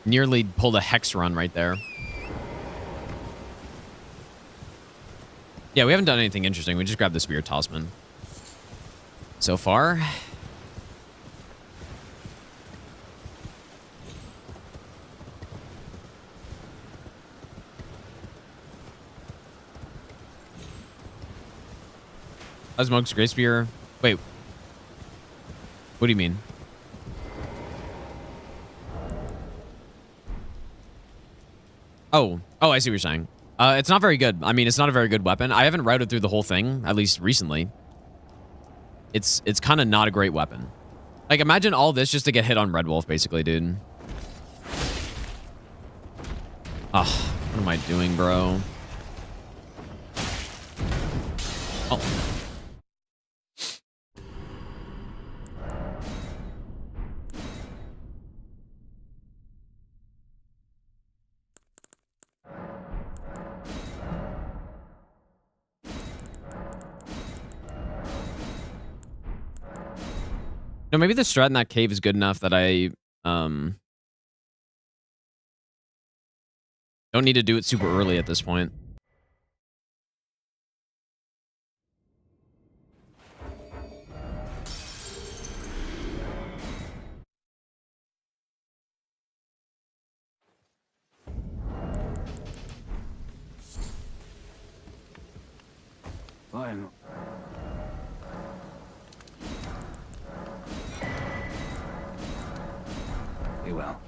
Nearly pulled a hex run right there. Yeah, we haven't done anything interesting. We just grabbed the Spear Tossman. So far. How's Mohg's Great Spear? Wait. What do you mean? Oh, I see what you're saying. It's not very good. I mean, it's not a very good weapon. I haven't routed through the whole thing, at least recently. It's kind of not a great weapon. Like, imagine all this just to get hit on Red Wolf, basically, dude. Ugh, what am I doing, bro? Oh. No, maybe the strat in that cave is good enough that I don't need to do it super early at this point. Fine. Be well.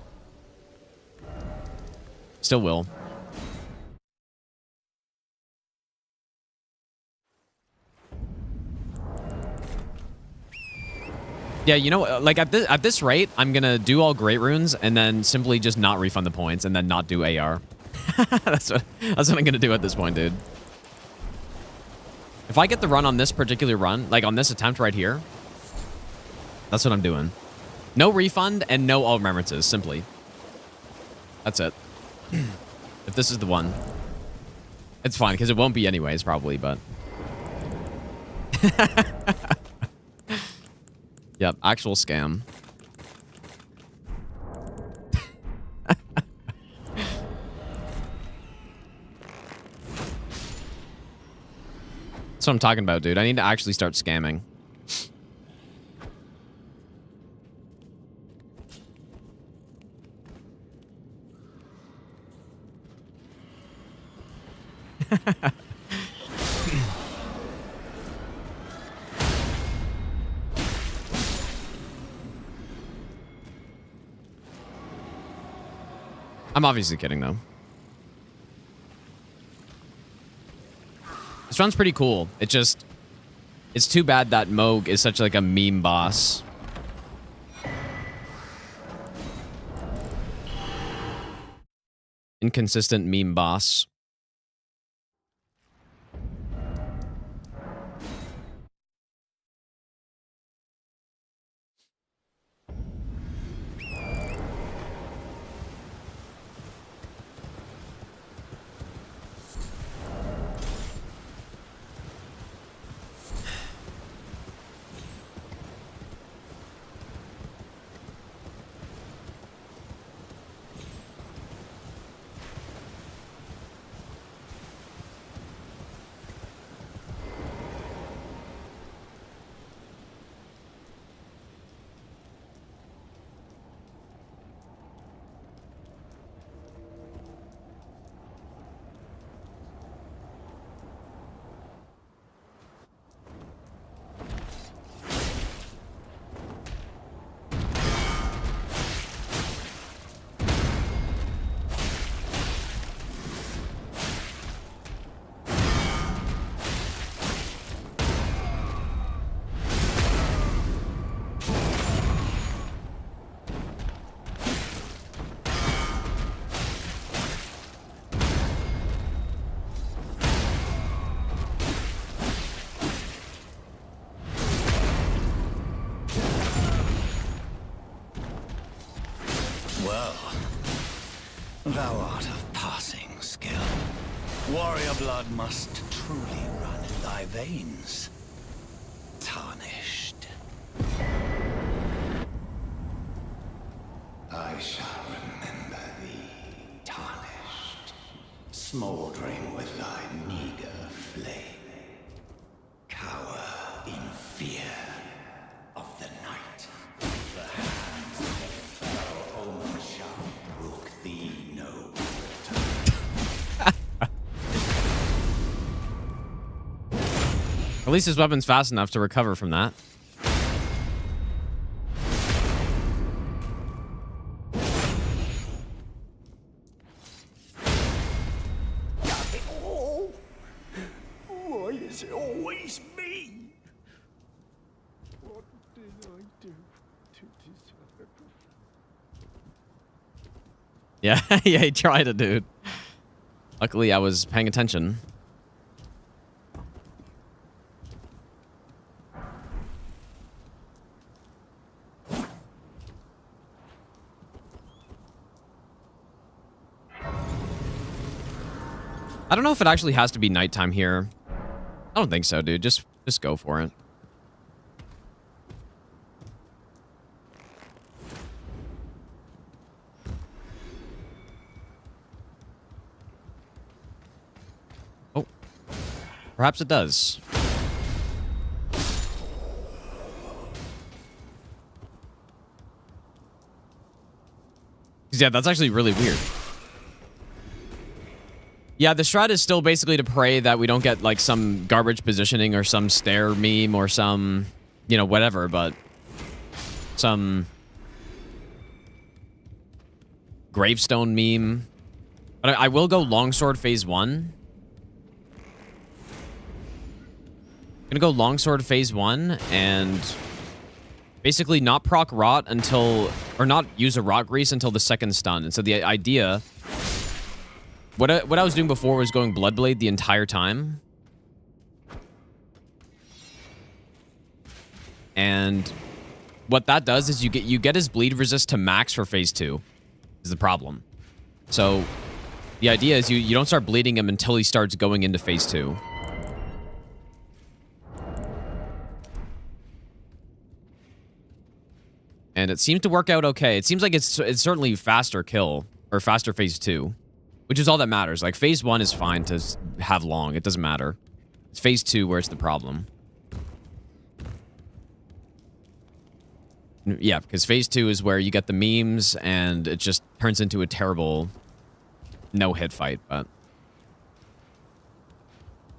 Still will. Yeah, you know, like at this rate, I'm gonna do all great runes and then simply just not refund the points and then not do AR. that's what I'm gonna do at this point, dude. If I get the run on this particular run, like on this attempt right here, that's what I'm doing. No refund and no all remembrances, simply. That's it. If this is the one. It's fine, because it won't be anyways, probably, but... Yep, actual scam. That's what I'm talking about, dude. I need to actually start scamming. I'm obviously kidding, though. This run's pretty cool. It's too bad that Mohg is such like a meme boss. Inconsistent meme boss. Thou art of passing skill. Warrior blood must truly run in thy veins. Tarnished. I shall remember smoldering with thy meager flame. Cower in fear of the night. The hands that fell omen shall brook thee no return. At least his weapon's fast enough to recover from that. Why is it always me? What did I do to deserve it? Yeah, yeah, he tried it, dude. Luckily, I was paying attention. I don't know if it actually has to be nighttime here. I don't think so, dude. Just go for it. Oh. Perhaps it does. Yeah, that's actually really weird. Yeah, the strat is still basically to pray that we don't get, like, some garbage positioning or some stare meme or some, you know, whatever, but some gravestone meme. But I will go longsword phase 1. Gonna go longsword phase 1 and basically not proc rot until, or not use a rot grease until the second stun. And so the idea... What I was doing before was going Bloodblade the entire time. And what that does is you get his bleed resist to max for phase 2 is the problem. So the idea is you don't start bleeding him until he starts going into phase 2. And it seems to work out okay. It seems like it's certainly faster kill or faster phase 2. Which is all that matters. Like, phase 1 is fine to have long. It doesn't matter. It's phase 2 where it's the problem. Yeah, because phase 2 is where you get the memes, and it just turns into a terrible no-hit fight, but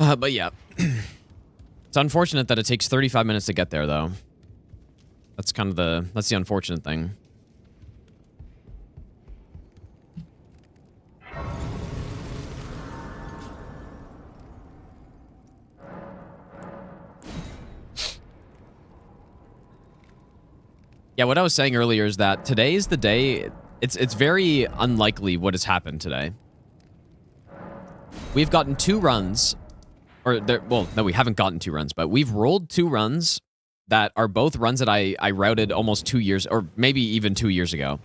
yeah. It's unfortunate that it takes 35 minutes to get there, though. That's kind of that's the unfortunate thing. Yeah, what I was saying earlier is that today is the day. It's very unlikely what has happened today. We've gotten 2 runs, well, no, we haven't gotten 2 runs, but we've rolled 2 runs that are both runs that I routed almost 2 years, or maybe even 2 years ago.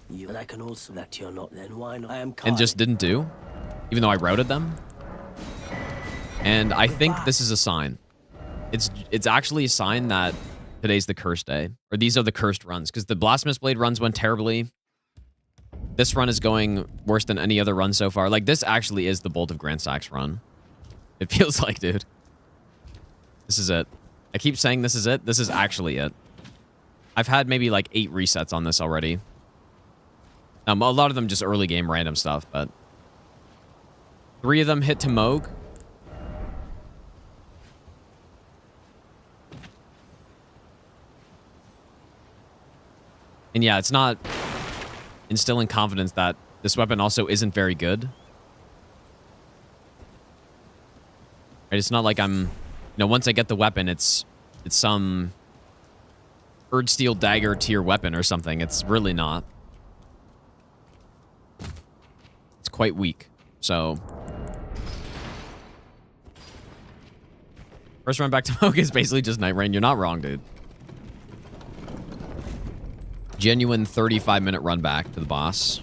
And I can also that you're not then why not? I am and just didn't do, even though I routed them. And I think this is a sign. It's actually a sign that today's the cursed day, or these are the cursed runs, because the Blasphemous Blade runs went terribly. This run is going worse than any other run so far. Like, this actually is the Bolt of Grand Sax run. It feels like, dude. This is it. I keep saying this is it. This is actually it. I've had maybe like 8 resets on this already. A lot of them just early game random stuff, but 3 of them hit to Mohg. And yeah, it's not instilling confidence that this weapon also isn't very good. Right? It's not like I'm, you know, once I get the weapon, it's some Urge Steel Dagger tier weapon or something. It's really not. It's quite weak. So first run back to Mohg is basically just Night Rain. You're not wrong, dude. Genuine 35-minute run back to the boss.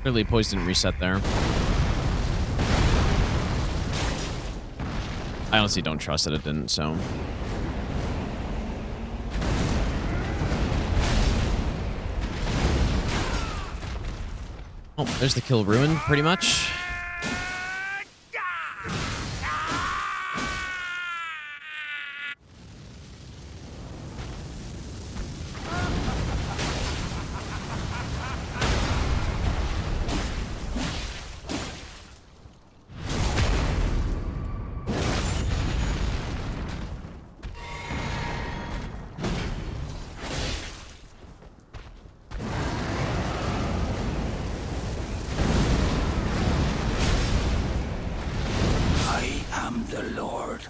Clearly, poise didn't reset there. I honestly don't trust that it didn't, so. Oh, there's the kill ruin, pretty much. I am the Lord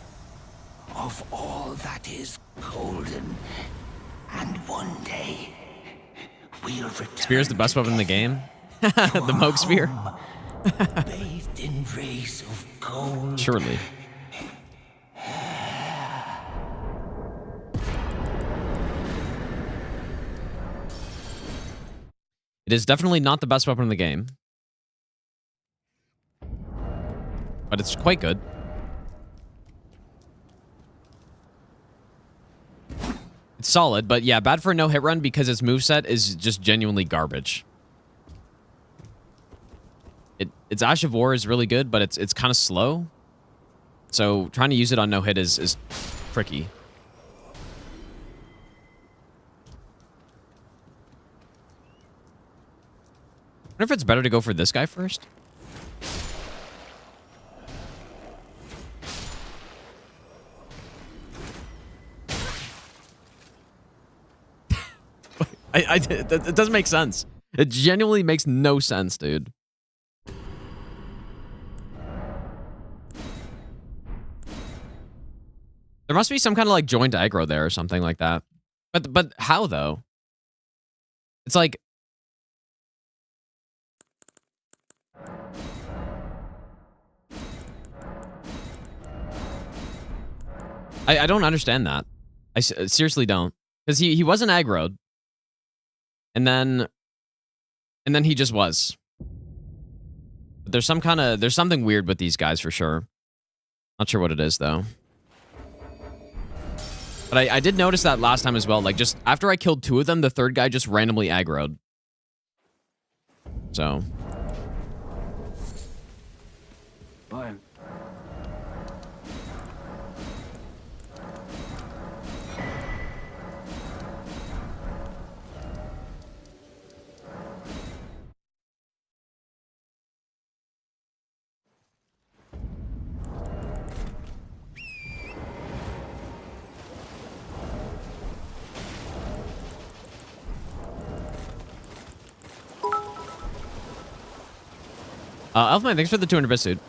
of all that is golden, and one day we'll return. Spear's the best weapon in the game. The Mohg spear. Bathed in rays of gold. Surely. It is definitely not the best weapon in the game. But it's quite good. It's solid, but yeah, bad for a no-hit run because its moveset is just genuinely garbage. Its Ash of War is really good, but it's kind of slow. So trying to use it on no-hit is tricky. I wonder if it's better to go for this guy first. It doesn't make sense. It genuinely makes no sense, dude. There must be some kind of like joint aggro there or something like that. But how though? It's like I don't understand that. I seriously don't. Because he wasn't aggroed. And then he just was. But there's something weird with these guys for sure. Not sure what it is though. But I did notice that last time as well. Like just after I killed 2 of them, the third guy just randomly aggroed. So. Fine. Elfman, thanks for the 200 bits, dude.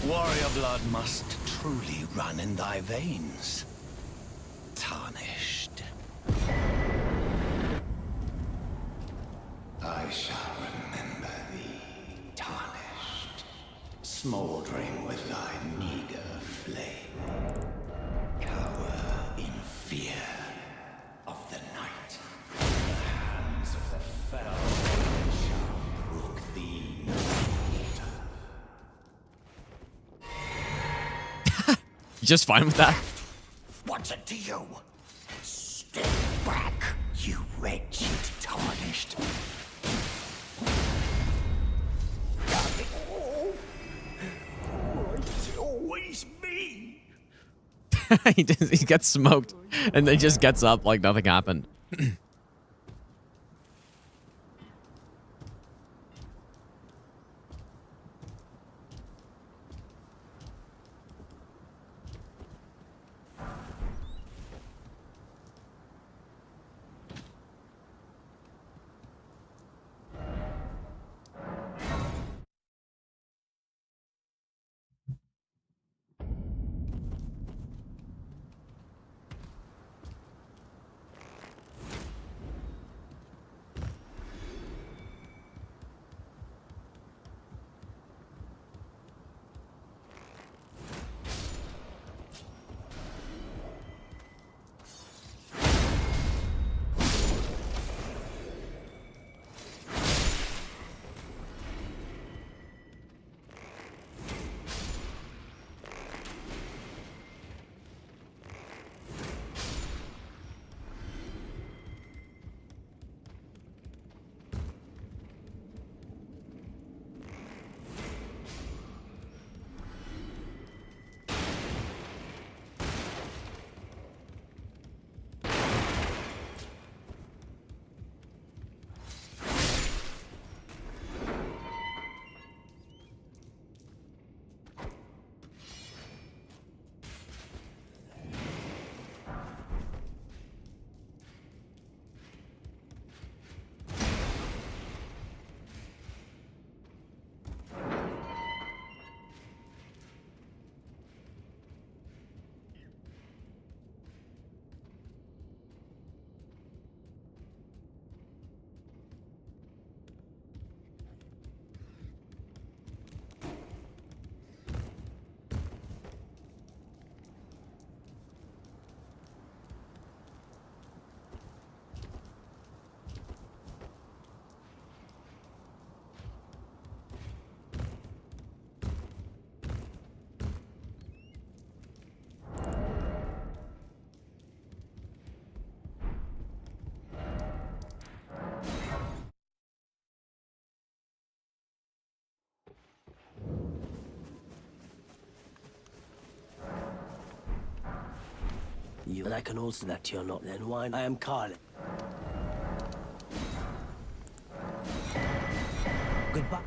Warrior blood must truly run in thy veins. Tarnished. I shall remember thee, tarnished, smoldering with thy meager flame. Cower in fear of the night. The hands of the fell shall brook thee no water. You just fine with that? What's it to you? Step back, you wretched tarnished. It's always me. He gets smoked and then just gets up like nothing happened. You and I can also that you're not then wine. I am Carly. Goodbye.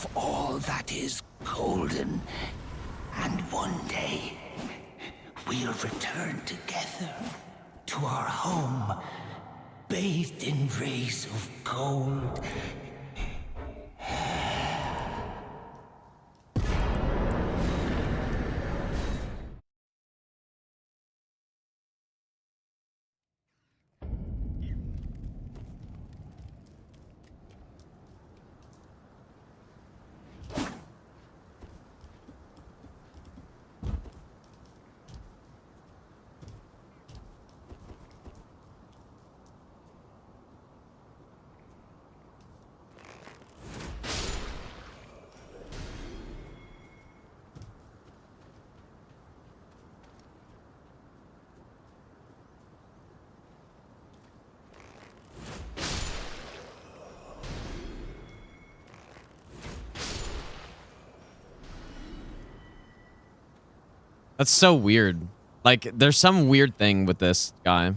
of all that is golden. And one day, we'll return together to our home, bathed in rays of gold. That's so weird. Like, there's some weird thing with this guy.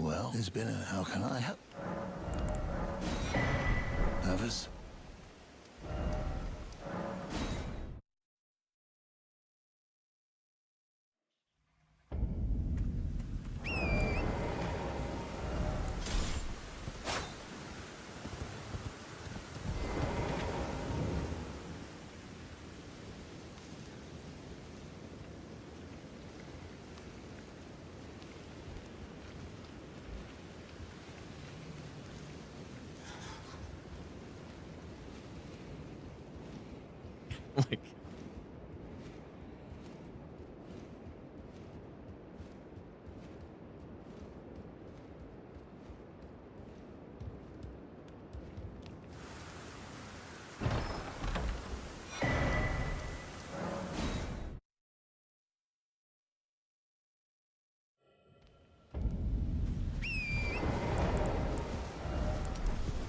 Well, there's been a... How can I help? Nervous? Like,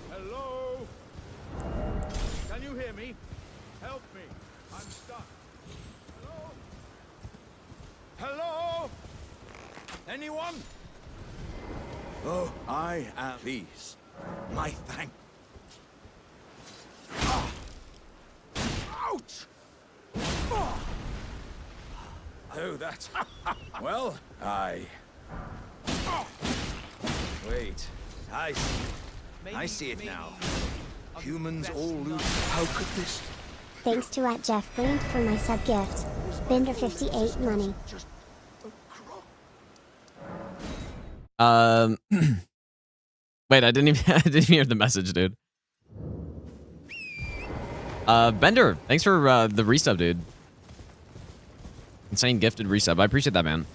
Hello? Can you hear me? Help me. I'm stuck. Hello? Hello? Anyone? Oh, I am pleased. My thank. Ah. Ouch! Ah. Oh, that's... well, wait. I see it now. Humans all lose. How could this... Thanks to @JeffBrand for my sub gift. Bender 58 money. wait, I didn't even I didn't even hear the message, dude. Bender, thanks for the resub, dude. Insane gifted resub. I appreciate that, man.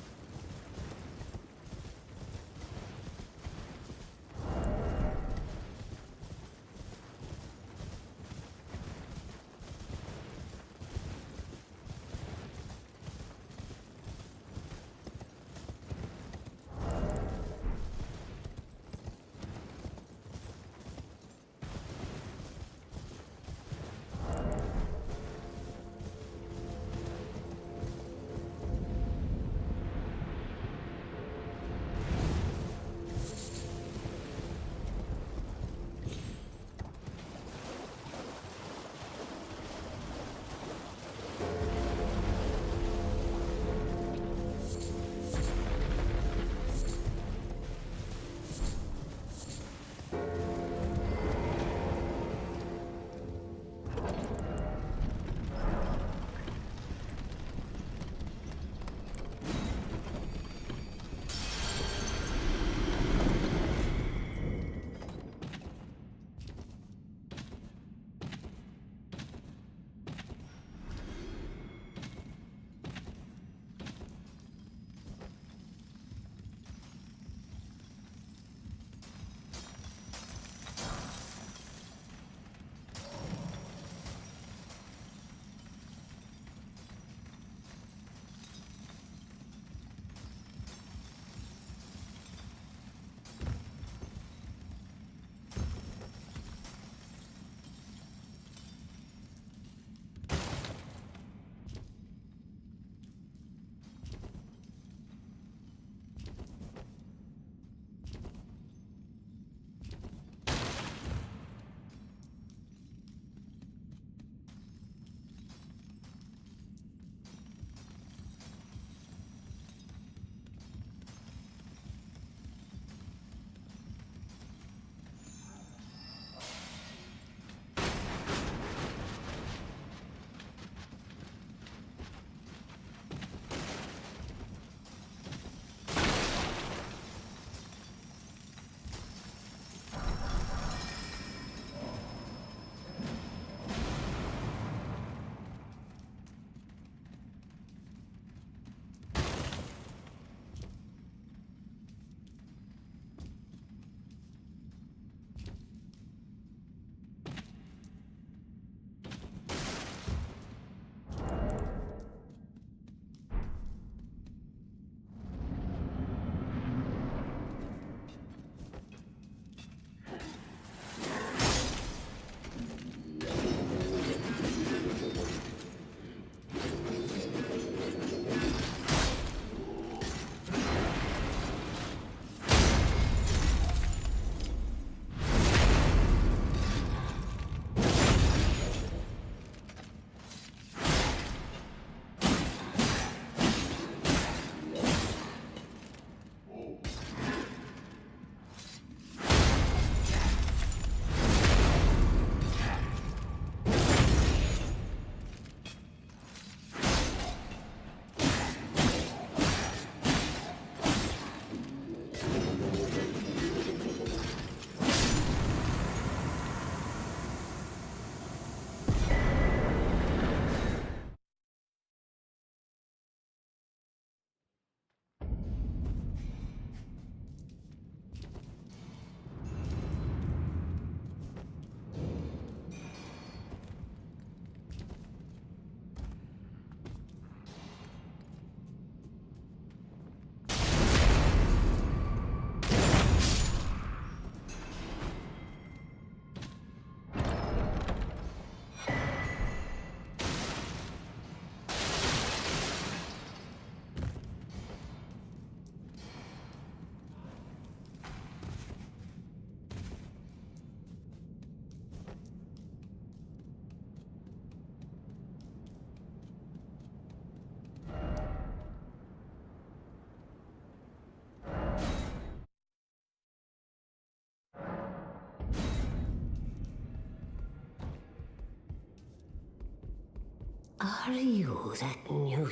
Are you that new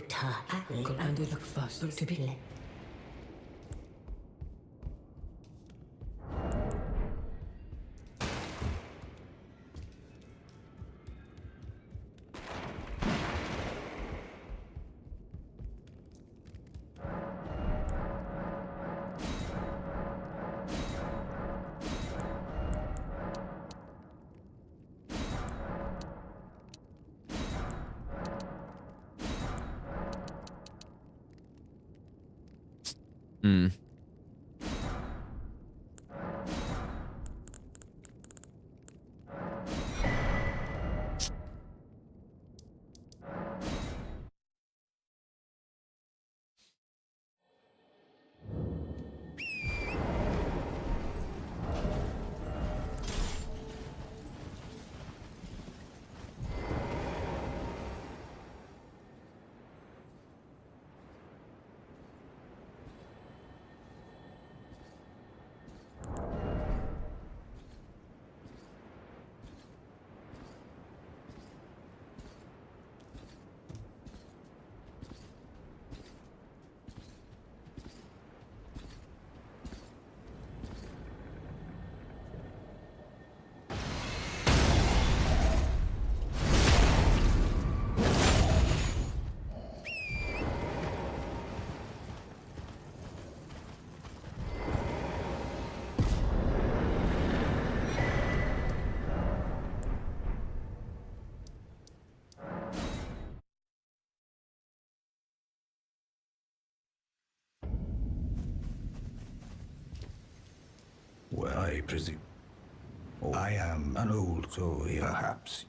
Commander look faster to be. Hmm. Well, I presume. Oh, I am an old soul, perhaps.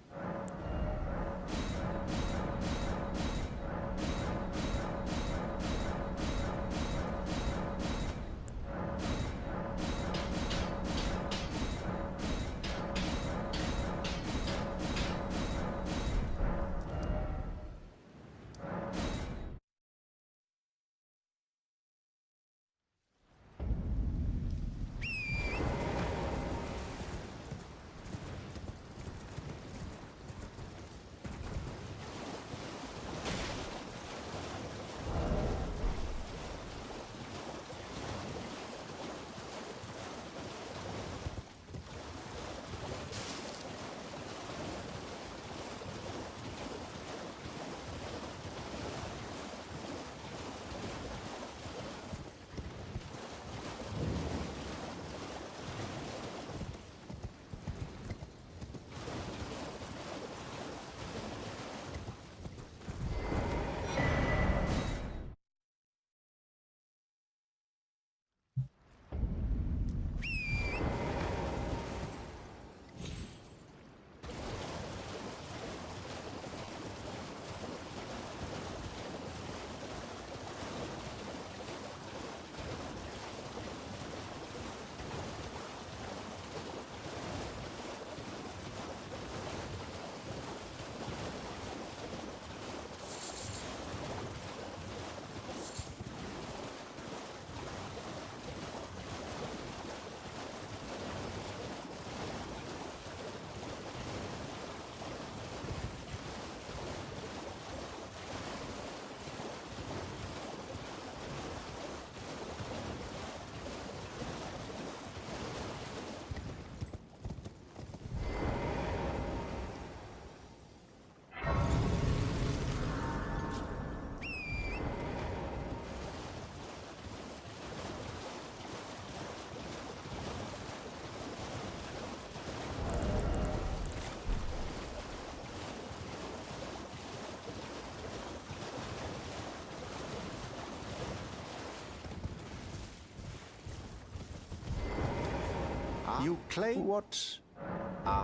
You claim what?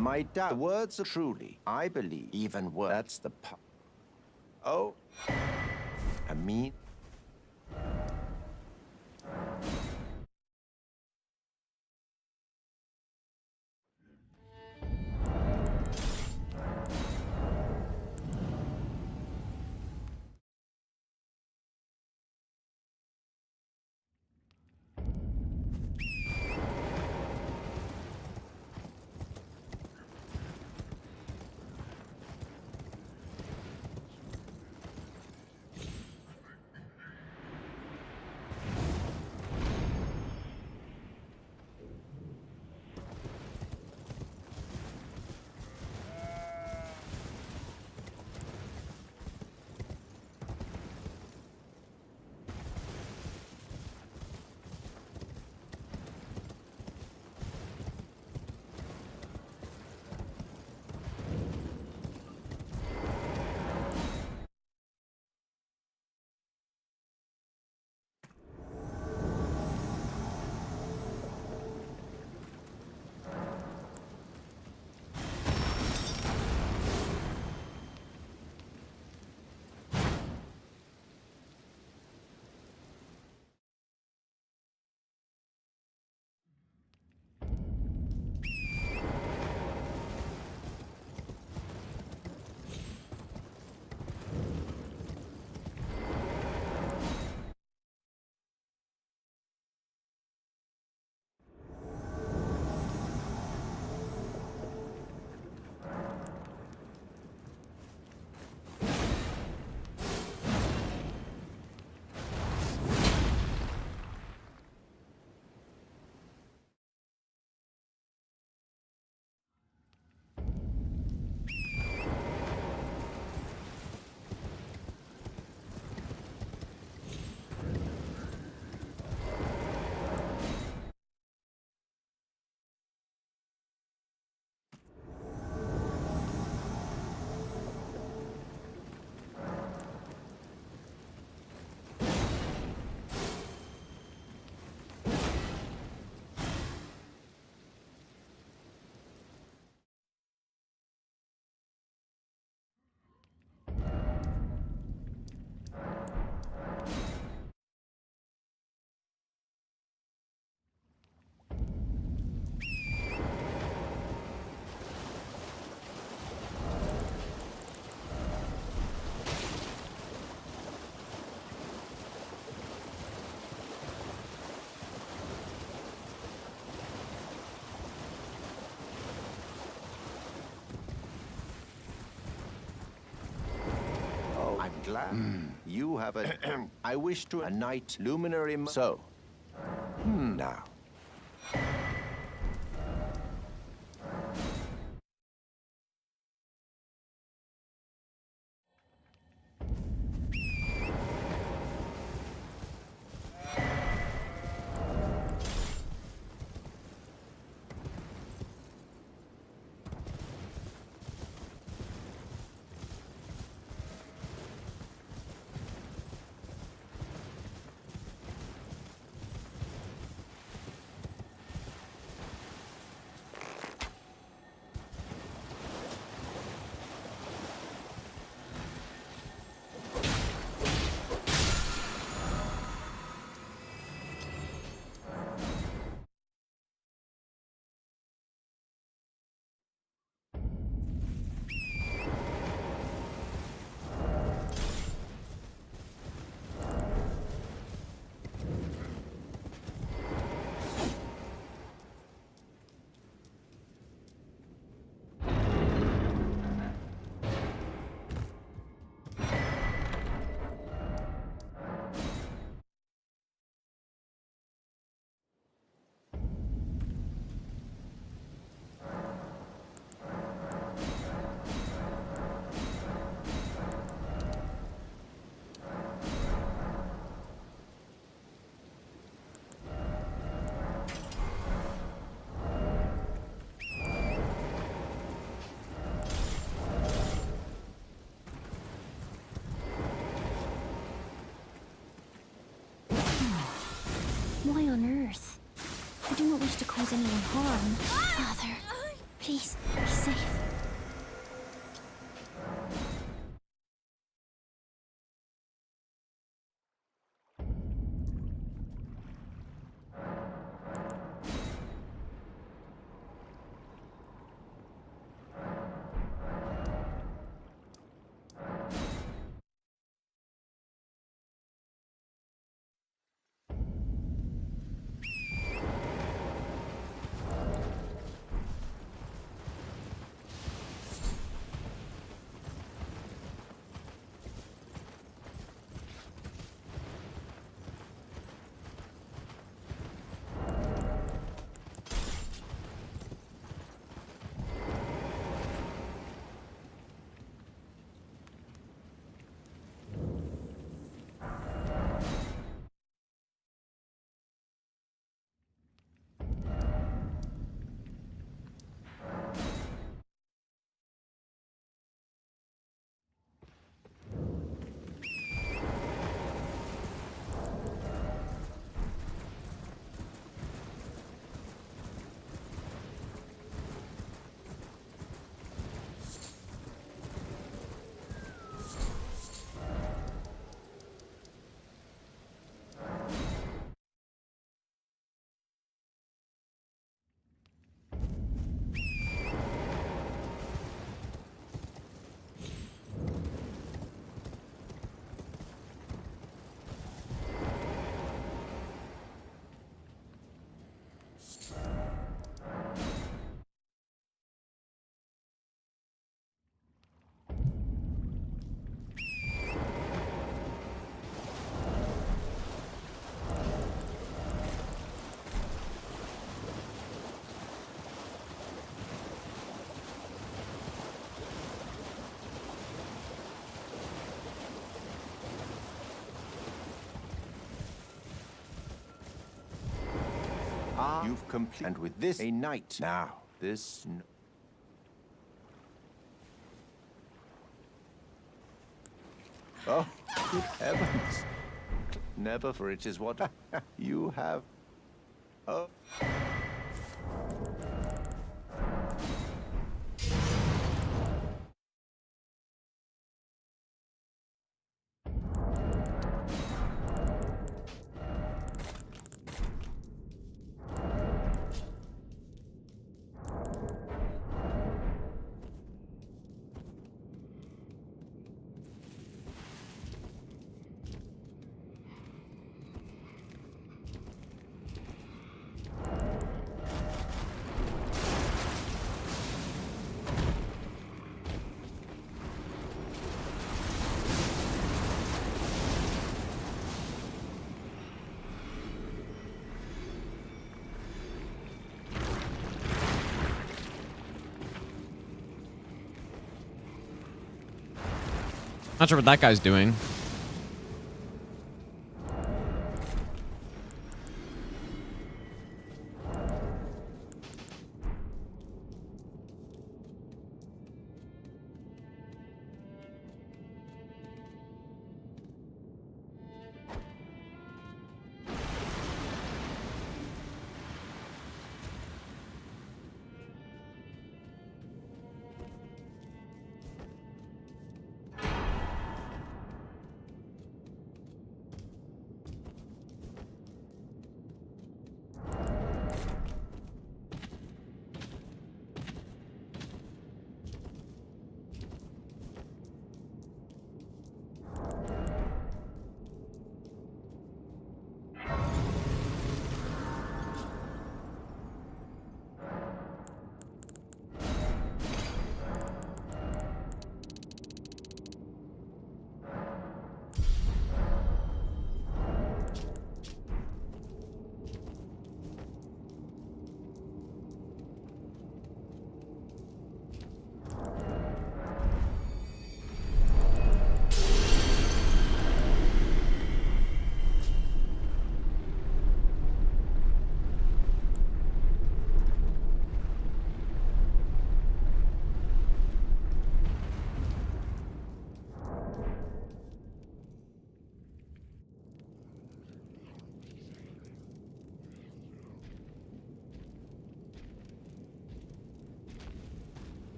My doubt. The words are truly, I believe, even worse. That's the part. Oh. I mean. glad. You have a... I wish to... A knight luminary... So. Now. Why on earth? I do not wish to cause anyone harm. Father, please, be safe. You've completed. And with this, a knight. Now, this... Oh, good heavens. Never, for it is what you have... Oh... Not sure what that guy's doing.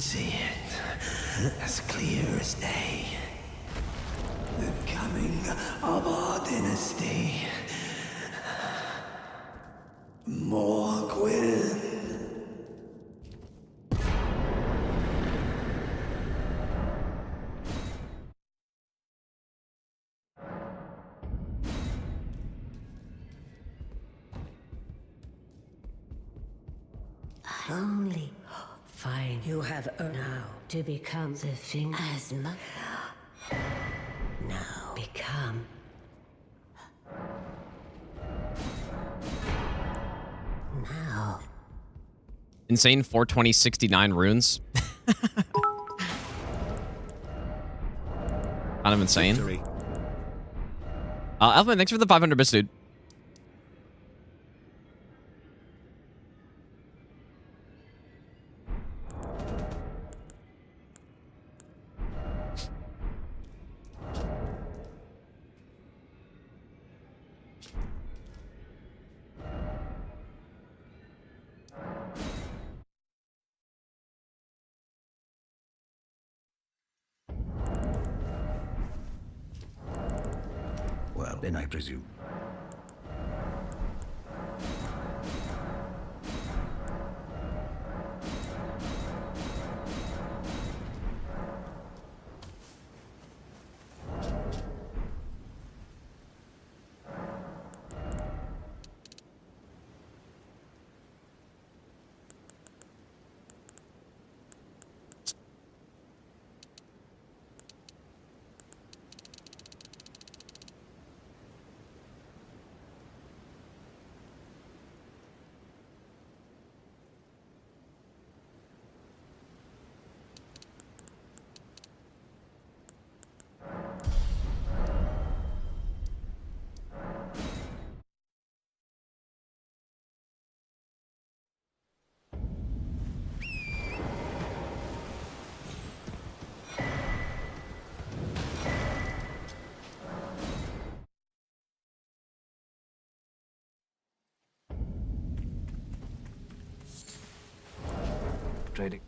see it as clear as day. The coming of our dynasty. Mohgwyn. Only Fine. You have earned now to become the thing as much. Now become. Now. Insane 42069 runes. Kind of insane. Elfman, thanks for the 500 bits, dude. Well, then I presume. Trading.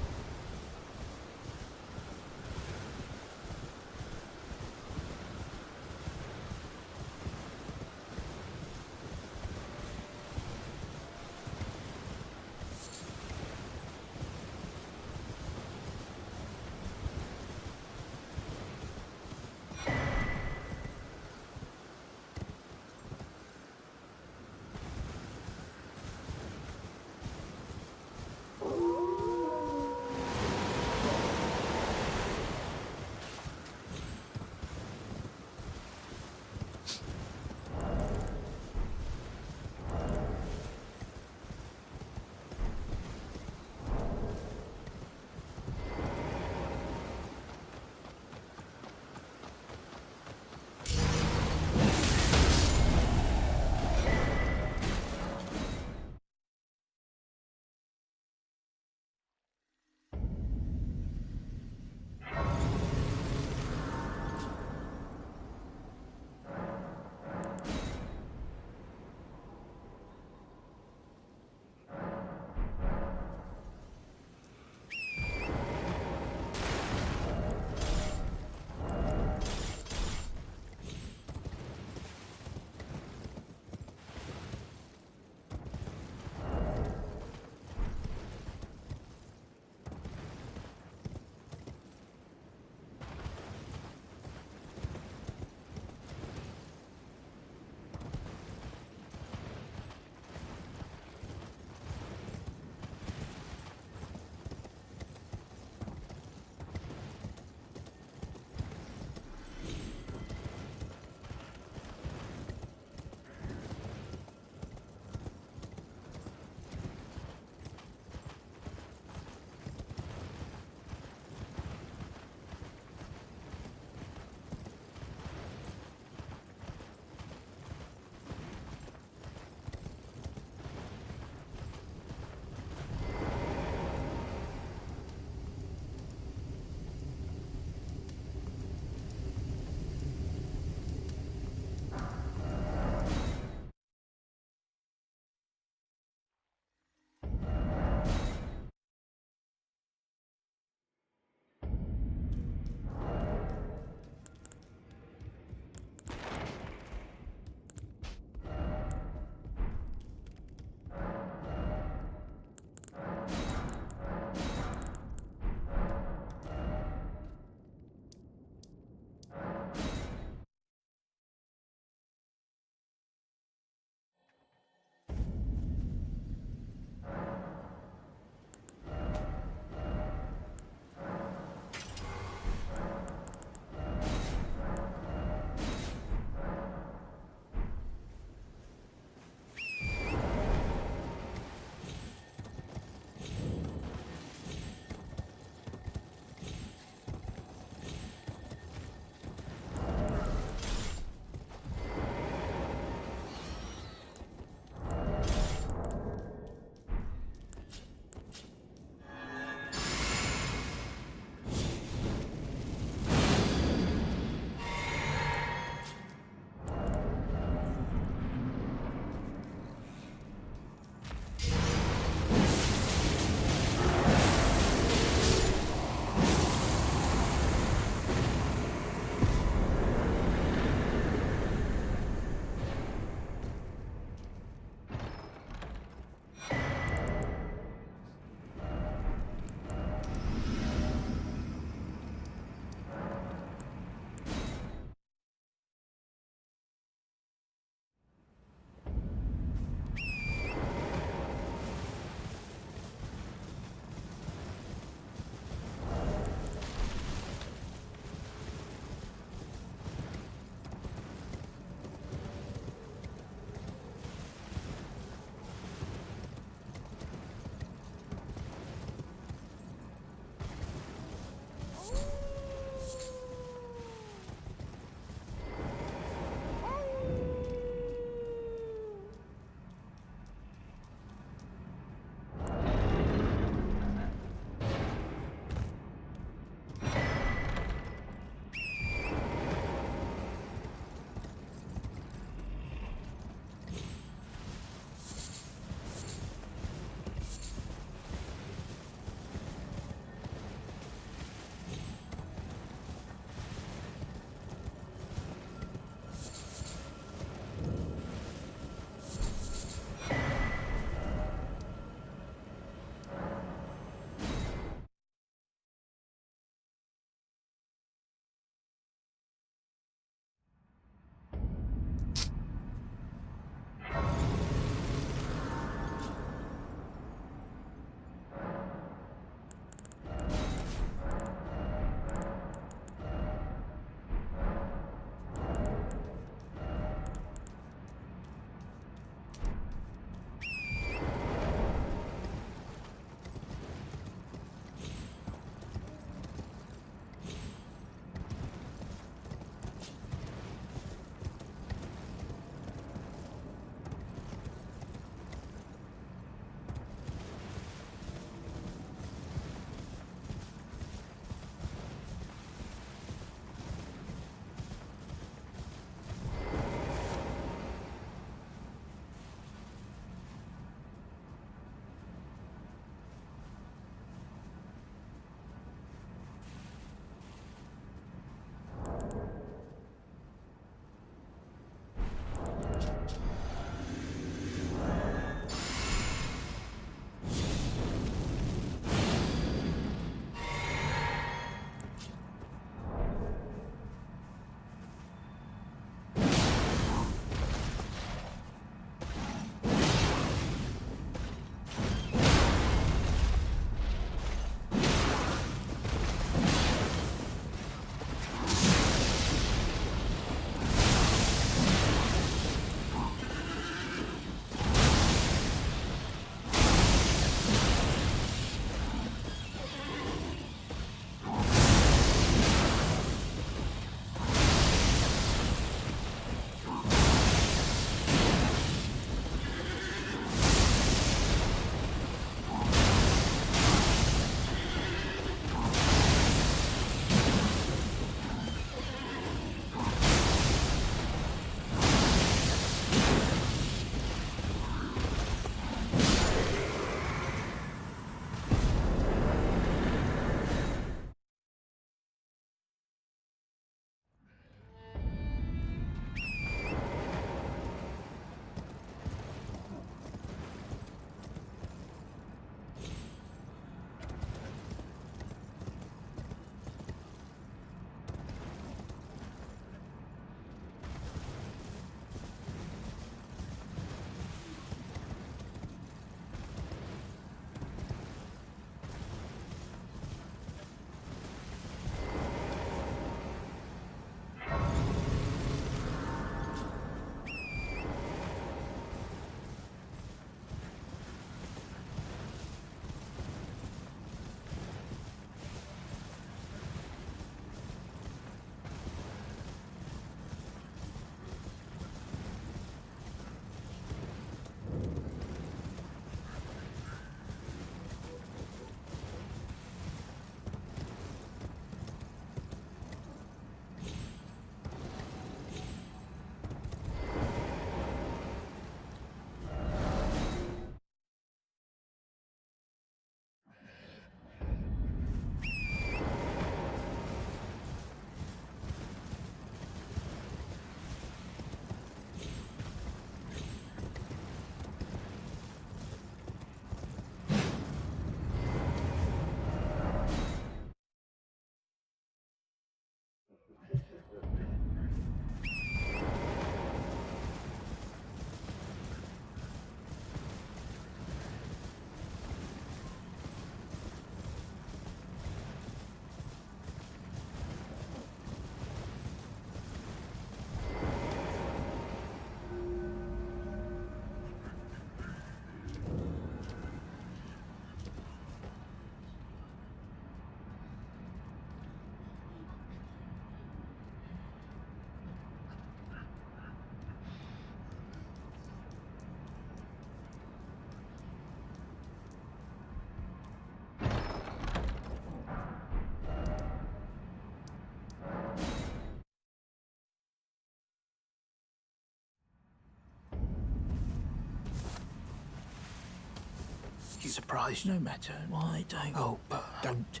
you surprised no matter why don't... Oh, but don't.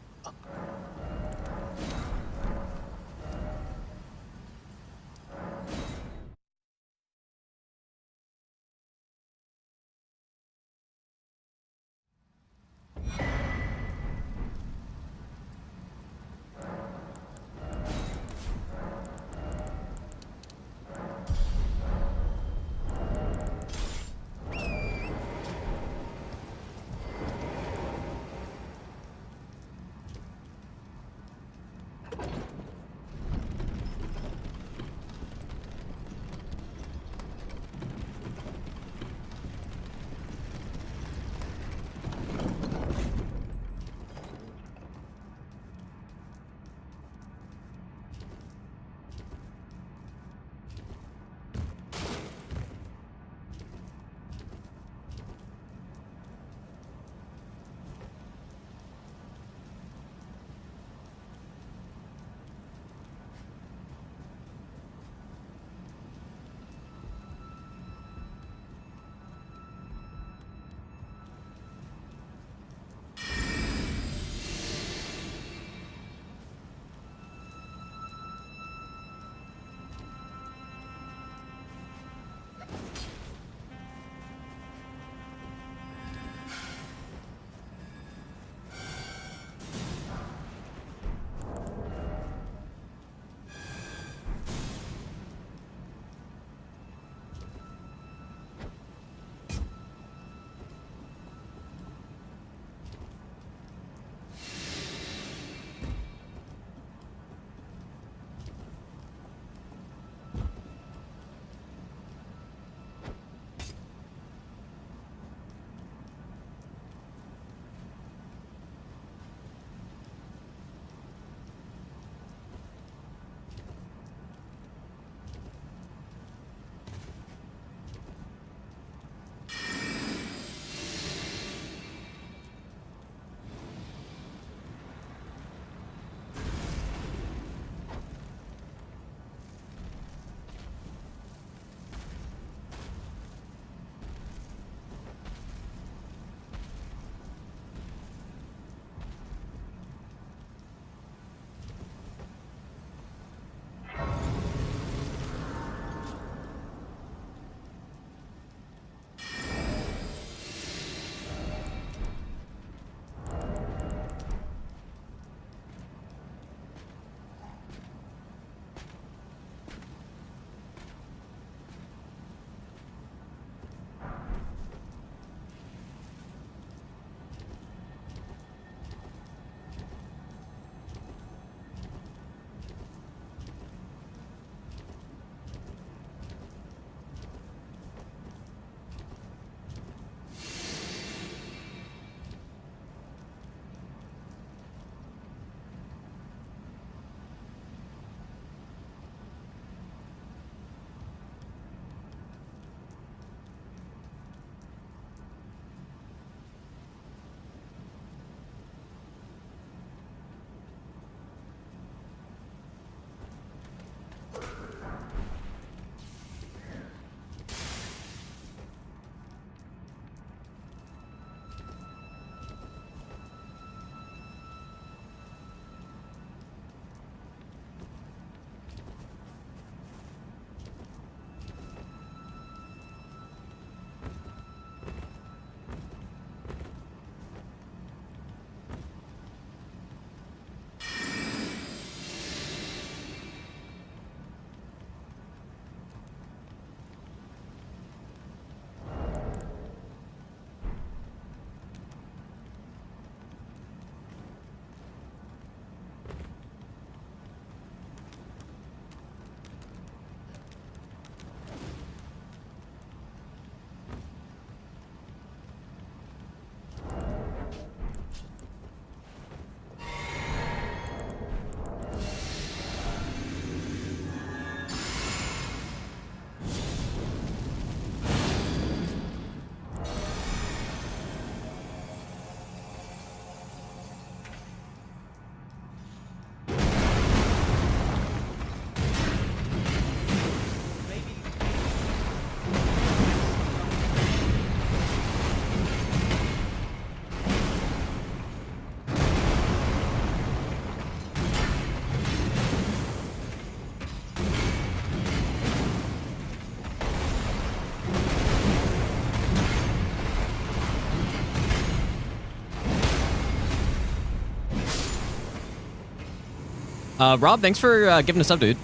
Rob, thanks for giving us up, dude.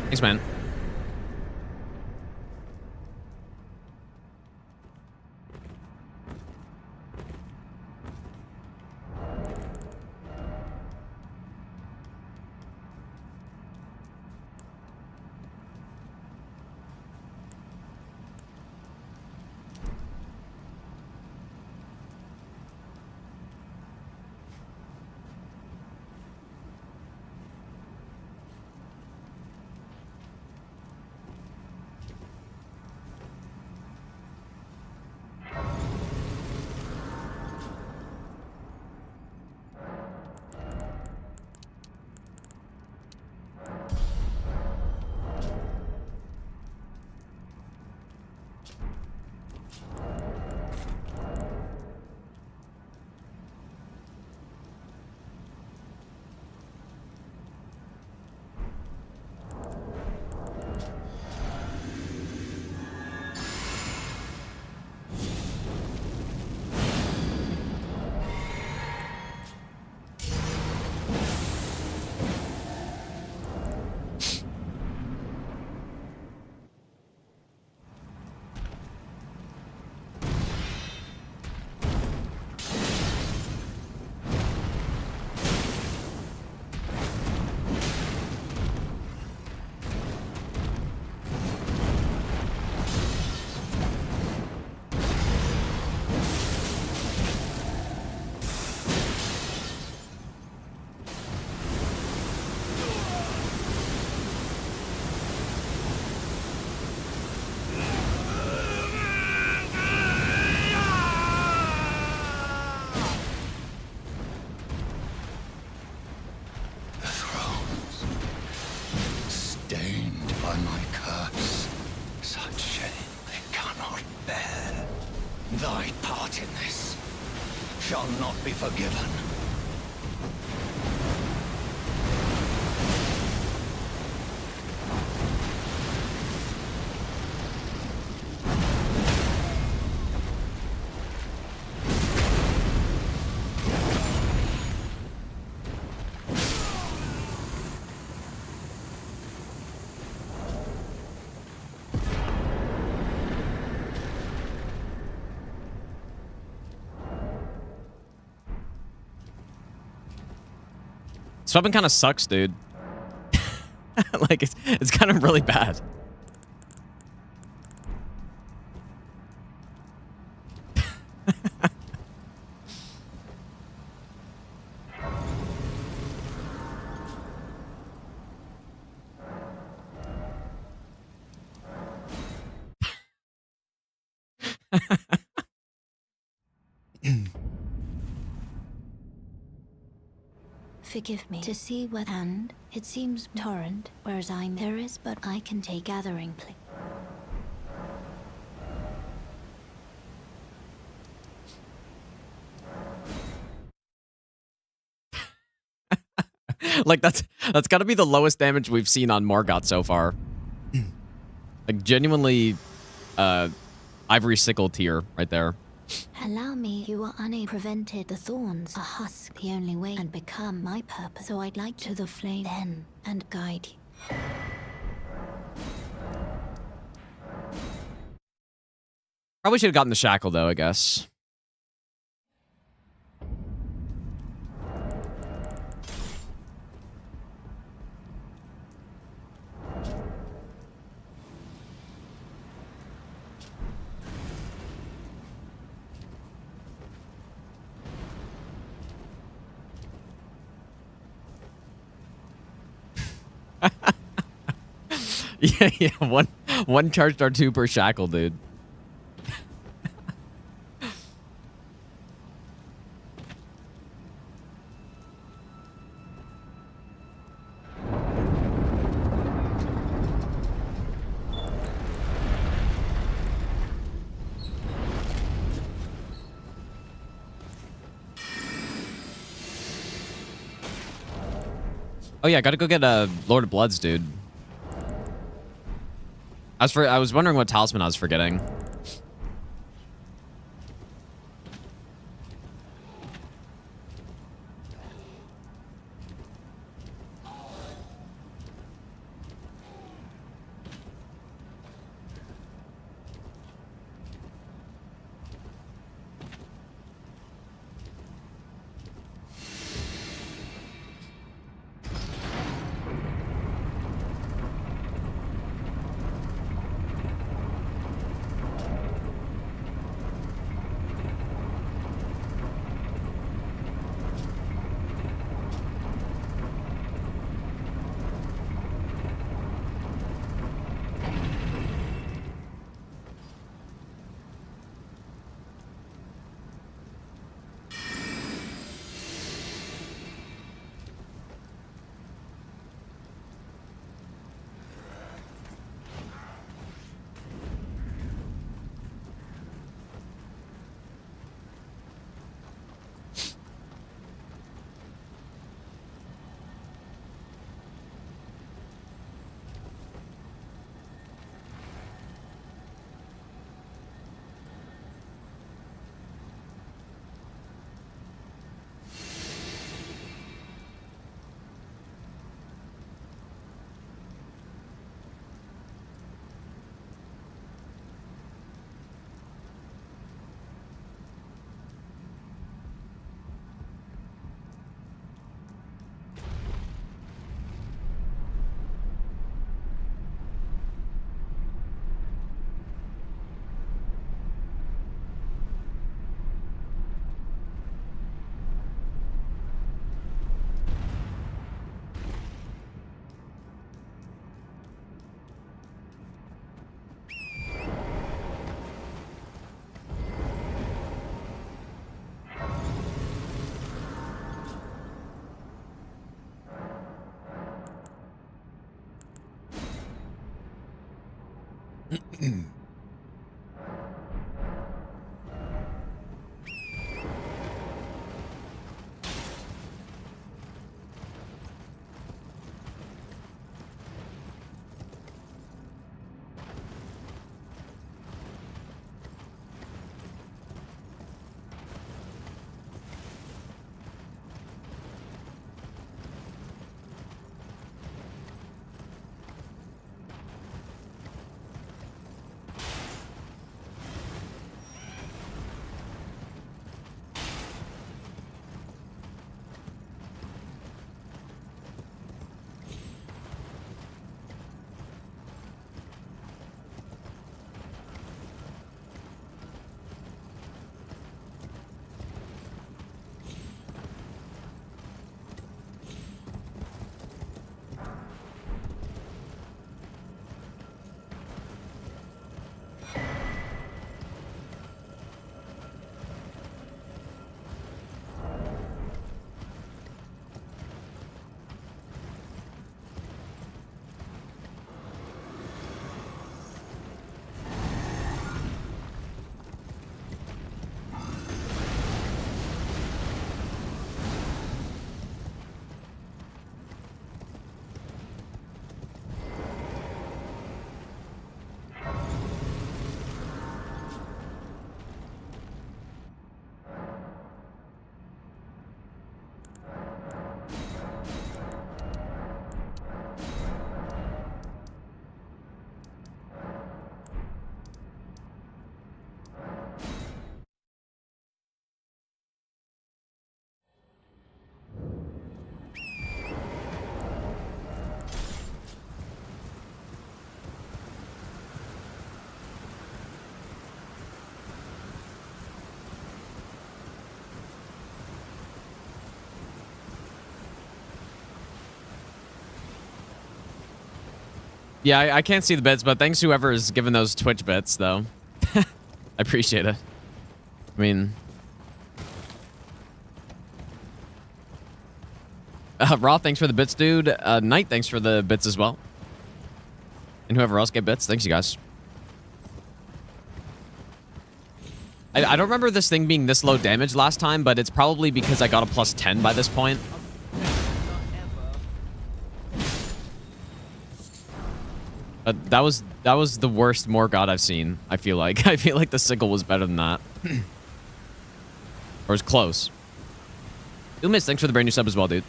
Thanks, man. Thy part in this shall not be forgiven. This weapon kind of sucks, dude. Like, it's kind of really bad. Forgive me to see what, and it seems torrent, whereas there is, but I can take gathering place. Like, that's got to be the lowest damage we've seen on Margit so far. Like, genuinely, ivory sickle tier right there. Allow me, you are unable prevented the thorns, a husk, the only way, and become my purpose. So I'd like to the flame then, and guide you. Probably should have gotten the shackle, though, I guess. Yeah, one charged R2 per shackle, dude. Oh yeah, gotta go get a Lord of Bloods, dude. I was wondering what talisman I was forgetting. Yeah, I can't see the bits, but thanks whoever is giving those Twitch bits, though. I appreciate it. I mean... Raw, thanks for the bits, dude. Knight, thanks for the bits as well. And whoever else gave bits, thanks you guys. I don't remember this thing being this low damage last time, but it's probably because I got a plus 10 by this point. That was the worst Morgott I've seen, I feel like. I feel like the Sigil was better than that. Or it's close. Umis, thanks for the brand new sub as well, dude.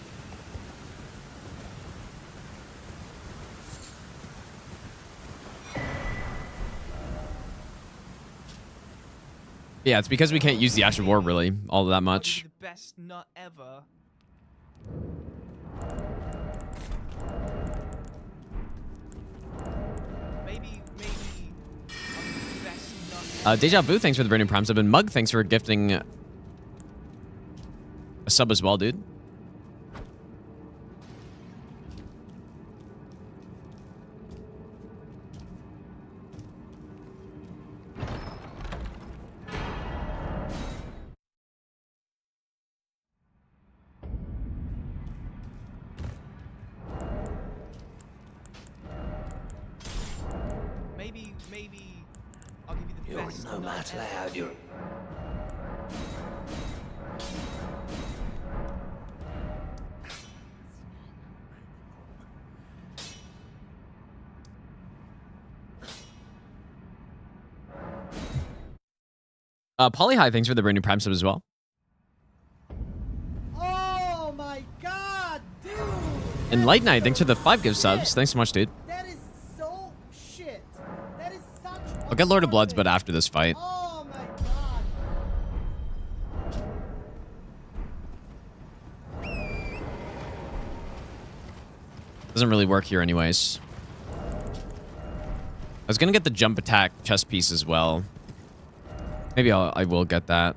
Yeah, it's because we can't use the Ash of War, really, all that much. The best nut ever. Maybe Deja Vu, thanks for the brand new Prime sub. And Mug, thanks for gifting a sub as well, dude. Maybe I'll give you the best No matter how you... Polyhigh, thanks for the brand new Prime sub as well. Oh my god, dude! And Light Knight, thanks for the 5 gift subs. Thanks so much, dude. That is so shit. That is such... I'll get Lord of Bloods, but after this fight. Oh my god. Doesn't really work here anyways. I was gonna get the jump attack chest piece as well. Maybe I will get that.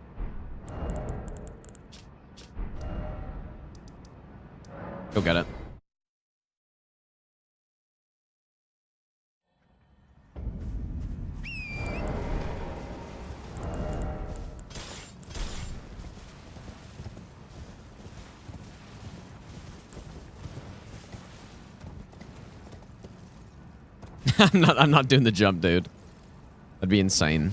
Go get it. I'm not doing the jump, dude. That'd be insane.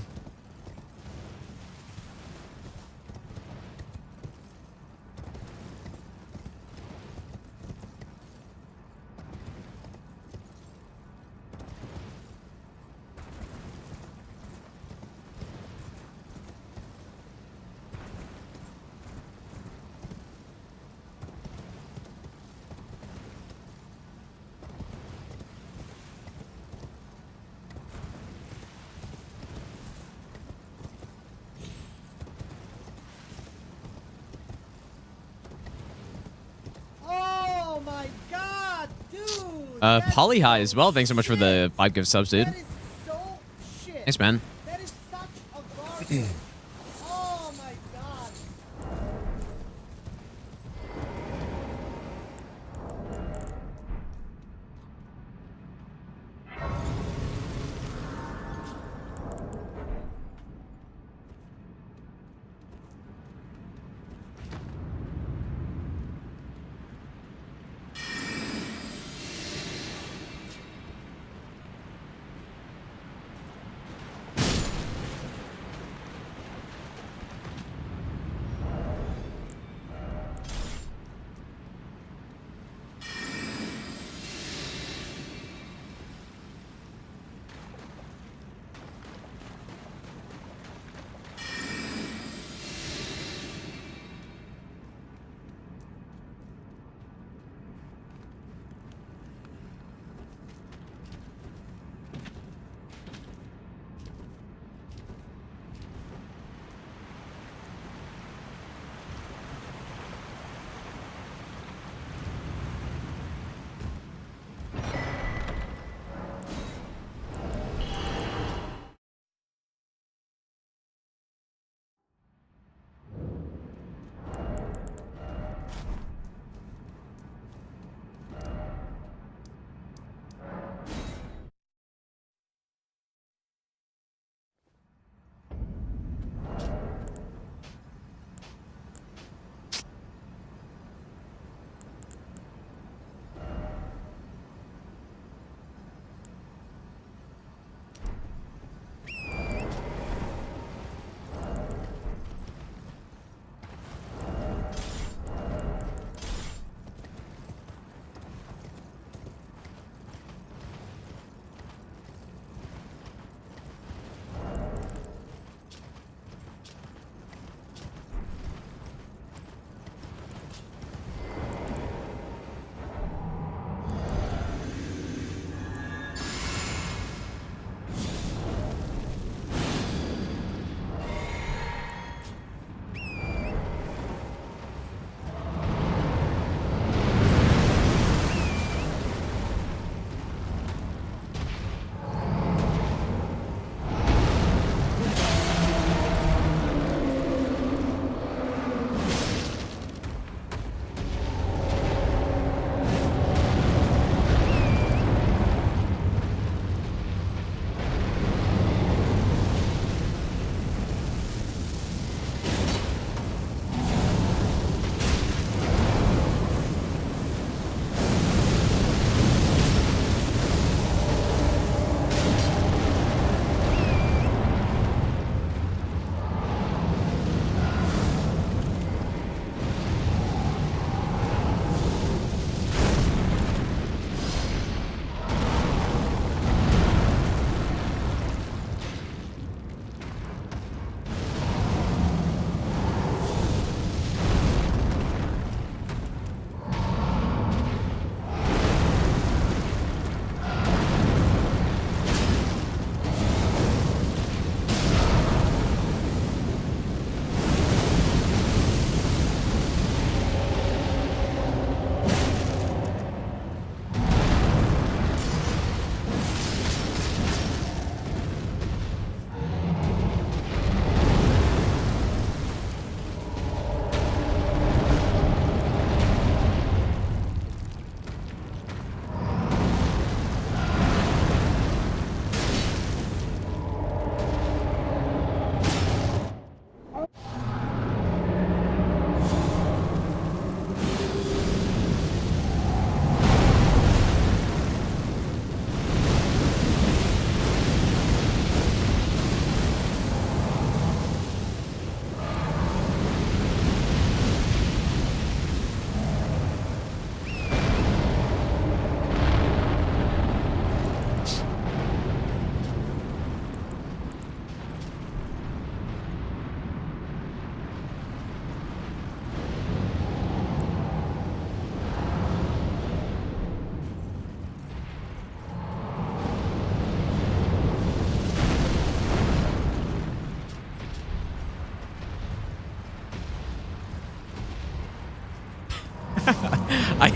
Oh my god, dude! Polly High as well. Thanks so much for the 5 gift subs, dude. That is so shit. Thanks, man. That is such a garbage. Oh my god.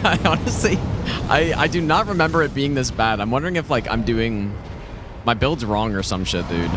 I honestly, I do not remember it being this bad. I'm wondering if like I'm doing my build's wrong or some shit, dude.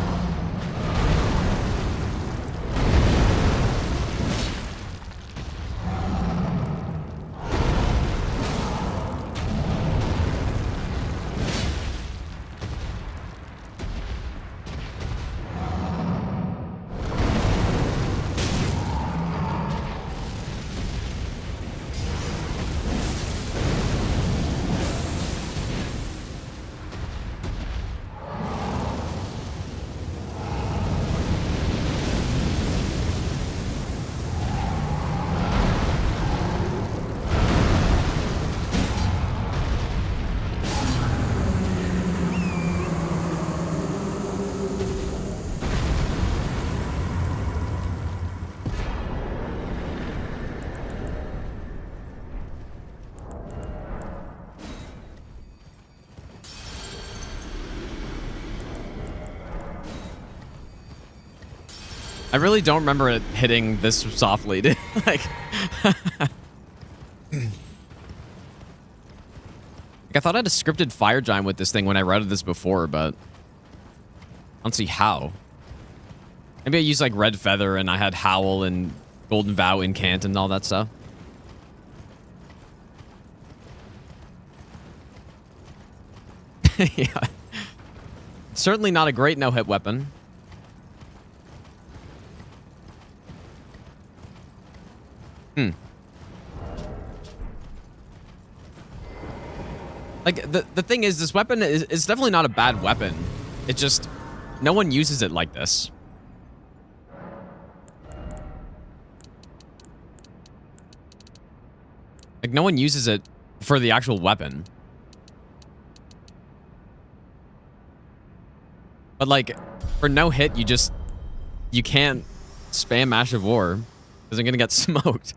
I really don't remember it hitting this softly, dude. Like, I thought I had a scripted fire giant with this thing when I read this before, but I don't see how. Maybe I used like Red Feather and I had Howl and Golden Vow incant and all that stuff. Yeah. Certainly not a great no-hit weapon. Like, the thing is, this weapon is definitely not a bad weapon. It just, no one uses it like this. Like, no one uses it for the actual weapon. But, like, for no hit, you can't spam Ash of War, because I'm gonna get smoked.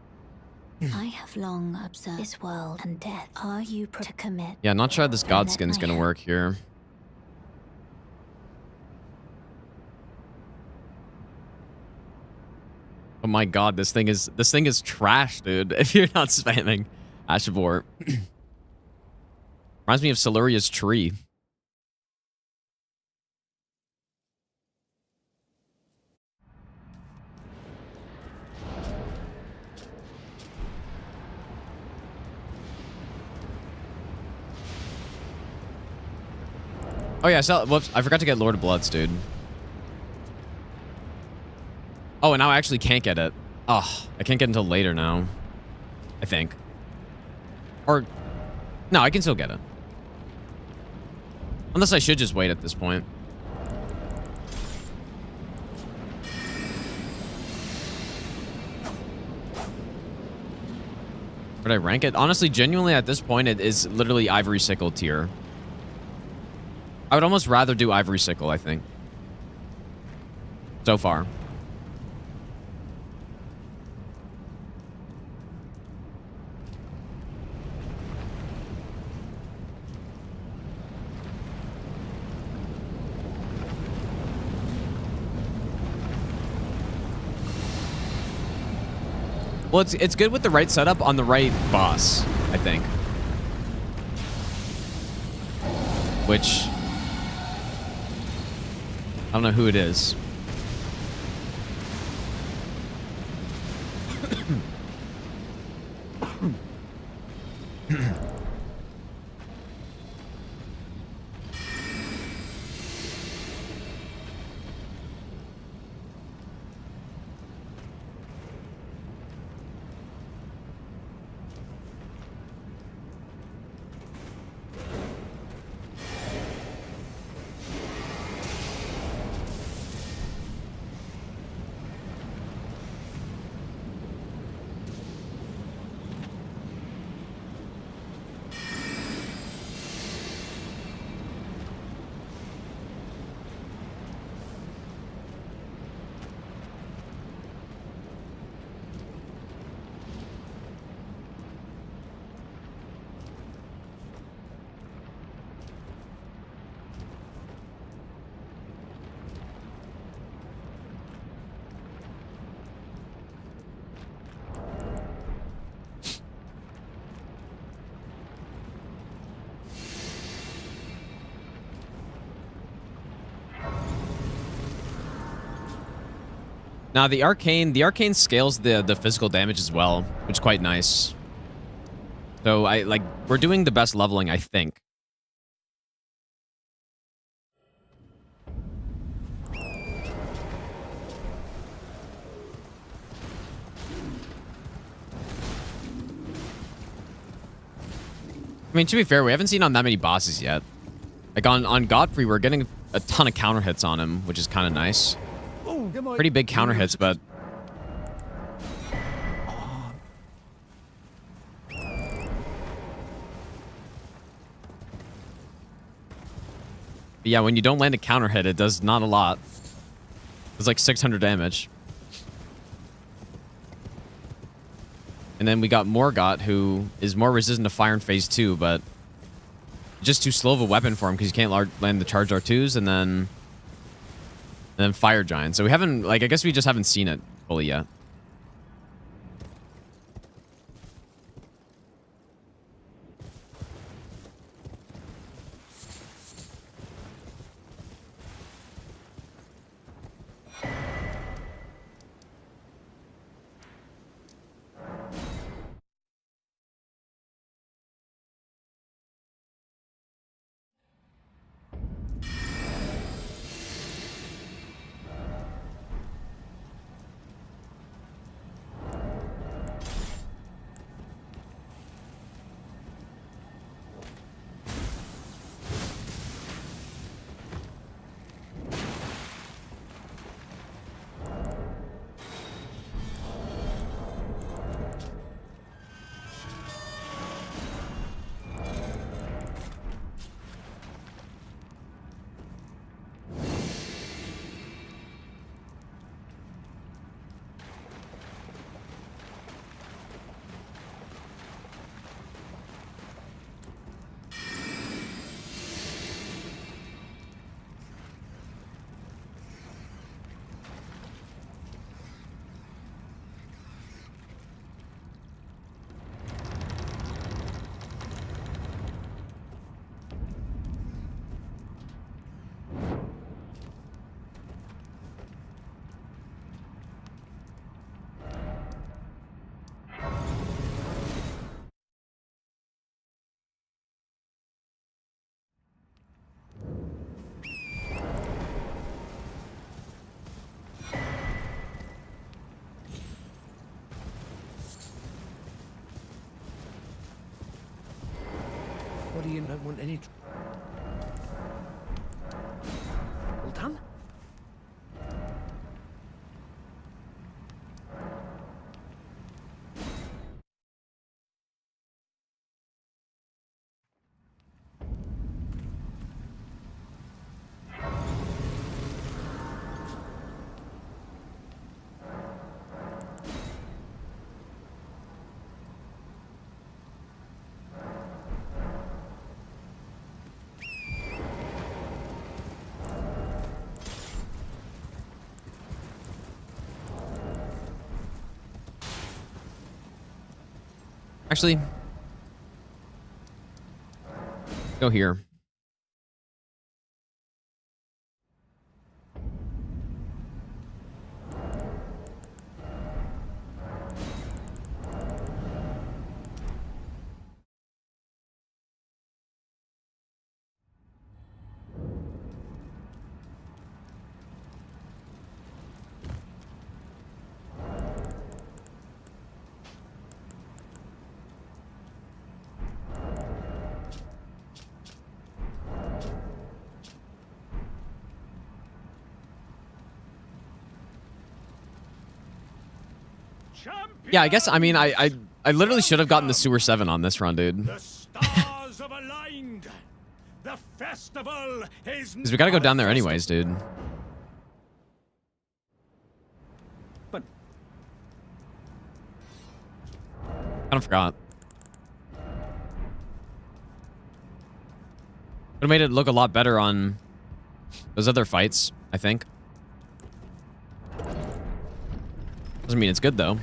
I have long observed this world and death. Are you to commit? Yeah, not sure how this god skin's gonna work here. Oh my god, this thing is trash, dude. If you're not spamming Ash of War. Reminds me of Siluria's tree. Oh yeah, so whoops, I forgot to get Lord of Bloods, dude. Oh, and now I actually can't get it. Oh, I can't get it until later now. I think. Or no, I can still get it. Unless I should just wait at this point. Would I rank it? Honestly, genuinely at this point, it is literally Ivory Sickle tier. I would almost rather do Ivory Sickle, I think. So far. Well, it's good with the right setup on the right boss, I think. Which I don't know who it is. Now the arcane scales the physical damage as well, which is quite nice. So we're doing the best leveling, I think. I mean, to be fair, we haven't seen on that many bosses yet. Like on Godfrey, we're getting a ton of counter hits on him, which is kind of nice. Pretty big counter hits, but yeah, when you don't land a counter hit, it does not a lot. It's like 600 damage. And then we got Morgott, who is more resistant to fire in phase 2, but just too slow of a weapon for him because you can't land the charged R2s and then Fire Giant. So we haven't, like, I guess we just haven't seen it fully yet. What do you not want any... Well done. Actually, go here. Yeah, I guess, I mean, I literally should have gotten the Sewer 7 on this run, dude. The stars have aligned. The festival is... Because we gotta go down there anyways, dude. But... Kind of forgot. Would have made it look a lot better on those other fights, I think. Doesn't mean it's good, though.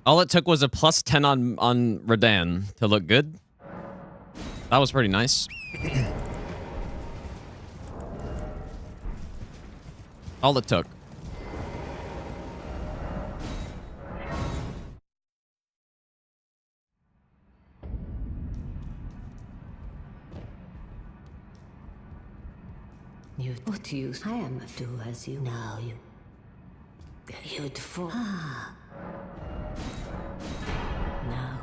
All it took was a +10 on Redan to look good. That was pretty nice. All it took. What use? I am a do as you know. You'd fall. Ah. Now.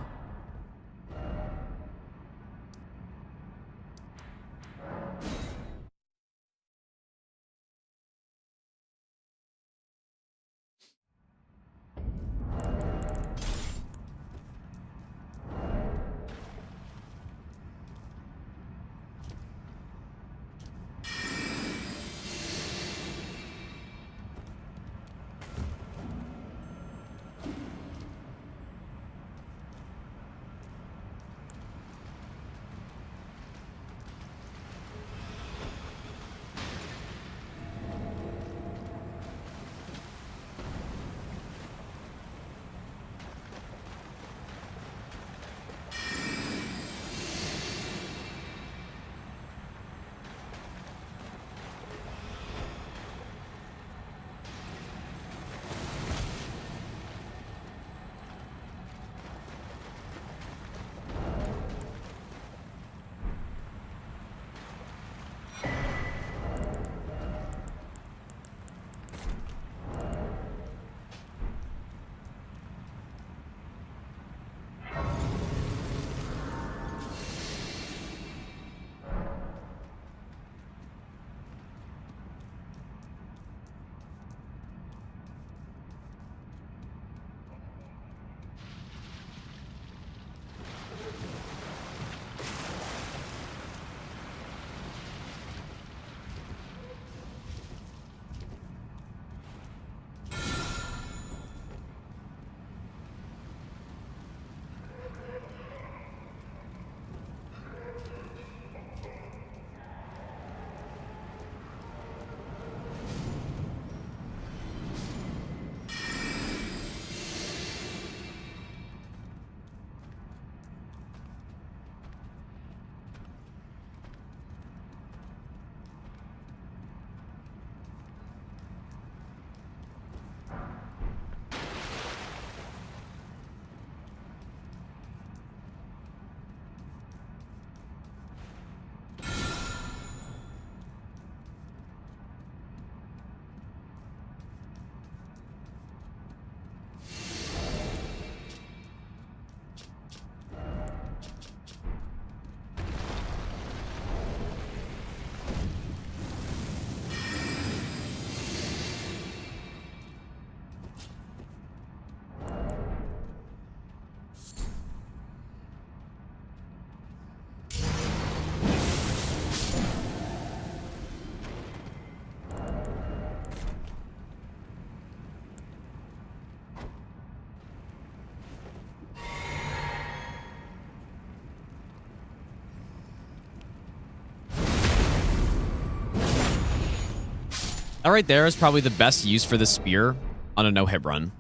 That right there is probably the best use for the spear on a no-hit run.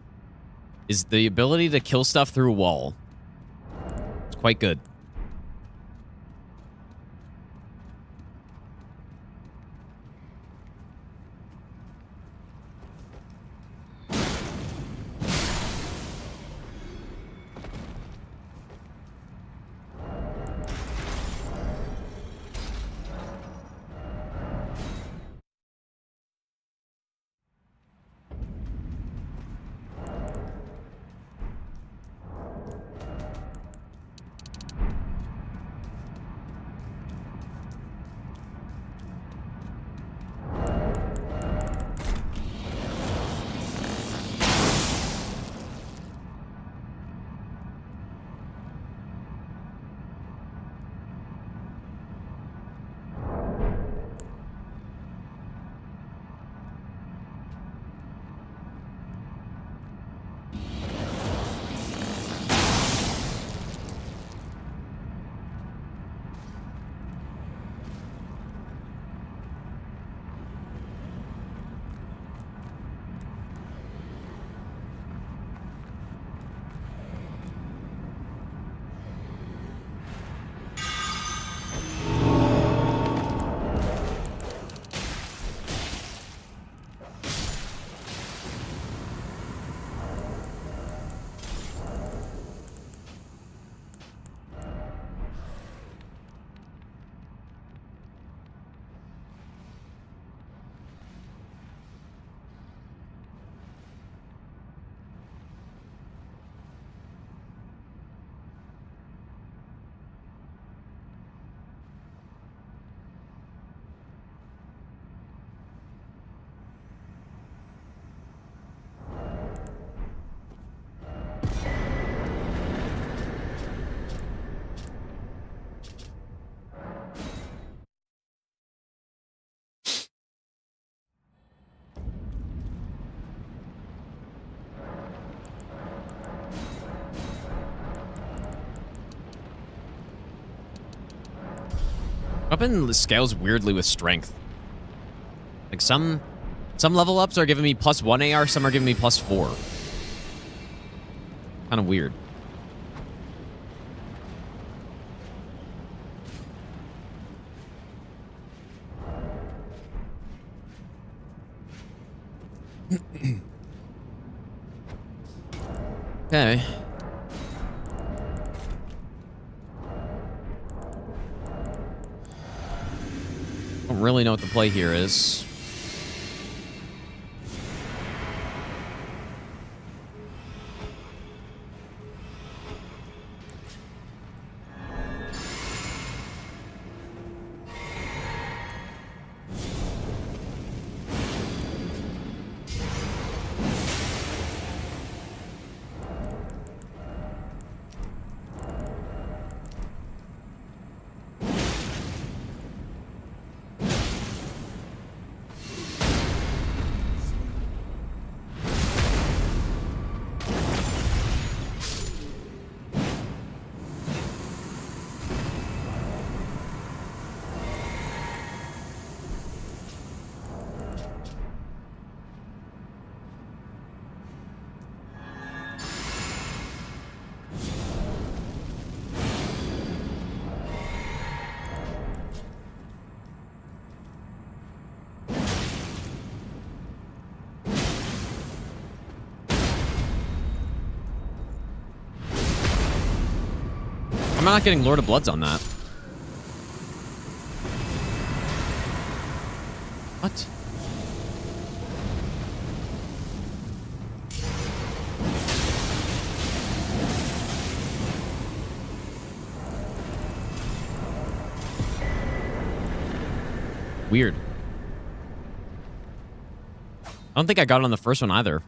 Is the ability to kill stuff through a wall. It's quite good. Weapon scales weirdly with strength. Like some level ups are giving me +1 AR, some are giving me +4. Kind of weird. Okay. Don't really know what the play here is. I'm not getting Lord of Bloods on that. What? Weird. I don't think I got it on the first one either.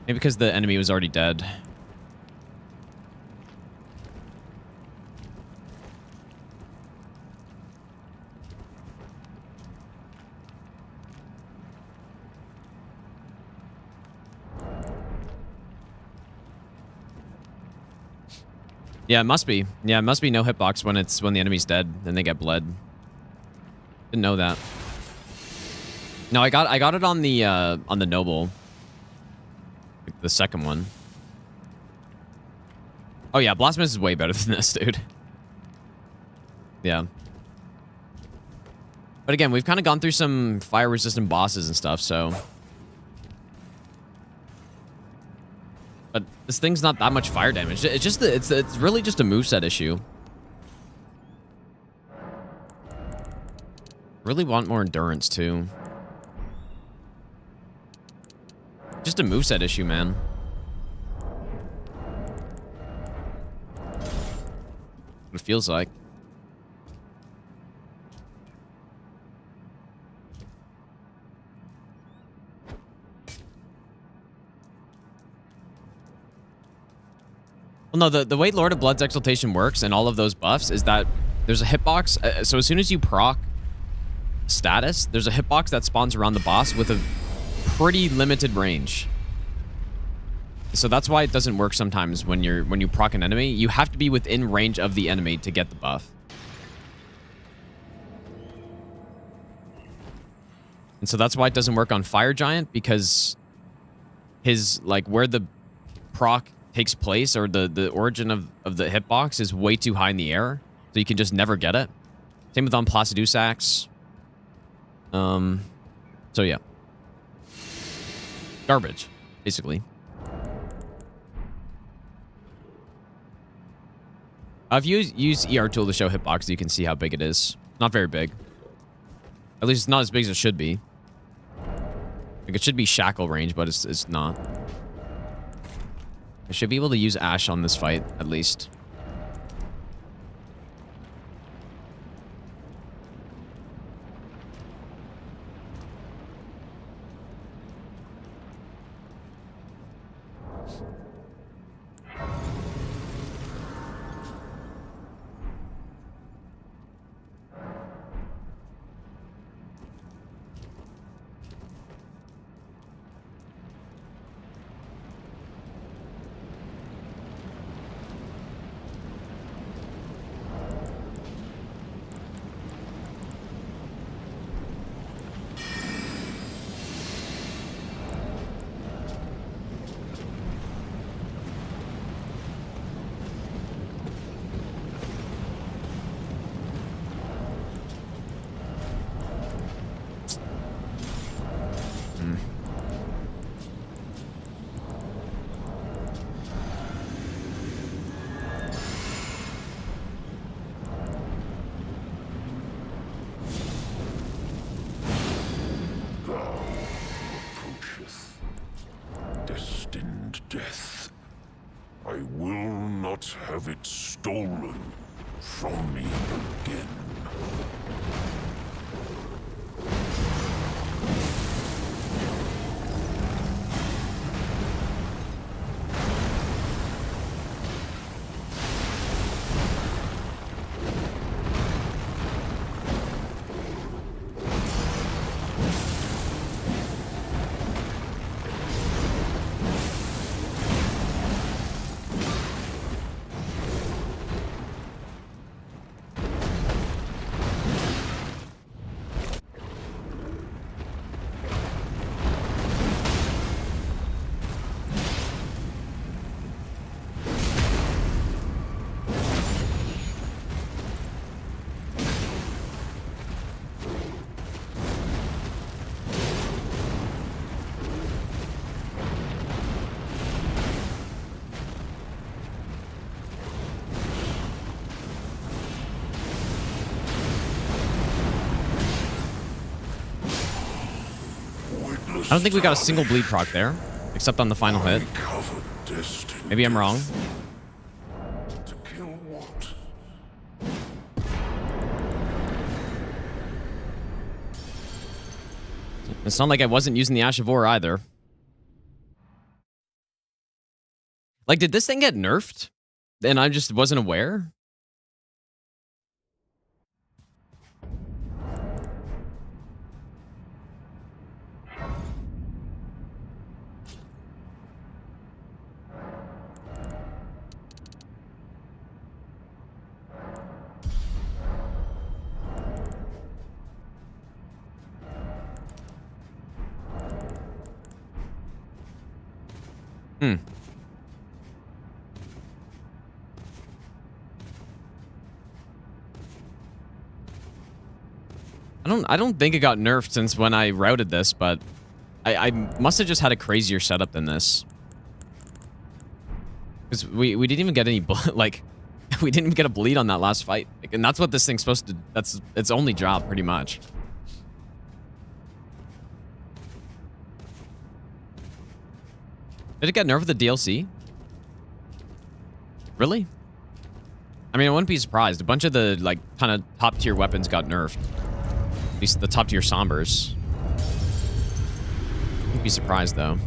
Maybe because the enemy was already dead. Yeah, it must be. Yeah, it must be no hitbox when the enemy's dead and they get bled. Didn't know that. No, I got it on the noble. The second one. Oh yeah, Blasphemous is way better than this, dude. Yeah. But again, we've kind of gone through some fire-resistant bosses and stuff, so... But this thing's not that much fire damage. It's just it's really just a moveset issue. Really want more endurance too. Just a moveset issue, man. What it feels like. Well, no, the way Lord of Blood's Exaltation works and all of those buffs is that there's a hitbox. So as soon as you proc status, there's a hitbox that spawns around the boss with a pretty limited range. So that's why it doesn't work sometimes when you proc an enemy. You have to be within range of the enemy to get the buff. And so that's why it doesn't work on Fire Giant, because his, like, where the proc takes place, or the origin of the hitbox is way too high in the air, so you can just never get it. Same with on Placidusax. So yeah. Garbage, basically. If you use ER tool to show hitbox, you can see how big it is. Not very big. At least it's not as big as it should be. Like, it should be shackle range, but it's not. I should be able to use Ash on this fight, at least. have it stolen from me again. I don't think we got a single bleed proc there, except on the final hit. Maybe I'm wrong. To kill what? It's not like I wasn't using the Ash of War either. Like, did this thing get nerfed? And I just wasn't aware? I don't think it got nerfed since when I routed this, but I must have just had a crazier setup than this. Because we didn't even get any like we didn't even get a bleed on that last fight. Like, and that's what this thing's supposed to, that's its only job pretty much. Did it get nerfed with the DLC? Really? I mean, I wouldn't be surprised. A bunch of the, like, kind of top-tier weapons got nerfed. At least the top-tier Sombers. Wouldn't be surprised, though.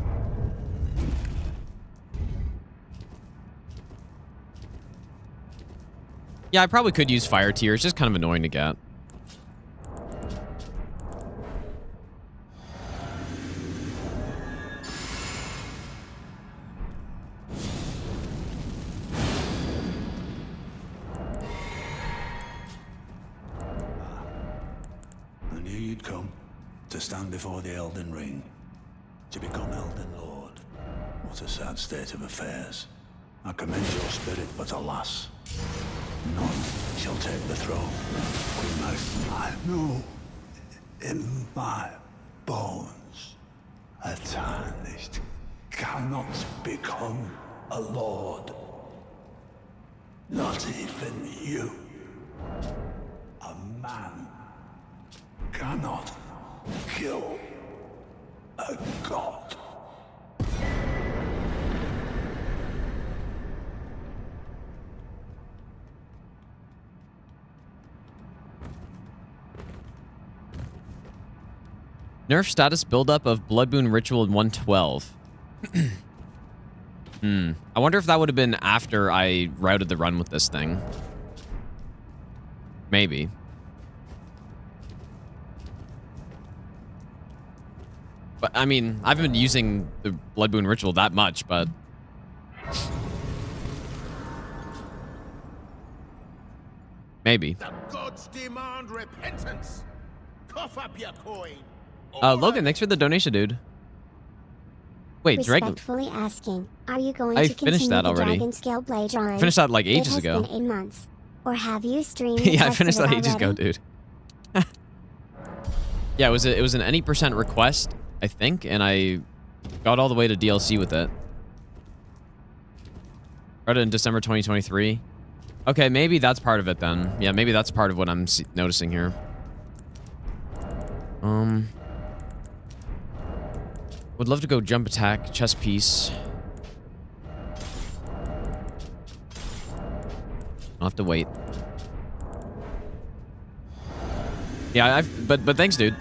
Yeah, I probably could use Fire Tier. It's just kind of annoying to get. To stand before the Elden Ring, to become Elden Lord. What a sad state of affairs. I commend your spirit, but alas, none shall take the throne. I know in my bones a tarnished cannot become a lord. Not even you. A man cannot kill a god. Nerf status buildup of Blood Boon Ritual in 112. I wonder if that would have been after I routed the run with this thing. Maybe. But, I mean, I haven't been using the Blood Boon Ritual that much, but... maybe. The gods demand repentance. Cough up your coin. Logan, thanks for the donation, dude. Wait, Dragon... Respectfully asking, are you going I to finished continue that the already. Dragon Scale Blade drawing? I finished that like ages ago. It has been 8 months. Or have you streamed Yeah, I and finished that tested it ages ago, already? dude. Yeah, it was an any % request, I think, and I got all the way to DLC with it. Started in December 2023. Okay, maybe that's part of it then. Yeah, maybe that's part of what I'm noticing here. Would love to go jump attack, chest piece. I'll have to wait. Yeah, but thanks, dude.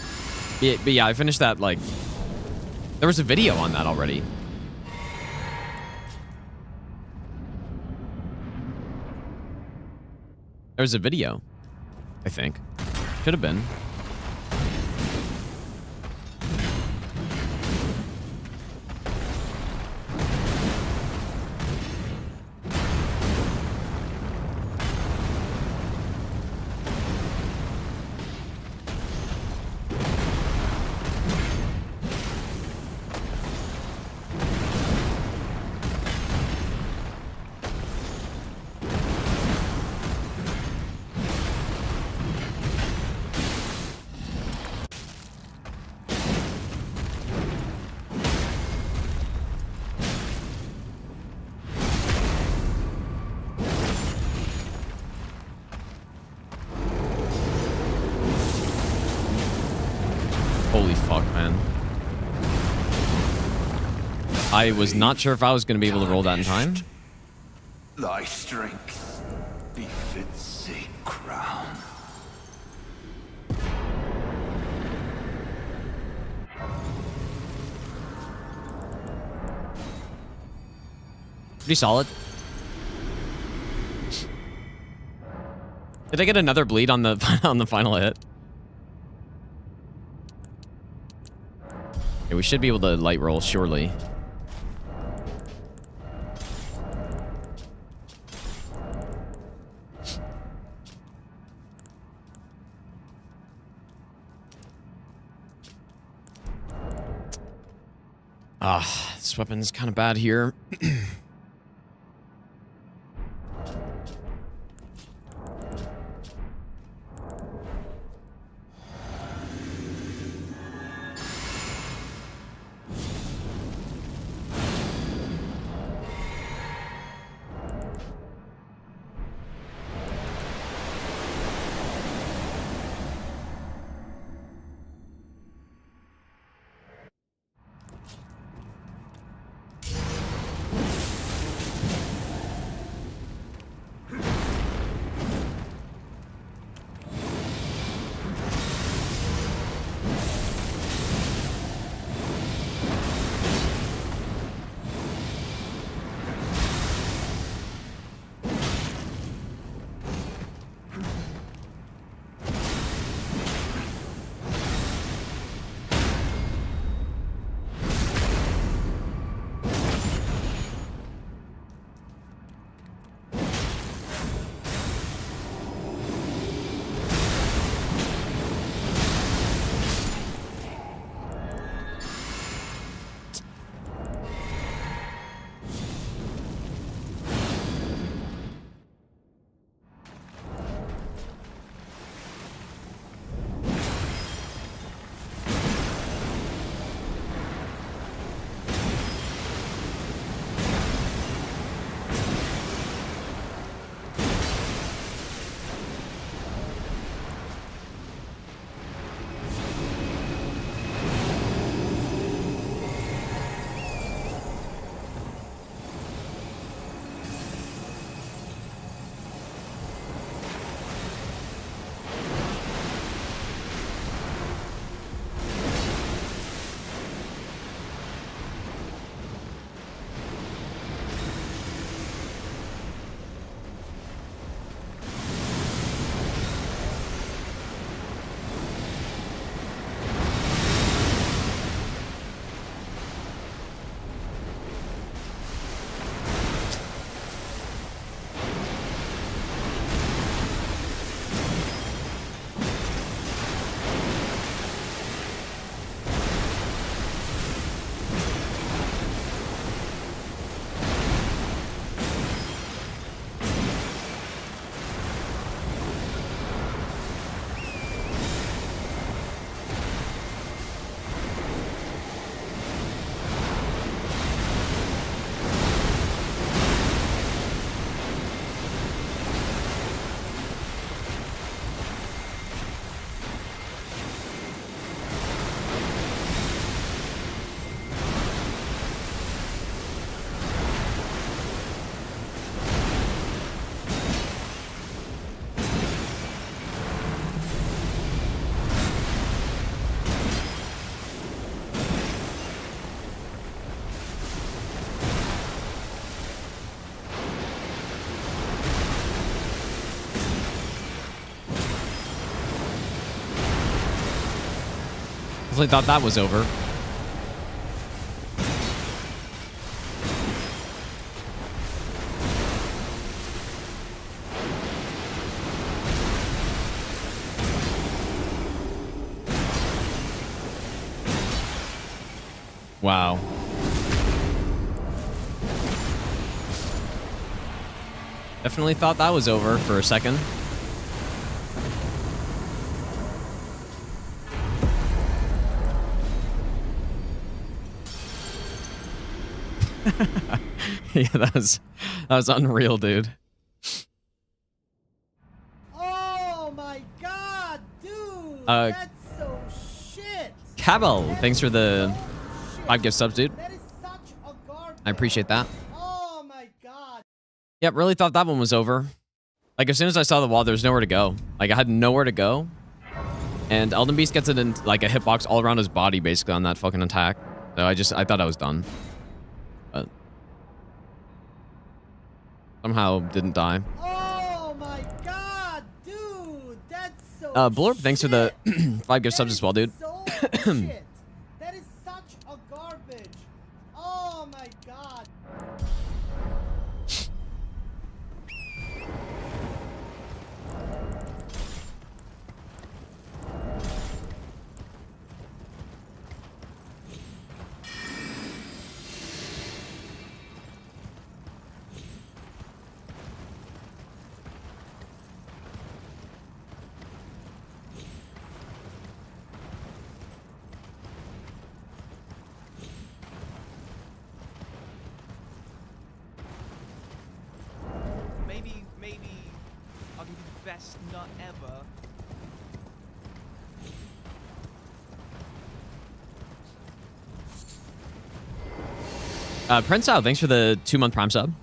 But yeah, I finished that, like... There was a video on that already. There was a video, I think. Should have been. Holy fuck, man. I was not sure if I was going to be able to roll that in time. Thy strength befits a crown. Pretty solid. Did I get another bleed on the on the final hit? Okay, we should be able to light roll, surely. Ah, this weapon's kind of bad here. Definitely thought that was over. Wow. Definitely thought that was over for a second. Yeah, that was unreal, dude. Oh my god, dude! That's so shit! Cabell, thanks for the 5 gift subs, dude. That is such a garbage. I appreciate that. Oh my god. Yep, really thought that one was over. Like, as soon as I saw the wall, there was nowhere to go. Like, I had nowhere to go. And Elden Beast gets it in, like, a hitbox all around his body, basically, on that fucking attack. So I thought I was done. But somehow didn't die. Oh my god, dude! That's so Blorp, thanks for the 5 gift subs as well, dude. so shit. That is such a garbage. Oh my god. Maybe I'll give you the best nut ever. Prince Out, thanks for the 2-month Prime sub.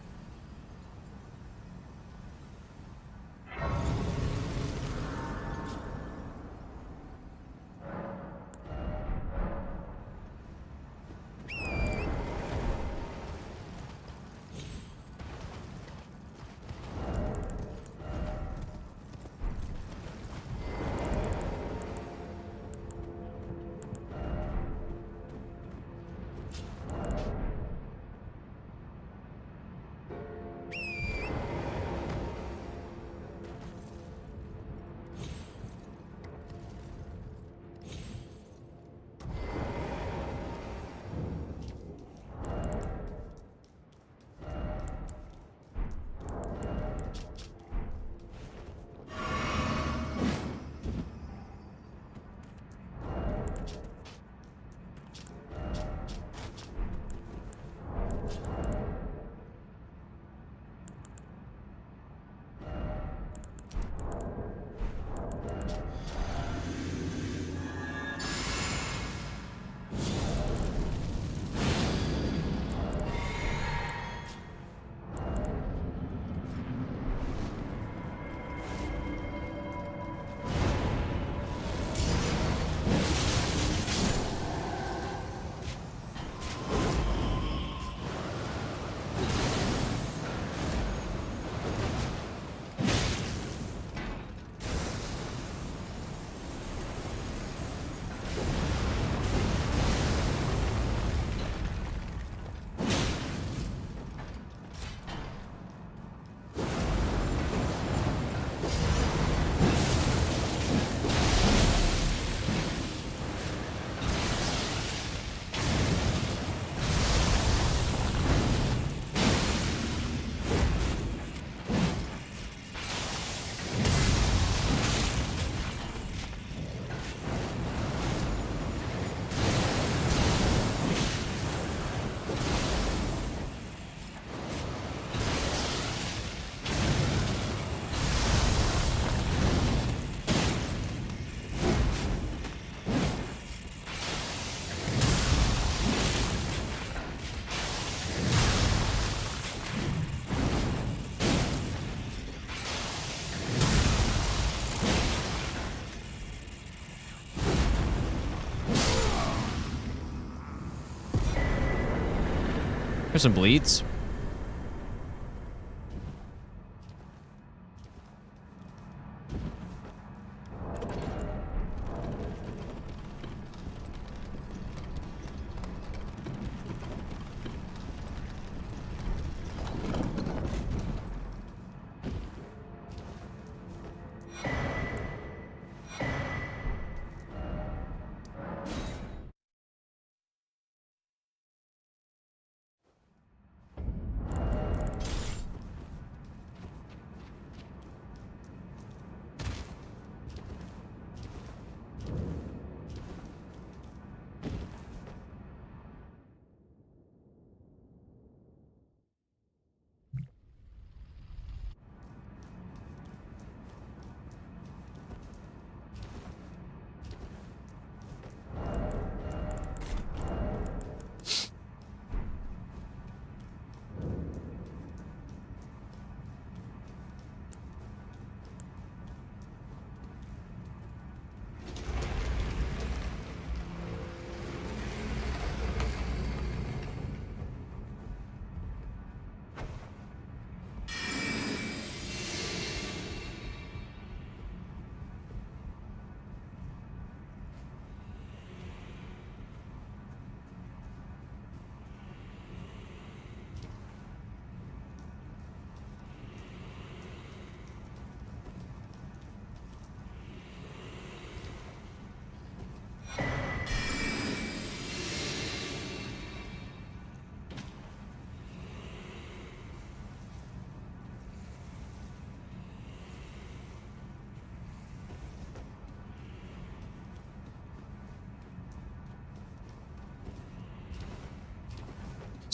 Here's some bleeds.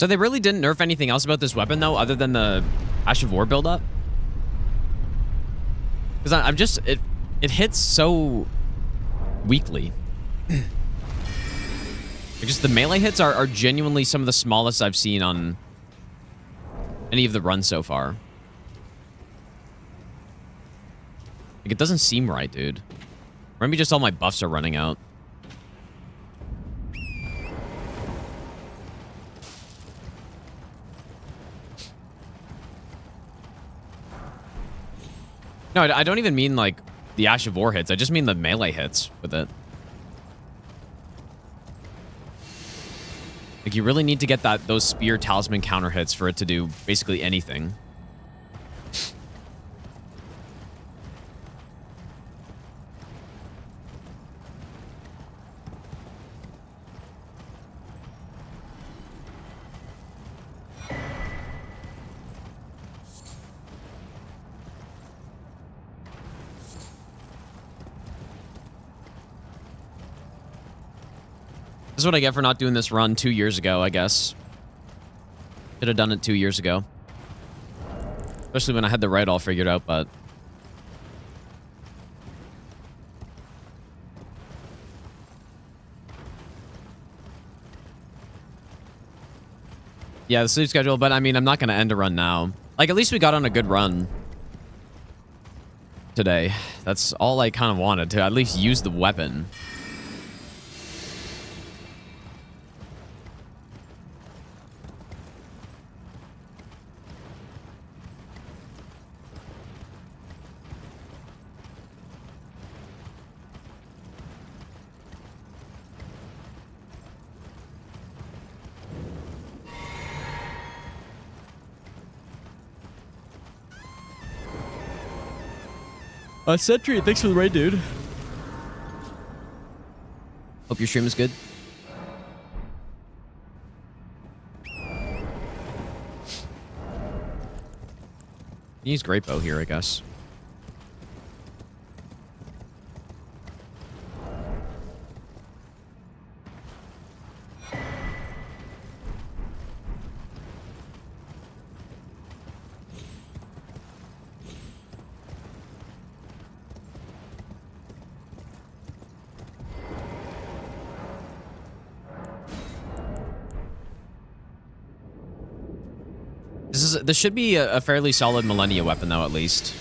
So they really didn't nerf anything else about this weapon, though, other than the Ash of War build-up? Because I'm just... It hits so weakly. Just the melee hits are genuinely some of the smallest I've seen on any of the runs so far. Like, it doesn't seem right, dude. Or maybe just all my buffs are running out. No, I don't even mean, like, the Ash of War hits. I just mean the melee hits with it. Like, you really need to get those spear talisman counter hits for it to do basically anything. This is what I get for not doing this run 2 years ago, I guess. Should have done it 2 years ago. Especially when I had the raid all figured out, but... Yeah, the sleep schedule, but I mean, I'm not going to end a run now. Like, at least we got on a good run today. That's all I kind of wanted, to at least use the weapon. Sentry, thanks for the raid, dude. Hope your stream is good. Use Great Bow here, I guess. This should be a fairly solid Millennia weapon, though, at least.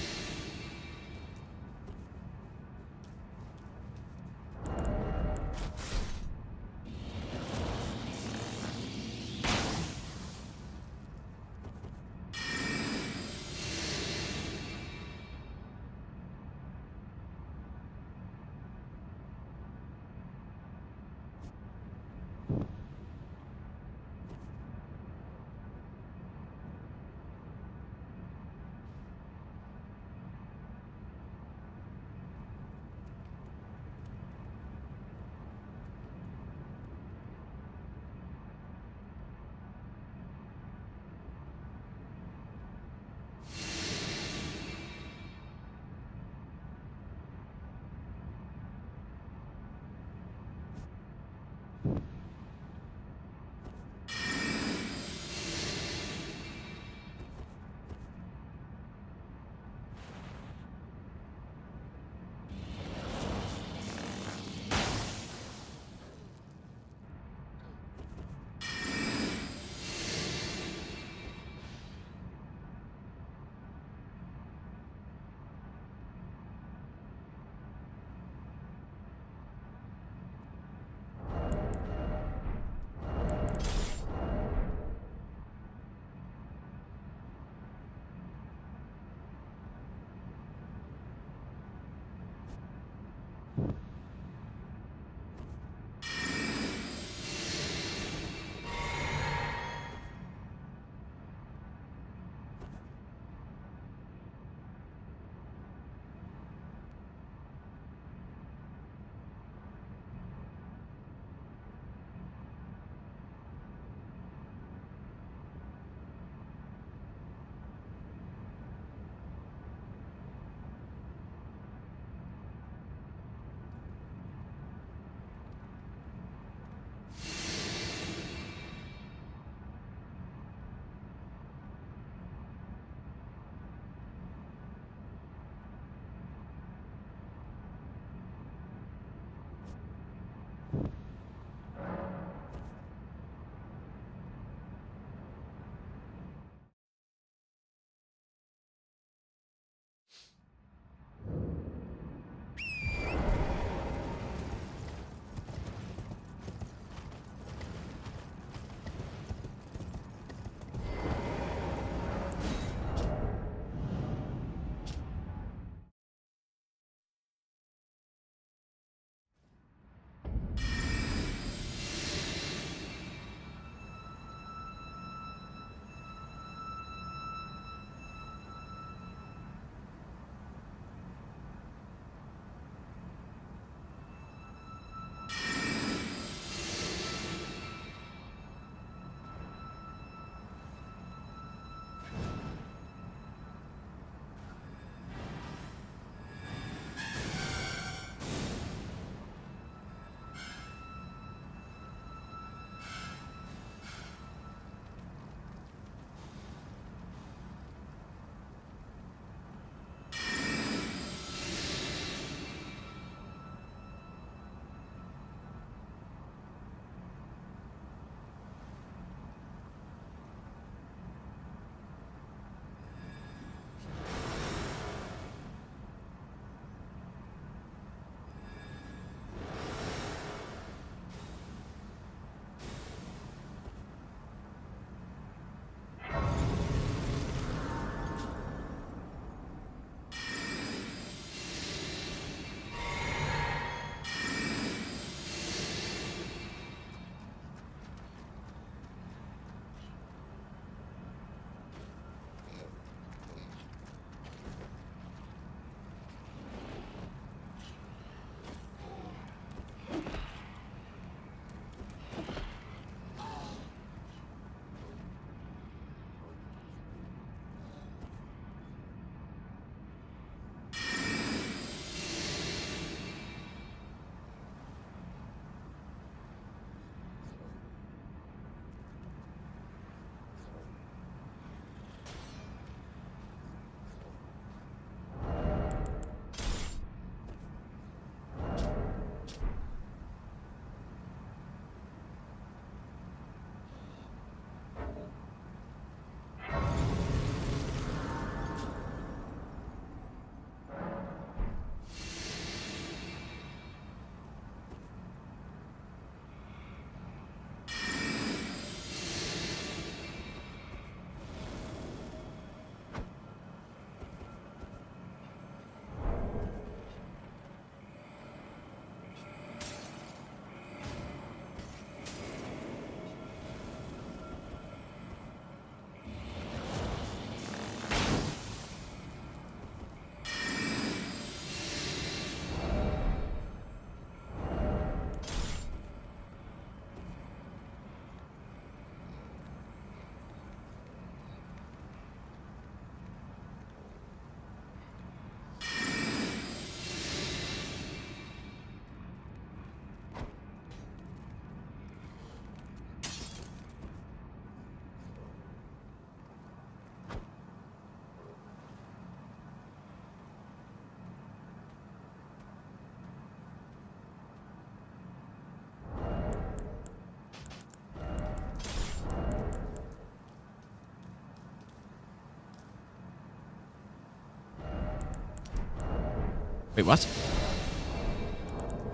Wait, what?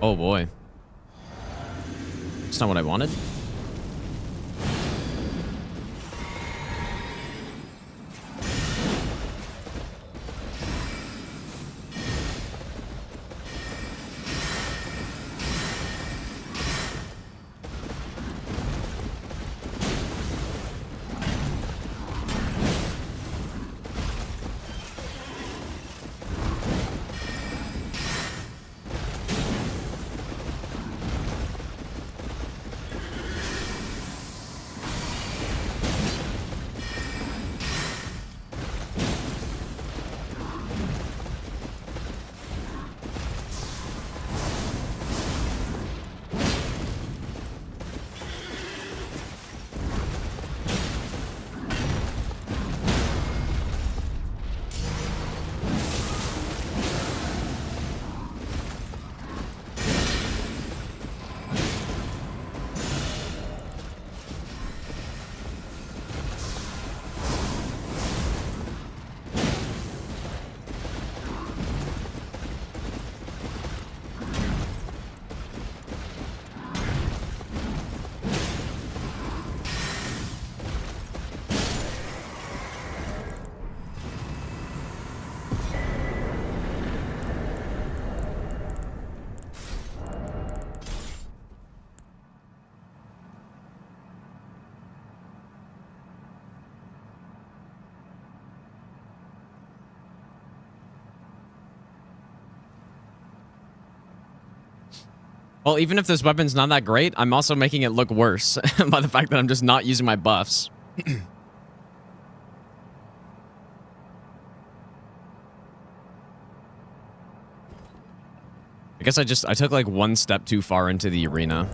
Oh boy. That's not what I wanted. Well, even if this weapon's not that great, I'm also making it look worse by the fact that I'm just not using my buffs. I guess I took like one step too far into the arena.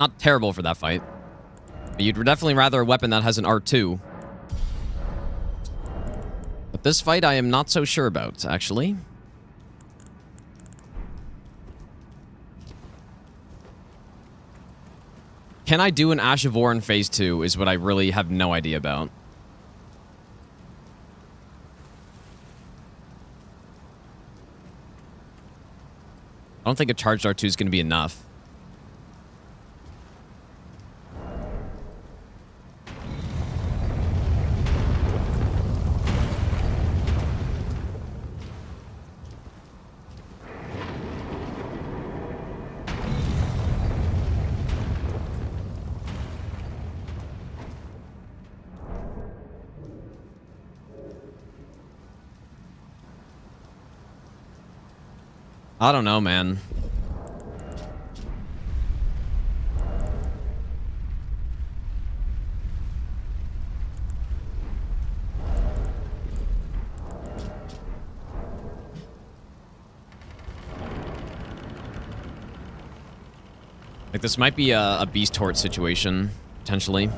Not terrible for that fight. But you'd definitely rather a weapon that has an R2. But this fight I am not so sure about, actually. Can I do an Ash of War in Phase 2 is what I really have no idea about. I don't think a charged R2 is going to be enough. I don't know, man. Like, this might be a Beast Hort situation, potentially.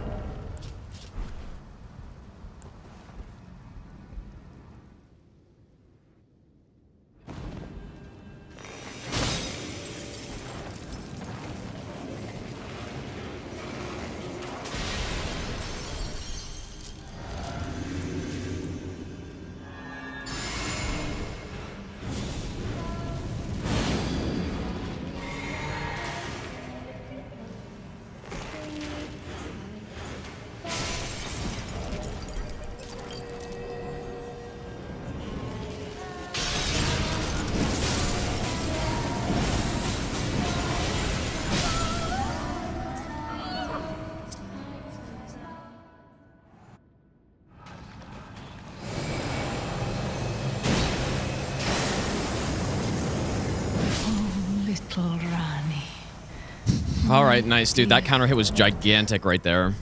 All right, nice, dude. That counter hit was gigantic right there.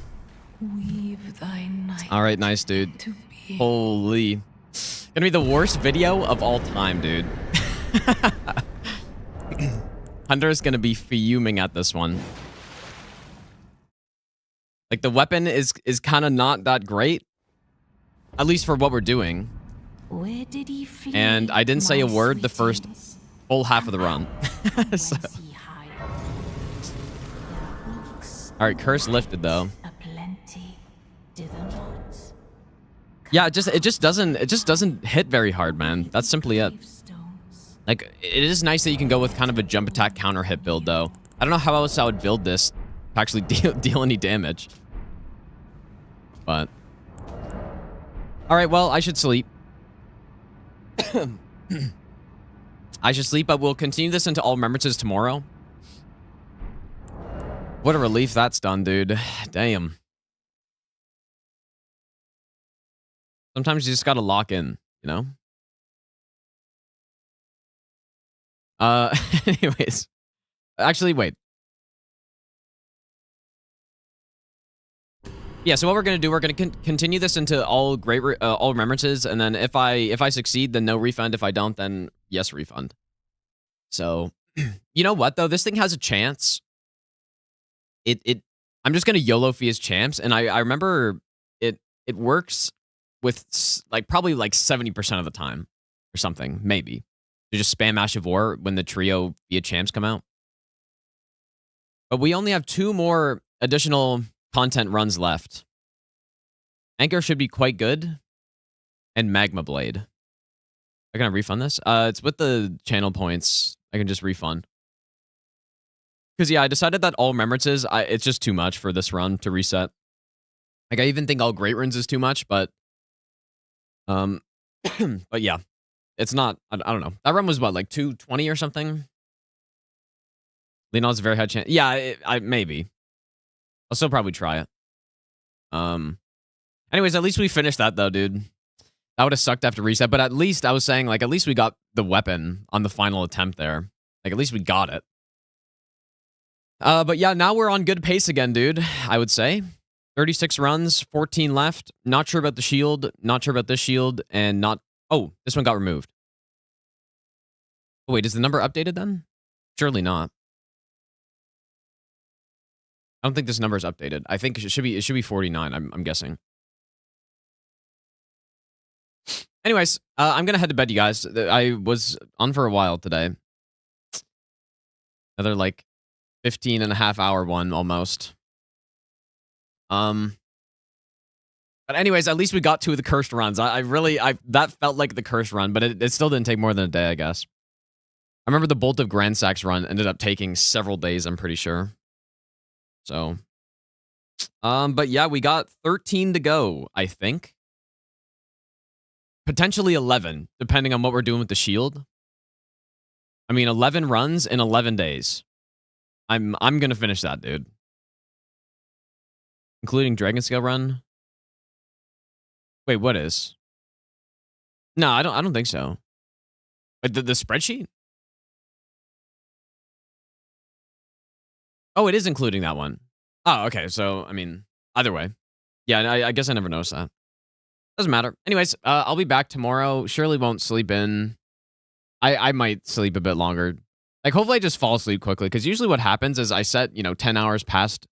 All right, nice, dude. Holy. Gonna be the worst video of all time, dude. Hunter's gonna be fuming at this one. Like, the weapon is kind of not that great. At least for what we're doing. Where did he flee? And I didn't say a word the first full half of the run. So. All right, curse lifted though. Yeah, it just doesn't hit very hard, man. That's simply it. Like, it is nice that you can go with kind of a jump attack counter hit build though. I don't know how else I would build this to actually deal any damage. But all right, well, I should sleep. I should sleep, but we'll continue this into all remembrances tomorrow. What a relief that's done, dude. Damn. Sometimes you just gotta lock in, you know? Anyways. Actually, wait. Yeah, so what we're gonna do, we're gonna continue this into all all remembrances, and then if I succeed, then no refund. If I don't, then yes refund. So, you know what though? This thing has a chance. I'm just gonna YOLO Fia's champs, and I remember it works with like probably like 70% of the time or something, maybe. To just spam Ash of War when the trio Fia champs come out. But we only have 2 more additional content runs left. Anchor should be quite good. And Magma Blade. Am I gonna refund this? It's with the channel points. I can just refund. Because, yeah, I decided that all remembrances, it's just too much for this run to reset. Like, I even think all great runs is too much, but... but, yeah. It's not... I don't know. That run was, what, like 220 or something? Leyndell's a very high chance. Yeah, maybe. I'll still probably try it. Anyways, at least we finished that, though, dude. That would have sucked after reset, but at least, I was saying, like, at least we got the weapon on the final attempt there. Like, at least we got it. But yeah, now we're on good pace again, dude, I would say. 36 runs, 14 left. Not sure about the shield, not sure about this shield, and not... Oh, this one got removed. Oh, wait, is the number updated then? Surely not. I don't think this number is updated. I think it should be 49, I'm guessing. Anyways, I'm going to head to bed, you guys. I was on for a while today. Another, like, 15 and a half hour one, almost. But anyways, at least we got 2 of the cursed runs. That felt like the cursed run, but it still didn't take more than a day, I guess. I remember the Bolt of Gransack's run ended up taking several days, I'm pretty sure. So, but yeah, we got 13 to go, I think. Potentially 11, depending on what we're doing with the shield. I mean, 11 runs in 11 days. I'm gonna finish that, dude. Including Dragon Scale run. Wait, what is? No, I don't think so. The spreadsheet? Oh, it is including that one. Oh, okay. So, I mean, either way. Yeah, I guess I never noticed that. Doesn't matter. Anyways, I'll be back tomorrow. Surely won't sleep in. I might sleep a bit longer. Like, hopefully I just fall asleep quickly. Because usually what happens is I set, 10 hours past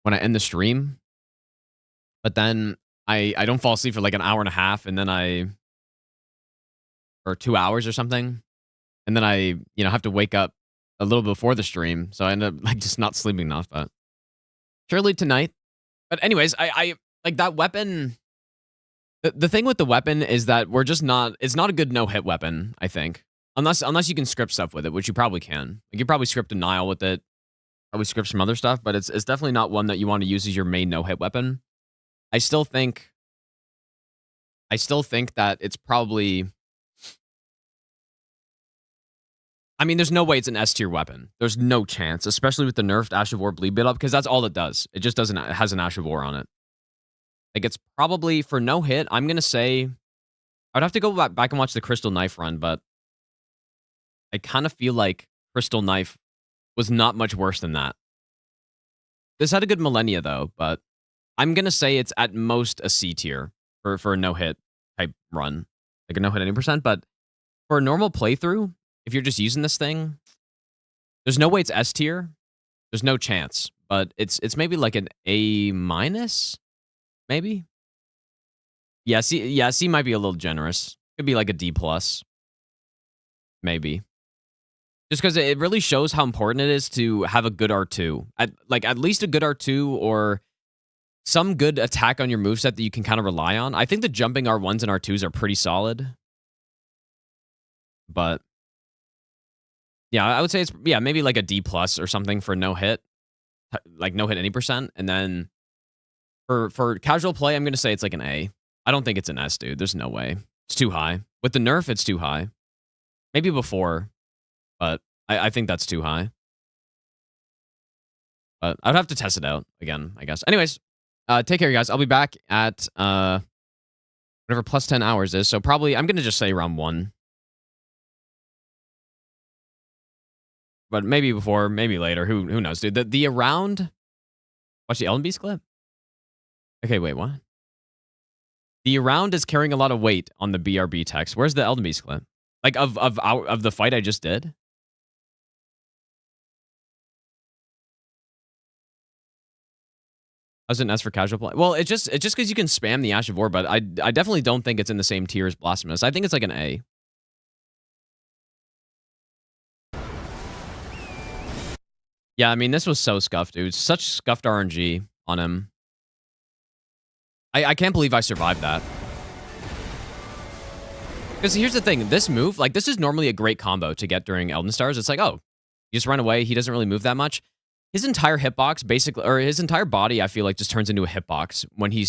when I end the stream. But then I don't fall asleep for like an hour and a half. And then or 2 hours or something. And then I, have to wake up a little before the stream. So I end up like just not sleeping enough. But surely tonight. But anyways, I like that weapon. The thing with the weapon is that it's not a good no-hit weapon, I think. Unless you can script stuff with it, which you probably can. Like, you probably script a Nile with it. Probably script some other stuff, but it's definitely not one that you want to use as your main no-hit weapon. I still think that it's probably... I mean, there's no way it's an S-tier weapon. There's no chance, especially with the nerfed Ash of War bleed build up, because that's all it does. It just it has an Ash of War on it. Like, it's probably, for no hit, I'm going to say... I'd have to go back and watch the Crystal Knife run, but I kind of feel like Crystal Knife was not much worse than that. This had a good Millennia, though, but I'm going to say it's at most a C tier for a no-hit type run. Like a no-hit any percent, but for a normal playthrough, if you're just using this thing, there's no way it's S tier. There's no chance, but it's maybe like an A minus, maybe. Yeah, C might be a little generous. Could be like a D plus, maybe. Just because it really shows how important it is to have a good R2. At least a good R2 or some good attack on your moveset that you can kind of rely on. I think the jumping R1s and R2s are pretty solid. But yeah, I would say it's maybe like a D plus or something for no hit. Like no hit any percent. And then for casual play, I'm gonna say it's like an A. I don't think it's an S, dude. There's no way. It's too high. With the nerf, it's too high. Maybe before. But I think that's too high. But I would have to test it out again, I guess. Anyways, take care, you guys. I'll be back at whatever plus 10 hours is. So probably, I'm going to just say around 1. But maybe before, maybe later. Who knows, dude? The around... Watch the Elden Beast clip? Okay, wait, what? The around is carrying a lot of weight on the BRB text. Where's the Elden Beast clip? Like, of the fight I just did? How's it S for casual play? Well, it's just because you can spam the Ash of War, but I definitely don't think it's in the same tier as Blasphemous. I think it's like an A. Yeah, I mean, this was so scuffed, dude. Such scuffed RNG on him. I can't believe I survived that. Because here's the thing. This move, like, this is normally a great combo to get during Elden Stars. It's like, oh, you just run away. He doesn't really move that much. His entire hitbox, basically, or his entire body, I feel like, just turns into a hitbox when he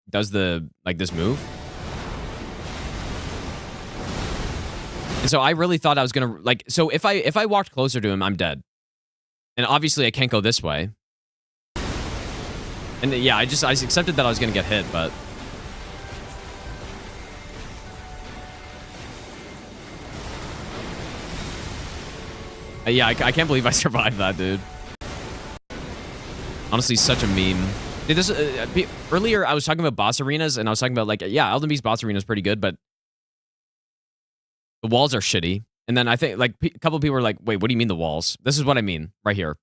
does this move. And so I really thought I was going to, like, so if I walked closer to him, I'm dead. And obviously I can't go this way. And yeah, I accepted that I was going to get hit, but... yeah, I can't believe I survived that, dude. Honestly, such a meme. Dude, this earlier I was talking about boss arenas, and I was talking about, like, yeah, Elden Beast boss arena is pretty good, but the walls are shitty. And then I think, like, a couple of people were like, wait, what do you mean the walls? This is what I mean, right here.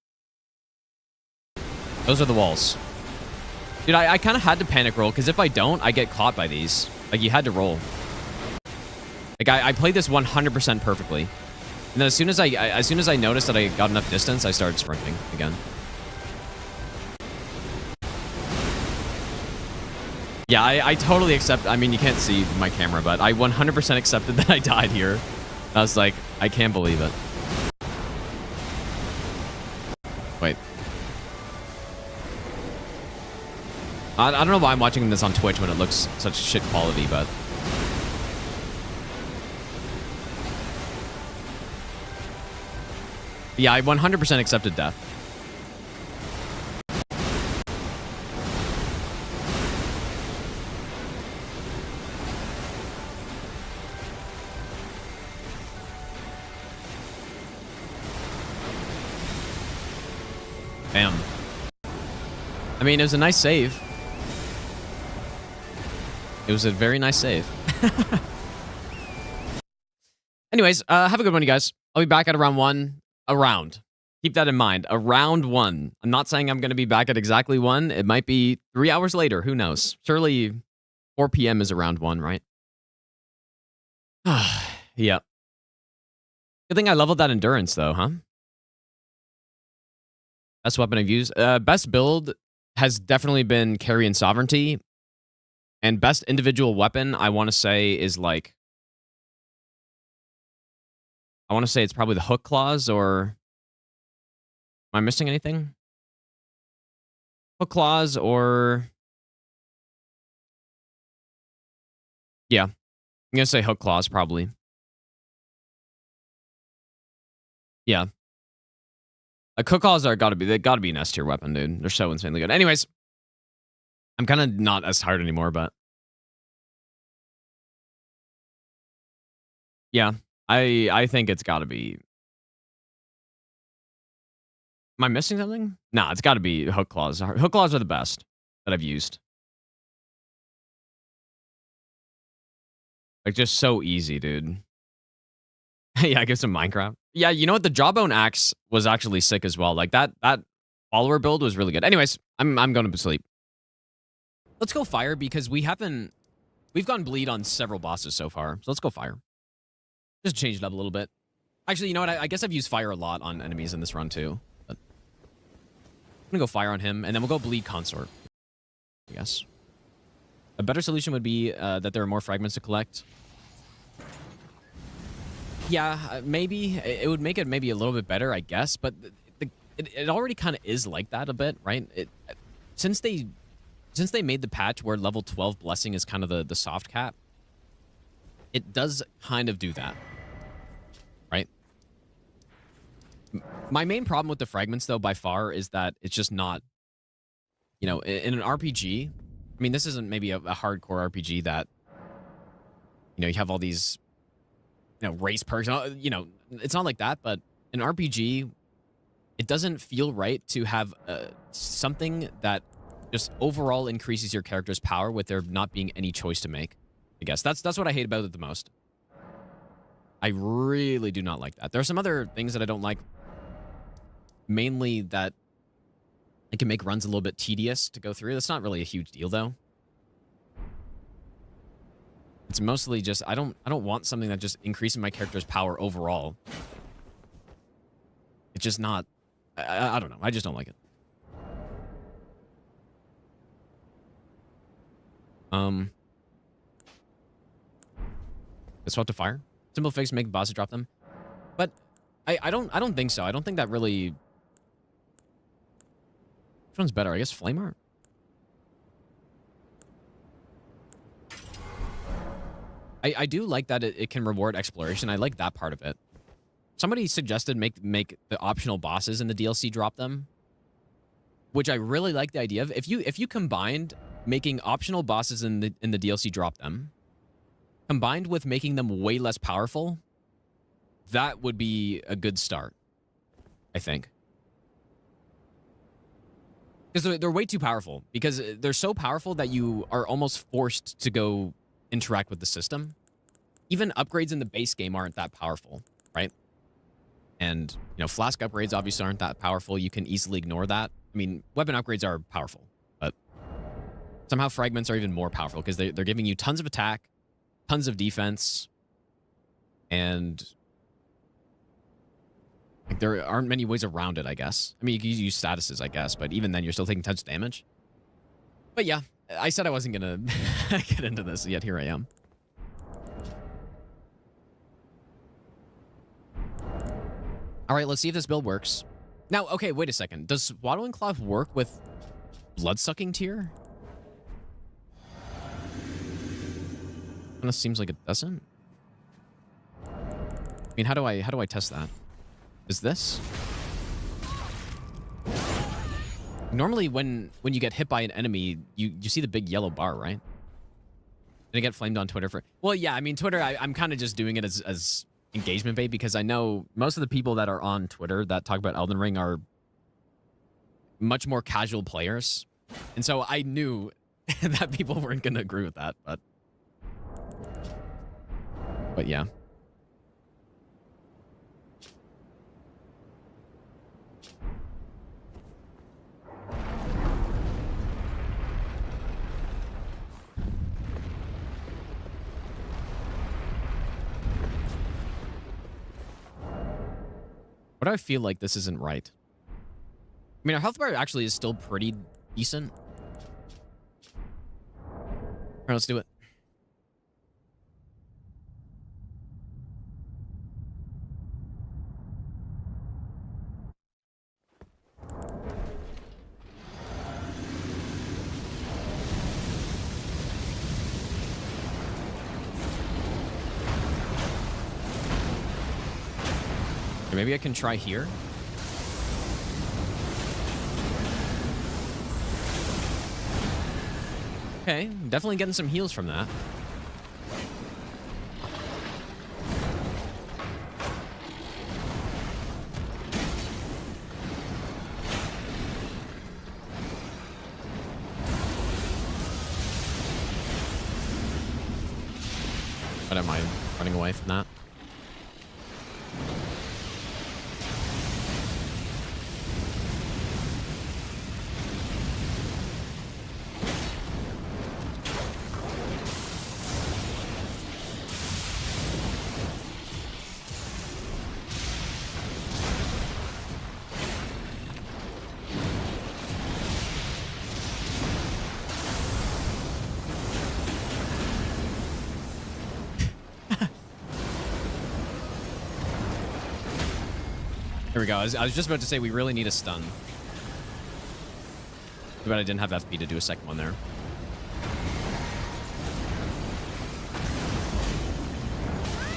Those are the walls. Dude, I kind of had to panic roll, because if I don't, I get caught by these. Like, you had to roll. Like, I played this 100% perfectly. And then as soon as I noticed that I got enough distance, I started sprinting again. Yeah, I totally accept. I mean, you can't see my camera, but I 100% accepted that I died here. I was like, I can't believe it. Wait. I don't know why I'm watching this on Twitch when it looks such shit quality, but... Yeah, I 100% accepted death. Bam. I mean, it was a nice save. It was a very nice save. Anyways, have a good one, you guys. I'll be back at around 1. Around. Keep that in mind. Around 1. I'm not saying I'm going to be back at exactly 1. It might be 3 hours later. Who knows? Surely 4 p.m. is around 1, right? Yeah. Good thing I leveled that endurance, though, huh? Best weapon I've used. Best build has definitely been Carry and Sovereignty. And best individual weapon, I want to say, is like... I want to say it's probably the Hook Claws, or... Am I missing anything? Hook Claws, or... Yeah. I'm going to say Hook Claws, probably. Yeah. Hook Claws they gotta be an S tier weapon, dude. They're so insanely good. Anyways, I'm kind of not as tired anymore, but yeah, I think it's gotta be. Am I missing something? Nah, it's gotta be Hook Claws. Hook Claws are the best that I've used. Like, just so easy, dude. Yeah, give some Minecraft. Yeah, you know what? The Jawbone Axe was actually sick as well. Like, that follower build was really good. Anyways, I'm going to sleep. Let's go Fire, because we've gone Bleed on several bosses so far. So let's go Fire. Just change it up a little bit. Actually, you know what? I guess I've used Fire a lot on enemies in this run, too. But I'm going to go Fire on him, and then we'll go Bleed Consort, I guess. A better solution would be that there are more fragments to collect. Yeah, maybe. It would make it maybe a little bit better, I guess. But it already kind of is like that a bit, right? Since they made the patch where level 12 Blessing is kind of the soft cap, it does kind of do that, right? My main problem with the fragments, though, by far, is that it's just not, you know, in an RPG... I mean, this isn't maybe a hardcore RPG that, you know, you have all these, you know, race perks. You know, it's not like that, but in RPG, it doesn't feel right to have something that just overall increases your character's power with there not being any choice to make. I guess that's what I hate about it the most. I really do not like that. There are some other things that I don't like, mainly that it can make runs a little bit tedious to go through. That's not really a huge deal, though. It's mostly just I don't want something that just increases my character's power overall. It's just not. I don't know. I just don't like it. Swap to Fire. Simple fix, make bosses drop them. But I don't think so. I don't think that really. Which one's better? I guess Flame Art? I do like that it can reward exploration. I like that part of it. Somebody suggested make the optional bosses in the DLC drop them, which I really like the idea of. If you combined making optional bosses in the DLC drop them, combined with making them way less powerful, that would be a good start, I think. Because they're way too powerful. Because they're so powerful that you are almost forced to go interact with the system. Even upgrades in the base game aren't that powerful, right? And, you know, flask upgrades obviously aren't that powerful. You can easily ignore that. I mean, weapon upgrades are powerful, but somehow fragments are even more powerful because they're giving you tons of attack, tons of defense, and like, there aren't many ways around it, I guess. I mean, you can use statuses, I guess, but even then, you're still taking tons of damage. But yeah, I said I wasn't going to get into this, yet here I am. All right, let's see if this build works. Now, okay, wait a second. Does Swaddling Cloth work with Bloodsucking Tier? Kind of seems like it doesn't. I mean, how do I test that? Is this? Normally, when you get hit by an enemy, you see the big yellow bar, right? Did I get flamed on Twitter for? Well, yeah. I mean, Twitter. I'm kind of just doing it as engagement bait because I know most of the people that are on Twitter that talk about Elden Ring are much more casual players, and so I knew that people weren't going to agree with that, but yeah. Why do I feel like this isn't right? I mean, our health bar actually is still pretty decent. All right, let's do it. Maybe I can try here. Okay, definitely getting some heals from that. But am I running away from that? Here we go. I was just about to say we really need a stun. Too bad I didn't have FP to do a second one there.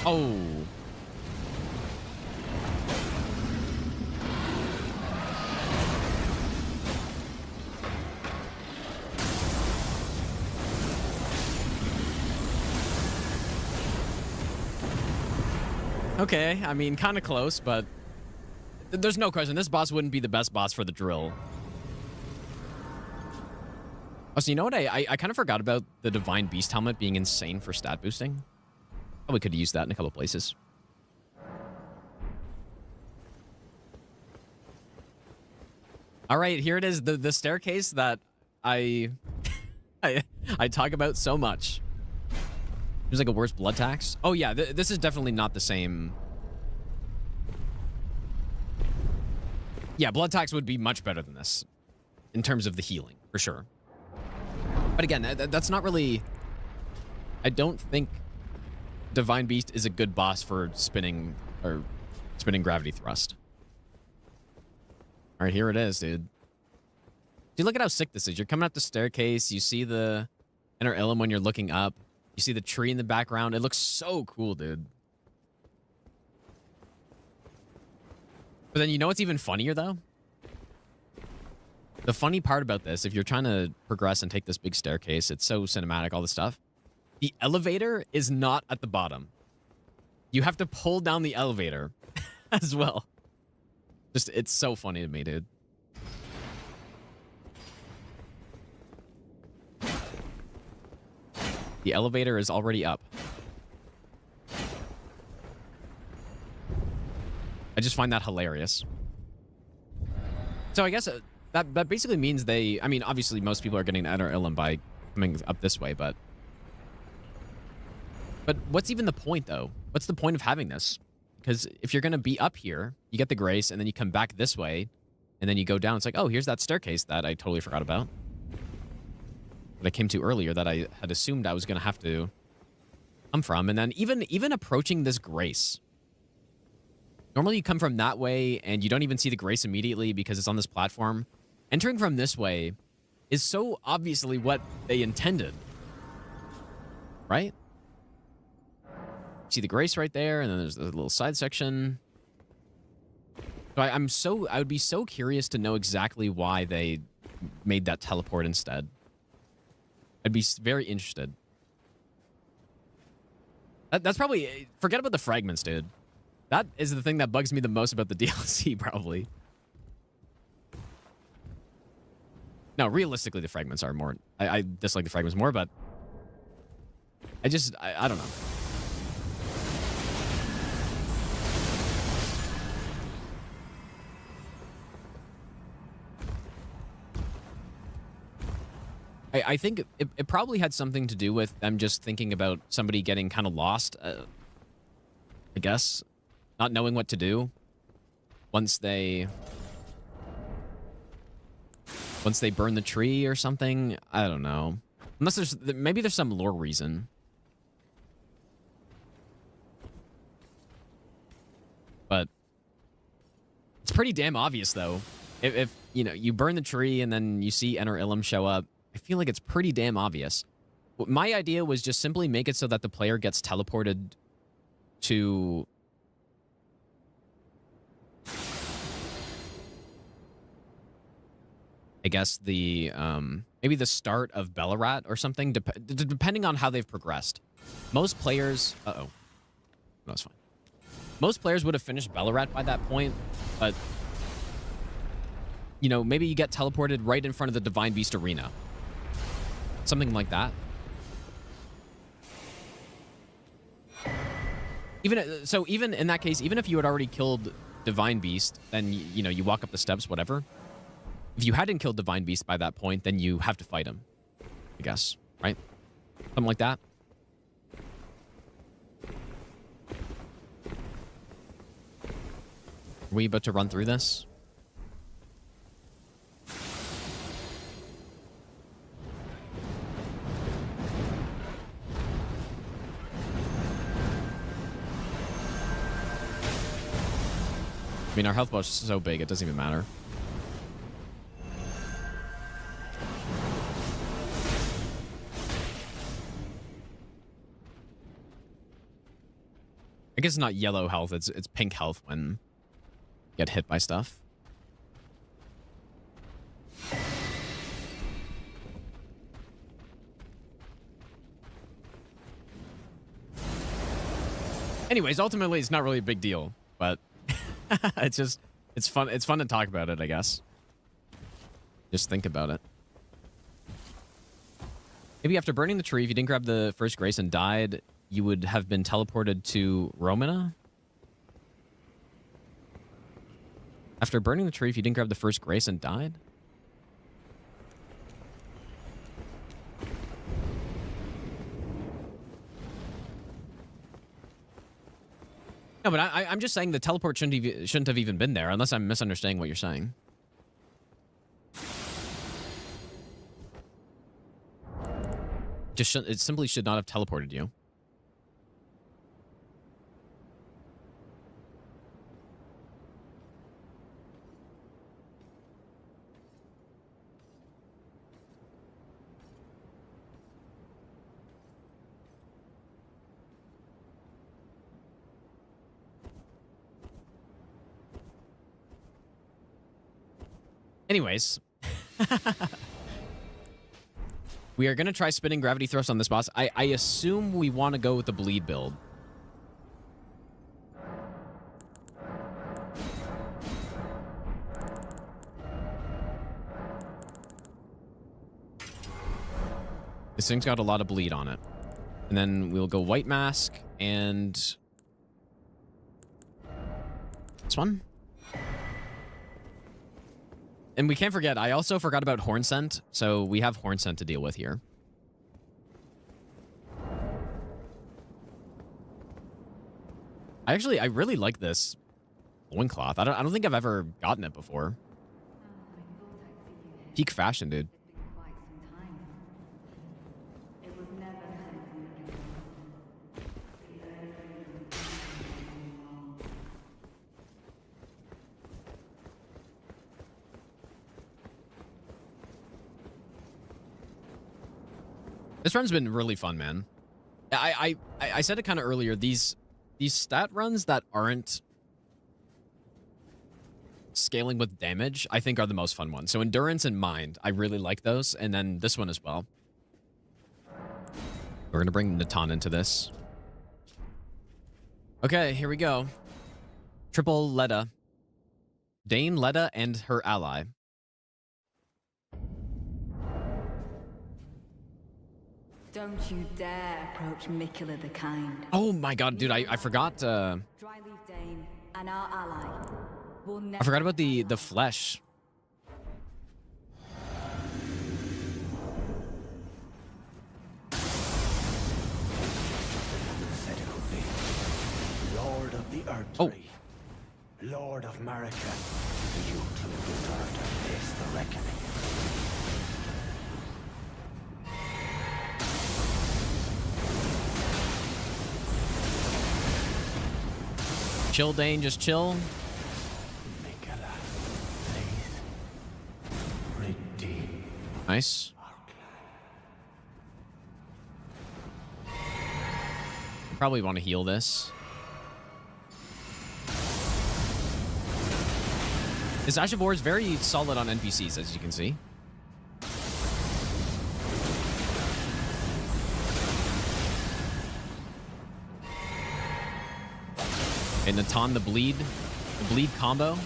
Oh. Okay, I mean, kind of close, but there's no question. This boss wouldn't be the best boss for the drill. Oh, so you know what? I kind of forgot about the Divine Beast Helmet being insane for stat boosting. Probably could use that in a couple places. All right, here it is. The staircase that I talk about so much. There's like a worse blood tax. Oh yeah, this is definitely not the same. Yeah, blood tax would be much better than this in terms of the healing, for sure. But again, that's not really... I don't think Divine Beast is a good boss for spinning gravity thrust. All right, here it is, dude. Dude, look at how sick this is. You're coming up the staircase. You see the Inner Ilum when you're looking up. You see the tree in the background. It looks so cool, dude. But then you know what's even funnier, though? The funny part about this, if you're trying to progress and take this big staircase, it's so cinematic, all this stuff. The elevator is not at the bottom. You have to pull down the elevator as well. Just, it's so funny to me, dude. The elevator is already up. I just find that hilarious. So I guess that basically means I mean, obviously most people are getting Enter Ilum by coming up this way, but what's even the point, though? What's the point of having this? Because if you're going to be up here, you get the Grace, and then you come back this way, and then you go down. It's like, oh, here's that staircase that I totally forgot about. That I came to earlier that I had assumed I was going to have to come from. And then even approaching this Grace. Normally you come from that way, and you don't even see the Grace immediately because it's on this platform. Entering from this way is so obviously what they intended. Right? See the Grace right there, and then there's a little side section. So I would be so curious to know exactly why they made that teleport instead. I'd be very interested. That's probably, forget about the fragments, dude. That is the thing that bugs me the most about the DLC, probably. No, realistically, the fragments are more, I dislike the fragments more, but I don't know. I think it probably had something to do with them just thinking about somebody getting kind of lost, I guess, not knowing what to do once they burn the tree or something. I don't know. Unless maybe there's some lore reason. But it's pretty damn obvious, though. If you know, you burn the tree and then you see Enter Ilum show up, I feel like it's pretty damn obvious. My idea was just simply make it so that the player gets teleported to... I guess the, maybe the start of Bellarat or something, depending on how they've progressed. Most players... Uh-oh. No, it's fine. Most players would have finished Bellarat by that point, but... You know, maybe you get teleported right in front of the Divine Beast Arena. Something like that. Even in that case, even if you had already killed Divine Beast, then, you know, you walk up the steps, whatever. If you hadn't killed Divine Beast by that point, then you have to fight him. I guess, right? Something like that. Are we about to run through this? I mean, our health bar is so big, it doesn't even matter. I guess it's not yellow health, it's pink health when you get hit by stuff. Anyways, ultimately, it's not really a big deal, but it's fun to talk about it, I guess. Just think about it. Maybe after burning the tree, if you didn't grab the first Grace and died, you would have been teleported to Romina? After burning the tree, if you didn't grab the first Grace and died? No, but I'm just saying the teleport shouldn't have even been there, unless I'm misunderstanding what you're saying. It simply should not have teleported you. Anyways, we are going to try spinning gravity thrust on this boss. I assume we want to go with the bleed build. This thing's got a lot of bleed on it. And then we'll go white mask and this one. And we can't forget, I also forgot about Horn Scent, so we have Horn Scent to deal with here. I really like this loincloth. I don't think I've ever gotten it before. Peak fashion, dude. This run's been really fun, man. I said it kind of earlier. These stat runs that aren't scaling with damage, I think, are the most fun ones. So endurance and mind, I really like those, and then this one as well. We're gonna bring Natan into this. Okay, here we go. Triple Leda. Dane, Leda, and her ally. Don't you dare approach Mikula the Kind. Oh my god, dude, I forgot. Dryleaf Dane and our ally will never. I forgot about the flesh. Said it would be. Lord of the Earth Tree. Lord of Marika. You two deserve to face the reckoning. Chill, Dane, just chill. Nice. Probably want to heal this. This Ash of War is very solid on NPCs, as you can see. And Natan the bleed combo.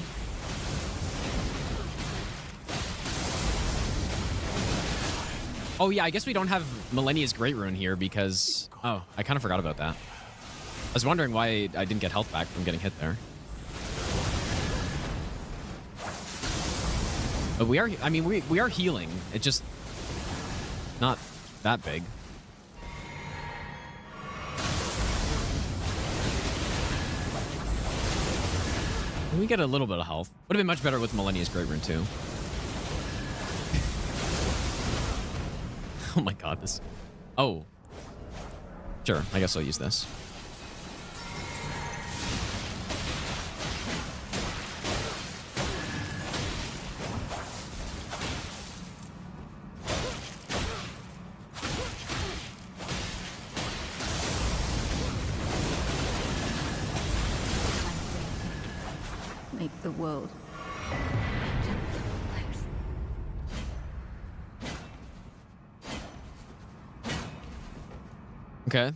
Oh yeah, I guess we don't have Millennia's Great Rune here because... Oh, I kind of forgot about that. I was wondering why I didn't get health back from getting hit there. But we are, I mean, we are healing. It's just not that big. We get a little bit of health. Would have been much better with Millennia's Great Rune too. Oh my god, this... Oh. Sure, I guess I'll use this. Make the world a gentler place. Okay.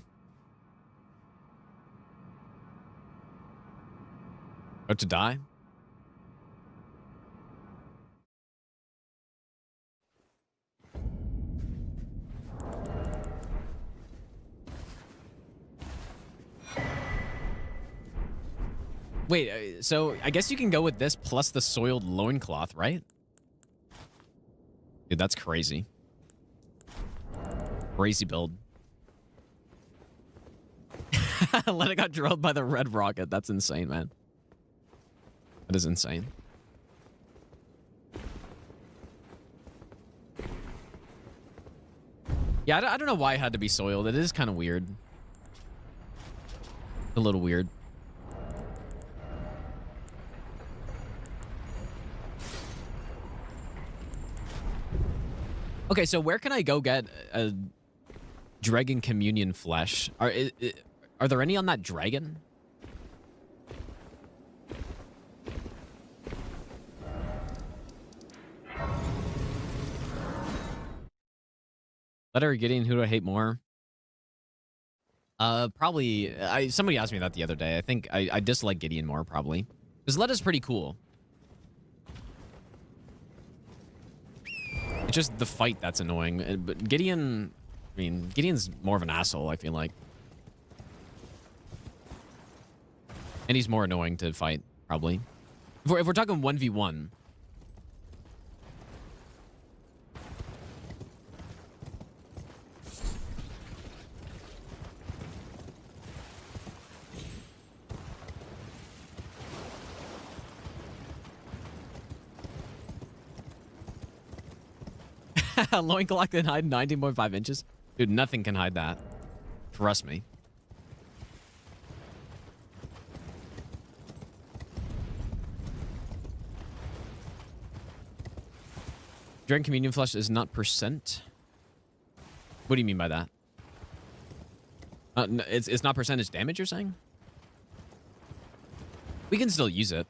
About to die? Wait, so I guess you can go with this plus the soiled loincloth, right? Dude, that's crazy. Crazy build. Let it got drilled by the red rocket. That's insane, man. That is insane. Yeah, I don't know why it had to be soiled. It is kind of weird. A little weird. Okay, so where can I go get a dragon communion flesh? Are there any on that dragon? Letter Gideon, who do I hate more? Probably, somebody asked me that the other day. I think I dislike Gideon more, probably. Because Letta's pretty cool. It's just the fight that's annoying. But Gideon, I mean, Gideon's more of an asshole, I feel like. And he's more annoying to fight, probably. If we're talking 1v1. Loincloth can hide 19.5 inches. Dude, nothing can hide that. Trust me. Dragon Communion Flesh is not percent. What do you mean by that? No, it's not percentage damage, you're saying? We can still use it.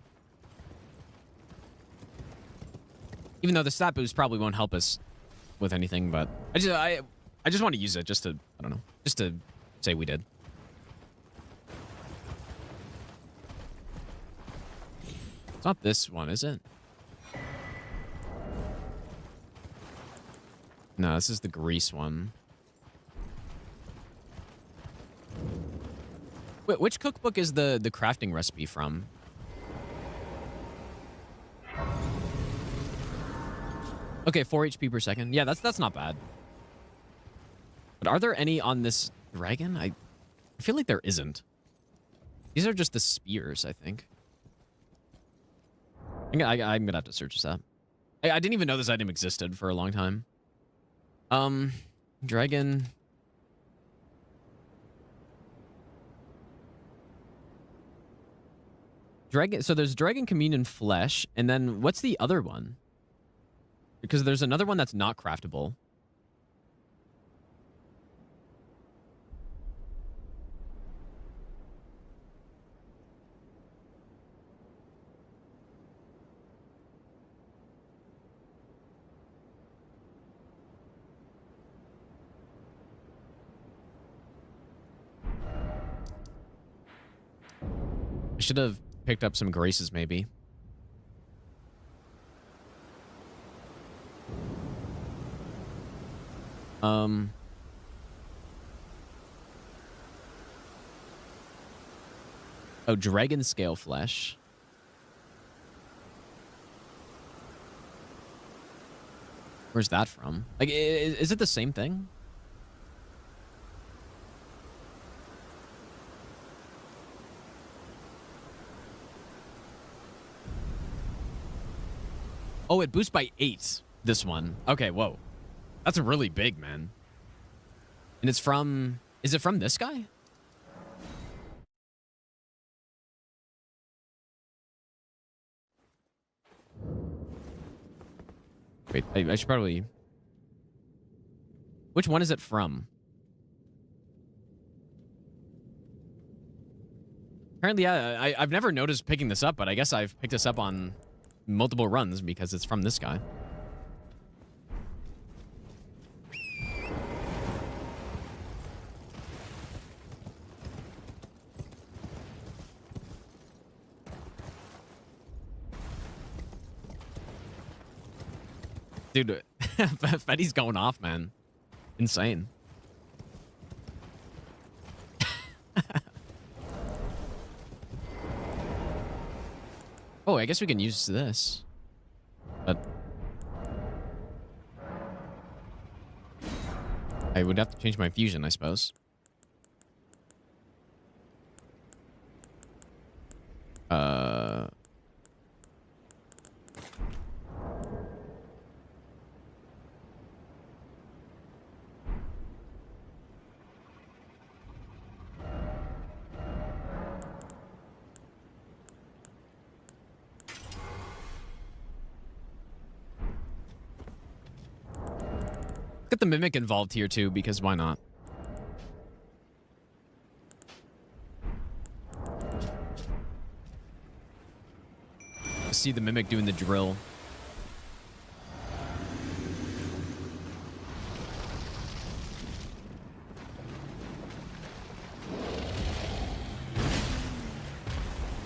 Even though the stat boost probably won't help us with anything, but I just want to use it just to, I don't know, just to say we did. It's not this one, is it? No, this is the grease one. Wait, which cookbook is the crafting recipe from? Okay, 4 HP per second. Yeah, that's not bad. But are there any on this dragon? I feel like there isn't. These are just the spears, I think. I'm gonna have to search this up. I didn't even know this item existed for a long time. Dragon. So there's Dragon Communion Flesh, and then what's the other one? Because there's another one that's not craftable. I should have picked up some graces, maybe. Oh, dragon scale flesh. Where's that from? Like, is it the same thing? Oh, it boosts by 8, this one. Okay, whoa. That's really big, man. And it's from... Is it from this guy? Wait, I should probably... Which one is it from? Apparently, yeah, I've never noticed picking this up, but I guess I've picked this up on multiple runs because it's from this guy. Dude, Fetty's going off, man. Insane. Oh, I guess we can use this. But I would have to change my fusion, I suppose. Get the mimic involved here too, because why not? See the mimic doing the drill.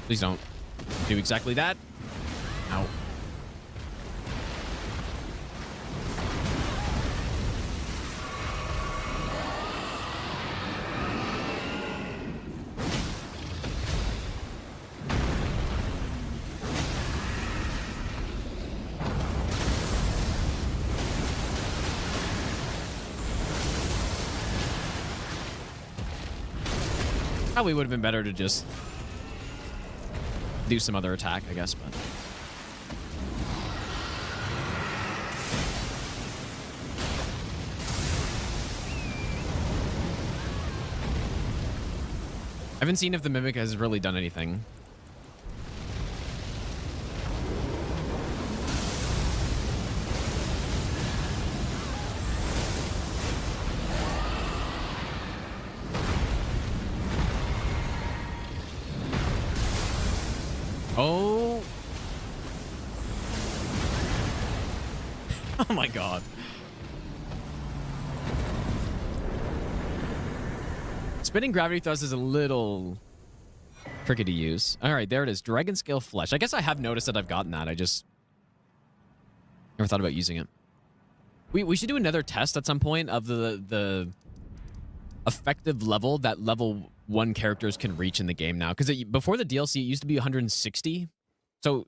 Please don't do exactly that. Ow. Probably would have been better to just do some other attack, I guess, but... haven't seen if the Mimic has really done anything. Oh. Oh my god. Spinning gravity thrust is a little tricky to use. All right, there it is. Dragon scale flesh. I guess I have noticed that I've gotten that. I just never thought about using it. We should do another test at some point of the effective level that level 1 characters can reach in the game now. Because before the DLC, it used to be 160. So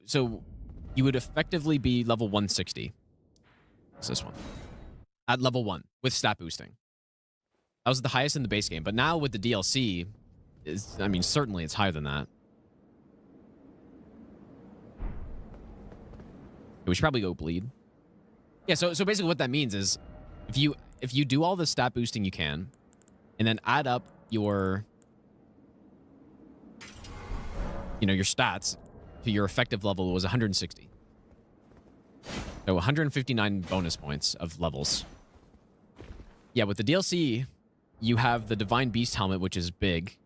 you would effectively be level 160. It's this one. At level 1 with stat boosting. That was the highest in the base game. But now with the DLC, I mean, certainly it's higher than that. We should probably go bleed. Yeah, so basically what that means is if you do all the stat boosting you can, and then add up your your stats to your effective level was 160. So 159 bonus points of levels. Yeah, with the DLC, you have the Divine Beast helmet, which is big.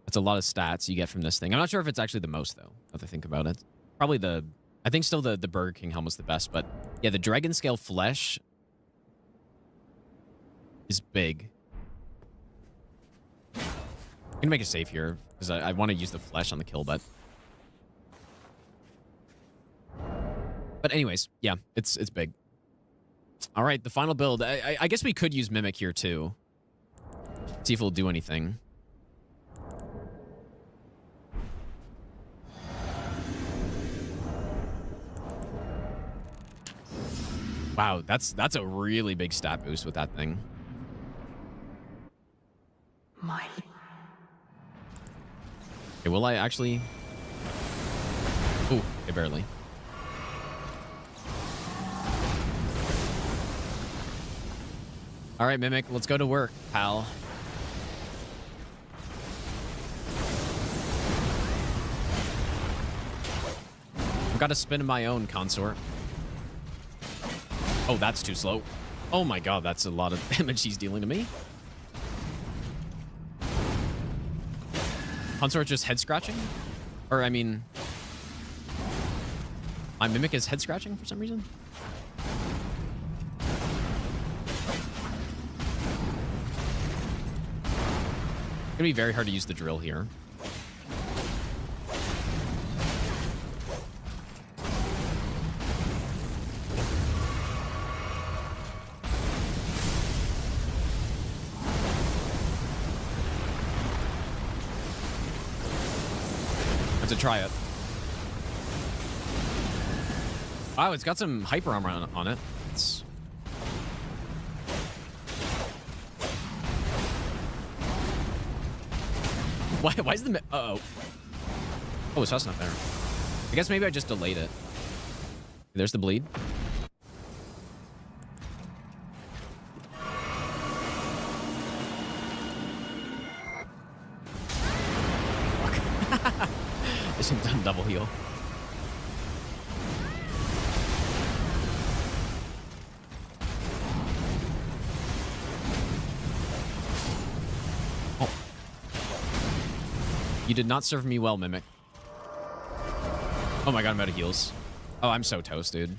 That's a lot of stats you get from this thing. I'm not sure if it's actually the most, though, now that I think about it. Probably I think still the Burger King helmet's the best, but yeah, the Dragon Scale Flesh is big. I'm gonna make a save here, because I want to use the flesh on the kill, but anyways, yeah, it's big. All right, the final build. I guess we could use Mimic here, too. See if it'll do anything. Wow, that's a really big stat boost with that thing. Okay, will I actually... Ooh, okay, barely. All right, Mimic, let's go to work, pal. I've got to spin my own consort. Oh, that's too slow. Oh my god, that's a lot of damage he's dealing to me. Consort just head scratching? Or, I mean... my Mimic is head scratching for some reason? It's gonna be very hard to use the drill here. Have to try it. Wow, it's got some hyper armor on it. It's... Why is the... Uh-oh. Oh, it's fast enough there. I guess maybe I just delayed it. There's the bleed. Fuck. I should have done double heal. You did not serve me well, Mimic. Oh my god, I'm out of heals. Oh, I'm so toast, dude.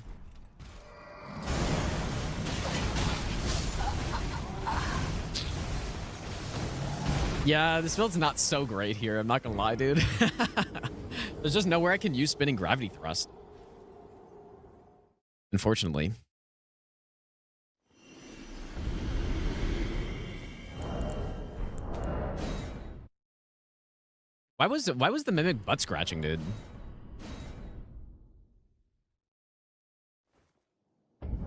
Yeah, this build's not so great here. I'm not gonna lie, dude. There's just nowhere I can use spinning gravity thrust. Unfortunately. Why was the Mimic butt scratching, dude?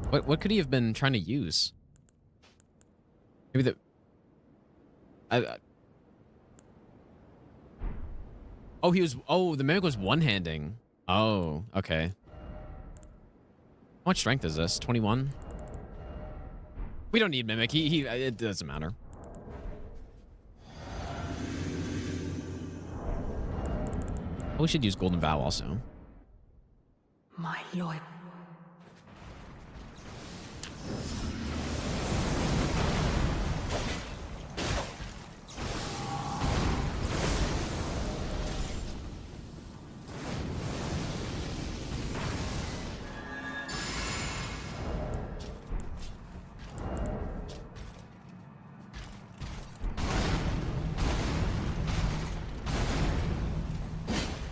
What could he have been trying to use? Maybe the Mimic was one-handing. Oh, okay. How much strength is this? 21? We don't need Mimic. It doesn't matter. We should use Golden Vow also. My lord.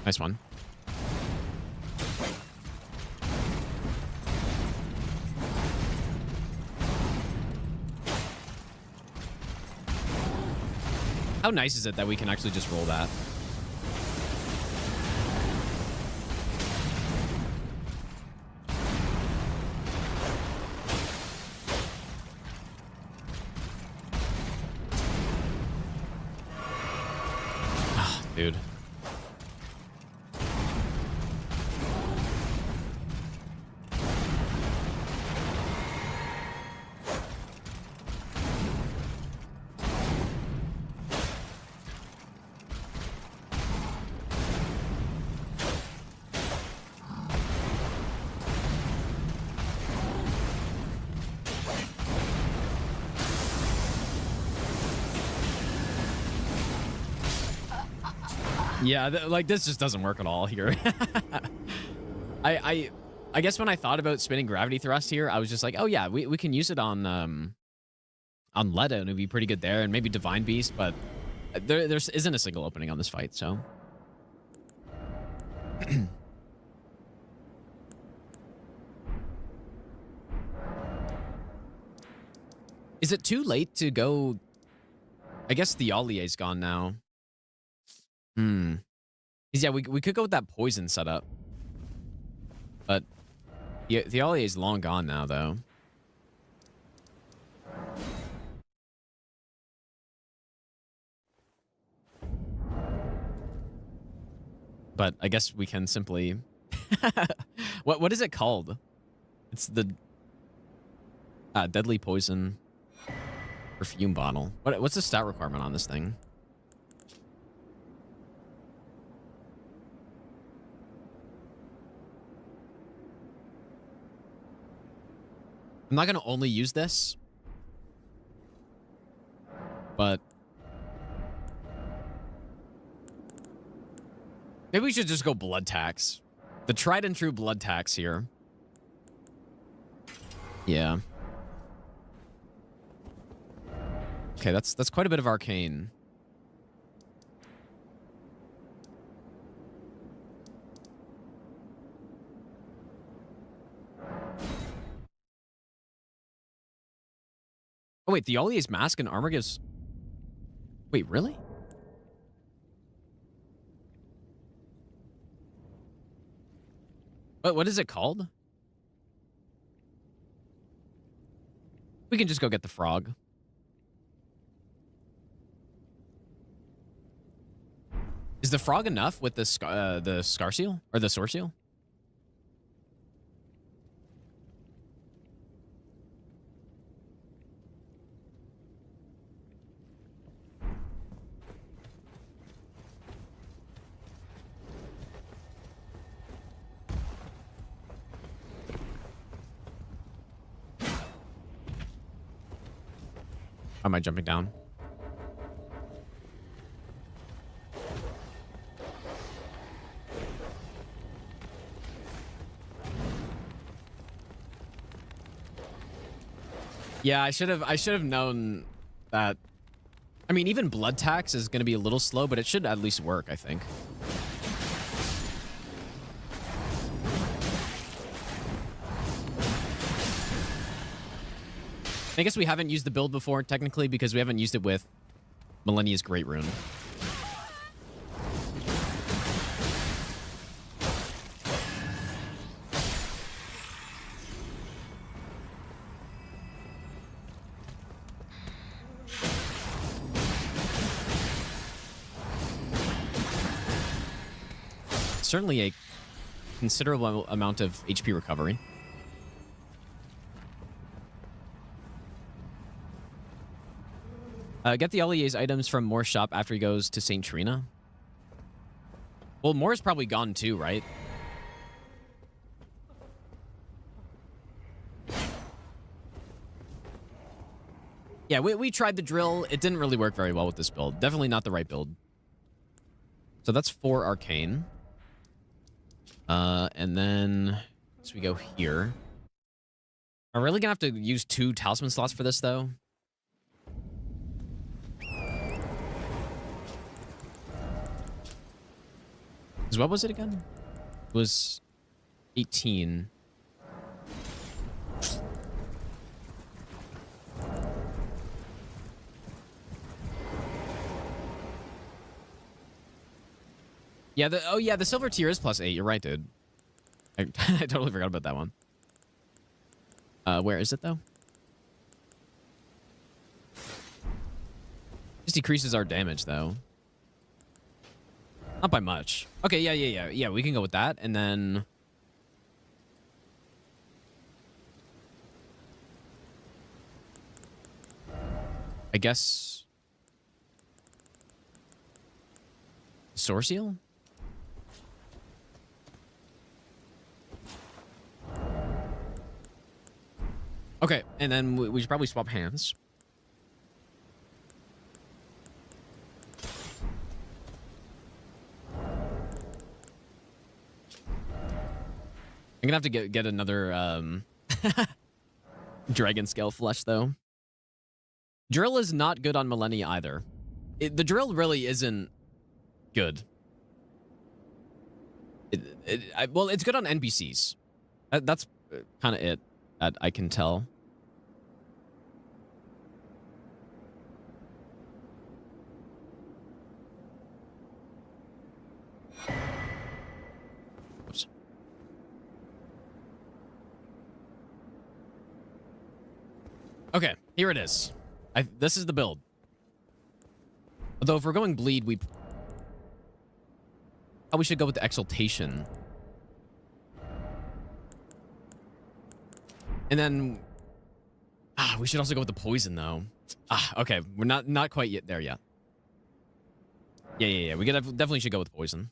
Nice one. How nice is it that we can actually just roll that? Ah, dude. Yeah, like this just doesn't work at all here. I guess when I thought about spinning Gravity Thrust here, I was just like, oh yeah, we can use it on Leda and it'd be pretty good there, and maybe Divine Beast, but there isn't a single opening on this fight, so. Is it too late to go? I guess the Theolier's gone now. Yeah, we could go with that poison setup. But yeah, the Theolier is long gone now, though. But I guess we can simply... What is it called? It's the Deadly Poison Perfume Bottle. What's the stat requirement on this thing? I'm not going to only use this, but maybe we should just go Blood Tax. The tried and true Blood Tax here. Yeah. Okay, that's quite a bit of Arcane. Oh, wait, the Theolier's Mask and armor gives... Wait, really? What is it called? We can just go get the frog. Is the frog enough with the Scar Seal? Or the Sword Seal? Am I jumping down? Yeah, I should have known that. I mean, even Blood Tax is going to be a little slow, but it should at least work, I think. I guess we haven't used the build before, technically, because we haven't used it with Millennia's Great Rune. Certainly a considerable amount of HP recovery. Get the Alier's items from Moore's shop after he goes to St. Trina. Well, Moore's probably gone too, right? Yeah, we tried the drill. It didn't really work very well with this build. Definitely not the right build. So that's 4 arcane. And then as we go here. Are we really gonna have to use 2 talisman slots for this though? Because what was it again? It was 18. Yeah, the silver tier is +8. You're right, dude. I totally forgot about that one. Where is it though? Just decreases our damage though. Not by much. Okay, yeah. We can go with that, and then I guess Sourceal? Okay, and then we should probably swap hands. I'm gonna have to get another dragon scale flesh though. Drill is not good on Millennia either. The drill really isn't good. Well, it's good on NPCs. That's kind of it that I can tell. Oops. Okay, here it is. This is the build. Although if we're going bleed, we should go with the exaltation. And then we should also go with the poison though. Okay, we're not quite yet there yet. Yeah. We definitely should go with poison.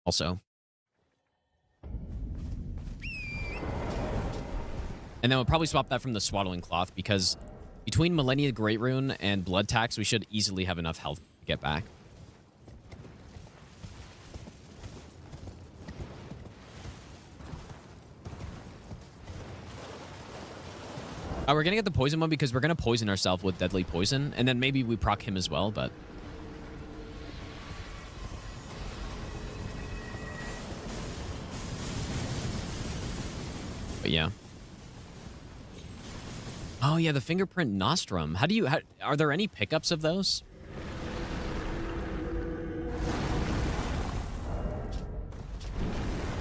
Also. And then we'll probably swap that from the swaddling cloth because between Millennia Great Rune and Blood Tax, we should easily have enough health to get back. We're gonna get the poison one because we're gonna poison ourselves with deadly poison, and then maybe we proc him as well, but yeah. Oh yeah, the fingerprint nostrum. Are there any pickups of those?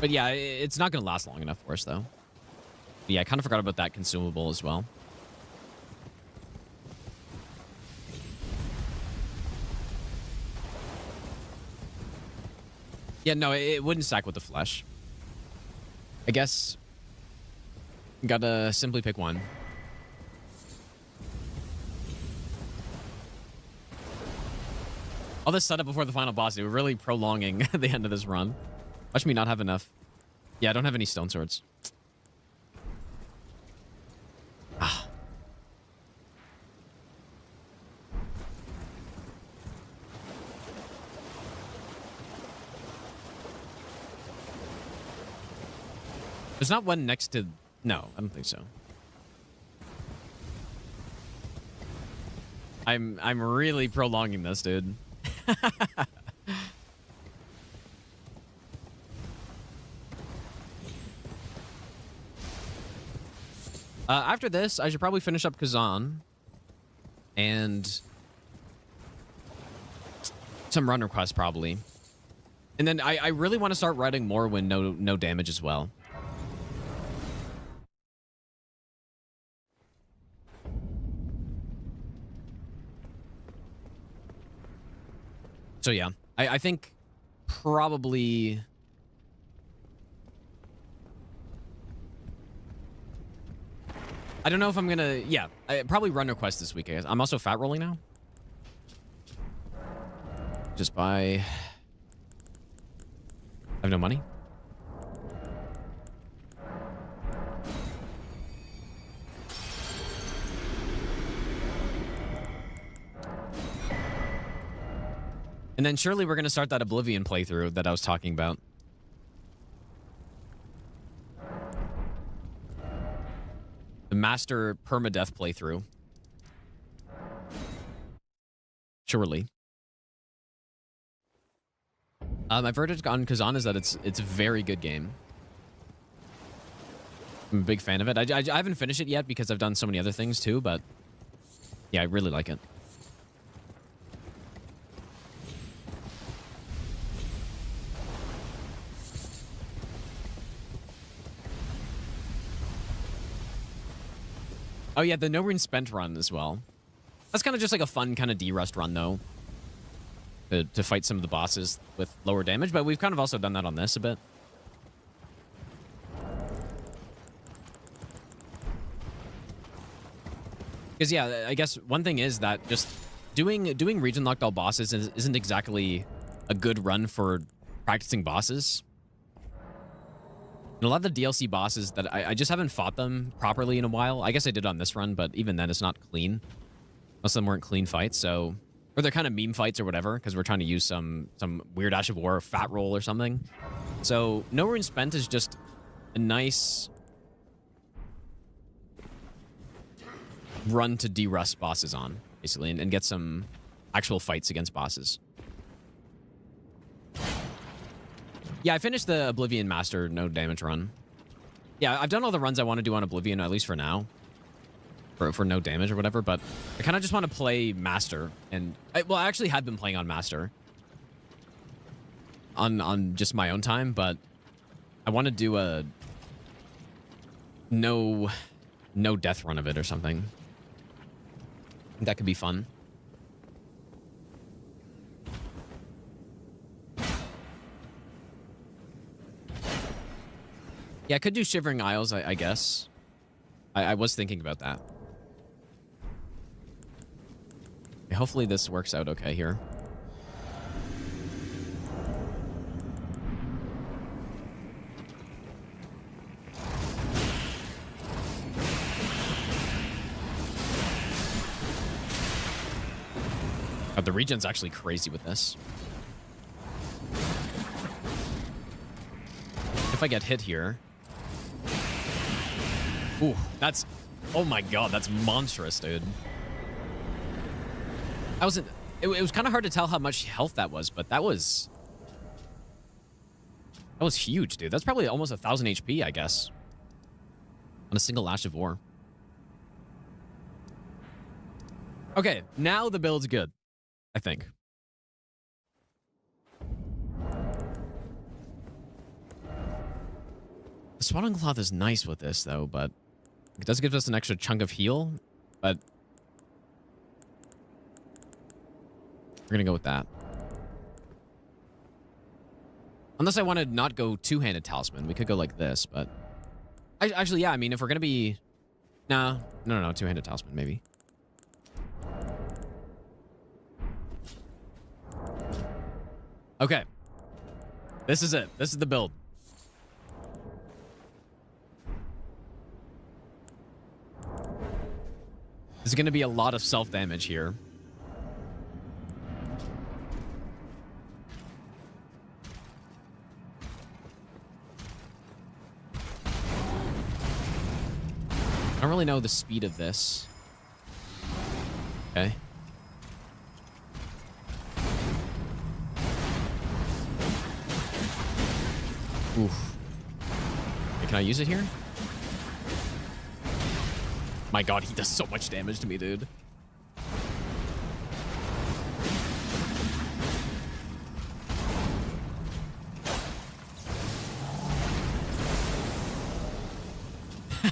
But yeah, it's not gonna last long enough for us though. But yeah, I kind of forgot about that consumable as well. Yeah, no, it wouldn't stack with the flesh. I guess gotta simply pick one. All this setup before the final boss, we're really prolonging the end of this run. Watch me not have enough. Yeah, I don't have any stone swords. There's not one next to... No, I don't think so. I'm really prolonging this, dude. After this, I should probably finish up Kazan. And some run requests, probably. And then I really want to start writing Mohgwyn no damage as well. So yeah, I think probably... I don't know if I'm gonna... Yeah, probably run request this week, I guess. I'm also fat rolling now. Just by have no money. And then surely we're going to start that Oblivion playthrough that I was talking about. The Master Permadeath playthrough. Surely. My verdict on Kazan is that it's a very good game. I'm a big fan of it. I haven't finished it yet because I've done so many other things too, but yeah, I really like it. Oh yeah, the No Rune Spent run as well. That's kind of just like a fun kind of D-Rust run though. To fight some of the bosses with lower damage, but we've kind of also done that on this a bit. Because yeah, I guess one thing is that just doing region locked all bosses isn't exactly a good run for practicing bosses. And a lot of the DLC bosses that I just haven't fought them properly in a while. I guess I did on this run, but even then it's not clean. Most of them weren't clean fights, so... Or they're kind of meme fights or whatever, because we're trying to use some weird Ash of War fat roll or something. So No Rune Spent is just a nice run to de-rust bosses on, basically, and get some actual fights against bosses. Yeah, I finished the Oblivion Master no damage run. Yeah, I've done all the runs I want to do on Oblivion, at least for now. For no damage or whatever, but I kind of just want to play Master. And I actually had been playing on Master. On just my own time, but I want to do a no death run of it or something. That could be fun. Yeah, I could do Shivering Isles, I guess. I was thinking about that. Hopefully this works out okay here. Oh, the regen's actually crazy with this. If I get hit here... Ooh, that's... Oh my god, that's monstrous, dude. I wasn't... It was kind of hard to tell how much health that was, but that was... That was huge, dude. That's probably almost 1,000 HP, I guess. On a single Ash of War. Okay, now the build's good. I think. The Swaddling Cloth is nice with this, though, but... It does give us an extra chunk of heal, but... We're gonna go with that. Unless I want to not go two-handed talisman. We could go like this, but... Actually, yeah, I mean, if we're gonna be... No, two-handed talisman, maybe. Okay. This is it. This is the build. There's gonna be a lot of self-damage here. I don't really know the speed of this. Okay. Oof. Okay, can I use it here? My god, he does so much damage to me, dude.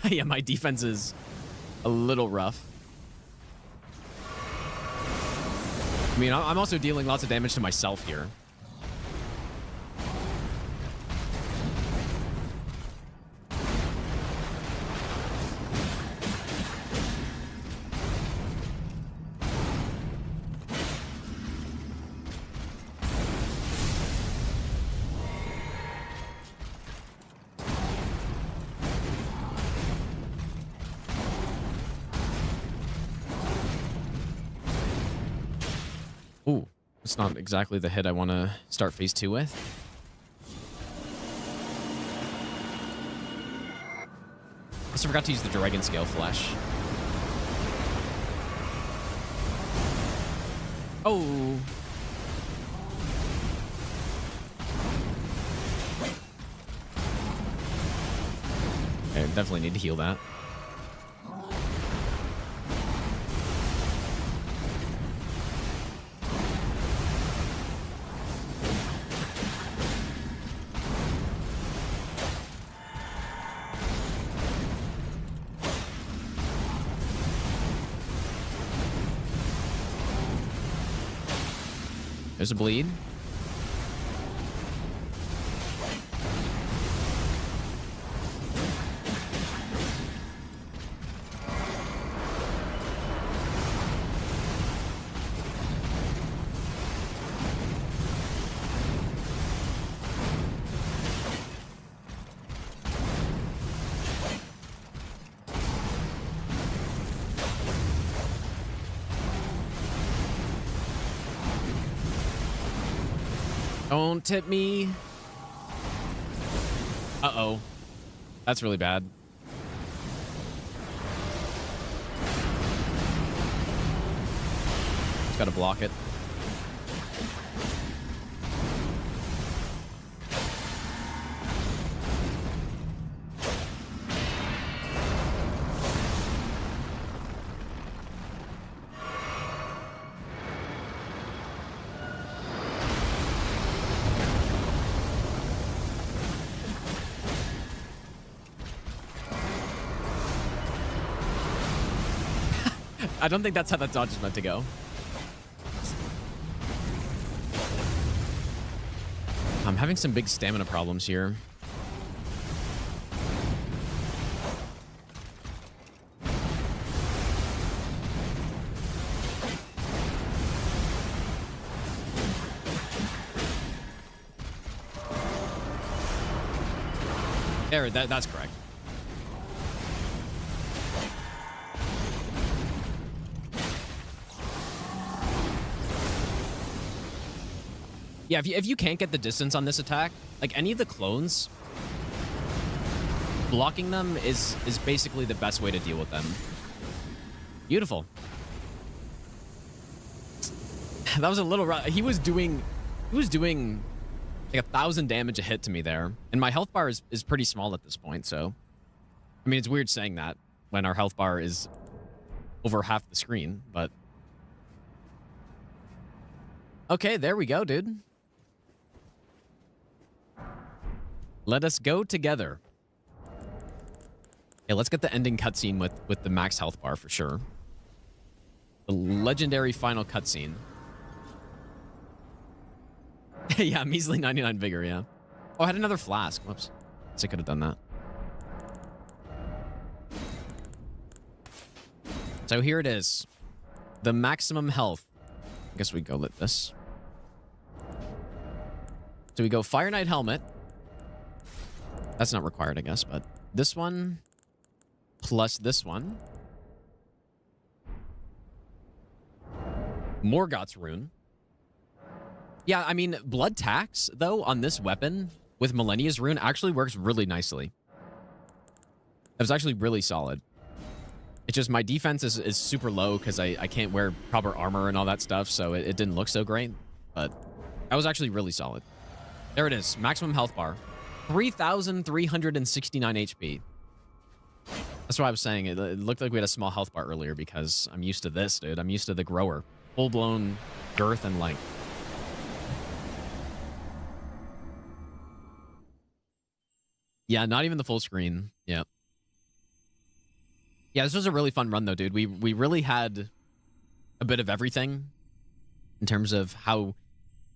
Yeah, my defense is a little rough. I mean, I'm also dealing lots of damage to myself here. Ooh, it's not exactly the hit I want to start phase 2 with. Also forgot to use the Dragon Scale Flesh. Oh. Okay, definitely need to heal that. There's a bleed. Don't tip me. Uh-oh. That's really bad. Just gotta block it. I don't think that's how that dodge is meant to go. I'm having some big stamina problems here. There, that's correct. Yeah, if you can't get the distance on this attack, like any of the clones, blocking them is basically the best way to deal with them. Beautiful. That was a little rough. He was doing like 1,000 damage a hit to me there, and my health bar is pretty small at this point. So, I mean, it's weird saying that when our health bar is over half the screen, but okay, there we go, dude. Let us go together. Okay, let's get the ending cutscene with the max health bar for sure. The legendary final cutscene. Yeah, measly 99 vigor, yeah. Oh, I had another flask. Whoops. I could have done that. So here it is. The maximum health. I guess we go lit this. So we go Fire Knight Helmet. That's not required, I guess, but this one plus this one. Morgott's Rune. Yeah, I mean, Blood Tax, though, on this weapon with Millennia's Rune actually works really nicely. It was actually really solid. It's just my defense is super low because I can't wear proper armor and all that stuff, so it didn't look so great, but that was actually really solid. There it is, maximum health bar. 3,369 HP. That's what I was saying. It looked like we had a small health bar earlier because I'm used to this, dude. I'm used to the grower. Full-blown girth and length. Yeah, not even the full screen. Yeah. Yeah, this was a really fun run, though, dude. We really had a bit of everything in terms of how,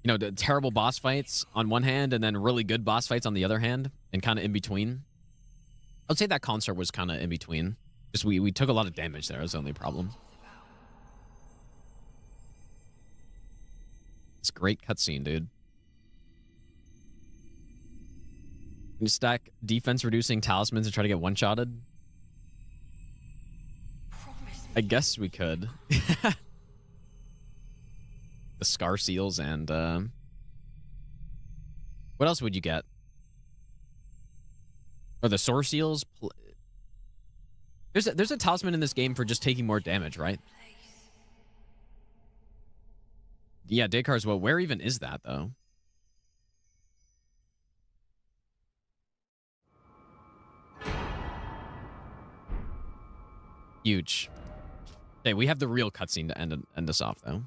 you know, the terrible boss fights on one hand and then really good boss fights on the other hand and kind of in between. I would say that concert was kind of in between. Just we took a lot of damage there. That's the only problem. It's a great cutscene, dude. Can you stack defense-reducing talismans and try to get one-shotted? I guess we could. the Scar Seals and what else would you get? Or the Soar Seals? There's a talisman in this game for just taking more damage, right? Yeah, Dakar's Woe. Where even is that, though? Huge. Okay, we have the real cutscene to end us off, though.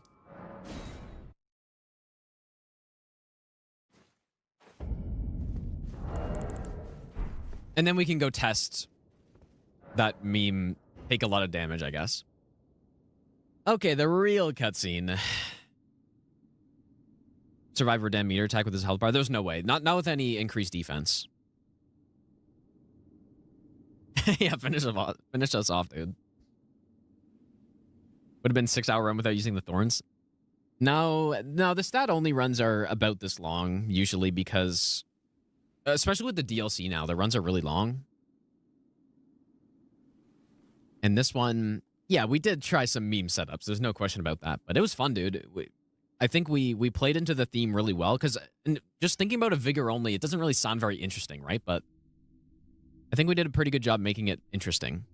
And then we can go test that meme, take a lot of damage, I guess. Okay, the real cutscene. Survive Redeem meter attack with his health bar. There's no way. Not with any increased defense. Yeah, finish us off, dude. Would have been 6-hour run without using the thorns. No, the stat only runs are about this long, usually, because especially with the DLC now, the runs are really long. And this one, yeah, we did try some meme setups. There's no question about that. But it was fun, dude. I think we played into the theme really well, because just thinking about a vigor only, it doesn't really sound very interesting, right? But I think we did a pretty good job making it interesting.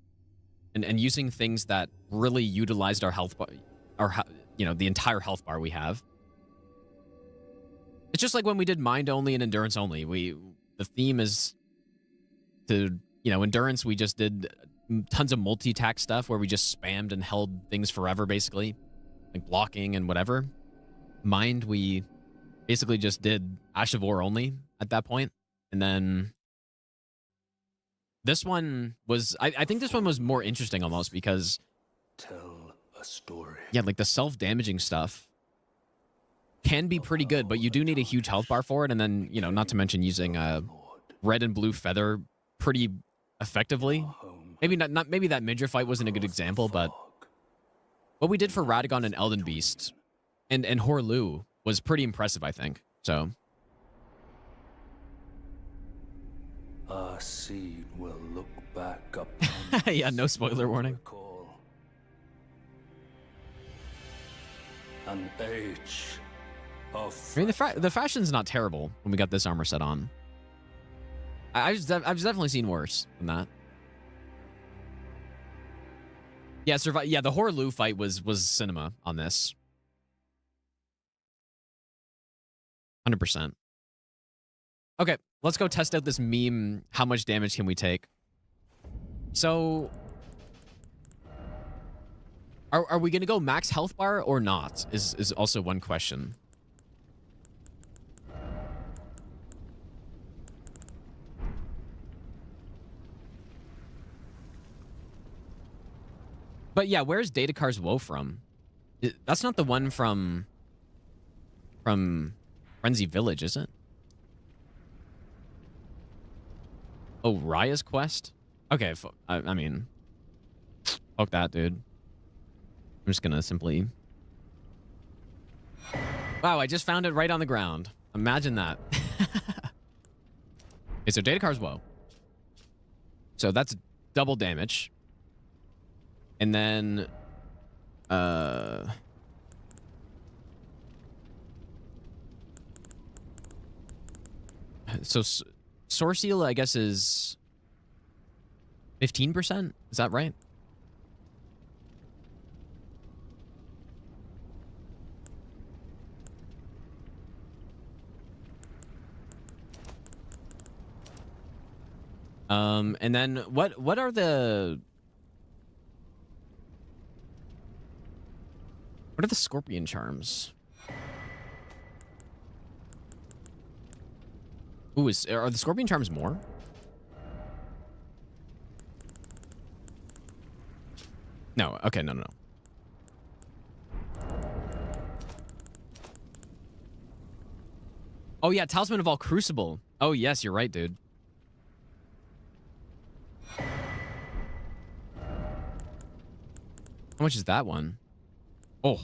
And using things that really utilized our health bar, the entire health bar we have. It's just like when we did mind only and endurance only. The theme is to, endurance, we just did tons of multi-attack stuff where we just spammed and held things forever, basically. Like blocking and whatever. Mind, we basically just did Ash of War only at that point. And then this one was, I think this one was more interesting almost because... Tell a story. Yeah, like the self-damaging stuff can be pretty good, but you do need a huge health bar for it. And then, not to mention using red and blue feather pretty effectively. Maybe not. Maybe that Midra fight wasn't a good example, but what we did for Radagon and Elden Beast and Horlu was pretty impressive, I think. So Our seed will look back up. yeah, no spoiler warning. An age of... I mean, the fashion's not terrible when we got this armor set on. I've definitely seen worse than that. Yeah, yeah, the Horlu fight was cinema on this. 100%. Okay, let's go test out this meme. How much damage can we take? So, are we going to go max health bar or not? Is also one question. But yeah, where's Dakar's Woe from? That's not the one from Frenzy Village, is it? Oh, Raya's quest? Okay, I mean, fuck that, dude. I'm just gonna simply... Wow, I just found it right on the ground. Imagine that. Okay, so Dakar's Woe. So that's double damage. And then... So Soar Seal, I guess, is 15%? Is that right? And then what are the... What are the Scorpion Charms? Ooh, are the Scorpion Charms more? No, okay, no. Oh yeah, Talisman of All Crucible. Oh yes, you're right, dude. How much is that one? Oh.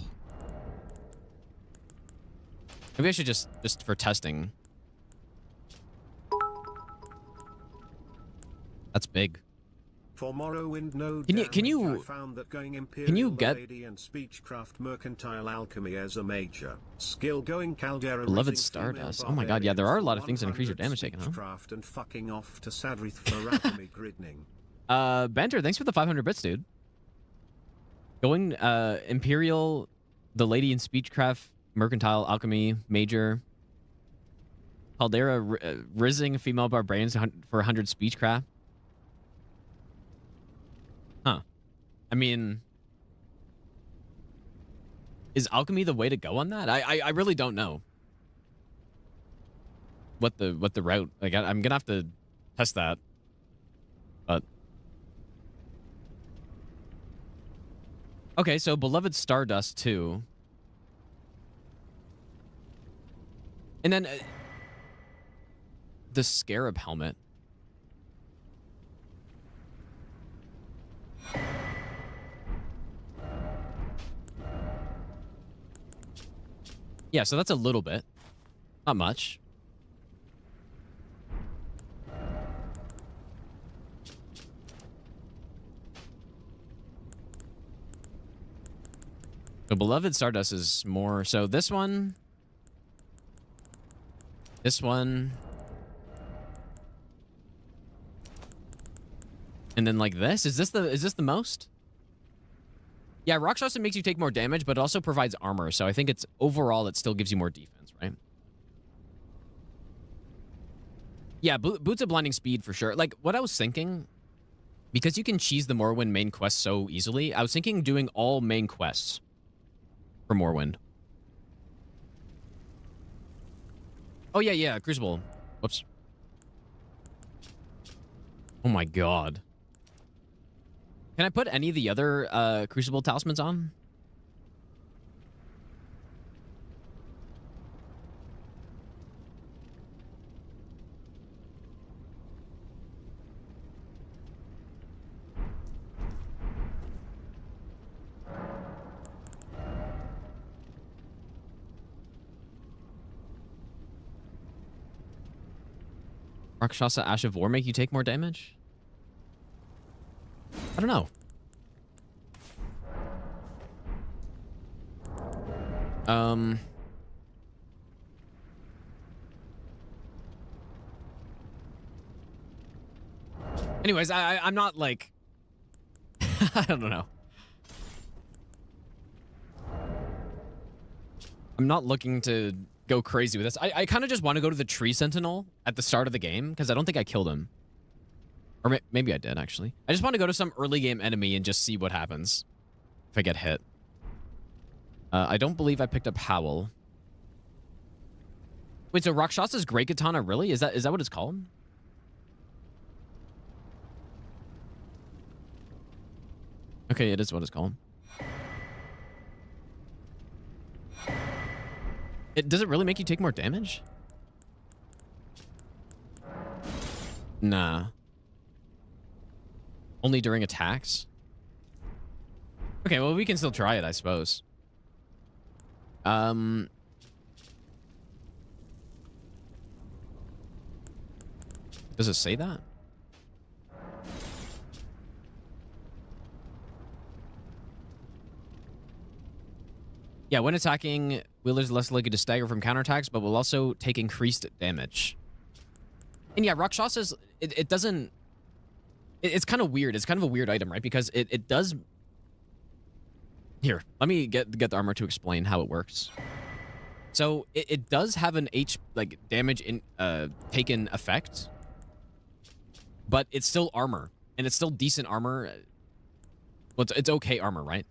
Maybe I should just for testing. That's big. For Morrowind no Can you I found that going Imperial get Lady and Speechcraft Mercantile Alchemy as a major skill going Caldera Beloved Stardust? Oh my god, yeah, there are a lot of things that increase your damage taken, huh? Craft and fucking off to Sadrith for alchemy gridning. Benter, thanks for the 500 bits, dude. Going Imperial, the Lady in Speechcraft, Mercantile Alchemy Major, Caldera Rizzing Female Barbarians for 100 Speechcraft. Huh. I mean, is alchemy the way to go on that? I really don't know what the route. Like I'm gonna have to test that. But okay, so Beloved Stardust too, and then the Scarab Helmet. Yeah, so that's a little bit. Not much. The Beloved Stardust is more... So this one... This one... And then like this? Is this the most? Yeah, Rock Shot makes you take more damage, but it also provides armor. So I think it's overall it still gives you more defense, right? Yeah, Boots of Blinding Speed for sure. Like what I was thinking, because you can cheese the Morrowind main quest so easily, I was thinking doing all main quests for Morrowind. Oh yeah, Crucible. Whoops. Oh my god. Can I put any of the other Crucible talismans on? Rakshasa Ash of War make you take more damage? I don't know. Anyways, I'm not like... I don't know. I'm not looking to go crazy with this. I kind of just want to go to the Tree Sentinel at the start of the game, because I don't think I killed him. Or maybe I did, actually. I just want to go to some early game enemy and just see what happens if I get hit. I don't believe I picked up Howl. Wait, so Rakshasa's Great Katana, really? Is that what it's called? Okay, it is what it's called. Does it really make you take more damage? Nah. Only during attacks? Okay, well, we can still try it, I suppose. Does it say that? Yeah, when attacking, Wheeler's less likely to stagger from counterattacks, but will also take increased damage. And yeah, Rakshasa's, it doesn't... It's kind of weird. It's kind of a weird item, right? Because it does... Here, let me get the armor to explain how it works. So it does have an damage in taken effect, but it's still armor, and it's still decent armor. Well, it's okay armor, right?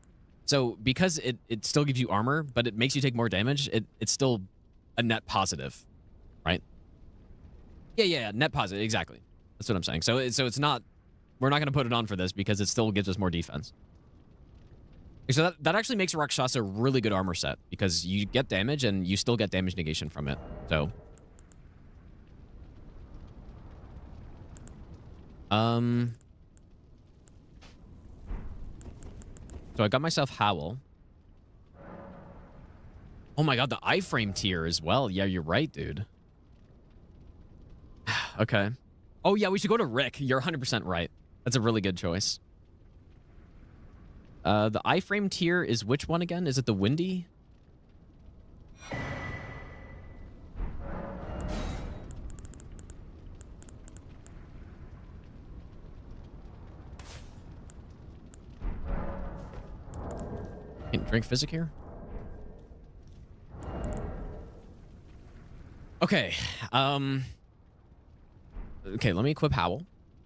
So because it still gives you armor, but it makes you take more damage, it's still a net positive, right? Yeah, net positive, exactly. That's what I'm saying. So it's not... We're not going to put it on for this because it still gives us more defense. So that actually makes Rakshasa a really good armor set because you get damage and you still get damage negation from it. So I got myself Howl. Oh my god, the iframe tier as well. Yeah, you're right, dude. Okay. Oh yeah, we should go to Rick. You're 100% right. That's a really good choice. The iframe tier is which one again? Is it the Windy? Can't drink physic here? Okay. Okay, let me equip Howl.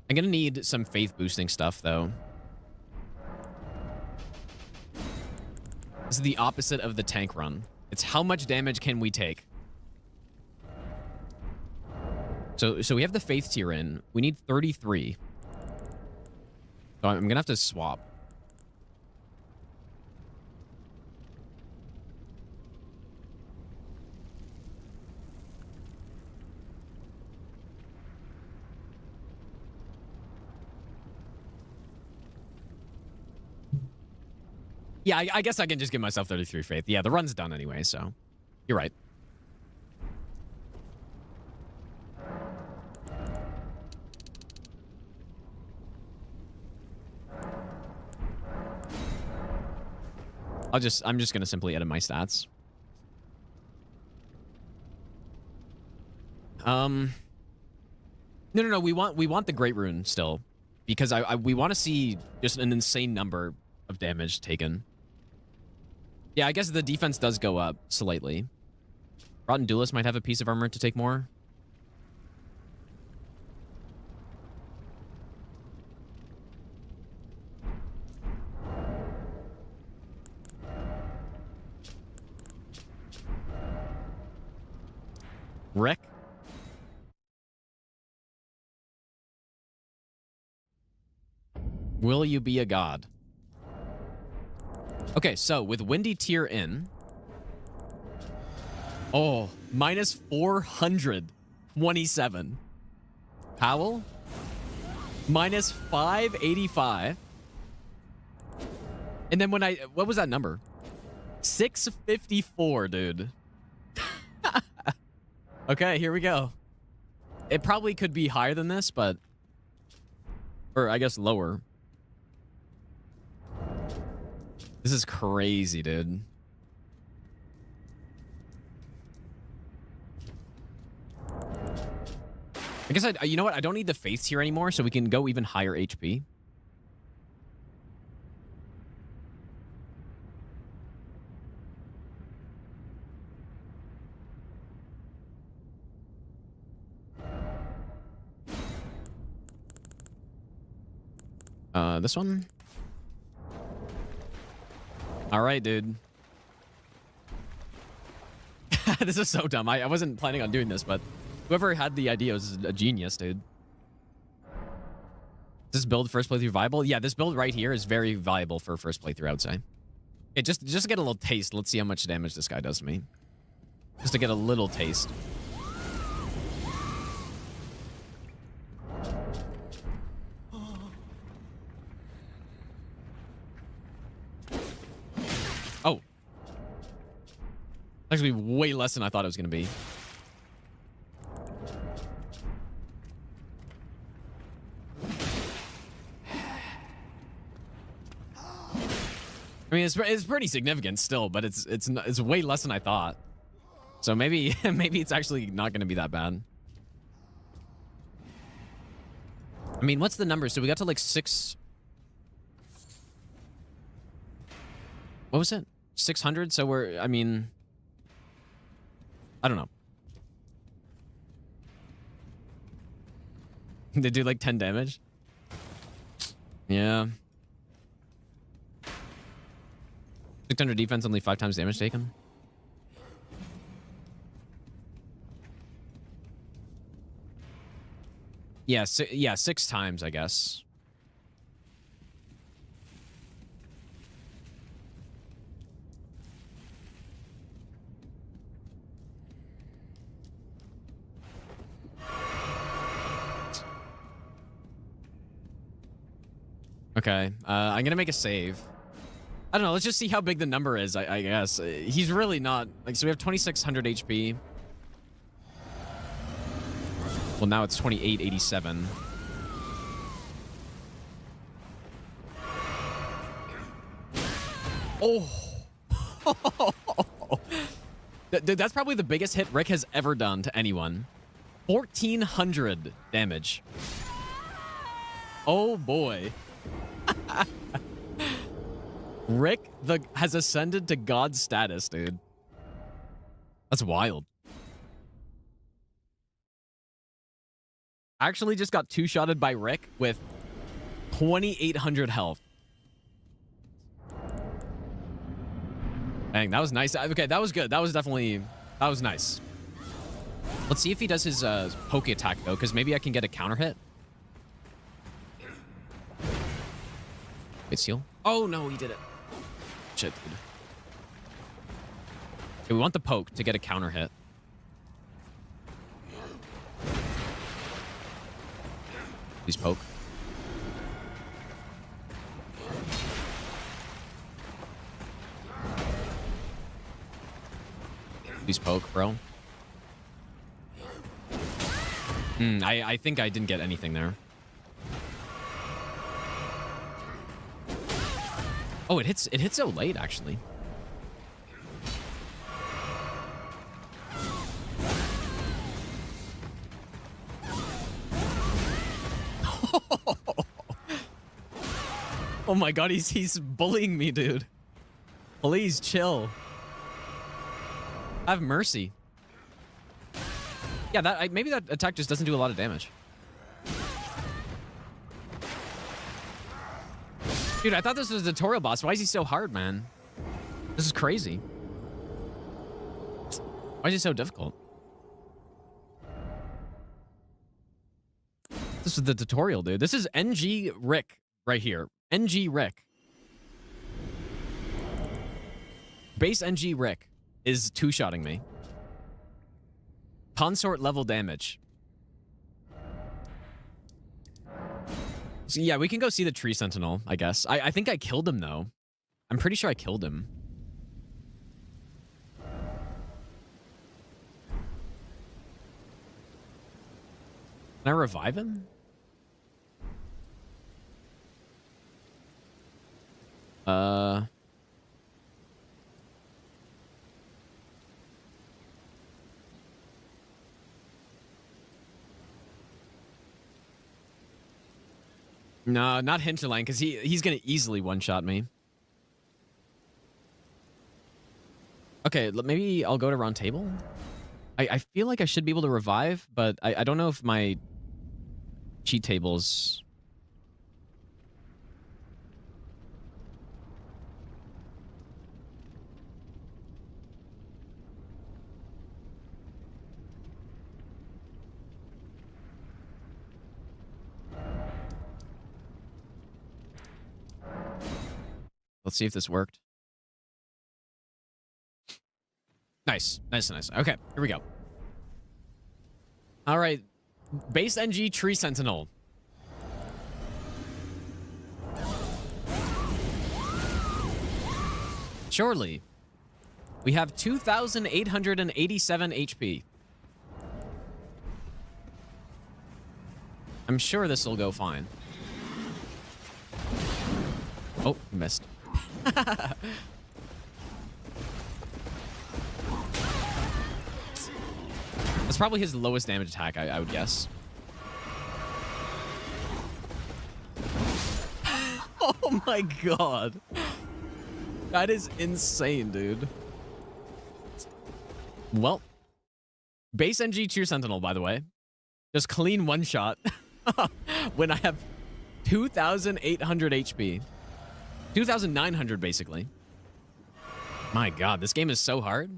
I'm gonna need some faith boosting stuff though. This is the opposite of the tank run. It's how much damage can we take? So we have the faith tier in. We need 33. So I'm gonna have to swap. Yeah, I guess I can just give myself 33 faith. Yeah, the run's done anyway, so you're right. I'm just gonna simply edit my stats. No, we want the Great Rune still, because we want to see just an insane number of damage taken. Yeah, I guess the defense does go up slightly. Rotten Duelist might have a piece of armor to take more. Rick? Will you be a god? Okay, so with Windy tier in. Oh, minus 427. Howl? Minus 585. And then what was that number? 654, dude. Okay, here we go. It probably could be higher than this, but... Or I guess lower. This is crazy, dude. I guess you know what? I don't need the faith here anymore, so we can go even higher HP. This one? All right, dude. This is so dumb. I wasn't planning on doing this, but whoever had the idea was a genius, dude. Is this build first playthrough viable? Yeah, this build right here is very viable for first playthrough, I would say. Okay, just to get a little taste. Let's see how much damage this guy does to me. Just to get a little taste. Oh. Actually, way less than I thought it was going to be. I mean, it's pretty significant still, but it's way less than I thought. So maybe it's actually not going to be that bad. I mean, what's the number? So we got to like 6. What was it? 600? So we're, I mean, I don't know. They do like 10 damage? Yeah. 600 defense, only 5 times damage taken. Yeah, 6 times, I guess. Okay, I'm gonna make a save. I don't know, let's just see how big the number is, I guess. He's really not... Like, so we have 2,600 HP. Well, now it's 2,887. Oh. Dude, that's probably the biggest hit Rick has ever done to anyone. 1,400 damage. Oh boy. Rick has ascended to God status, dude. That's wild. Actually just got two-shotted by Rick with 2,800 health. Dang, that was nice. Okay, that was good. That was nice. Let's see if he does his poke attack, though, because maybe I can get a counter hit. Wait, seal. Oh, no, he did it. Shit, dude. Okay, we want the poke to get a counter hit. Please poke. Please poke, bro. I think I didn't get anything there. Oh, it hits so late, actually. Oh my god, he's bullying me, dude. Please chill. Have mercy. Yeah, maybe that attack just doesn't do a lot of damage. Dude, I thought this was a tutorial boss. Why is he so hard, man? This is crazy. Why is he so difficult? This is the tutorial, dude. This is NG Rick right here. NG Rick. Base NG Rick is two-shotting me. Consort level damage. So yeah, we can go see the tree sentinel, I guess. I think I killed him, though. I'm pretty sure I killed him. Can I revive him? No, not Hinterland, because he's gonna easily one-shot me. Okay, maybe I'll go to round table. I feel like I should be able to revive, but I don't know if my cheat tables. Let's see if this worked. Nice. Nice, nice. Okay, here we go. All right. Base NG Tree Sentinel. Surely. We have 2,887 HP. I'm sure this will go fine. Oh, missed. That's probably his lowest damage attack, I would guess. Oh my god. That is insane, dude. Well, base NG Tree Sentinel, by the way. Just clean one shot when I have 2,800 HP. 2,900 basically. My god, this game is so hard.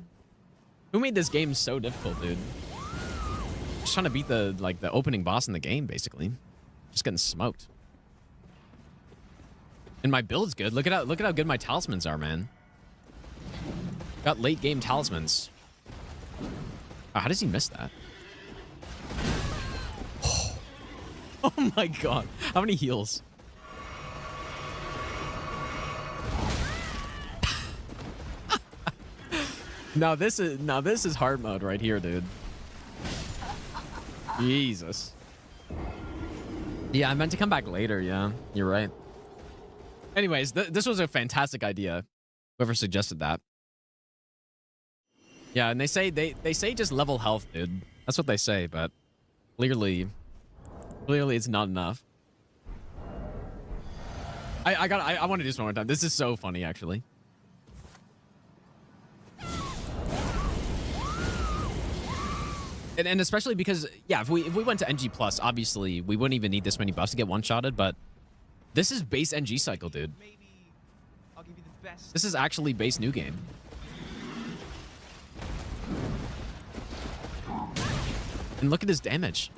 Who made this game so difficult, dude? Just trying to beat the opening boss in the game, basically. Just getting smoked. And my build's good. Look at how good my talismans are, man. Got late game talismans. Oh, how does he miss that? Oh my god. How many heals? Now this is hard mode right here, dude. Jesus. Yeah, I meant to come back later. Yeah, you're right. Anyways, this was a fantastic idea. Whoever suggested that. Yeah, and they say just level health, dude. That's what they say, but clearly it's not enough. I want to do this one more time. This is so funny, actually. And especially because, yeah, if we went to NG+, obviously, we wouldn't even need this many buffs to get one-shotted, but this is base NG cycle, dude. This is actually base new game. And look at his damage.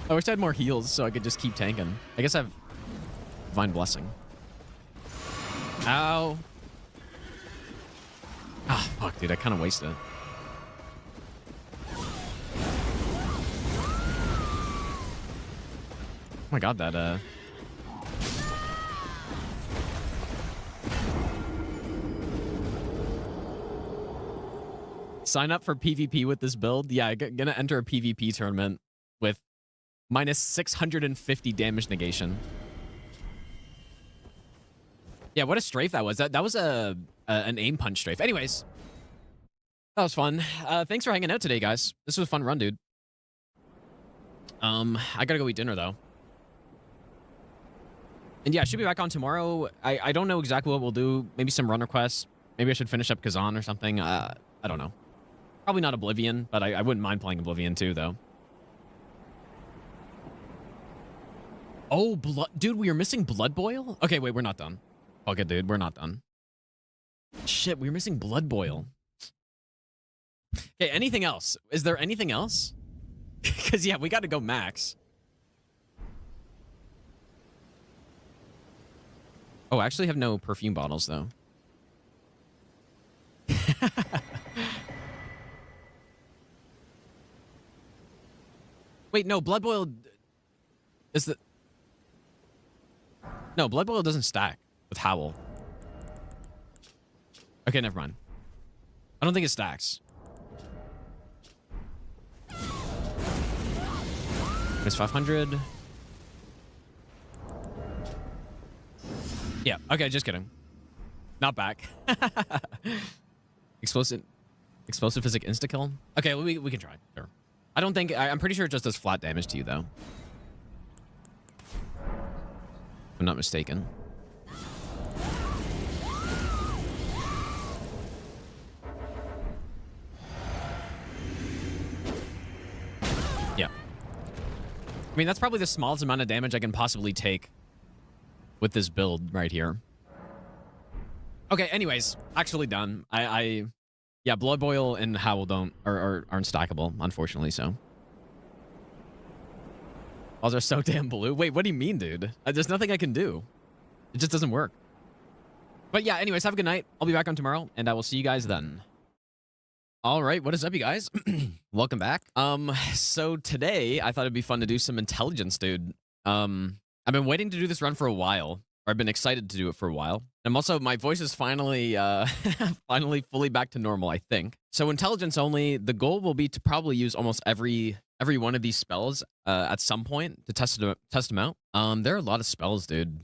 I wish I had more heals so I could just keep tanking. I guess I have Divine Blessing. Ow. Ah, fuck, dude. I kind of wasted it. Oh my god, that, Sign up for PvP with this build? Yeah, gonna enter a PvP tournament with minus 650 damage negation. Yeah, what a strafe that was. That was an aim punch strafe. Anyways, that was fun. Thanks for hanging out today, guys. This was a fun run, dude. I gotta go eat dinner, though. And yeah, I should be back on tomorrow. I don't know exactly what we'll do. Maybe some run requests. Maybe I should finish up Kazan or something. I don't know. Probably not Oblivion, but I wouldn't mind playing Oblivion too, though. Oh, dude, we are missing Blood Boil? Okay, wait, we're not done. Okay, dude, we're not done. Shit, we're missing Blood Boil. Okay, anything else? Is there anything else? Because, yeah, we got to go max. Oh, I actually have no perfume bottles, though. Wait, no, Blood Boil is the... No, Blood Boil doesn't stack with Howl. Okay, never mind. I don't think it stacks. It's 500. Yeah, okay, just kidding. Not back. Explosive physic insta-kill? Okay, we can try. Sure. I don't think... I'm pretty sure it just does flat damage to you, though. If I'm not mistaken. Yeah. I mean, that's probably the smallest amount of damage I can possibly take with this build right here. Okay, anyways, actually done. Yeah, Blood Boil and Howl aren't stackable, unfortunately, so. Walls are so damn blue. Wait, what do you mean, dude? There's nothing I can do. It just doesn't work. But yeah, anyways, have a good night. I'll be back on tomorrow, and I will see you guys then. All right, what is up, you guys? Welcome back. So today, I thought it'd be fun to do some intelligence, dude. I've been waiting to do this run for a while. Or I've been excited to do it for a while. I'm also, my voice is finally, finally fully back to normal, I think. So intelligence only, the goal will be to probably use almost every one of these spells at some point to test them out. There are a lot of spells, dude.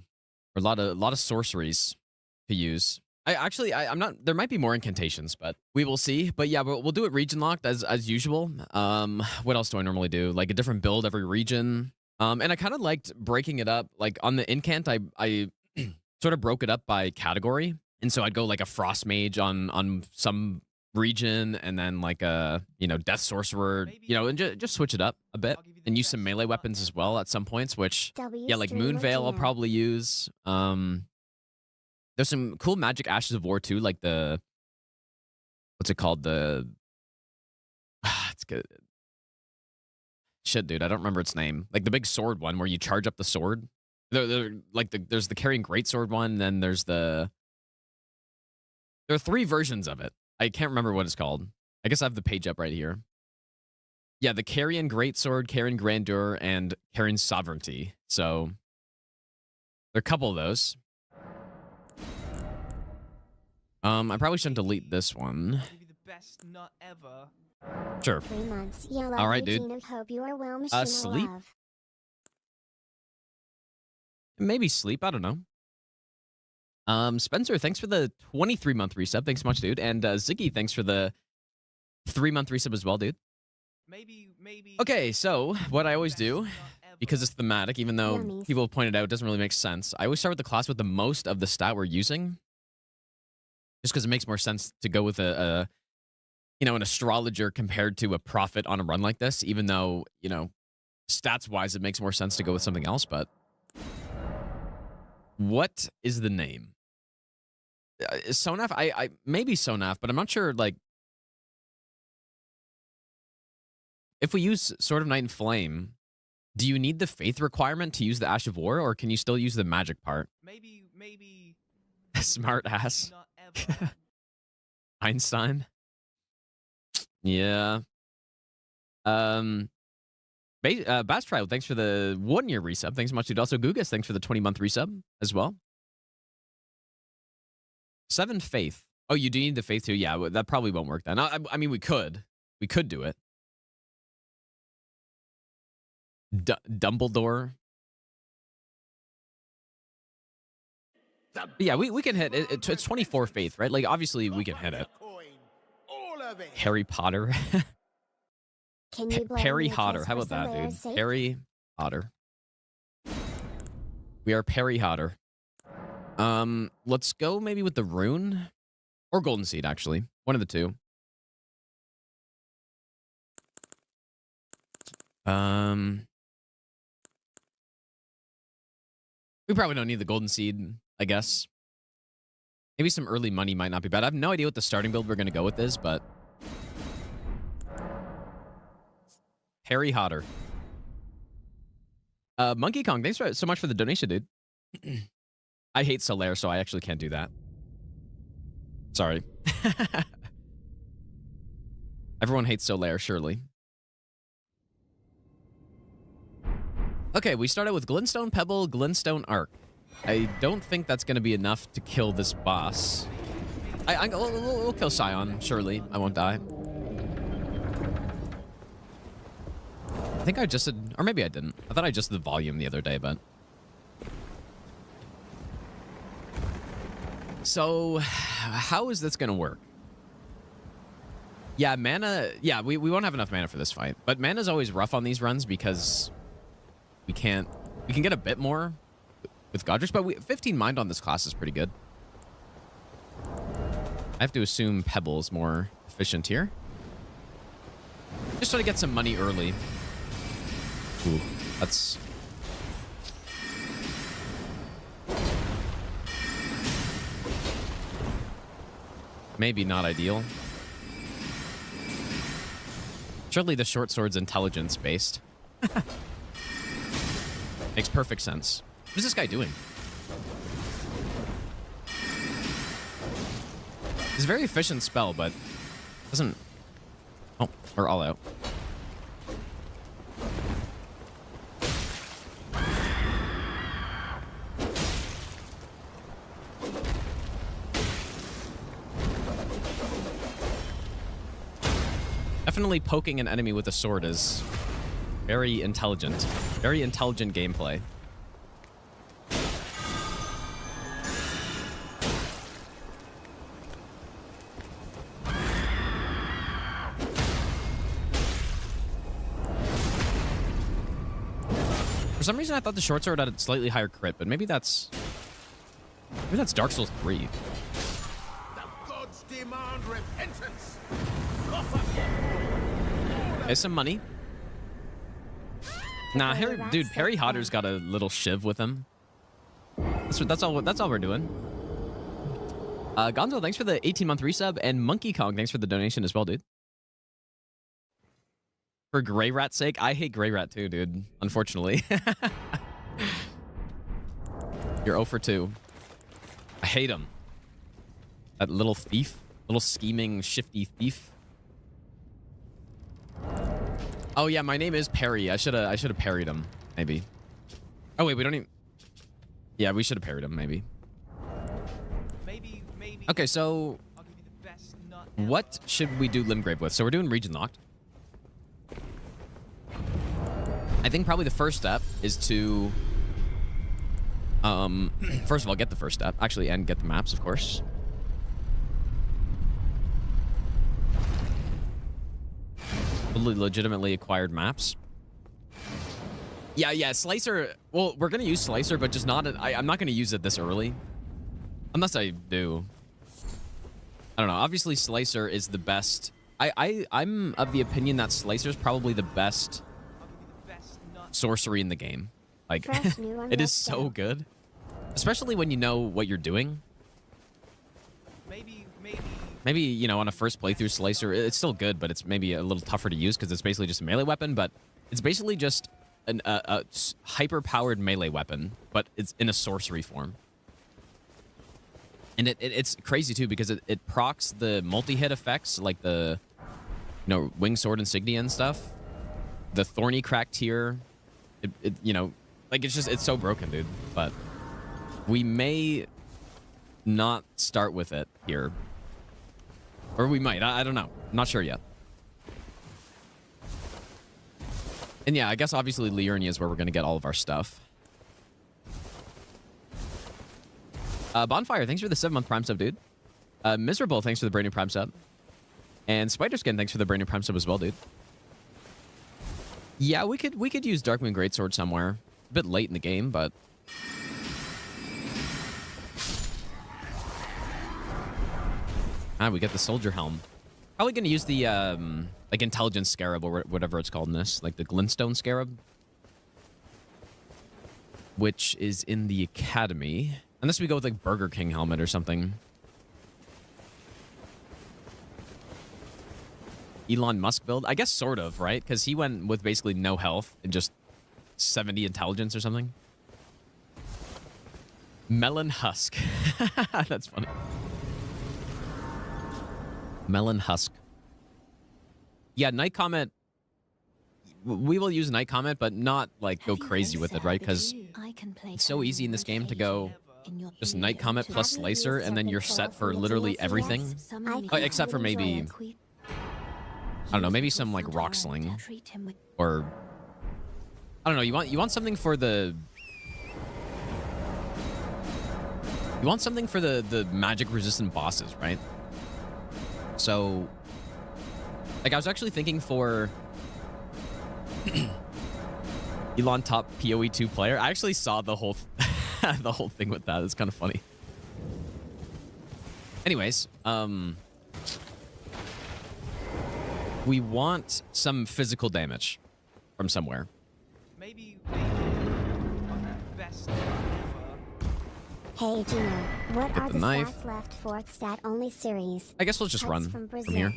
Or a lot of sorceries to use. I'm not, there might be more incantations, but we will see. But yeah, we'll do it region locked as usual. What else do I normally do? Like a different build every region. And I kind of liked breaking it up. Like on the incant, I sort of broke it up by category. And so I'd go like a frost mage on some region, and then like a, death sorcerer, and just switch it up a bit and use some melee weapons as well at some points, which, yeah, like Moonveil I'll probably use. There's some cool magic Ashes of War too, like the, what's it called? It's good. Shit, dude, I don't remember its name. Like the big sword one where you charge up the sword. There's the carrying greatsword one, then there's there are 3 versions of it. I can't remember what it's called. I guess I have the page up right here. Yeah, the carrying greatsword, carrying grandeur, and carrying sovereignty. So there are a couple of those. I probably shouldn't delete this one. Maybe the best nut ever. Sure. 3 months. You All right, dude. Hope you are well, machine Sleep? love. Maybe sleep. I don't know. Spencer, thanks for the 23-month resub. Thanks so much, dude. And Ziggy, thanks for the 3-month resub as well, dude. Maybe. Okay, so what I always do, because it's thematic, even though people have pointed out it doesn't really make sense, I always start with the class with the most of the stat we're using. Just because it makes more sense to go with an astrologer compared to a prophet on a run like this, even though, stats-wise, it makes more sense to go with something else, but... What is the name? Sonaf? I maybe Sonaf, but I'm not sure, like... If we use Sword of Night and Flame, do you need the faith requirement to use the Ash of War, or can you still use the magic part? Maybe. Smart ass. Einstein. Yeah. Bass Trial, thanks for the 1-year resub. Thanks so much, dude. Also, Gugas, thanks for the 20-month resub as well. 7 faith. Oh, you do need the faith too? Yeah, well, that probably won't work then. I mean, we could. We could do it. Dumbledore. Yeah, we can hit it. It's 24 faith, right? Like, obviously, we can hit it. Harry Potter. Can you Perry Hotter. How about that, dude? Perry Hotter. We are Perry Hotter. Let's go maybe with the rune or golden seed, actually. One of the two. We probably don't need the golden seed, I guess. Maybe some early money might not be bad. I have no idea what the starting build we're going to go with is, but... Harry Hotter. Monkey Kong, thanks so much for the donation, dude. I hate Solaire, so I actually can't do that. Sorry. Everyone hates Solaire, surely. Okay, we start out with Glintstone Pebble, Glintstone Arc. I don't think that's going to be enough to kill this boss. We'll kill Scion, surely. I won't die. I think I adjusted, or maybe I didn't. I thought I adjusted the volume the other day, but... So, how is this going to work? Yeah, mana... Yeah, we won't have enough mana for this fight. But mana's always rough on these runs because we can get a bit more with Godrick, but 15 mind on this class is pretty good. I have to assume Pebble is more efficient here. Just try to get some money early. Ooh, that's... maybe not ideal. Surely the short sword's intelligence based. Makes perfect sense. What is this guy doing? It's a very efficient spell, but doesn't... Oh, we're all out. Definitely poking an enemy with a sword is very intelligent. Very intelligent gameplay. For some reason, I thought the short sword had a slightly higher crit, but maybe that's Dark Souls 3. The gods demand repentance. There's some money. Nah, Perry Hotter's got a little shiv with him. That's all we're doing. Gonzo, thanks for the 18-month resub, and Monkey Kong, thanks for the donation as well, dude. For Grey Rat's sake, I hate Grey Rat too, dude. Unfortunately. You're 0 for 2. I hate him. That little thief, little scheming, shifty thief. Oh yeah, my name is Perry. I should have parried him, maybe. Oh wait, we don't even... Yeah, we should have parried him, maybe. Maybe. Okay, so what should we do Limgrave with? So we're doing region locked. I think probably the first step is to, first of all, get the first step. Actually, and get the maps, of course. Legitimately acquired maps. Yeah, Slicer. Well, we're going to use Slicer, but just not, I'm not going to use it this early. Unless I do. I don't know. Obviously, Slicer is the best. I'm of the opinion that Slicer is probably the best sorcery in the game. Like, it is so good. Especially when you know what you're doing. Maybe, you know, on a first playthrough, Slicer, it's still good, but it's maybe a little tougher to use because it's basically just a melee weapon, but it's basically just a hyper-powered melee weapon, but it's in a sorcery form. And it's crazy, too, because it procs the multi-hit effects, like the, you know, Wing Sword Insignia and stuff. The Thorny Crack tier. You know, like, it's so broken, dude. But we may not start with it here. Or we might. I don't know. I'm not sure yet. And yeah, I guess obviously Liurnia is where we're going to get all of our stuff. Bonfire, thanks for the 7-month Prime sub, dude. Miserable, thanks for the brand new Prime sub. And Spiderskin, thanks for the brand new Prime sub as well, dude. Yeah, we could use Darkmoon Greatsword somewhere. A bit late in the game, but... we get the Soldier Helm. Probably going to use the, like, Intelligence Scarab or whatever it's called in this. Like, the Glintstone Scarab. Which is in the Academy. Unless we go with, like, Burger King Helmet or something. Elon Musk build? I guess sort of, right? Because he went with basically no health and just 70 intelligence or something. Melon Husk. That's funny. Melon Husk. Yeah, Night Comet. We will use Night Comet, but not, like, go crazy with it, right? Because it's so easy in this game to go just Night Comet plus Slicer, and then you're set for literally everything. Except for maybe... I don't know, maybe some, like, Rock Sling. Or... I don't know, you want something for the... You want something for the magic-resistant bosses, right? So... Like, I was actually thinking for... Elon top PoE 2 player. I actually saw the whole... the whole thing with that. It's kind of funny. Anyways, we want some physical damage from somewhere. Maybe best Hey Gino, what Get are the the knife. stats left for stat only series? I guess we'll just run from here.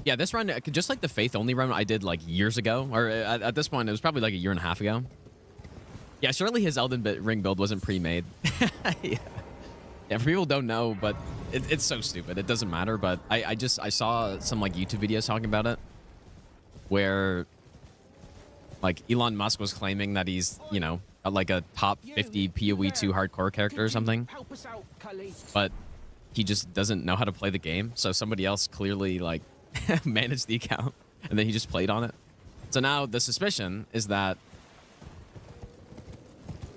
Yeah, this run, just like the Faith only run I did like years ago, or at this point, it was probably like a year and a half ago. Yeah, surely his Elden Ring build wasn't pre-made. Yeah, for people who don't know, but it's so stupid. It doesn't matter, but I saw some like YouTube videos talking about it, where like Elon Musk was claiming that he's, you know, like a top 50 PoE 2 hardcore character or something, but he just doesn't know how to play the game. So somebody else clearly like managed the account, and then he just played on it. So now the suspicion is that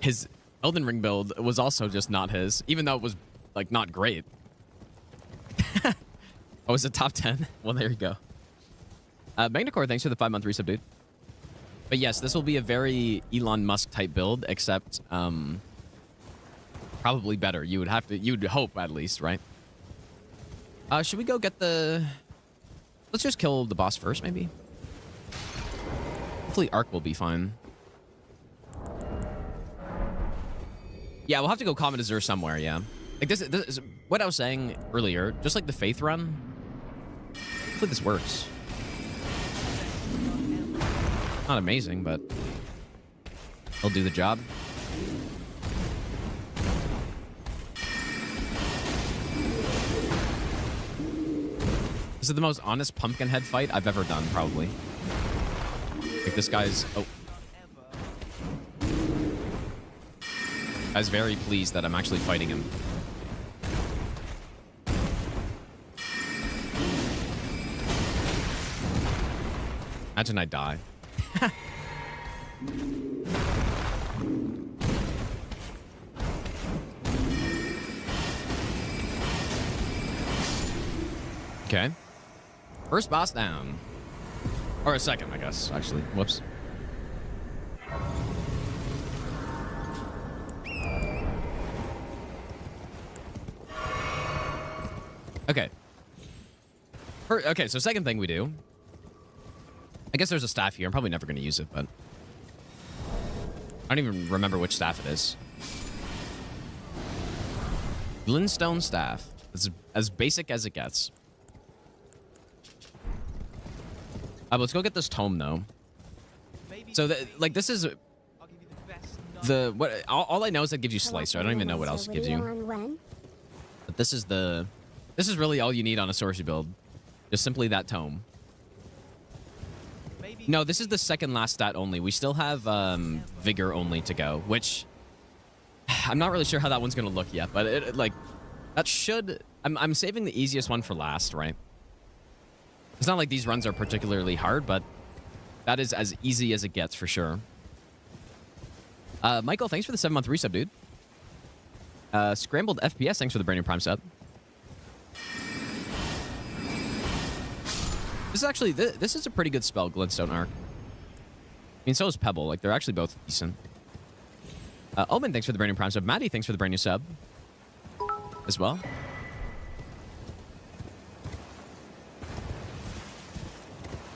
his Elden Ring build was also just not his, even though it was like not great. Oh, was it top 10? Well, there you go. Magnacore, thanks for the 5-month resub, dude. But yes, this will be a very Elon Musk type build, except probably better. You'd hope at least, right? Should we go get the... Let's just kill the boss first, maybe. Hopefully Arc will be fine. Yeah, we'll have to go Comet Azure somewhere, yeah. Like this is what I was saying earlier, just like the Faith run. Hopefully this works. Not amazing, but it'll do the job. This is the most honest Pumpkinhead fight I've ever done, probably. Like this guy's... Oh. I was very pleased that I'm actually fighting him. Imagine I die. Okay. First boss down. Or a second, I guess, actually. Whoops. Okay. Okay, so second thing we do. I guess there's a staff here. I'm probably never going to use it, but I don't even remember which staff it is. Glintstone staff. It's as basic as it gets. Let's go get this tome, though. So, like, this is the what? All I know is it gives you Slicer. I don't even know what else it gives you. But this is the. This is really all you need on a sorcery build. Just simply that tome. No, this is the second last stat only. We still have vigor only to go, which I'm not really sure how that one's gonna look yet. But it like that should. I'm saving the easiest one for last, right? It's not like these runs are particularly hard, but that is as easy as it gets for sure. Michael, thanks for the 7-month resub, dude. Scrambled FPS, thanks for the brand new Prime sub. This is actually, this is a pretty good spell, Glintstone Arc. I mean, so is Pebble. Like, they're actually both decent. Omen, thanks for the brand new Prime sub. Maddie, thanks for the brand new sub as well.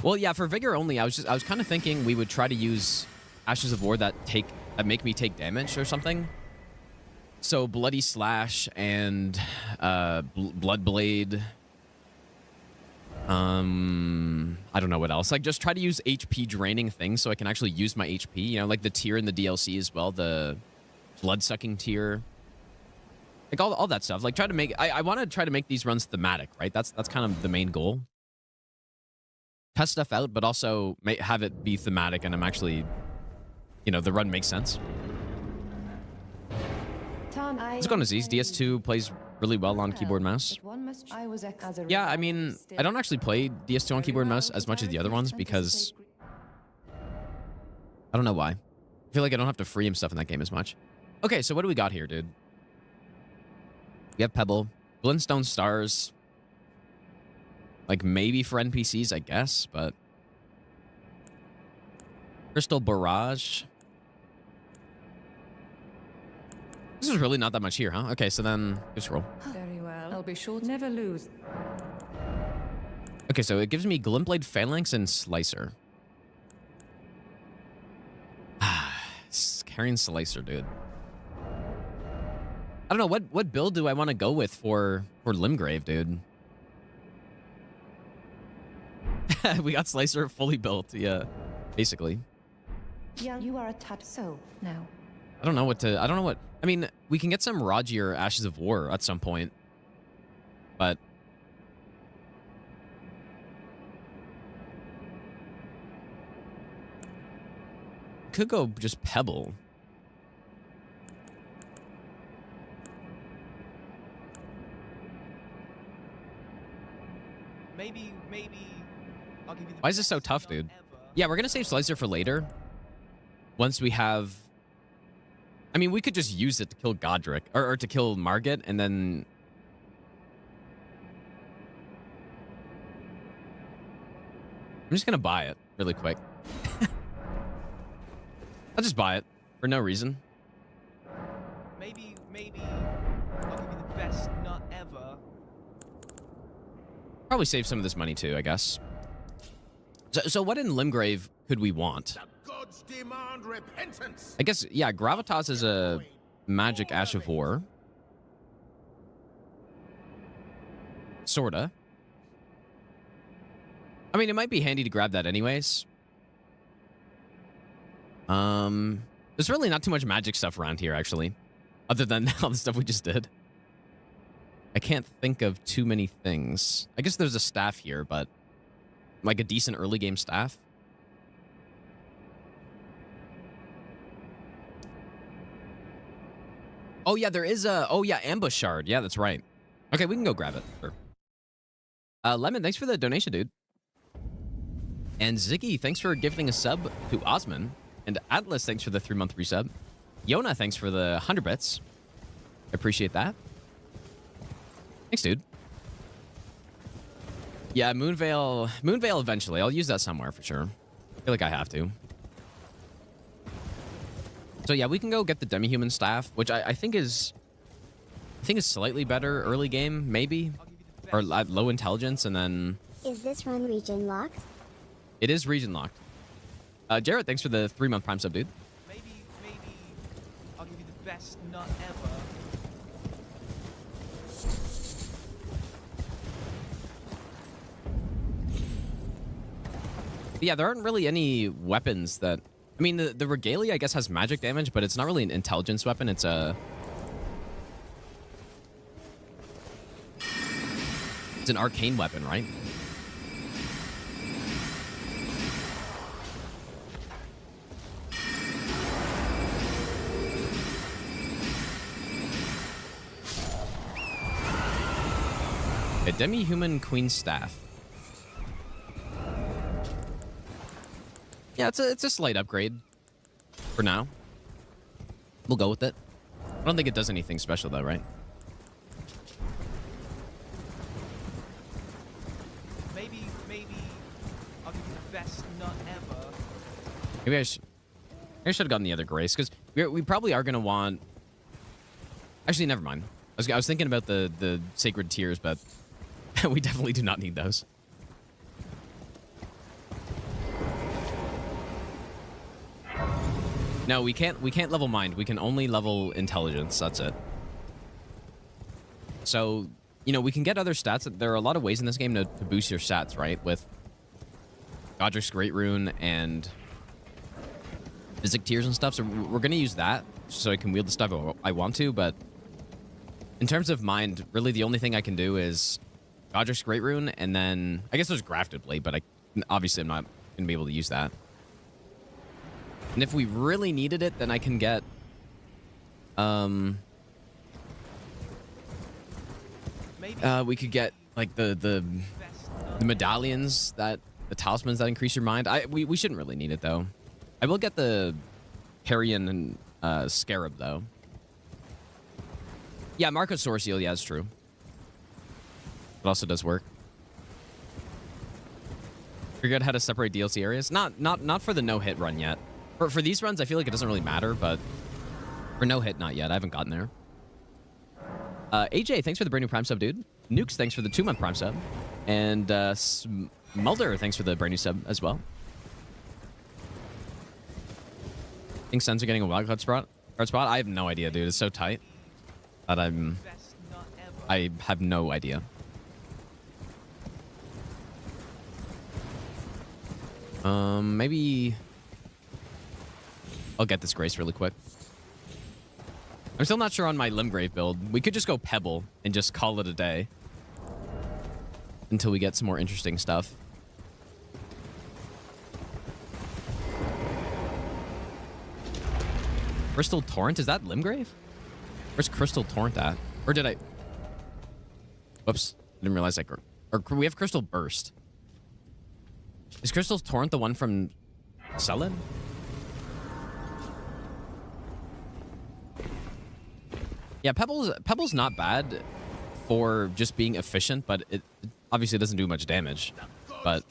Well, yeah, for Vigor only, I was kind of thinking we would try to use Ashes of War that make me take damage or something. So Bloody Slash and Blood Blade. I don't know what else. Like, just try to use HP draining things so I can actually use my HP. You know, like the tier in the DLC as well, the blood sucking tier. Like all that stuff. Like, try to make. I want to try to make these runs thematic, right? That's kind of the main goal. Test stuff out, but also have it be thematic, and I'm actually, you know, the run makes sense. Let's go on Aziz. DS2 plays really well on keyboard and mouse. Yeah, I mean, I don't actually play DS2 on keyboard and mouse as much as the other ones because I don't know why. I feel like I don't have to free him stuff in that game as much. Okay, so what do we got here, dude? We have Pebble, Glintstone Stars. Like, maybe for NPCs, I guess, but... Crystal Barrage. This is really not that much here, huh? Okay, so then... Just roll. Very well. I'll be sure to never lose. Okay, so it gives me Glintblade Phalanx and Slicer. Carrying Slicer, dude. I don't know, what build do I want to go with for Limgrave, dude? We got Slicer fully built, yeah, basically. Yeah, you are a tad so now. I don't know what. I mean, we can get some Rogier Ashes of War at some point, but could go just Pebble. Maybe. I'll give you the Why is this so tough, dude? Yeah, we're gonna save Slicer for later. Once we have... I mean, we could just use it to kill Godrick. Or to kill Margit, and then... I'm just gonna buy it really quick. I'll just buy it for no reason. Maybe I'll give you the best nut ever. Probably save some of this money too, I guess. So what in Limgrave could we want? The gods demand repentance. I guess, yeah, Gravitas is a magic Ash of War. Sorta. I mean, it might be handy to grab that anyways. There's really not too much magic stuff around here, actually. Other than all the stuff we just did. I can't think of too many things. I guess there's a staff here, but... like a decent early game staff. Oh, yeah, there is a... Oh, yeah, ambush shard. Yeah, that's right. Okay, we can go grab it. Sure. Lemon, thanks for the donation, dude. And Ziggy, thanks for gifting a sub to Osman. And Atlas, thanks for the 3-month resub. Yona, thanks for the 100 bits. I appreciate that. Thanks, dude. Yeah, Moonveil eventually. I'll use that somewhere for sure. I feel like I have to. So yeah, we can go get the demi-human staff, which I think is slightly better early game, maybe, or at low intelligence, and then. Is this run region locked? It is region locked. Jarrett, thanks for the 3-month Prime sub, dude. Maybe I'll give you the best nut ever. Yeah, there aren't really any weapons that... I mean, the Regalia, I guess, has magic damage, but it's not really an intelligence weapon. It's a... It's an arcane weapon, right? A demi-human queen staff. Yeah, it's a slight upgrade for now. We'll go with it. I don't think it does anything special though, right? Maybe I'll give you the best nut ever. Maybe I should have gotten the other grace because we probably are gonna want. Actually, never mind. I was thinking about the sacred tears, but we definitely do not need those. No, we can't level mind. We can only level intelligence. That's it. So, you know, we can get other stats. There are a lot of ways in this game to boost your stats, right? With Godrick's Great Rune and Physic Tears and stuff. So we're going to use that so I can wield the stuff I want to. But in terms of mind, really the only thing I can do is Godrick's Great Rune, and then I guess there's Grafted Blade, but obviously I'm not going to be able to use that. And if we really needed it, then I can get, we could get like the medallions the talismans that increase your mind. We shouldn't really need it though. I will get the Carrion and Scarab though. Yeah, Marco Sword Seal. Yeah, it's true. It also does work. Figure out how to separate DLC areas. Not for the no-hit run yet. For these runs, I feel like it doesn't really matter, but for no-hit, not yet. I haven't gotten there. AJ, thanks for the brand new Prime sub, dude. Nukes, thanks for the 2-month Prime sub. And Mulder, thanks for the brand new sub as well. I think Sens are getting a wildcard spot. I have no idea, dude. It's so tight that I have no idea. Maybe I'll get this Grace really quick. I'm still not sure on my Limgrave build. We could just go Pebble and just call it a day until we get some more interesting stuff. Crystal Torrent? Is that Limgrave? Where's Crystal Torrent at? Or did I... Whoops. I didn't realize or we have Crystal Burst. Is Crystal Torrent the one from Sullen? Yeah, Pebble's not bad for just being efficient, but it obviously doesn't do much damage. But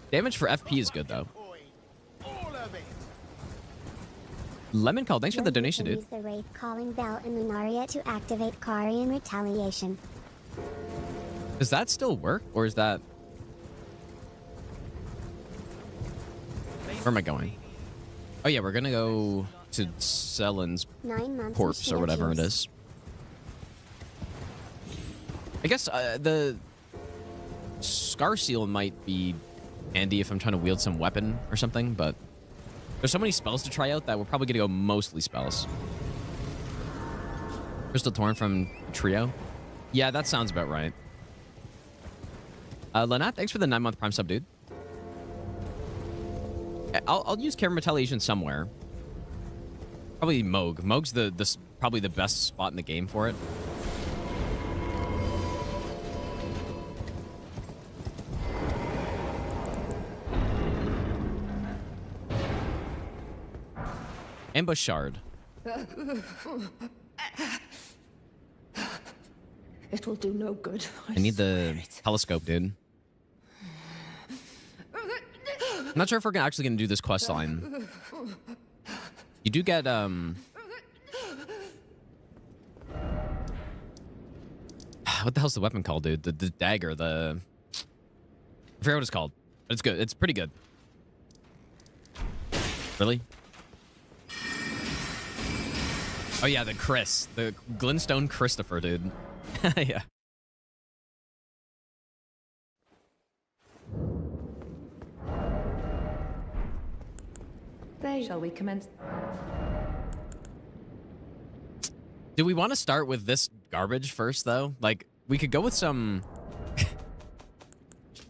damage for FP is good, though. Lemon Call, thanks for the donation, dude. Use the Wraith Calling Bell in Lunaria to activate Kari in retaliation. Does that still work, or is that... Where am I going? Oh yeah, we're gonna go to Sellen's corpse or whatever it is. I guess the Scar Seal might be handy if I'm trying to wield some weapon or something, but there's so many spells to try out that we're probably gonna go mostly spells. Crystal Torn from Trio? Yeah, that sounds about right. Lanat, thanks for the 9-month Prime sub, dude. I'll use Caramelization somewhere. Probably Mohg. Mohg's the probably the best spot in the game for it. Ambush shard. It will do no good. I need the telescope, dude. I'm not sure if we're actually gonna do this quest line. You do get what the hell's the weapon called, dude? The dagger, I forget what it's called. But it's good. It's pretty good. Really? Oh yeah, the Chris. The Glintstone Christopher, dude. Yeah. Shall we commence? Do we want to start with this garbage first, though? Like, we could go with some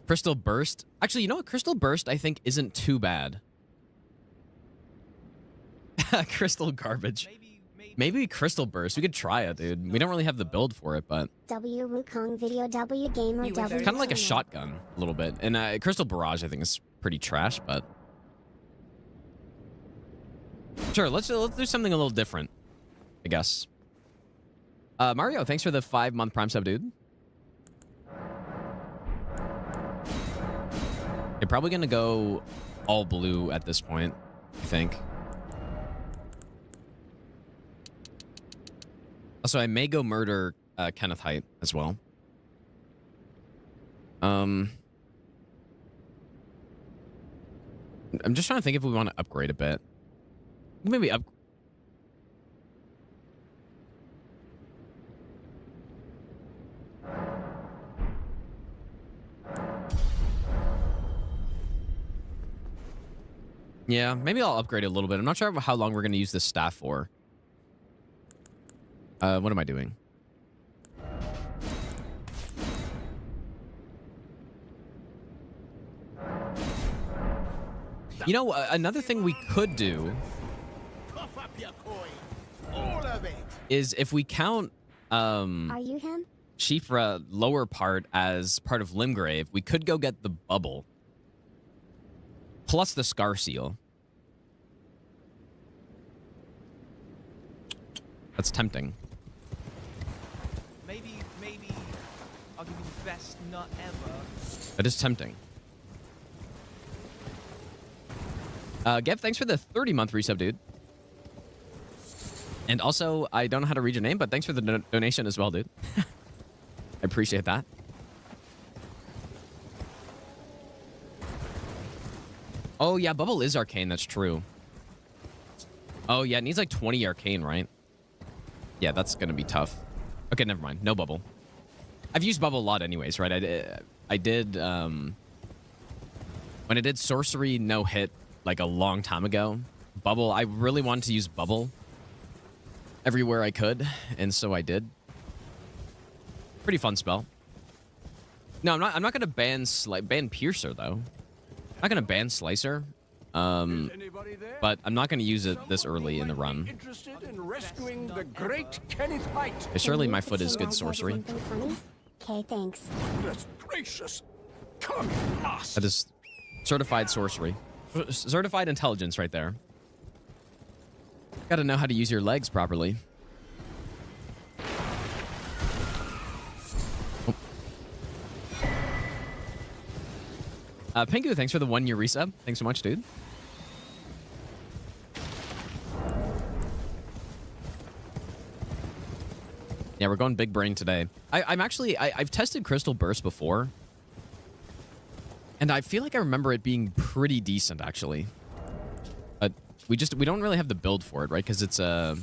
Crystal Burst. Actually, you know what? Crystal Burst, I think, isn't too bad. Crystal garbage. Maybe Crystal Burst. We could try it, dude. We don't really have the build for it, but... W Wukong Video, W Gamer, W... Kind of like a shotgun, a little bit. And Crystal Barrage, I think, is pretty trash, but... Sure, let's do something a little different, I guess. Mario, thanks for the 5-month Prime sub, dude. You're probably going to go all blue at this point, I think. Also, I may go murder Kenneth Height as well. I'm just trying to think if we want to upgrade a bit. Maybe up. Yeah, maybe I'll upgrade it a little bit. I'm not sure how long we're going to use this staff for. What am I doing? You know, another thing we could do is if we count Are you him? Shifra lower part as part of Limgrave, we could go get the bubble plus the Scar Seal. That's tempting. Maybe I'll give you the best nut ever. That is tempting. Gev, thanks for the 30-month resub, dude. And also, I don't know how to read your name, but thanks for the donation as well, dude. I appreciate that. Oh, yeah, Bubble is arcane. That's true. Oh, yeah, it needs like 20 arcane, right? Yeah, that's going to be tough. Okay, never mind. No Bubble. I've used Bubble a lot anyways, right? I did when I did Sorcery no-hit like a long time ago, Bubble, I really wanted to use Bubble everywhere I could, and so I did. Pretty fun spell. No, I'm not gonna ban Piercer though. I'm not gonna ban Slicer. But I'm not gonna use it this early in the run. Interested in rescuing the great Kenneth Height. Surely my foot is good sorcery. Okay, thanks. That's gracious. Come on. That is certified sorcery. Certified intelligence right there. Gotta know how to use your legs properly. Oh. Pingu, thanks for the 1-year resub. Thanks so much, dude. Yeah, we're going big brain today. I've tested Crystal Burst before. And I feel like I remember it being pretty decent, actually. But we don't really have the build for it, right? Because it's I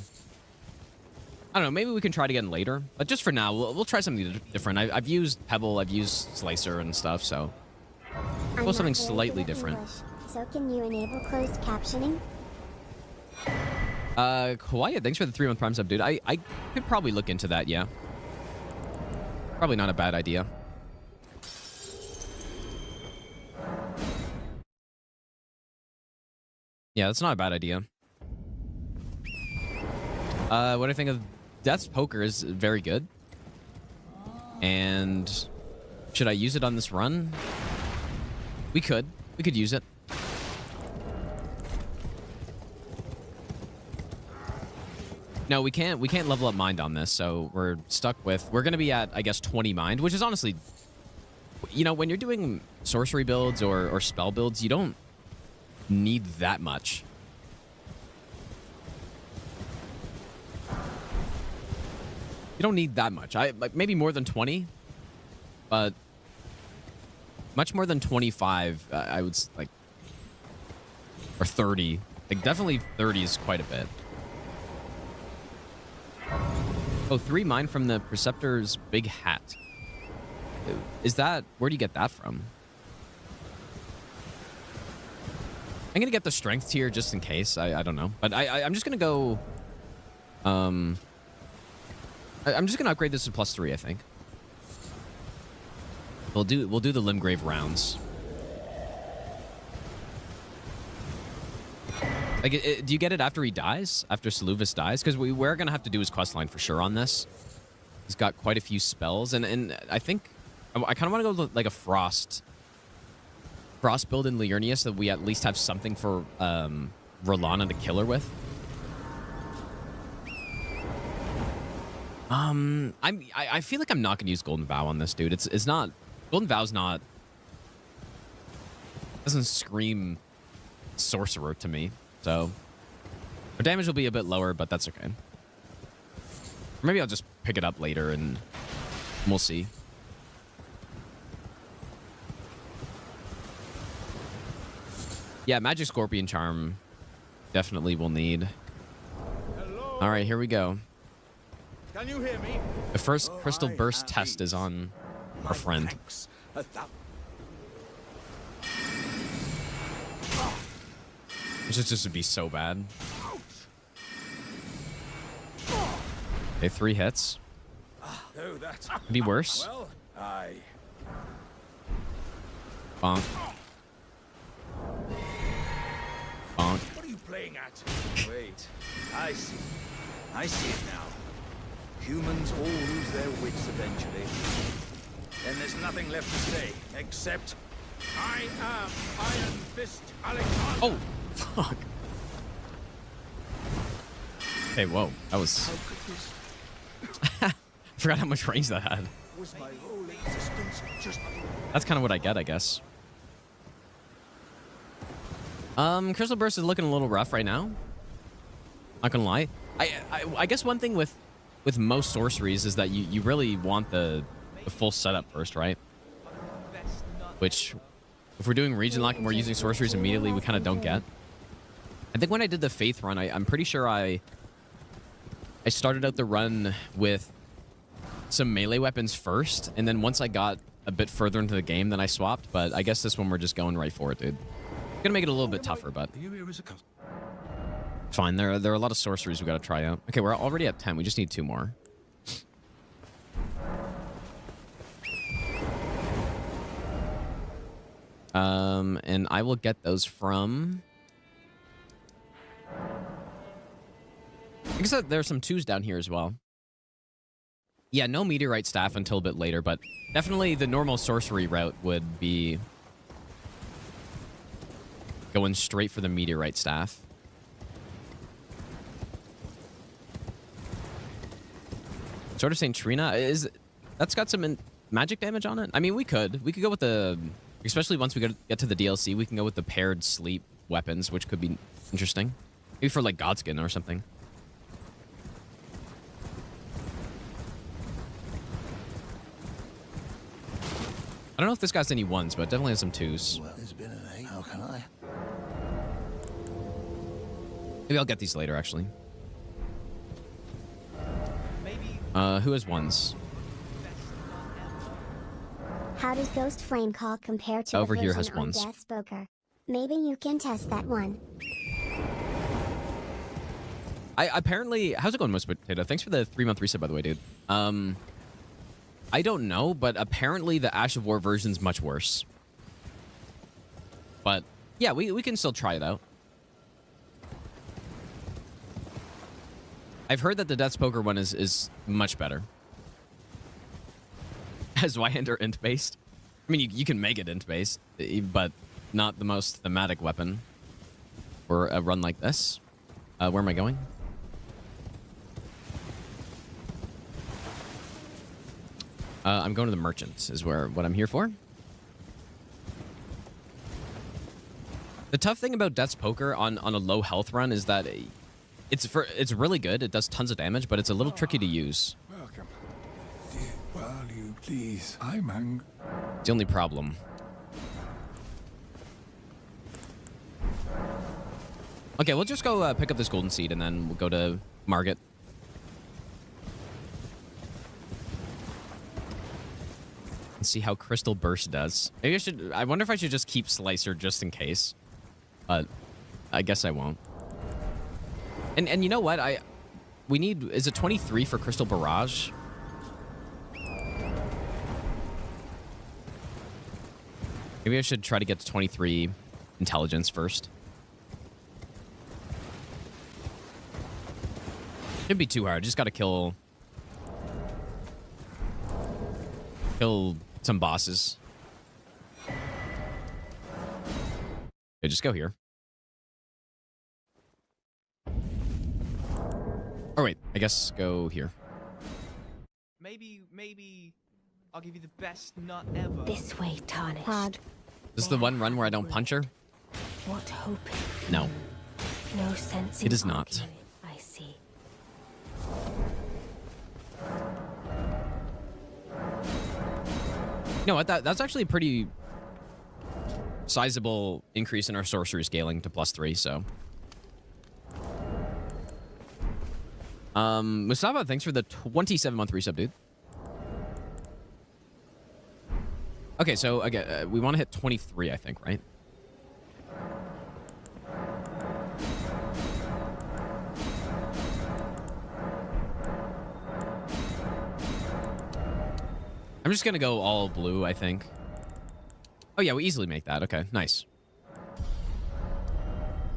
don't know, maybe we can try it again later. But just for now, we'll try something different. I've used Pebble, I've used Slicer and stuff, so... We'll something slightly different. English, so can you enable closed captioning? Quiet, thanks for the 3-month Prime sub, dude. I could probably look into that, yeah. Probably not a bad idea. Yeah, that's not a bad idea. What do I think of Death's Poker is very good. And should I use it on this run? We could use it. No, we can't level up mind on this, so we're stuck with, we're going to be at, I guess, 20 mind, which is honestly, you know, when you're doing sorcery builds or spell builds, you don't need that much. You don't need that much. Like maybe more than 20, but much more than 25, I would like, or 30. Like definitely 30 is quite a bit. Oh, 3 mine from the Preceptor's big hat. Is that, where do you get that from? I'm gonna get the strength tier just in case. I don't know, but I'm just gonna go. I'm just gonna upgrade this to +3. I think we'll do the Limgrave rounds. Like, do you get it after he dies? After Saluvis dies? Because we're gonna have to do his questline for sure on this. He's got quite a few spells, and I think I kind of want to go like a frost build in Liurnia so that we at least have something for Rennala to kill her with. I feel like I'm not gonna use Golden Vow on this dude. It's not, Golden Vow's not, doesn't scream sorcerer to me. So our damage will be a bit lower, but that's okay. Or maybe I'll just pick it up later and we'll see. Yeah, Magic Scorpion Charm definitely will need. Hello? All right, here we go. Can you hear me? The first Crystal Burst test is on our friend. Thanks. This just would be so bad. Okay, 3 hits. Oh, that Could be worse. Well, aye. Bonk. Bonk. What are you playing at? Wait, I see. I see it now. Humans all lose their wits eventually. Then there's nothing left to say, except... I am Iron Fist Alexander. Oh, fuck. Okay, whoa. That was... I forgot how much range that had. Was my whole existence just... That's kind of what I get, I guess. Crystal Burst is looking a little rough right now. Not gonna lie. I guess one thing with most sorceries is that you really want the full setup first, right? Which, if we're doing region lock and we're using sorceries immediately, we kind of don't get. I think when I did the Faith run, I'm pretty sure I started out the run with some melee weapons first, and then once I got a bit further into the game, then I swapped. But I guess this one we're just going right for it, dude. Gonna make it a little bit tougher, but fine. There are a lot of sorceries we gotta try out. Okay, we're already at 10. We just need 2 more. And I will get those from... I guess there's some 2s down here as well. Yeah, no meteorite staff until a bit later, but definitely the normal sorcery route would be going straight for the meteorite staff. Sword of Saint Trina, that's got some magic damage on it? I mean, we could go with the, especially once we get to the DLC, we can go with the paired sleep weapons, which could be interesting. Maybe for like Godskin or something. I don't know if this guy's any 1s, but definitely has some 2s. Well, it's been an 8. How can I? Maybe I'll get these later, actually. Who has 1s? How does Ghost Flame Call compare to Over the here version has on 1s. Death's Poker? Maybe you can test that one. Apparently, how's it going, Most Potato? Thanks for the 3-month reset, by the way, dude. I don't know, but apparently the Ash of War version's much worse. But yeah, we can still try it out. I've heard that the Death's Poker one is much better. As Zweihander int-based? I mean, you can make it int-based, but not the most thematic weapon for a run like this. Where am I going? I'm going to the Merchant, is what I'm here for. The tough thing about Death's Poker on a low health run is that it's really good. It does tons of damage, but it's a little tricky to use. Welcome. While you please, I'm angry. It's the only problem. Okay, we'll just go pick up this golden seed and then we'll go to Margit. And see how Crystal Burst does. Maybe I wonder if I should just keep Slicer just in case. But I guess I won't. And you know what? Is it 23 for Crystal Barrage? Maybe I should try to get to 23 intelligence first. Shouldn't be too hard. Just gotta kill some bosses. Okay, just go here. Oh wait, I guess go here. Maybe I'll give you the best nut ever. This way, Tarnished. This is the one run where I don't punch her? What hope? No. No sense. It is not. I see. You know what? That's actually a pretty sizable increase in our sorcery scaling to +3, so. Mustafa, thanks for the 27-month resub, dude. Okay, so again, we want to hit 23, I think, right? I'm just gonna go all blue, I think. Oh yeah, we easily make that. Okay, nice.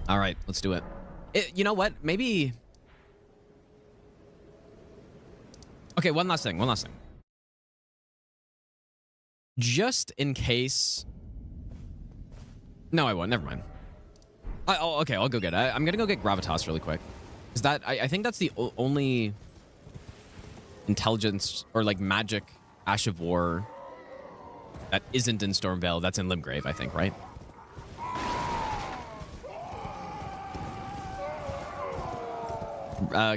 All right, let's do it. You know what? Maybe. Okay, one last thing. Just in case. No, I won't. Never mind. Okay, I'll go get it. I'm gonna go get Gravitas really quick. Is that I think that's the only intelligence or like magic Ash of War that isn't in Stormveil. That's in Limgrave, I think, right?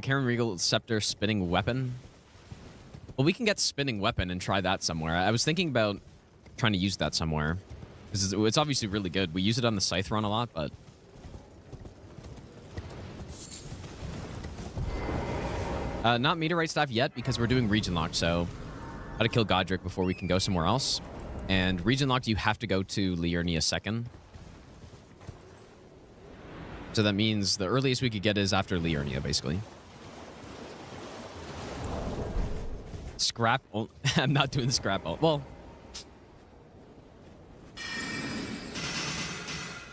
Karen Regal Scepter Spinning Weapon. Well, we can get Spinning Weapon and try that somewhere. I was thinking about trying to use that somewhere. Because it's obviously really good. We use it on the Scythe run a lot, but... not Meteorite Staff yet, because we're doing Region Lock, so... Gotta kill Godrick before we can go somewhere else. And Region Locked, you have to go to Liurnia second. So that means the earliest we could get is after Liurnia, basically. Scrap... I'm not doing the scrap... Well...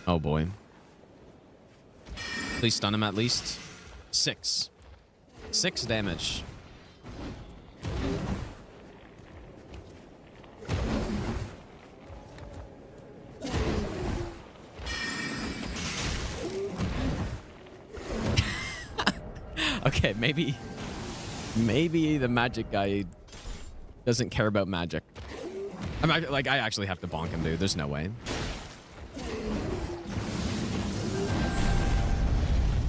Oh, boy. Please stun him at least. 6 damage. Okay, maybe the magic guy doesn't care about magic. I actually have to bonk him, dude. There's no way.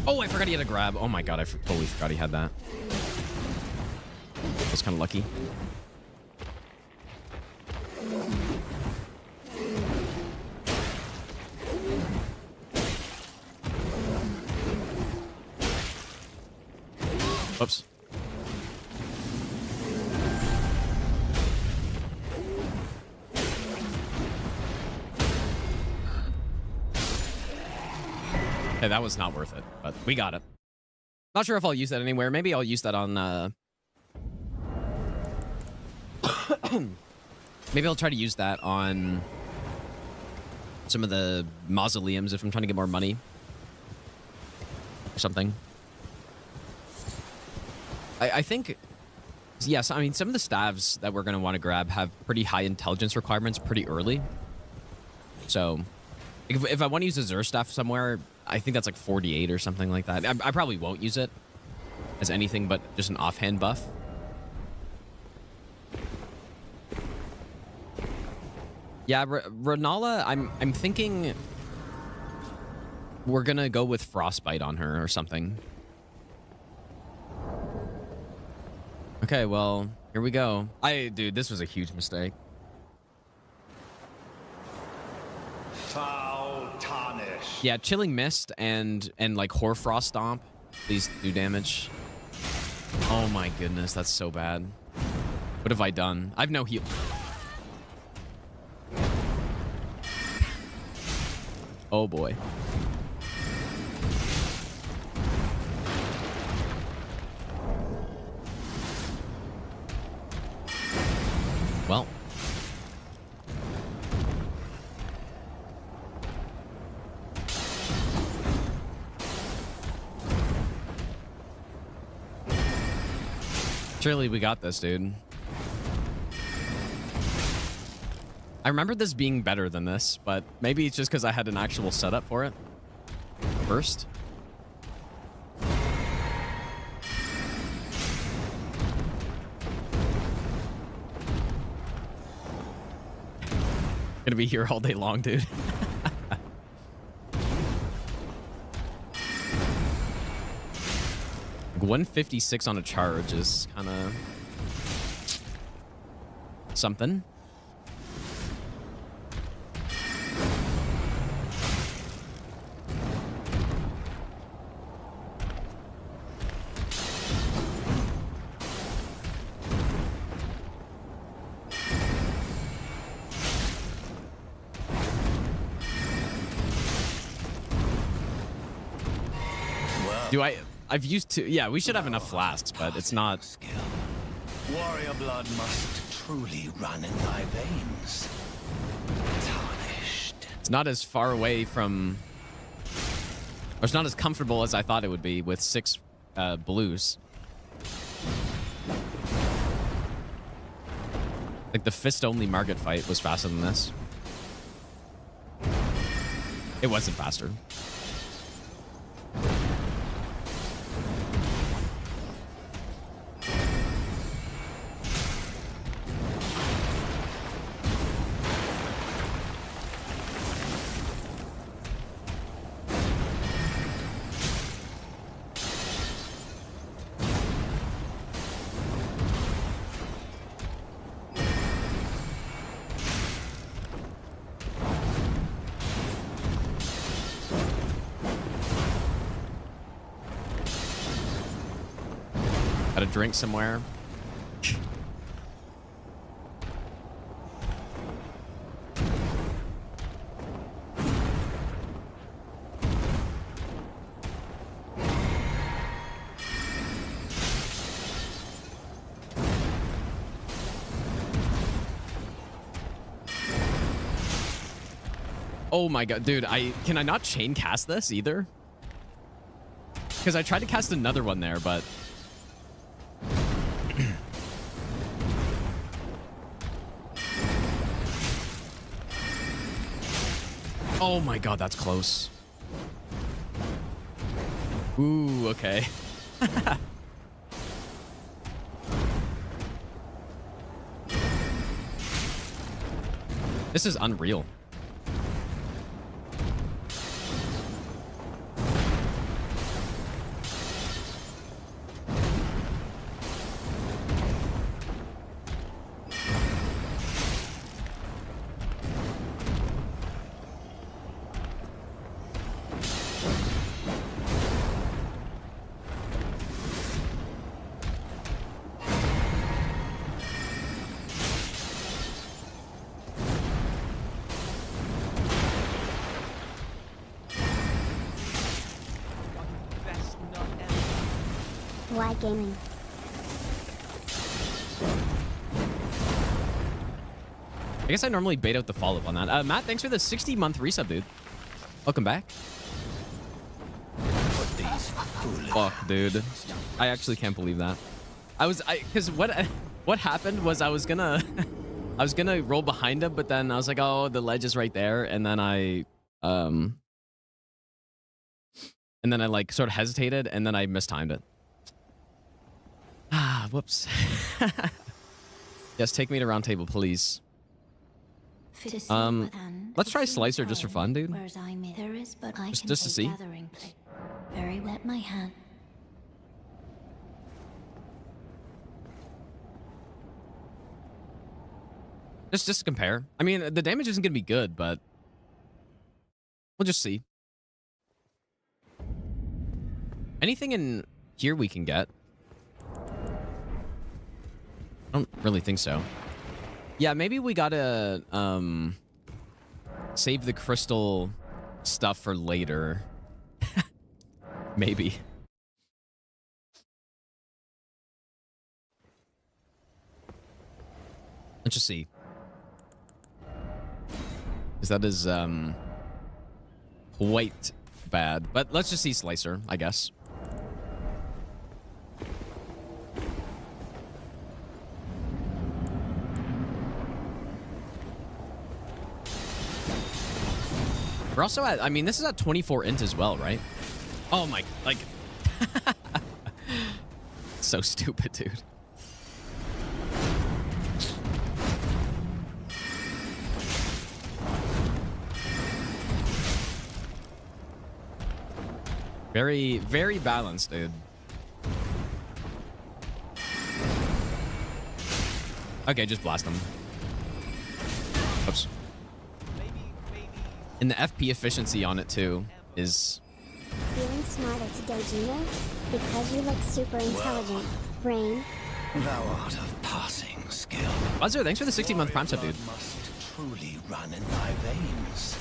Oh, I forgot he had a grab. Oh my god, I totally forgot he had that. I was kind of lucky. Oops. Okay, that was not worth it, but we got it. Not sure if I'll use that anywhere. Maybe I'll use that on... Maybe I'll try to use that on some of the mausoleums if I'm trying to get more money. Or something. I think, yes, I mean, some of the staves that we're going to want to grab have pretty high intelligence requirements pretty early. So if I want to use a Zur staff somewhere, I think that's like 48 or something like that. I probably won't use it as anything but just an offhand buff. Yeah, Rennala, I'm thinking we're gonna go with Frostbite on her or something. Okay, well, here we go. Dude, this was a huge mistake. Foul tarnish. Yeah, Chilling Mist and like Hoarfrost Stomp. These do damage. Oh my goodness, that's so bad. What have I done? I've no heal. Oh boy. Well. Surely we got this, dude. I remember this being better than this, but maybe it's just because I had an actual setup for it first. Gonna be here all day long, dude. 156 on a charge is kind of something. I've used two. Yeah, we should have enough flasks, but it's not. Warrior blood must truly run in thy veins. Tarnished. It's not as far away from, or it's not as comfortable as I thought it would be with 6 blues. Like the fist-only Margit fight was faster than this. It wasn't faster. Drink somewhere. Oh my god, dude, can I not chain cast this either? Because I tried to cast another one there, but oh my god, that's close. Ooh, okay. This is unreal. Why gaming? I guess I normally bait out the follow-up on that. Matt, thanks for the 60-month resub, dude. Welcome back. But these foolish Fuck, dude. I actually can't believe that. Because what happened was I was gonna roll behind him, but then I was like, oh, the ledge is right there, and then I like sort of hesitated, and then I mistimed it. Ah, whoops. Yes, take me to round table, please. Let's try Slicer just for fun, dude. Just to see. Very wet my hand. Just to compare. I mean, the damage isn't gonna be good, but we'll just see. Anything in here we can get? I don't really think so. Yeah, maybe we gotta save the crystal stuff for later. Maybe. Let's just see. Because that is quite bad. But let's just see Slicer, I guess. We're also at, I mean, this is at 24 int as well, right? Oh my, like, so stupid, dude. Very, very balanced, dude. Okay, just blast them. Oops. And the FP efficiency on it, too, is... Feeling smarter today, Gino? Because you look super intelligent. Brain. Thou art of passing skill. Buzzer, thanks for the 16-month Prime sub, dude. Must truly run in thy veins.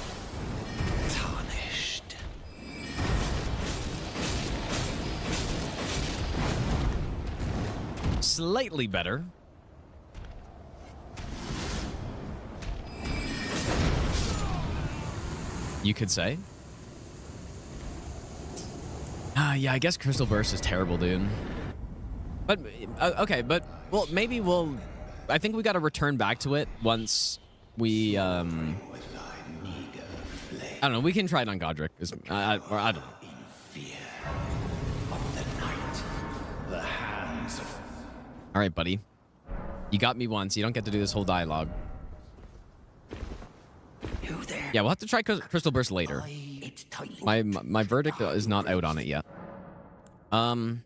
Tarnished. Slightly better. You could say. Yeah, I guess Crystal Burst is terrible, dude. But, okay, but, well, maybe we'll... I think we gotta return back to it once we, I don't know, we can try it on Godrick. Or I don't know. Alright, buddy. You got me once. You don't get to do this whole dialogue. Yeah, we'll have to try Crystal Burst later. My verdict is not out on it yet. Well,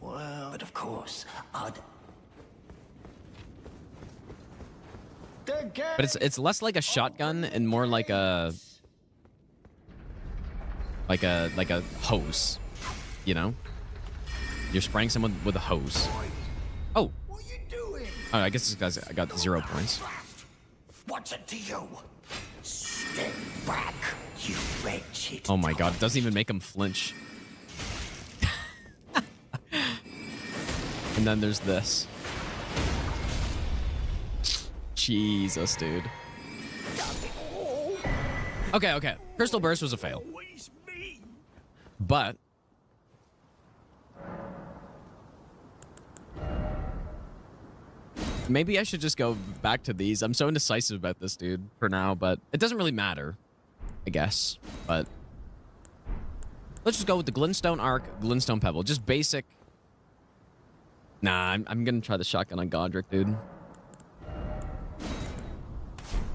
but of course, but it's less like a shotgun and more like a hose, you know? You're spraying someone with a hose. Oh. What are you doing? Oh, I guess this guy's got 0 points. What's it to you? Step back, you wretched. Oh my god, it doesn't even make him flinch. And then there's this. Jesus, dude. Okay. Crystal Burst was a fail. But maybe I should just go back to these. I'm so indecisive about this, dude, for now, but it doesn't really matter, I guess. But let's just go with the Glintstone Arc, Glintstone Pebble. Just basic. Nah, I'm gonna try the shotgun on Godrick, dude.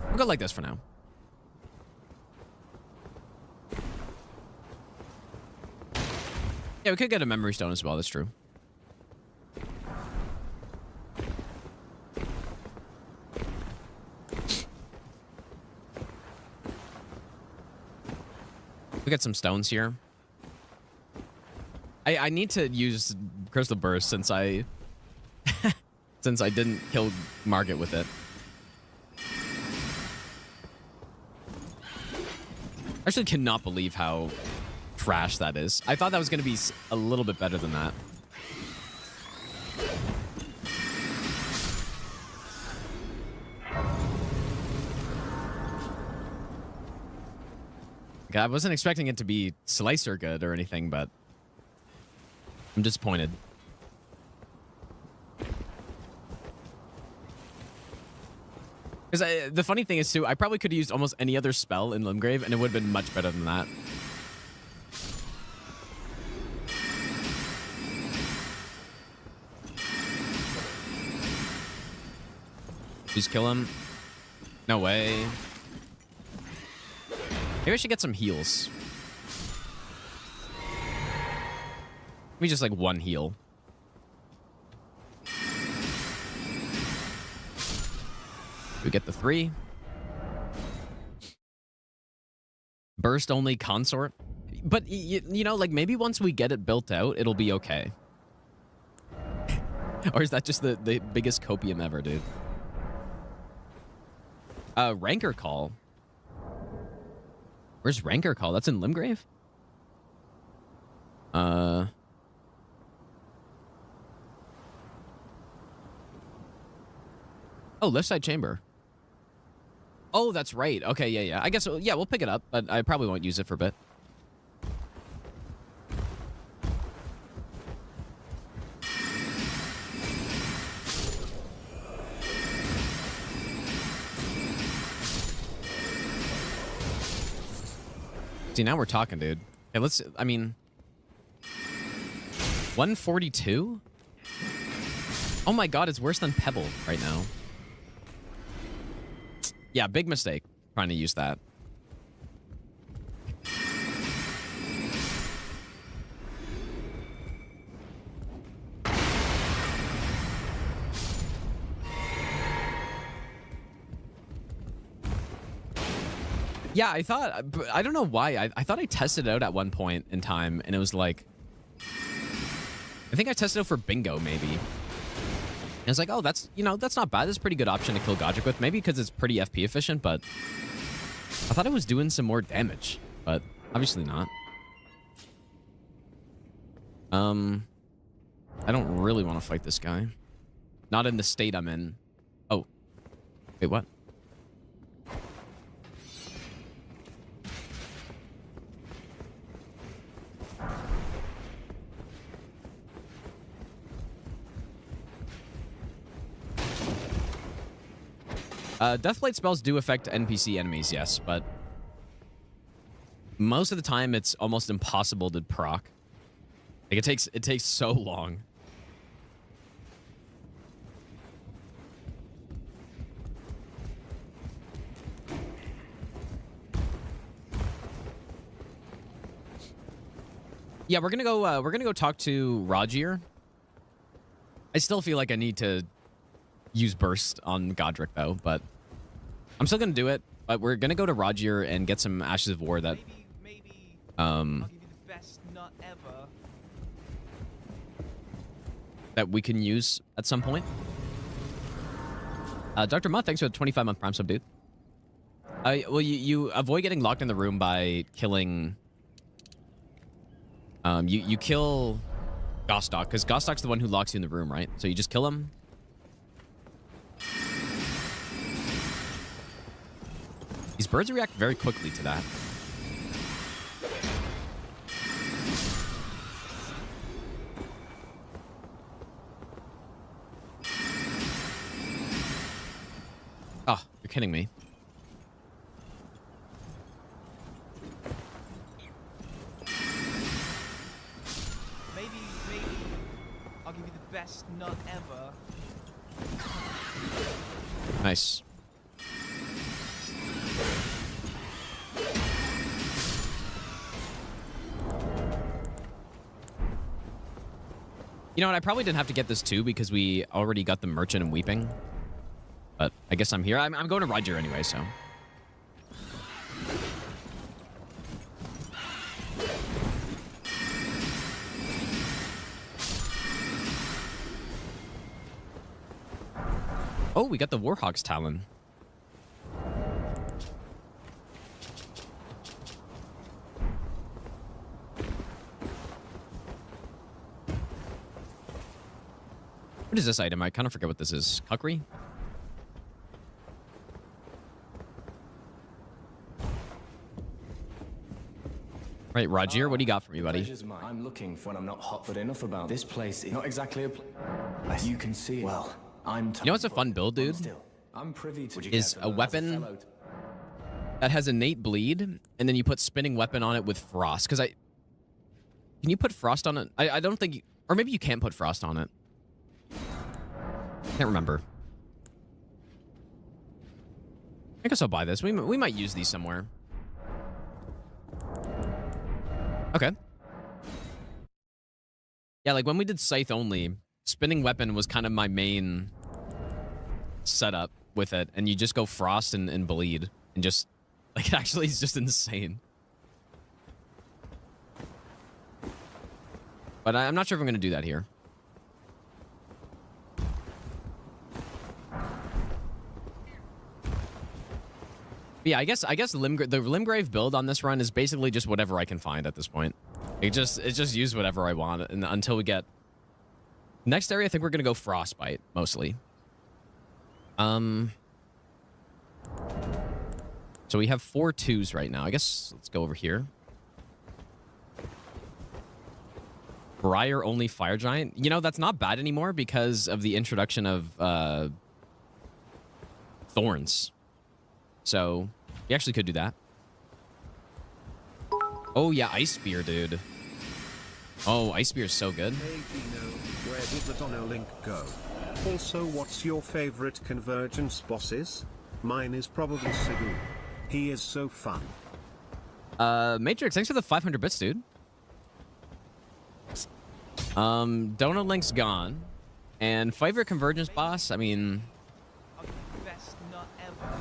We'll go like this for now. Yeah, we could get a memory stone as well, that's true. We got some stones here. I need to use Crystal Burst since I since I didn't kill Margit with it. I actually cannot believe how trash that is. I thought that was going to be a little bit better than that. Okay, I wasn't expecting it to be Slicer good or anything, but I'm disappointed. Because the funny thing is, too, I probably could have used almost any other spell in Limgrave, and it would have been much better than that. Please kill him. No way. Maybe I should get some heals. Maybe just like one heal. We get the 3. Burst only consort. But, you know, like maybe once we get it built out, it'll be okay. Or is that just the biggest copium ever, dude? Rancor Call. Where's Rancor Call? That's in Limgrave? Oh, left side chamber. Oh, that's right. Okay, yeah. I guess, yeah, we'll pick it up, but I probably won't use it for a bit. See, now we're talking, dude. Okay, let's, I mean... 142? Oh my god, it's worse than Pebble right now. Yeah, big mistake trying to use that. Yeah, I don't know why. I thought I tested it out at one point in time, and it was like... I think I tested it out for bingo, maybe. And it's like, oh, that's, you know, that's not bad. That's a pretty good option to kill Godrick with. Maybe because it's pretty FP efficient, but... I thought it was doing some more damage, but obviously not. I don't really want to fight this guy. Not in the state I'm in. Oh. Wait, what? Deathblade spells do affect NPC enemies, yes, but most of the time it's almost impossible to proc. Like it takes so long. Yeah, we're gonna go talk to Rogier. I still feel like I need to use burst on Godrick though, but I'm still gonna do it. But we're gonna go to Rogier and get some Ashes of War that maybe I'll give you the best nut ever. That we can use at some point. Dr. Mutt, thanks for the 25-month Prime sub, dude. Well, you avoid getting locked in the room by killing. You kill Gostock, because Gostock's the one who locks you in the room, right? So you just kill him. These birds react very quickly to that. Oh, you're kidding me. Maybe I'll give you the best nut ever. Nice. You know what? I probably didn't have to get this too because we already got the Merchant and Weeping. But I guess I'm here. I'm going to Roger anyway, so. Oh, we got the Warhawk's Talon. What is this item? I kind of forget what this is. Cuckery? Right, Rogier, what do you got for me, buddy? I'm looking for when I'm not hot-foot enough about this place. It's not exactly a place. You can see it. Well, You know what's a fun build, dude? I'm privy to is a weapon that has innate bleed, and then you put spinning weapon on it with frost. Because can you put frost on it? I don't think, or maybe you can't put frost on it. Can't remember. I guess I'll buy this. We might use these somewhere. Okay. Yeah, like when we did Scythe only, spinning weapon was kind of my main setup with it, and you just go frost and bleed, and just like it actually is just insane. But I'm not sure if I'm gonna do that here. But yeah, I guess the Limgrave build on this run is basically just whatever I can find at this point. It just use whatever I want, and until we get next area, I think we're gonna go Frostbite mostly. So we have 4 2s right now. I guess let's go over here. Briar only Fire Giant. You know, that's not bad anymore because of the introduction of Thorns. So we actually could do that. Oh yeah, Ice Spear, dude. Oh, Ice Spear is so good. Hey Gino, where did the Dono link go? Also, what's your favorite convergence bosses? Mine is probably Sigurd. He is so fun. Matrix, thanks for the 500 bits, dude. Dono link's gone. And favorite convergence boss, I mean, Best nut ever.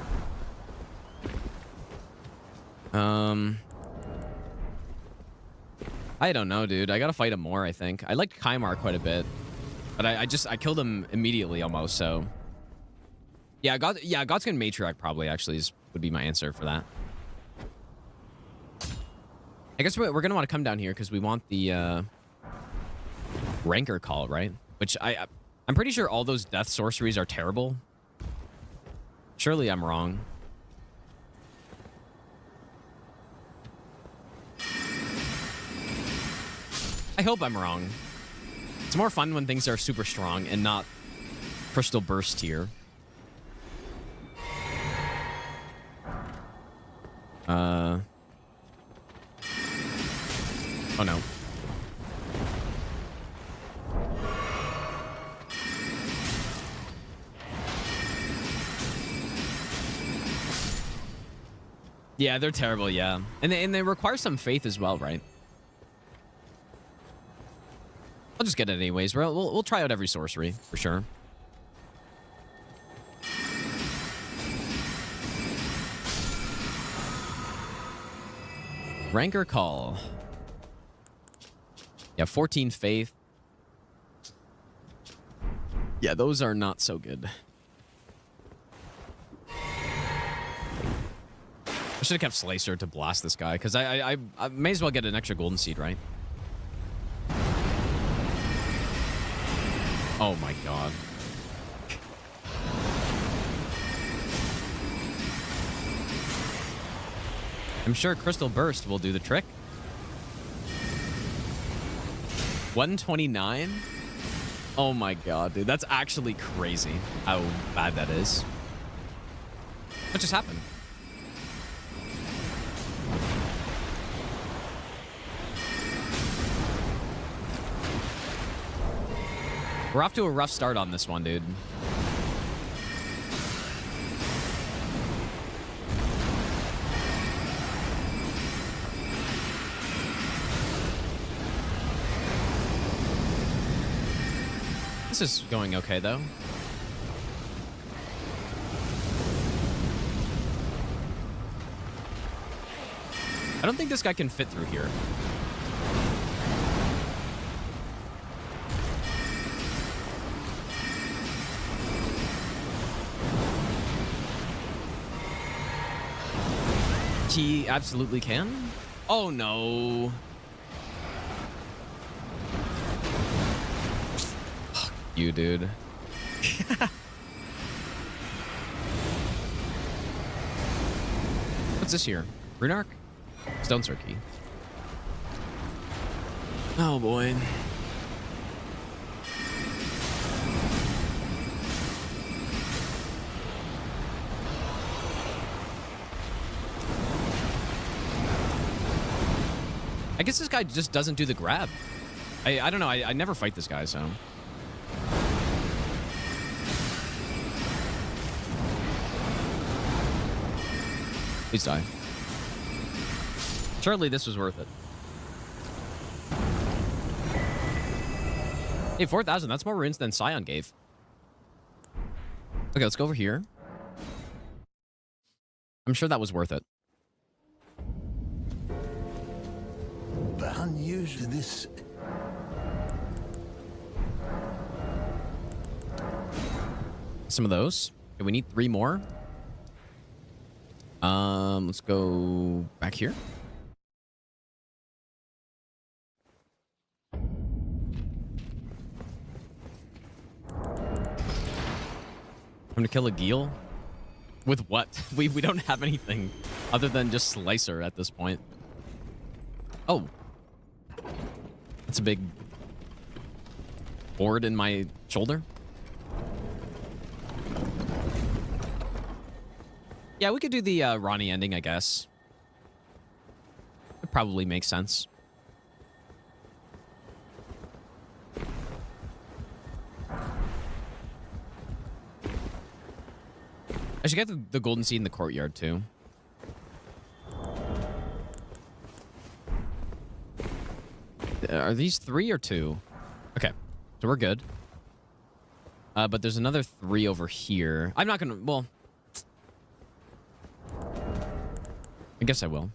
I don't know, dude. I gotta fight him more, I think. I like Kymar quite a bit. But I killed him immediately almost, so. Yeah, Godskin Matriarch probably actually would be my answer for that. I guess we're gonna want to come down here because we want the Rancor Call, right? Which I'm pretty sure all those death sorceries are terrible. Surely I'm wrong. I hope I'm wrong. It's more fun when things are super strong and not Crystal Burst tier. Oh no. Yeah, they're terrible, yeah. And they require some faith as well, right? I'll just get it anyways. We'll try out every sorcery, for sure. Rancor Call. Yeah, 14 faith. Yeah, those are not so good. I should have kept Slicer to blast this guy, because I may as well get an extra golden seed, right? Oh my god. I'm sure Crystal Burst will do the trick. 129? Oh my god, dude. That's actually crazy how bad that is. What just happened? We're off to a rough start on this one, dude. This is going okay, though. I don't think this guy can fit through here. He absolutely can. Oh no. Fuck you, dude. What's this here? Rune Arc? Stone Circuit. Oh boy. I guess this guy just doesn't do the grab. I don't know. I never fight this guy, so. Please die. Surely this was worth it. Hey, 4,000. That's more runes than Scion gave. Okay, let's go over here. I'm sure that was worth it. But unusual this. Some of those. Okay, we need 3 more. Let's go back here. I'm gonna kill a Geel. With what? We don't have anything other than just Slicer at this point. Oh. That's a big board in my shoulder. Yeah, we could do the Ronnie ending, I guess. It probably makes sense. I should get the golden seed in the courtyard, too. Are these 3 or 2? Okay, so we're good. But there's another 3 over here. I'm not gonna... Well... I guess I will.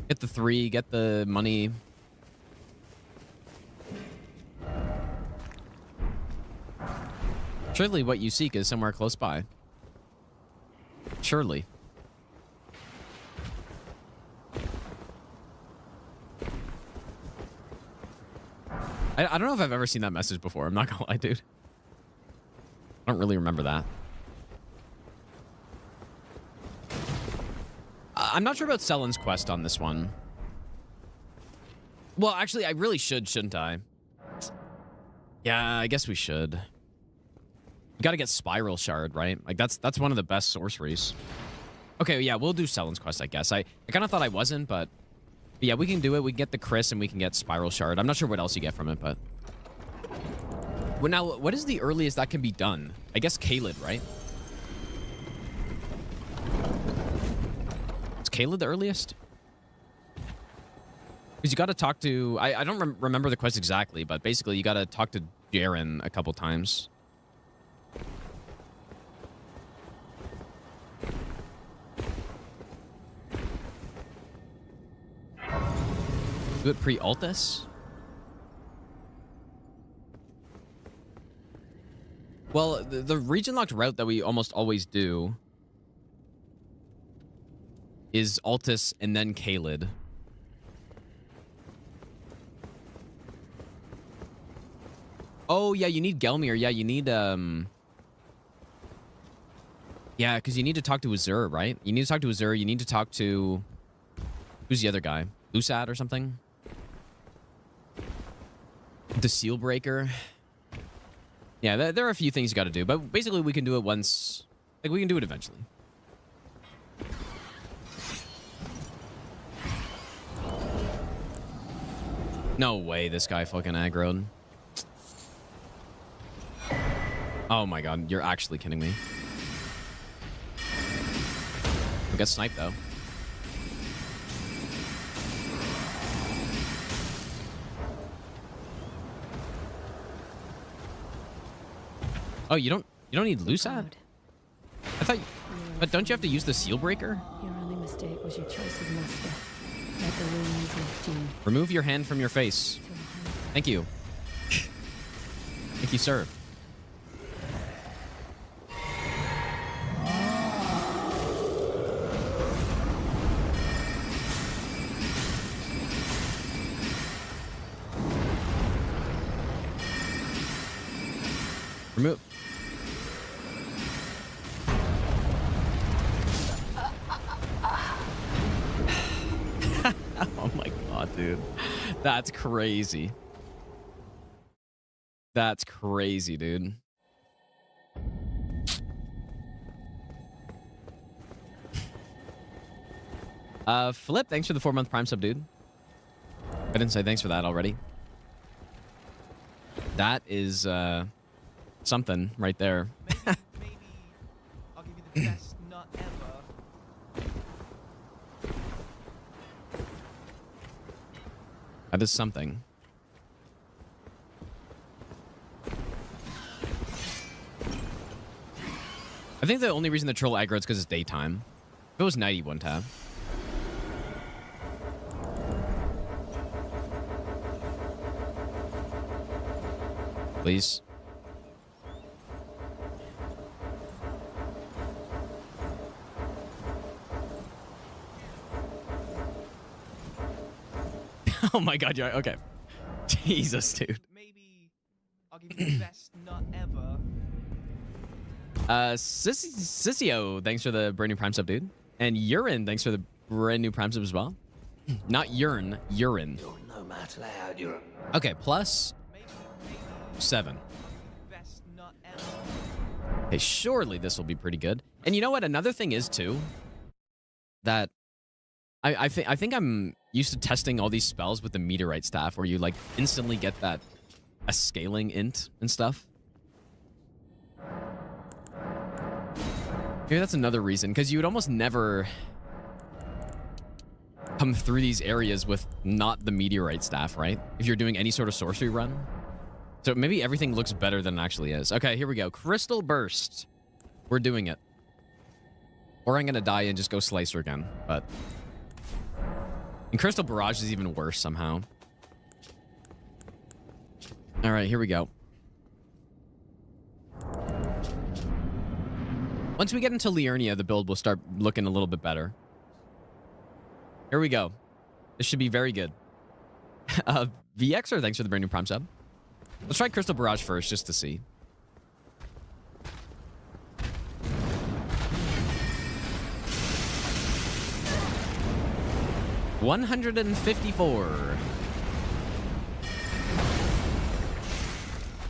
Get the 3, get the money... Surely what you seek is somewhere close by. Surely. I don't know if I've ever seen that message before. I'm not gonna lie, dude. I don't really remember that. I'm not sure about Sellen's quest on this one. Well, actually, I really should, shouldn't I? Yeah, I guess we should. You gotta get Spiral Shard, right? Like, that's one of the best sorceries. Okay, yeah, we'll do Sellen's quest, I guess. I kind of thought I wasn't, but yeah, we can do it. We can get the Chris, and we can get Spiral Shard. I'm not sure what else you get from it, but... Well, now, what is the earliest that can be done? I guess Caelid, right? Is Caelid the earliest? Because you gotta talk to... I don't remember the quest exactly, but basically you gotta talk to Jaren a couple times. Do it pre-Altus? Well, the region-locked route that we almost always do is Altus and then Caelid. Oh, yeah, you need Gelmir. Yeah, you need, Yeah, because you need to talk to Azur, right? You need to talk to Azur. You need to talk to... Who's the other guy? Lusad or something? The Seal Breaker. Yeah, there are a few things you got to do, but basically we can do it once. Like, we can do it eventually. No way this guy fucking aggroed. Oh my god, you're actually kidding me. We got sniped though. Oh, you don't need Lusad? I thought, but don't you have to use the Seal Breaker? Your only mistake was your choice of master. Let the wounds lift you. Remove your hand from your face. Thank you. Thank you, sir. Remove. Oh my god, dude. That's crazy. That's crazy, dude. Flip, thanks for the 4-month Prime sub, dude. I didn't say thanks for that already. That is something right there. Maybe I'll give you the best nut ever. That is something. I think the only reason the troll aggro is because it's daytime. If it was night, he wouldn't have. Please. Oh my god, you're okay. Jesus, dude. Maybe I'll give you the best nut ever. Sissio, thanks for the brand new Prime sub, dude. And Urine, thanks for the brand new Prime sub as well. Not urine, urine. No matter how you're... Okay, plus 7. Okay, surely this will be pretty good. And you know what? Another thing is too that I think I'm used to testing all these spells with the meteorite staff, where you like instantly get a scaling int and stuff. Maybe that's another reason, because you would almost never come through these areas with not the meteorite staff, right? If you're doing any sort of sorcery run. So maybe everything looks better than it actually is. Okay, here we go. Crystal Burst. We're doing it. Or I'm going to die and just go Slicer again. But... And Crystal Barrage is even worse somehow. All right, here we go. Once we get into Liurnia, the build will start looking a little bit better. Here we go. This should be very good. VXer, thanks for the brand new Prime sub. Let's try Crystal Barrage first, just to see. $154.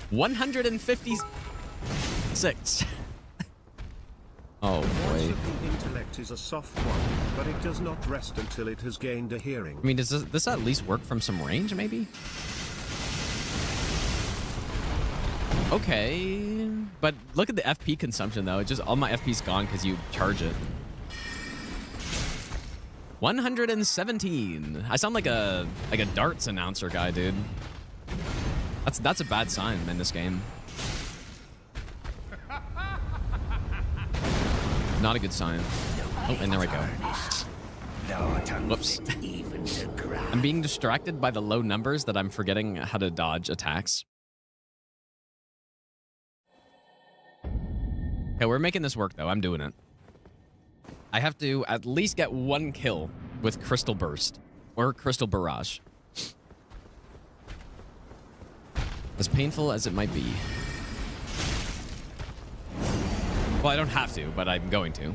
156. Oh boy. The intellect is a soft one, but it does not rest until it has gained a hearing. I mean, does this at least work from some range, maybe? Okay, but look at the FP consumption though. It just all my FP's gone because you charge it. 117. I sound like a darts announcer guy, dude. That's a bad sign in this game. Not a good sign. Oh, and there we go. Whoops. I'm being distracted by the low numbers that I'm forgetting how to dodge attacks. Okay, we're making this work, though. I'm doing it. I have to at least get 1 kill with Crystal Burst or Crystal Barrage. As painful as it might be. Well, I don't have to, but I'm going to.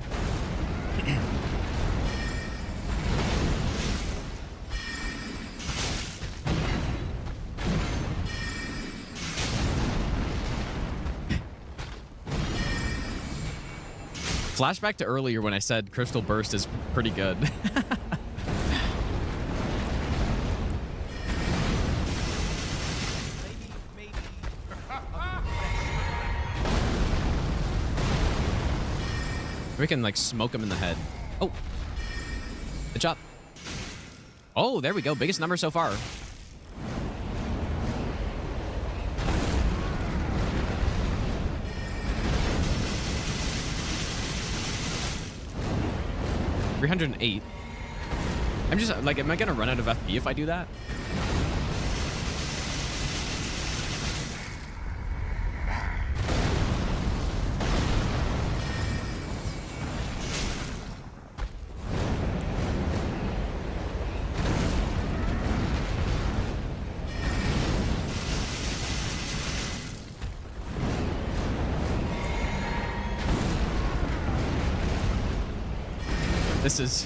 Flashback to earlier when I said Crystal Burst is pretty good. We can like smoke him in the head. Oh, good job. Oh, there we go. Biggest number so far. $308. I'm just like, am I gonna run out of FP if I do that? This is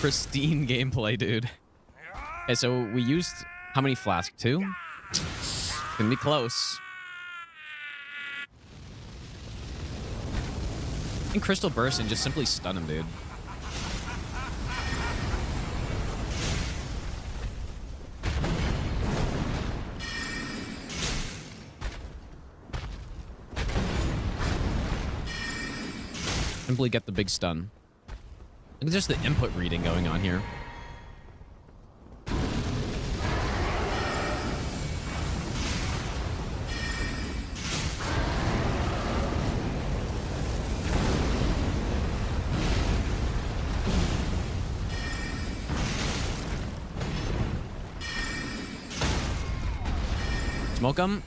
pristine gameplay, dude. Okay, so we used how many flasks? 2? Gonna be close. I think Crystal Burst and just simply stun him, dude. Simply get the big stun. Look at just the input reading going on here. Smoke 'em.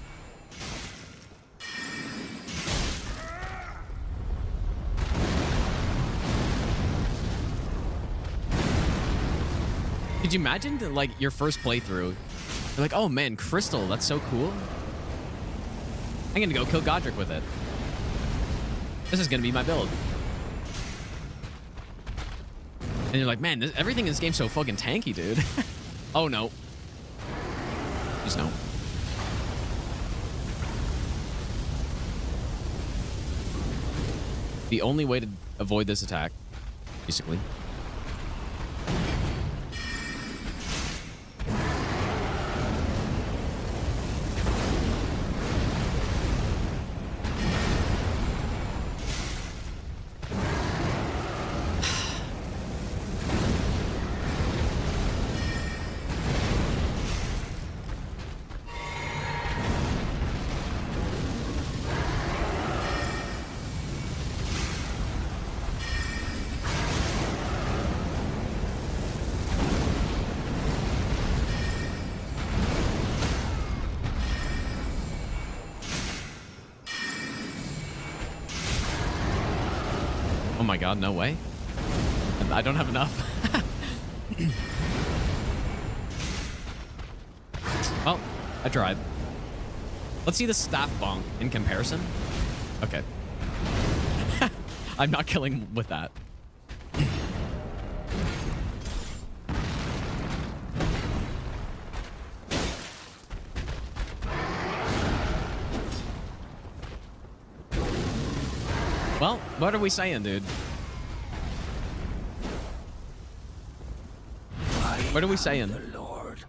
Could you imagine, like, your first playthrough? You're like, oh man, crystal, that's so cool. I'm gonna go kill Godrick with it. This is gonna be my build. And you're like, man, everything in this game's so fucking tanky, dude. Oh no. Please no. The only way to avoid this attack, basically. Oh my god, no way. I don't have enough. Well, I tried. Let's see the staff bonk in comparison. Okay. I'm not killing with that. Well, what are we saying, dude? What are we saying? The Lord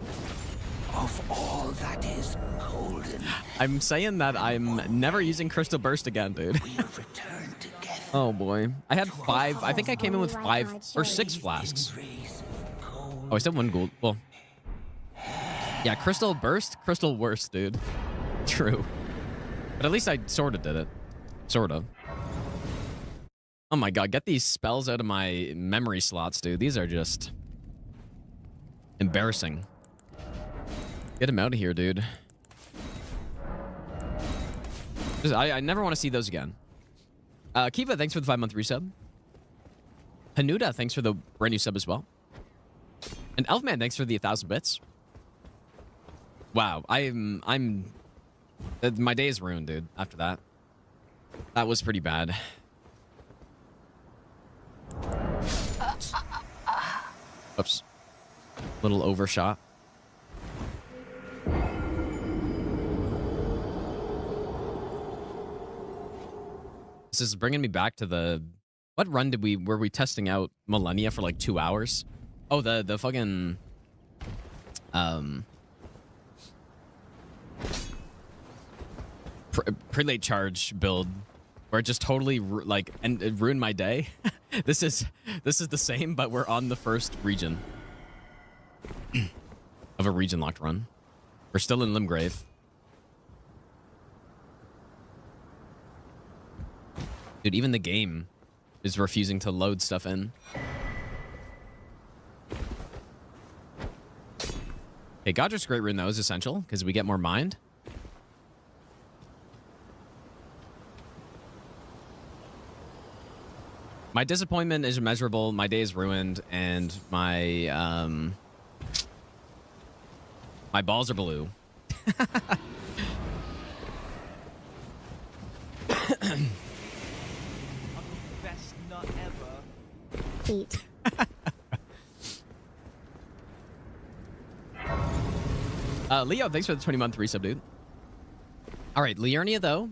of all that is golden. I'm saying that I'm never using Crystal Burst again, dude. Oh boy. I had 5. I think I came in with 5 or 6 flasks. Oh, I still have 1 gold. Well, yeah, Crystal Burst, Crystal Worst, dude. True. But at least I sort of did it. Sort of. Oh my god, get these spells out of my memory slots, dude. These are just embarrassing. Get him out of here, dude. I never want to see those again. Kiva, thanks for the 5-month resub. Hanuda, thanks for the brand new sub as well. And Elfman, thanks for the 1,000 bits. Wow, my day is ruined, dude, after that. That was pretty bad. Oops. Little overshot. This is bringing me back to the... What run were we testing out Millennia for like 2 hours? Oh, the fucking... Prelate charge build. Where it just totally it ruined my day. This is the same, but we're on the first region of a region locked run. We're still in Limgrave. Dude, even the game is refusing to load stuff in. Okay, Godrick's Great Rune though is essential because we get more mind. My disappointment is immeasurable, my day is ruined, and my my balls are blue. Best nut ever. Eat. Leo, thanks for the 20-month resub, dude. All right, Liurnia though.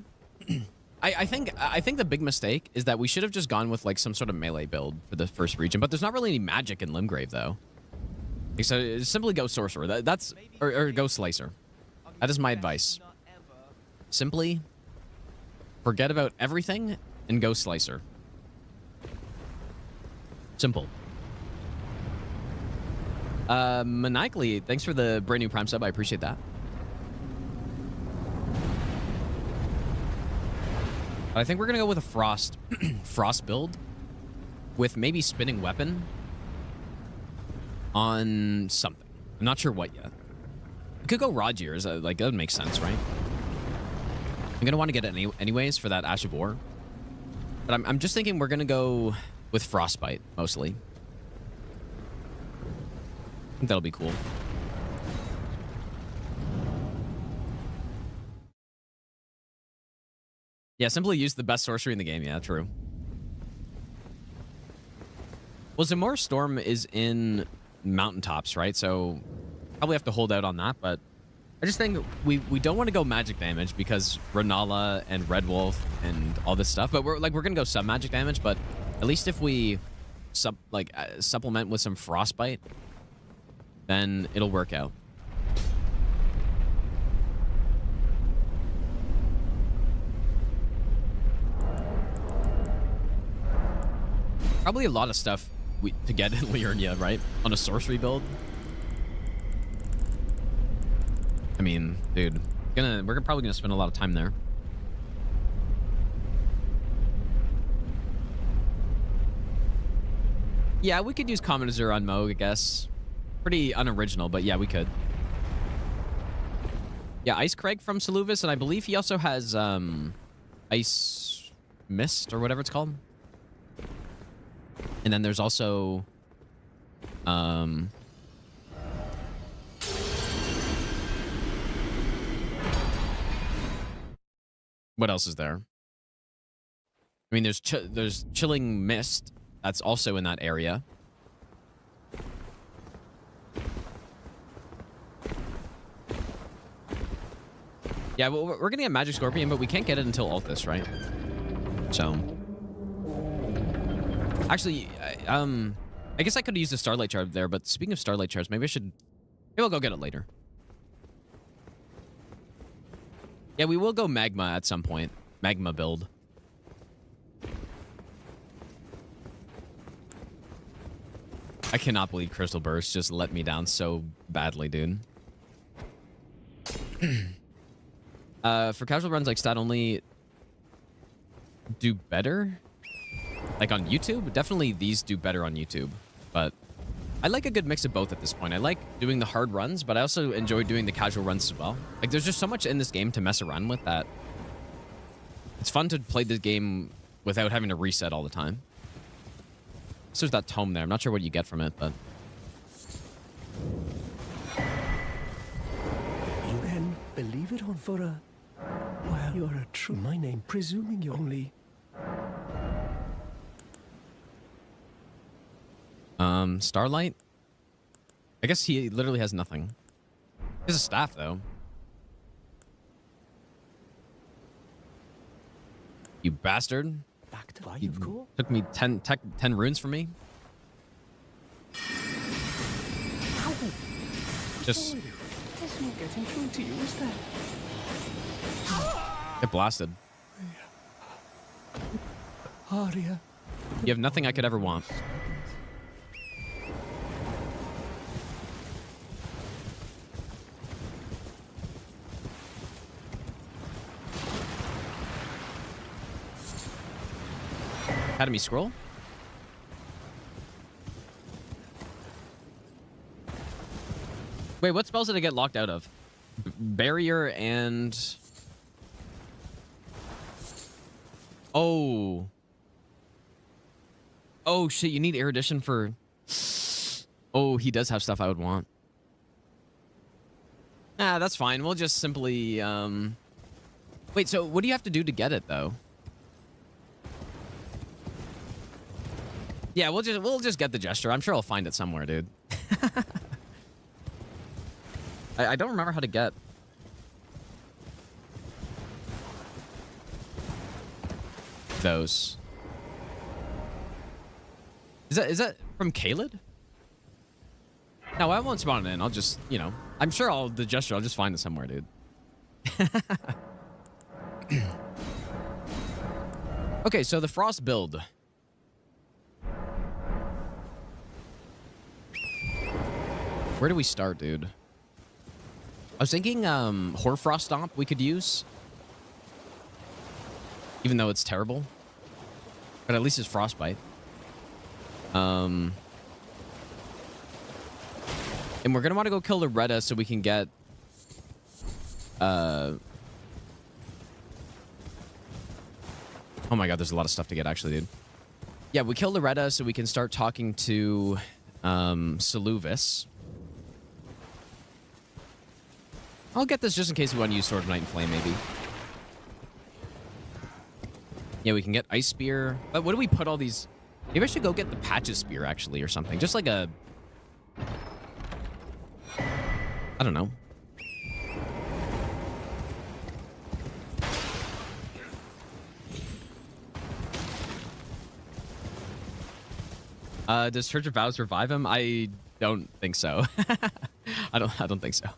I think the big mistake is that we should have just gone with like some sort of melee build for the first region, but there's not really any magic in Limgrave though. So simply go sorcerer. That's or go slicer. That is my advice. Simply forget about everything and go slicer. Simple. Maniacally, thanks for the brand new Prime sub. I appreciate that. But I think we're gonna go with a frost build with maybe spinning weapon on something. I'm not sure what yet. We could go raw gears. Like, that would make sense, right? I'm gonna want to get it anyways for that Ash of War. But I'm just thinking we're gonna go with frostbite mostly. I think that'll be cool. Yeah, simply use the best sorcery in the game. Yeah, true. Well, Zamora Storm is in mountaintops, right? So probably have to hold out on that, but I just think we don't want to go magic damage because Rennala and Red Wolf and all this stuff. But we're gonna go sub magic damage, but at least if we supplement with some frostbite, then it'll work out. Probably a lot of stuff to get in Liurnia, right? On a sorcery build. I mean, dude, we're probably gonna spend a lot of time there. Yeah, we could use Common Azure on Mohg, I guess. Pretty unoriginal, but yeah, we could. Yeah, Ice Craig from Saluvis, and I believe he also has Ice Mist or whatever it's called. And then there's also what else is there? I mean, there's Chilling Mist that's also in that area. Yeah, well, we're gonna get Magic Scorpion, but we can't get it until Altus, right? So, actually, I guess I could use the Starlight Shard there. But speaking of Starlight Shards, maybe I'll go get it later. Yeah, we will go Magma at some point. Magma build. I cannot believe Crystal Burst just let me down so badly, dude. For casual runs, like stat only do better. Like on YouTube, definitely these do better on YouTube. But I like a good mix of both at this point. I like doing the hard runs, but I also enjoy doing the casual runs as well. Like there's just so much in this game to mess around with that it's fun to play this game without having to reset all the time. So there's that tome there. I'm not sure what you get from it, but You then believe it on for a... Well, you're a true... My name, presuming you only... Starlight? I guess he literally has nothing. He has a staff, though. You bastard. Back to life, of course. Took me 10 runes from me. Just... There's no getting through to you, is there? Get blasted. Aria. You have nothing I could ever want. Academy Scroll? Wait, what spells did I get locked out of? Barrier and... Oh. Oh, shit, you need Erudition for... Oh, he does have stuff I would want. Ah, that's fine. We'll just simply... Wait, so what do you have to do to get it, though? Yeah, we'll just get the gesture. I'm sure I'll find it somewhere, dude. I don't remember how to get those. Is that from Kaled? No, I won't spawn it in. I'll just, you know, I'm sure the gesture, I'll just find it somewhere, dude. Okay, so the Frost build. Where do we start, dude? I was thinking Hoarfrost Stomp we could use. Even though it's terrible. But at least it's Frostbite. And we're going to want to go kill Loretta so we can get... Oh my god, there's a lot of stuff to get, actually, dude. Yeah, we kill Loretta so we can start talking to Saluvis. I'll get this just in case we want to use Sword of Night and Flame, maybe. Yeah, we can get Ice Spear. But what do we put all these... Maybe I should go get the Patches Spear, actually, or something. Just like a... I don't know. Does Church of Vows revive him? I don't think so. I don't think so.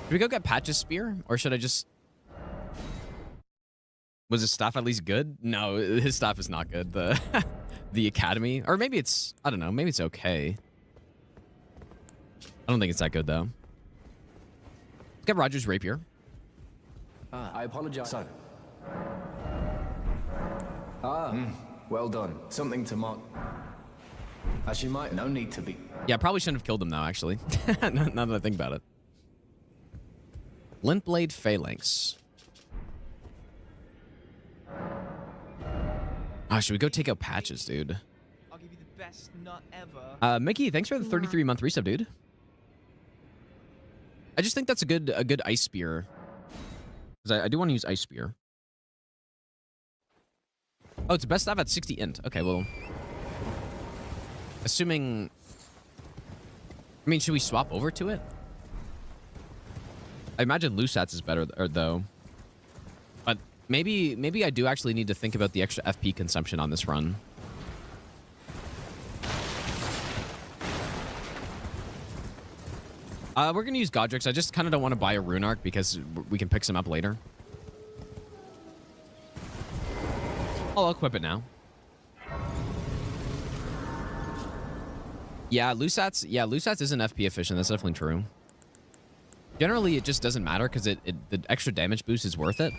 Should we go get Patch's Spear? Or should I just... Was his staff at least good? No, his staff is not good. The Academy. Or maybe it's... I don't know. Maybe it's okay. I don't think it's that good, though. Let's get Roger's Rapier. I apologize. So. Well done. Something to mark. As you might... No need to be... Yeah, probably shouldn't have killed him, though, actually. Now that I think about it. Glintblade Phalanx. Oh, should we go take out Patches, dude? I'll give you the best nut ever. Mickey, thanks for the 33-month resub, dude. I just think that's a good Ice Spear. Because I do want to use Ice Spear. Oh, it's best staff at 60 int. Okay, well... Assuming... I mean, should we swap over to it? I imagine Lusat's is better, though. But maybe I do actually need to think about the extra FP consumption on this run. We're going to use Godrick's. I just kind of don't want to buy a Rune Arc because we can pick some up later. I'll equip it now. Yeah, Lusat's isn't FP efficient. That's definitely true. Generally, it just doesn't matter because the extra damage boost is worth it.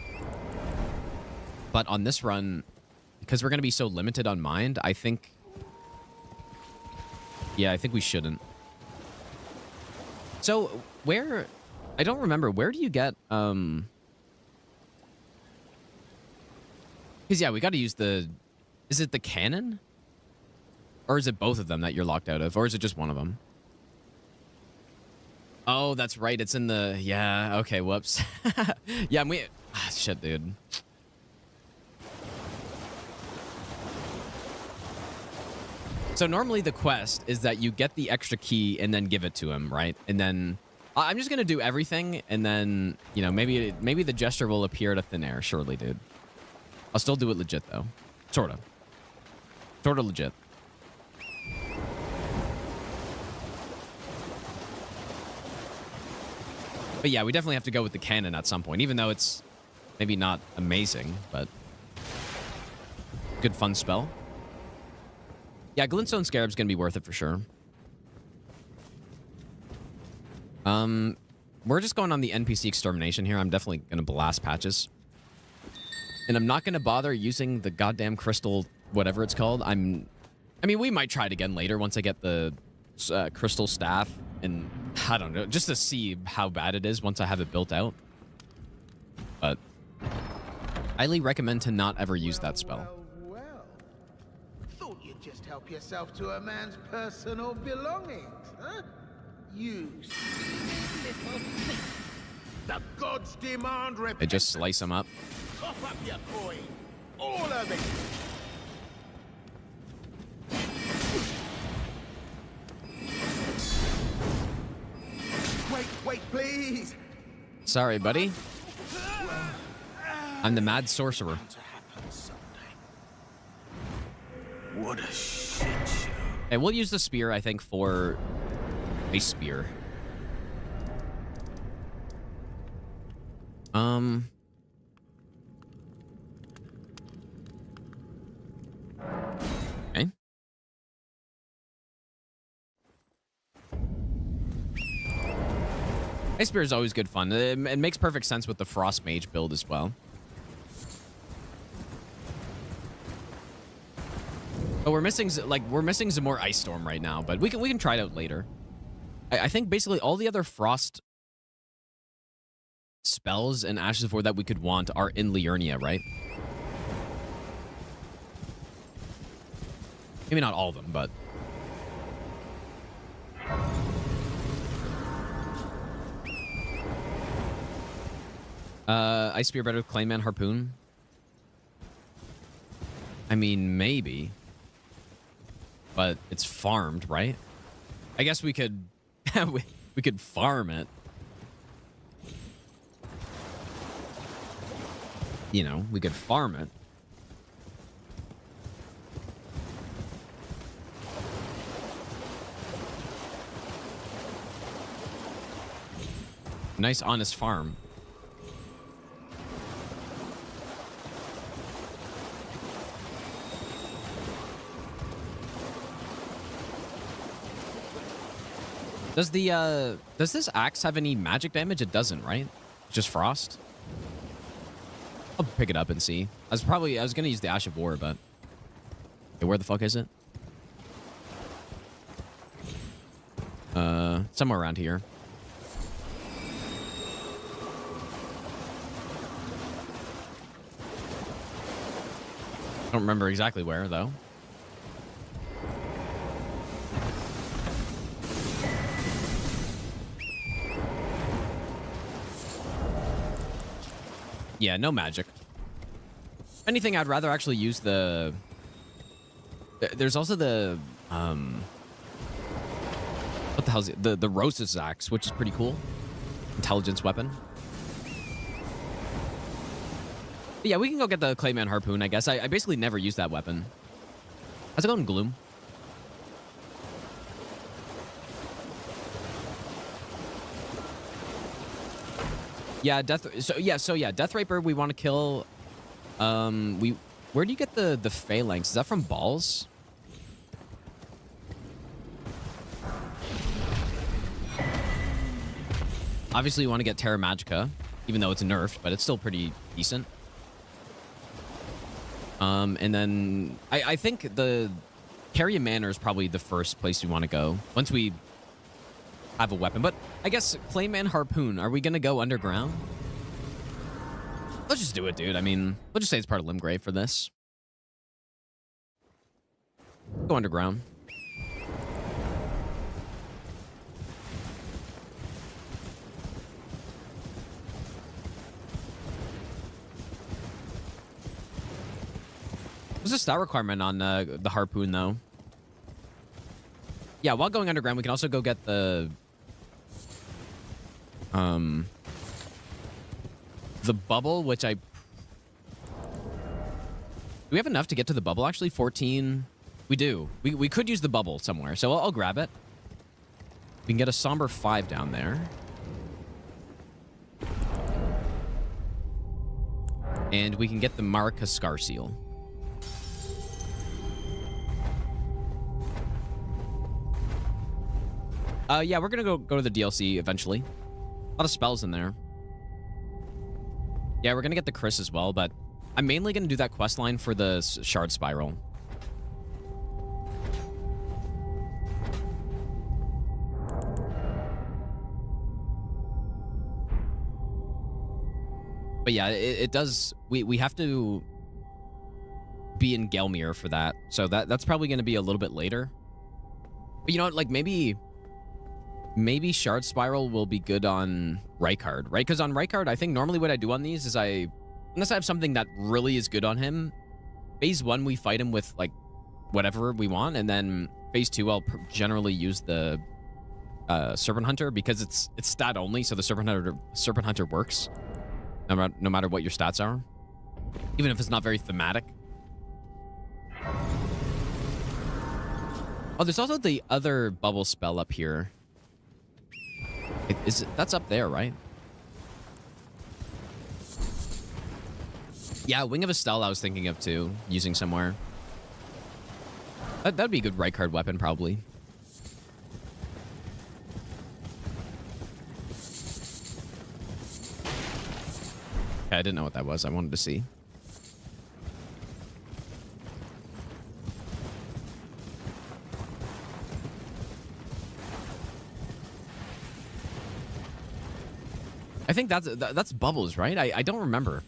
But on this run, because we're going to be so limited on Mind, I think... Yeah, I think we shouldn't. So, where... I don't remember. Where do you get... Because, yeah, we got to use the... Is it the cannon? Or is it both of them that you're locked out of? Or is it just one of them? Oh, that's right. It's in the... Yeah, okay, whoops. Yeah, we... shit, dude. So normally the quest is that you get the extra key and then give it to him, right? And then... I'm just going to do everything, and then, you know, maybe the gesture will appear out of thin air. Surely, dude. I'll still do it legit, though. Sort of. Sort of legit. But yeah, we definitely have to go with the cannon at some point, even though it's maybe not amazing, but good fun spell. Yeah, Glintstone Scarab's going to be worth it for sure. We're just going on the NPC extermination here. I'm definitely going to blast Patches. And I'm not going to bother using the goddamn crystal, whatever it's called. I mean, we might try it again later once I get the crystal staff. And I don't know, just to see how bad it is once I have it built out. But highly recommend to not ever use that spell. Well. Thought you'd just help yourself to a man's personal belongings, huh? You little thief. The gods demand repentance. They just slice them up. Cough up your coin. All of it. Wait, please. Sorry, buddy. I'm the Mad Sorcerer. What a shit show. And we'll use the spear, I think, for a spear. Okay. Ice Spear is always good fun. It makes perfect sense with the Frost Mage build as well. But we're missing some more Ice Storm right now, but we can try it out later. I think basically all the other Frost spells and Ashes of War that we could want are in Liurnia, right? Maybe not all of them, but Ice Spear better with Clayman Harpoon? I mean, maybe. But it's farmed, right? I guess we could we could farm it. You know, we could farm it. Nice, honest farm. Does this axe have any magic damage? It doesn't, right? It's just frost. I'll pick it up and see. I was gonna use the Ash of War, but okay, where the fuck is it? Somewhere around here. I don't remember exactly where though. Yeah, no magic. If anything, I'd rather actually use the... There's also the... What the hell is it? The Rose's Axe, which is pretty cool. Intelligence weapon. But yeah, we can go get the Clayman Harpoon, I guess. I basically never use that weapon. How's it going, Gloom? Yeah, Death Raper we want to kill. Where do you get the Phalanx? Is that from Balls? Obviously you want to get Terra Magica, even though it's nerfed, but it's still pretty decent. And then I think the Carrion Manor is probably the first place we want to go once we have a weapon. But I guess Clayman Harpoon, are we gonna go underground? Let's just do it, dude. I mean, we'll just say it's part of Limgrave for this. Go underground. What's the stat requirement on the Harpoon, though? Yeah, while going underground, we can also go get the bubble, which do we have enough to get to the bubble, actually? 14. We do. We could use the bubble somewhere, so I'll grab it. We can get a Somber 5 down there. And we can get the Marika Scar Seal. Yeah, we're gonna go to the DLC eventually. A lot of spells in there. Yeah, we're gonna get the Chris as well, but I'm mainly gonna do that quest line for the Shard Spiral. But yeah, it does. We have to be in Gelmir for that, so that's probably gonna be a little bit later. But you know what? Like maybe Shard Spiral will be good on Rykard, right? Because on Rykard, I think normally what I do on these is unless I have something that really is good on him, phase 1 we fight him with like whatever we want, and then phase 2 I'll generally use the Serpent Hunter because it's stat only, so the Serpent Hunter works no matter what your stats are, even if it's not very thematic. Oh, there's also the other bubble spell up here. That's up there, right? Yeah, Wing of Estelle I was thinking of too, using somewhere. That'd be a good right card weapon, probably. Okay, I didn't know what that was. I wanted to see. I think that's bubbles, right? I don't remember.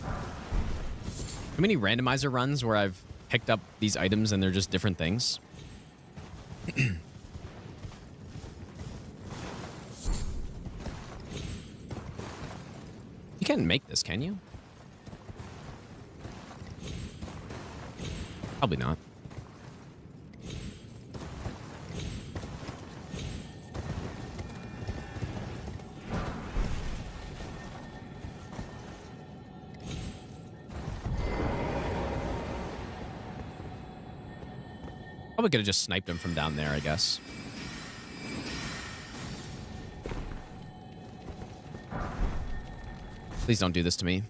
How many randomizer runs where I've picked up these items and they're just different things? You can't make this, can you? Probably not. Probably could have just sniped him from down there, I guess. Please don't do this to me.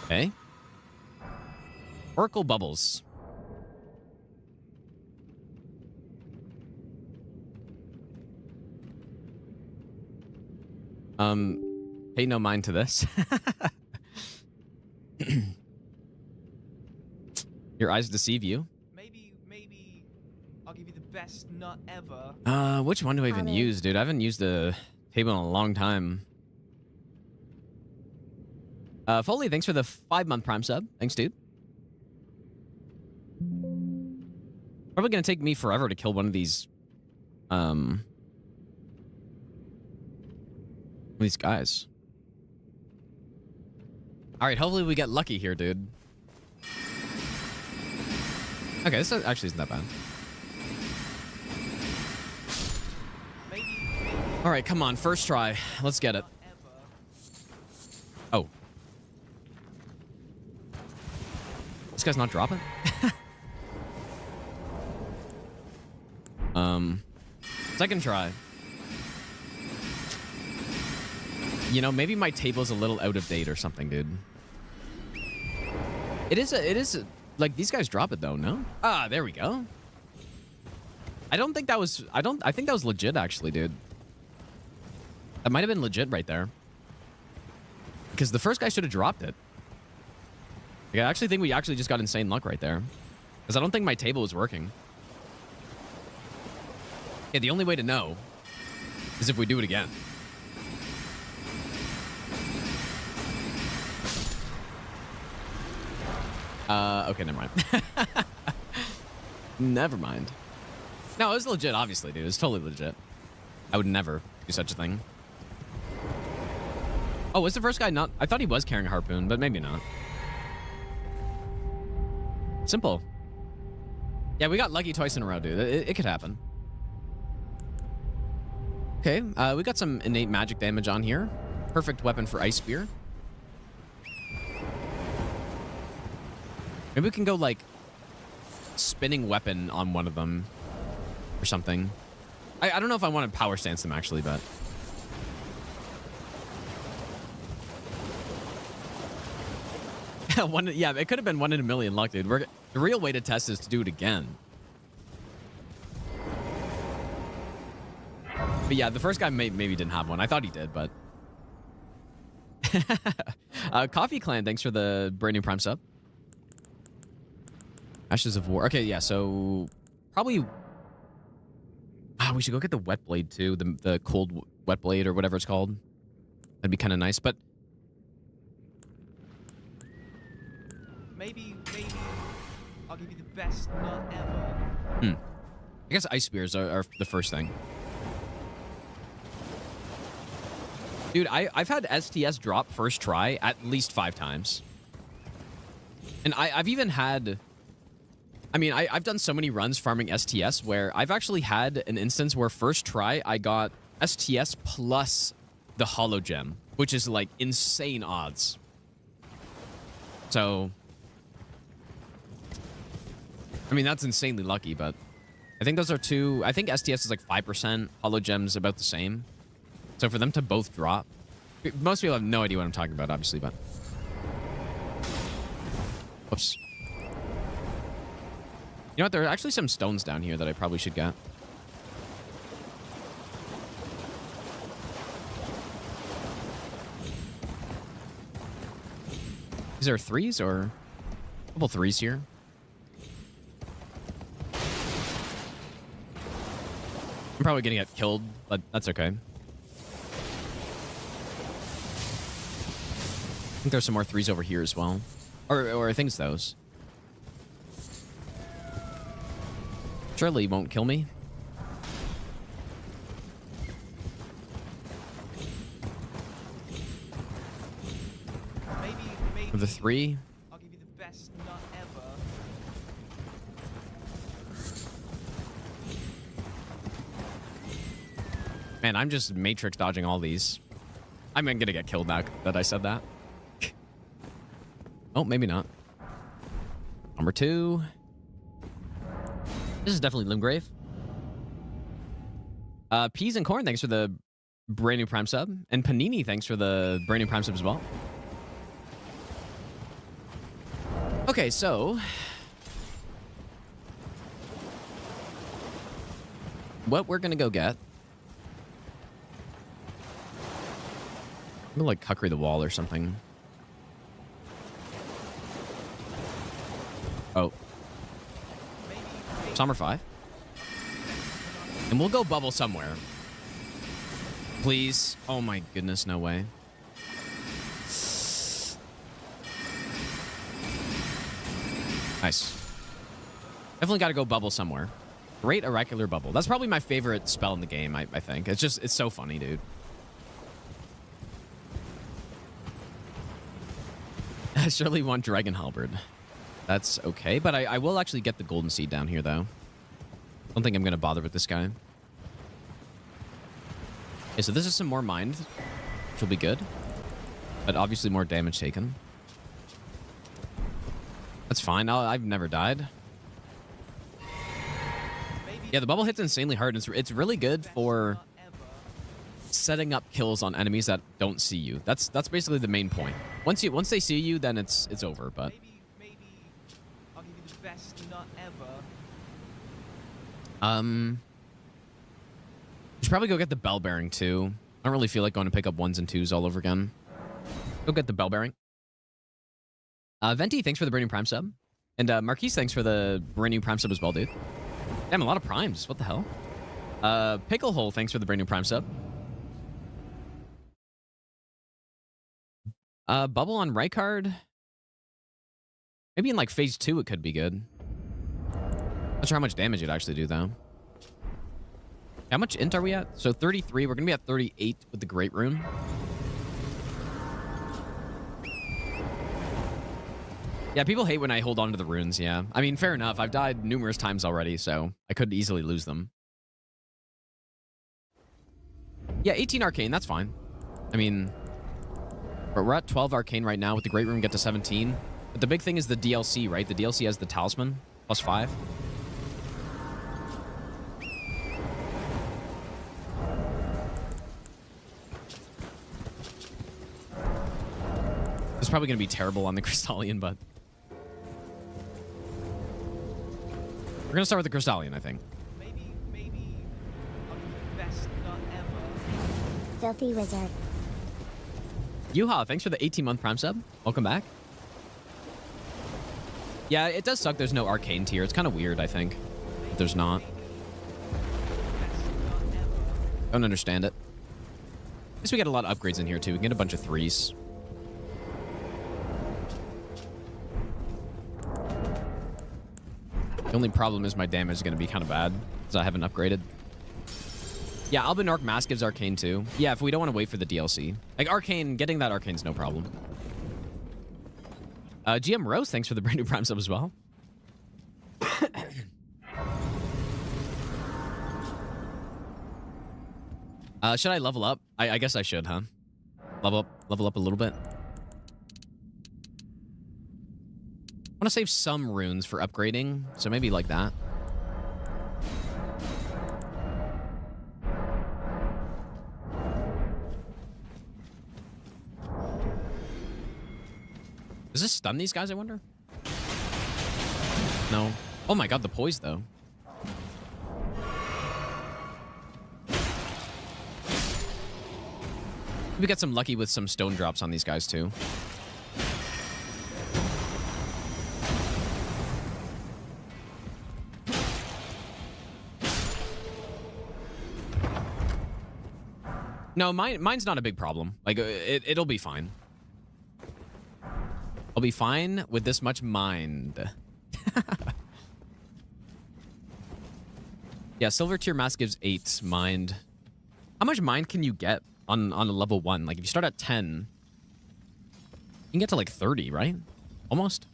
Okay. Oracle Bubbles. Pay no mind to this. Your eyes deceive you. Maybe I'll give you the best nut ever. Which one do I even use, dude? I haven't used the table in a long time. Foley, thanks for the 5-month Prime sub. Thanks, dude. Probably gonna take me forever to kill one of these guys. All right, hopefully we get lucky here, dude. Okay, this actually isn't that bad. All right, come on, first try. Let's get it. Oh. This guy's not dropping? Second try. You know, maybe my table's a little out of date or something, dude. It is like, these guys drop it though, no? Ah, there we go. I think that was legit actually, dude. That might have been legit right there. Because the first guy should have dropped it. Like, I actually think we actually just got insane luck right there. Because I don't think my table was working. Yeah, the only way to know is if we do it again. Okay, never mind. Never mind. No, it was legit, obviously, dude. It was totally legit. I would never do such a thing. Oh, was the first guy not? I thought he was carrying a harpoon, but maybe not. Simple. Yeah, we got lucky twice in a row, dude. It could happen. Okay, we got some innate magic damage on here. Perfect weapon for Ice Spear. Maybe we can go, like, spinning weapon on one of them or something. I don't know if I want to power stance them, actually, but... yeah, it could have been 1 in a million luck, dude. The real way to test is to do it again. But yeah, the first guy maybe didn't have one. I thought he did, but... Coffee Clan, thanks for the brand new Prime sub. Ashes of War. Okay, yeah, so probably we should go get the Wet Blade too, the cold Wet Blade or whatever it's called. That'd be kind of nice, but maybe I'll give you the best nut ever. I guess Ice Spears are the first thing. Dude, I've had STS drop first try at least 5 times. And I've even had... I mean, I've done so many runs farming STS where I've actually had an instance where first try I got STS plus the Holo Gem, which is like insane odds. So, I mean, that's insanely lucky, but I think those are two. I think STS is like 5%. Hollow Gems about the same. So for them to both drop. Most people have no idea what I'm talking about, obviously, but. Whoops. You know what? There are actually some stones down here that I probably should get. Is there threes or a couple threes here? I'm probably gonna get killed, but that's okay. I think there's some more threes over here as well. Or I think it's those. Surely won't kill me. Maybe. With the three. I'll give you the best nut ever. Man, I'm just matrix dodging all these. I'm gonna get killed now that I said that. Oh, maybe not. Number 2. This is definitely Limgrave. Peas and Corn, thanks for the brand new Prime sub. And Panini, thanks for the brand new Prime sub as well. Okay, so... what we're gonna go get... I'm gonna, like, cuckery the wall or something. Oh. Summer 5. And we'll go bubble somewhere. Please. Oh my goodness, no way. Nice. Definitely gotta go bubble somewhere. Great Oracular Bubble. That's probably my favorite spell in the game, I think. It's so funny, dude. I surely want Dragon Halberd. That's okay, but I will actually get the Golden Seed down here, though. Don't think I'm going to bother with this guy. Okay, so this is some more Mind, which will be good. But obviously more damage taken. That's fine. I've never died. Yeah, the bubble hits insanely hard. It's really good for setting up kills on enemies that don't see you. That's basically the main point. Once they see you, then it's over. But Maybe I'll give you the best nut ever. should probably go get the Bell Bearing too. I don't really feel like going to pick up 1s and 2s all over again. Go get the Bell Bearing. Venti, thanks for the brand new Prime sub. And Marquise, thanks for the brand new Prime sub as well, dude. Damn, a lot of Primes. What the hell? Picklehole, thanks for the brand new Prime sub. Bubble on Rykard. Maybe in like phase 2 it could be good. Not sure how much damage it'd actually do though. How much int are we at? So 33. We're gonna be at 38 with the Great Rune. Yeah, people hate when I hold on to the runes, yeah. I mean, fair enough. I've died numerous times already, so I could easily lose them. Yeah, 18 Arcane, that's fine. I mean, we're at 12 Arcane right now. With the Great Rune, get to 17. But the big thing is the DLC, right? The DLC has the Talisman, plus 5. It's probably going to be terrible on the Crystallion, but... we're going to start with the Crystallion, I think. Maybe I'll give you the best nut ever. Filthy Wizard. Yuha, thanks for the 18-month Prime sub. Welcome back. Yeah, it does suck there's no Arcane tier. It's kind of weird, I think. But there's not. Don't understand it. I guess we get a lot of upgrades in here, too. We can get a bunch of 3s. The only problem is my damage is going to be kind of bad because I haven't upgraded. Yeah, Albinork Mask gives Arcane too. Yeah, if we don't want to wait for the DLC. Like Arcane, getting that Arcane's no problem. GM Rose, thanks for the brand new Prime sub as well. Should I level up? I guess I should, huh? Level up a little bit. I want to save some runes for upgrading, so maybe like that. Does this stun these guys, I wonder? No. Oh my god, the poise, though. We got some lucky with some stone drops on these guys, too. No, mine's not a big problem. Like, it'll be fine. I'll be fine with this much mind. Yeah, silver tier mask gives 8 mind. How much mind can you get on a level 1? Like, if you start at 10, you can get to like 30, right? Almost.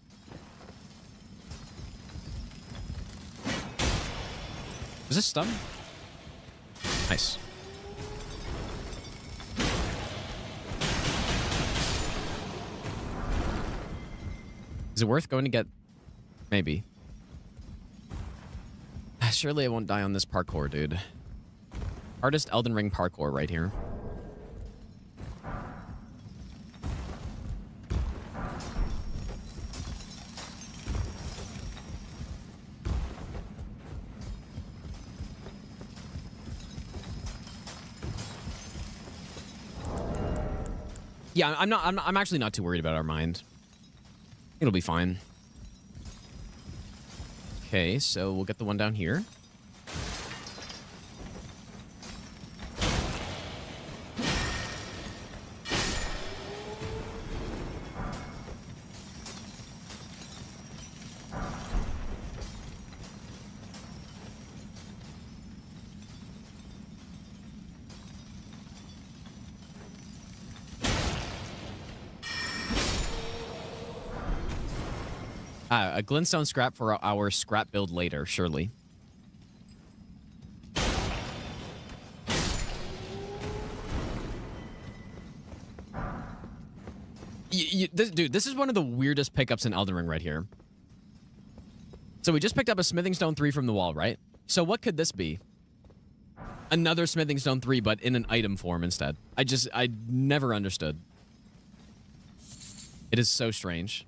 Is this stun? Nice. Is it worth going to get... Maybe. Surely I won't die on this parkour, dude. Hardest Elden Ring parkour right here. Yeah, I'm actually not too worried about our mind. It'll be fine. Okay, so we'll get the one down here. A glintstone scrap for our scrap build later, surely. Dude, this is one of the weirdest pickups in Elden Ring right here. So we just picked up a smithing stone 3 from the wall, right? So what could this be? Another smithing stone 3, but in an item form instead. I never understood. It is so strange.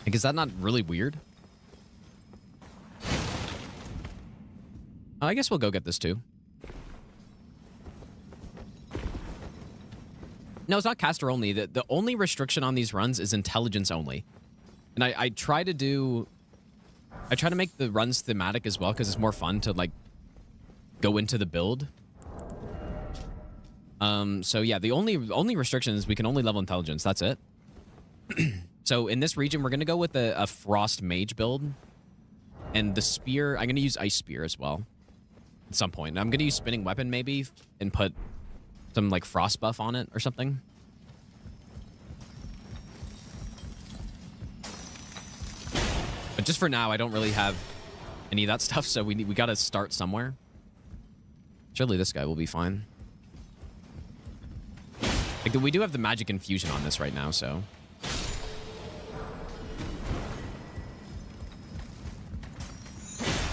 Like, is that not really weird? I guess we'll go get this too. No, it's not caster only. The only restriction on these runs is intelligence only. And I try to make the runs thematic as well, because it's more fun to, like, go into the build. So yeah, the only restriction is we can only level intelligence. That's it. So in this region, we're going to go with a Frost Mage build. And the spear, I'm going to use Ice Spear as well at some point. I'm going to use Spinning Weapon maybe and put some like Frost buff on it or something. But just for now, I don't really have any of that stuff, so we got to start somewhere. Surely this guy will be fine. Like, we do have the Magic Infusion on this right now, so...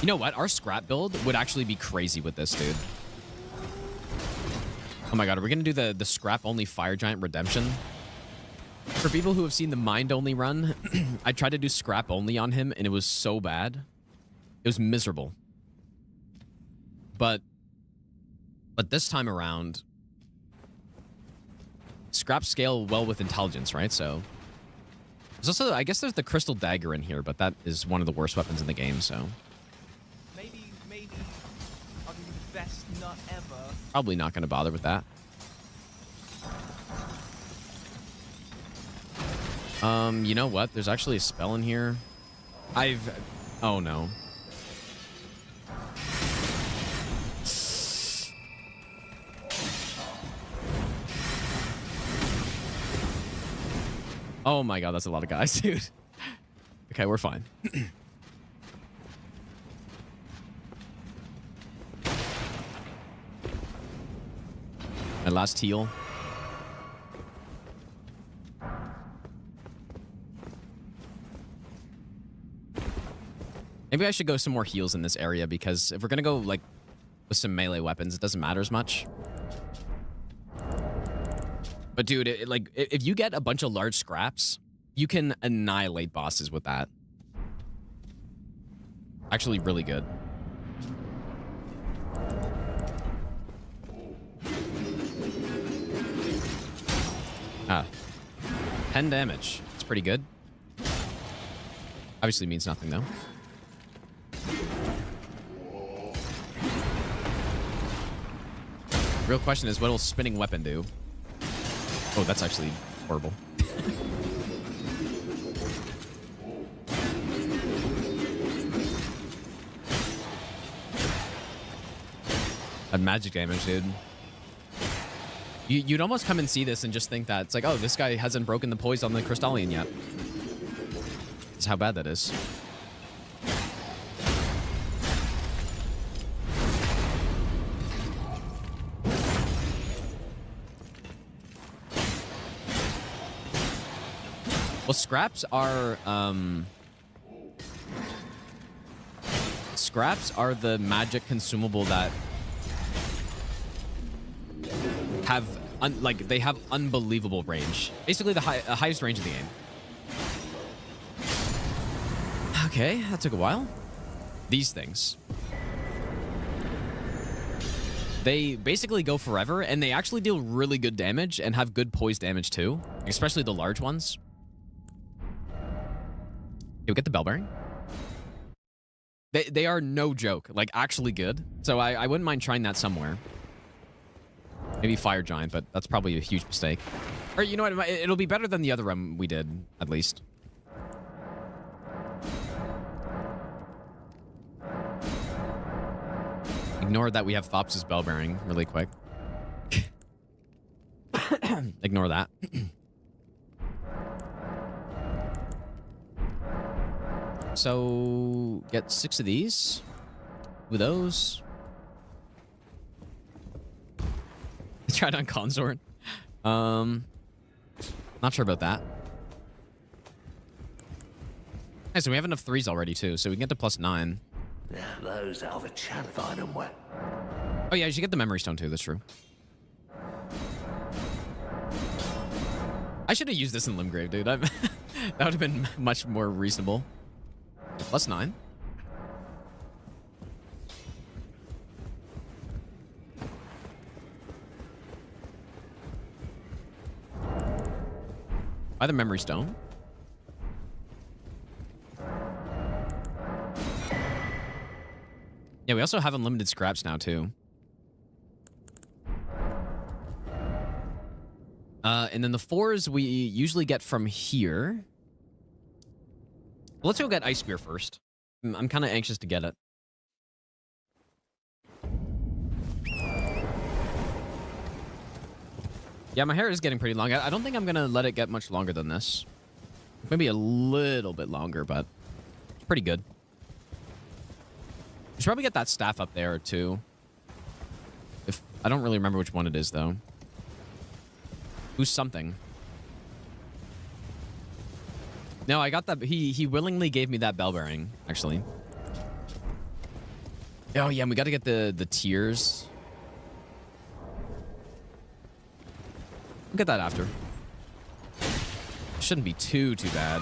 You know what? Our scrap build would actually be crazy with this, dude. Oh my god, are we going to do the scrap-only Fire Giant Redemption? For people who have seen the Mind-only run, I tried to do scrap-only on him, and it was so bad. It was miserable. But this time around, scrap scale well with intelligence, right? So there's also, I guess there's the Crystal Dagger in here, but that is one of the worst weapons in the game, so... Maybe I'll give you the best nut ever. Probably not going to bother with that. You know what? There's actually a spell in here. Oh no. Oh my god, that's a lot of guys, dude. Okay, we're fine. My last heal. Maybe I should go some more heals in this area, because if we're gonna go like with some melee weapons, it doesn't matter as much. But dude, like if you get a bunch of large scraps, you can annihilate bosses with that. Actually, really good. Ah, 10 damage. It's pretty good. Obviously means nothing though. Real question is, what will spinning weapon do? Oh, that's actually horrible. That magic damage, dude. You'd almost come and see this and just think that it's like, oh, this guy hasn't broken the poise on the Crystallian yet. That's how bad that is. Well, scraps are the magic consumable that have they have unbelievable range. Basically, the highest range in the game. Okay, that took a while. These things. They basically go forever, and they actually deal really good damage and have good poise damage too, especially the large ones. You'll get the bell bearing. They are no joke, like actually good. So I wouldn't mind trying that somewhere. Maybe Fire Giant, but that's probably a huge mistake. Or you know what? It'll be better than the other run we did, at least. Ignore that we have Thops' bell bearing really quick. Ignore that. So get 6 of these. With those. Tried on Consort. Not sure about that. Okay, so we have enough 3s already too, so we can get to +9. Now those are the challenge. Find them well. Oh yeah, you should get the memory stone too. That's true. I should have used this in Limgrave, dude. That would have been much more reasonable. +9. Buy the memory stone. Yeah, we also have unlimited scraps now too. And then the 4s we usually get from here. Let's go get Ice Spear first. I'm kind of anxious to get it. Yeah, my hair is getting pretty long. I don't think I'm going to let it get much longer than this. Maybe a little bit longer, but it's pretty good. We should probably get that staff up there, too. I don't really remember which one it is, though. Who's something? No, I got that. He willingly gave me that bell bearing, actually. Oh, yeah, and we got to get the tiers. We'll get that after. Shouldn't be too bad.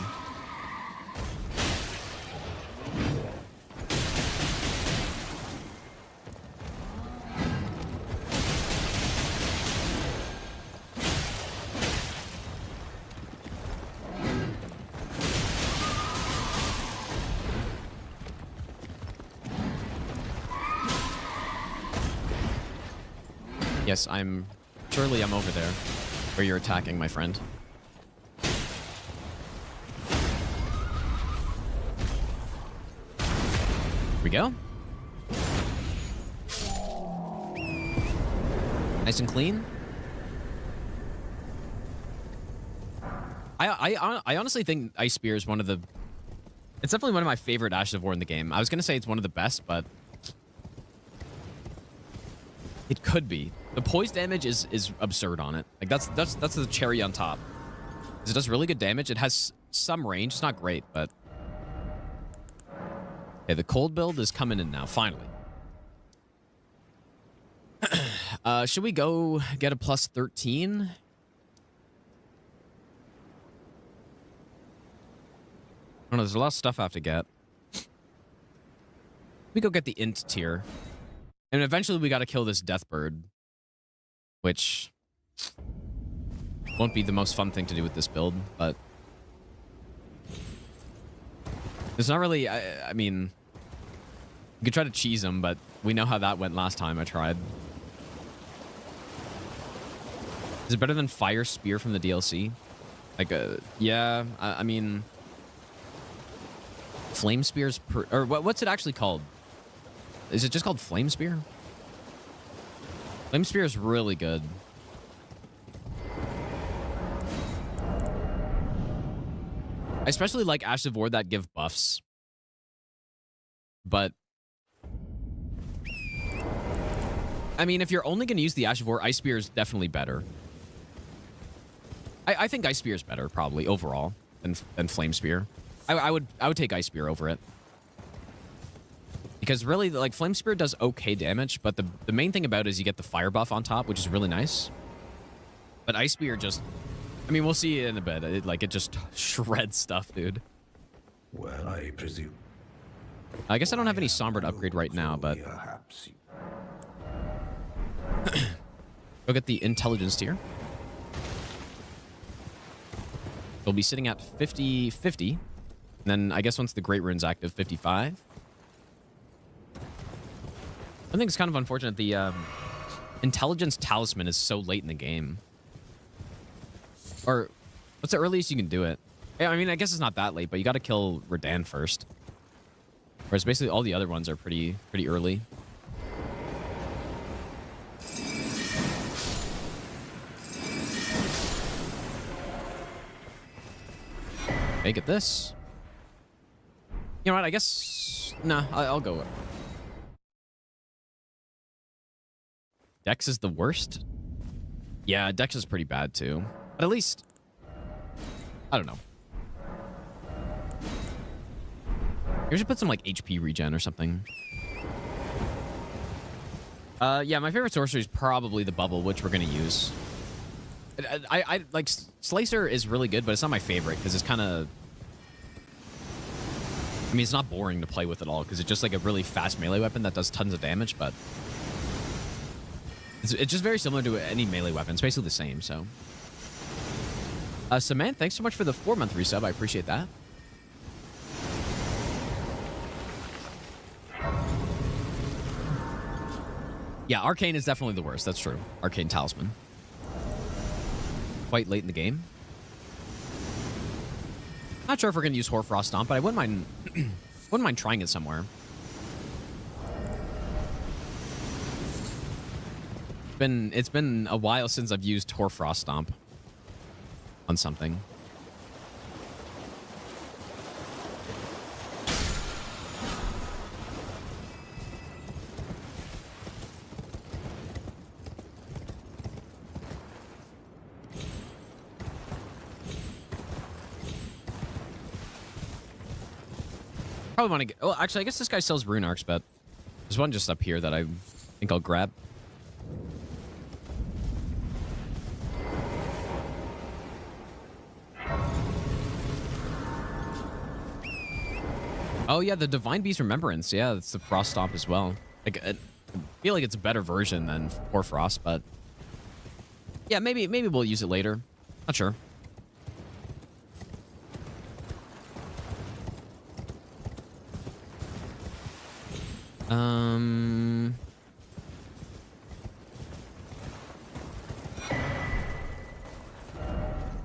Yes, surely I'm over there where you're attacking, my friend. Here we go. Nice and clean. I honestly think Ice Spear is one of the... It's definitely one of my favorite Ashes of War in the game. I was going to say it's one of the best, but... It could be. The poise damage is absurd on it. Like that's the cherry on top. It does really good damage. It has some range. It's not great, but... Okay, the cold build is coming in now, finally. Should we go get a +13? know, there's a lot of stuff I have to get. We go get the int tier. And eventually we got to kill this death bird. Which won't be the most fun thing to do with this build, but it's not really, I mean, you could try to cheese him, but we know how that went last time I tried. Is it better than Fire Spear from the DLC? Like, yeah, I mean, Flame Spear's, or what's it actually called? Is it just called Flame Spear? Flame Spear is really good. I especially like Ash of War that give buffs. But I mean, if you're only going to use the Ash of War, Ice Spear is definitely better. I think Ice Spear is better, probably, overall, than Flame Spear. I would take Ice Spear over it. Because really, like, Flame Spear does okay damage, but the main thing about it is you get the fire buff on top, which is really nice. But Ice Spear just, I mean, we'll see it in a bit. It just shreds stuff, dude. Well, I presume. I guess I don't have any Sombra to upgrade right now, but go get the intelligence tier. We'll be sitting at 50-50. And then I guess once the Great Rune's active, 55. I think it's kind of unfortunate the intelligence talisman is so late in the game. Or what's the earliest you can do it? Yeah, I mean, I guess it's not that late, but you got to kill Redan first. Whereas basically all the other ones are pretty early. Okay, get this. You know what? I guess nah. I'll go. Dex is the worst? Yeah, Dex is pretty bad too. But at least, I don't know. Maybe we should put some like HP regen or something. Yeah, my favorite sorcery is probably the bubble, which we're gonna use. I like Slicer is really good, but it's not my favorite because it's kind of. I mean, it's not boring to play with at all because it's just like a really fast melee weapon that does tons of damage, but it's just very similar to any melee weapon. It's basically the same, so. Samantha, thanks so much for the 4-month resub. I appreciate that. Yeah, Arcane is definitely the worst. That's true. Arcane Talisman. Quite late in the game. Not sure if we're going to use Hoarfrost Stomp, but I wouldn't mind trying it somewhere. It's been a while since I've used Hoarfrost Stomp on something. Probably want to get... Well, actually, I guess this guy sells rune arcs, but there's one just up here that I think I'll grab. Oh, yeah, the Divine Beast Remembrance. Yeah, it's the Frost Stomp as well. Like, I feel like it's a better version than Hoarfrost, but... Yeah, maybe we'll use it later. Not sure.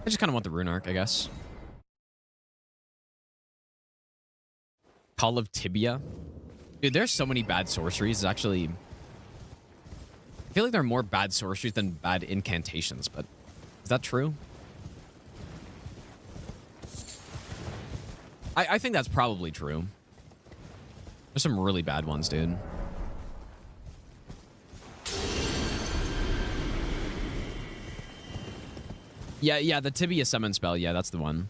I just kind of want the rune arc, I guess. Call of Tibia. Dude, there's so many bad sorceries. It's actually... I feel like there are more bad sorceries than bad incantations, but is that true? I think that's probably true. There's some really bad ones, dude. Yeah, the Tibia summon spell. Yeah, that's the one.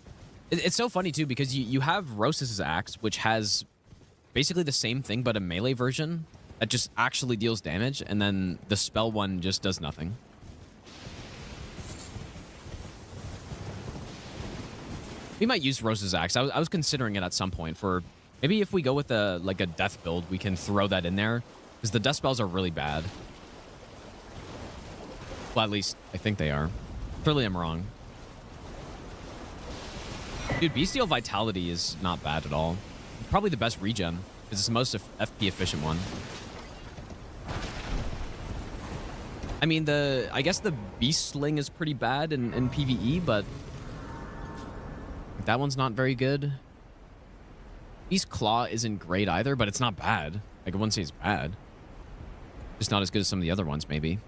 It's so funny, too, because you have Rosas' Axe, which has basically the same thing, but a melee version that just actually deals damage, and then the spell one just does nothing. We might use Rose's Axe. I was considering it at some point for... Maybe if we go with a death build, we can throw that in there. Because the death spells are really bad. Well, at least I think they are. Surely I'm wrong. Dude, Bestial Vitality is not bad at all. Probably the best regen. Because it's the most FP efficient one. I mean, I guess the Beast Sling is pretty bad in PvE, but... that one's not very good. Beast Claw isn't great either, but it's not bad. Like, I wouldn't say it's bad. Just not as good as some of the other ones, maybe.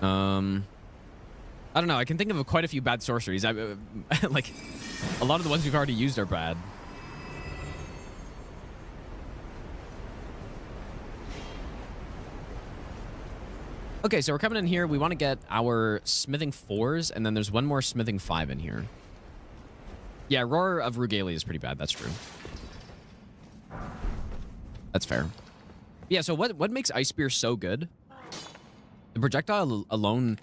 I don't know. I can think of quite a few bad sorceries. Like, a lot of the ones we've already used are bad. Okay, so we're coming in here. We want to get our smithing 4s, and then there's one more smithing 5 in here. Yeah, Roar of Rugalia is pretty bad. That's true. That's fair. Yeah, so what makes Ice Spear so good? The projectile alone...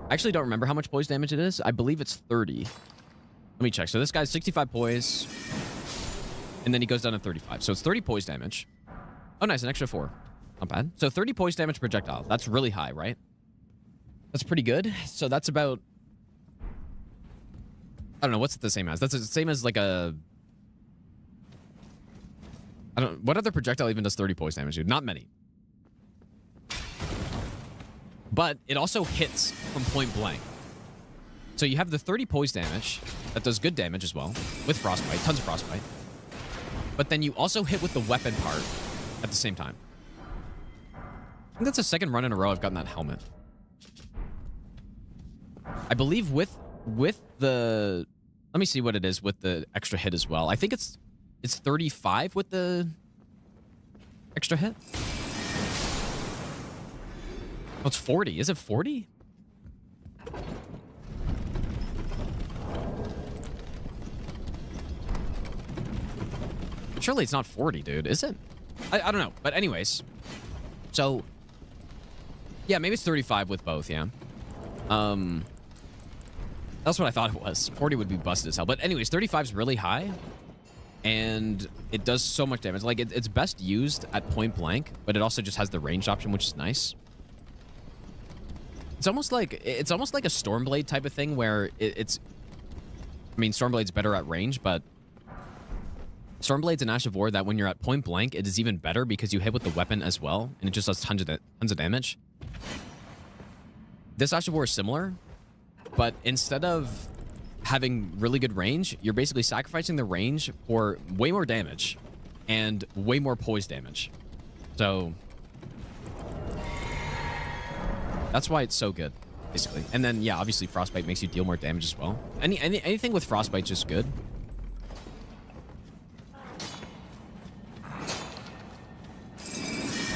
I actually don't remember how much poise damage it is. I believe it's 30. Let me check. So this guy's 65 poise, and then he goes down to 35. So it's 30 poise damage. Oh, nice. An extra 4. Not bad. So 30 poise damage projectile. That's really high, right? That's pretty good. So that's about... I don't know. What's it the same as? That's the same as like a... I don't... What other projectile even does 30 poise damage, dude? Not many. But it also hits from point blank. So you have the 30 poise damage. That does good damage as well. With Frostbite. Tons of Frostbite. But then you also hit with the weapon part at the same time. I think that's the second run in a row I've gotten that helmet. I believe with the... Let me see what it is with the extra hit as well. I think it's 35 with the extra hit. Oh, it's 40. Is it 40? Surely it's not 40, dude. Is it? I don't know. But anyways. So... yeah, maybe it's 35 with both, yeah. That's what I thought it was. 40 would be busted as hell. But anyways, 35 is really high. And it does so much damage. Like, it's best used at point blank, but it also just has the ranged option, which is nice. It's almost like a Stormblade type of thing where it's... I mean, Stormblade's better at range, but... Stormblade's an Ash of War that when you're at point blank, it is even better because you hit with the weapon as well, and it just does tons of damage. This Ash of War is similar, but instead of having really good range, you're basically sacrificing the range for way more damage and way more poise damage. So that's why it's so good, basically. And then, yeah, obviously Frostbite makes you deal more damage as well. Anything with Frostbite's just good.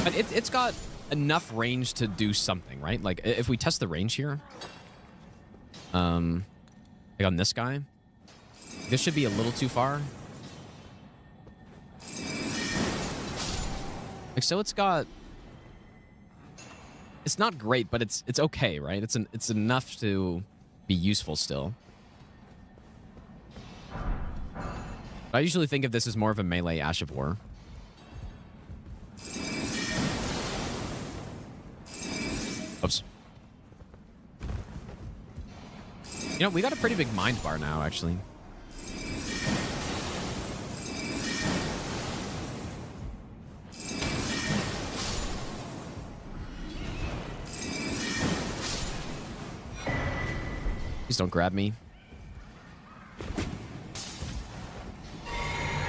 But it's got enough range to do something, right? Like, if we test the range here, like on this guy, this should be a little too far. Like, so it's got... It's not great, but it's okay, right? It's enough to be useful still. I usually think of this as more of a melee Ash of War. Oops. You know, we got a pretty big mind bar now, actually. Please don't grab me.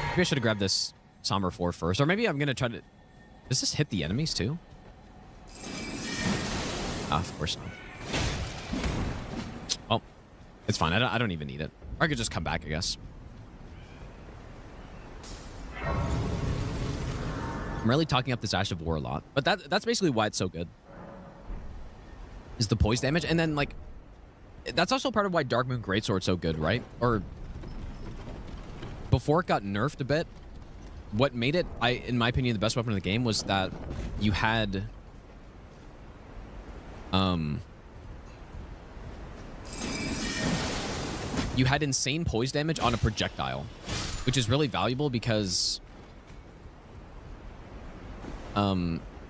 Maybe I should have grabbed this Somber 4 first. Or maybe I'm going to try to... Does this hit the enemies, too? Ah, of course not. Well, it's fine. I don't even need it. Or I could just come back, I guess. I'm really talking up this Ash of War a lot. But that's basically why it's so good. Is the poise damage. And then, like... That's also part of why Dark Moon Greatsword's so good, right? Or... Before it got nerfed a bit, what made it, in my opinion, the best weapon in the game was that you had... you had insane poise damage on a projectile, which is really valuable because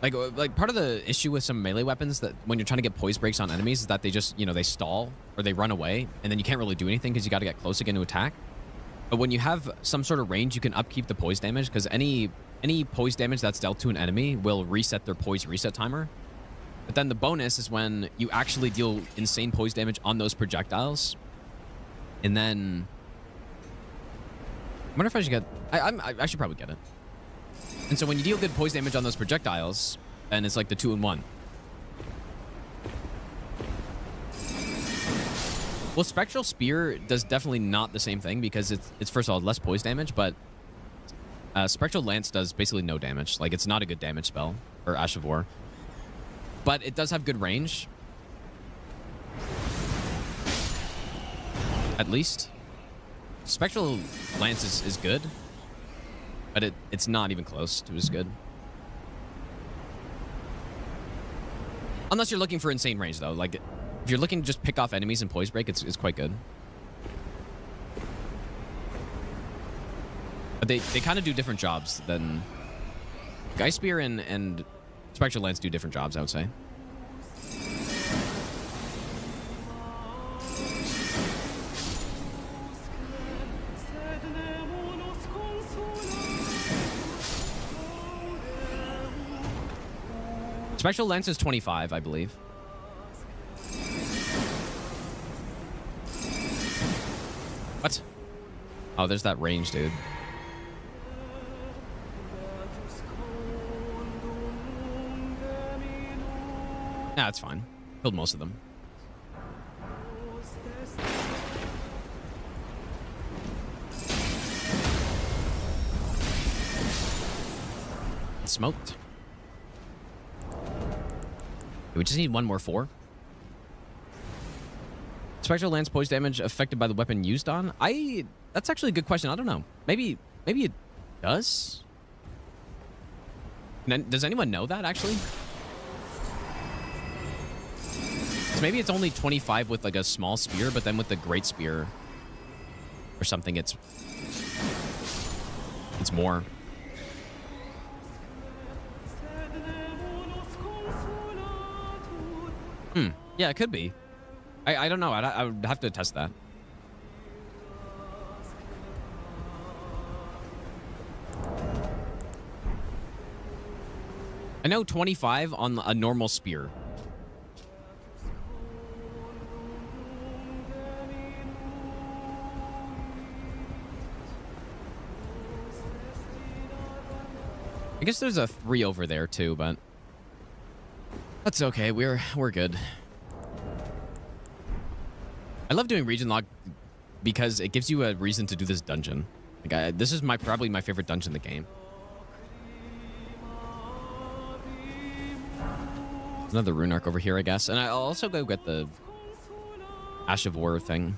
like part of the issue with some melee weapons that when you're trying to get poise breaks on enemies is that they just, you know, they stall or they run away and then you can't really do anything because you got to get close again to attack. But when you have some sort of range, you can upkeep the poise damage because any poise damage that's dealt to an enemy will reset their poise reset timer. But then the bonus is when you actually deal insane poise damage on those projectiles. And then I wonder if I should get I should probably get it. And so when you deal good poise damage on those projectiles, then it's like the 2-in-1. Well, Spectral Spear does definitely not the same thing because it's first of all less poise damage, but Spectral Lance does basically no damage. Like, it's not a good damage spell, or Ash of War. But it does have good range. At least. Spectral Lance is good. But it's not even close to as good. Unless you're looking for insane range, though. Like, if you're looking to just pick off enemies and poise break, it's quite good. But they kind of do different jobs than... Geist Spear and Spectral Lance do different jobs, I would say. Spectral Lance is 25, I believe. What? Oh, there's that range, dude. Nah, it's fine. Killed most of them. Smoked. We just need one more 4. Spectral Lance poise damage affected by the weapon used on? That's actually a good question. I don't know. Maybe it does? Does anyone know that, actually? So maybe it's only 25 with, like, a small spear, but then with the great spear or something, it's more. Yeah, it could be. I don't know. I would have to test that. I know 25 on a normal spear. I guess there's a 3 over there too, but that's okay. We're good. I love doing region lock because it gives you a reason to do this dungeon. Like, this is probably my favorite dungeon in the game. Another rune arc over here, I guess. And I'll also go get the Ash of War thing.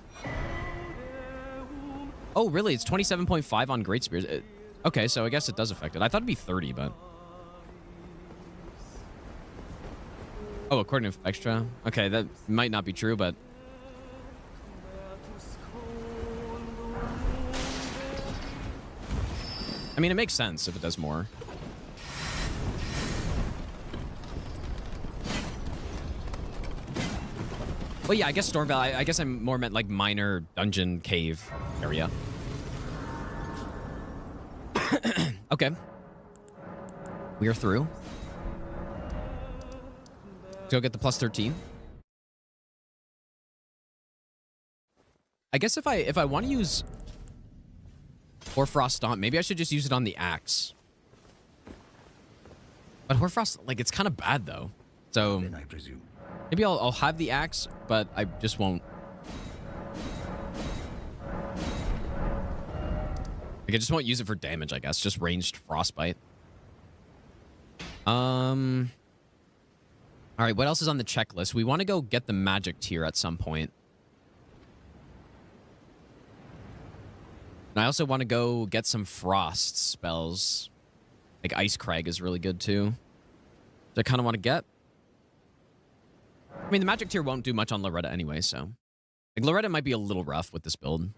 Oh, really? It's 27.5 on Great Spears. Okay, so I guess it does affect it. I thought it'd be 30, but... Oh, according to extra? Okay, that might not be true, but... I mean, it makes sense if it does more. Well, yeah, I guess Stormveil. I guess I'm more meant like minor dungeon cave area. Okay. We are through. Let's go get the plus 13. I guess if I want to use Hoarfrost Stomp, maybe I should just use it on the axe. But Hoarfrost, like, it's kind of bad though. So Then I presume. Maybe I'll have the axe, but I just won't. Like, I just won't use it for damage, I guess. Just ranged frostbite. All right, what else is on the checklist? We want to go get the magic tier at some point. And I also want to go get some frost spells. Like Ice Crag is really good too. Which I kind of want to get. I mean, the magic tier won't do much on Loretta anyway, so. Like, Loretta might be a little rough with this build.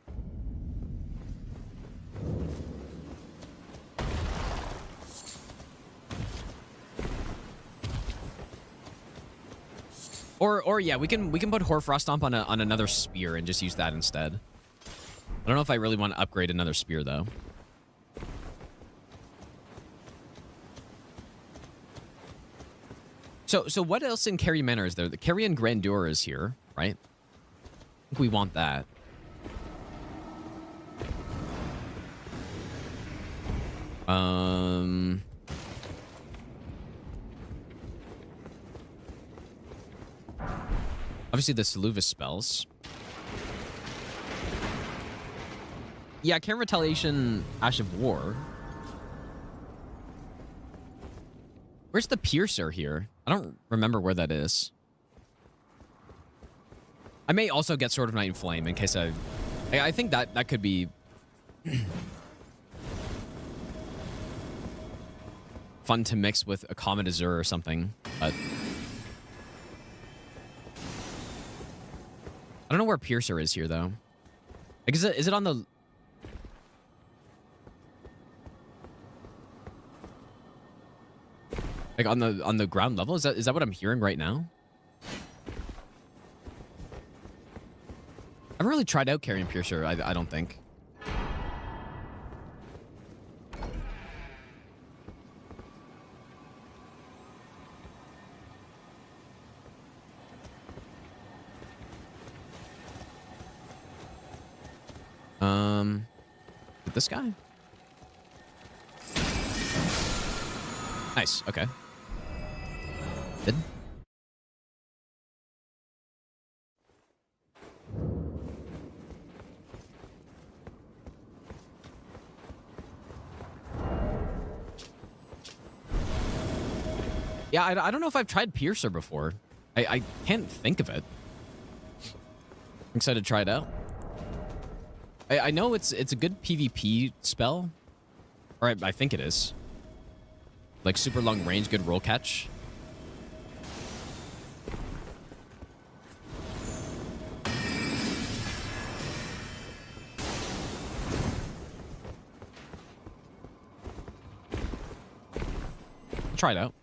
Or yeah, we can put Horfrost Stomp on another spear and just use that instead. I don't know if I really want to upgrade another spear though. So what else in Carry Manor is there? The Carrion Grandeur is here, right? I think we want that. Obviously the Saluvis spells. Yeah, Cairn Retaliation, Ash of War. Where's the Piercer here? I don't remember where that is. I may also get Sword of Night and Flame in case I think that could be fun to mix with a Comet Azure or something, but I don't know where Piercer is here though. Like, is it on the like on the ground level? Is that what I'm hearing right now? I haven't really tried out Carrion Piercer, I don't think. This guy? Nice, okay. Good. Yeah, I don't know if I've tried Piercer before. I can't think of it. I'm excited to try it out. I know it's a good PvP spell. Or I think it is. Like super long range, good roll catch. I'll try it out.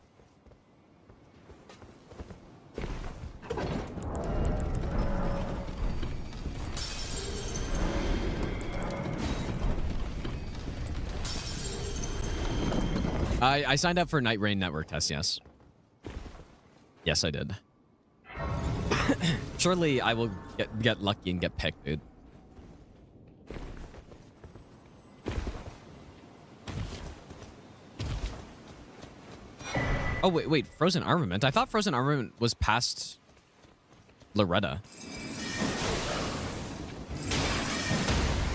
I signed up for Night Rain network test, yes. Yes, I did. Surely I will get lucky and get picked, dude. Oh, wait, Frozen Armament? I thought Frozen Armament was past Loretta.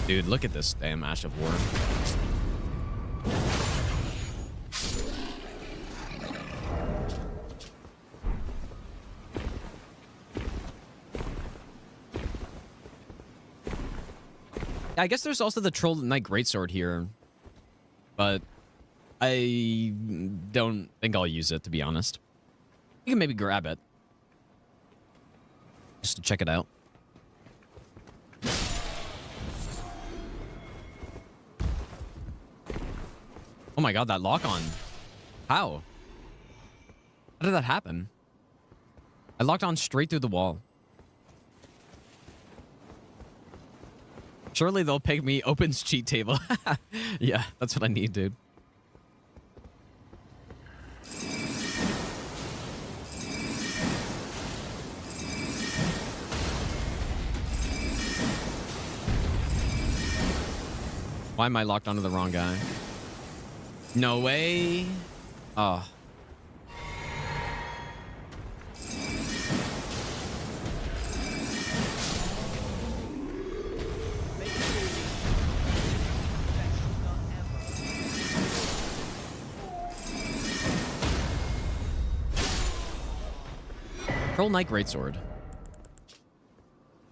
Dude, look at this damn Ash of War. I guess there's also the Troll Knight Greatsword here, but I don't think I'll use it, to be honest. You can maybe grab it, just to check it out. Oh my god, that lock-on. How? How did that happen? I locked on straight through the wall. Surely they'll pick me opens cheat table. Yeah, that's what I need, dude. Why am I locked onto the wrong guy? No way. Oh. Troll Knight Greatsword.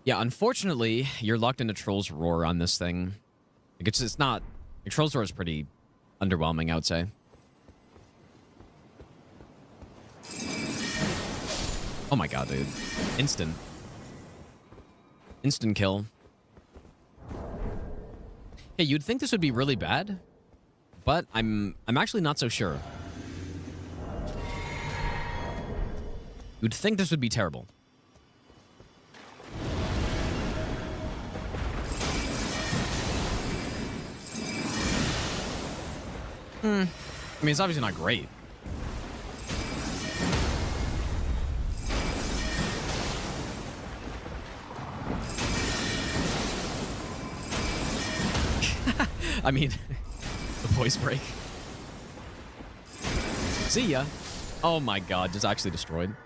Yeah, unfortunately, you're locked into Troll's Roar on this thing. Like, it's not... Like, Troll's Roar is pretty underwhelming, I would say. Oh my god, dude. Instant. Instant kill. Hey, you'd think this would be really bad, but I'm actually not so sure. You'd think this would be terrible. I mean, it's obviously not great. I mean, the voice break. See ya. Oh my god, just actually destroyed.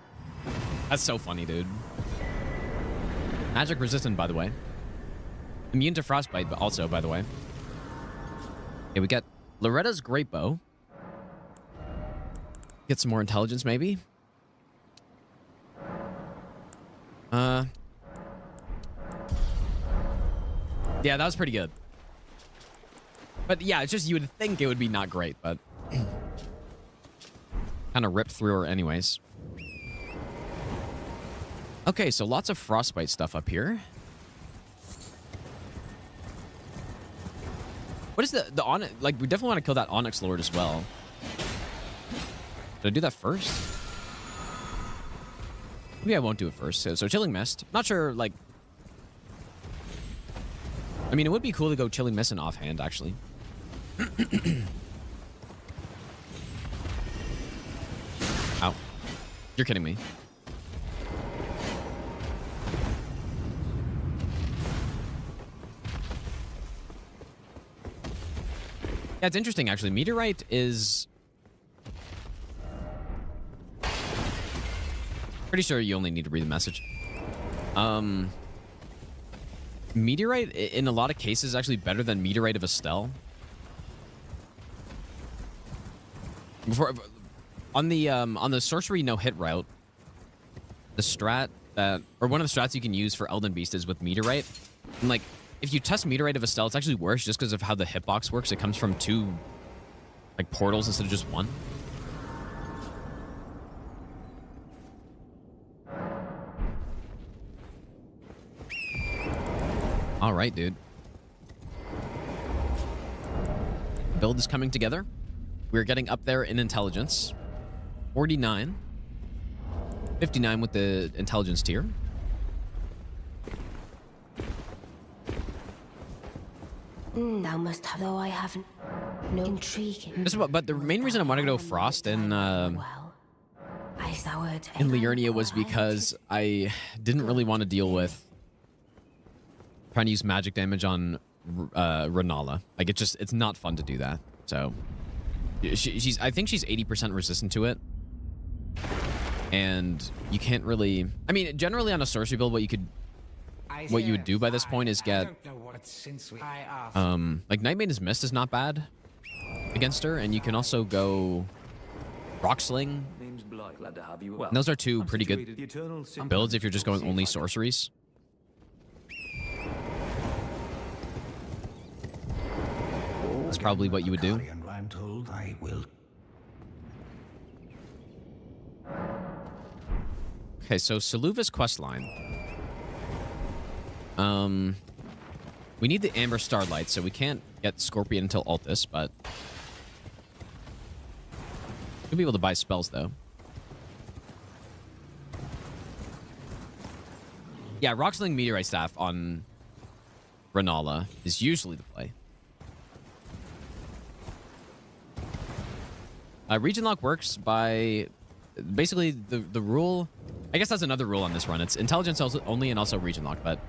That's so funny, dude. Magic resistant, by the way. Immune to frostbite, but also, by the way. Okay, we got Loretta's great bow. Get some more intelligence, maybe. Yeah, that was pretty good. But yeah, it's just you would think it would be not great, but kind of ripped through her anyways. Okay, so lots of frostbite stuff up here. What is the Onyx? Like, we definitely want to kill that Onyx Lord as well. Should I do that first? Maybe I won't do it first. So Chilling Mist. Not sure, like... I mean, it would be cool to go Chilling Mist in offhand, actually. Ow. You're kidding me. Yeah, it's interesting, actually. Meteorite is... Pretty sure you only need to read the message. Meteorite, in a lot of cases, is actually better than Meteorite of Estelle. On the sorcery no-hit route, the strat that... Or one of the strats you can use for Elden Beast is with Meteorite. And, like, if you test Meteorite of Estelle, it's actually worse just because of how the hitbox works. It comes from 2, like, portals instead of just 1. All right, dude. Build is coming together. We're getting up there in intelligence. 49. 59 with the intelligence tier. Thou must have, though I haven't. No intriguing. But the main reason I want to go Frost in Liurnia was because I didn't really want to deal with trying to use magic damage on Rennala. Like, it's not fun to do that. So I think she's 80% resistant to it. And you can't really... I mean, generally on a sorcery build, what you would do by this point is get... like, Night Maiden's Mist is not bad against her, and you can also go Rock Sling. And those are 2 pretty good builds if you're just going only sorceries. That's probably what you would do. I'm told I will. Okay, so Saluva's questline. We need the Amber Starlight, so we can't get Scorpion until Altus, but we'll be able to buy spells, though. Yeah, Rocksling Meteorite Staff on Rennala is usually the play. Region Lock works by... Basically, the rule... I guess that's another rule on this run. It's Intelligence only and also Region Lock, but...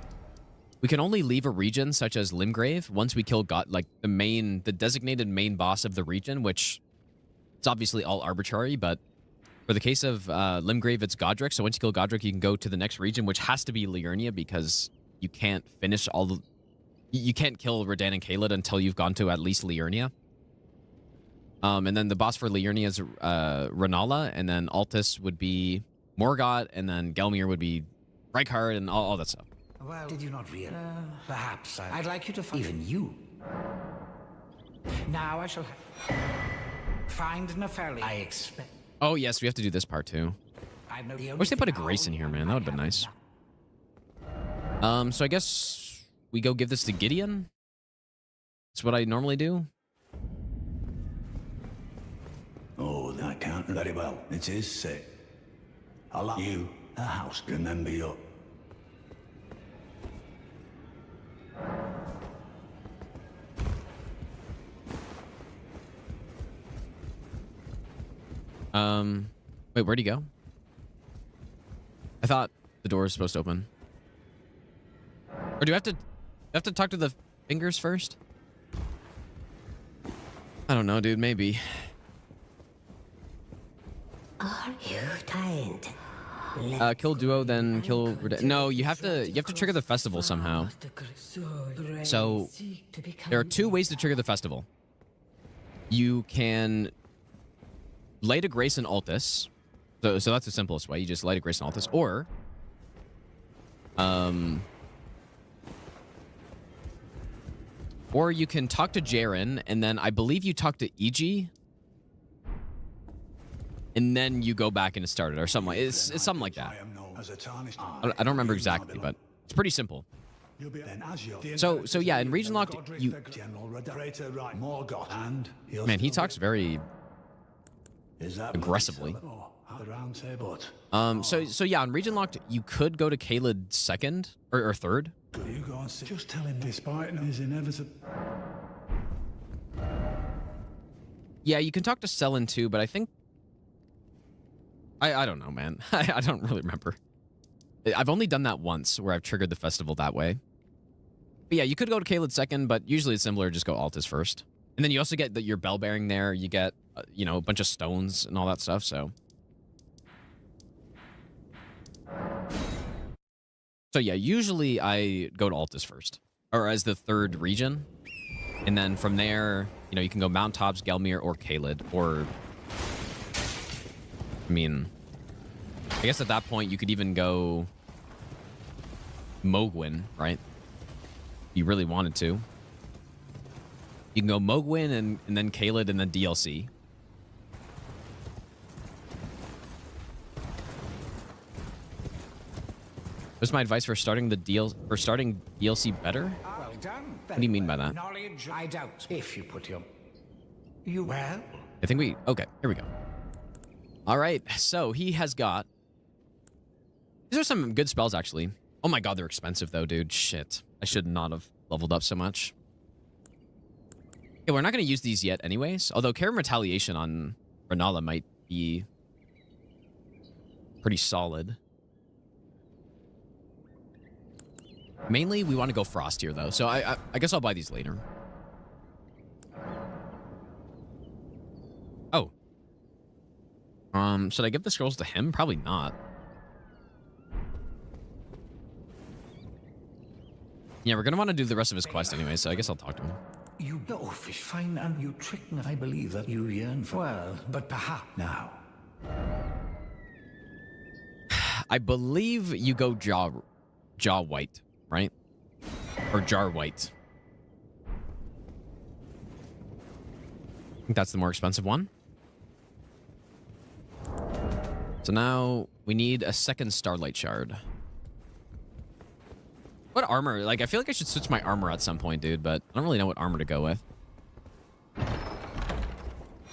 We can only leave a region, such as Limgrave, once we kill the designated main boss of the region, which it's obviously all arbitrary, but for the case of Limgrave, it's Godrick. So once you kill Godrick, you can go to the next region, which has to be Liurnia, because you can't finish all the... You can't kill Radahn and Caelid until you've gone to at least Liurnia. And then the boss for Liurnia is Rennala, and then Altus would be Morgott, and then Gelmir would be Reichard, and all that stuff. Well, did you not realize? Perhaps I'd like you to find even you. Now I shall find Neferli. I expect. Oh yes, we have to do this part too. I wish they put a Grace in here, man. That would have been nice. So I guess we go give this to Gideon. That's what I normally do. Oh, that can't very well. It is sick. I'll have you a house. Remember your... Wait, where'd he go? I thought the door was supposed to open. Or do I have to talk to the fingers first? I don't know, dude. Maybe. Are you kind? Kill duo, then kill. No, you have to trigger the festival somehow. So there are two ways to trigger the festival. You can light a grace in Altus. So that's the simplest way. You just light a grace in Altus, or you can talk to Jaren, and then I believe you talk to EG, and then you go back and start it, or something like it's something like that. I don't remember exactly, but it's pretty simple. So yeah, in region locked, you. Man, he talks very aggressively. So yeah, in region locked, you could go to Caelid second or third. Just tell him despite his inevitable... Yeah, you can talk to Selin too, but I think... I don't know, man. I don't really remember. I've only done that once, where I've triggered the festival that way. But yeah, you could go to Caelid second, but usually it's similar, just go Altus first. And then you also get your bell bearing there, you get, a bunch of stones and all that stuff, so... So yeah, usually I go to Altus first, or as the third region, and then from there, you can go Mountaintops, Gelmir, or Caelid, or I mean, I guess at that point you could even go Mohgwyn, right? If you really wanted to. You can go Mohgwyn and then Caelid and then DLC. What's my advice for starting DLC better? Well done. What do you mean by that? Knowledge, I doubt. If you put you well. I think okay, here we go. All right, so he has got... These are some good spells, actually. Oh my god, they're expensive, though, dude. Shit. I should not have leveled up so much. Okay, we're not going to use these yet anyways. Although Karim Retaliation on Rennala might be pretty solid. Mainly, we want to go Frost here, though. So I guess I'll buy these later. Oh. Should I give the scrolls to him? Probably not. Yeah, we're going to want to do the rest of his quest anyway, so I guess I'll talk to him. You know fish fine and you trick me. I believe that you yearn for... Well, but perhaps now. I believe you go Jaw White, right? Or Jar White. I think that's the more expensive one. So now we need a second Starlight Shard. What armor? Like, I feel like I should switch my armor at some point, dude, but I don't really know what armor to go with.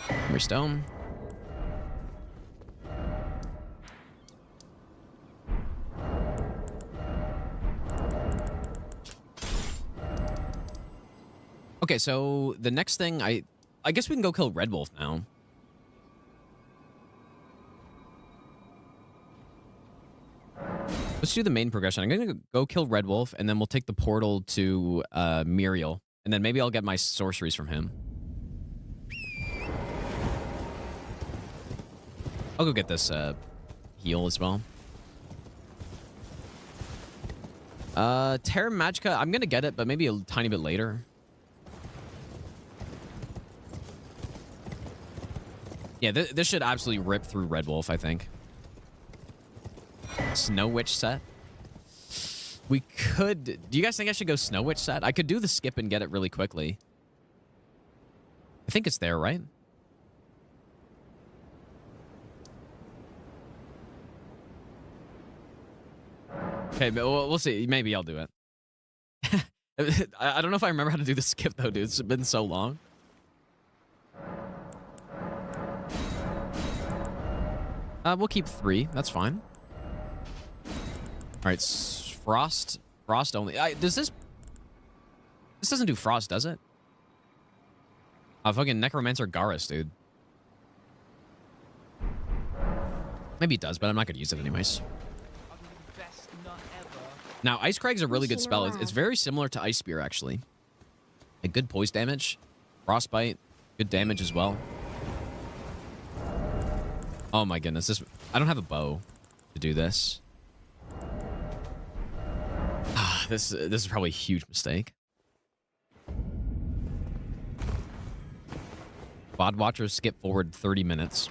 Memory Stone. Okay, so the next thing, I guess we can go kill Red Wolf now. Let's do the main progression. I'm going to go kill Red Wolf, and then we'll take the portal to Muriel. And then maybe I'll get my sorceries from him. I'll go get this heal as well. Terra Magica, I'm going to get it, but maybe a tiny bit later. Yeah, this should absolutely rip through Red Wolf, I think. Snow Witch set. We could... Do you guys think I should go Snow Witch set? I could do the skip and get it really quickly. I think it's there, right? Okay, but we'll see. Maybe I'll do it. I don't know if I remember how to do the skip, though, dude. It's been so long. We'll keep 3. That's fine. All right, frost. Frost only. Does this... This doesn't do frost, does it? Fucking Necromancer Garrus, dude. Maybe it does, but I'm not going to use it anyways. Now, Ice Crag's a really good spell. It's very similar to Ice Spear, actually. A good poise damage. Frostbite. Good damage as well. Oh my goodness. I don't have a bow to do this. This is probably a huge mistake. VOD Watchers skip forward 30 minutes.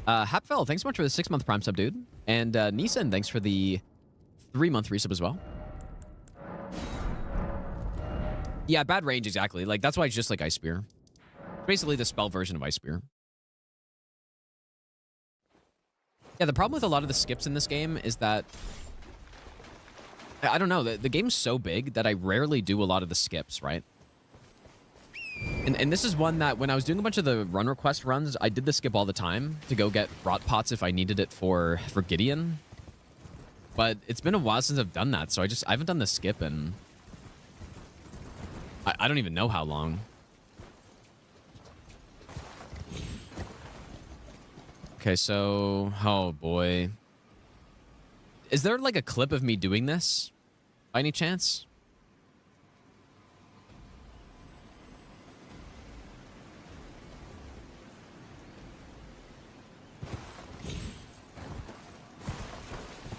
Hapfell, thanks so much for the 6-month Prime sub, dude. And Neeson, thanks for the 3-month resub as well. Yeah, bad range, exactly. Like, that's why it's just like Ice Spear. Basically the spell version of Ice Spear. Yeah, the problem with a lot of the skips in this game is that... I don't know, the game's so big that I rarely do a lot of the skips, right? And this is one that when I was doing a bunch of the run request runs, I did the skip all the time to go get rot pots if I needed it for Gideon. But it's been a while since I've done that, so I haven't done the skip in... I don't even know how long. Okay, so... Oh, boy. Is there, like, a clip of me doing this? By any chance?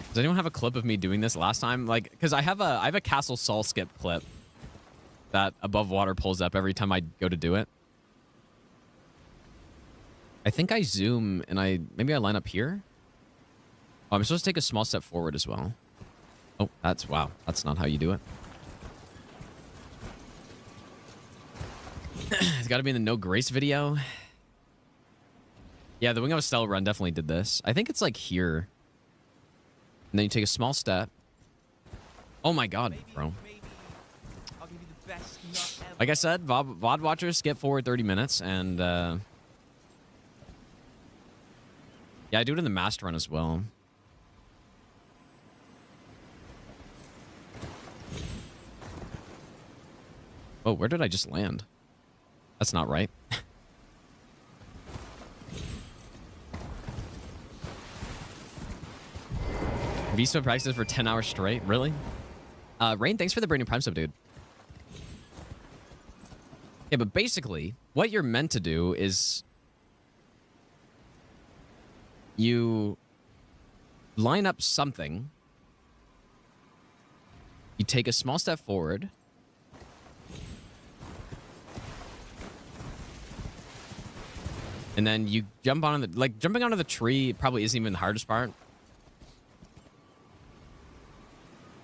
Does anyone have a clip of me doing this last time? Like, because I have a Castle Sol skip clip that Above Water pulls up every time I go to do it. I think I zoom and maybe I line up here. Oh, I'm supposed to take a small step forward as well. Oh, wow. That's not how you do it. It's got to be in the No Grace video. Yeah, the Wing of Estelle run definitely did this. I think it's like here. And then you take a small step. Oh my god, bro. Like I said, VOD Watchers skip forward 30 minutes. And, yeah, I do it in the Master Run as well. Oh, where did I just land? That's not right. Vista practices for 10 hours straight? Really? Rain, thanks for the brand new Prime sub, dude. Yeah, but basically, what you're meant to do is... You line up something. You take a small step forward. And then you jump on the... Like, jumping onto the tree probably isn't even the hardest part.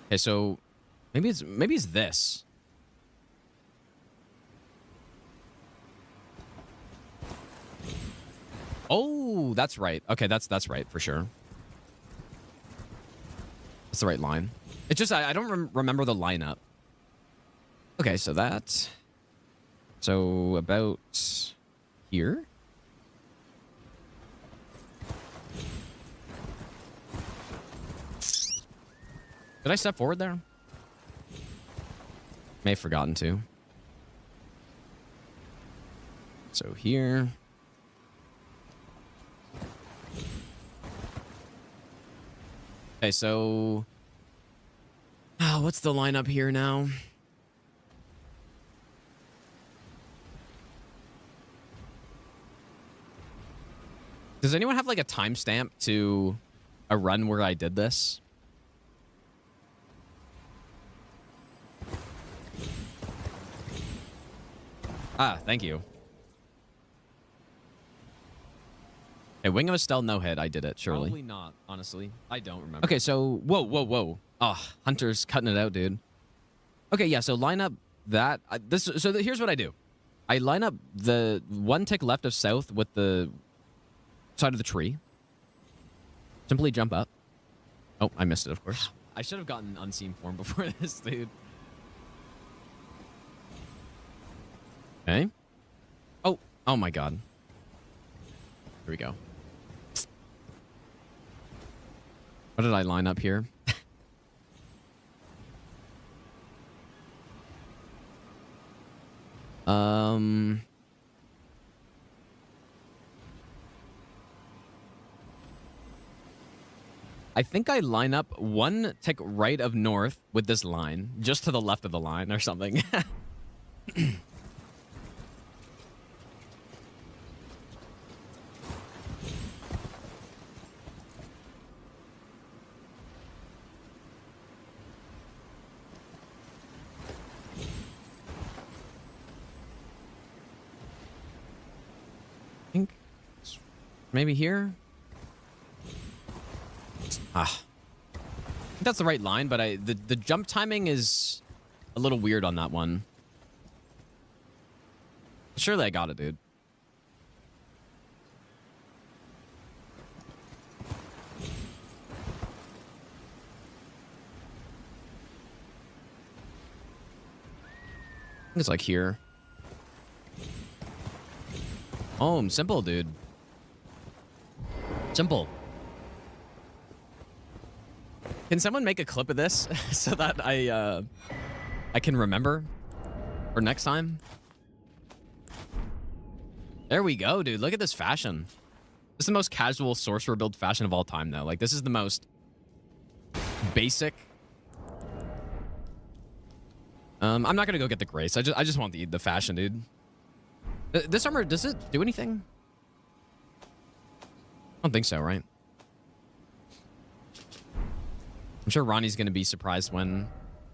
Okay, so maybe it's this. Oh, that's right. Okay, that's right for sure. That's the right line. It's just I don't remember the lineup. Okay, so that. So about here. Did I step forward there? May have forgotten to. So here. Okay, so... what's the lineup here now? Does anyone have like a timestamp to a run where I did this? Ah, thank you. Hey, Wing of Estelle no hit. I did it, surely. Probably not, honestly. I don't remember. Okay, so... Whoa. Oh, Hunter's cutting it out, dude. Okay, yeah, so line up that... here's what I do. I line up the one tick left of south with the side of the tree. Simply jump up. Oh, I missed it, of course. I should have gotten unseen form before this, dude. Okay. Oh my god. Here we go. What did I line up here? I think I line up one tick right of north with this line, just to the left of the line or something. I think maybe here. I think that's the right line, but the jump timing is a little weird on that one. Surely I got it, dude. I think it's like here. Oh, simple, dude. Simple. Can someone make a clip of this so that I can remember for next time? There we go, dude. Look at this fashion. This is the most casual sorcerer build fashion of all time, though. Like, this is the most basic. I'm not gonna go get the grace. I just want the fashion, dude. This armor, does it do anything? I don't think so, right? I'm sure Ronnie's going to be surprised when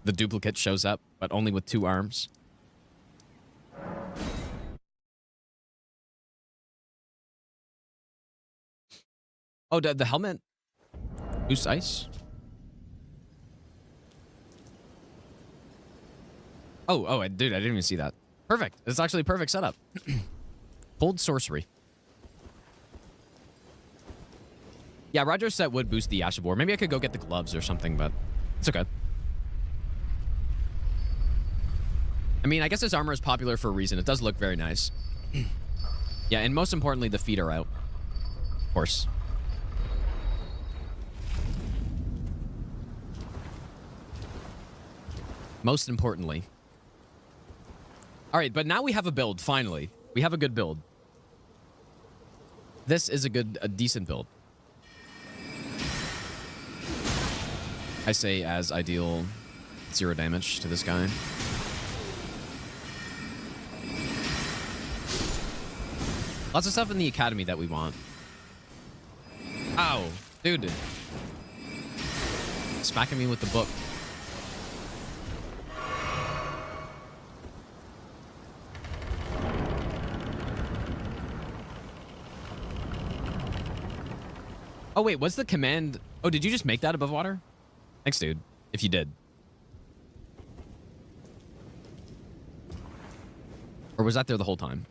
the duplicate shows up, but only with 2 arms. Oh, the helmet boosts ice? Oh, dude, I didn't even see that. Perfect. It's actually a perfect setup. Pulled sorcery. Yeah, Roger's set would boost the Ash of War. Maybe I could go get the gloves or something, but it's okay. I mean, I guess this armor is popular for a reason. It does look very nice. Yeah, and most importantly, the feet are out. Of course. Most importantly. All right, but now we have a build, finally. We have a good build. This is a decent build. I say as I deal 0 damage to this guy. Lots of stuff in the academy that we want. Ow, dude. Smacking me with the book. Oh, wait, what's the command? Oh, did you just make that above water? Thanks, dude, if you did. Or was that there the whole time?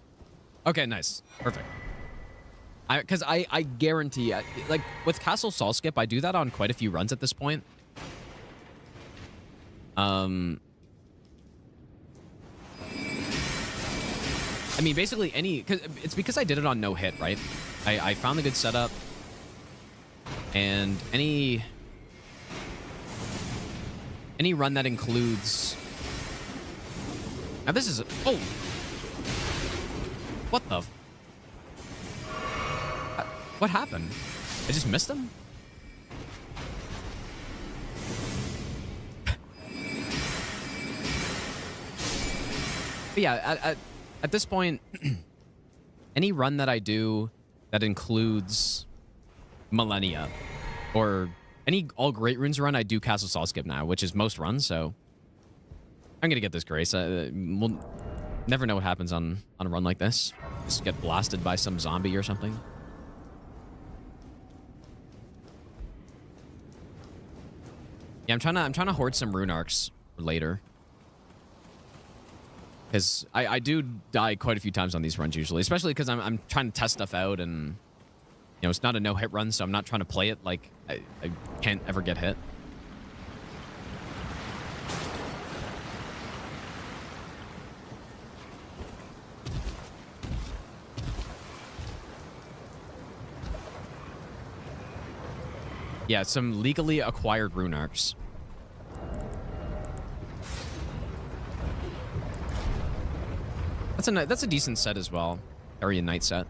Okay, nice. Perfect. Because I guarantee, like, with Castle Sol Skip, I do that on quite a few runs at this point. I mean, basically it's because I did it on no hit, right? I found the good setup. And any run that includes... Now this is... Oh! What the... What happened? I just missed him? But yeah, at this point, any run that I do that includes Millennia or any all great runes run, I do Castle Sol Skip now, which is most runs, so I'm gonna get this grace. We'll never know what happens on a run like this. Just get blasted by some zombie or something. Yeah, I'm trying to hoard some rune arcs for later. Because I do die quite a few times on these runs usually, especially because I'm trying to test stuff out and You know, it's not a no-hit run, so I'm not trying to play it like I can't ever get hit. Yeah, some legally acquired rune arcs. That's a decent set as well. Aryan Knight set.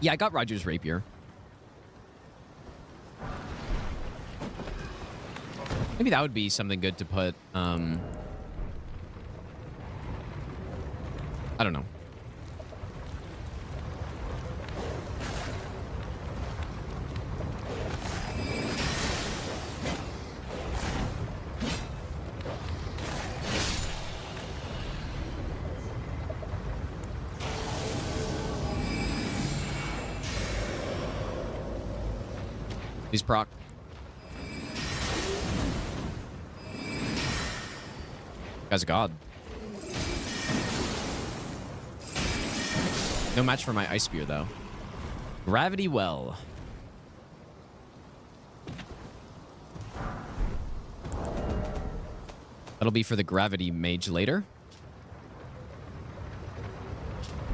Yeah, I got Roger's Rapier. Maybe that would be something good to put. I don't know. He's proc. Guy's a god. No match for my Ice Spear, though. Gravity Well. That'll be for the Gravity Mage later.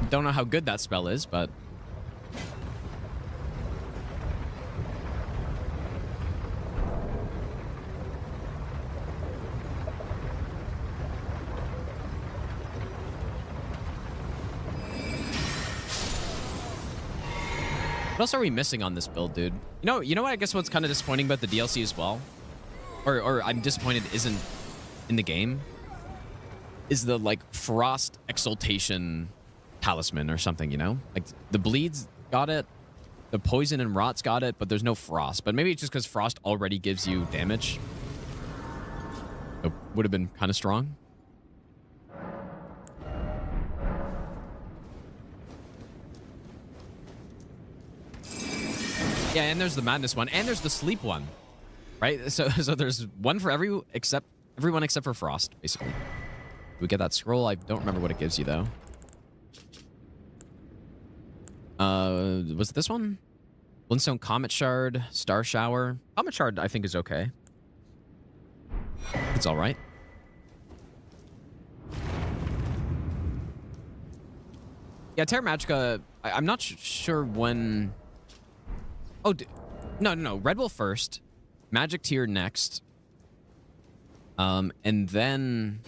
Don't know how good that spell is, but... What else are we missing on this build, dude? You know what? I guess what's kind of disappointing about the DLC as well, or I'm disappointed isn't in the game, is the like Frost Exaltation Talisman or something. You know, like the Bleeds got it, the Poison and Rot's got it, but there's no Frost. But maybe it's just because Frost already gives you damage. It would have been kind of strong. Yeah, and there's the Madness one, and there's the Sleep one, right? So there's one for everyone except for Frost, basically. We get that scroll. I don't remember what it gives you though. Was it this one? Glintstone Comet Shard, Star Shower. Comet Shard, I think, is okay. It's all right. Yeah, Terra Magica. I'm not sure when. Oh, no. Red Bull first, Magic Tier next, and then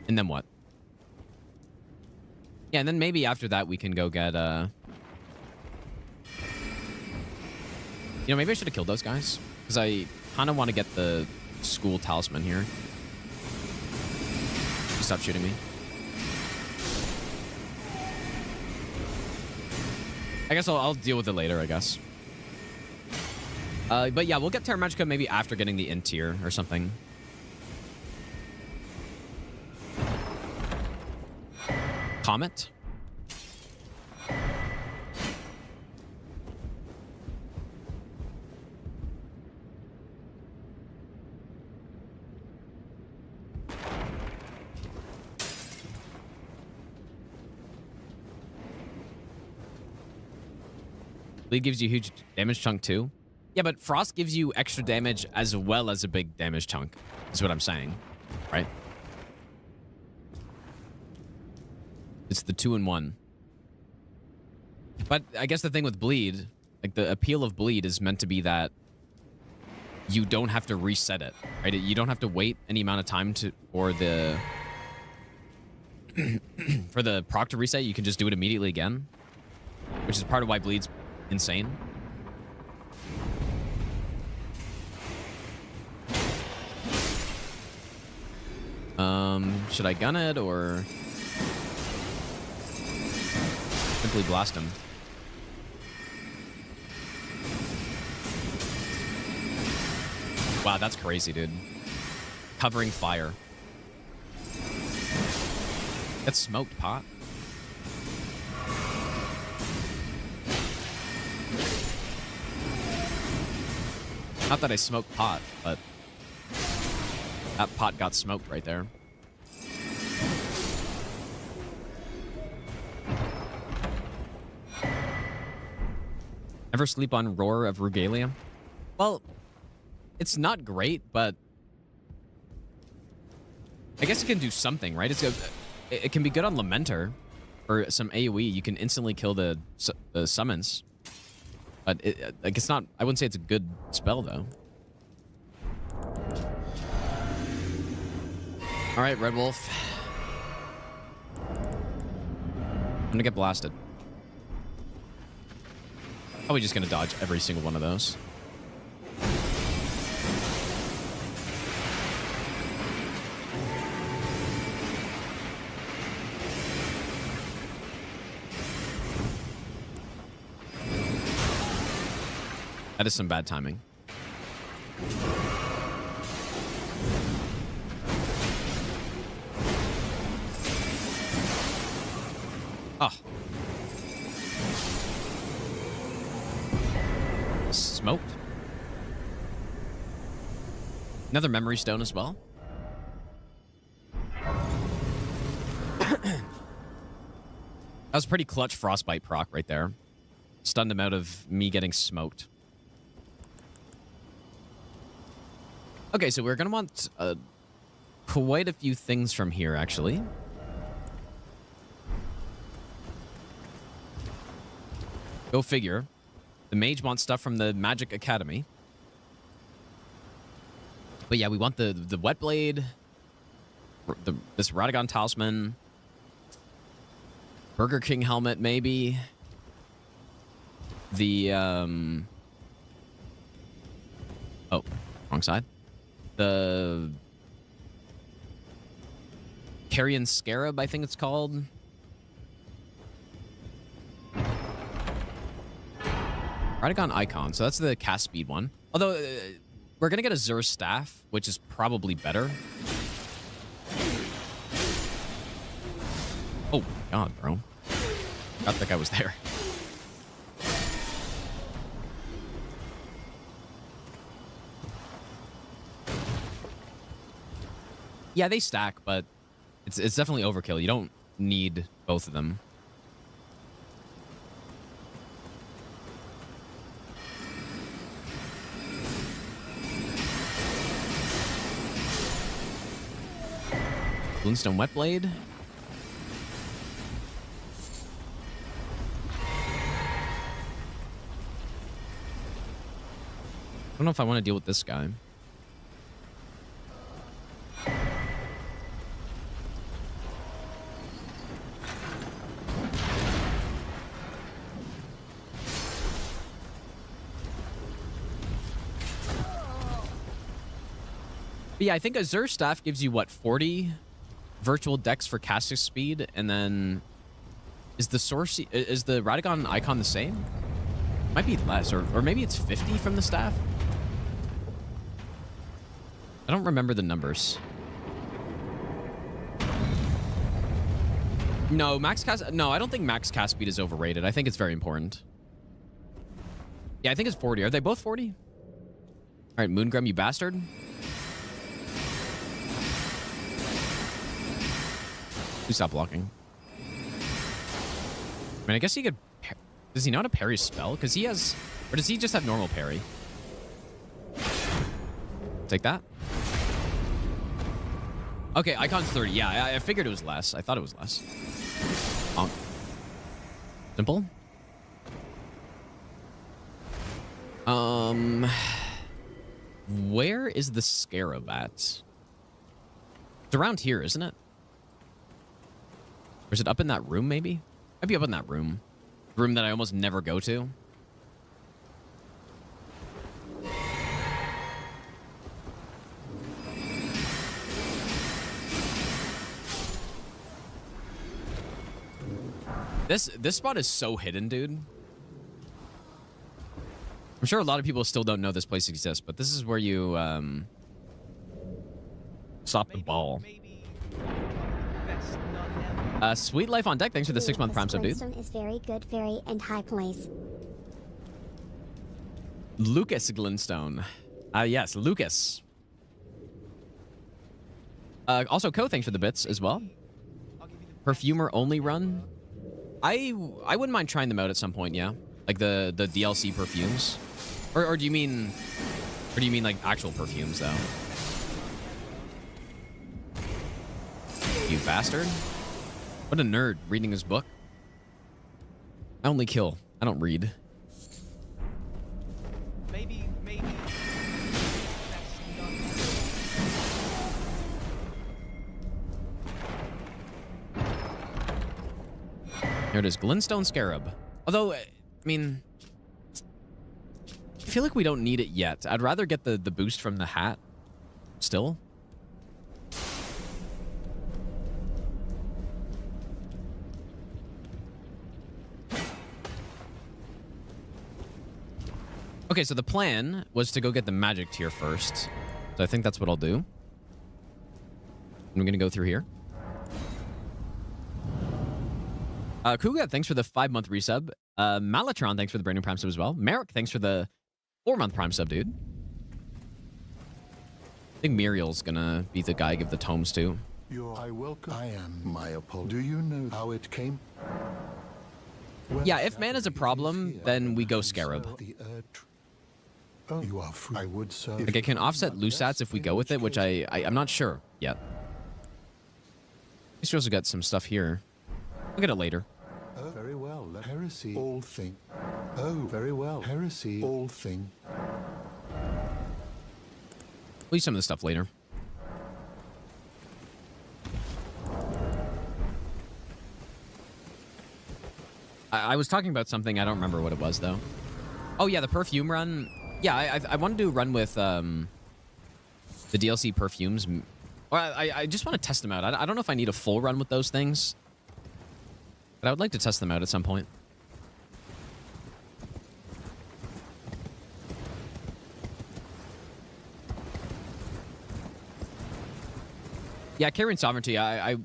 what? Yeah, and then maybe after that we can go get maybe I should have killed those guys because I kind of want to get the school talisman here. Stop shooting me. I guess I'll deal with it later, I guess. But yeah, we'll get Terra Magica maybe after getting the Int tier or something. Comet? Bleed gives you a huge damage chunk too. Yeah, but Frost gives you extra damage as well as a big damage chunk, is what I'm saying, right? It's the 2-in-1. But I guess the thing with Bleed, like the appeal of Bleed is meant to be that you don't have to reset it, right? You don't have to wait any amount of time for the for the proc to reset. You can just do it immediately again, which is part of why Bleed's insane. Should I gun it or simply blast him? Wow, that's crazy, dude. Covering fire. That's smoked pot. Not that I smoked pot, but that pot got smoked right there. Never sleep on Roar of Regalia. Well, it's not great, but I guess it can do something, right? It can be good on Lamenter or some AoE. You can instantly kill the summons, but like it's not. I wouldn't say it's a good spell though. All right, Red Wolf. I'm gonna get blasted. Probably just gonna dodge every single one of those. That is some bad timing. Oh. Smoked. Another memory stone as well. That was pretty clutch frostbite proc right there. Stunned him out of me getting smoked. Okay, so we're gonna want quite a few things from here, actually. Go figure. The mage wants stuff from the Magic Academy. But yeah, we want the Wet Blade, this Radagon Talisman, Burger King helmet, maybe. The oh, wrong side. The Carrion Scarab, I think it's called. Radagon Icon, so that's the cast speed one. Although, we're gonna get a Zur Staff, which is probably better. Oh, my God, bro. Forgot that guy was there. Yeah, they stack, but it's definitely overkill. You don't need both of them. Moonstone Wet Blade. I don't know if I want to deal with this guy. But yeah, I think a Zur Staff gives you, what, 40 virtual dex for casting speed, and then is the Radagon Icon the same? Might be less, or maybe it's 50 from the staff. I don't remember the numbers. No, no, I don't think max cast speed is overrated. I think it's very important. Yeah, I think it's 40. Are they both 40? All right, Moongrim, you bastard. Stop blocking. I mean, I guess he could... Does he not have parry spell? Because he has... Or does he just have normal parry? Take that. Okay, Icon's 30. Yeah, I figured it was less. I thought it was less. Simple. Where is the Scarab at? It's around here, isn't it? Or is it up in that room, maybe? Might be up in that room. Room that I almost never go to. This spot is so hidden, dude. I'm sure a lot of people still don't know this place exists, but this is where you stop the ball. Sweet Life on Deck, thanks for the 6-month Prime sub, dude. Glintstone is very good, very and high place. Lucas Glintstone. Yes, Lucas. Also, Co, thanks for the bits as well. Perfumer only run. I wouldn't mind trying them out at some point, yeah. Like the DLC perfumes? Or do you mean like actual perfumes though? You bastard. What a nerd reading his book. I only kill. I don't read. Maybe. Here it is, Glintstone Scarab. Although, I mean, I feel like we don't need it yet. I'd rather get the boost from the hat still. Okay, so the plan was to go get the magic tier first. So I think that's what I'll do. I'm going to go through here. Kuga, thanks for the 5-month resub. Malatron, thanks for the brand new Prime sub as well. Merrick, thanks for the 4-month Prime sub, dude. I think Muriel's gonna be the guy I give the tomes to. I welcome. I am my apology. Do you know how it came? Well, yeah, if mana's a problem, then we go Scarab. Oh, you are free. I would so. Like, I can offset Lusats if we go with it, which I'm not sure yet. He's also got some stuff here. Look at it later. Oh, very well. Heresy, all thing. Oh, very well. Heresy, all thing. We'll use some of the stuff later. I was talking about something. I don't remember what it was, though. Oh, yeah, the perfume run. Yeah, I wanted to run with the DLC perfumes. Well, I just want to test them out. I don't know if I need a full run with those things. But I would like to test them out at some point. Yeah, Carrying Sovereignty. I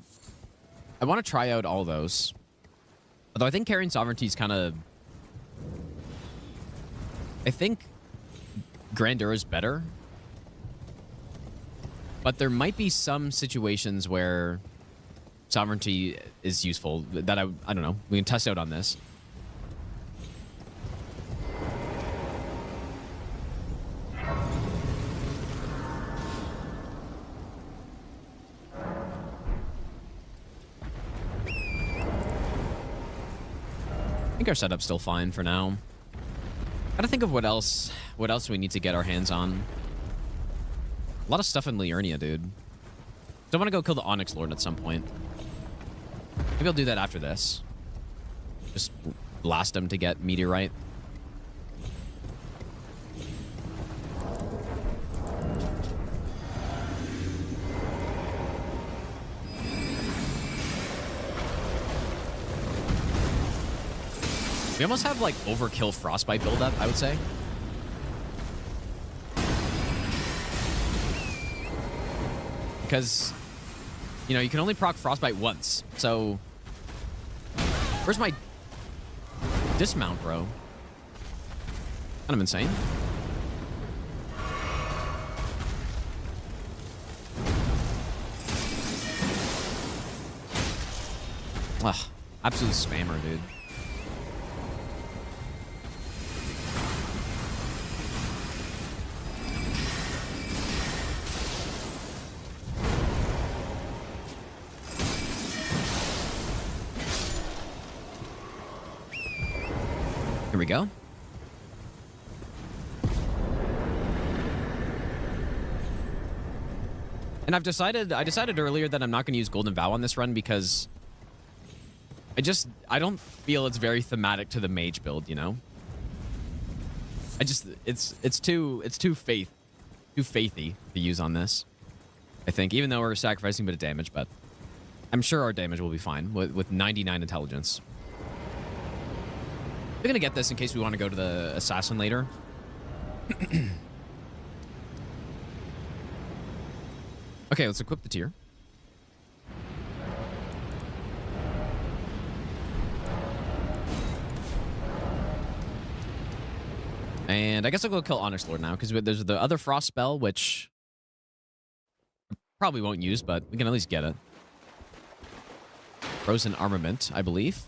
want to try out all those. Although I think Carrying Sovereignty is kind of... I think Grandeur is better. But there might be some situations where Sovereignty is useful that I don't know. We can test out on this. I think our setup's still fine for now. Gotta think of what else we need to get our hands on. A lot of stuff in Liurnia, dude. Don't want to go kill the Onyx Lord at some point. Maybe I'll do that after this. Just blast him to get Meteorite. We almost have, like, overkill Frostbite buildup, I would say. Because, you know, you can only proc Frostbite once. So, where's my dismount, bro? Kind of insane. Ugh, absolute spammer, dude. Here we go. And I decided earlier that I'm not going to use Golden Vow on this run because I don't feel it's very thematic to the mage build, you know? It's too faithy to use on this. I think, even though we're sacrificing a bit of damage, but I'm sure our damage will be fine with 99 intelligence. We're gonna get this in case we want to go to the assassin later. Okay, let's equip the tier. And I guess I'll go kill Onyx Lord now, because there's the other Frost spell, which I probably won't use, but we can at least get it. Frozen Armament, I believe.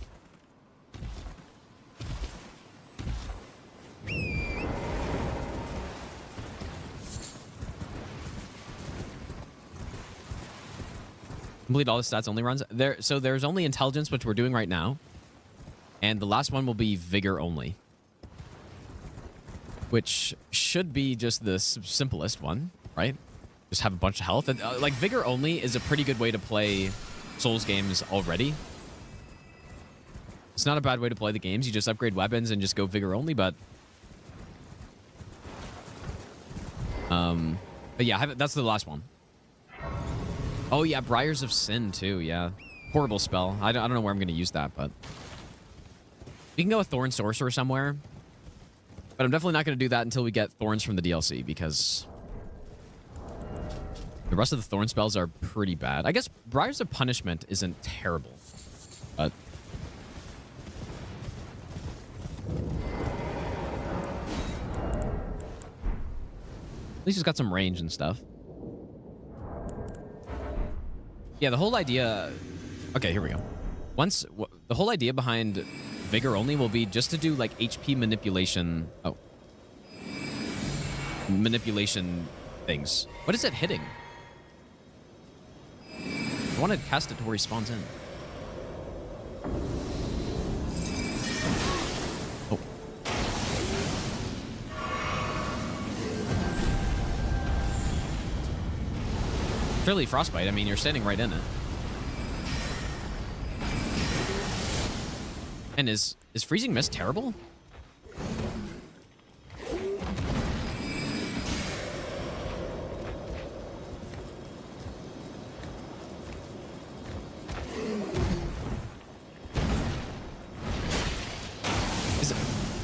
Complete all the stats only runs. So there's only intelligence, which we're doing right now. And the last one will be vigor only. Which should be just the simplest one, right? Just have a bunch of health. And, like, vigor only is a pretty good way to play Souls games already. It's not a bad way to play the games. You just upgrade weapons and just go vigor only, but yeah, that's the last one. Oh yeah, Briars of Sin too. Yeah, horrible spell. I don't know where I'm going to use that, but we can go with Thorn Sorcerer somewhere. But I'm definitely not going to do that until we get Thorns from the DLC, because the rest of the Thorn spells are pretty bad. I guess Briars of Punishment isn't terrible, but at least he's got some range and stuff. Yeah, the whole idea... Okay, here we go. The whole idea behind Vigor only will be just to do, like, HP manipulation... Oh. Manipulation things. What is it hitting? I want to cast it to where he spawns in. Oh. Surely Frostbite. I mean, you're standing right in it. And is Freezing Mist terrible?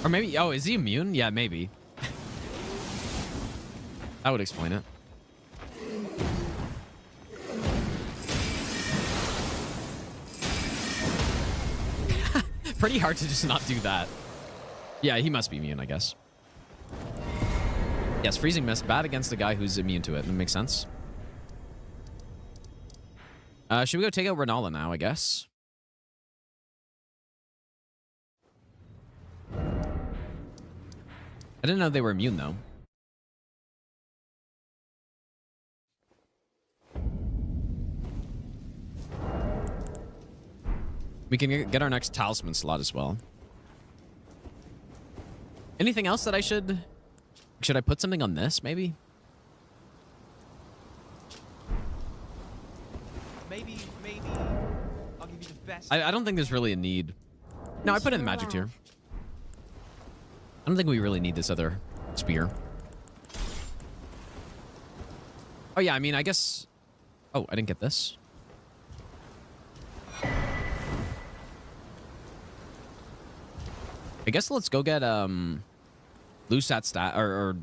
Or maybe, oh, is he immune? Yeah, maybe. That would explain it. Pretty hard to just not do that. Yeah, he must be immune, I guess. Yes, Freezing Mist, bad against the guy who's immune to it. That makes sense. Should we go take out Rennala now, I guess? I didn't know they were immune, though. We can get our next talisman slot as well. Anything else that I should... Should I put something on this, maybe? Maybe I'll give you the best. I don't think there's really a need. No, I put in the magic tier. I don't think we really need this other spear. Oh, yeah, I mean, I guess... Oh, I didn't get this. I guess let's go get, Lusat stat, or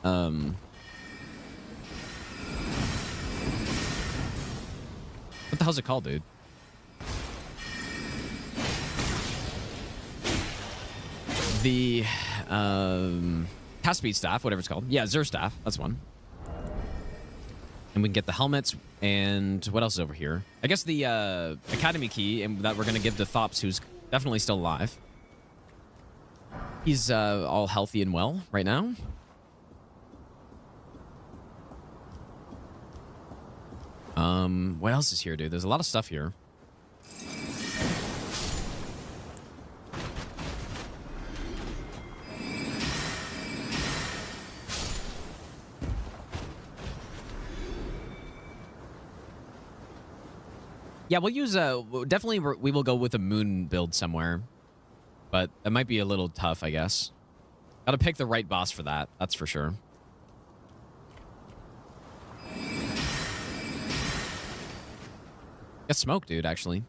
what the hell's it called, dude? The, Cast Speed Staff, whatever it's called. Yeah, Zur Staff, that's one. And we can get the helmets, and what else is over here? I guess the, Academy Key, and that we're gonna give to Thops, who's definitely still alive. He's all healthy and well right now. What else is here, dude? There's a lot of stuff here. Yeah, we'll use definitely we will go with a moon build somewhere, but it might be a little tough, I guess. Gotta pick the right boss for that. That's for sure. Get smoke, dude. Actually.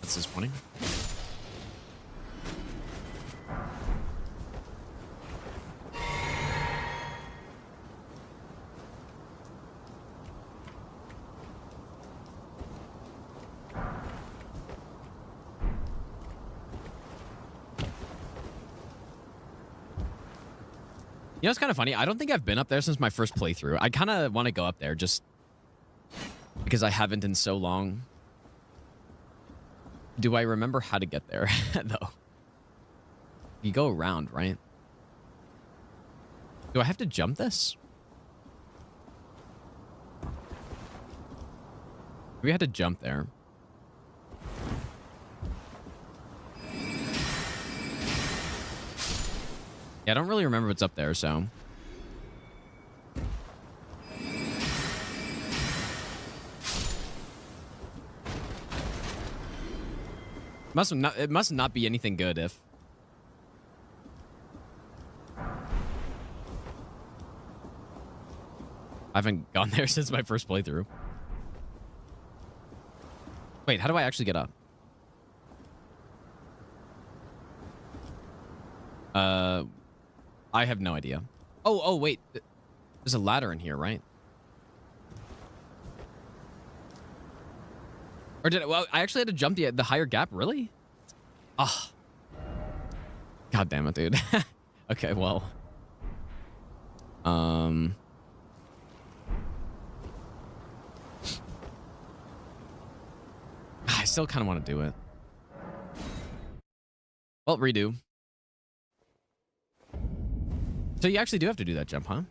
That's disappointing. You know, it's kind of funny. I don't think I've been up there since my first playthrough. I kind of want to go up there just because I haven't in so long. Do I remember how to get there, though? You go around, right? Do I have to jump this? We had to jump there. Yeah, I don't really remember what's up there, so. It must not be anything good if. I haven't gone there since my first playthrough. Wait, how do I actually get up? I have no idea. Oh, wait. There's a ladder in here, right? Or did I? Well, I actually had to jump the higher gap, really? Ah. Oh. God damn it, dude. Okay, well. I still kind of want to do it. Well, redo. So you actually do have to do that jump, huh?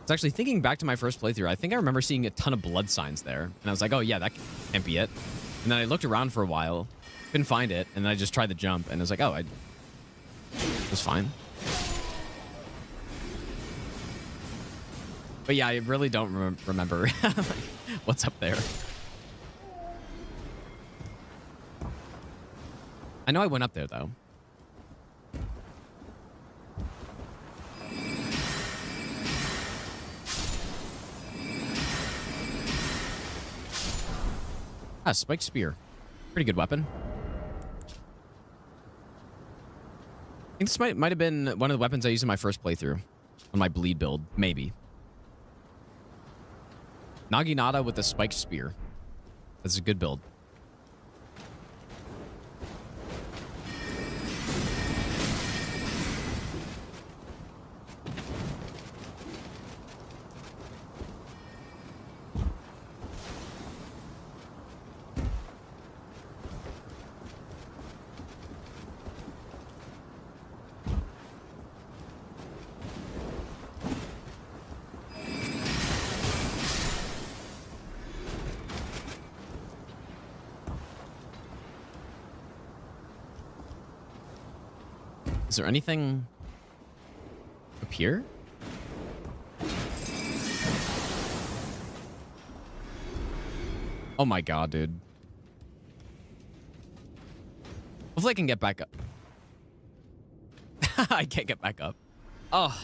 It's actually thinking back to my first playthrough. I think I remember seeing a ton of blood signs there. And I was like, oh yeah, that can't be it. And then I looked around for a while, couldn't find it. And then I just tried the jump and I was like, oh, it was fine. But yeah, I really don't remember what's up there. I know I went up there, though. Ah, spiked spear. Pretty good weapon. I think this might have been one of the weapons I used in my first playthrough. On my bleed build. Maybe. Naginata with the spiked spear. That's a good build. Is there anything up here? Oh my god, dude. Hopefully I can get back up. I can't get back up. Oh.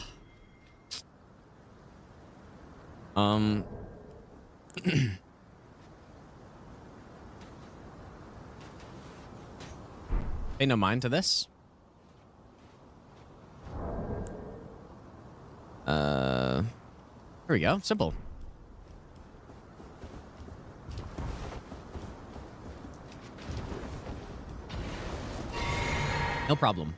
Pay no mind to this. Here we go. Simple. No problem.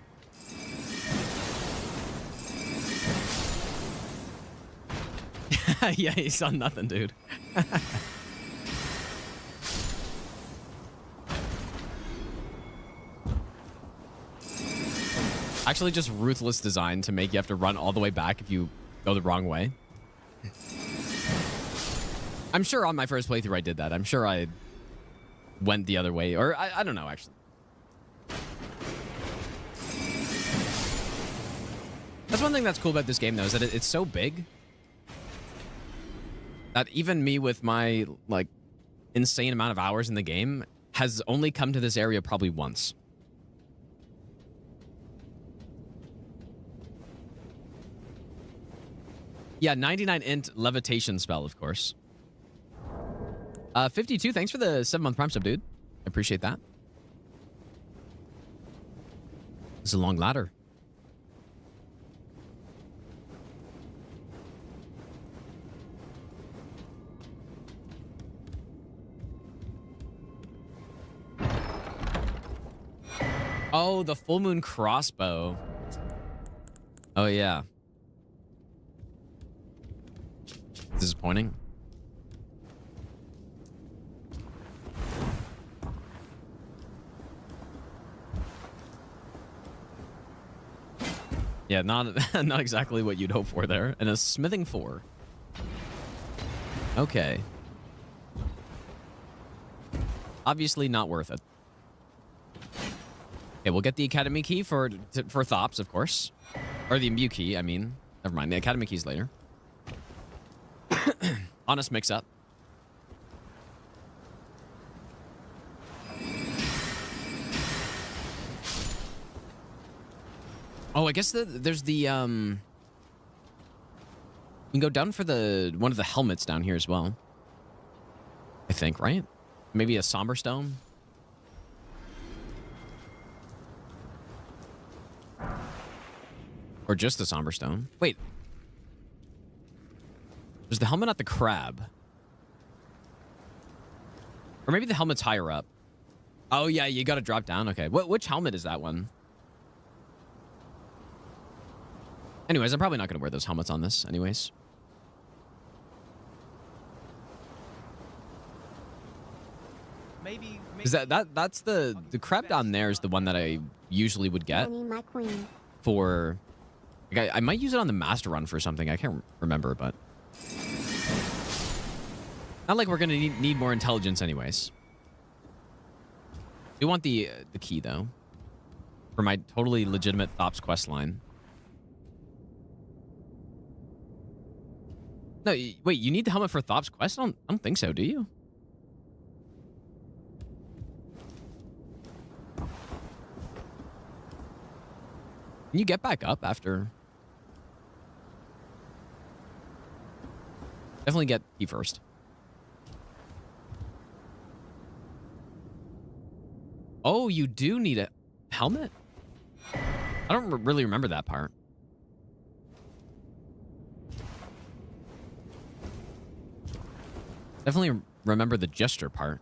Yeah, he saw nothing, dude. Actually, just ruthless design to make you have to run all the way back if you go the wrong way. I'm sure on my first playthrough I did that. I'm sure I went the other way. Or I don't know, actually. That's one thing that's cool about this game, though, is that it's so big that even me with my, like, insane amount of hours in the game has only come to this area probably once. Yeah, 99 int levitation spell, of course. 52, thanks for the 7-month Prime sub, dude. I appreciate that. It's a long ladder. Oh, the full moon crossbow. Oh, yeah. Disappointing. Yeah, not not exactly what you'd hope for there. And a smithing 4. Okay. Obviously not worth it. Okay, we'll get the academy key for Thops, of course. Or the imbue key, I mean. Never mind, the academy key's later. Honest mix-up. Oh, I guess there's the, you can go down for one of the helmets down here as well. I think, right? Maybe a somber stone? Or just the somber stone? Wait. There's the helmet at the crab. Or maybe the helmet's higher up. Oh, yeah, you gotta drop down. Okay. Which helmet is that one? Anyways, I'm probably not gonna wear those helmets on this anyways. Maybe Is that's the crab down there is the one that I usually would get My queen. for like, I might use it on the master run for something. I can't remember, but not like we're gonna need more intelligence anyways. We want the key though for my totally legitimate Thops quest line. No, wait, you need the helmet for Thops quest? I don't think so, do you? Can you get back up after? Definitely get key first. Oh, you do need a helmet? I don't really remember that part. Definitely remember the gesture part.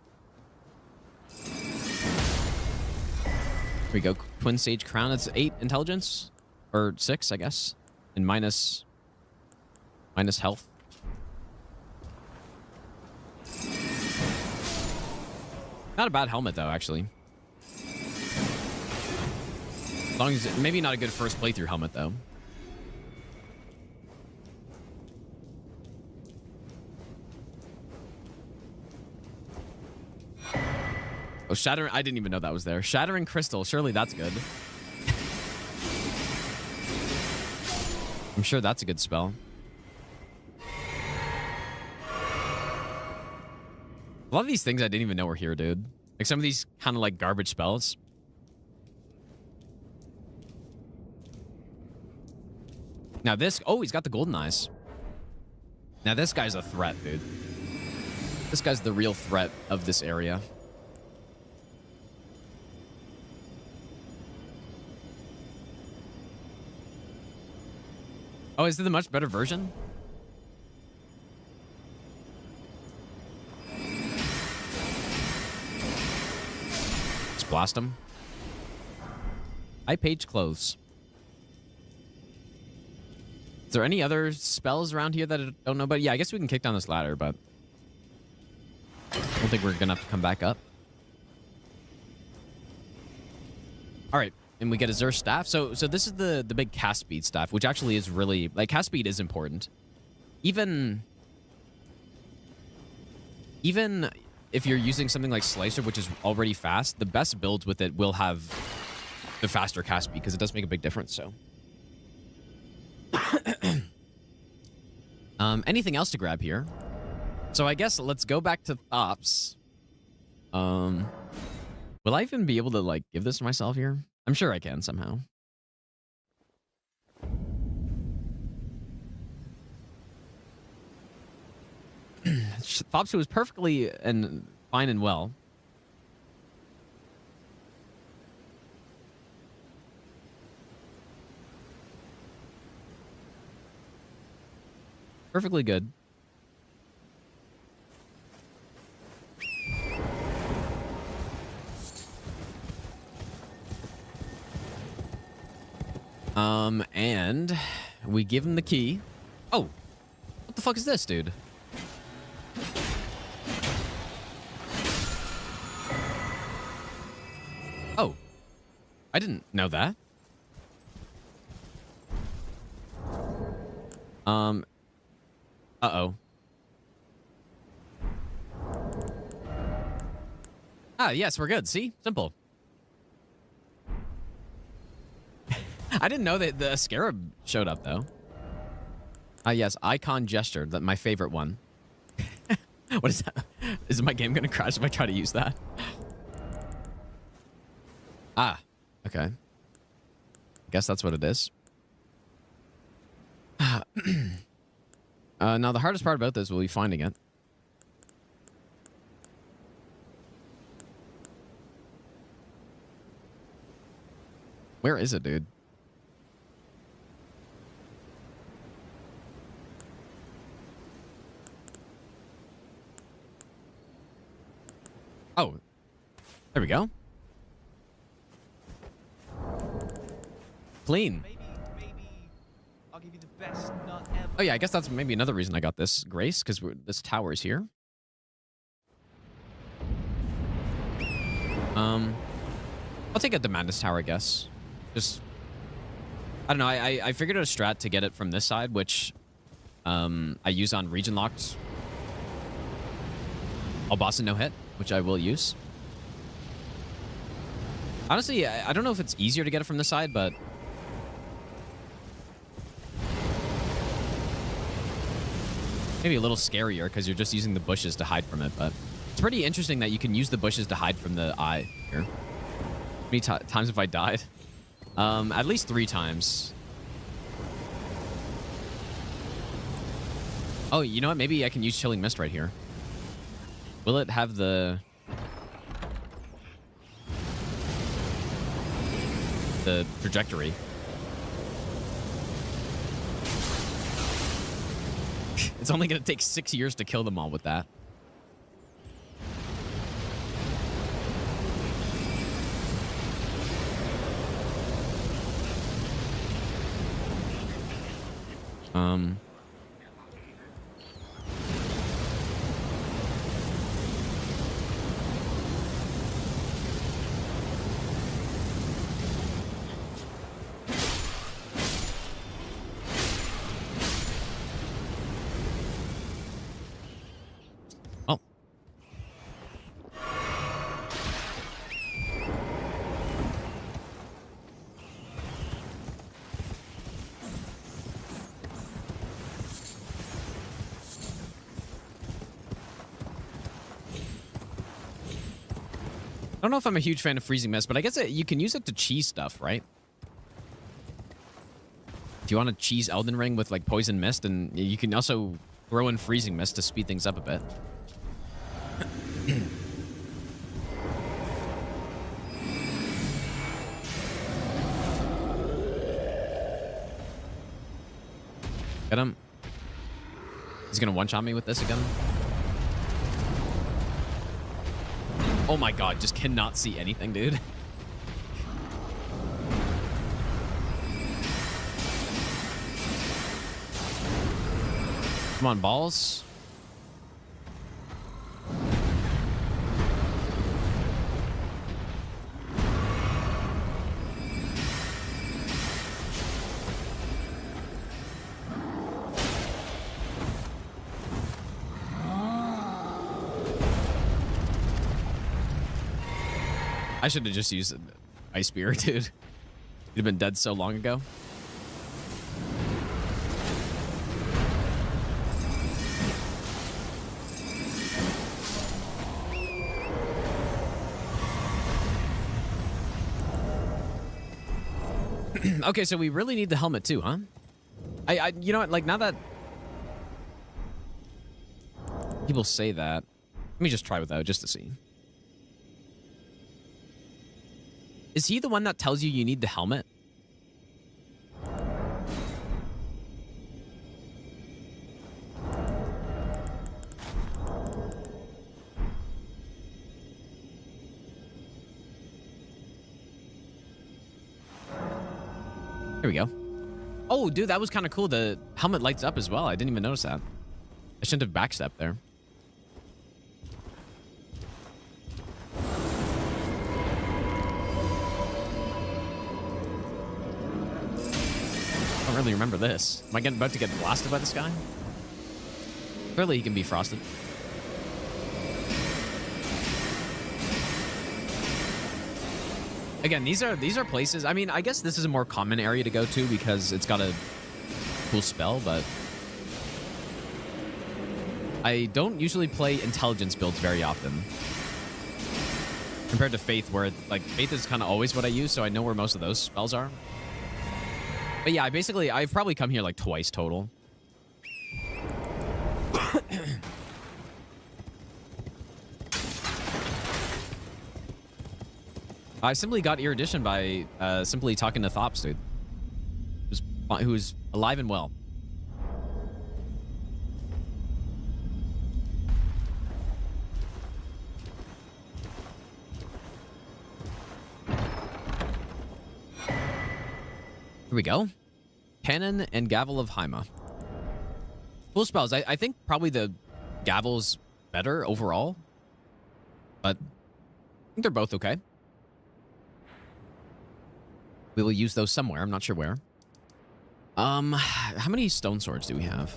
Here we go. Twin Sage Crown. It's 8 intelligence. Or 6, I guess. And minus health. Not a bad helmet, though, actually. As long as maybe not a good first playthrough helmet, though. Oh, Shattering. I didn't even know that was there. Shattering Crystal. Surely that's good. I'm sure that's a good spell. A lot of these things I didn't even know were here, dude. Like some of these kind of like garbage spells. Now this... Oh, he's got the golden eyes. Now this guy's a threat, dude. This guy's the real threat of this area. Oh, is it the much better version? Let's blast him. High page clothes. Is there any other spells around here that I don't know about? Yeah, I guess we can kick down this ladder, but I don't think we're gonna have to come back up. All right. And we get a Xur staff. So this is the big cast speed staff, which actually is really... Like, cast speed is important. Even if you're using something like Slicer, which is already fast, the best builds with it will have the faster cast speed, because it does make a big difference, so... Anything else to grab here? So I guess let's go back to Thops. Will I even be able to, like, give this to myself here? I'm sure I can somehow. Thops was perfectly and fine and well. Perfectly good. And we give him the key. Oh, what the fuck is this, dude? Oh, I didn't know that. Uh-oh. Ah, yes, we're good. See? Simple. I didn't know that the scarab showed up, though. Ah, yes, icon gesture. That my favorite one. What is that? Is my game going to crash if I try to use that? Ah, okay. I guess that's what it is. Now, the hardest part about this will be finding it. Where is it, dude? Oh, there we go. Clean. Maybe I'll give you the best nut ever. Oh yeah, I guess that's maybe another reason I got this grace, because this tower is here. I'll take a Demandus tower, I guess. Just, I don't know. I figured out a strat to get it from this side, which I use on region locked. All boss and no hit, which I will use. Honestly, I don't know if it's easier to get it from this side, but maybe a little scarier because you're just using the bushes to hide from it. But it's pretty interesting that you can use the bushes to hide from the eye here. How many times have I died? At least 3 times. Oh, you know what? Maybe I can use Chilling Mist right here. Will it have the trajectory? It's only going to take 6 years to kill them all with that. I don't know if I'm a huge fan of Freezing Mist, but I guess you can use it to cheese stuff, right? If you want to cheese Elden Ring with like Poison Mist, and you can also throw in Freezing Mist to speed things up a bit. Get him. He's gonna one-shot me with this again. Oh my god, just cannot see anything, dude. Come on, balls. I should have just used Ice Spear, dude. You'd have been dead so long ago. Okay, so we really need the helmet too, huh? You know what? Like, now that people say that, let me just try without just to see. Is he the one that tells you need the helmet? Here we go. Oh, dude, that was kind of cool. The helmet lights up as well. I didn't even notice that. I shouldn't have backstepped there. I don't really remember this. Am I about to get blasted by this guy? Clearly he can be frosted. Again, these are places. I mean, I guess this is a more common area to go to because it's got a cool spell, but I don't usually play intelligence builds very often. Compared to Faith, where like Faith is kind of always what I use, so I know where most of those spells are. But yeah, I've probably come here like twice total. I simply got erudition by simply talking to Thops, dude. Who's alive and well. Here we go. Cannon and Gavel of Haima. Cool spells. I think probably the Gavel's better overall. But I think they're both okay. We will use those somewhere. I'm not sure where. How many stone swords do we have?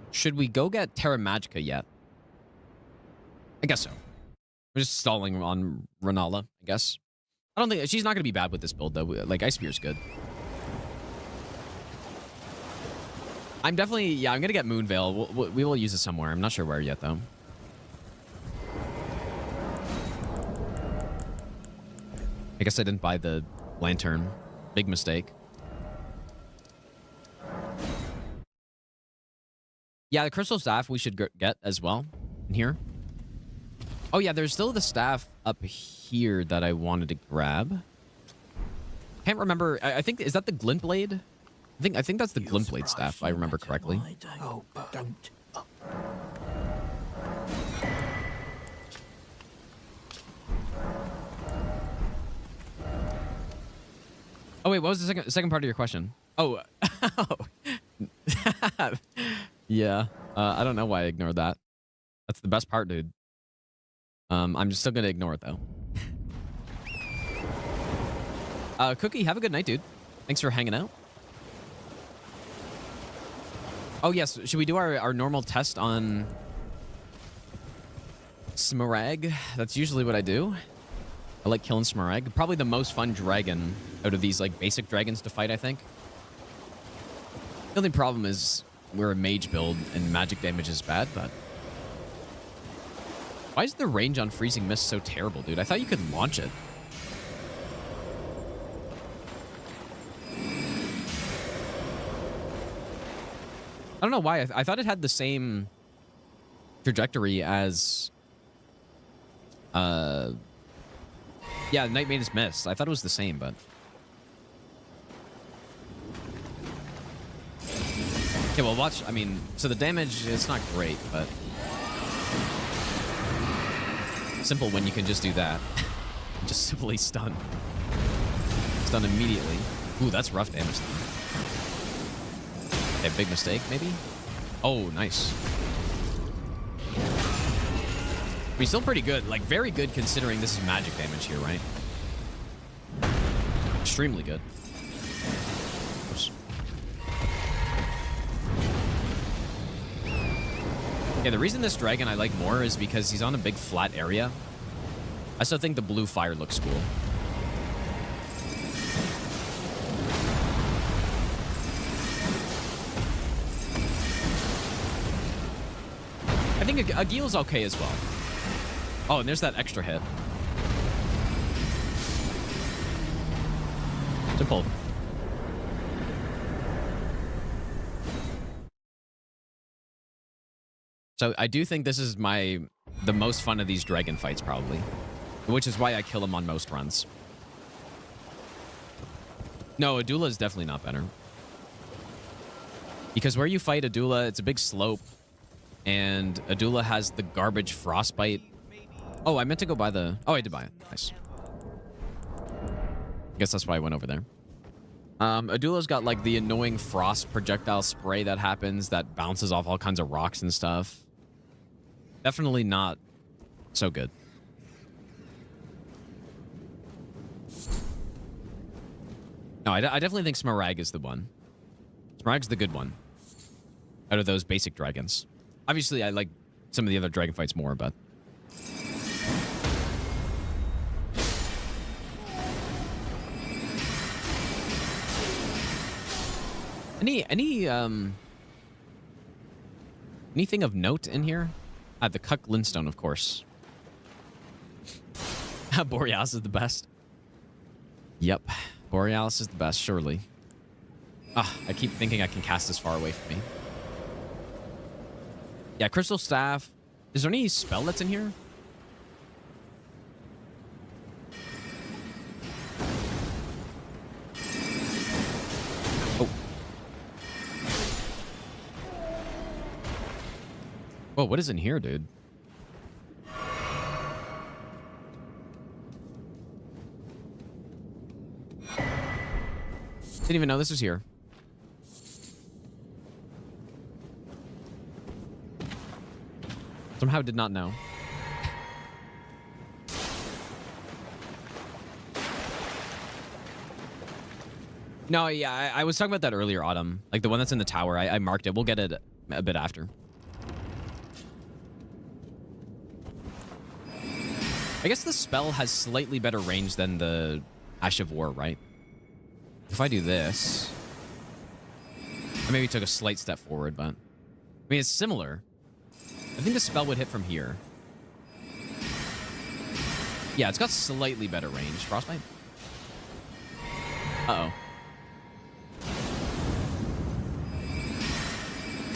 Should we go get Terra Magica yet? I guess so. We're just stalling on Rennala, I guess. I don't think she's not going to be bad with this build though. Like Ice Spear's good. I'm definitely, yeah, I'm going to get Moonveil. We will use it somewhere. I'm not sure where yet though. I guess I didn't buy the lantern. Big mistake. Yeah, the crystal staff we should get as well in here. Oh yeah, there's still the staff up here that I wanted to grab. Can't remember. I think, is that the glint blade? I think that's the glint blade staff, if I remember correctly. Oh, don't. Oh wait, what was the second part of your question? Oh, yeah. I don't know why I ignored that. That's the best part, dude. I'm just still gonna ignore it though. Cookie, have a good night, dude. Thanks for hanging out. Oh yes, should we do our normal test on Smarag? That's usually what I do. I like killing Smarag. Probably the most fun dragon out of these like basic dragons to fight, I think. The only problem is we're a mage build and magic damage is bad, but why is the range on Freezing Mist so terrible, dude? I thought you could launch it. I don't know why. I thought it had the same trajectory as yeah, Night Maiden's Mist. I thought it was the same, but okay, well watch. I mean, so the damage is not great, but simple when you can just do that. Just simply stun. Stun immediately. Ooh, that's rough damage then. A big mistake, maybe? Oh, nice. I mean, still pretty good. Like, very good considering this is magic damage here, right? Extremely good. Oops. Yeah, the reason this dragon I like more is because he's on a big flat area. I still think the blue fire looks cool. I think Agil's okay as well. Oh, and there's that extra hit. Simple. So I do think this is the most fun of these dragon fights, probably. Which is why I kill him on most runs. No, Adula is definitely not better. Because where you fight Adula, it's a big slope. And Adula has the garbage frostbite Oh, I meant to go buy the... Oh, I did buy it. Nice. I guess that's why I went over there. Adulo's got like the annoying frost projectile spray that happens that bounces off all kinds of rocks and stuff. Definitely not so good. No, I definitely think Smarag is the one. Smarag's the good one out of those basic dragons. Obviously, I like some of the other dragon fights more, but... Anything of note in here? The Cuck Linstone, of course. Borealis is the best. Yep. Borealis is the best, surely. I keep thinking I can cast this far away from me. Yeah, Crystal Staff. Is there any spell that's in here? Oh. Whoa, what is in here, dude? Didn't even know this was here. Somehow did not know. No, yeah, I was talking about that earlier, Autumn. Like the one that's in the tower. I marked it. We'll get it a bit after. I guess the spell has slightly better range than the Ash of War, right? If I do this... I maybe took a slight step forward, but... I mean, it's similar. I think the spell would hit from here. Yeah, it's got slightly better range. Frostbite? Uh-oh.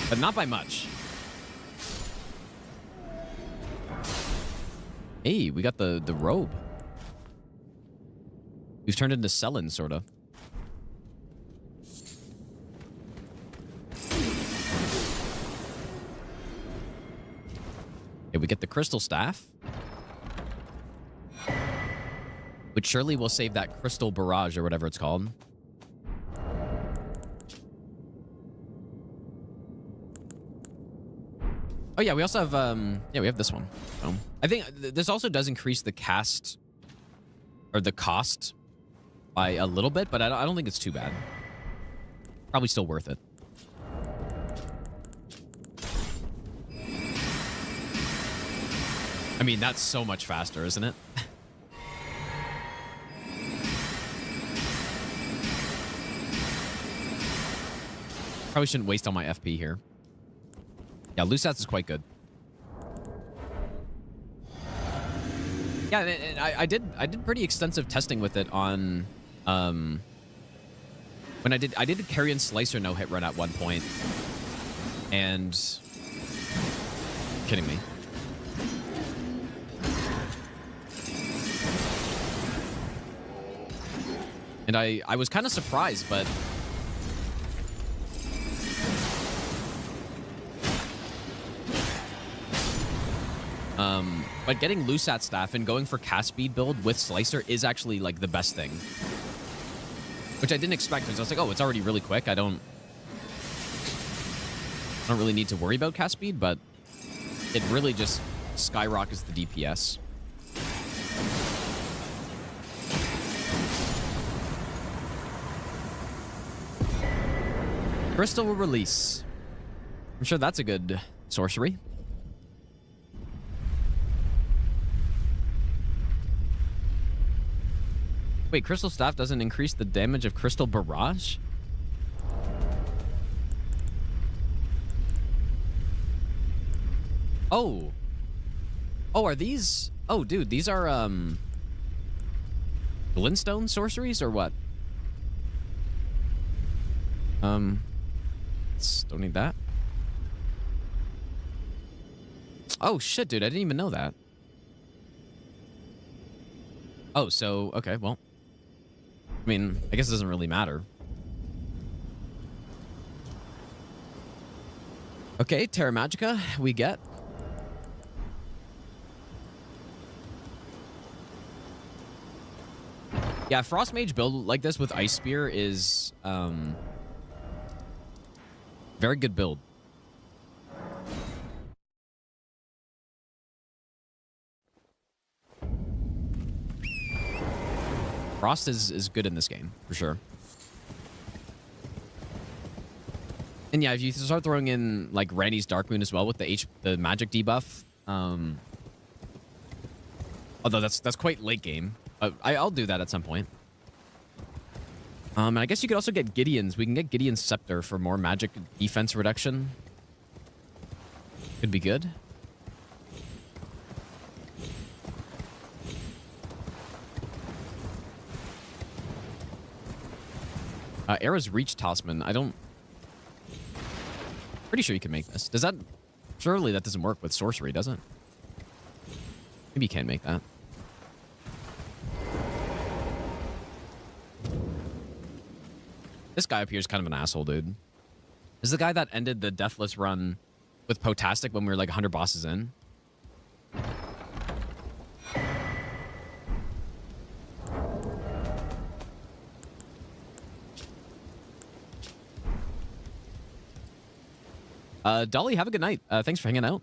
But not by much. Hey, we got the robe. We've turned into Selen, sort of. Okay, we get the crystal staff. Which surely will save that crystal barrage or whatever it's called. Oh yeah, we also have yeah, we have this one. So, I think this also does increase the cast or the cost by a little bit, but I don't think it's too bad. Probably still worth it. I mean, that's so much faster, isn't it? Probably shouldn't waste all my FP here. Yeah, Lusats is quite good. Yeah, and I did pretty extensive testing with it on when I did a Carrion Slicer no hit run at one point. And kidding me. And I was kind of surprised, but but getting Lusat staff and going for cast speed build with Slicer is actually like the best thing. Which I didn't expect, because I was like, oh, it's already really quick. I don't really need to worry about cast speed, but it really just skyrockets the DPS. Crystal will release. I'm sure that's a good sorcery. Wait, Crystal Staff doesn't increase the damage of Crystal Barrage? Oh. Oh, are these... Oh, dude, these are, Glintstone sorceries or what? Don't need that. Oh, shit, dude, I didn't even know that. Oh, so, okay, well. I mean, I guess it doesn't really matter. Okay, Terra Magica, we get. Yeah, Frost Mage build like this with Ice Spear is very good build. Frost is good in this game, for sure. And yeah, if you start throwing in like Randy's Dark Moon as well with the magic debuff, although that's quite late game. I'll do that at some point. And I guess you could also get Gideon's. We can get Gideon's Scepter for more magic defense reduction. Could be good. Era's Reach Talisman. Pretty sure you can make this. Does that... Surely that doesn't work with sorcery, does it? Maybe you can make that. This guy up here is kind of an asshole, dude. This is the guy that ended the Deathless run with Potastic when we were like 100 bosses in. Dolly, have a good night. Thanks for hanging out.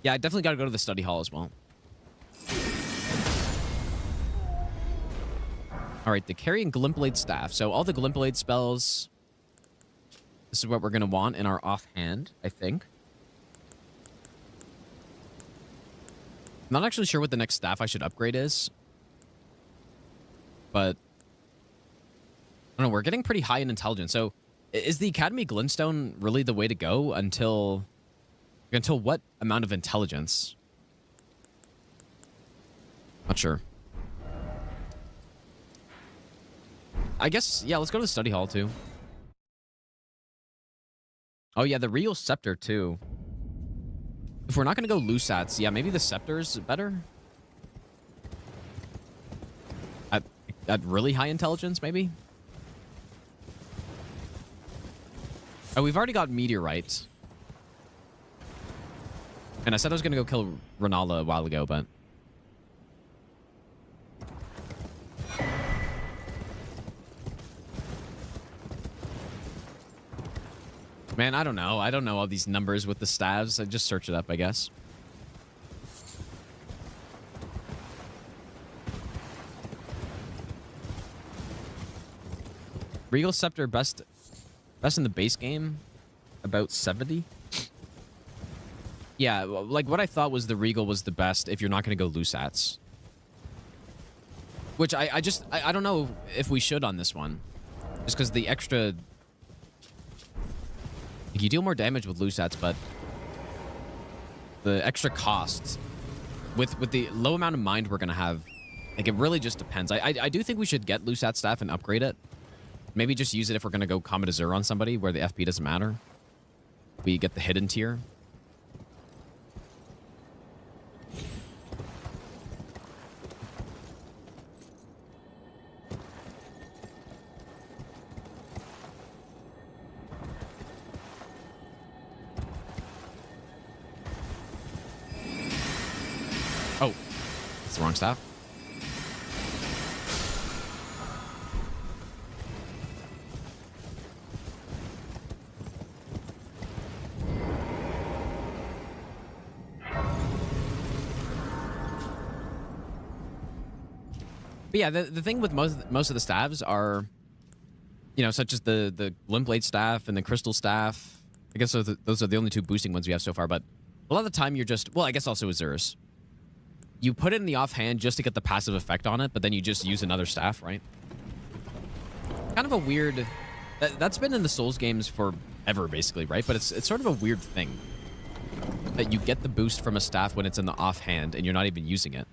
Yeah, I definitely got to go to the study hall as well. All right, the Carrying Glintblade Staff. So all the Glintblade spells, this is what we're going to want in our offhand, I think. I'm not actually sure what the next staff I should upgrade is. But, I don't know, we're getting pretty high in intelligence. So, is the Academy Glintstone really the way to go until what amount of intelligence? Not sure. I guess, yeah, let's go to the study hall, too. Oh, yeah, the Real Scepter, too. If we're not going to go Lusats, yeah, maybe the Scepter's better? At really high intelligence, maybe? Oh, we've already got Meteorite. And I said I was going to go kill Rennala a while ago, but... Man, I don't know. I don't know all these numbers with the staves. I just search it up, I guess. Regal Scepter best in the base game, about 70. Yeah, like what I thought was the Regal was the best if you're not going to go Lusats. Which I don't know if we should on this one. Just because the extra... Like you deal more damage with Lusats, but the extra costs with the low amount of mind we're going to have, like it really just depends. I do think we should get Lusat staff and upgrade it. Maybe just use it if we're going to go Comet Azure on somebody where the FP doesn't matter. We get the hidden tier. Oh, it's the wrong staff. But yeah, the thing with most of the staffs are, you know, such as the Glintblade staff and the Crystal staff. I guess those are the only two boosting ones we have so far. But a lot of the time you're just, well, I guess also Azurus. You put it in the offhand just to get the passive effect on it, but then you just use another staff, right? Kind of a weird... That's been in the Souls games forever, basically, right? But it's sort of a weird thing. That you get the boost from a staff when it's in the offhand and you're not even using it.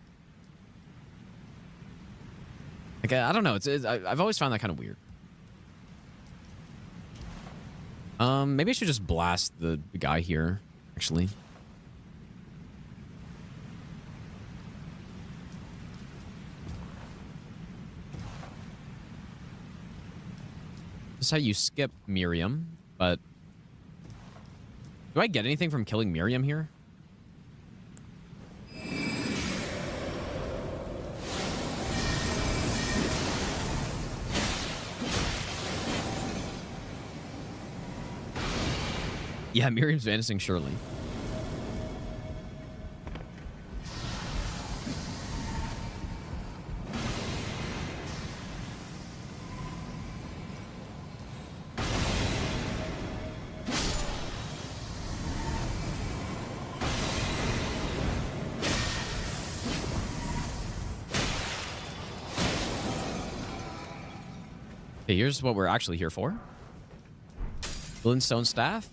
Like, I don't know. I've always found that kind of weird. Maybe I should just blast the guy here, actually. This is how you skip Miriam, but... Do I get anything from killing Miriam here? Yeah, Miriam's vanishing surely. Okay, here's what we're actually here for. Glintstone Staff.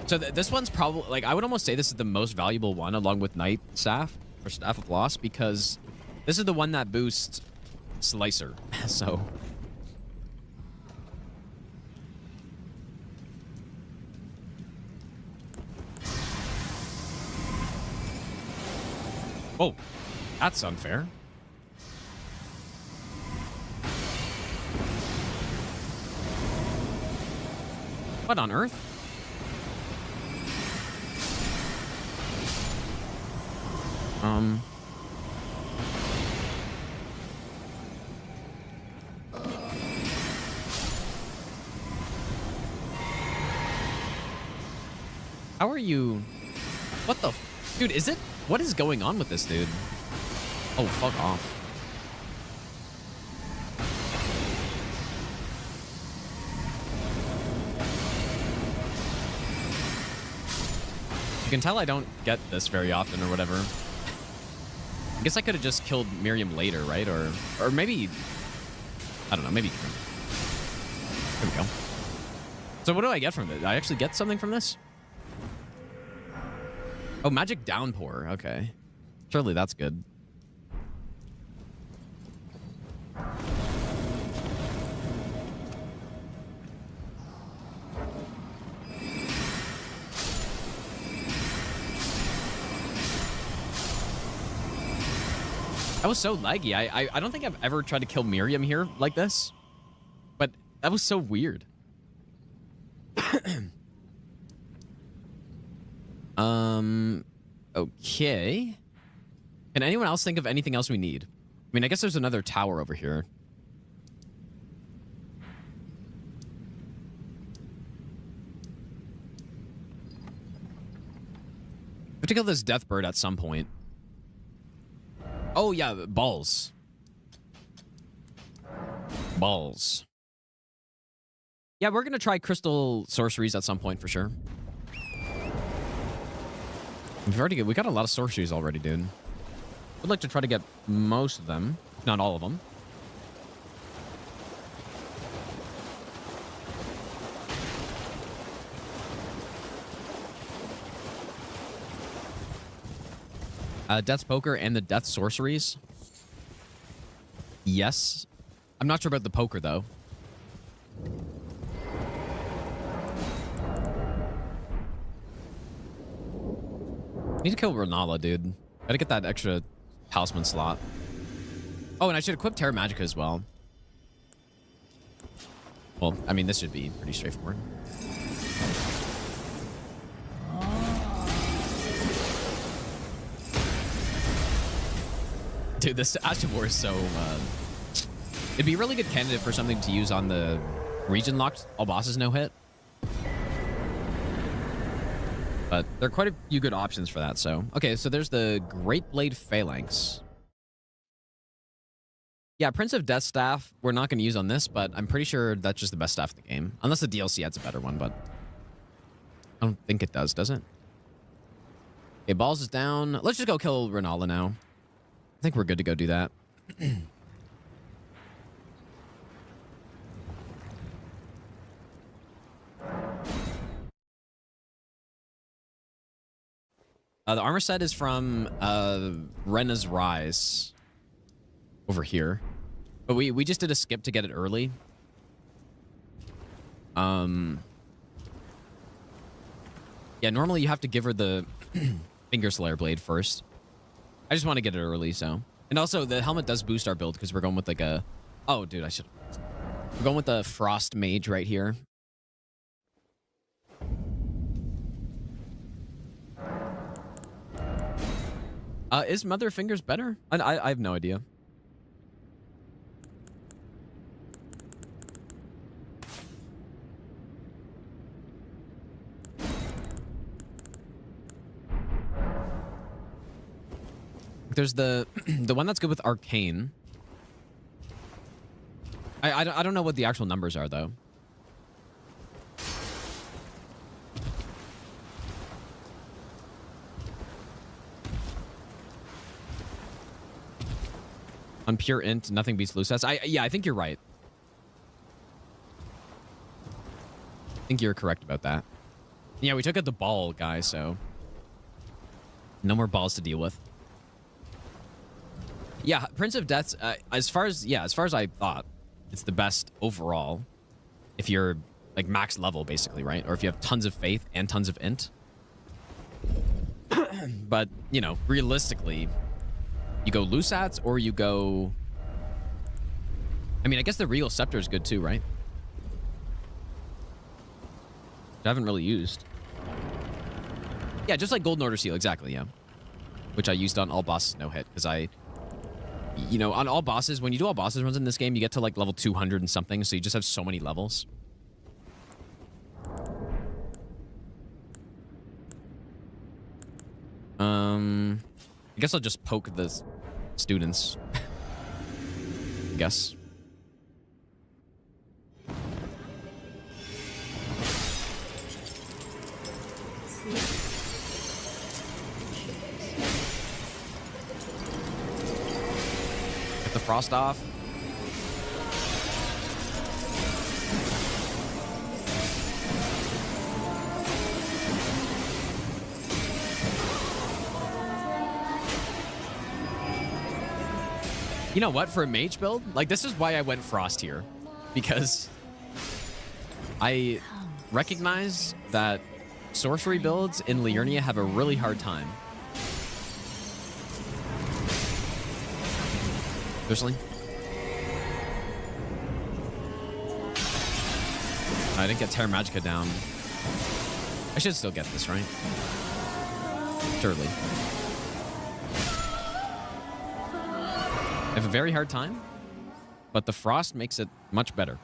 So this one's probably, like, I would almost say this is the most valuable one along with Night Staff or Staff of Loss, because this is the one that boosts Slicer. So. Oh, that's unfair. What on earth? How are you? What the? Dude, is it? What is going on with this dude? Oh, fuck off. You can tell I don't get this very often or whatever. I guess I could have just killed Miriam later, right? Or maybe, I don't know, maybe. There we go. So what do I get from it? I actually get something from this? Oh, Magic Downpour. Okay. Surely that's good. That was so laggy. I don't think I've ever tried to kill Miriam here like this. But that was so weird. Okay. Can anyone else think of anything else we need? I mean, I guess there's another tower over here. We have to kill this death bird at some point. Oh, yeah, balls. Balls. Yeah, we're going to try crystal sorceries at some point for sure. We got a lot of sorceries already, dude. I'd like to try to get most of them, if not all of them. Death's Poker and the Death Sorceries. Yes. I'm not sure about the poker, though. Need to kill Rennala, dude. Gotta get that extra talisman slot. Oh, and I should equip Terra Magica as well. Well, I mean, this should be pretty straightforward. Dude, this Ash of War is so... it'd be a really good candidate for something to use on the region-locked all bosses no-hit. But there are quite a few good options for that, so... Okay, so there's the Great Blade Phalanx. Yeah, Prince of Death Staff, we're not going to use on this, but I'm pretty sure that's just the best staff in the game. Unless the DLC adds a better one, but... I don't think it does it? Okay, Balls is down. Let's just go kill Rennala now. I think we're good to go do that. The armor set is from Renna's Rise. Over here. But we just did a skip to get it early. Yeah, normally you have to give her the Finger Slayer Blade first. I just want to get it early, so. And also, the helmet does boost our build because we're going with like a... Oh, dude, I should... We're going with the Frost Mage right here. Is Mother Fingers better? I have no idea. There's the the one that's good with Arcane. I don't know what the actual numbers are, though. On pure int, nothing beats Lucas. Yeah, I think you're right. I think you're correct about that. Yeah, we took out the ball guy, so no more balls to deal with. Yeah, Prince of Deaths. As far as I thought, it's the best overall. If you're like max level, basically, right? Or if you have tons of faith and tons of int. But you know, realistically, you go Lusats or you go. I mean, I guess the Regal Scepter is good too, right? Which I haven't really used. Yeah, just like Golden Order Seal, exactly, yeah. Which I used on all bosses no hit, because you know, on all bosses, when you do all bosses runs in this game, you get to like level 200 and something, so you just have so many levels. I guess I'll just poke the students. I guess. Get the frost off. You know what? For a mage build, like this is why I went frost here, because I recognize that sorcery builds in Liurnia have a really hard time. Seriously? I didn't get Terra Magica down. I should still get this, right? Surely. I have a very hard time, but the frost makes it much better.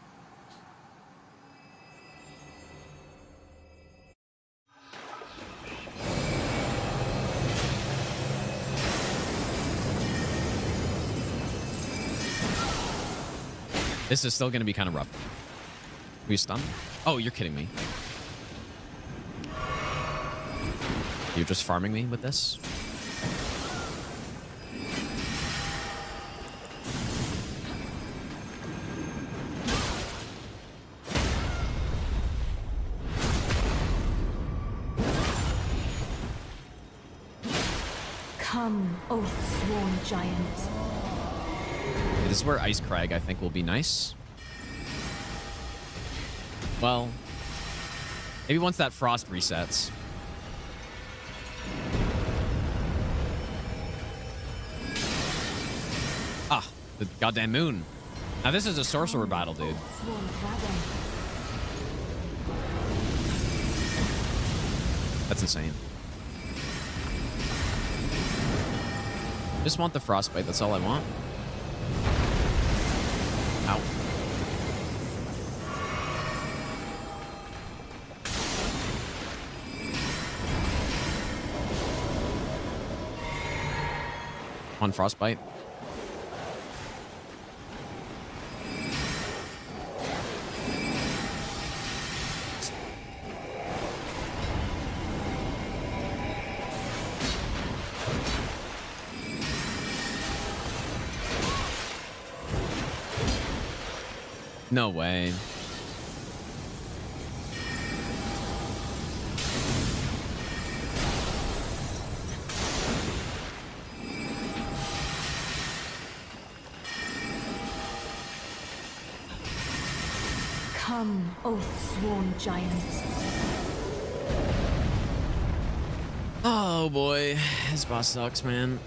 This is still going to be kind of rough. Are you stunned? Oh, you're kidding me. You're just farming me with this? Come, O sworn giant. This is where Ice Crag, I think, will be nice. Well, maybe once that frost resets. Ah, the goddamn moon. Now this is a sorcerer battle, dude. That's insane. Just want the frostbite, that's all I want. Ow. One frostbite. No way. Come, O sworn giant. Oh boy, this boss sucks, man.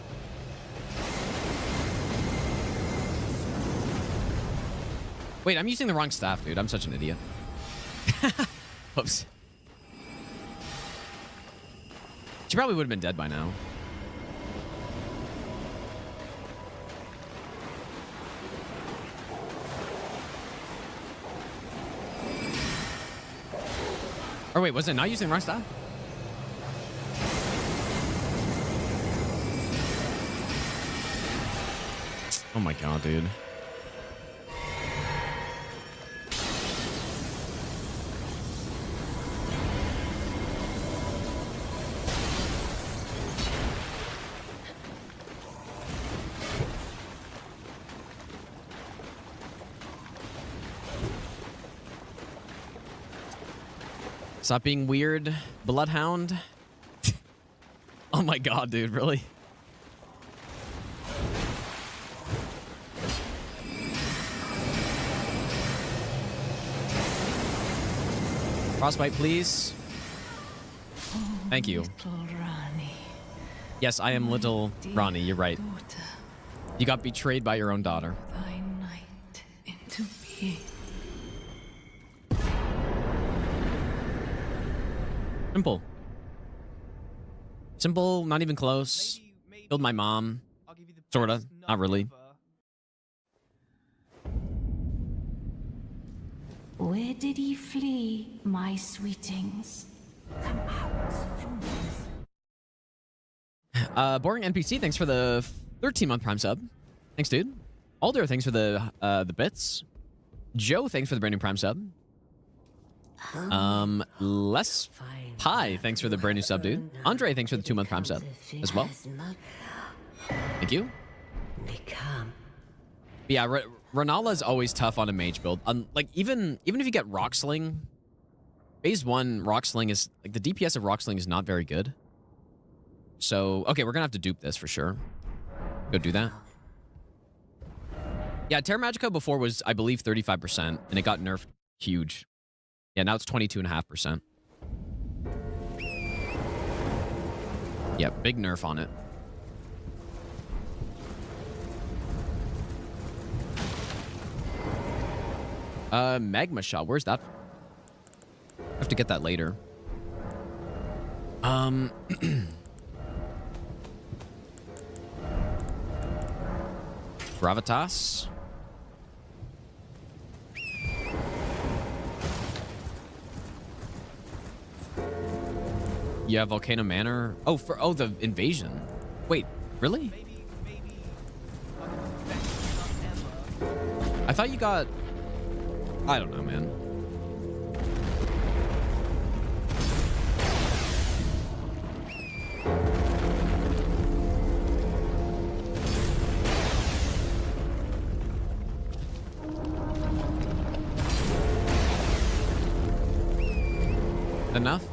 Wait, I'm using the wrong staff, dude. I'm such an idiot. Oops. She probably would have been dead by now. Or wait, was it not using the wrong staff? Oh my god, dude. Stop being weird, Bloodhound. Oh my god, dude, really? Frostbite, please. Thank you. Yes, I am little Ronnie, you're right. You got betrayed by your own daughter. Thy night into being. Simple. Simple, not even close. Killed my mom. Sorta, not really. Where did ye flee, my sweetings? Come out from this. Boring NPC, thanks for the 13-month Prime sub. Thanks, dude. Alder, thanks for the bits. Joe, thanks for the brand new Prime sub. Les Pie, thanks for the brand new sub, dude. Andre, thanks for the 2-month Prime sub as well. Thank you. Yeah, Rennala is always tough on a mage build. Like even if you get Rock Sling, phase 1 Rock Sling is like the DPS of Rock Sling is not very good. So okay, we're gonna have to dupe this for sure. Go do that. Yeah, Terra Magica before was I believe 35%, and it got nerfed huge. Yeah, now it's 22.5%. Yeah, big nerf on it. Magma Shot, where's that? I have to get that later. Gravitas. Yeah, Volcano Manor. Oh, the invasion. Wait, really? I thought you got... I don't know, man. Enough?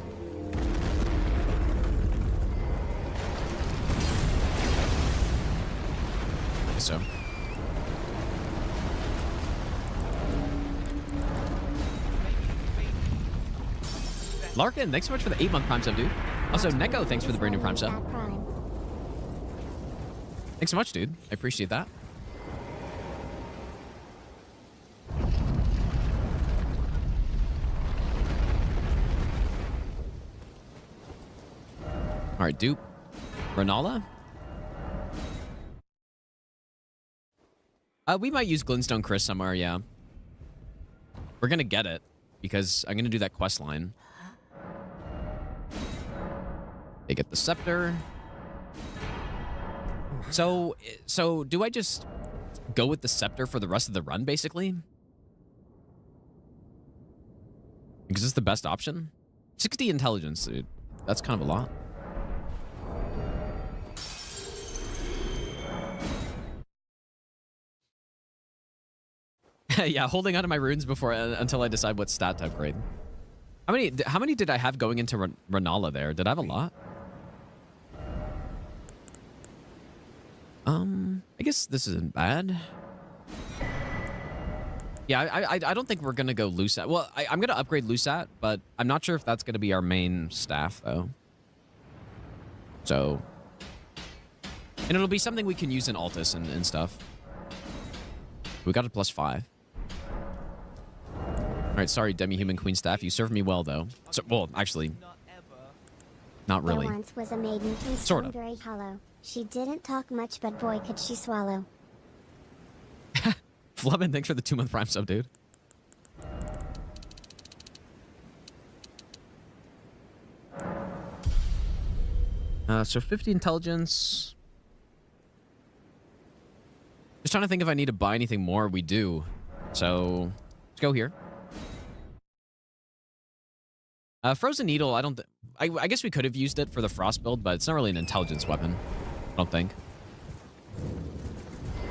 So. Larkin, thanks so much for the 8-month Prime sub, dude. Also, Neko, thanks for the brand new Prime sub. Thanks so much, dude. I appreciate that. All right, dupe. Rennala? We might use Glintstone Chris somewhere, yeah. We're gonna get it, because I'm gonna do that quest line. They get the scepter. So do I just go with the scepter for the rest of the run, basically? Because it's the best option? 60 intelligence, dude. That's kind of a lot. Yeah, holding onto my runes before until I decide what stat to upgrade. How many did I have going into Rennala there? Did I have a lot? I guess this isn't bad. Yeah, I don't think we're gonna go Lusat. Well, I'm gonna upgrade Lusat, but I'm not sure if that's gonna be our main staff though. So, and it'll be something we can use in Altus and stuff. We got a +5. All right, sorry, Demi-Human Queen staff. You served me well though. So, well, actually, not really. There once was a maiden in Sorta. Stormveil Hollow. She didn't talk much, but boy, could she swallow. Flubin, thanks for the 2-month Prime sub, dude. So 50 intelligence. Just trying to think if I need to buy anything more. We do. So let's go here. Frozen Needle, I guess we could have used it for the Frost build, but it's not really an intelligence weapon. I don't think.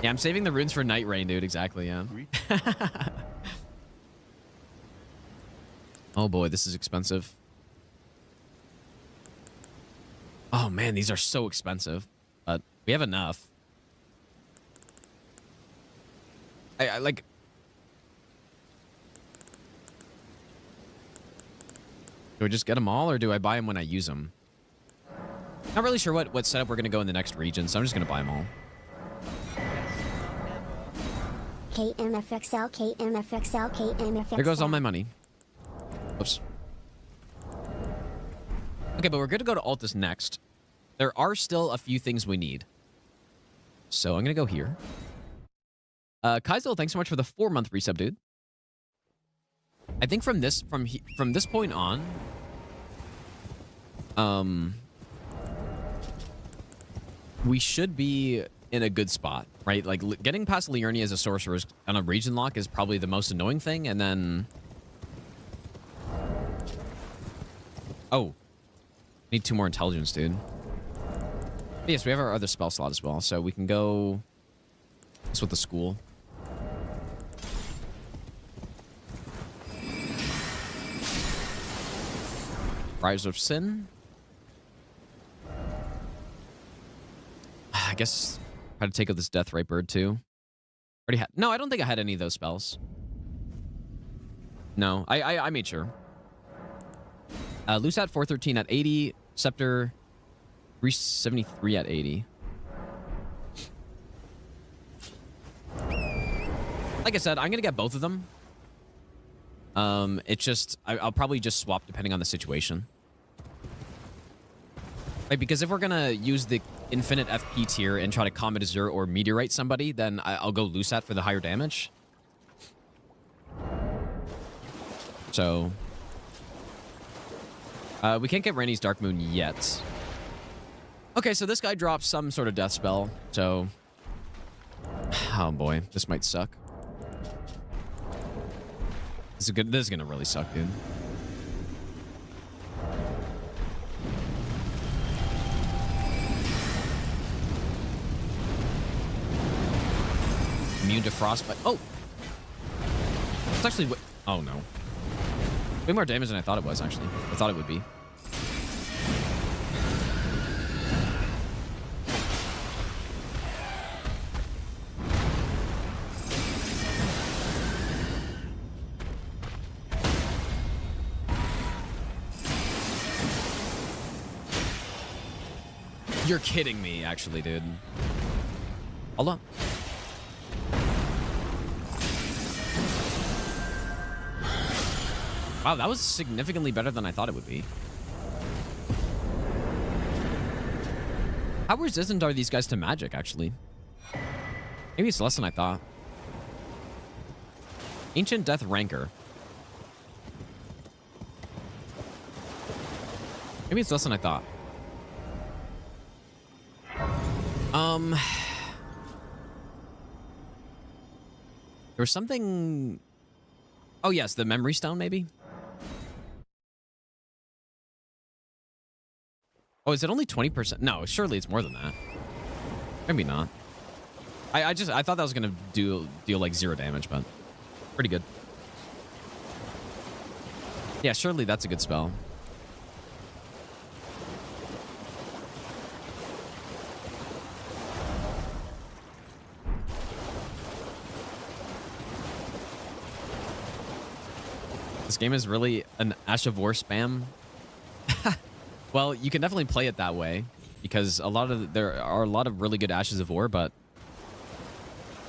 Yeah, I'm saving the runes for Night Rain, dude. Exactly, yeah. Oh boy, this is expensive. Oh man, these are so expensive. But we have enough. I like... Do I just get them all, or do I buy them when I use them? Not really sure what setup we're going to go in the next region, so I'm just going to buy them all. KMFXL, KMFXL, KMFXL. There goes all my money. Oops. Okay, but we're going to go to Altus next. There are still a few things we need. So I'm going to go here. Kaizel, thanks so much for the 4-month resub, dude. I think from this point on, we should be in a good spot, right? Like getting past Liurnia as a sorcerer on a region lock is probably the most annoying thing, and then need 2 more intelligence, dude. But yes, we have our other spell slot as well, so we can go this with the school. Rise of Sin. I guess I had to take out this Deathrite Bird too. Already had. No, I don't think I had any of those spells. No, I made sure. Loose at 413 at 80. Scepter 373 at 80. Like I said, I'm gonna get both of them. It's just I'll probably just swap depending on the situation. Right, because if we're gonna use the infinite FP tier and try to Comet Azure or Meteorite somebody, then I'll go Lusat for the higher damage. So we can't get Randy's Dark Moon yet. Okay, so this guy drops some sort of death spell. So, oh boy, this might suck. This is gonna really suck, dude. Immune to frostbite. Oh, it's actually. Oh no, way more damage than I thought it was. Actually, I thought it would be. You're kidding me, actually, dude. Hold on. Wow, that was significantly better than I thought it would be. How resistant are these guys to magic, actually? Maybe it's less than I thought. Ancient Death Rancor. Maybe it's less than I thought. There was something... Oh, yes, the Memory Stone, maybe? Oh, is it only 20%? No, surely it's more than that. Maybe not. I thought that was gonna deal like 0 damage, but pretty good. Yeah, surely that's a good spell. This game is really an Ash of War spam. Well, you can definitely play it that way because there are a lot of really good Ashes of War, but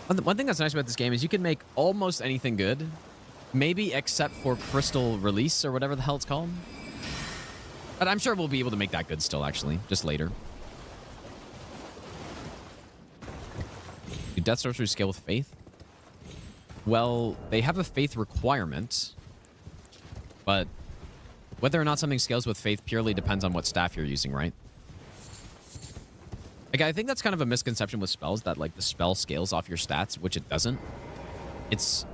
one thing that's nice about this game is you can make almost anything good, maybe except for Crystal Release or whatever the hell it's called. But I'm sure we'll be able to make that good still, actually, just later. Do Death Sorcery scale with Faith? Well, they have a Faith requirement. But whether or not something scales with Faith purely depends on what staff you're using, right? Like, I think that's kind of a misconception with spells, that like the spell scales off your stats, which it doesn't. It's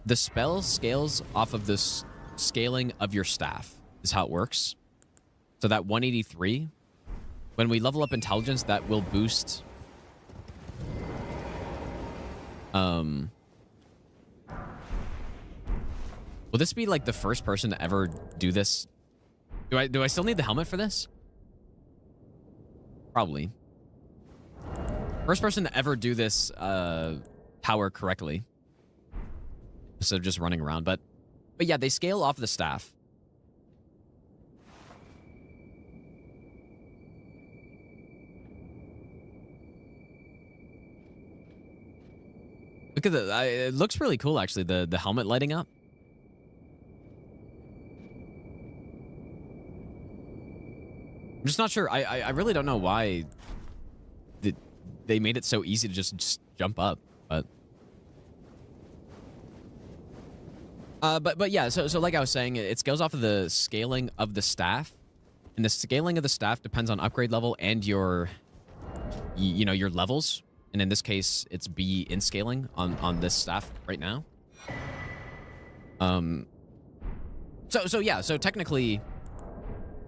the spell scales off of this scaling of your staff is how it works. So that 183, when we level up intelligence, that will boost. Will this be like the first person to ever do this? Do I still need the helmet for this? Probably. First person to ever do this power correctly. Instead of just running around. But yeah, they scale off the staff. Look at it looks really cool, actually, the helmet lighting up. I'm just not sure. I really don't know why they made it so easy to just jump up, but yeah. So like I was saying, it scales off of the scaling of the staff, and the scaling of the staff depends on upgrade level and your your levels. And in this case, it's B in scaling on this staff right now. So yeah. So technically,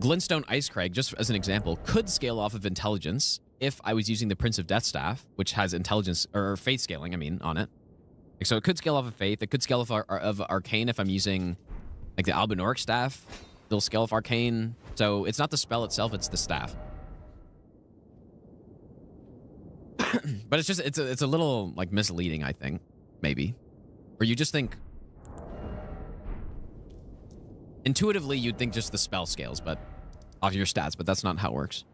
Glintstone Icecrag, just as an example, could scale off of intelligence if I was using the Prince of Death staff, which has intelligence or faith scaling, I mean, on it. Like, so it could scale off of faith. It could scale off of arcane if I'm using like the Albinoric staff. It'll scale off arcane. So it's not the spell itself; it's the staff. But it's just it's a little like misleading, I think, maybe, or you just think intuitively you'd think just the spell scales, but off your stats, but that's not how it works.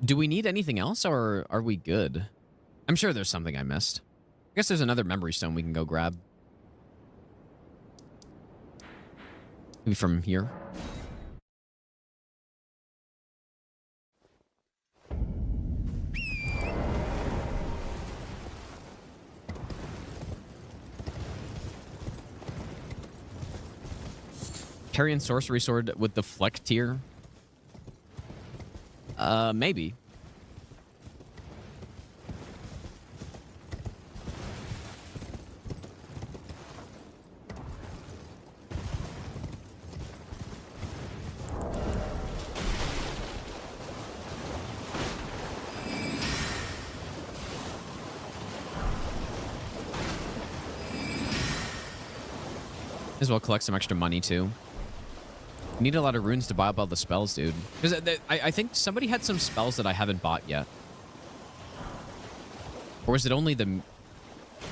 Do we need anything else, or are we good? I'm sure there's something I missed. I guess there's another memory stone we can go grab. Maybe from here. Carrion Sorcery Sword with the Fleck tier? Maybe. As well collect some extra money too. You need a lot of runes to buy up all the spells, dude. Because I think somebody had some spells that I haven't bought yet. Or is it only the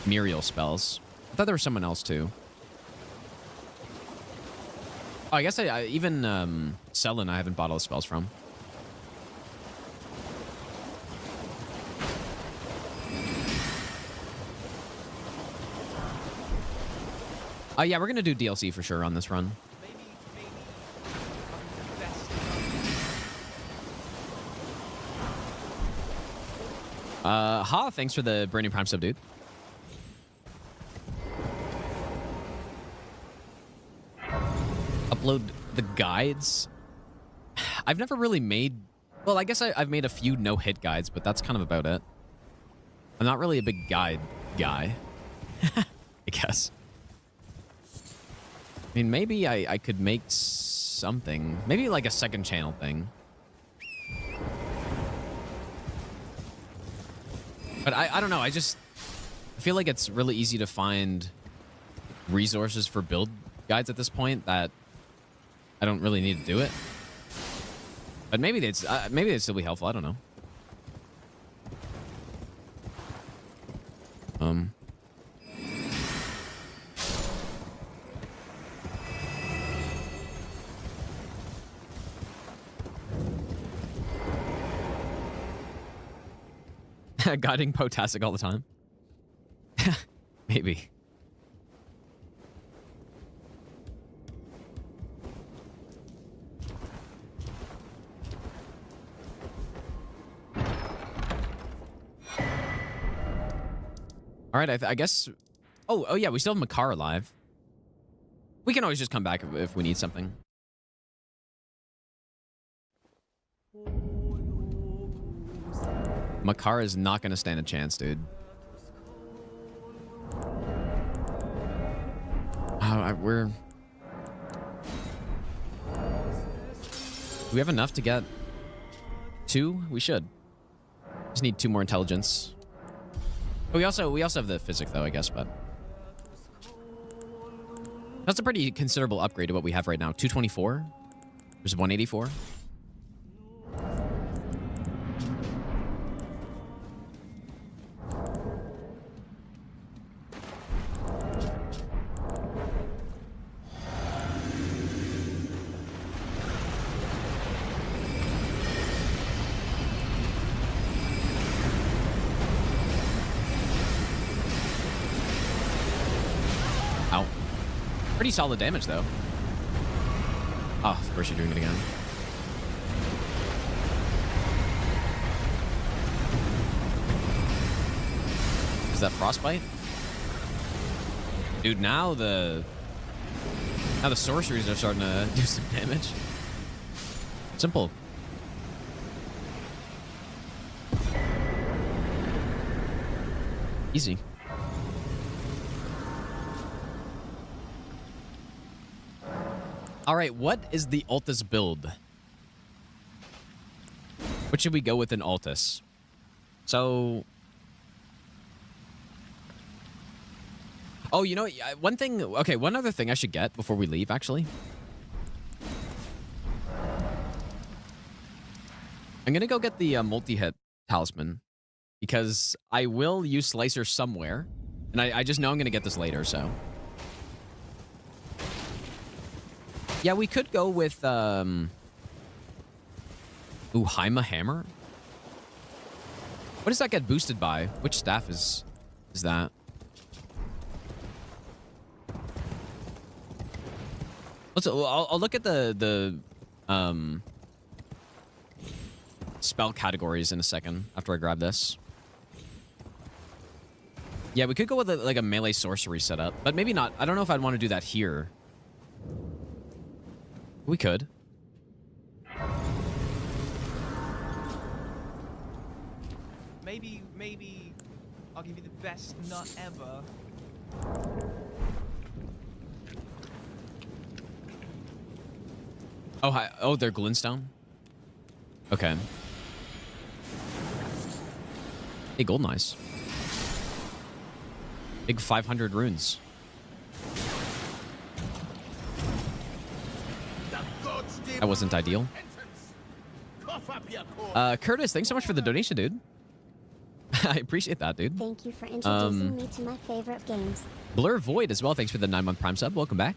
Muriel spells? I thought there was someone else too. Oh, I guess even Selin I haven't bought all the spells from. Oh yeah, we're gonna do DLC for sure on this run. Thanks for the Branding Prime sub, dude. Upload the guides. I've never really made... Well, I guess I've made a few no-hit guides, but that's kind of about it. I'm not really a big guide guy. I guess. I mean, maybe I could make something. Maybe like a second channel thing. But I don't know. I feel like it's really easy to find resources for build guides at this point that I don't really need to do it. But maybe they'd still be helpful. I don't know. Guiding Potastic all the time. Maybe. All right, I guess... Oh, yeah, we still have Makar alive. We can always just come back if we need something. Makar is not going to stand a chance, dude. We're... Do we have enough to get 2? We should. Just need 2 more intelligence. But we also have the physic though, I guess, but that's a pretty considerable upgrade to what we have right now. 224 versus 184. Pretty solid damage, though. Oh, of course you're doing it again. Is that frostbite? Dude, now the sorceries are starting to do some damage. Simple. Easy. All right, what is the Altus build? What should we go with in Altus? So... Oh, you know, one thing... Okay, one other thing I should get before we leave, actually. I'm going to go get the multi-hit talisman. Because I will use Slicer somewhere. And I just know I'm going to get this later, so... Yeah, we could go with, Ooh, Haima Hammer? What does that get boosted by? Which staff is that? I'll look at the spell categories in a second after I grab this. Yeah, we could go with like a melee sorcery setup, but maybe not. I don't know if I'd want to do that here. We could. Maybe I'll give you the best nut ever. Oh, hi. Oh, they're glintstone? Okay. Hey, golden eyes. Big 500 runes. That wasn't ideal. Curtis, thanks so much for the donation, dude. I appreciate that, dude. Thank you for introducing me to my favorite games. Blur Void as well. Thanks for the 9-month Prime sub. Welcome back.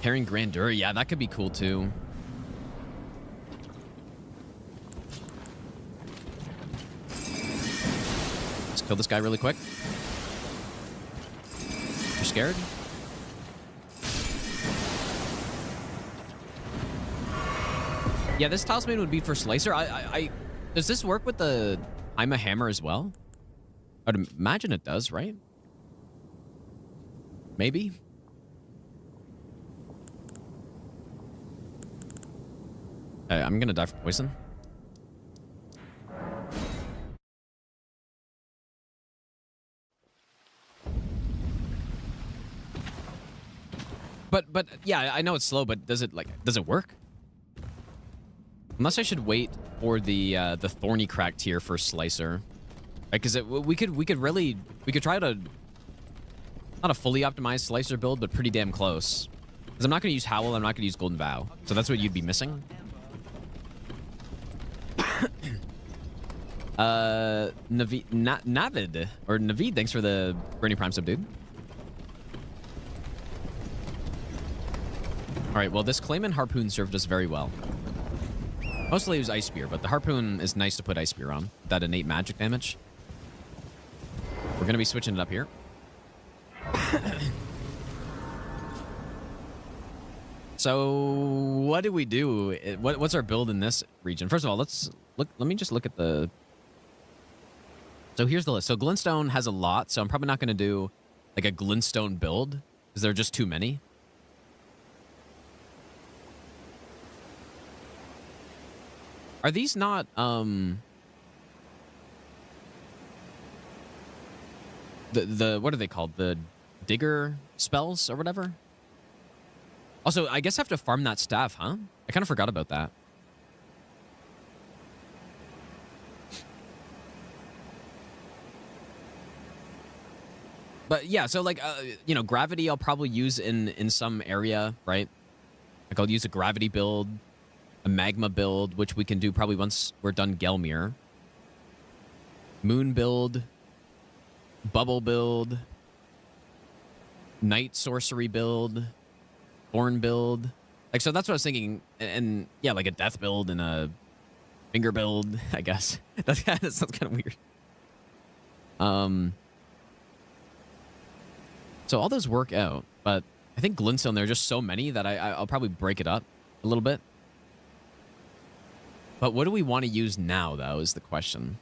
Herring Grandeur. Yeah, that could be cool, too. Let's kill this guy really quick. You're scared? Yeah, this talisman would be for Slicer. Does this work with the I'm a Hammer as well? I'd imagine it does, right? Maybe? I'm gonna die from poison. But yeah, I know it's slow, but does it work? Unless I should wait for the Thorny Crack tier for Slicer, because we could try to not a fully optimized Slicer build, but pretty damn close. Because I'm not gonna use Howl, I'm not gonna use Golden Vow, so that's what you'd be missing. Navid or Navid, thanks for the Burning Prime sub, dude. All right, well, this Clayman Harpoon served us very well. Mostly it was Ice Spear, but the Harpoon is nice to put Ice Spear on. That innate magic damage. We're going to be switching it up here. So, what do we do? What's our build in this region? First of all, let's look. Let me just look at the... So here's the list. So Glintstone has a lot, so I'm probably not going to do like a Glintstone build, because there are just too many. Are these not, the what are they called? The digger spells or whatever? Also, I guess I have to farm that staff, huh? I kind of forgot about that. But yeah, so like, you know, gravity I'll probably use in some area, right? Like I'll use a gravity build, a magma build, which we can do probably once we're done Gelmir. Moon build, bubble build, night sorcery build, thorn build. Like, so that's what I was thinking. And yeah, like a death build and a finger build, I guess. That sounds kind of weird. So all those work out, but I think glintstone, there are just so many that I'll probably break it up a little bit. But what do we want to use now, though, is the question.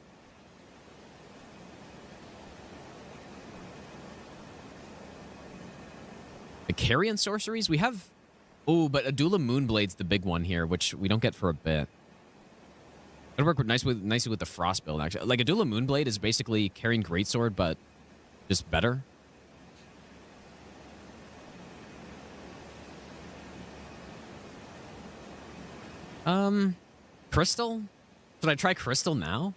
The carrion sorceries? We have... Oh, but Adula Moonblade's the big one here, which we don't get for a bit. It'll work nicely with the Frost build, actually. Like, Adula Moonblade is basically carrying Greatsword, but just better. Crystal? Should I try Crystal now?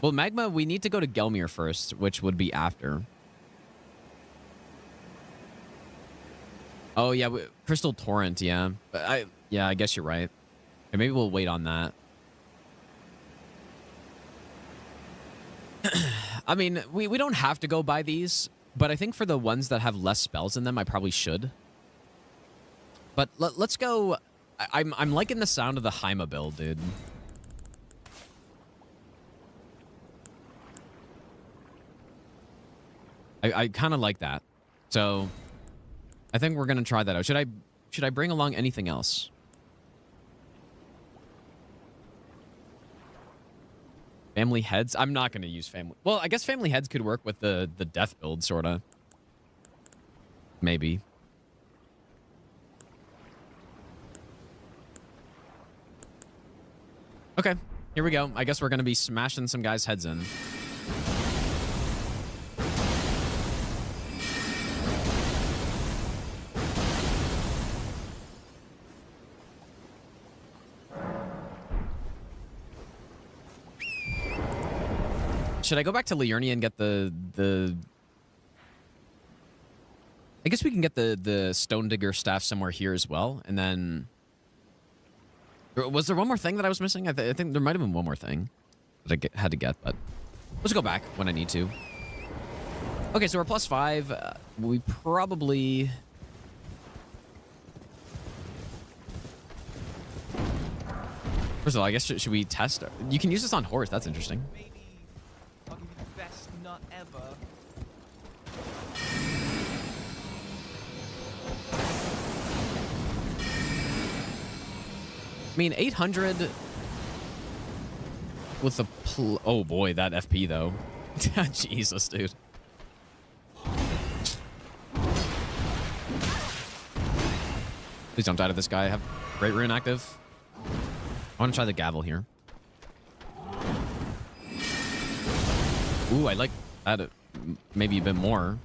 Well, Magma, we need to go to Gelmir first, which would be after. Oh, yeah, Crystal Torrent, yeah. But I guess you're right. Okay, maybe we'll wait on that. I mean, we don't have to go buy these, but I think for the ones that have less spells in them, I probably should. But let's go. I'm liking the sound of the Haima build, dude. I kind of like that. So I think we're going to try that out. Should I bring along anything else? Family heads? I'm not going to use family. Well, I guess family heads could work with the death build, sort of. Maybe. Okay, here we go. I guess we're going to be smashing some guys' heads in. Should I go back to Liurnia and get the... I guess we can get the Stone Digger staff somewhere here as well, and then... Was there one more thing that I was missing? I think there might have been one more thing that I had to get, but... Let's go back when I need to. Okay, so we're +5. We probably... First of all, I guess, should we test? You can use this on horse. That's interesting. I'll give you the best nut ever. I mean, 800 with a oh boy, that FP though. Jesus, dude. Please don't die to this guy. I have Great Rune active. I want to try the gavel here. Ooh, I like that maybe a bit more.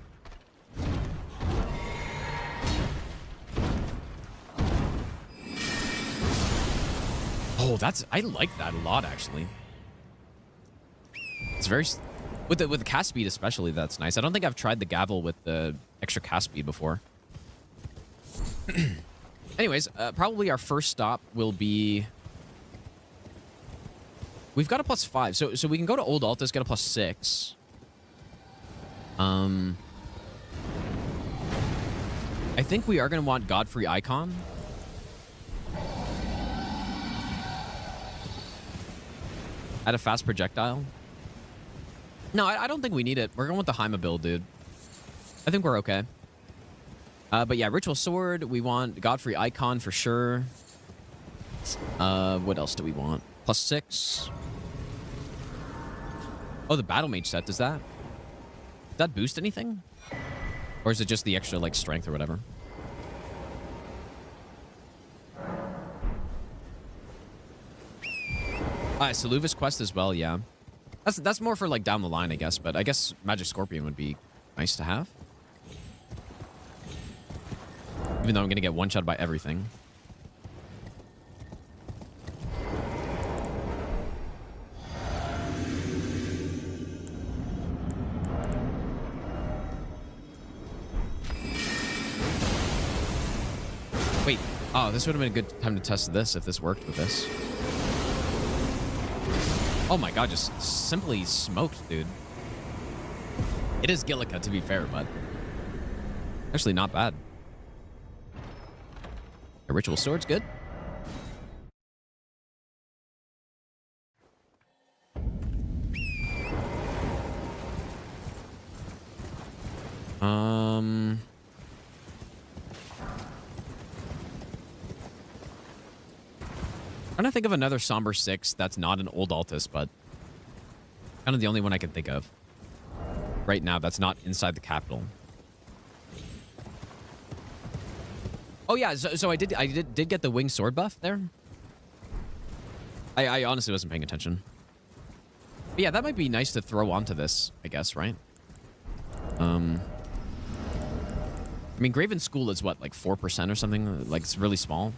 Oh, I like that a lot, actually. It's very... With the cast speed especially, that's nice. I don't think I've tried the gavel with the extra cast speed before. Anyways, probably our first stop will be... We've got a +5, so we can go to Old Altus, get a +6. I think we are going to want Godfrey Icon. Add a fast projectile. No, I don't think we need it. We're going with the Haima build, dude. I think we're okay. But yeah, Ritual Sword. We want Godfrey Icon for sure. What else do we want? +6. Oh, the Battle Mage set. Does that boost anything? Or is it just the extra, like, strength or whatever? Saluva's quest as well, yeah. That's more for, like, down the line, I guess. But I guess Magic Scorpion would be nice to have. Even though I'm going to get one-shot by everything. Wait. Oh, this would have been a good time to test this if this worked with this. Oh my god, just simply smoked, dude. It is Gillica, to be fair, but actually not bad. A ritual sword's good. Trying to think of another Somber 6 that's not an old Altus, but kind of the only one I can think of right now that's not inside the capital. Oh yeah, so I did get the winged sword buff there. I honestly wasn't paying attention. But yeah, that might be nice to throw onto this, I guess, right? I mean, Graven School is what, like 4% or something? Like, it's really small.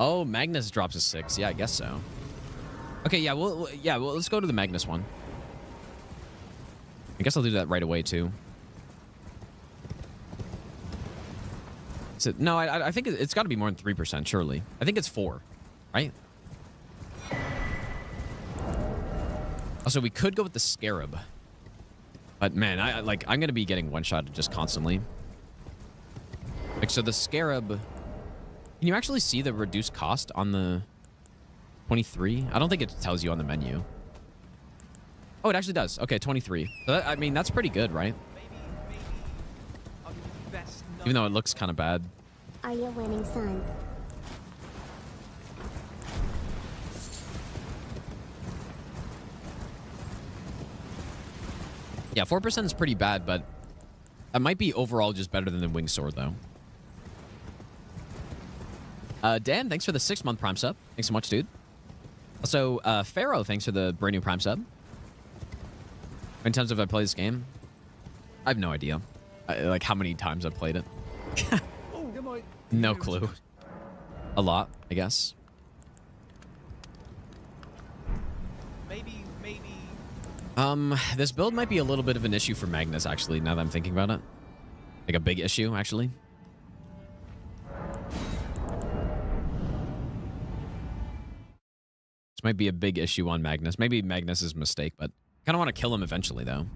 Oh, Magnus drops a 6. Yeah, I guess so. Okay, yeah, well, let's go to the Magnus one. I guess I'll do that right away, too. So, no, I think it's got to be more than 3%, surely. I think it's 4, right? Also, we could go with the Scarab. But, man, I'm going to be getting one-shotted just constantly. Like, so the Scarab... Can you actually see the reduced cost on the 23? I don't think it tells you on the menu. Oh, it actually does. Okay, 23. So that, I mean, that's pretty good, right? Maybe I'll give you the best. Even though it looks kind of bad. Are you winning, son? Yeah, 4% is pretty bad, but that might be overall just better than the winged sword, though. Dan, thanks for the 6-month Prime sub. Thanks so much, dude. Also, Pharaoh, thanks for the brand new Prime sub. How many times have I played this game? I have no idea. Like, how many times I've played it. No clue. A lot, I guess. Maybe. This build might be a little bit of an issue for Magnus, actually, now that I'm thinking about it. Like, a big issue, actually. This might be a big issue on Magnus. Maybe Magnus's mistake, but I kind of want to kill him eventually, though.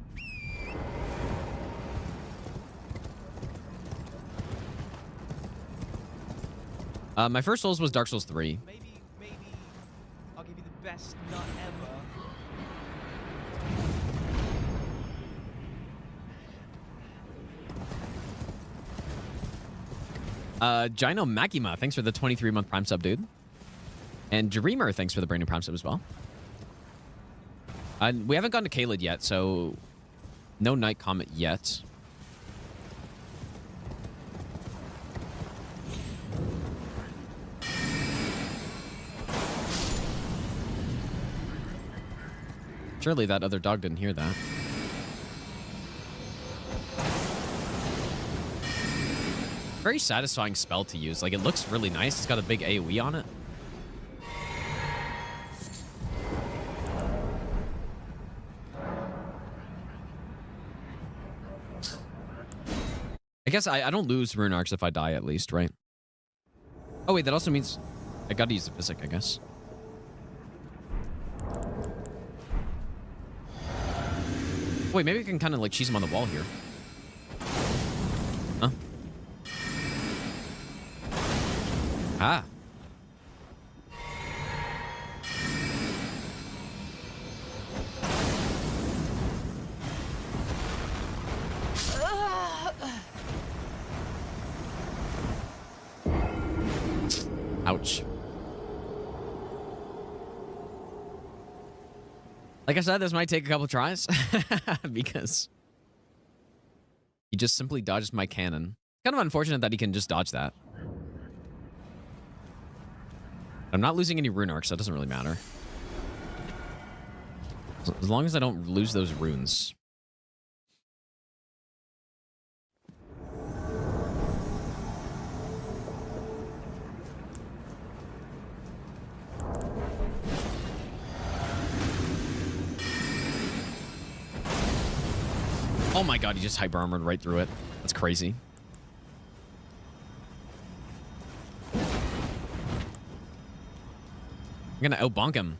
My first Souls was Dark Souls 3. Maybe I'll give you the best nut ever. Gino Makima, thanks for the 23-month Prime sub, dude. And Dreamer, thanks for the brand new Prime sub as well. We haven't gone to Kaled yet, so no Night Comet yet. Surely that other dog didn't hear that. Very satisfying spell to use. Like, it looks really nice. It's got a big AoE on it. I guess I don't lose rune arcs if I die, at least, right? Oh, wait, that also means I gotta use the physic, I guess. Wait, maybe I can kind of, like, cheese him on the wall here. Huh? Ah. Ouch. Like I said, this might take a couple tries because He just simply dodges my cannon. Kind of unfortunate that he can just dodge that. I'm not losing any rune arcs, so that doesn't really matter. As long as I don't lose those runes. Oh my god, he just hyper armored right through it. That's crazy. I'm gonna outbonk him.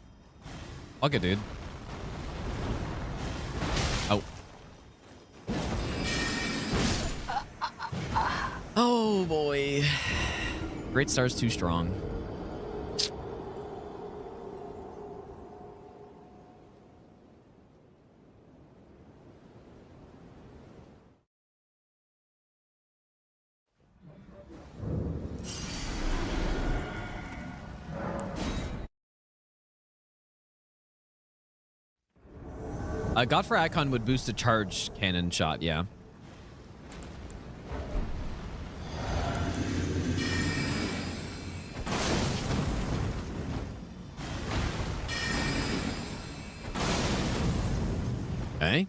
Fuck it, dude. Oh. Oh boy. Great Star's too strong. Godfrey Icon would boost a charge cannon shot, yeah. Okay.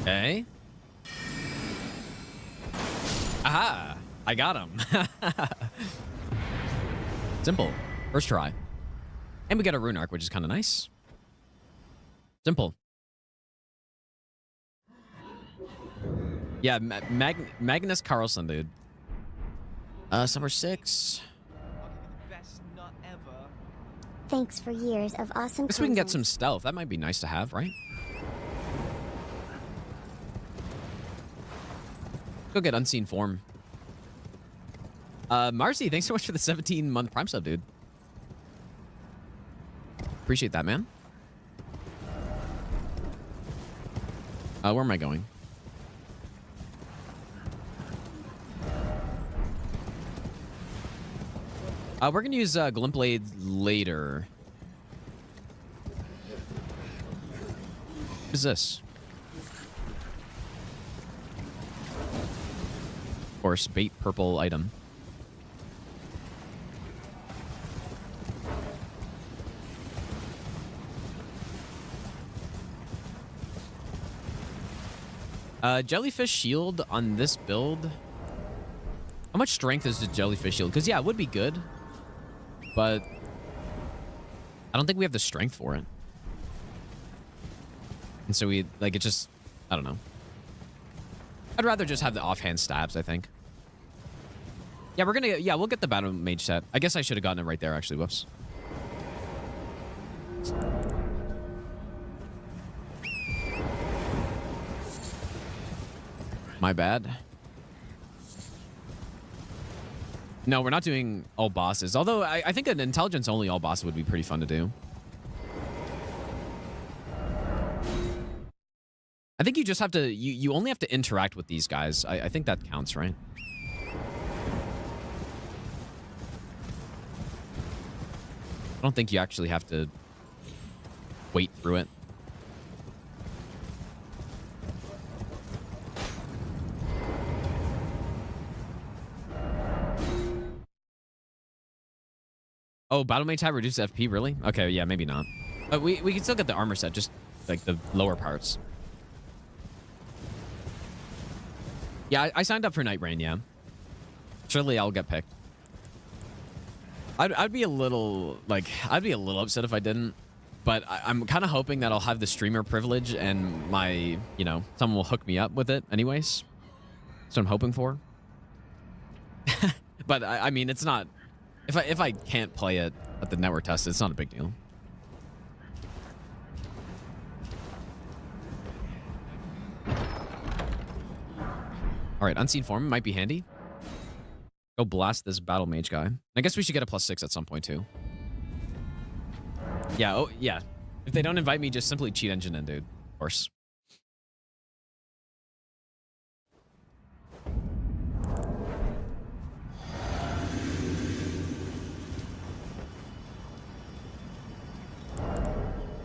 Okay. Aha! I got him. Simple. First try. And we got a rune arc, which is kind of nice. Simple. Yeah, Magnus Carlson, dude. Summer 6. Best nut ever. Thanks for years of awesome Guess we can get content. some stealth. That might be nice to have, right? Go get Unseen Form. Marcy, thanks so much for the 17-month Prime sub, dude. Appreciate that, man. Where am I going? We're gonna use Glint Blade later. What is this? Of course, bait purple item. Jellyfish shield on this build. How much strength is the jellyfish shield? Because yeah, it would be good, but I don't think we have the strength for it. And so we like it just, I don't know. I'd rather just have the offhand stabs, I think. Yeah, we'll get the battle mage set. I guess I should have gotten it right there, actually. Whoops. My bad. No, we're not doing all bosses. Although I think an intelligence only all boss would be pretty fun to do. I think you just have to, you only have to interact with these guys. I think that counts, right? I don't think you actually have to wait through it. Oh, battle mage have reduced FP, really? Okay, yeah, maybe not. But we can still get the armor set, just like the lower parts. Yeah, I signed up for Night Rain, yeah. Surely I'll get picked. I'd be a little, like, I'd be a little upset if I didn't. But I'm kind of hoping that I'll have the streamer privilege and my, you know, someone will hook me up with it anyways. That's what I'm hoping for. But I mean, it's not... If I can't play it at the network test, it's not a big deal. All right, Unseen Form might be handy. Go blast this battle mage guy. I guess we should get a +6 at some point too. Yeah, oh yeah. If they don't invite me, just simply cheat engine in, dude. Of course.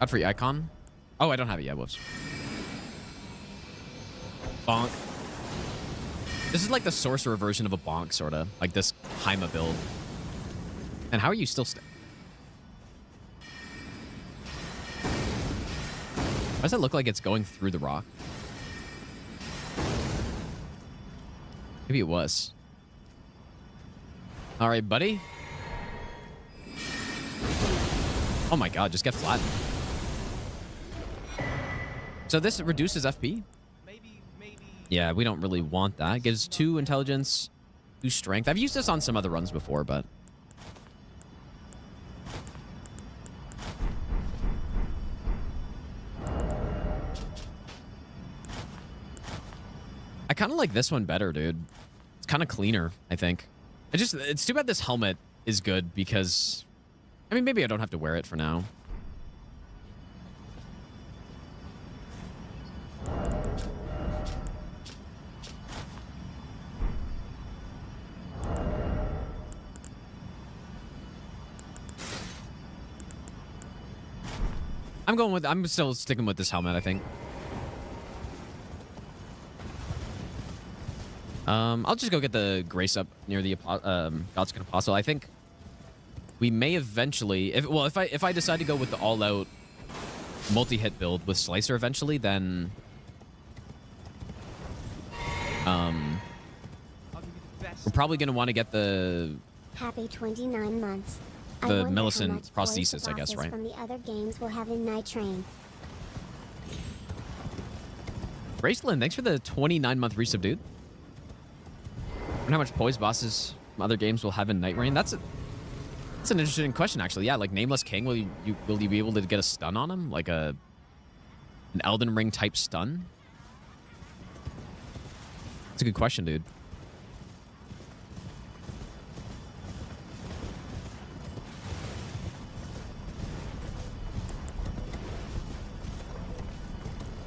Godfrey Icon? Oh, I don't have it yet. Whoops. Bonk. This is like the sorcerer version of a bonk, sort of. Like this Haima build. And how are you still Why does it look like it's going through the rock? Maybe it was. All right, buddy. Oh my god, just get flattened. So this reduces FP? Yeah, we don't really want that. It gives 2 intelligence, 2 strength. I've used this on some other runs before, but... I kind of like this one better, dude. It's kind of cleaner, I think. It's too bad this helmet is good because... I mean, maybe I don't have to wear it for now. I'm still sticking with this helmet, I think. I'll just go get the Grace up near the Godskin Apostle. I think we may eventually, if I decide to go with the all-out multi-hit build with Slicer eventually, then we're probably going to want to get the Happy 29 months. the Millicent prosthesis, I guess, right? From the other games will have in Night Train. Graceland, thanks for the 29-month resub, dude. I wonder how much poise bosses from other games will have in Night Rain. That's an interesting question, actually. Yeah, like Nameless King, will you be able to get a stun on him? Like an Elden Ring type stun? That's a good question, dude.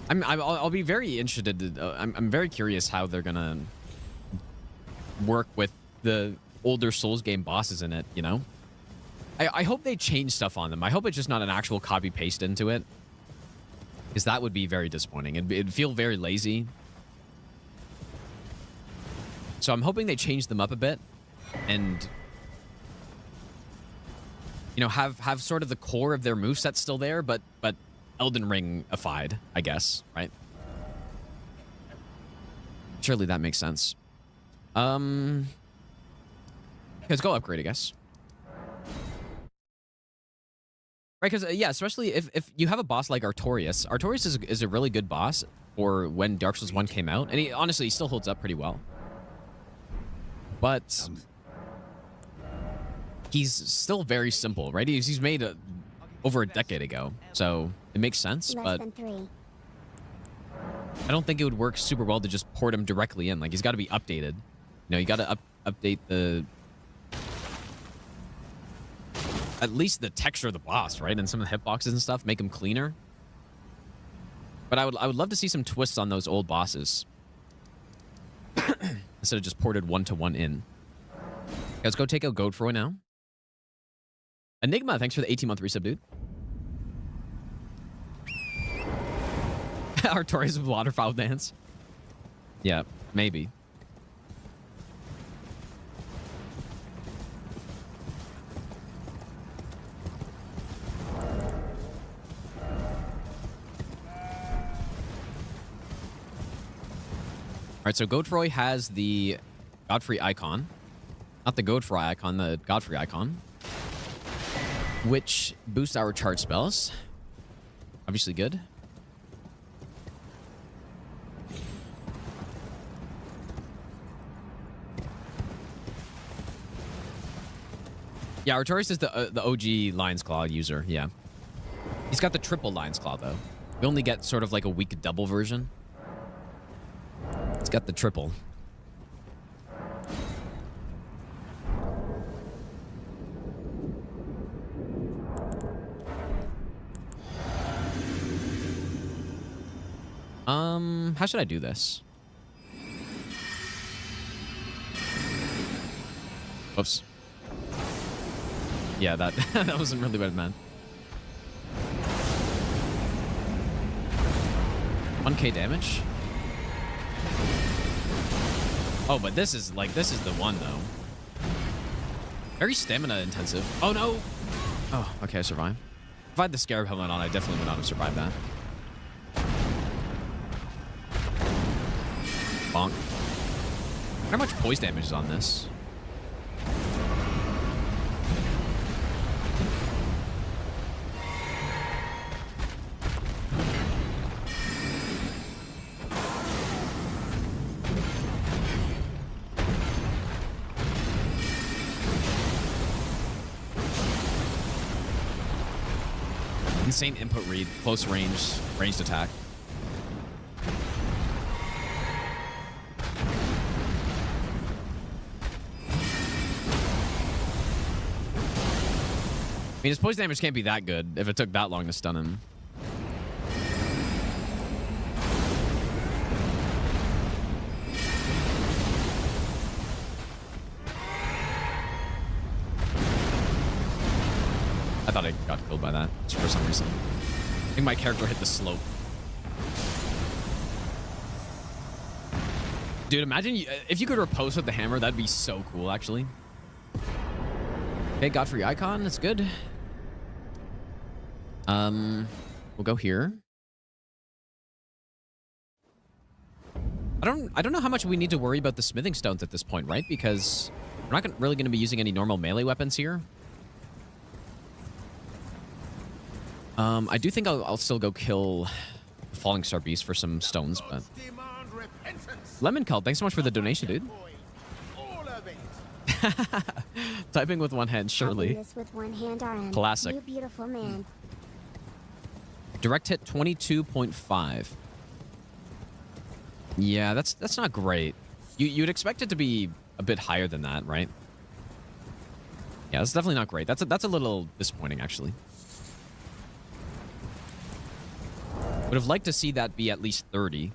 I'll be very interested. I'm very curious how they're gonna work with the older Souls game bosses in it. You know, I hope they change stuff on them. I hope it's just not an actual copy paste into it, because that would be very disappointing. It'd feel very lazy. So I'm hoping they change them up a bit, and you know, have sort of the core of their moveset still there, but Elden Ring-ified, I guess, right? Surely that makes sense. Let's go upgrade, I guess. Right, because, yeah, especially if you have a boss like Artorias. Artorias is a really good boss for when Dark Souls 1 came out. And he honestly still holds up pretty well. But he's still very simple, right? He's made over a decade ago. So it makes sense, but I don't think it would work super well to just port him directly in. Like, he's got to be updated. You know, you got to update at least the texture of the boss, right? And some of the hitboxes and stuff, make them cleaner. But I would love to see some twists on those old bosses instead of just ported one-to-one in. Let's go take out Godfroy now. Enigma, thanks for the 18-month resub, dude. Artorias with waterfowl dance. Yeah, maybe. All right, so Godfroy has the Godfrey icon. Not the Godfrey icon, the Godfrey icon. Which boosts our charge spells. Obviously good. Yeah, Artorias is the OG Lion's Claw user, yeah. He's got the triple Lion's Claw, though. We only get sort of like a weak double version. It's got the triple. How should I do this? Whoops. Yeah, that that wasn't really what it meant. 1k damage. Oh, but this is the one though. Very stamina intensive. Oh no. Oh, okay, I survived. If I had the Scarab helmet on, I definitely would not have survived that. Bonk. How much poise damage is on this? Insane input read, close range, ranged attack. I mean, his poison damage can't be that good if it took that long to stun him. I thought I got killed by that for some reason. I think my character hit the slope. Dude, imagine if you could riposte with the hammer. That'd be so cool, actually. Okay, Godfrey icon. That's good. We'll go here. I don't know how much we need to worry about the smithing stones at this point, right? Because we're not really going to be using any normal melee weapons here. I do think I'll still go kill the Falling Star Beast for some stones, but... Lemon Cult, thanks so much for the donation, dude. Typing with one hand, surely. With one hand, RM. Classic. You beautiful man. Direct hit 22.5. Yeah, that's not great. You'd expect it to be a bit higher than that, right? Yeah, that's definitely not great. That's a little disappointing, actually. Would have liked to see that be at least 30.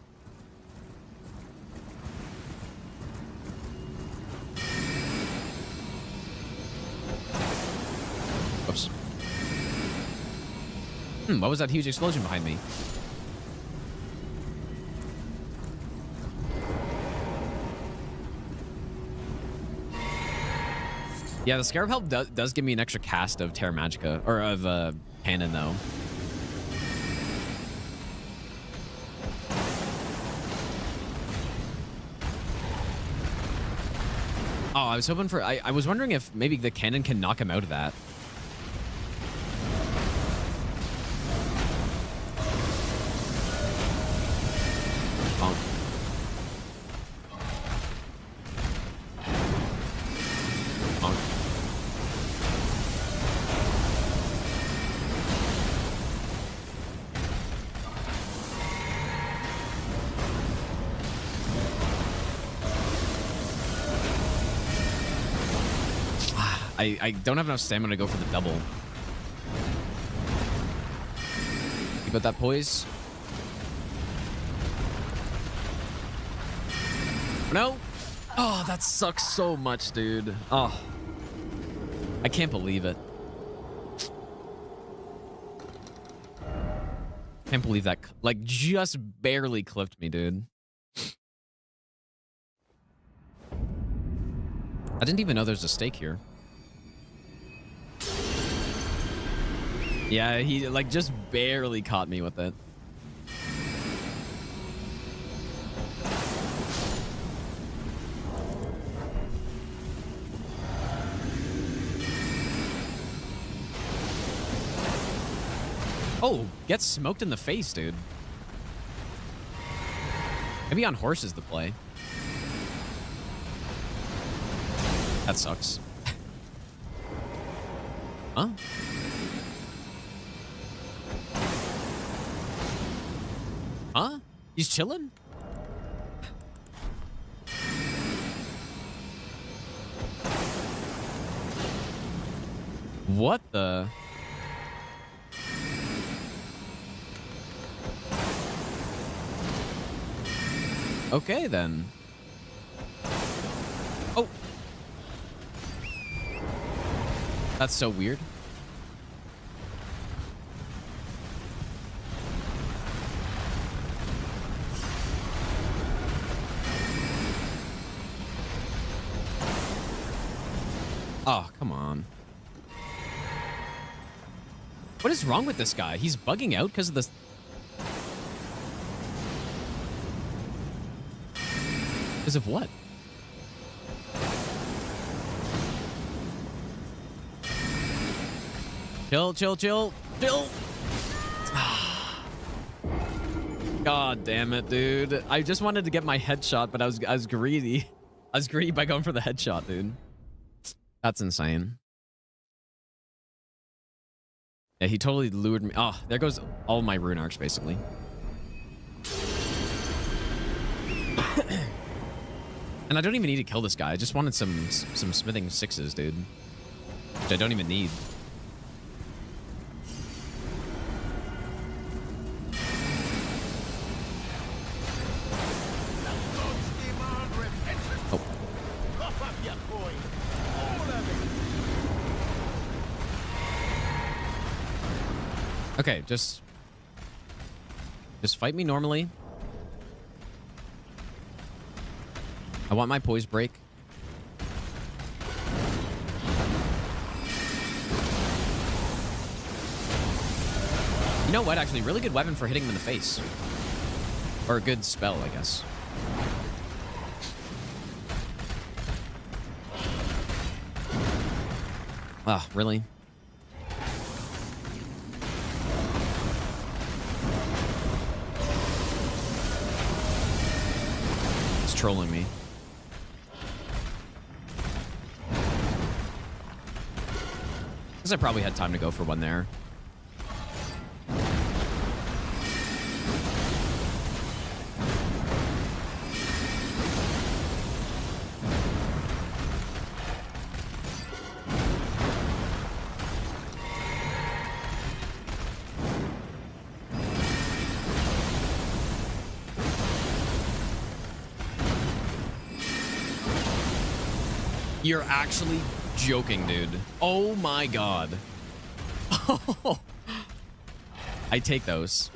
Oops. What was that huge explosion behind me? Yeah, the Scarab Help does give me an extra cast of Terra Magica, or of Cannon, though. Oh, I was hoping for... I was wondering if maybe the cannon can knock him out of that. Bonk. Bonk. I don't have enough stamina to go for the double. Keep out that poise. No. Oh, that sucks so much, dude. Oh. I can't believe it. Can't believe that, like, just barely clipped me, dude. I didn't even know there's a stake here. Yeah, he like just barely caught me with it. Oh, get smoked in the face, dude. Maybe on horse is the play. That sucks. Huh? Huh? He's chilling? What the? Okay, then. Oh. That's so weird. Oh, come on. What is wrong with this guy? He's bugging out because of this. Because of what? Chill, chill, chill, chill. God damn it, dude. I just wanted to get my headshot, but I was greedy. I was greedy by going for the headshot, dude. That's insane. Yeah, he totally lured me. Oh, there goes all my rune arcs, basically. And I don't even need to kill this guy. I just wanted some smithing 6s, dude. Which I don't even need. Oh. Okay, just fight me normally. I want my poise break. You know what? Actually, really good weapon for hitting him in the face. Or a good spell, I guess. Ah, really? It's trolling me. I probably had time to go for one there. You're actually joking, dude. Oh my god. I take those.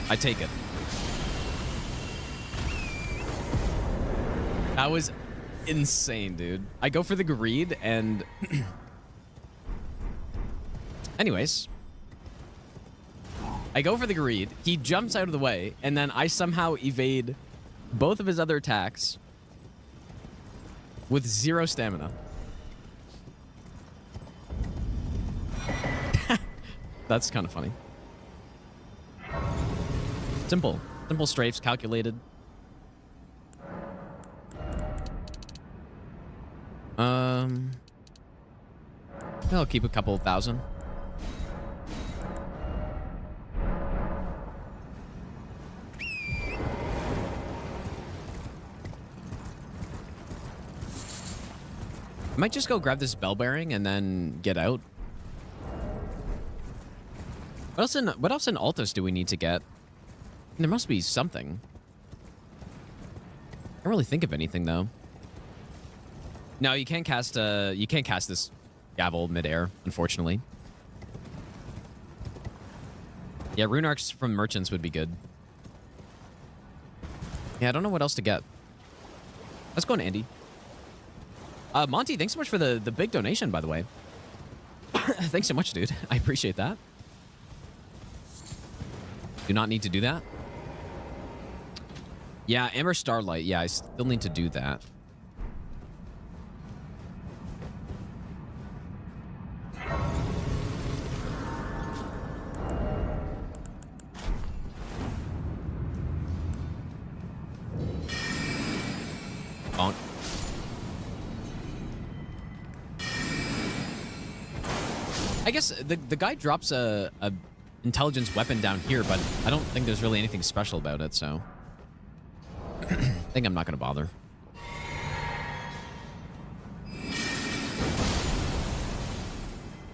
I take it. That was insane, dude. I go for the greed and... Anyways. I go for the greed. He jumps out of the way, and then I somehow evade both of his other attacks with 0 stamina. That's kind of funny. Simple. Simple strafes, calculated. I'll keep a couple thousand. I might just go grab this bell bearing and then get out. What else in Altus do we need to get? There must be something. I can't really think of anything though. No, you can't cast this gavel midair, unfortunately. Yeah, rune arcs from merchants would be good. Yeah, I don't know what else to get. Let's go on Andy. Monty, thanks so much for the big donation, by the way. Thanks so much, dude. I appreciate that. Do not need to do that. Yeah, Amber Starlight. Yeah, I still need to do that. Bonk. I guess the guy drops a intelligence weapon down here, but I don't think there's really anything special about it, so I think I'm not gonna bother.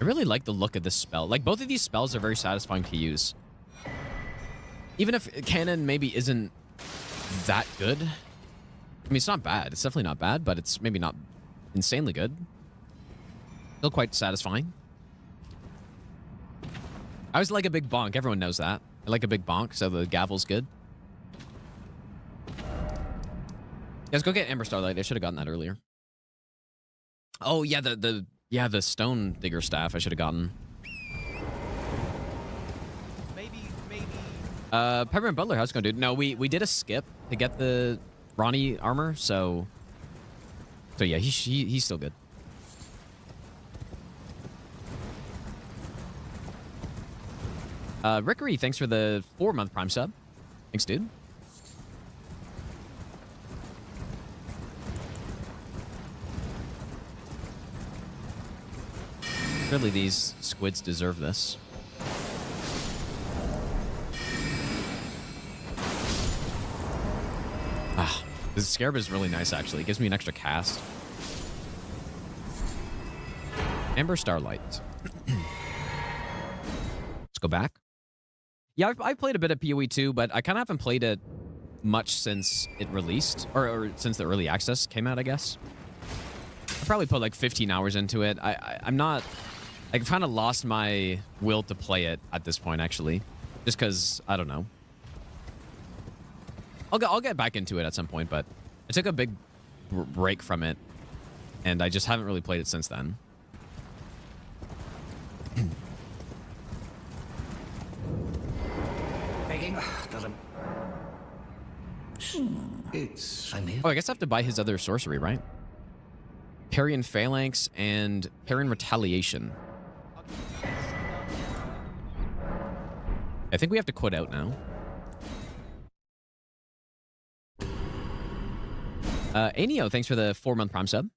I really like the look of this spell. Like, both of these spells are very satisfying to use. Even if canon maybe isn't that good. I mean, it's not bad. It's definitely not bad, but it's maybe not insanely good. Still quite satisfying. I always like a big bonk. Everyone knows that. I like a big bonk, so the gavel's good. Guys, go get Amber Starlight. I should have gotten that earlier. Oh yeah, the stone digger staff I should have gotten. Maybe. Peppermint Butler, how's it going, dude? No, we did a skip to get the Ronnie armor, so yeah, he's still good. Rickery, thanks for the 4-month Prime sub. Thanks, dude. Surely these squids deserve this. Ah, this scarab is really nice, actually. It gives me an extra cast. Amber Starlight. Let's go back. Yeah, I've played a bit of PoE 2, but I kind of haven't played it much since it released, or since the early access came out, I guess. I probably put like 15 hours into it. I'm not... I've kind of lost my will to play it at this point, actually. Just because, I don't know. I'll get back into it at some point, but I took a big break from it, and I just haven't really played it since then. Oh, I guess I have to buy his other sorcery, right? Parry Phalanx and Parry Retaliation. I think we have to quit out now. Anio, thanks for the 4-month Prime sub.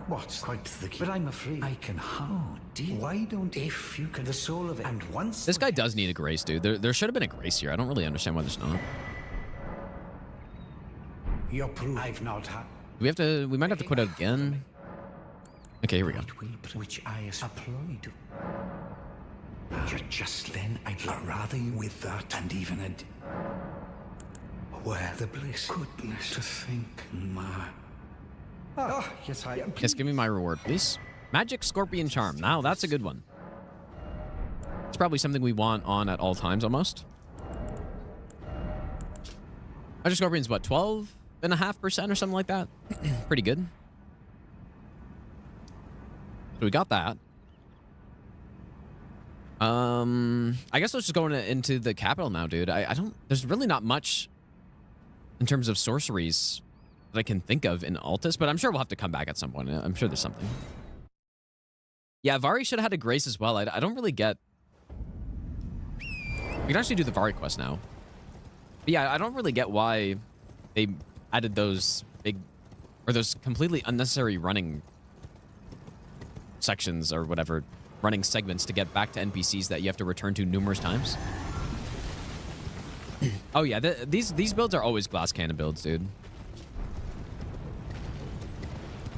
What's quite the key? But I'm afraid I can. Oh, dear. Why don't if you can the soul of it? And once this guy does need a grace, dude. There should have been a grace here. I don't really understand why there's not. Your proof I've not had. We have to. We might have to quit out again. Okay, here we go. Which I applied. You're just then. I'd rather you with that and even a. Where the bliss. Goodness to think, my. Oh, yes, I am. Yes, give me my reward, please. Magic Scorpion Charm. Now, that's a good one. It's probably something we want on at all times, almost. Magic Scorpion's what, 12.5% or something like that? Pretty good. So we got that. I guess let's just go into the capital now, dude. I don't... There's really not much in terms of sorceries that I can think of in Altus, but I'm sure we'll have to come back at some point. I'm sure there's something. Yeah, Vari should have had a grace as well. I don't really get... We can actually do the Vari quest now. But yeah, I don't really get why they added those big... Or those completely unnecessary running sections or whatever, running segments to get back to NPCs that you have to return to numerous times. Oh yeah, these builds are always glass cannon builds, dude.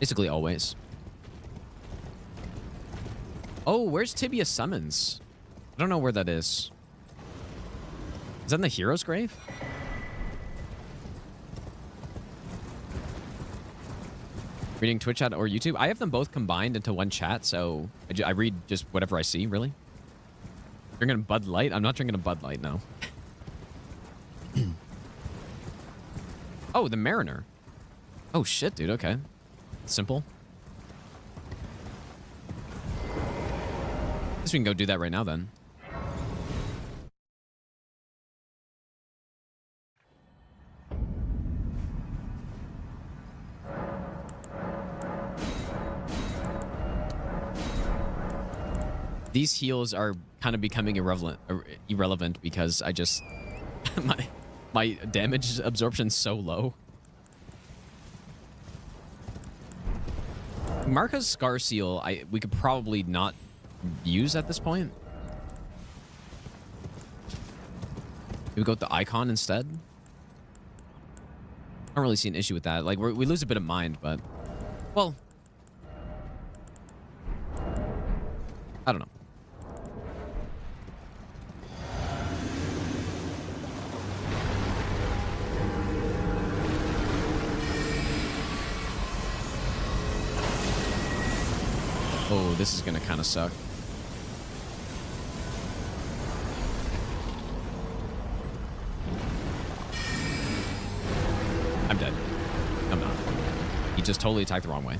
Basically always. Oh, where's Tibia Summons? I don't know where that is. Is that in the hero's grave? Reading Twitch chat or YouTube? I have them both combined into one chat, so I read just whatever I see, really. Drinking a Bud Light? I'm not drinking a Bud Light, no. Oh, the Mariner. Oh, shit, dude. Okay. Simple. Guess we can go do that right now, then. These heals are kind of becoming irrelevant because I just... my damage absorption's so low. Marka's Scar Seal, we could probably not use at this point. We go with the Icon instead. I don't really see an issue with that. Like, we lose a bit of mind, but... Well... I don't know. Oh, this is gonna kind of suck. I'm dead. totally attacked the wrong way.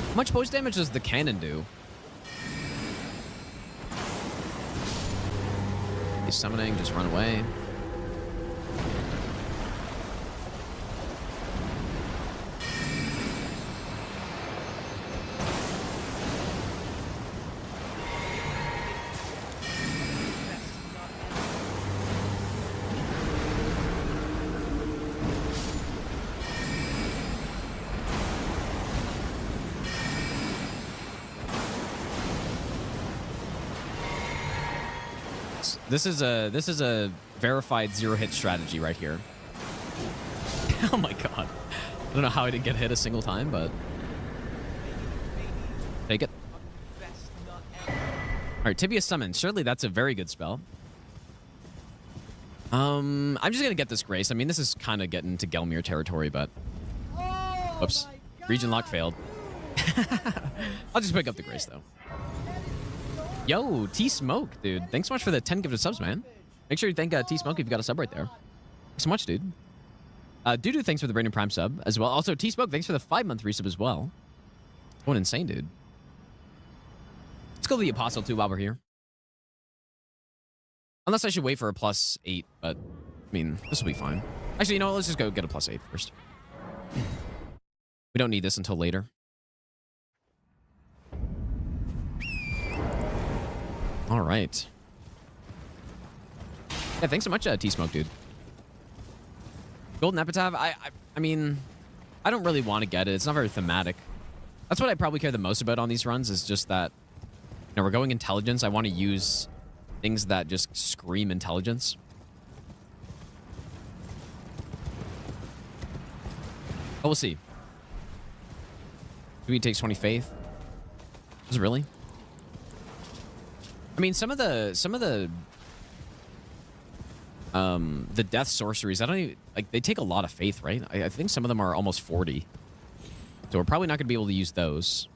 How much post damage does the cannon do? He's summoning, just run away. This is a verified zero-hit strategy right here. Oh my god. I don't know how I didn't get hit a single time, but take it. Alright, Tibia Summon. Surely that's a very good spell. I'm just gonna get this Grace. I mean, this is kind of getting to Gelmir territory, but... Whoops. Region lock failed. I'll just pick up the Grace, though. Yo, T-Smoke, dude. Thanks so much for the 10 gifted subs, man. Make sure you thank T-Smoke if you've got a sub right there. Thanks so much, dude. Dudu, thanks for the Brandon Prime sub as well. Also, T-Smoke, thanks for the 5-month resub as well. Going insane, dude. Let's go to the Apostle, too, while we're here. Unless I should wait for a +8, but, I mean, this will be fine. Actually, you know what? Let's just go get a +8 first. We don't need this until later. All right. Yeah, thanks so much, T-Smoke, dude. Golden Epitaph, I mean, I don't really want to get it. It's not very thematic. That's what I probably care the most about on these runs is just that, you know, we're going intelligence. I want to use things that just scream intelligence. Oh, we'll see. Maybe it takes 20 faith. Is it really? I mean, some of the death sorceries, I don't even, like, they take a lot of faith, right? I think some of them are almost 40. So we're probably not going to be able to use those.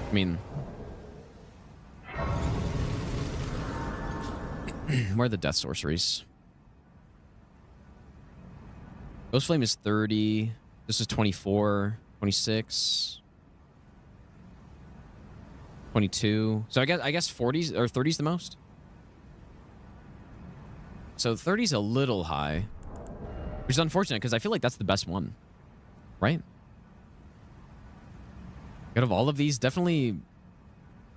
I mean, where are the death sorceries? Ghost Flame is 30. This is 24, 26. 22. So I guess 40s or 30s the most. So 30's a little high, which is unfortunate because I feel like that's the best one, right? Out of all of these, definitely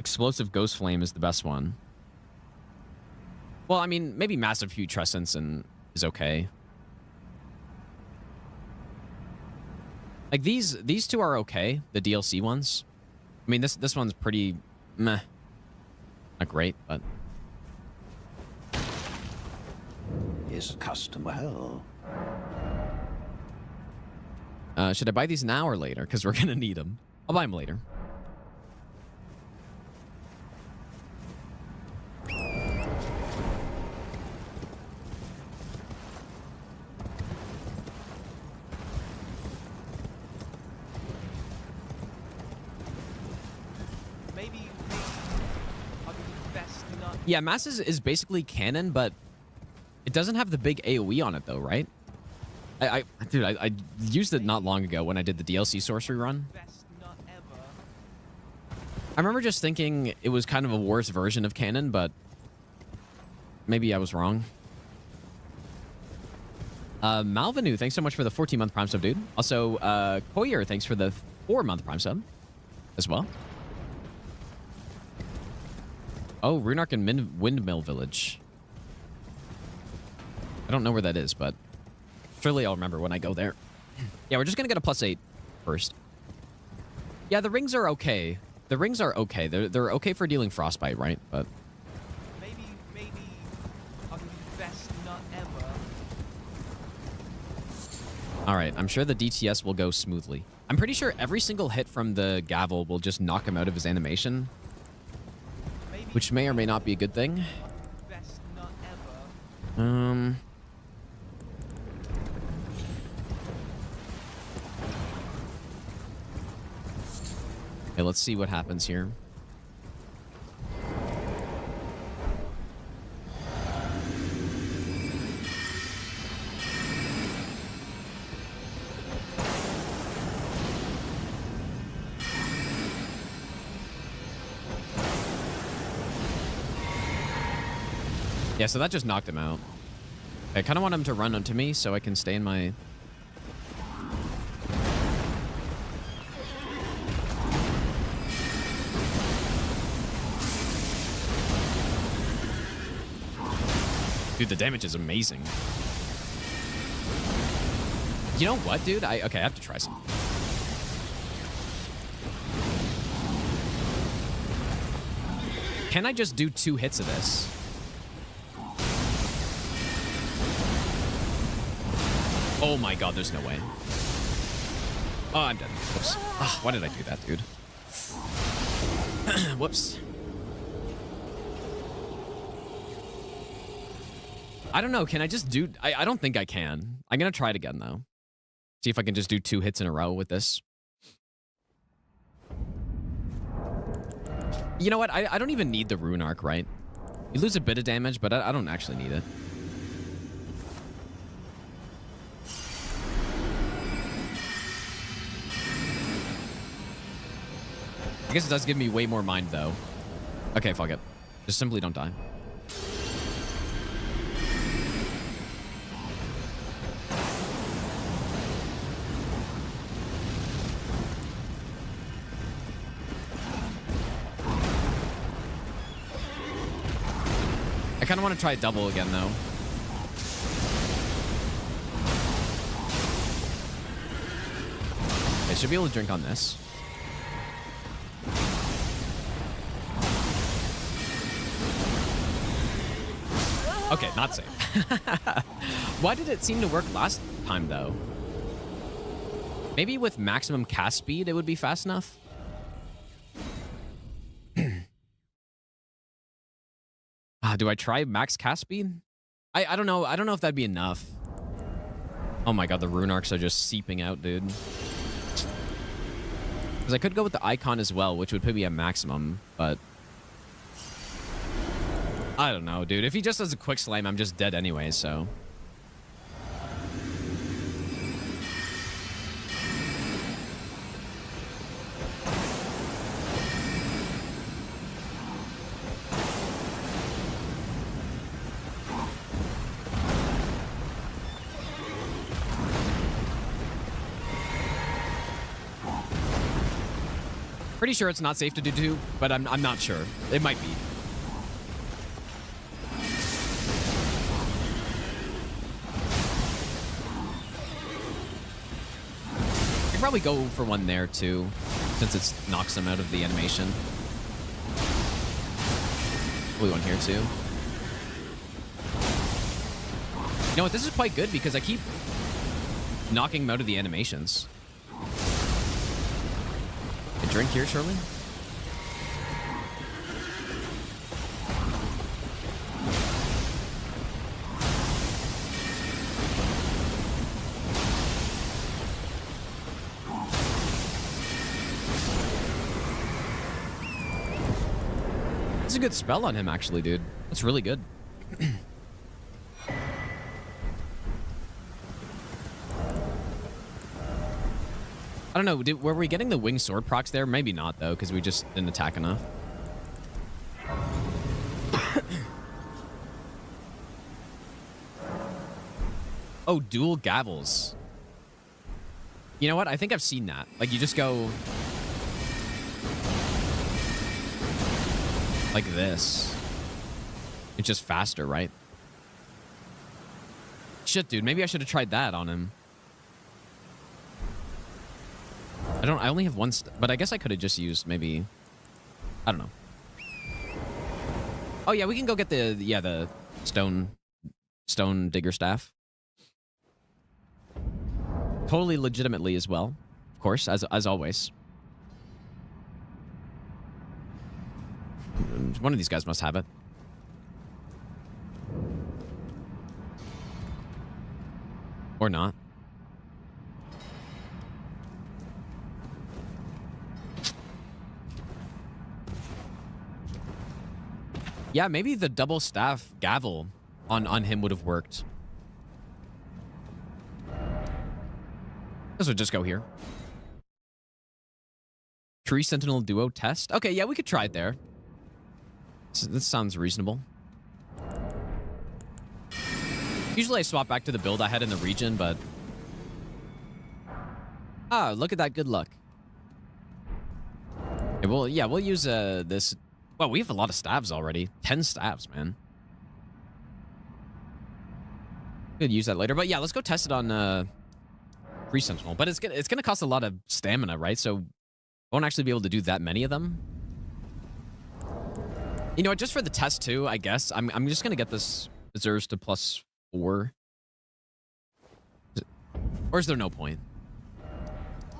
Explosive Ghost Flame is the best one. Well, I mean, maybe Massive Putrescence is okay. Like these two are okay, the DLC ones. I mean, this one's pretty meh. Not great, but His custom well. Should I buy these now or later? Because we're gonna need them. I'll buy them later. Yeah, Mass is basically canon, but it doesn't have the big AoE on it, though, right? Dude, I used it not long ago when I did the DLC sorcery run. I remember just thinking it was kind of a worse version of canon, but maybe I was wrong. Malvinu, thanks so much for the 14-month Prime sub, dude. Also, Koyer, thanks for the 4-month Prime sub as well. Oh, Runark and Windmill Village. I don't know where that is, but surely I'll remember when I go there. Yeah, we're just going to get a +8 first. Yeah, the rings are okay. The rings are okay. They're okay for dealing frostbite, right? But maybe I'll give you the best nut ever. all right, I'm sure the DTS will go smoothly. I'm pretty sure every single hit from the gavel will just knock him out of his animation, which may or may not be a good thing. Best nut ever. Okay, let's see what happens here. Yeah, so that just knocked him out. I kind of want him to run onto me so I can stay in my... Dude, the damage is amazing. You know what, dude? Okay, I have to try some. Can I just do 2 hits of this? Oh my god, there's no way. Oh, I'm dead. Whoops. Oh, why did I do that, dude? Whoops. I don't know. Can I just do... I don't think I can. I'm going to try it again, though. See if I can just do 2 hits in a row with this. You know what? I don't even need the rune arc, right? You lose a bit of damage, but I don't actually need it. I guess it does give me way more mind, though. Okay, fuck it. Just simply don't die. I kind of want to try double again, though. I should be able to drink on this. Okay, not safe. Why did it seem to work last time, though? Maybe with maximum cast speed, it would be fast enough? Do I try max cast speed? I don't know. I don't know if that'd be enough. Oh my god, the rune arcs are just seeping out, dude. Because I could go with the icon as well, which would put me at maximum, but... I don't know, dude. If he just does a quick slam, I'm just dead anyway, so... Pretty sure it's not safe to do 2, but I'm not sure. It might be. I could probably go for one there too, since it knocks them out of the animation. Probably one here too. You know what? This is quite good because I keep knocking them out of the animations. A drink here, surely? It's a good spell on him, actually, dude. That's really good. I don't know, were we getting the winged sword procs there? Maybe not, though, because we just didn't attack enough. Oh, dual gavels. You know what? I think I've seen that. Like, you just go... like this. It's just faster, right? Shit, dude. Maybe I should have tried that on him. I only have one, but I guess I could have just used maybe, I don't know. Oh yeah, we can go get the stone digger staff. Totally legitimately as well, of course, as always. One of these guys must have it. Or not. Yeah, maybe the double staff gavel on him would have worked. This would just go here. Tree Sentinel Duo test. Okay, yeah, we could try it there. This sounds reasonable. Usually I swap back to the build I had in the region, but... Ah, look at that good luck. Okay, well, yeah, we'll use this... Well, we have a lot of staves already. 10 staves, man. Could use that later. But yeah, let's go test it on Tree Sentinel. But it's gonna cost a lot of stamina, right? So I won't actually be able to do that many of them. You know what? Just for the test too, I guess. I'm just gonna get this Berserkers to +4. Or is there no point?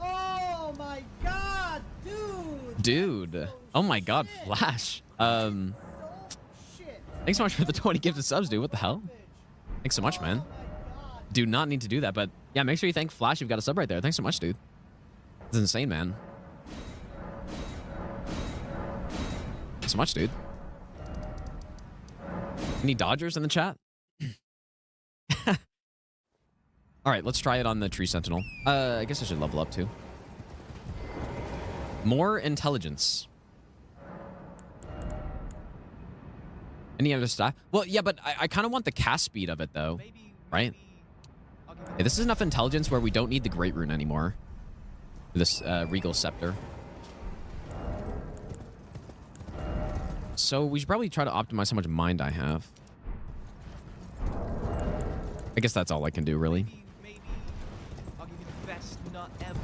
Oh my god, dude! Dude. Oh my god, Flash. Thanks so much for the 20 gifted subs, dude. What the hell? Thanks so much, man. Do not need to do that, but yeah, make sure you thank Flash. You've got a sub right there. Thanks so much, dude. It's insane, man. Thanks so much, dude. Any Dodgers in the chat? All right, let's try it on the Tree Sentinel. I guess I should level up too. More intelligence. Any other stuff? Well, yeah, but I kind of want the cast speed of it though, right? Okay, this is enough intelligence where we don't need the Great Rune anymore. This Regal Scepter. So we should probably try to optimize how much mind I have. I guess that's all I can do, really. Maybe I'll give you the best nut ever.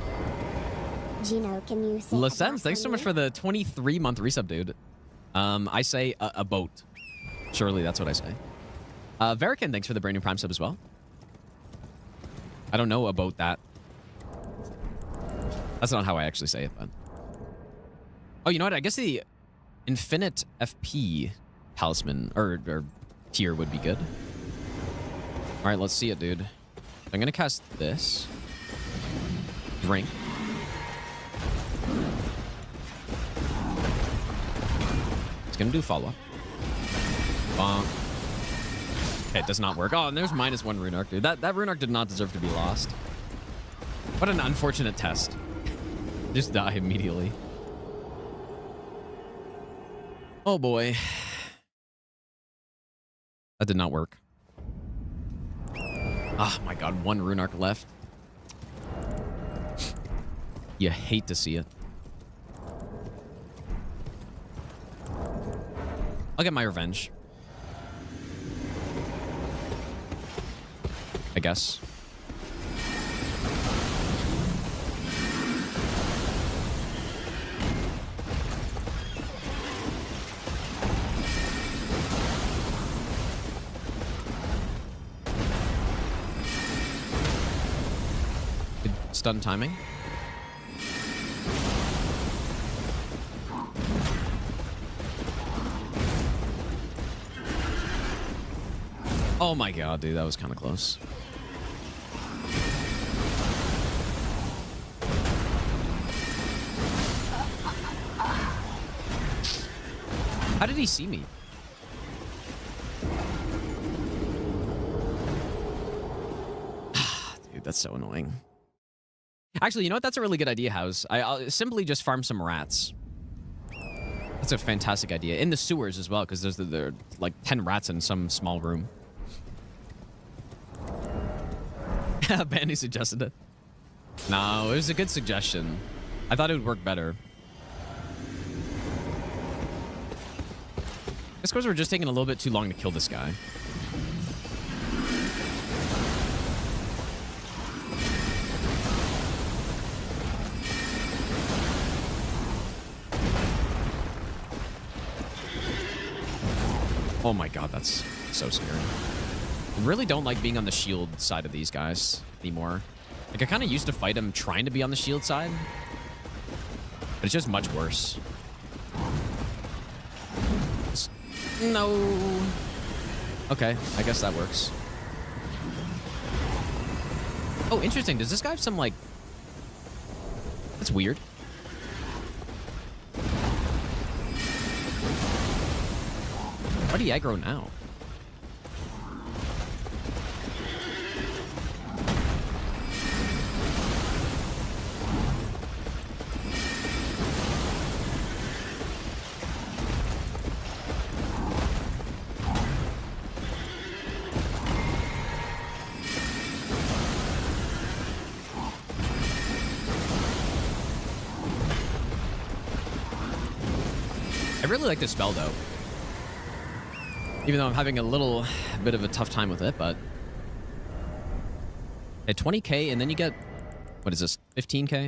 Gino, can you say... Lasens, thanks so much for the 23-month resub, dude. I say a boat. Surely that's what I say. Verican, thanks for the brand new Prime sub as well. I don't know about that. That's not how I actually say it, but... Oh, you know what? I guess the Infinite FP talisman or tier would be good. All right, let's see it, dude. I'm gonna cast this. Drink. It's gonna do follow-up. Bonk. Okay, it does not work. Oh, and there's -1 rune arc, dude. That rune arc did not deserve to be lost. What an unfortunate test. Just die immediately. Oh boy. That did not work. Oh my god, 1 rune arc left. You hate to see it. I'll get my revenge. I guess. Good stun timing. Oh my god, dude, that was kind of close. How did he see me? Dude, that's so annoying. Actually, you know what? That's a really good idea, House. I'll simply just farm some rats. That's a fantastic idea. In the sewers as well, because there are like 10 rats in some small room. Bandy suggested it. No, it was a good suggestion. I thought it would work better. I suppose we're just taking a little bit too long to kill this guy. Oh my god, that's so scary. I really don't like being on the shield side of these guys anymore. Like, I kind of used to fight him trying to be on the shield side, but it's just much worse. No. Okay, I guess that works. Oh, interesting. Does this guy have some, like... That's weird. Why do you aggro now? I really like this spell, though. Even though I'm having a little bit of a tough time with it, but... At 20k, and then you get... What is this? 15k? I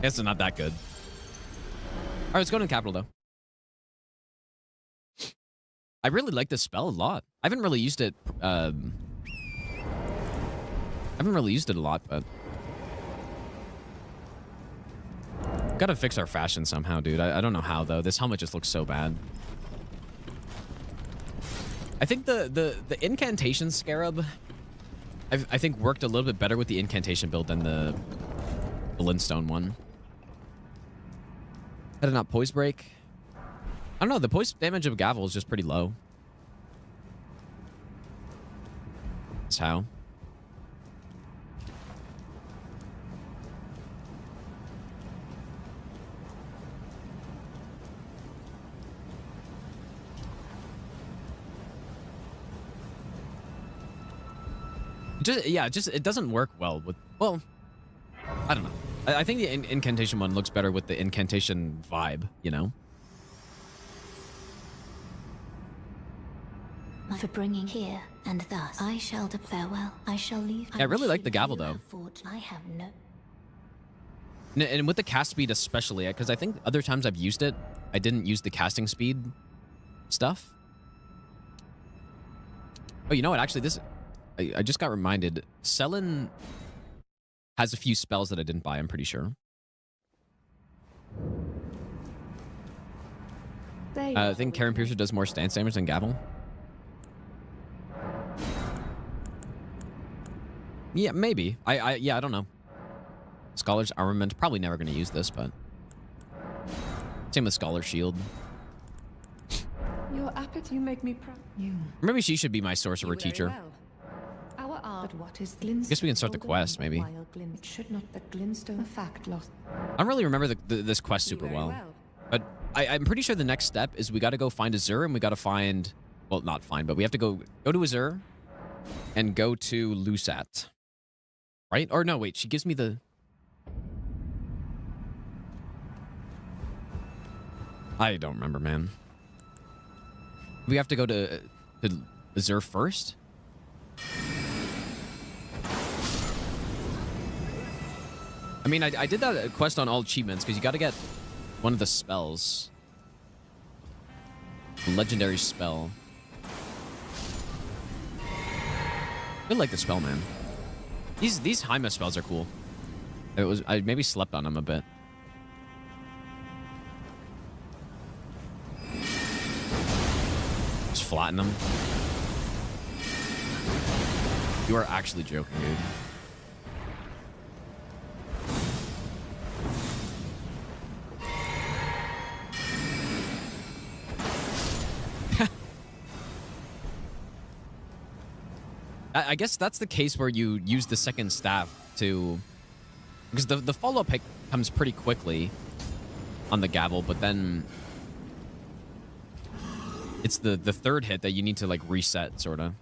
guess it's not that good. Alright, let's go to Capital, though. I really like this spell a lot. I haven't really used it... I haven't really used it a lot, but... Gotta fix our fashion somehow, dude. I don't know how, though. This helmet just looks so bad. I think the incantation scarab, I think worked a little bit better with the incantation build than the Glintstone one. Had it not poise break? I don't know. The poise damage of Gavel is just pretty low. That's how. Just it doesn't work well with, well, I don't know. I think the incantation one looks better with the incantation vibe, you know? For bringing here, and thus I shall farewell. I shall leave. Yeah, I really like the Gavel, though. I have no... And with the cast speed especially, because I think other times I've used it, I didn't use the casting speed stuff. Oh, you know what? Actually, this... I just got reminded. Selen has a few spells that I didn't buy, I'm pretty sure. I think Karen Piercer does more stance damage than Gavel. Yeah, maybe. Yeah, I don't know. Scholar's Armament. Probably never going to use this, but... Same with Scholar's Shield. Your appetite, you make me proud. You. Maybe she should be my sorcerer teacher. Well. Our art, but what is Glintstone? I guess we can start the quest, maybe. It should not the Glintstone fact lost. I don't really remember this quest super well. But I'm pretty sure the next step is we got to go find Azur, and we got to find... Well, not find, but we have to go to Azur and go to Lusat. Right? Or no, wait. She gives me the... I don't remember, man. We have to go to Azur first? I mean, I did that quest on all achievements because you got to get one of the spells. A legendary spell. I like the spell, man. These Jaime spells are cool. I maybe slept on them a bit. Just flatten them. You are actually joking, dude. I guess that's the case where you use the second staff to... Because the follow-up hit comes pretty quickly on the Gavel, but then... It's the third hit that you need to, like, reset, sort of.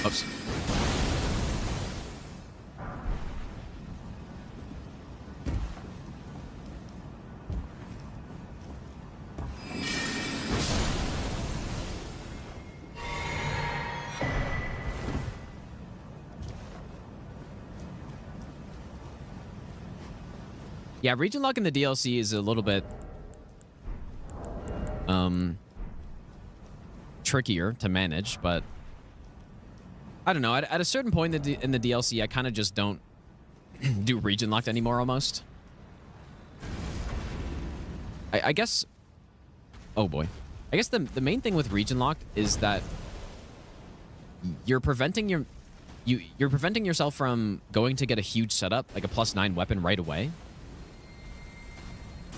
Oops. Yeah, region lock in the DLC is a little bit trickier to manage, but I don't know. At a certain point in the DLC, I kind of just don't do region locked anymore, almost. I guess... Oh, boy. I guess the main thing with region locked is that you're preventing you're preventing yourself from going to get a huge setup, like a +9 weapon right away.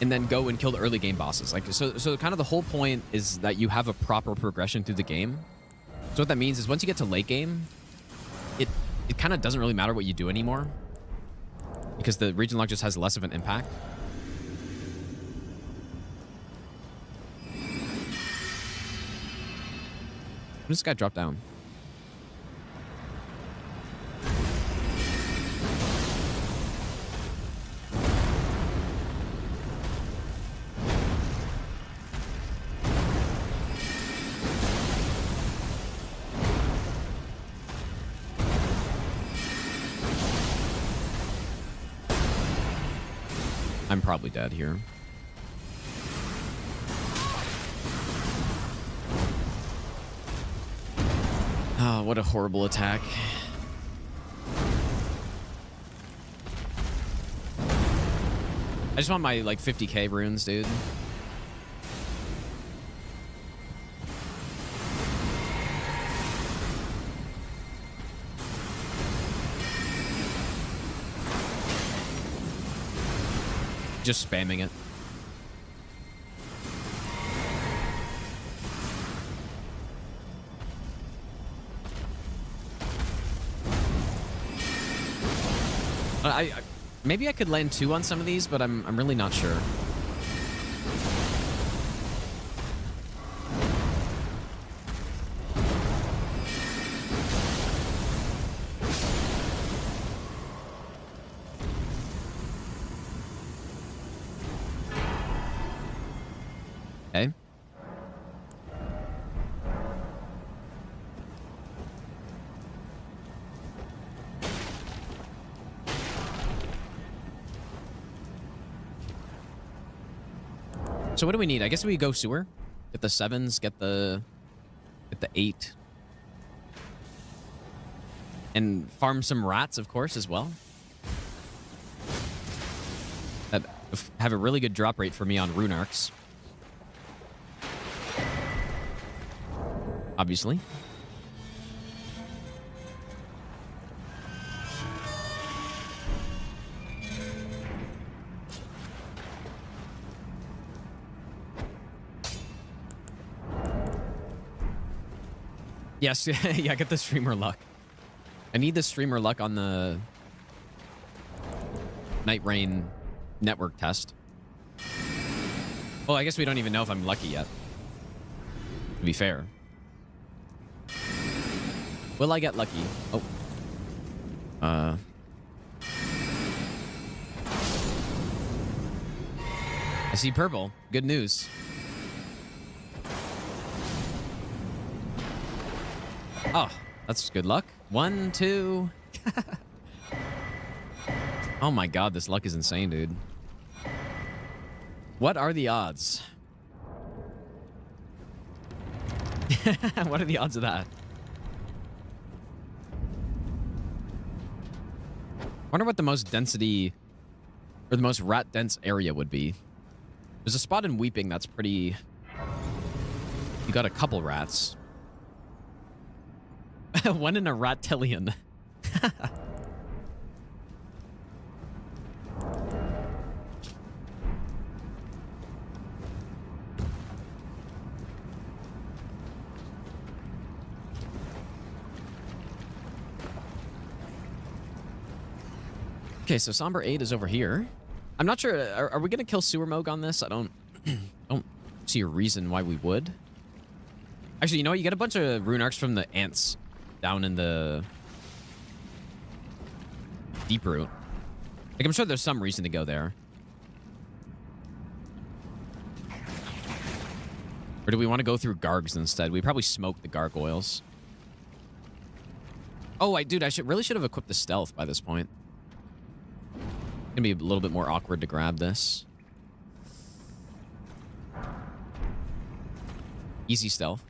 and then go and kill the early game bosses. Like, so kind of the whole point is that you have a proper progression through the game. So what that means is once you get to late game, it kind of doesn't really matter what you do anymore, because the region lock just has less of an impact. When does this guy drop down? I'm probably dead here. Oh, what a horrible attack. I just want my, like, 50k runes, dude. Just spamming it. Maybe I could land 2 on some of these, but I'm really not sure. Okay. So what do we need? I guess we go sewer. Get the 7s, get the 8. And farm some rats, of course, as well. That have a really good drop rate for me on rune arcs. Obviously. Yes, yeah, get the streamer luck. I need the streamer luck on the Night Rain network test. Well, I guess we don't even know if I'm lucky yet, to be fair. Will I get lucky? Oh. I see purple. Good news. Oh, that's good luck. 1, 2. Oh my god, this luck is insane, dude. What are the odds? What are the odds of that? I wonder what the most density, or the most rat dense area would be. There's a spot in Weeping that's pretty... You got a couple rats. One in a ratillion. Okay, so Somber 8 is over here. I'm not sure. Are we going to kill Sewer Mohg on this? I don't see a reason why we would. Actually, you know what? You get a bunch of rune arcs from the ants down in the deep root. Like, I'm sure there's some reason to go there. Or do we want to go through Gargs instead? We probably smoke the gargoyles. Oh, dude, I really should have equipped the stealth by this point. It's gonna be a little bit more awkward to grab this. Easy stealth.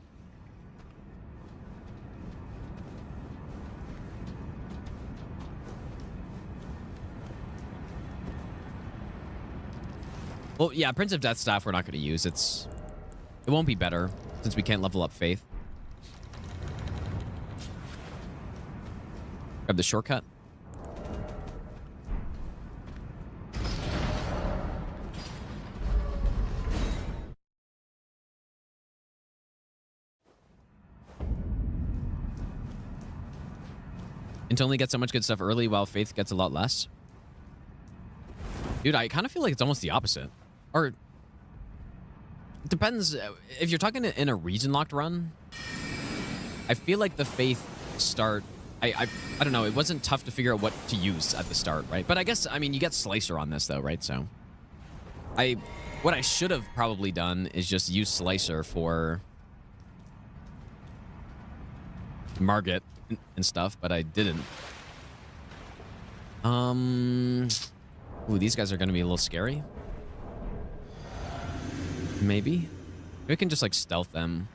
Well, yeah, Prince of Death Staff we're not going to use. It won't be better since we can't level up Faith. Grab the shortcut. And to only get so much good stuff early while Faith gets a lot less. Dude, I kind of feel like it's almost the opposite. Or, it depends. If you're talking in a region-locked run, I feel like the Faith start... I don't know, it wasn't tough to figure out what to use at the start, right? But I guess, I mean, you get Slicer on this, though, right? So, what I should have probably done is just use Slicer for Margit and stuff, but I didn't. Ooh, these guys are going to be a little scary. Maybe we can just like stealth them.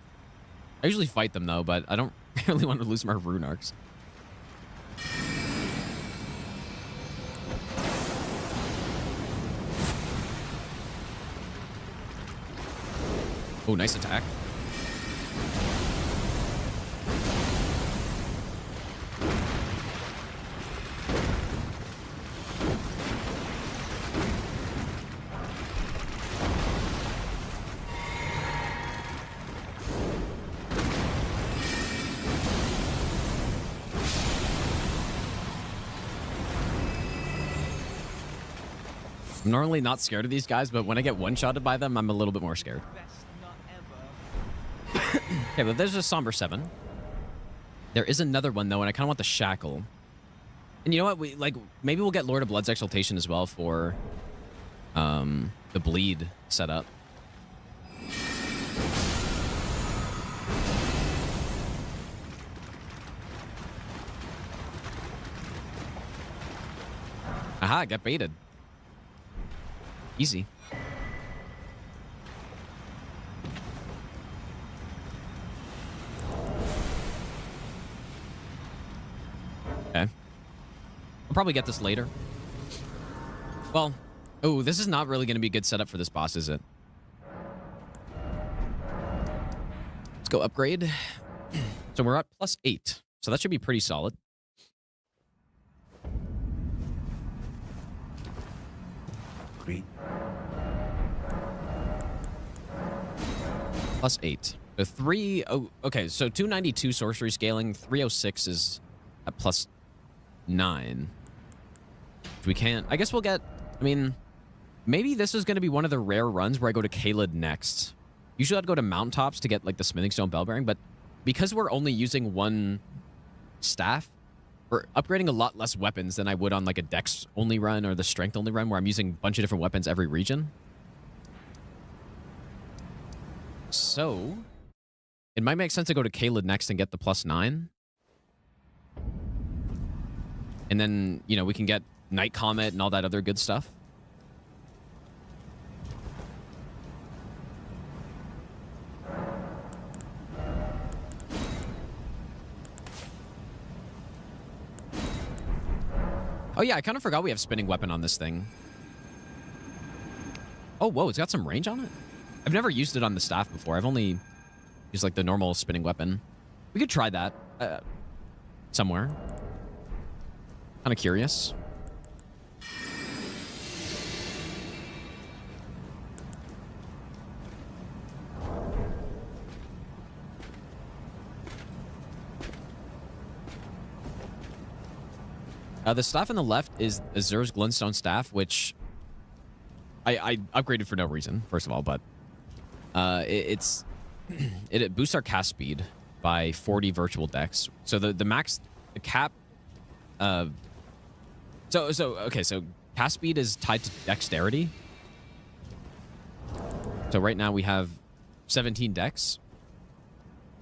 I usually fight them though, but I don't really want to lose my rune arcs. Oh, nice attack. I'm normally not scared of these guys, but when I get one-shotted by them, I'm a little bit more scared. Okay, but there's a Somber 7. There is another one, though, and I kind of want the Shackle. And you know what? Maybe we'll get Lord of Blood's Exaltation as well for the Bleed setup. Aha, get baited. Easy. Okay. I'll probably get this later. Well, oh, this is not really going to be a good setup for this boss, is it? Let's go upgrade. So we're at +8. So that should be pretty solid. Great. +8. So 3... Oh, okay, so 292 sorcery scaling. 306 is at +9. We can't... I guess we'll get... I mean, maybe this is going to be one of the rare runs where I go to Caelid next. Usually I'd go to Mountaintops to get, like, the Smithing Stone Bell Bearing, but because we're only using one staff, we're upgrading a lot less weapons than I would on, like, a Dex-only run or the Strength-only run where I'm using a bunch of different weapons every region. So, it might make sense to go to Caelid next and get the +9. And then, you know, we can get Night Comet and all that other good stuff. Oh yeah, I kind of forgot we have Spinning Weapon on this thing. Oh, whoa, it's got some range on it? I've never used it on the staff before. I've only used, like, the normal Spinning Weapon. We could try that somewhere. Kind of curious. The staff on the left is Azur's Glintstone Staff, which I upgraded for no reason, first of all, but it boosts our cast speed by 40 virtual dex. So the max, the cap, so cast speed is tied to dexterity. So right now we have 17 dex.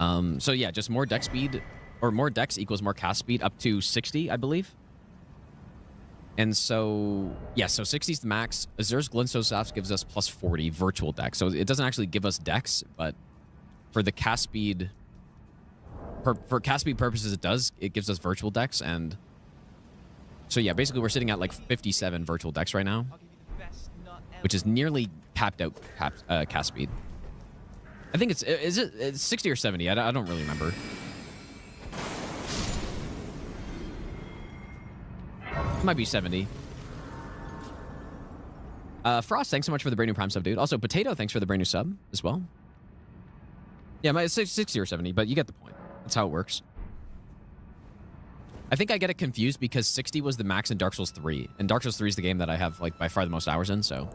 So yeah, just more dex speed, or more dex equals more cast speed up to 60, I believe. And so, yeah, so 60 is the max. Azur's Glintstone Staff gives us +40 virtual dex. So it doesn't actually give us dex, but for the cast speed, for cast speed purposes, it does. It gives us virtual dex. And so, yeah, basically we're sitting at like 57 virtual dex right now, which is nearly capped out cast speed. I think it's 60 or 70. I don't really remember. It might be 70. Frost, thanks so much for the brand new Prime sub, dude. Also, Potato, thanks for the brand new sub as well. Yeah, it's 60 or 70, but you get the point. That's how it works. I think I get it confused because 60 was the max in Dark Souls 3. And Dark Souls 3 is the game that I have, like, by far the most hours in, so...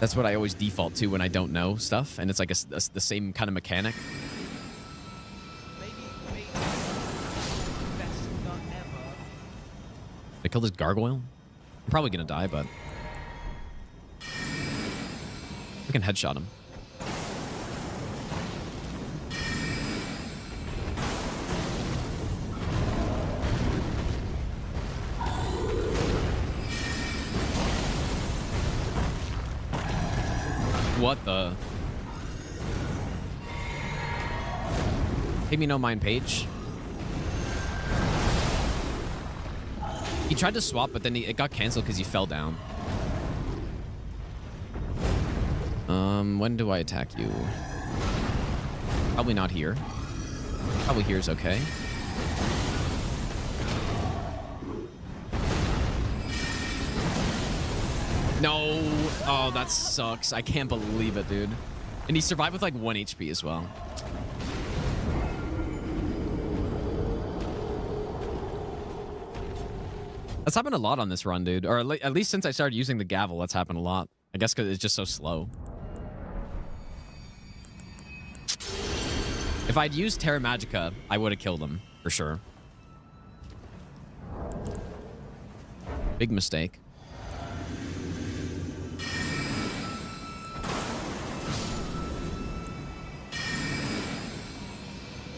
That's what I always default to when I don't know stuff, and it's like the same kind of mechanic. Maybe best nut ever. I killed this gargoyle? I'm probably gonna die, but... we can headshot him. What the? Give me no mind page. He tried to swap, but then it got canceled because he fell down. When do I attack you? Probably not here. Probably here is okay. No. Oh, that sucks. I can't believe it, dude. And he survived with like 1 HP as well. That's happened a lot on this run, dude. Or at least since I started using the gavel, that's happened a lot. I guess because it's just so slow. If I'd used Terra Magica, I would have killed him, for sure. Big mistake.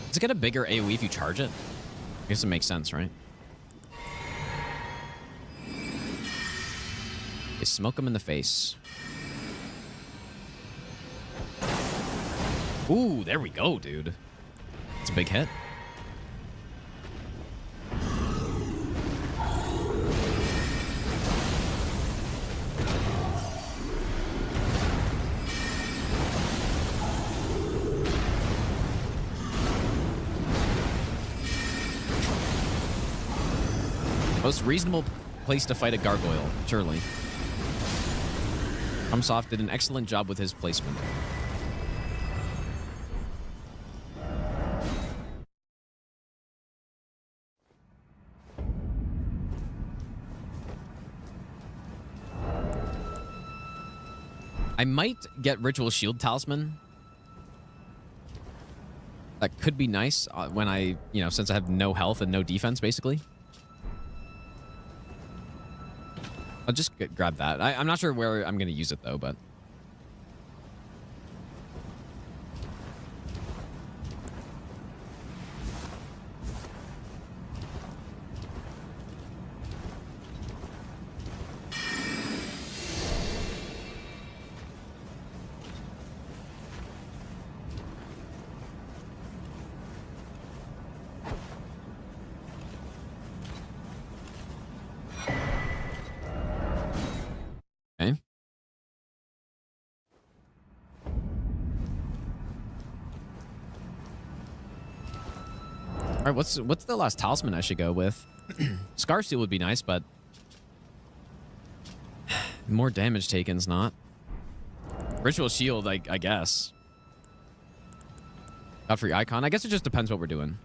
Does it get a bigger AoE if you charge it? I guess it makes sense, right? They smoke him in the face. Ooh, there we go, dude. It's a big hit. Most reasonable place to fight a gargoyle, surely. FromSoft did an excellent job with his placement. I might get Ritual Shield Talisman. That could be nice when I, since I have no health and no defense, basically. I'll just grab that. I'm not sure where I'm going to use it, though, but... Okay. All right, what's the last talisman I should go with? Scar Seal would be nice, but more damage taken's not. Ritual Shield, I guess. Godfrey Icon. I guess it just depends what we're doing.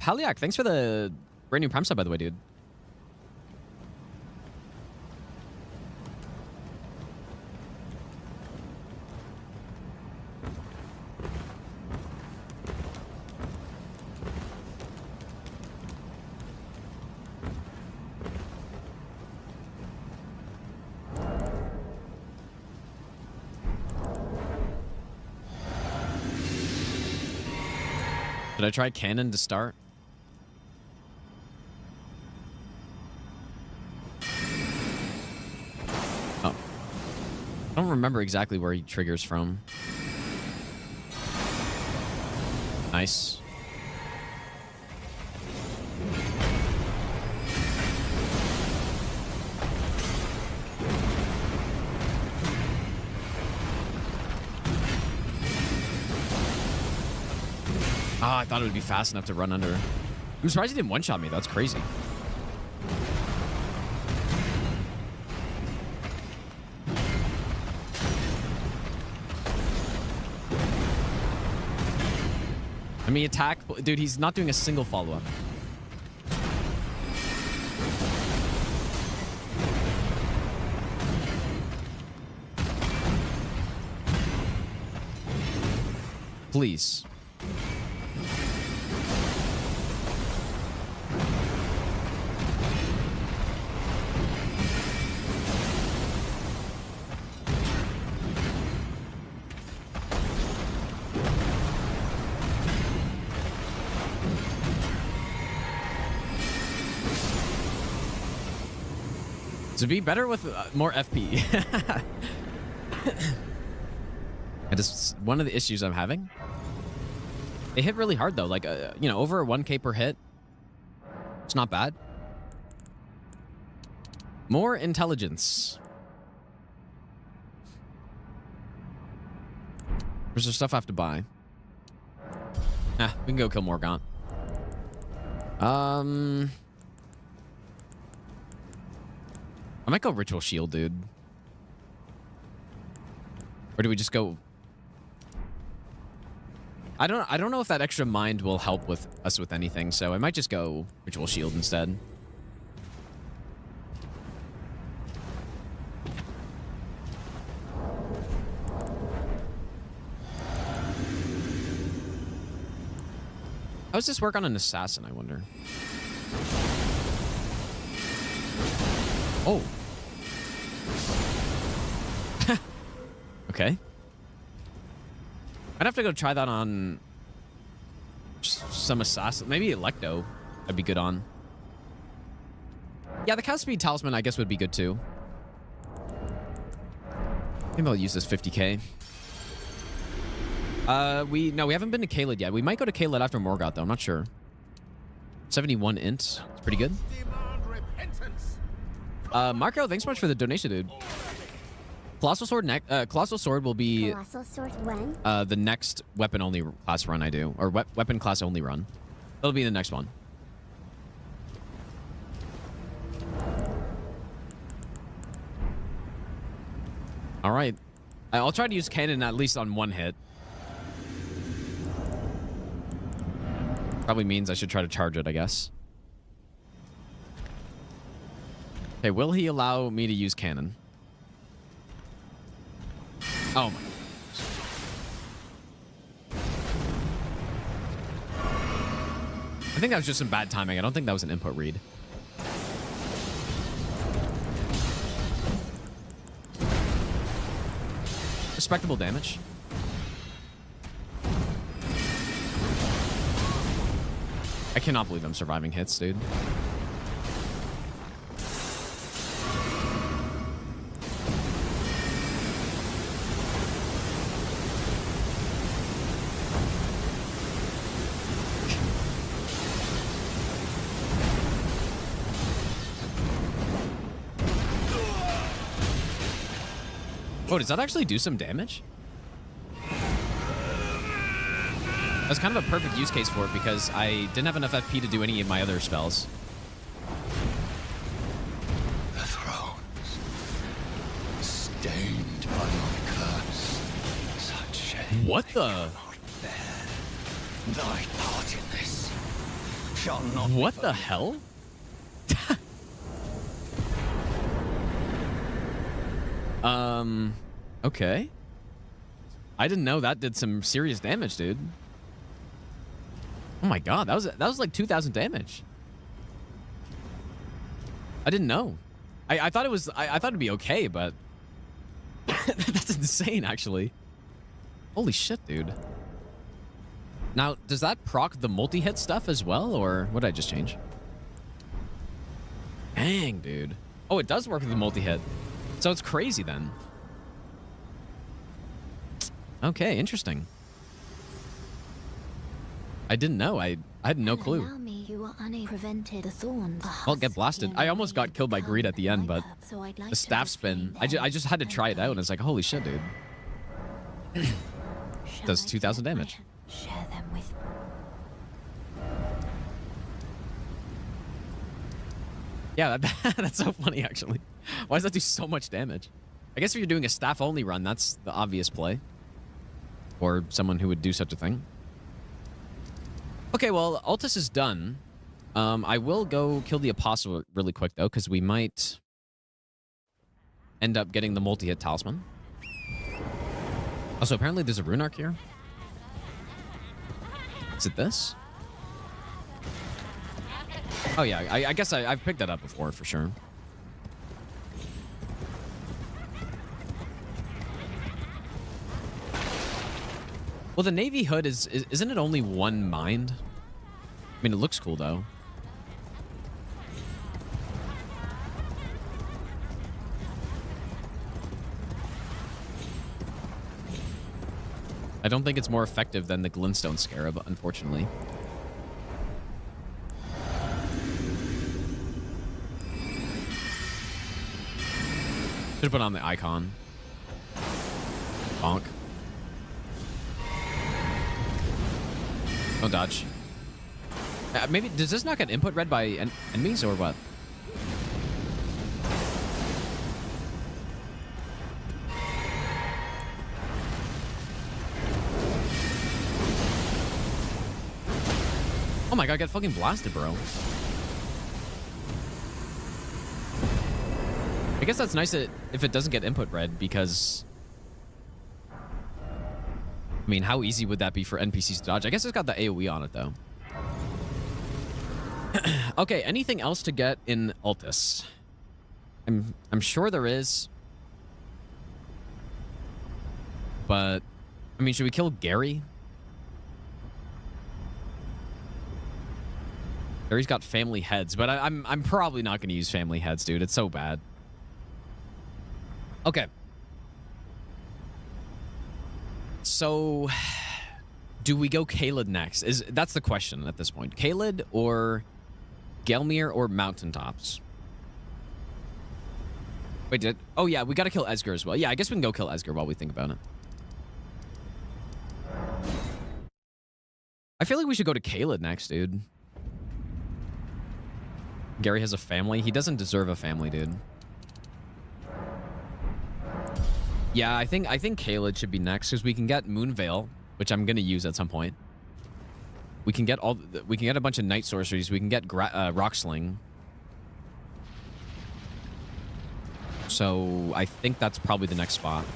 Paliak, thanks for the brand new Prime sub, by the way, dude. Did I try cannon to start? Oh. I don't remember exactly where he triggers from. Nice. Ah, I thought it would be fast enough to run under. I'm surprised he didn't one-shot me. That's crazy. Let me attack. Dude, he's not doing a single follow-up. Please. To be better with more FP. It is one of the issues I'm having. They hit really hard though, like you know, over 1k per hit. It's not bad. More intelligence. There's some stuff I have to buy. Ah, we can go kill Morgant. I might go Ritual Shield, dude. Or do we just go... I don't know if that extra mind will help with us with anything, so I might just go Ritual Shield instead. How does this work on an assassin, I wonder? Oh. Okay. I'd have to go try that on some assassin. Maybe Electo I'd be good on. Yeah, the cast speed talisman I guess would be good too. Maybe I'll use this 50k. We haven't been to Caelid yet. We might go to Caelid after Morgott though. I'm not sure. 71 int. It's pretty good. Marco, thanks so much for the donation, dude. Colossal Sword will be Colossal Sword when? The next weapon only class run I do, or weapon class only run. That'll be the next one. All right, I'll try to use cannon at least on one hit. Probably means I should try to charge it, I guess. Okay, will he allow me to use cannon? Oh my. I think that was just some bad timing. I don't think that was an input read. Respectable damage. I cannot believe I'm surviving hits, dude. Oh, does that actually do some damage? That's kind of a perfect use case for it because I didn't have enough FP to do any of my other spells. The thrones, stained by my curse, such shame. What the? Thy part in this shall not. What the hell? Okay. I didn't know that did some serious damage, dude. Oh my god, that was like 2,000 damage. I didn't know. I thought it was I thought it'd be okay, but that's insane actually. Holy shit, dude. Now, does that proc the multi-hit stuff as well, or what did I just change? Dang, dude. Oh, it does work with the multi-hit. So it's crazy then. Okay, interesting. I didn't know. I had no clue. Prevented the thorns. I'll get blasted. I almost got killed by greed at the end, but the staff spin. I just had to try it out, and it's like, holy shit, dude. Does 2,000 damage. Share them with. Yeah, that's so funny, actually. Why does that do so much damage? I guess if you're doing a staff-only run, that's the obvious play. Or someone who would do such a thing. Okay, well, Altus is done. I will go kill the Apostle really quick, though, because we might end up getting the multi-hit talisman. Also, apparently there's a rune arc here. Is it this? Oh, yeah. I guess I've picked that up before, for sure. Well, the Navy hood isn't it only one mind? I mean, it looks cool, though. I don't think it's more effective than the Glintstone Scarab, unfortunately. Should put on the icon. Bonk. Don't dodge. Maybe, does this not get input read by enemies or what? Oh my god, I got fucking blasted, bro. I guess that's nice if it doesn't get input read, because... I mean, how easy would that be for NPCs to dodge? I guess it's got the AoE on it, though. Okay, anything else to get in Altus? I'm sure there is. But, I mean, should we kill Gary? Gary's got family heads, but I'm probably not going to use family heads, dude. It's so bad. Okay. So, do we go Caelid next? That's the question at this point. Caelid or Gelmir or Mountaintops? Wait, oh yeah, we gotta kill Esger as well. Yeah, I guess we can go kill Esger while we think about it. I feel like we should go to Caelid next, dude. Gary has a family. He doesn't deserve a family, dude. Yeah, I think Caelid should be next because we can get Moonveil, which I'm gonna use at some point. We can get a bunch of night sorceries. We can get Rocksling. So I think that's probably the next spot.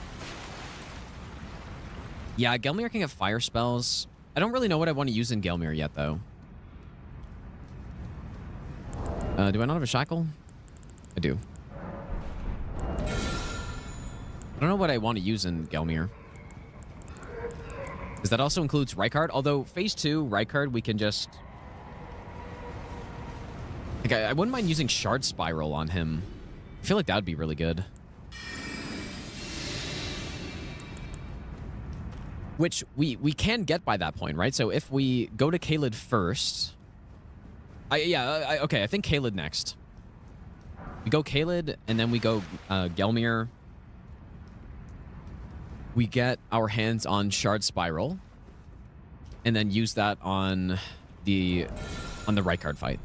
Yeah, Gelmir can get fire spells. I don't really know what I want to use in Gelmir yet, though. Do I not have a shackle? I do. I don't know what I want to use in Gelmir. Because that also includes Rykard. Although, phase 2, Rykard, we can just... Like, I wouldn't mind using Shard Spiral on him. I feel like that would be really good. Which we can get by that point, right? So if we go to Caelid first... okay, I think Caelid next. We go Caelid, and then we go Gelmir. We get our hands on Shard Spiral, and then use that on the Rykard fight.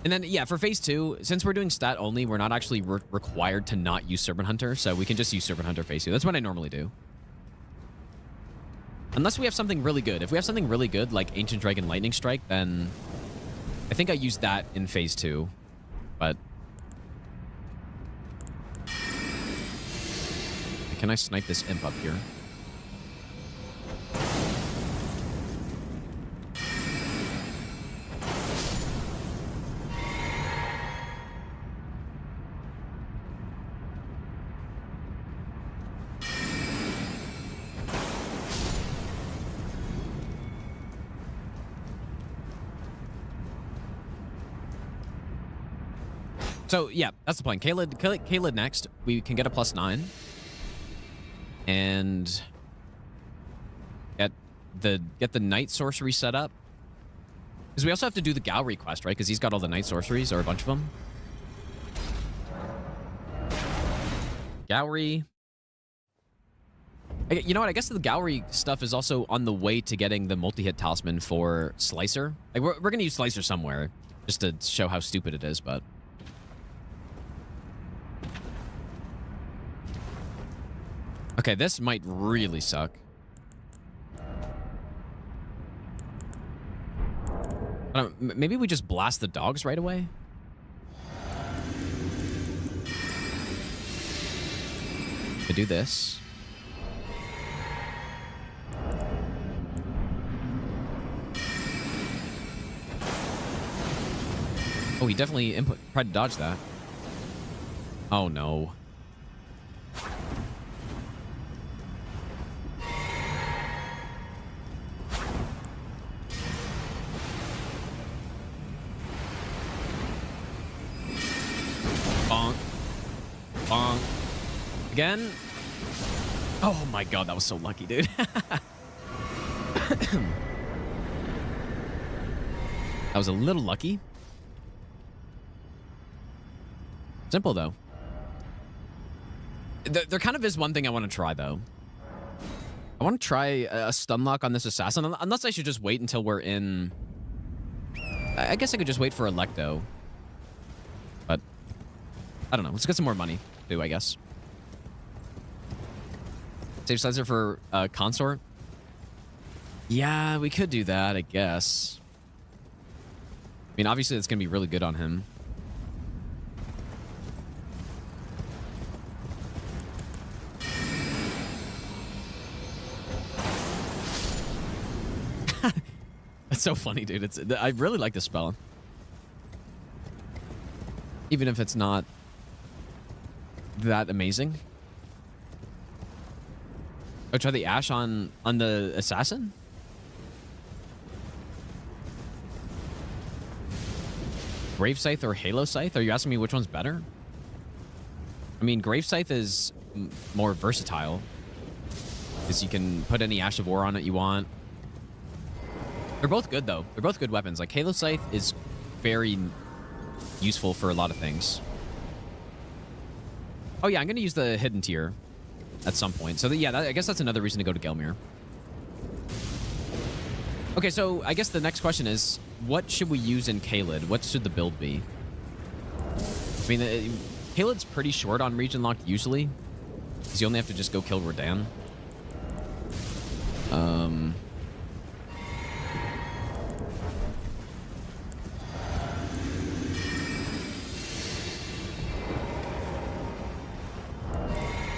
And then, yeah, for phase 2, since we're doing stat only, we're not actually required to not use Serpent Hunter, so we can just use Serpent Hunter phase 2. That's what I normally do. Unless we have something really good. If we have something really good, like Ancient Dragon Lightning Strike, then I think I use that in phase 2. But... Can I snipe this imp up here? So, yeah, that's the plan. Caelid next. We can get a +9. And get the night sorcery set up. Because we also have to do the Gowry quest, right? Because he's got all the night sorceries, or a bunch of them. Gowry. You know what? I guess the Gowry stuff is also on the way to getting the multi-hit talisman for Slicer. Like, we're going to use Slicer somewhere, just to show how stupid it is, but... Okay, this might really suck. Maybe we just blast the dogs right away? To do this. Oh, he definitely tried to dodge that. Oh, no. Bonk. Bonk. Again. Oh my god, that was so lucky, dude. That was a little lucky. Simple, though. There kind of is one thing I want to try, though. I want to try a stun lock on this assassin, unless I should just wait until we're in... I guess I could just wait for Electo. But, I don't know. Let's get some more money, too, I guess. Save slicer for Consort? Yeah, we could do that, I guess. I mean, obviously, that's going to be really good on him. That's so funny, dude. I really like this spell. Even if it's not that amazing. Oh, try the Ash on the assassin? Grave Scythe or Halo Scythe? Are you asking me which one's better? I mean, Grave Scythe is more versatile. Because you can put any Ash of War on it you want. They're both good, though. They're both good weapons. Like, Halo Scythe is very useful for a lot of things. Oh, yeah, I'm going to use the hidden tier at some point. So, yeah, I guess that's another reason to go to Gelmir. Okay, so I guess the next question is, what should we use in Caelid? What should the build be? I mean, Caelid's pretty short on region locked usually, because you only have to just go kill Rodan.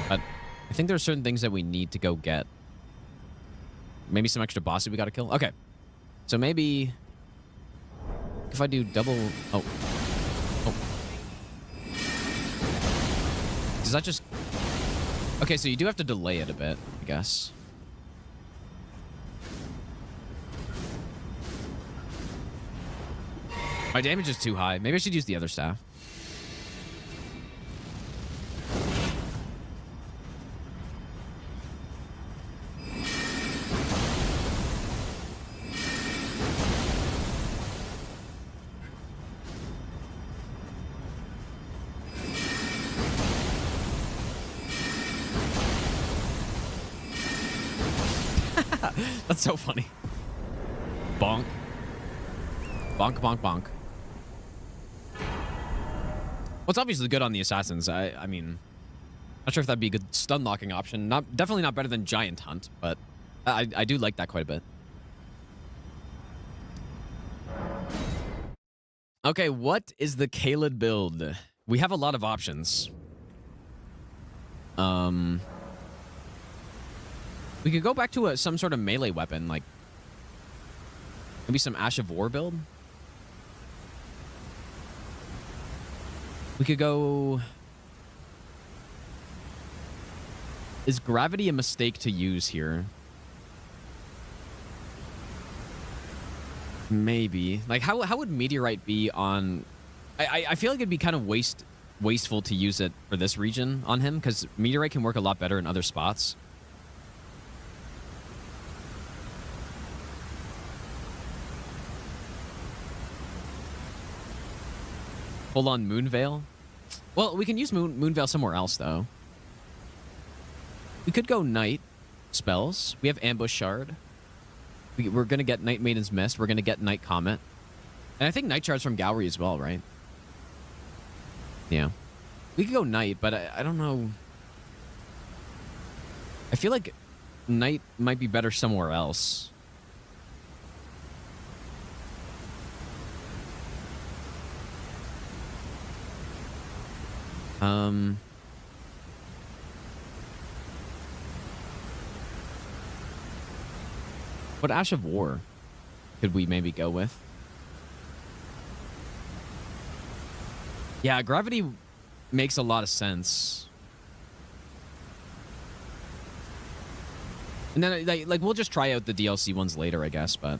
But I think there are certain things that we need to go get. Maybe some extra bosses we gotta kill. Okay, so maybe if I do double... Oh. Does that just... Okay, so you do have to delay it a bit, I guess. My damage is too high. Maybe I should use the other staff. That's so funny. Bonk. Bonk, bonk, bonk. What's obviously good on the assassins. I mean, not sure if that'd be a good stun locking option. Definitely not better than Giant Hunt, but I do like that quite a bit. Okay, what is the Caelid build? We have a lot of options. We could go back to some sort of melee weapon, like maybe some Ash of War build. We could go... Is gravity a mistake to use here? Maybe. Like, how would Meteorite be on... I feel like it'd be kind of wasteful to use it for this region on him, because Meteorite can work a lot better in other spots. Full on Moonveil? Well, we can use Moonveil somewhere else, though. We could go Night spells. We have Ambush Shard. We're going to get Night Maiden's Mist. We're going to get Night Comet. And I think Night Shard's from Gallery as well, right? Yeah. We could go Night, but I don't know. I feel like Night might be better somewhere else. What Ash of War could we maybe go with? Yeah, gravity makes a lot of sense. And then, like, we'll just try out the DLC ones later, I guess, but...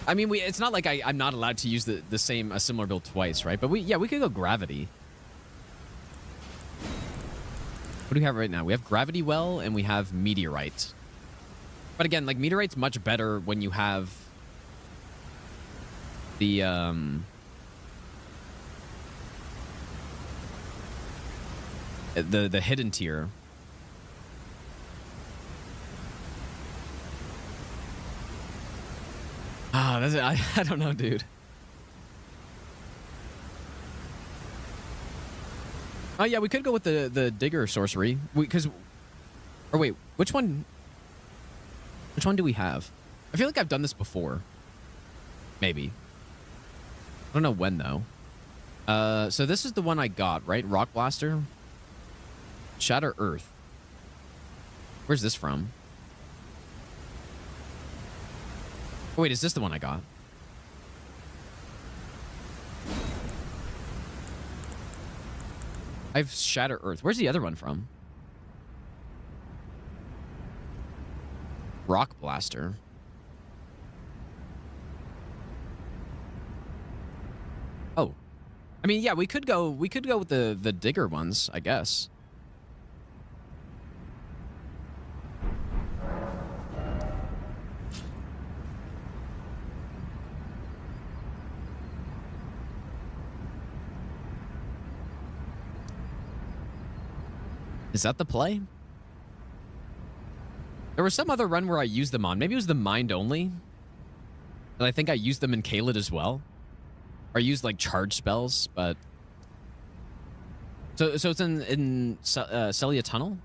I mean, it's not like I'm not allowed to use a similar build twice, right? But we could go Gravity. What do we have right now? We have Gravity Well, and we have Meteorite. But again, like, Meteorite's much better when you have the, the hidden tier. Ah, that's it. I don't know, dude. Oh yeah, we could go with the digger sorcery. Or wait, which one do we have? I feel like I've done this before. Maybe. I don't know when though. So this is the one I got, right? Rock Blaster. Shatter Earth. Where's this from? Oh, wait, is this the one I got? I have Shatter Earth. Where's the other one from? Rock Blaster. Oh. I mean, yeah, we could go with the digger ones, I guess. Is that the play? There was some other run where I used them on. Maybe it was the Mind only. And I think I used them in Kaled as well. Or I used like charge spells, but... So it's in Celia Tunnel?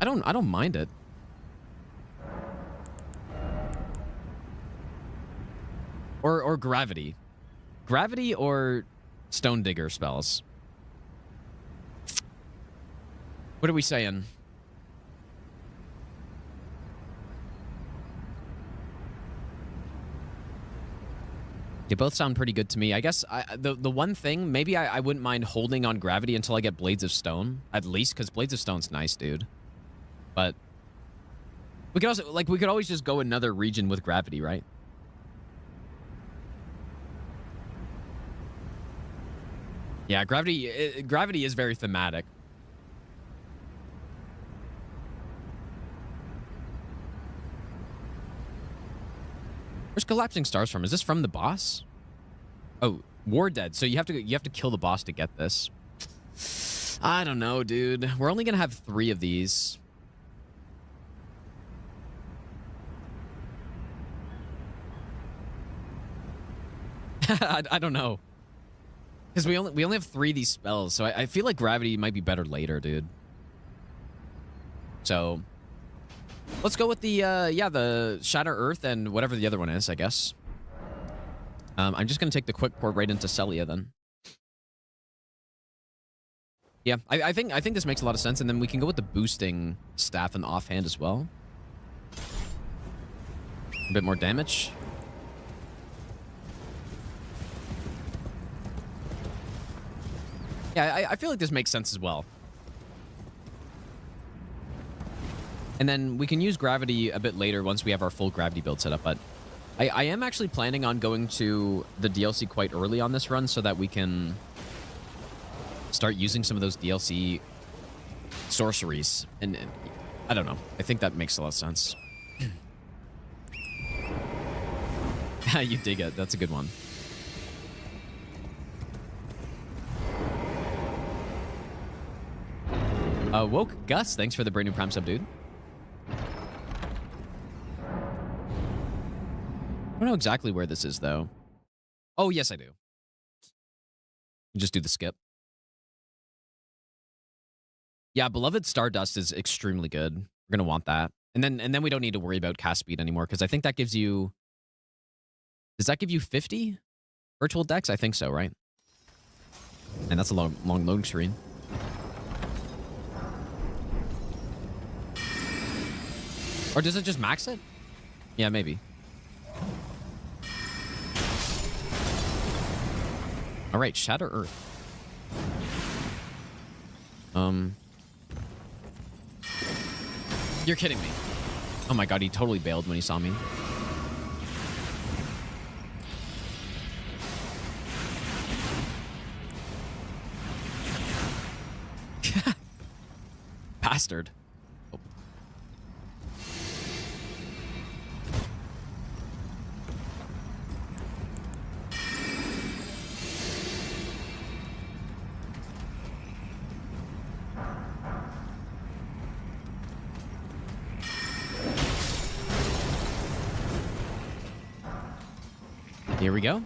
I don't mind it. Or Gravity. Gravity or Stone Digger spells. What are we saying? They both sound pretty good to me. I guess the one thing, maybe I wouldn't mind holding on Gravity until I get Blades of Stone, at least, because Blades of Stone's nice, dude. But we could also, like, we could always just go another region with Gravity, right? Yeah, Gravity is very thematic. Where's Collapsing Stars from? Is this from the boss? Oh, War Dead. So you have to kill the boss to get this. I don't know, dude. We're only gonna have 3 of these. I don't know. Because we only have 3 of these spells, so I feel like Gravity might be better later, dude. So let's go with the Shatter Earth and whatever the other one is, I guess. I'm just gonna take the quick port right into Celia then. Yeah, I think this makes a lot of sense, and then we can go with the boosting staff and offhand as well. A bit more damage. Yeah, I feel like this makes sense as well. And then we can use Gravity a bit later once we have our full Gravity build set up. But I am actually planning on going to the DLC quite early on this run so that we can start using some of those DLC sorceries. And I don't know. I think that makes a lot of sense. You dig it. That's a good one. Woke Gus, thanks for the brand new Prime sub, dude. I don't know exactly where this is, though. Oh, yes, I do. Just do the skip. Yeah, Beloved Stardust is extremely good. We're going to want that. And then we don't need to worry about cast speed anymore, because I think that gives you... Does that give you 50 virtual decks? I think so, right? And that's a long loading screen. Or does it just max it? Yeah, maybe. All right, Shatter Earth. You're kidding me. Oh my god, he totally bailed when he saw me. Bastard. Oh. Here we go.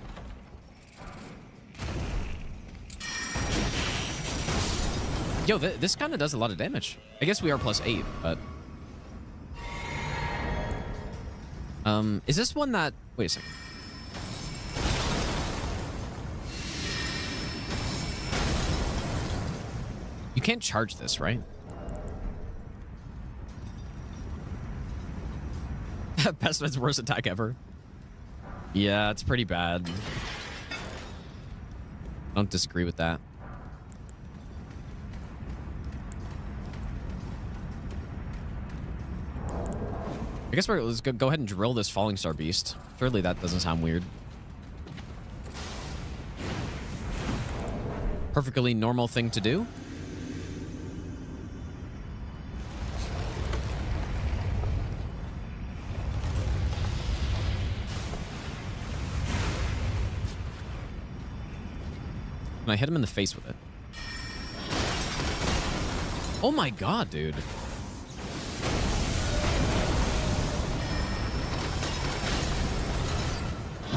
Yo, this kind of does a lot of damage. I guess we are +8, but... is this one that... Wait a second. You can't charge this, right? Best man's worst attack ever. Yeah, it's pretty bad. I don't disagree with that. I guess let's go ahead and drill this Falling Star Beast. Surely that doesn't sound weird. Perfectly normal thing to do. And I hit him in the face with it. Oh my god, dude.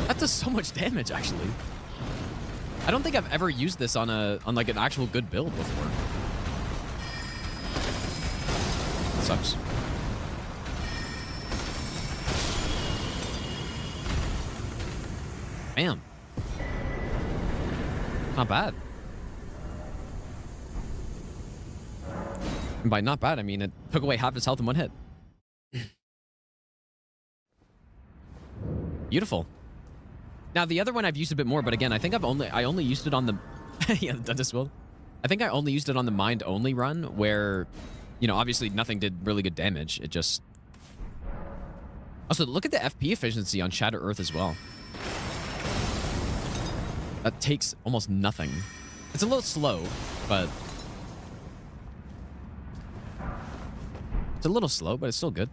That does so much damage, actually. I don't think I've ever used this on like an actual good build before. That sucks. Bam. Not bad. And by not bad, I mean it took away half his health in one hit. Beautiful. Now the other one I've used a bit more, but again, I think I only used it on the yeah, the dentist will. I think I only used it on the mind only run where, you know, obviously nothing did really good damage. It just also look at the FP efficiency on Shatter Earth as well. That takes almost nothing. It's a little slow, but it's still good.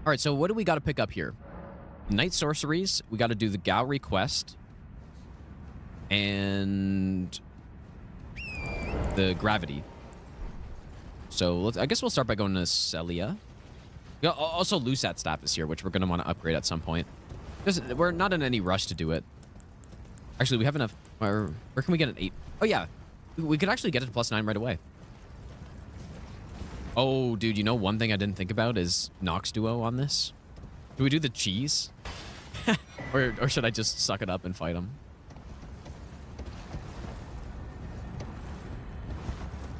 All right, so what do we got to pick up here? Night sorceries. We got to do the Gowrie quest and the gravity. So I guess we'll start by going to Celia. Also, Lusat staff is here, which we're going to want to upgrade at some point. We're not in any rush to do it. Actually, we have enough. Where can we get an 8? Oh, yeah. We could actually get it to +9 right away. Oh, dude, you know one thing I didn't think about is Nox Duo on this. Do we do the cheese? or should I just suck it up and fight him?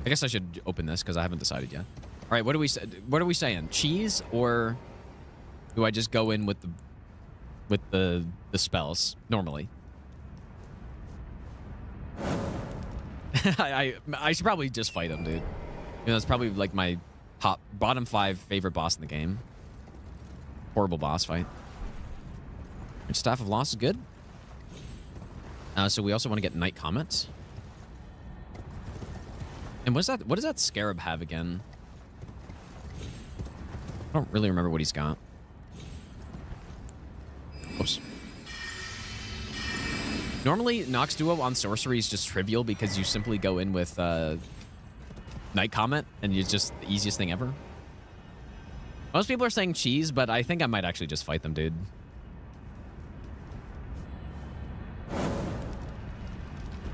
I guess I should open this because I haven't decided yet. All right, what are we saying? Cheese, or do I just go in with the spells normally? I should probably just fight him, dude. You know, that's probably like my bottom 5 favorite boss in the game. Horrible boss fight. And Staff of Loss is good. So we also want to get Night Comet. And what does that Scarab have again? I don't really remember what he's got. Oops. Normally, Nox Duo on sorcery is just trivial because you simply go in with Night Comet, and it's just the easiest thing ever. Most people are saying cheese, but I think I might actually just fight them, dude.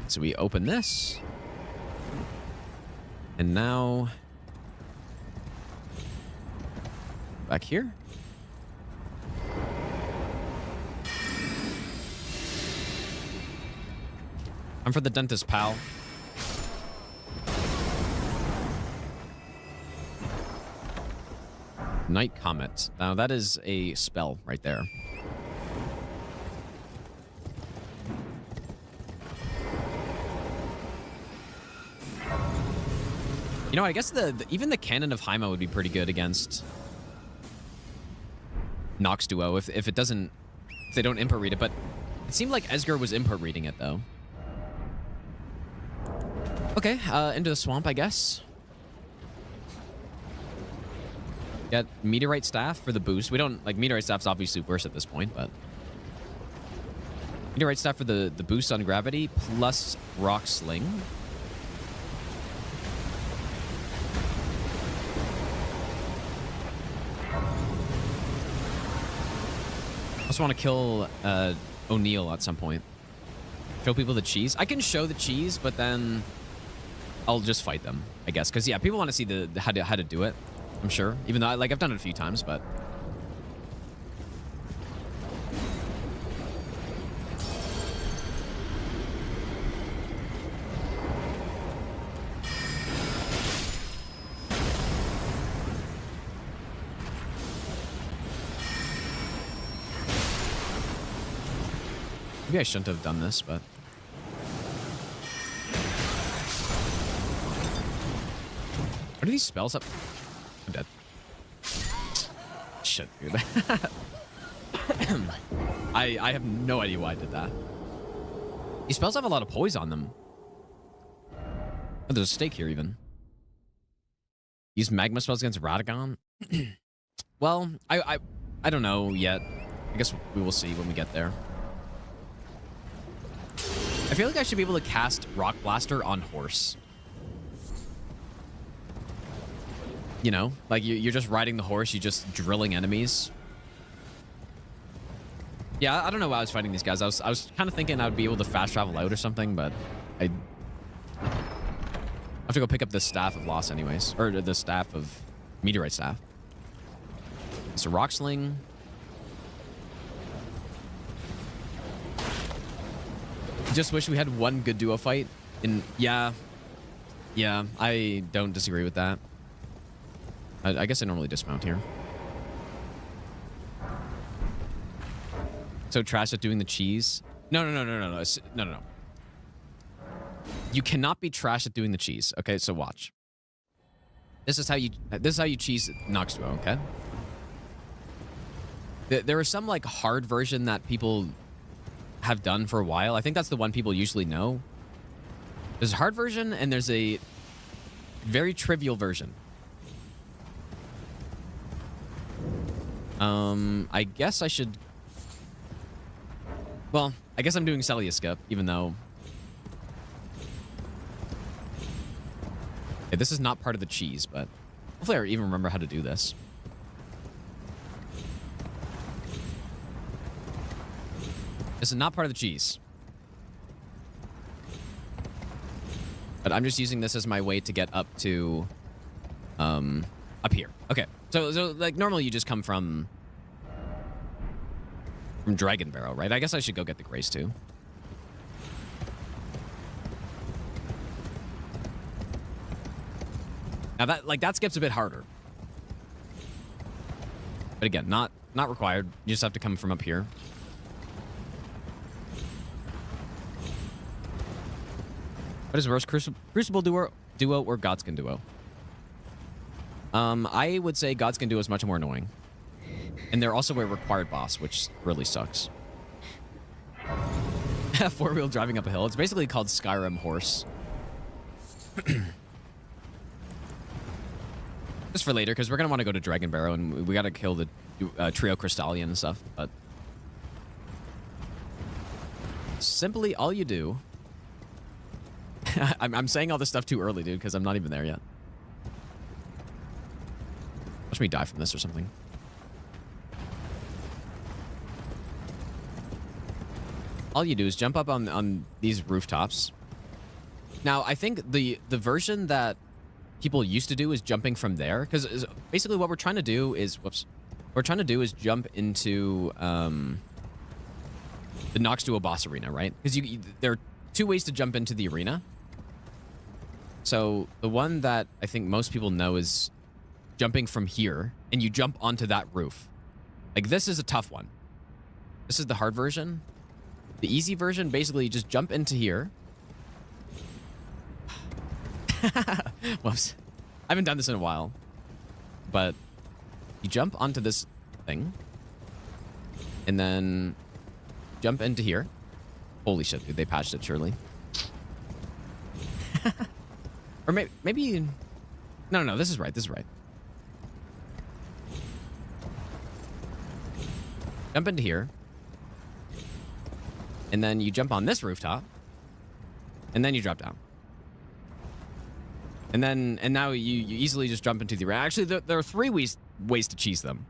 So we open this. And now... back here. I'm for the dentist, pal. Night Comet. Now, that is a spell right there. You know, I guess even the Cannon of Hyma would be pretty good against Nox Duo if it doesn't, if they don't input read it. But it seemed like Esger was input reading it though. Okay, into the swamp, I guess. Got Meteorite Staff for the boost. We don't, like, Meteorite Staff's obviously worse at this point, but Meteorite Staff for the boost on gravity plus Rock Sling. I also want to kill O'Neill at some point. Show people the cheese. I can show the cheese, but then I'll just fight them, I guess. Because, yeah, people want to see the how to do it, I'm sure. Even though, I've done it a few times, but... Maybe I shouldn't have done this, but... What are these spells up? I'm dead. Shit, dude. I have no idea why I did that. These spells have a lot of poise on them. Oh, there's a stake here, even. Use magma spells against Radagon? Well, I don't know yet. I guess we will see when we get there. I feel like I should be able to cast Rock Blaster on horse. You know, like you're just riding the horse, you're just drilling enemies. Yeah, I don't know why I was fighting these guys. I was kind of thinking I would be able to fast travel out or something, but I have to go pick up the Staff of Loss anyways, or the Staff of Meteorite Staff. It's a Rock Sling. Just wish we had one good duo fight. Yeah, I don't disagree with that. I guess I normally dismount here. So trash at doing the cheese? No. You cannot be trash at doing the cheese. Okay, so watch. This is how you cheese Nox Duo, okay? There is some like hard version that people have done for a while. I think that's the one people usually know. There's a hard version and there's a very trivial version. I guess I should... Well, I guess I'm doing Celia Skip, even though... Okay, this is not part of the cheese, but hopefully I even remember how to do this. This is not part of the cheese. But I'm just using this as my way to get up to... up here. Okay. So like, normally you just come from Dragon Barrow, right? I guess I should go get the Grace, too. Now, that skip's a bit harder. But again, not required. You just have to come from up here. What is worse, Crucible Duo or Godskin Duo? I would say Godskin Duo is much more annoying. And they're also a required boss, which really sucks. Four-wheel driving up a hill. It's basically called Skyrim Horse. Just for later, because we're going to want to go to Dragon Barrow, and we got to kill the Trio Crystallion and stuff. But simply all you do... I'm saying all this stuff too early, dude, because I'm not even there yet. Watch me die from this or something. All you do is jump up on these rooftops. Now, I think the version that people used to do is jumping from there, because basically what we're trying to do is... Whoops. What we're trying to do is jump into the Nox Duo boss arena, right? Because there are 2 ways to jump into the arena. So the one that I think most people know is jumping from here, and you jump onto that roof. Like, this is a tough one. This is the hard version. The easy version, basically, you just jump into here. Whoops. I haven't done this in a while. But you jump onto this thing. And then jump into here. Holy shit, dude. They patched it, surely. Or maybe... No, this is right. This is right. Jump into here. And then you jump on this rooftop. And then you drop down. And now you easily just jump into the arena. Actually, there are 3 ways to cheese them.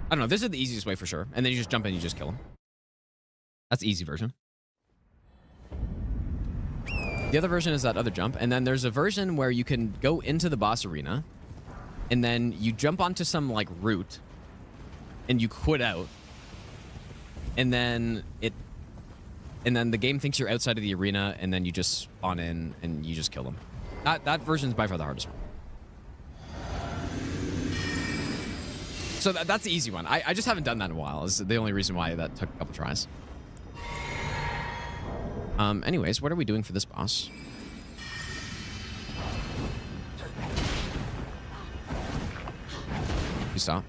I don't know. This is the easiest way for sure. And then you just jump in and you just kill them. That's the easy version. The other version is that other jump. And then there's a version where you can go into the boss arena. And then you jump onto some, like, route. And you quit out. And then the game thinks you're outside of the arena, and then you just spawn in and you just kill them. That version is by far the hardest one. So that's the easy one. I just haven't done that in a while. Is the only reason why that took a couple tries. Anyways, what are we doing for this boss? You stop.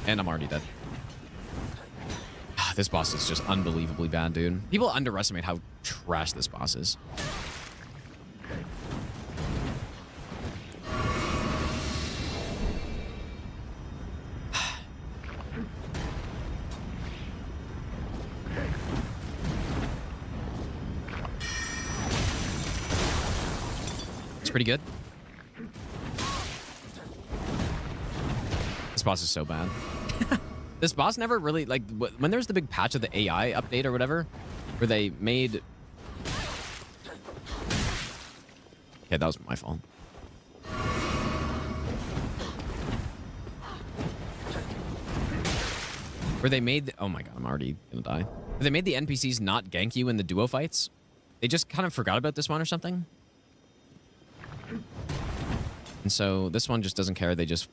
And I'm already dead. This boss is just unbelievably bad, dude. People underestimate how trash this boss is. It's pretty good. This boss is so bad. This boss never really, like, when there's the big patch of the AI update or whatever, where they made... Okay, that was my fault. Where they made... Oh my god, I'm already gonna die. Where they made the NPCs not gank you in the duo fights. They just kind of forgot about this one or something. And so this one just doesn't care. They just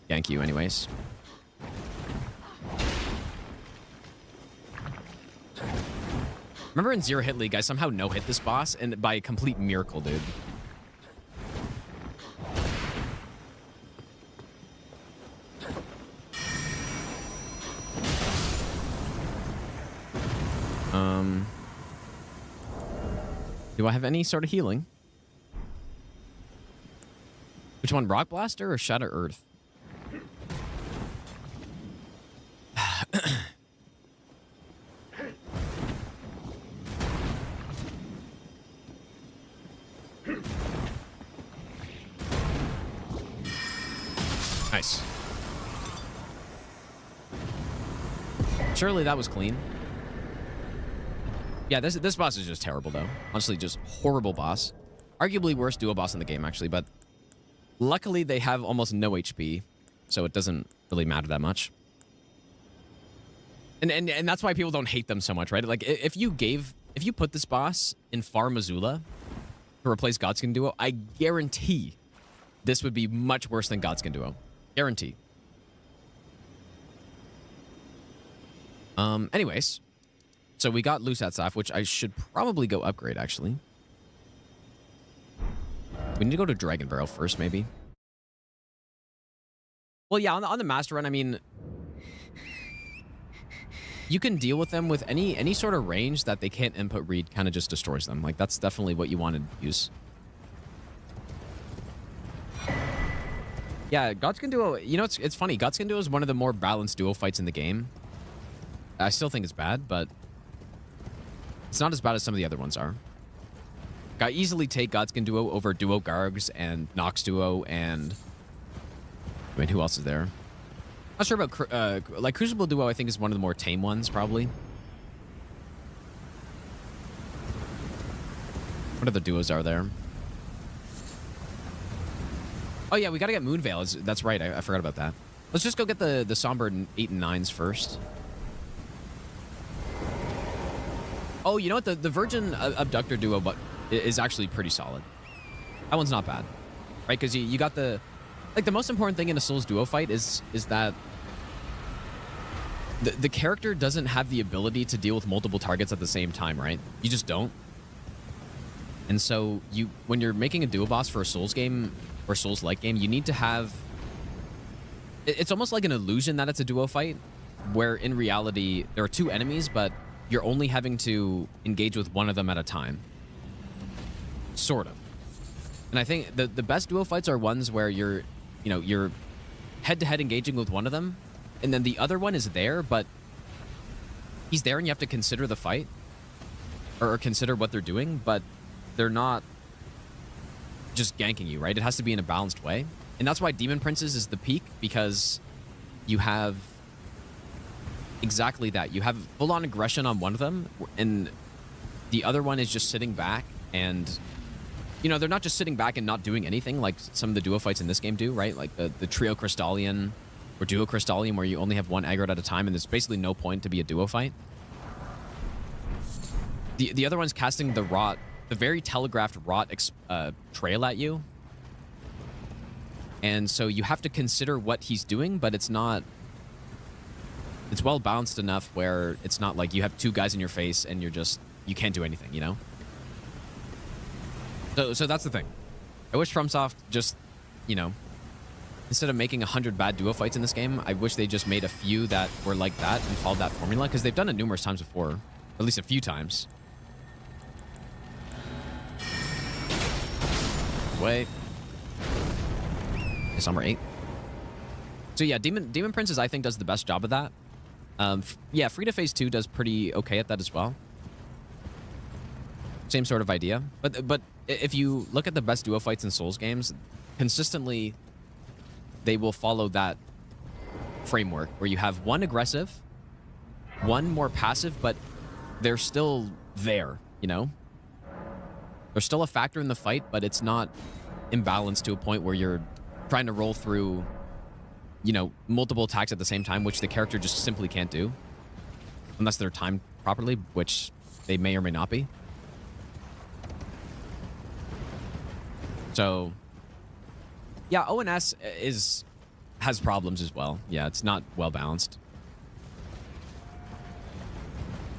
gank you anyways. Remember in Zero Hit League, I somehow no-hit this boss, and by a complete miracle, dude. Do I have any sort of healing? Which one, Rock Blaster or Shatter Earth? Nice. Surely that was clean. Yeah, this boss is just terrible, though. Honestly, just horrible boss. Arguably worst duo boss in the game, actually, but luckily they have almost no HP, so it doesn't really matter that much. And that's why people don't hate them so much, right? Like, if you put this boss in Far Missoula to replace Godskin Duo, I guarantee this would be much worse than Godskin Duo. Guarantee. Anyways, so we got Lusat Staff, which I should probably go upgrade, actually. We need to go to Dragon Barrel first, maybe. Well, yeah, on the Master Run, I mean, you can deal with them with any sort of range that they can't input read, kind of just destroys them. Like, that's definitely what you want to use. Yeah, Godskin Duo, you know, it's funny. Godskin Duo is one of the more balanced duo fights in the game. I still think it's bad, but it's not as bad as some of the other ones are. I easily take Godskin Duo over Duo Gargs and Nox Duo and... I mean, who else is there? Not sure about... like, Crucible Duo, I think, is one of the more tame ones, probably. What other duos are there? Oh, yeah, we gotta get Moonveil. That's right, I forgot about that. Let's just go get the somber 8 and 9s first. Oh, you know what? The Virgin Abductor duo but is actually pretty solid. That one's not bad, right? Because you got the most important thing in a Souls duo fight is that the character doesn't have the ability to deal with multiple targets at the same time, right? You just don't. And so when you're making a duo boss for a Souls game or Souls-like game, you need to have. It's almost like an illusion that it's a duo fight, where in reality there are 2 enemies, but you're only having to engage with one of them at a time. Sort of. And I think the best duo fights are ones where you're head-to-head engaging with one of them, and then the other one is there, but he's there and you have to consider the fight, or consider what they're doing, but they're not just ganking you, right? It has to be in a balanced way. And that's why Demon Princes is the peak, because you have exactly that. You have full-on aggression on one of them, and the other one is just sitting back, and they're not just sitting back and not doing anything like some of the duo fights in this game do, right? Like the Trio Crystallian or Duo Crystallian, where you only have one aggro at a time, and there's basically no point to be a duo fight. The other one's casting the rot, the very telegraphed rot trail at you. And so you have to consider what he's doing, but it's not. It's well balanced enough where it's not like you have 2 guys in your face and you can't do anything, So that's the thing. I wish FromSoft just, instead of making 100 bad duo fights in this game, I wish they just made a few that were like that and followed that formula, because they've done it numerous times before, or at least a few times. Wait. Summer 8. So yeah, Demon Princes I think does the best job of that. Yeah, Frida Phase 2 does pretty okay at that as well. Same sort of idea. But if you look at the best duo fights in Souls games, consistently they will follow that framework where you have one aggressive, one more passive, but they're still there, They're still a factor in the fight, but it's not imbalanced to a point where you're trying to roll through, multiple attacks at the same time, which the character just simply can't do. Unless they're timed properly, which they may or may not be. So, yeah, ONS has problems as well. Yeah, it's not well balanced.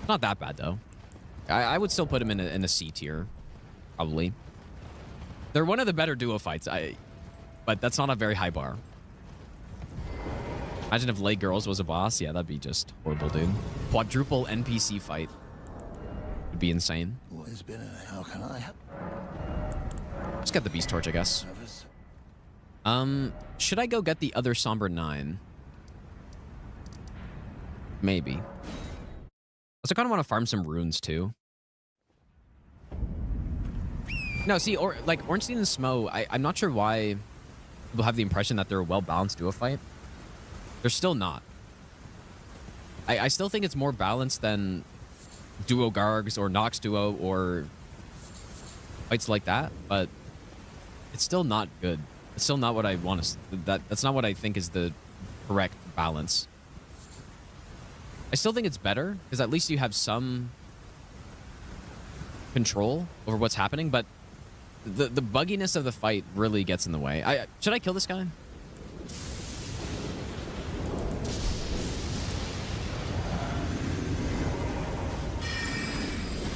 Not that bad, though. I would still put him in a C tier, probably. They're one of the better duo fights, but that's not a very high bar. Imagine if Lay Girls was a boss. Yeah, that'd be just horrible, dude. Quadruple NPC fight would be insane. What has been and how can I help? Let's get the Beast Torch, I guess. Should I go get the other Somber 9? Maybe. Also, kind of want to farm some runes, too. No, see, Ornstein and Smo, I'm not sure why people have the impression that they're a well-balanced duo fight. They're still not. I still think it's more balanced than Duo Gargs or Nox Duo or fights like that, but it's still not good. It's still not what I want to... That's not what I think is the correct balance. I still think it's better, because at least you have some control over what's happening, but the bugginess of the fight really gets in the way. Should I kill this guy?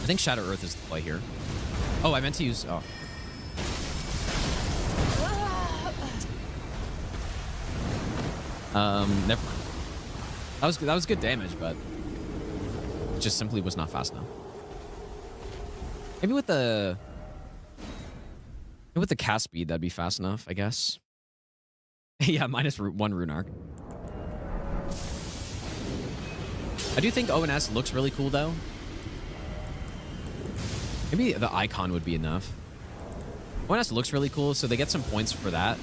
I think Shadow Earth is the play here. Oh, I meant to use... Oh. Never mind. That was good damage, but it just simply was not fast enough. Maybe with the cast speed, that'd be fast enough, I guess. Yeah, -1 rune arc. I do think ONS looks really cool, though. Maybe the icon would be enough. ONS looks really cool, so they get some points for that.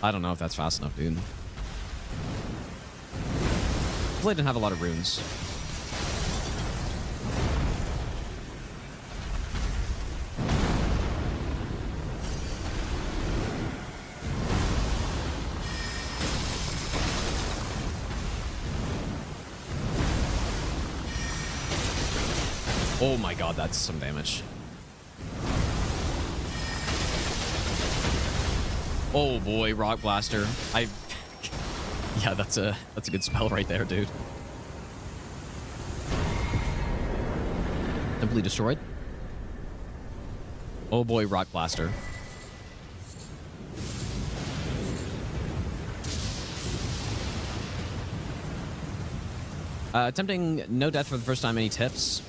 I don't know if that's fast enough, dude. Hopefully I didn't have a lot of runes. Oh my god, that's some damage. Oh boy, Rock Blaster. Yeah, that's a good spell right there, dude. Simply destroyed. Oh boy, Rock Blaster. Attempting no death for the first time. Any tips?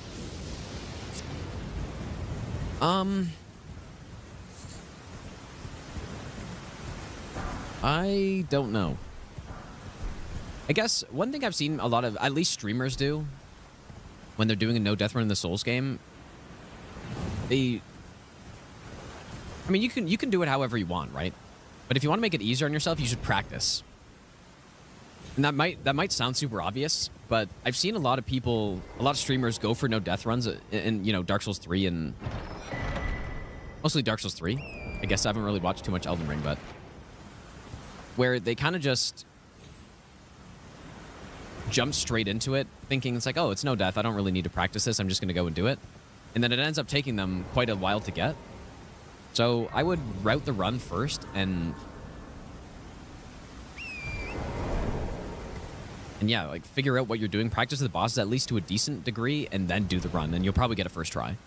I don't know. I guess one thing I've seen a lot of, at least streamers do, when they're doing a no death run in the Souls game, I mean, you can do it however you want, right? But if you want to make it easier on yourself, you should practice. And that might sound super obvious, but I've seen a lot of people, a lot of streamers go for no death runs in, you know, Dark Souls 3 and mostly Dark Souls 3. I guess I haven't really watched too much Elden Ring, but where they kind of just jump straight into it, thinking it's like, oh, it's no death. I don't really need to practice this. I'm just going to go and do it. And then it ends up taking them quite a while to get. So I would route the run first and yeah, like figure out what you're doing, practice the bosses at least to a decent degree, and then do the run, and you'll probably get a first try.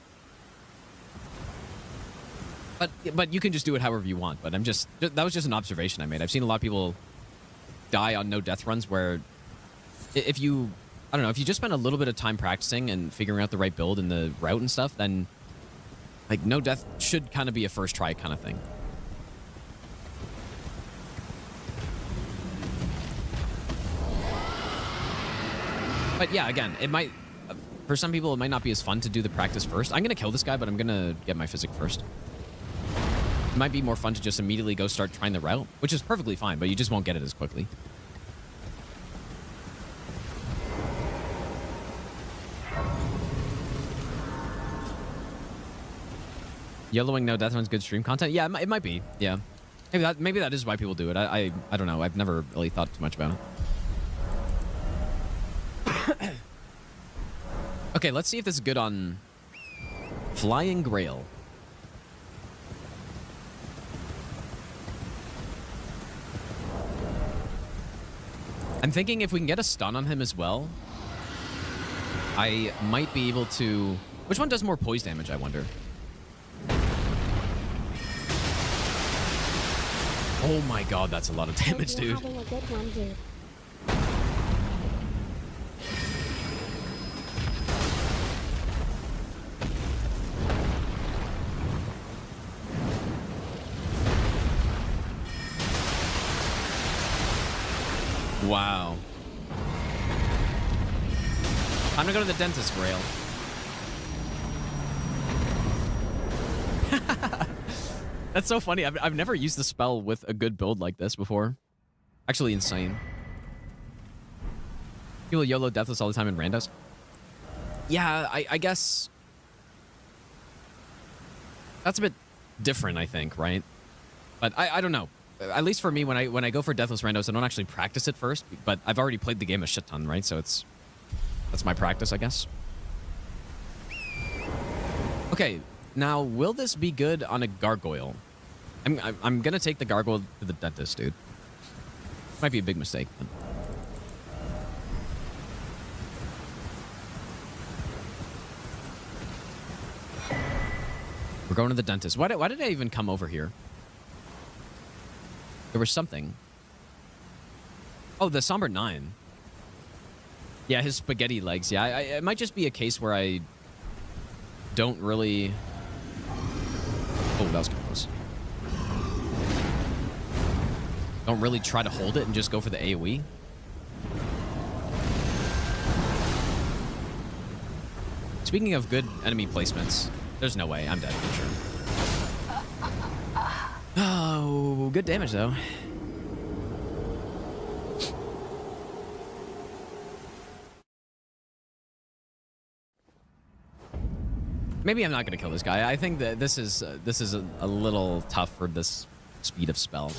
But you can just do it however you want. But that was just an observation I made. I've seen a lot of people die on no death runs where if you, I don't know, if you just spend a little bit of time practicing and figuring out the right build and the route and stuff, then like no death should kind of be a first try kind of thing. But yeah, again, it might, for some people, it might not be as fun to do the practice first. I'm going to kill this guy, but I'm going to get my physic first. It might be more fun to just immediately go start trying the route, which is perfectly fine, but you just won't get it as quickly. Yellowing no death runs good stream content? Yeah, it might be. Yeah. Maybe that is why people do it. I don't know. I've never really thought too much about it. Okay, let's see if this is good on Flying Grail. I'm thinking if we can get a stun on him as well, I might be able to... Which one does more poise damage, I wonder? Oh my god, that's a lot of damage, dude. Having a good one, dude. Wow. Time to go to the dentist, Grail. That's so funny. I've never used the spell with a good build like this before. Actually insane. People YOLO deathless all the time in randos. Yeah, I guess that's a bit different, I think, right? But I don't know. At least for me, when I go for deathless randos, I don't actually practice it first, but I've already played the game a shit ton, right? So that's my practice, I guess. Okay, now will this be good on a gargoyle? I'm gonna take the gargoyle to the dentist, dude. Might be a big mistake. But... We're going to the dentist. Why did I even come over here? There was something. Oh, the Somber 9. Yeah, his spaghetti legs. Yeah, it might just be a case where I don't really... Oh, that was close. Don't really try to hold it and just go for the AoE. Speaking of good enemy placements, there's no way. I'm dead for sure. Oh, good damage, though. Maybe I'm not going to kill this guy. I think that this is a little tough for this speed of spell.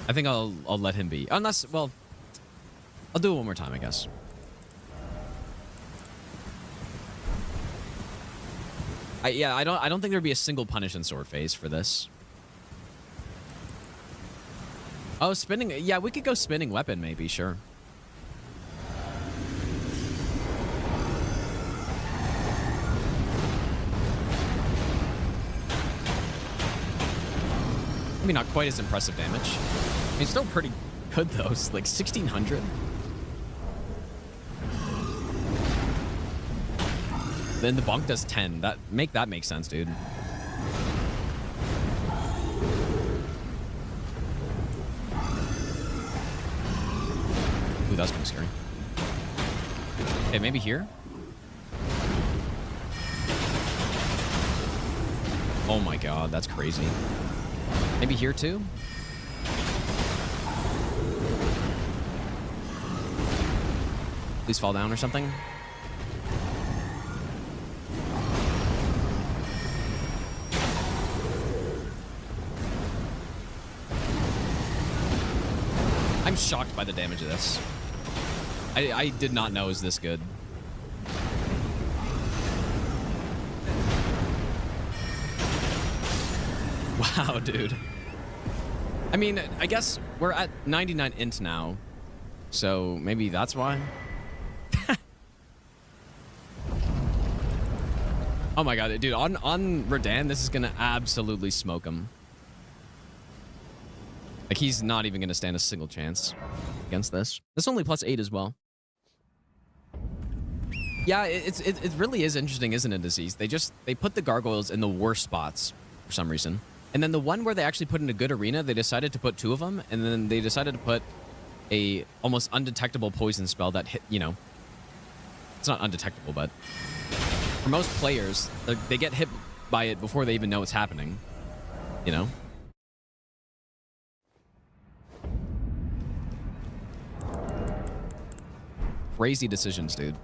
I think I'll let him be. Unless, well, I'll do it one more time, I guess. Yeah, I don't think there'd be a single punish in sword phase for this. Oh, spinning. Yeah, we could go spinning weapon maybe, sure. Maybe not quite as impressive damage. I mean, still pretty good though. It's like 1600. Then the bonk does 10. That make sense, dude. Ooh, that's kind of scary. Okay, maybe here. Oh my god, that's crazy. Maybe here too? Please fall down or something. I'm shocked by the damage of this. I did not know it was this good. Wow, dude. I mean, I guess we're at 99 int now, so maybe that's why. Oh my god, dude, on Redan, this is gonna absolutely smoke him. Like, he's not even gonna stand a single chance against this. This only +8 as well. Yeah, it really is interesting, isn't it, Disease? They put the gargoyles in the worst spots for some reason. And then the one where they actually put in a good arena, they decided to put 2 of them, and then they decided to put a almost undetectable poison spell that hit, you know, it's not undetectable, but for most players, they get hit by it before they even know it's happening, you know? Crazy decisions, dude.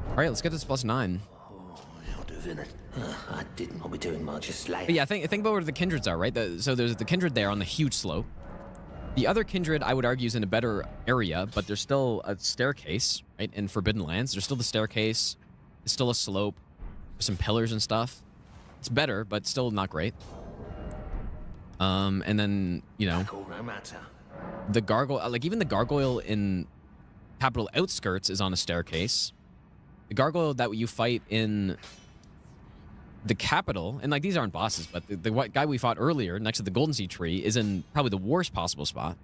All right, let's get this +9. I didn't know we were doing much. Just like. But yeah, think about where the kindreds are, right? So there's the kindred there on the huge slope. The other kindred, I would argue, is in a better area, but there's still a staircase, right? In Forbidden Lands, there's still the staircase. It's still a slope. There's some pillars and stuff. It's better, but still not great. And then, you know, the gargoyle, like even the gargoyle in Capital Outskirts is on a staircase. The gargoyle that you fight in the capital, and like these aren't bosses, but the guy we fought earlier next to the Golden Sea tree is in probably the worst possible spot.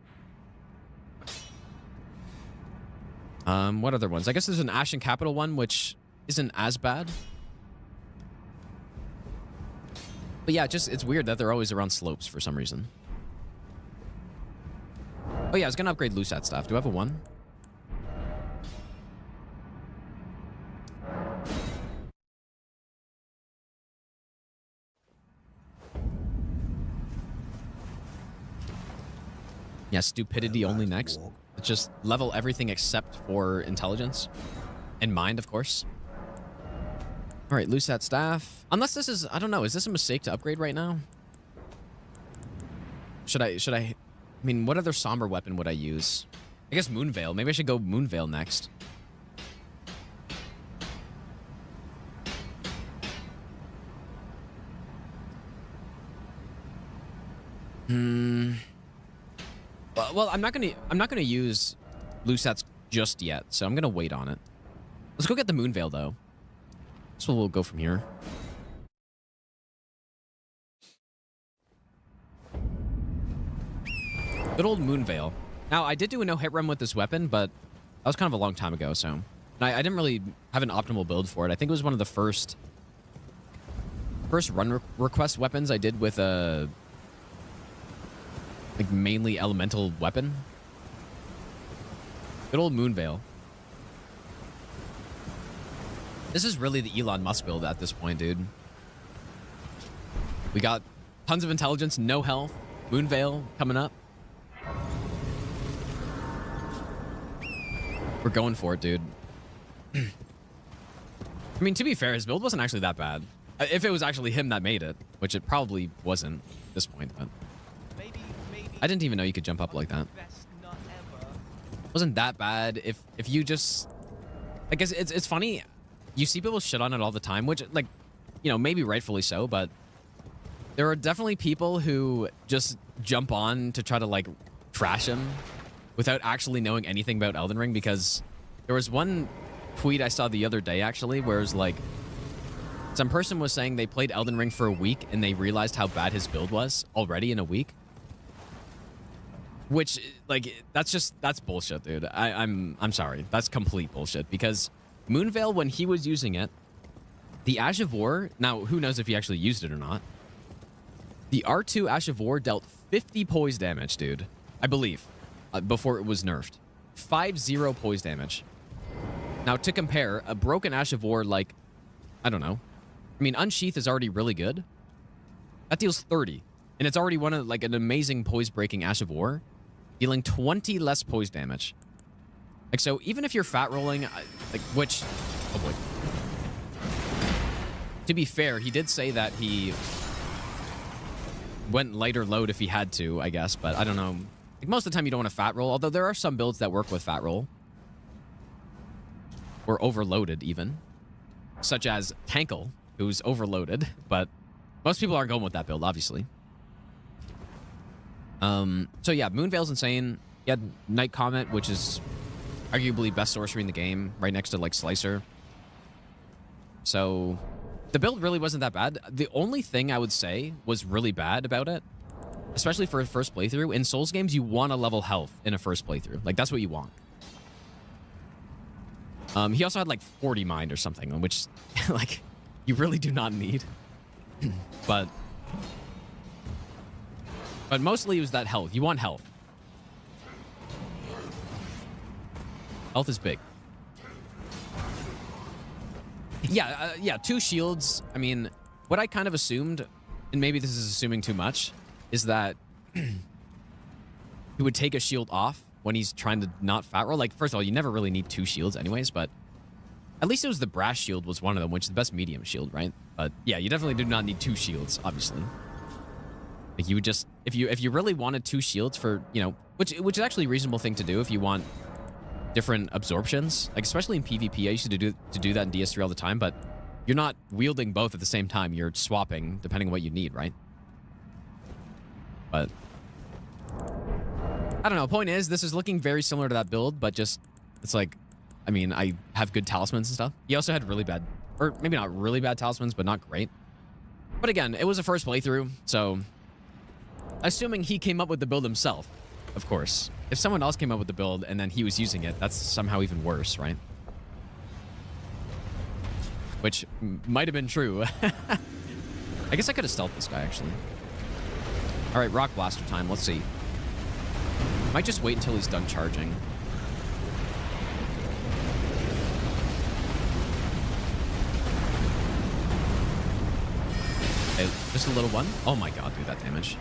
What other ones? I guess there's an Ashen Capital one, which isn't as bad. But yeah, it's weird that they're always around slopes for some reason. Oh yeah, I was gonna upgrade Lusat staff. Do I have a 1? Yeah, stupidity only next. Let's just level everything except for intelligence. And mind, of course. All right, Lusat staff. Unless this is, I don't know, is this a mistake to upgrade right now? Should I mean, what other somber weapon would I use? I guess Moonveil. Maybe I should go Moonveil next. Well, I'm not gonna use Lusats just yet, so I'm gonna wait on it. Let's go get the Moonveil though. So we'll go from here. Good old Moonveil. Now, I did do a no-hit run with this weapon, but that was kind of a long time ago, so... And I didn't really have an optimal build for it. I think it was one of the first run request weapons I did with a... like, mainly elemental weapon. Good old Moonveil. This is really the Elon Musk build at this point, dude. We got tons of intelligence, no health, Moonveil coming up. We're going for it, dude. I mean, to be fair, his build wasn't actually that bad. If it was actually him that made it, which it probably wasn't at this point, but... I didn't even know you could jump up like that. Wasn't that bad if you just... I guess it's funny. you see people shit on it all the time, which, like, you know, maybe rightfully so, but there are definitely people who just jump on to try to, like, trash him without actually knowing anything about Elden Ring, because there was one tweet I saw the other day, actually, where it was like, some person was saying they played Elden Ring for a week and they realized how bad his build was already in a week. Which, like, that's bullshit, dude. I'm sorry. That's complete bullshit, because Moonveil, when he was using it, the Ash of War, now, who knows if he actually used it or not, the R2 Ash of War dealt 50 poise damage, dude. I believe, before it was nerfed. 5-0 poise damage. Now, to compare, a broken Ash of War, like, I don't know. I mean, Unsheath is already really good. That deals 30. And it's already one of, like, an amazing poise-breaking Ash of War, dealing 20 less poise damage. Like, so even if you're fat rolling, like, which... Oh, boy. To be fair, he did say that he went lighter load if he had to, I guess, but I don't know. Like, most of the time you don't want to fat roll, although there are some builds that work with fat roll. Or overloaded, even. Such as Tankle, who's overloaded, but most people aren't going with that build, obviously. So yeah, Moonveil's insane. He had Night Comet, which is arguably best sorcery in the game, right next to, like, Slicer. So the build really wasn't that bad. The only thing I would say was really bad about it, especially for a first playthrough, in Souls games, you want a level health in a first playthrough. Like, that's what you want. He also had, like, 40 mind or something, which, like, you really do not need. But mostly it was that health. You want health. Health is big. Yeah, yeah, 2 shields. I mean, what I kind of assumed, and maybe this is assuming too much, is that he would take a shield off when he's trying to not fat roll. Like, first of all, you never really need 2 shields anyways, but at least it was the brass shield was one of them, which is the best medium shield, right? But yeah, you definitely do not need 2 shields, obviously. Like, you would just, if you really wanted 2 shields for, you know, which is actually a reasonable thing to do if you want different absorptions, like, especially in PvP. I used to do that in DS3 all the time, but you're not wielding both at the same time. You're swapping depending on what you need, right? But I don't know. Point is, this is looking very similar to that build, but just, it's like, I mean, I have good talismans and stuff. He also had really bad, or maybe not really bad talismans, but not great. But again, it was a first playthrough, so assuming he came up with the build himself, of course. If someone else came up with the build and then he was using it, that's somehow even worse, right? Which might have been true. I guess I could have stealthed this guy, actually. All right, Rock Blaster time. Let's see. Might just wait until he's done charging. Okay, just a little one. Oh my god, dude, that damage.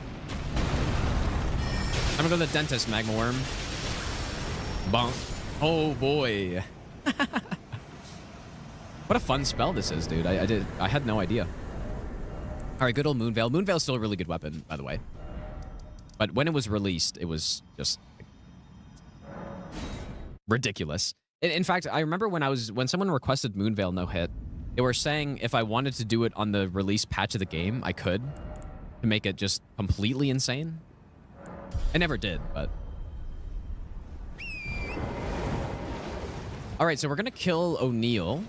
I'm gonna go to the dentist, Magma Worm. Bonk. Oh boy. What a fun spell this is, dude. I had no idea. All right, good old Moonveil. Moonveil's still a really good weapon, by the way. But when it was released, it was just ridiculous. In fact, I remember when someone requested Moonveil no hit, they were saying if I wanted to do it on the release patch of the game, I could, to make it just completely insane. I never did, but all right, so we're gonna kill O'Neill,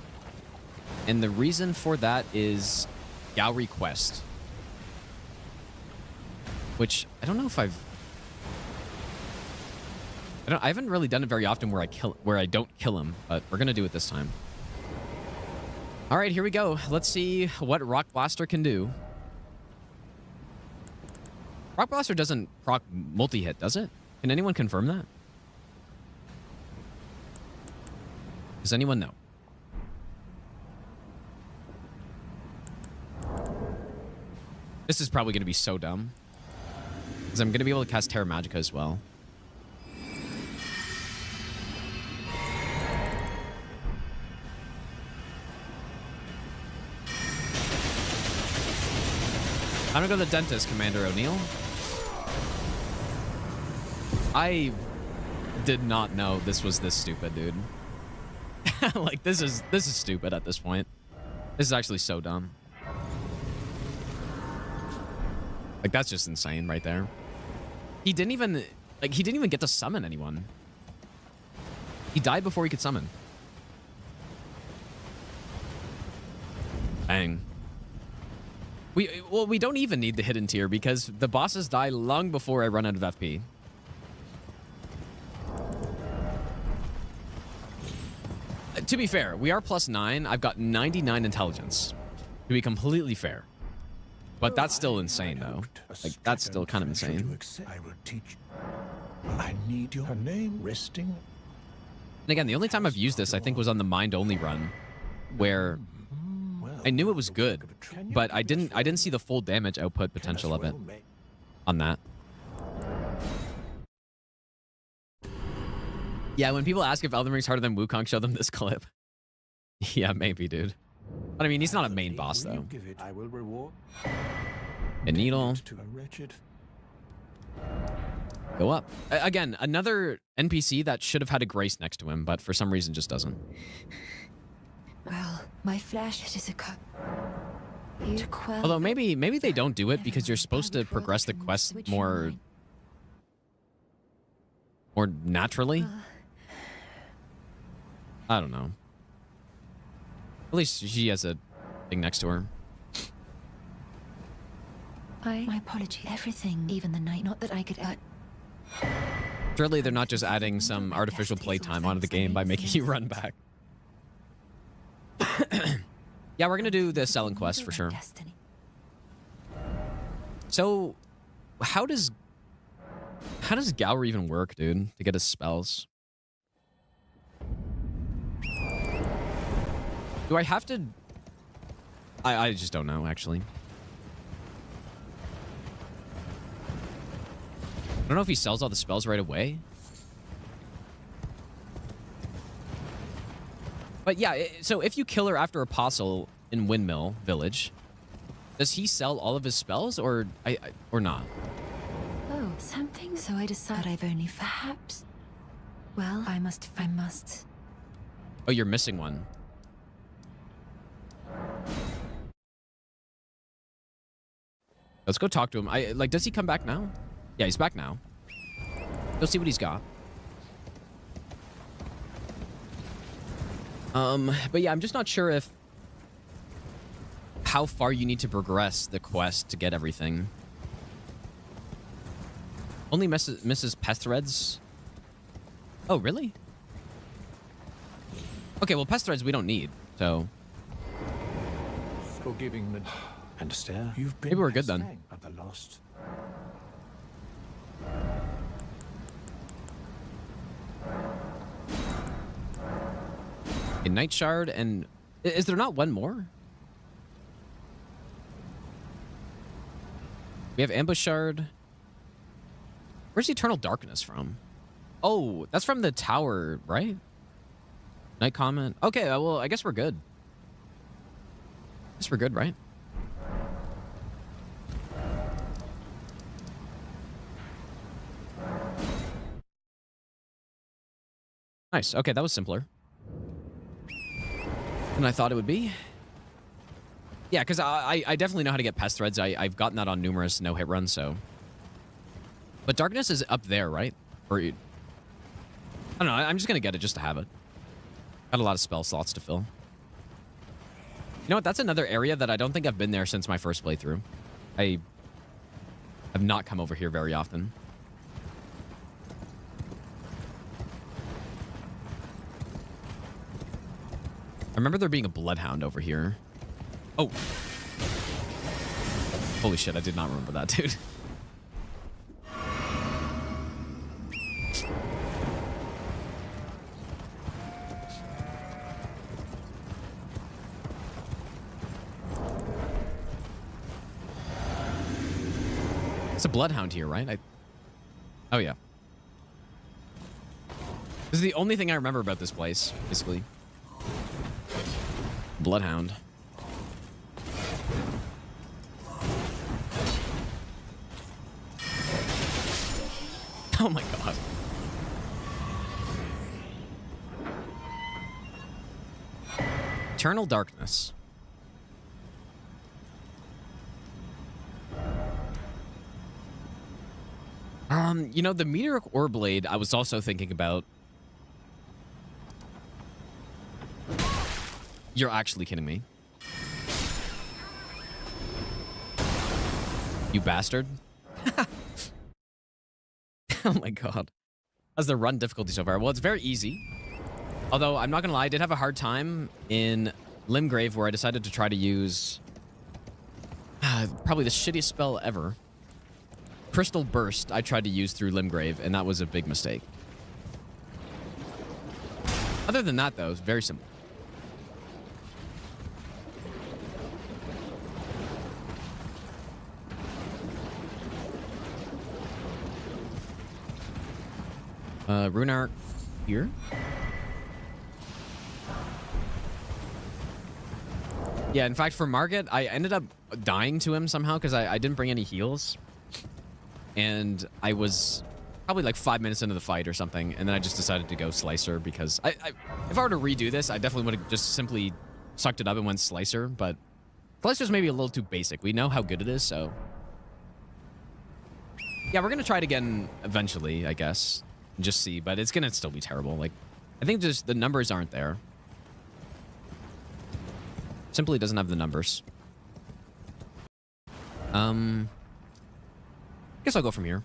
and the reason for that is Gowrie Quest, which I don't know if I haven't really done it very often where I don't kill him, but we're gonna do it this time. All right, here we go. Let's see what Rock Blaster can do. Rock Blaster doesn't proc multi-hit, does it? Can anyone confirm that? Does anyone know? This is probably going to be so dumb, because I'm going to be able to cast Terra Magica as well. I'm gonna go to the dentist, Commander O'Neill. I did not know this was this stupid, dude. Like, this is stupid at this point. This is actually so dumb. Like, that's just insane right there. He didn't even get to summon anyone. He died before he could summon. Dang. We don't even need the hidden tier because the bosses die long before I run out of FP. To be fair, we are +9. I've got 99 intelligence. To be completely fair. But that's still insane, though. Like, that's still kind of insane. I will teach. I need your name resting. And again, the only time I've used this, I think, was on the mind-only run, where I knew it was good, but I didn't see the full damage output potential of it on that. Yeah, when people ask if Elden Ring's harder than Wukong, show them this clip. Yeah, maybe, dude. But I mean, he's not a main boss, though. I will reward A needle. to a wretched. Go up. Again, another NPC that should have had a grace next to him, but for some reason just doesn't. Well, my flesh, it is a cup. To quell. Although maybe they don't do it because you're supposed to progress the quest more naturally. I don't know. At least she has a thing next to her. My apology. Everything, even the night. Not that I could. Surely they're not just adding some artificial playtime onto the game by making you run back. Yeah, we're gonna do the selling quest for sure. So, how does Gower even work, dude? To get his spells? Do I have to? I just don't know, actually. I don't know if he sells all the spells right away. But yeah, so if you kill her after Apostle in Windmill Village, does he sell all of his spells or not? Oh, something. So I decide I've only perhaps. Well, I must. Oh, you're missing one. Let's go talk to him. Does he come back now? Yeah, he's back now. Go see what he's got. But yeah, I'm just not sure how far you need to progress the quest to get everything. Only Mrs. Pest Threads. Oh, really? Okay, well, Pest Threads we don't need, so. Forgiving the understand. You've been maybe we're good then. Of the lost. A Night Shard and is there not one more? We have Ambush Shard. Where's Eternal Darkness from? Oh, that's from the tower, right? Night Comment. Okay, well, I guess we're good. I guess we're good, right? Nice. Okay, that was simpler than I thought it would be. Yeah, because I definitely know how to get Pest Threads. I've gotten that on numerous no-hit runs, so. But Darkness is up there, right? Or I don't know. I'm just going to get it just to have it. Got a lot of spell slots to fill. You know what? That's another area that I don't think I've been there since my first playthrough. I have not come over here very often. I remember there being a Bloodhound over here. Oh. Holy shit, I did not remember that, dude. It's a Bloodhound here, right? Oh, yeah. This is the only thing I remember about this place, basically. Bloodhound. Oh my god. Eternal Darkness. You know, the Meteoric Ore Blade, I was also thinking about. You're actually kidding me. You bastard. Oh my god. How's the run difficulty so far? Well, it's very easy. Although, I'm not gonna lie, I did have a hard time in Limgrave where I decided to try to use probably the shittiest spell ever. Crystal Burst I tried to use through Limgrave, and that was a big mistake. Other than that, though, it's very simple. Rune Arc here. Yeah, in fact, for Margit, I ended up dying to him somehow because I didn't bring any heals. And I was probably like 5 minutes into the fight or something, and then I just decided to go Slicer because if I were to redo this, I definitely would have just simply sucked it up and went Slicer, but Slicer's maybe a little too basic. We know how good it is, so... Yeah, we're going to try it again eventually, I guess. And just see, but it's going to still be terrible. Like, I think just the numbers aren't there. Simply doesn't have the numbers. Guess I'll go from here.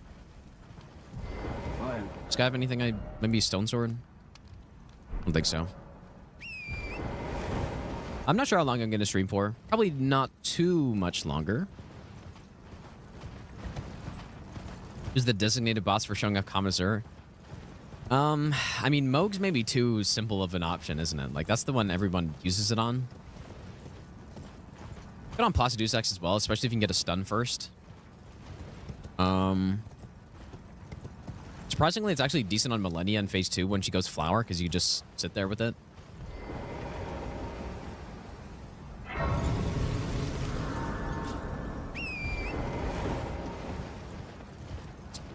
Does guy have anything maybe Stone Sword? I don't think so. I'm not sure how long I'm going to stream for. Probably not too much longer. Who's the designated boss for showing up Commissar? I mean, Mohg's maybe too simple of an option, isn't it? Like, that's the one everyone uses it on. Put on Plateau as well, especially if you can get a stun first. Surprisingly, it's actually decent on Millennia in Phase 2 when she goes Flower, because you just sit there with it.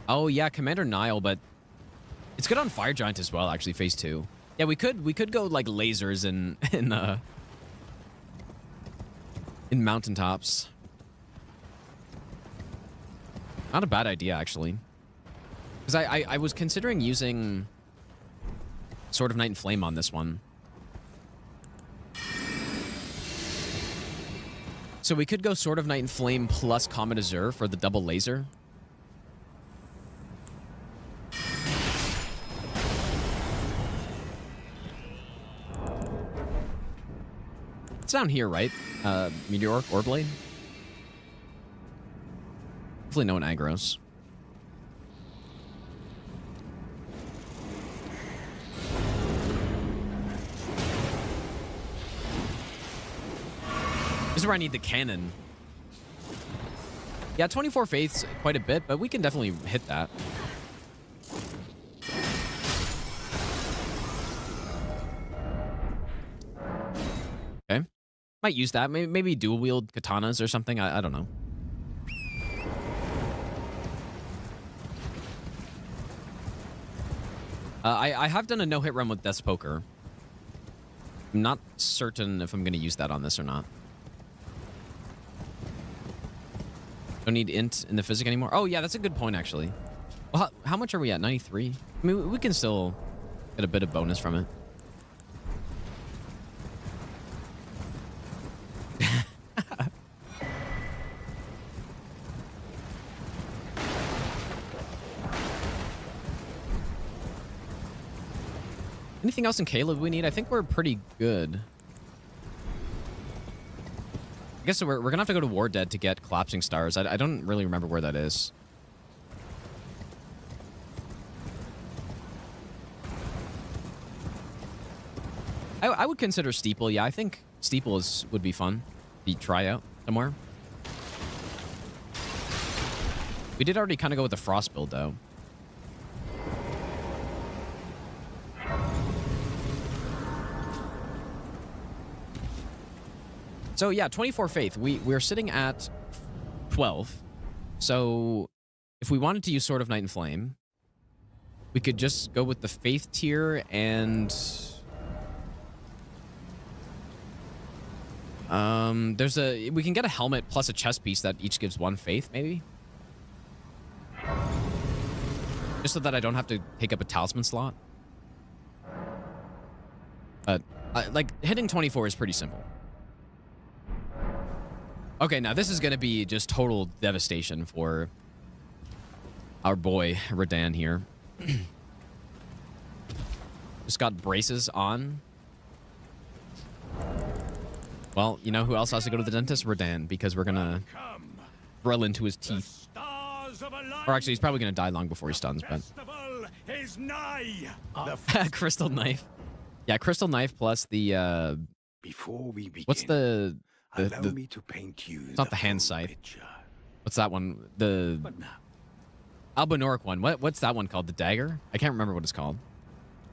Oh, yeah, Commander Nile, but it's good on Fire Giant as well, actually, Phase 2. Yeah, we could go, like, lasers in mountaintops. Not a bad idea, actually. Because I was considering using Sword of Night and Flame on this one. So we could go Sword of Night and Flame plus Comet Azure for the double laser. It's down here, right? Meteoric Ore Blade? Hopefully no one aggros. This is where I need the cannon. Yeah, 24 faiths quite a bit, but we can definitely hit that. Okay. Might use that. Maybe dual wield katanas or something. I don't know. I have done a no-hit run with Death's Poker. I'm not certain if I'm going to use that on this or not. Don't need int in the physic anymore. Oh, yeah, that's a good point, actually. Well, how much are we at? 93? I mean, we can still get a bit of bonus from it. Anything else in Caleb we need? I think we're pretty good. I guess we're gonna have to go to War Dead to get Collapsing Stars. I don't really remember where that is. I would consider Steeple. Yeah, I think Steeple would be fun to try out somewhere. We did already kind of go with the Frost build, though. So yeah, 24 faith. We're sitting at 12. So if we wanted to use Sword of Night and Flame, we could just go with the faith tier and We can get a helmet plus a chest piece that each gives 1 faith, maybe? Just so that I don't have to take up a talisman slot. But, like, hitting 24 is pretty simple. Okay, now this is going to be just total devastation for our boy, Redan here. Just got braces on. Well, you know who else has to go to the dentist? Redan, because we're going to drill into his teeth. Or actually, he's probably going to die long before he stuns, but... Crystal knife. Yeah, crystal knife plus the, Before we begin, what's the allow me to paint you it's not the hand scythe. What's that one? The Albinoric one. What's that one called? The dagger? I can't remember what it's called.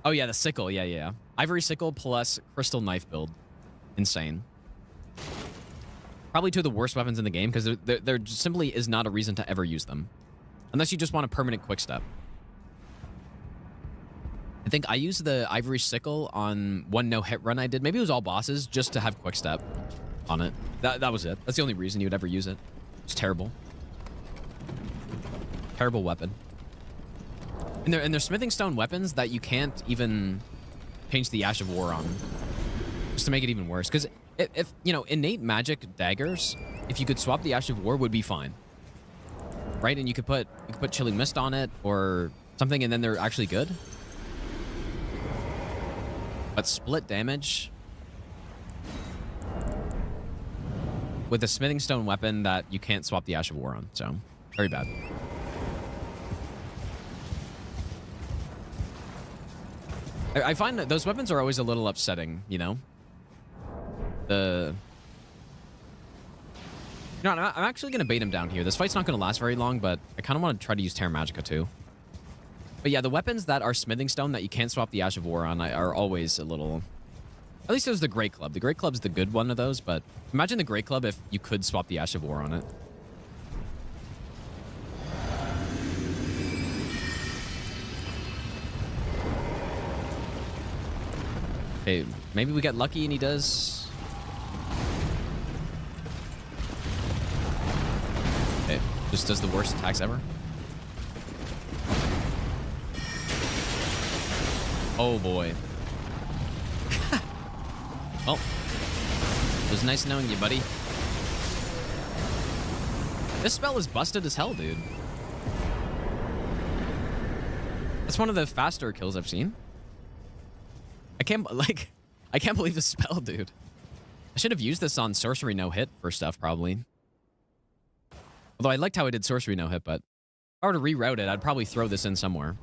Oh, yeah, the sickle. Yeah. Ivory sickle plus crystal knife build. Insane. Probably 2 of the worst weapons in the game, because there simply is not a reason to ever use them. Unless you just want a permanent quick step. I think I used the ivory sickle on one no-hit run I did. Maybe it was all bosses, just to have quick step on it. That was it. That's the only reason you would ever use it. It's terrible. Terrible weapon. And they're smithing stone weapons that you can't even change the Ash of War on. Just to make it even worse. Because if you know, innate magic daggers, if you could swap the Ash of War, would be fine. Right? And you could put Chilling Mist on it or something, and then they're actually good. But split damage with a smithing stone weapon that you can't swap the Ash of War on. So, very bad. I find that those weapons are always a little upsetting, you know? I'm actually going to bait him down here. This fight's not going to last very long, but I kind of want to try to use Terra Magica too. But yeah, the weapons that are smithing stone that you can't swap the Ash of War on are always a little... At least there's the Great Club. The Great Club's the good one of those, but imagine the Great Club if you could swap the Ash of War on it. Okay, maybe we get lucky and he does... Okay, just does the worst attacks ever. Oh boy. Well, it was nice knowing you, buddy. This spell is busted as hell, dude. That's one of the faster kills I've seen. I can't believe this spell, dude. I should have used this on Sorcery No Hit for stuff, probably. Although I liked how I did Sorcery No Hit, but if I were to reroute it, I'd probably throw this in somewhere.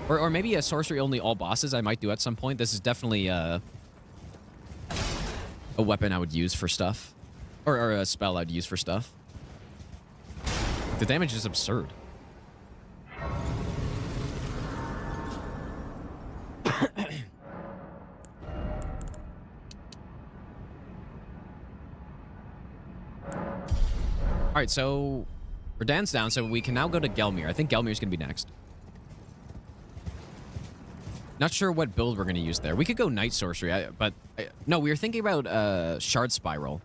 Or maybe a Sorcery only all bosses I might do at some point. This is definitely a weapon I would use for stuff. Or a spell I'd use for stuff. The damage is absurd. Alright, so Redan's down, so we can now go to Gelmir. I think Gelmir's going to be next. Not sure what build we're going to use there. We could go Night Sorcery, no, we were thinking about Shard Spiral.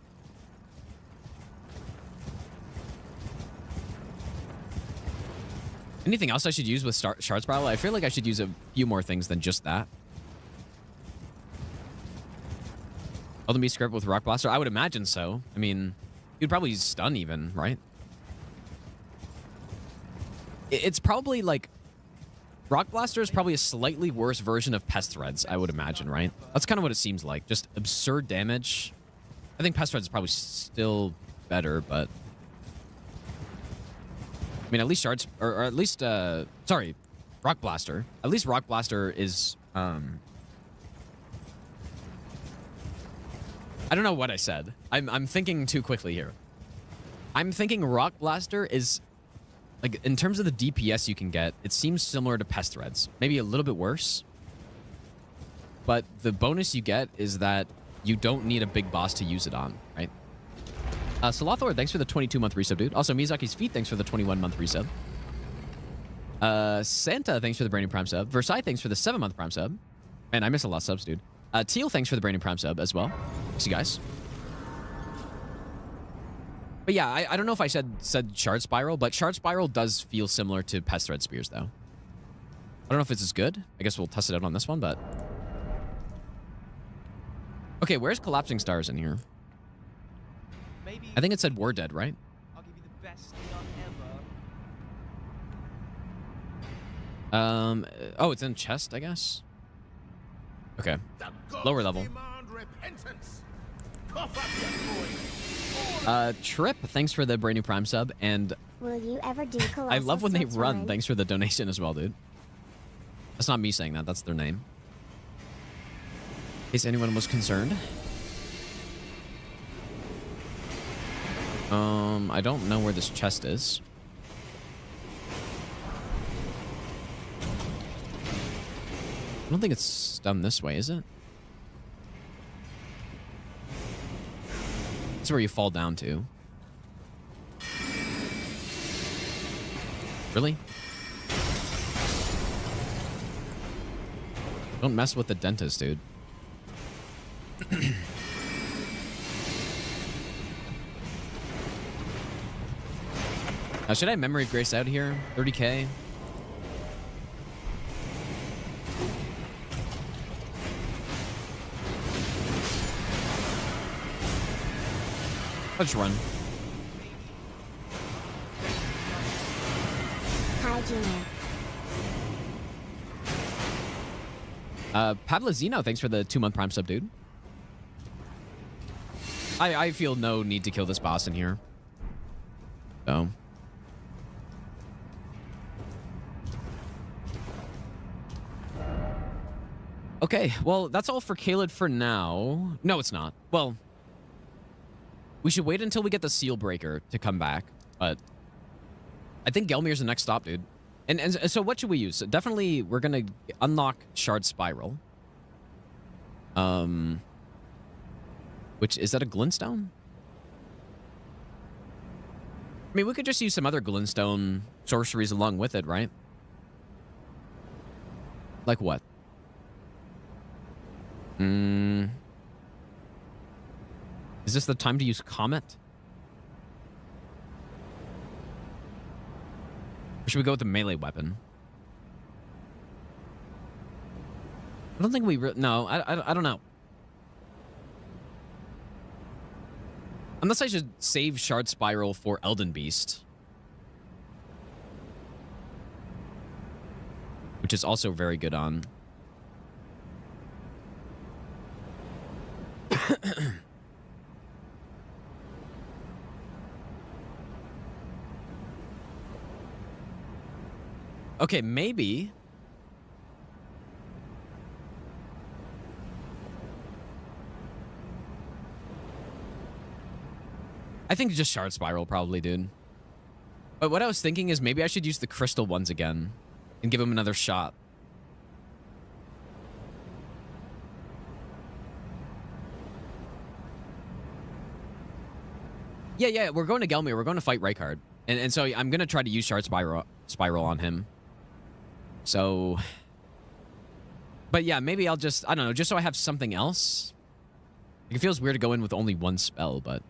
Anything else I should use with Shard Spiral? I feel like I should use a few more things than just that. Other me script with Rock Blaster? I would imagine so. I mean, you'd probably stun even, right? It's probably like... Rock Blaster is probably a slightly worse version of Pest Threads, I would imagine, right? That's kind of what it seems like. Just absurd damage. I think Pest Threads is probably still better, but... I mean, at least Shards... Or at least, sorry. Rock Blaster. At least Rock Blaster is, I don't know what I said. I'm thinking too quickly here. I'm thinking Rock Blaster is... Like, in terms of the DPS you can get, it seems similar to Pest Threads. Maybe a little bit worse. But the bonus you get is that you don't need a big boss to use it on, right? Solothor, thanks for the 22-month resub, dude. Also, Miyazaki's Feet, thanks for the 21-month resub. Santa, thanks for the Branding Prime sub. Versailles, thanks for the 7-month Prime sub. Man, I miss a lot of subs, dude. Teal, thanks for the Branding Prime sub as well. See you guys. But yeah, I don't know if I said Shard Spiral, but Shard Spiral does feel similar to Pest Thread Spears, though. I don't know if it's as good. I guess we'll test it out on this one, but... Okay, where's Collapsing Stars in here? Maybe I think it said War Dead, right? I'll give you the best nut ever. Oh, it's in chest, I guess. Okay. Lower level. Trip, thanks for the brand new Prime sub, and Will you ever do colossal I love when they Swords run. Thanks for the donation as well, dude. That's not me saying that. That's their name. In case anyone was concerned. I don't know where this chest is. I don't think it's down this way, is it? This is where you fall down to. Really? Don't mess with the dentist, dude. Now, should I Memory of Grace out here? 30k? Let's run. Hi, Junior. Pavlazino, thanks for the 2-month Prime sub, dude. I feel no need to kill this boss in here. So. Okay, well, that's all for Caelid for now. No, it's not. Well, we should wait until we get the Seal Breaker to come back, but I think Gelmir's the next stop, dude. And so what should we use? So definitely, we're going to unlock Shard Spiral. Which, is that a Glintstone? I mean, we could just use some other Glintstone sorceries along with it, right? Like what? Is this the time to use Comet? Or should we go with the melee weapon? I don't think we... No, I don't know. Unless I should save Shard Spiral for Elden Beast. Which is also very good on... Okay, maybe. I think just Shard Spiral probably, dude. But what I was thinking is maybe I should use the crystal ones again and give him another shot. Yeah, we're going to Gelmir. We're going to fight Rykard. And so I'm going to try to use Shard Spiral on him. So... But yeah, maybe I'll just... I don't know, just so I have something else. It feels weird to go in with only one spell, but...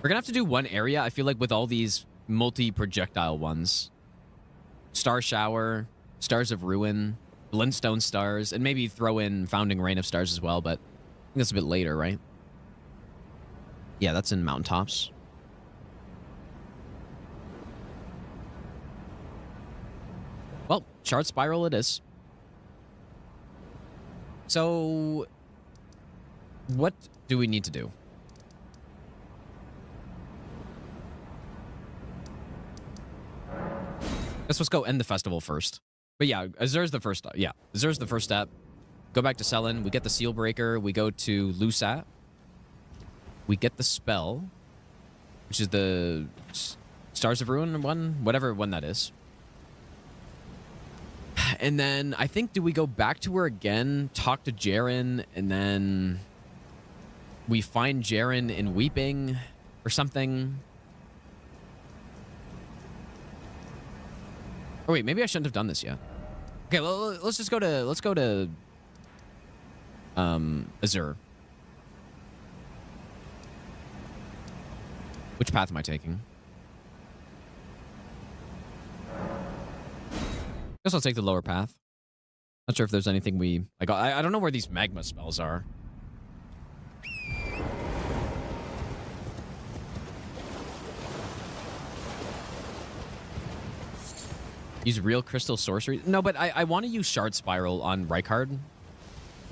We're gonna have to do one area, I feel like, with all these multi-projectile ones. Star Shower, Stars of Ruin, Glintstone Stars, and maybe throw in Founding Rain of Stars as well, but I think that's a bit later, right? Yeah, that's in Mountaintops. Well, Shard Spiral it is. So, what do we need to do? Let's go end the festival first. But yeah, Azur's the first step. Yeah, Azur's the first step. Go back to Selen. We get the Seal Breaker. We go to Lusat. We get the spell, which is the Stars of Ruin one, whatever one that is. And then I think, do we go back to her again, talk to Jaren, and then we find Jaren in Weeping or something. Oh wait, maybe I shouldn't have done this yet. Okay, let's just go to Azure. Which path am I taking? Guess I'll take the lower path. Not sure if there's anything we like. I don't know where these magma spells are. Use real crystal sorcery? No, but I want to use Shard Spiral on Rykard.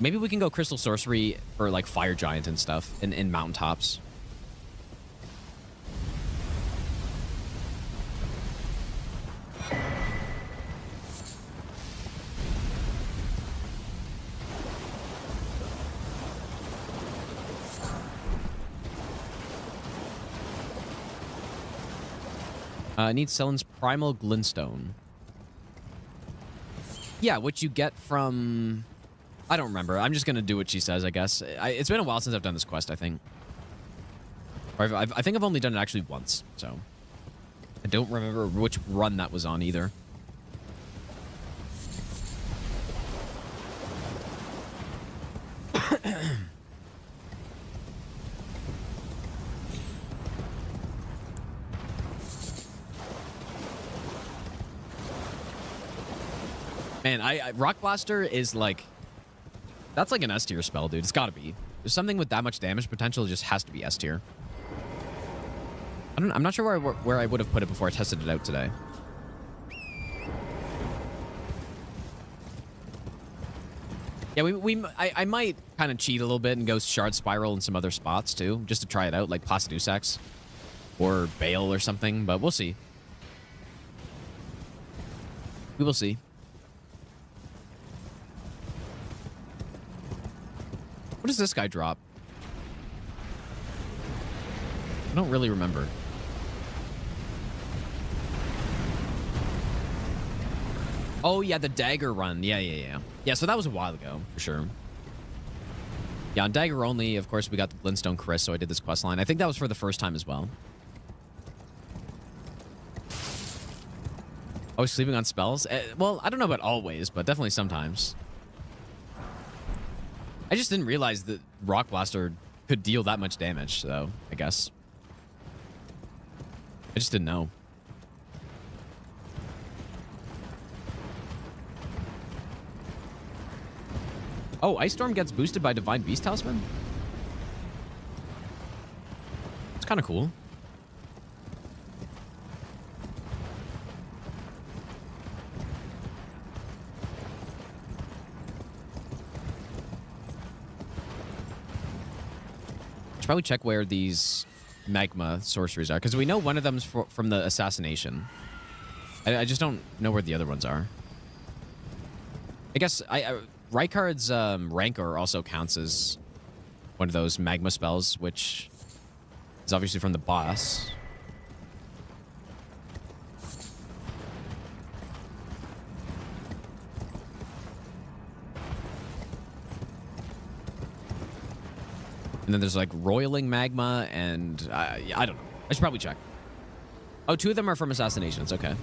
Maybe we can go crystal sorcery for like Fire Giant and stuff in mountaintops. I need Selen's Primal Glintstone. Yeah, which you get from... I don't remember. I'm just going to do what she says, I guess. It's been a while since I've done this quest, I think. Or I think I've only done it actually once, so... I don't remember which run that was on either. Man, Rock Blaster is like... That's like an S tier spell, dude. It's gotta be. There's something with that much damage potential, it just has to be S tier. I'm not sure where I would have put it before I tested it out today. Yeah, I might kind of cheat a little bit and go Shard Spiral in some other spots too, just to try it out, like Placidusax or Bale or something, but we'll see. We will see. What does this guy drop? I don't really remember. Oh, yeah, the dagger run. Yeah. Yeah, so that was a while ago, for sure. Yeah, on dagger only, of course, we got the Glintstone Chris, so I did this quest line. I think that was for the first time as well. Always sleeping on spells? Well, I don't know about always, but definitely sometimes. I just didn't realize that Rock Blaster could deal that much damage, though, I guess. I just didn't know. Oh, Ice Storm gets boosted by Divine Beast Talisman? It's kind of cool. Probably check where these magma sorceries are, because we know one of them's from the assassination. I just don't know where the other ones are. I guess Rykard's Rancor also counts as one of those magma spells, which is obviously from the boss. And then there's like roiling magma and I don't know. I should probably check. Oh, 2 of them are from assassinations. Okay.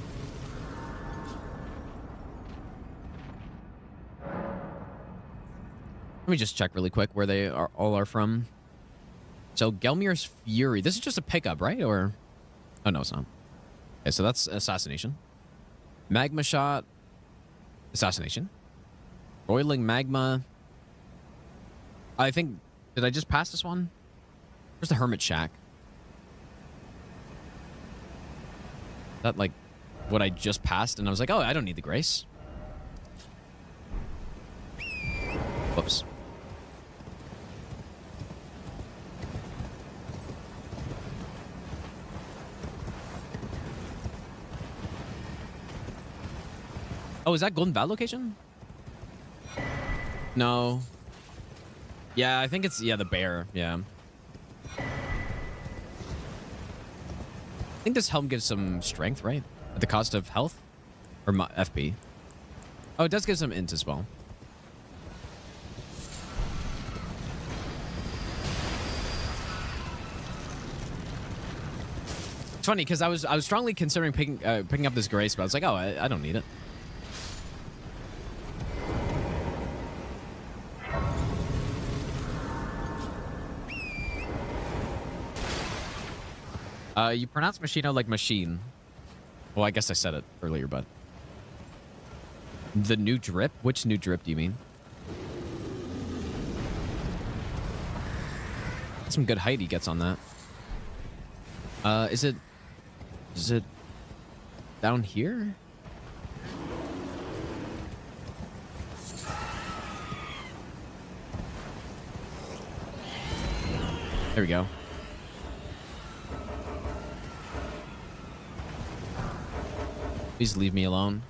Let me just check really quick where they all are from. So Gelmir's Fury. This is just a pickup, right? Or... Oh, no, it's not. Okay, so that's assassination. Magma Shot. Assassination. Roiling magma. I think... Did I just pass this one? Where's the Hermit Shack? Is that like what I just passed? And I was like, oh, I don't need the Grace. Whoops. Oh, is that Golden Val location? No. Yeah, I think it's, yeah, the bear. Yeah. I think this helm gives some strength, right? At the cost of health? Or FP? Oh, it does give some int as well. It's funny because I was strongly considering picking up this grace, but I was like, oh, I don't need it. You pronounce machino like machine. Well, I guess I said it earlier, but the new drip? Which new drip do you mean? Some good height he gets on that. Is it down here? There we go. Please leave me alone.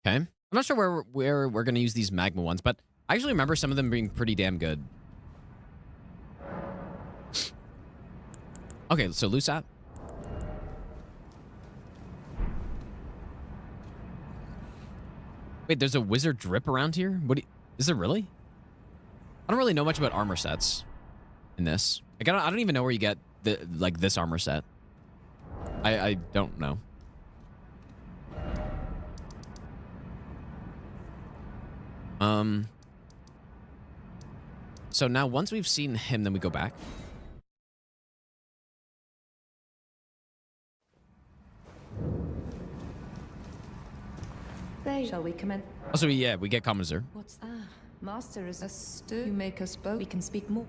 Okay. I'm not sure where we're going to use these magma ones, but I actually remember some of them being pretty damn good. Okay, so loose at. Wait, there's a wizard drip around here? Is there really? I don't really know much about armor sets in this. Like, I don't even know where you get this armor set. I don't know. So now once we've seen him, then we go back. Shall we come in? Also, yeah, we get Commoner. What's that? Master is a stir. You make us both. We can speak more.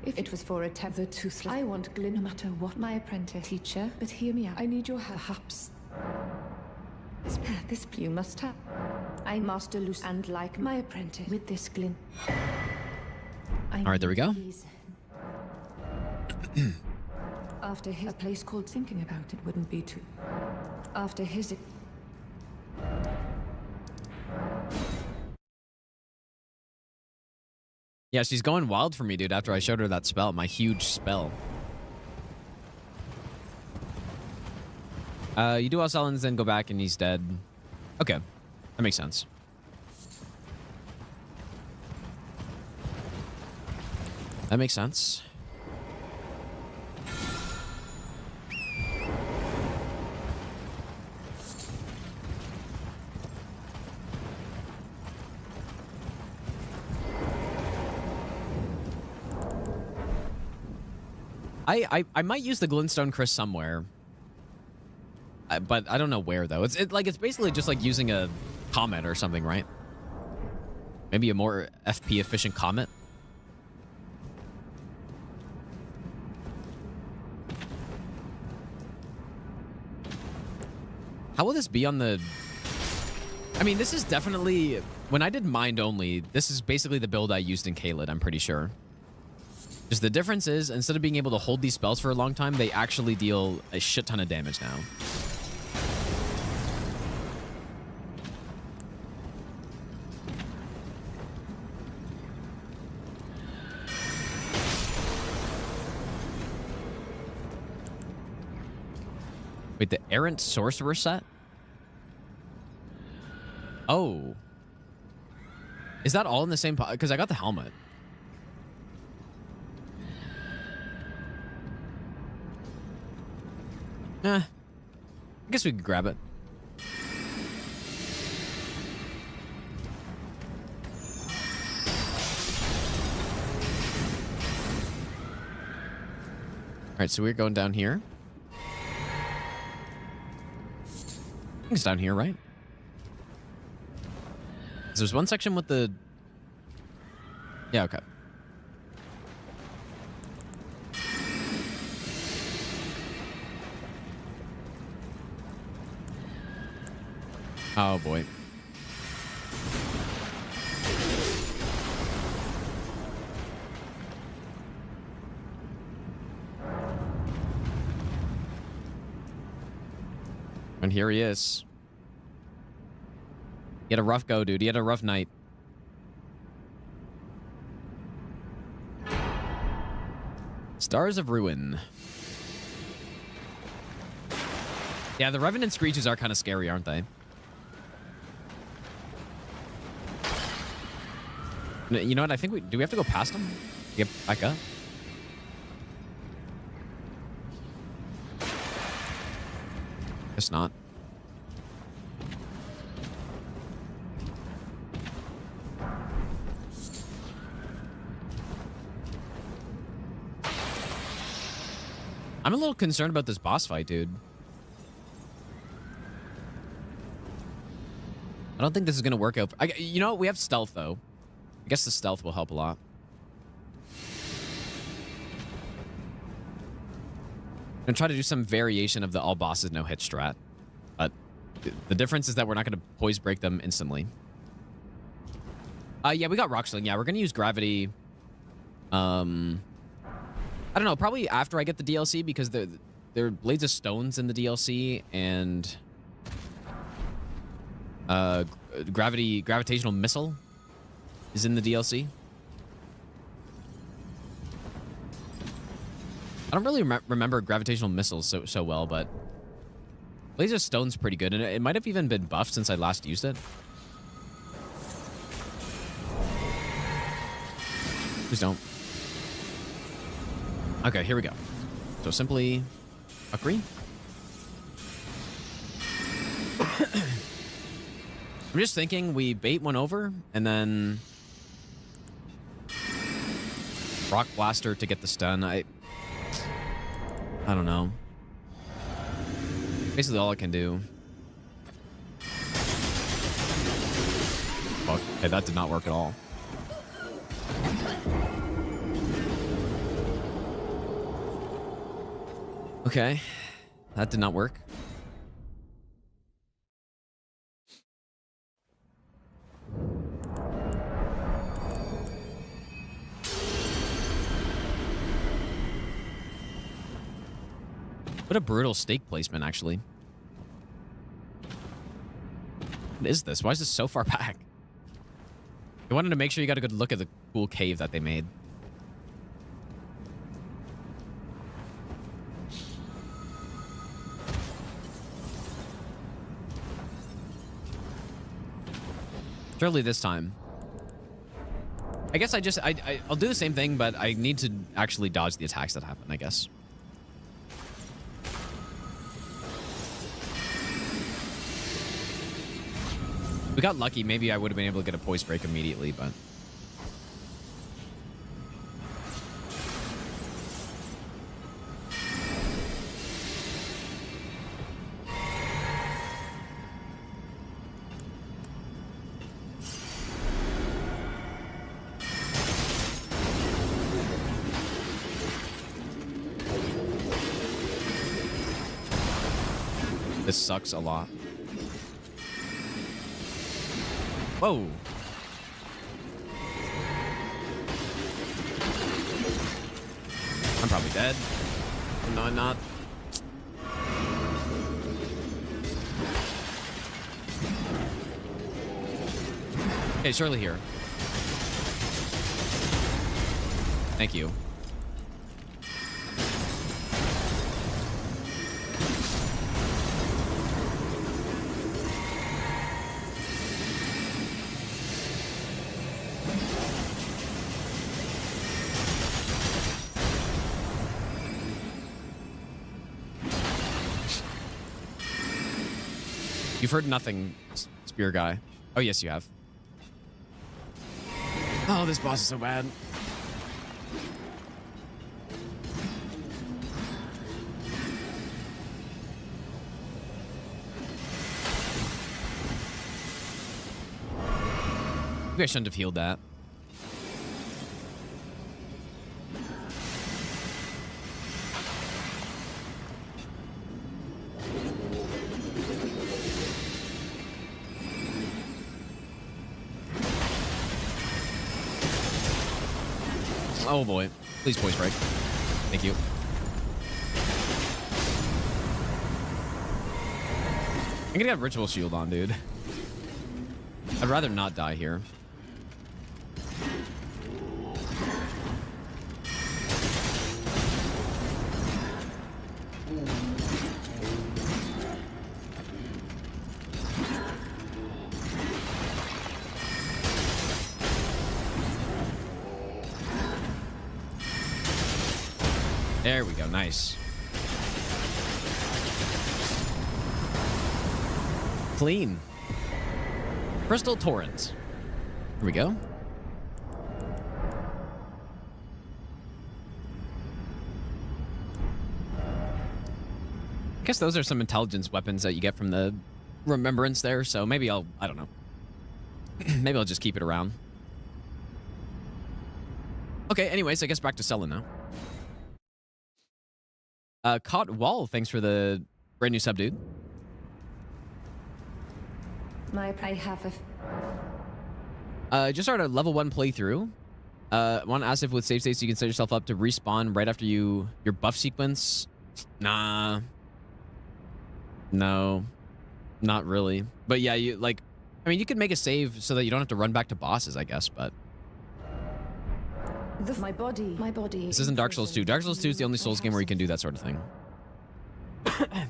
If it was for a the toothless, I want Glyn no matter what. My apprentice, teacher, but hear me out. I need your help. Perhaps this you must have. I master loose and like my apprentice with this Glyn. All right, there we go. After his place called thinking about it wouldn't be too. After his. Yeah, she's going wild for me, dude, after I showed her that spell, my huge spell. You do all Sullens, then go back and he's dead. Okay, that makes sense. That makes sense. I might use the Glintstone Chris somewhere, but I don't know where though. It's basically just like using a comet or something, right? Maybe a more FP efficient comet. How will this be on the? I mean, this is definitely when I did mind only. This is basically the build I used in Caelid, I'm pretty sure. Just the difference is, instead of being able to hold these spells for a long time, they actually deal a shit ton of damage now. Wait, the Errant Sorcerer set? Oh. Is that all in the same pot? Because I got the helmet. I guess we could grab it. All right, so we're going down here. I think it's down here, right? There's one section with the... Yeah, okay. Oh, boy. And here he is. He had a rough go, dude. He had a rough night. Stars of Ruin. Yeah, the Revenant Screeches are kind of scary, aren't they? You know what? I think do we have to go past him? Get back up? Guess not. I'm a little concerned about this boss fight, dude. I don't think this is going to work out. You know what? We have stealth, though. I guess the stealth will help a lot. I'm going to try to do some variation of the all bosses no hit strat. But the difference is that we're not going to poise break them instantly. Yeah, we got rock sling. Yeah, we're going to use gravity. I don't know, probably after I get the DLC, because there are Blades of Stones in the DLC, and gravitational missile is in the DLC. I don't really remember gravitational missiles so well, but Blades of Stone's pretty good, and it might have even been buffed since I last used it. Please don't. Okay, here we go. So simply agree. I'm just thinking we bait one over and then rock blaster to get the stun. I don't know. Basically all I can do. Fuck. Okay, that did not work at all. Okay, that did not work. What a brutal stake placement, actually. What is this? Why is this so far back? I wanted to make sure you got a good look at the cool cave that they made. Surely this time. I guess I'll do the same thing, but I need to actually dodge the attacks that happen, I guess. We got lucky. Maybe I would have been able to get a poise break immediately, but... This sucks a lot. Whoa. I'm probably dead. No, I'm not. Okay, surely here. Thank you. You've heard nothing, spear guy. Oh, yes, you have. Oh, this boss is so bad. Maybe I shouldn't have healed that. Oh boy. Please poise break. Thank you. I'm gonna get Ritual Shield on, dude. I'd rather not die here. There we go. Nice. Clean. Crystal Torrent. Here we go. I guess those are some intelligence weapons that you get from the remembrance there, so maybe I don't know. Maybe I'll just keep it around. Okay, anyways, I guess back to selling now. Caught Wall, thanks for the brand new sub, dude. I have a... Just started a level 1 playthrough. Want to ask if with save states you can set yourself up to respawn right after your buff sequence? Nah. No. Not really. But yeah, you like... I mean, you could make a save so that you don't have to run back to bosses, I guess, but... My body. This isn't Dark Souls 2. Dark Souls 2 is the only Souls game where you can do that sort of thing.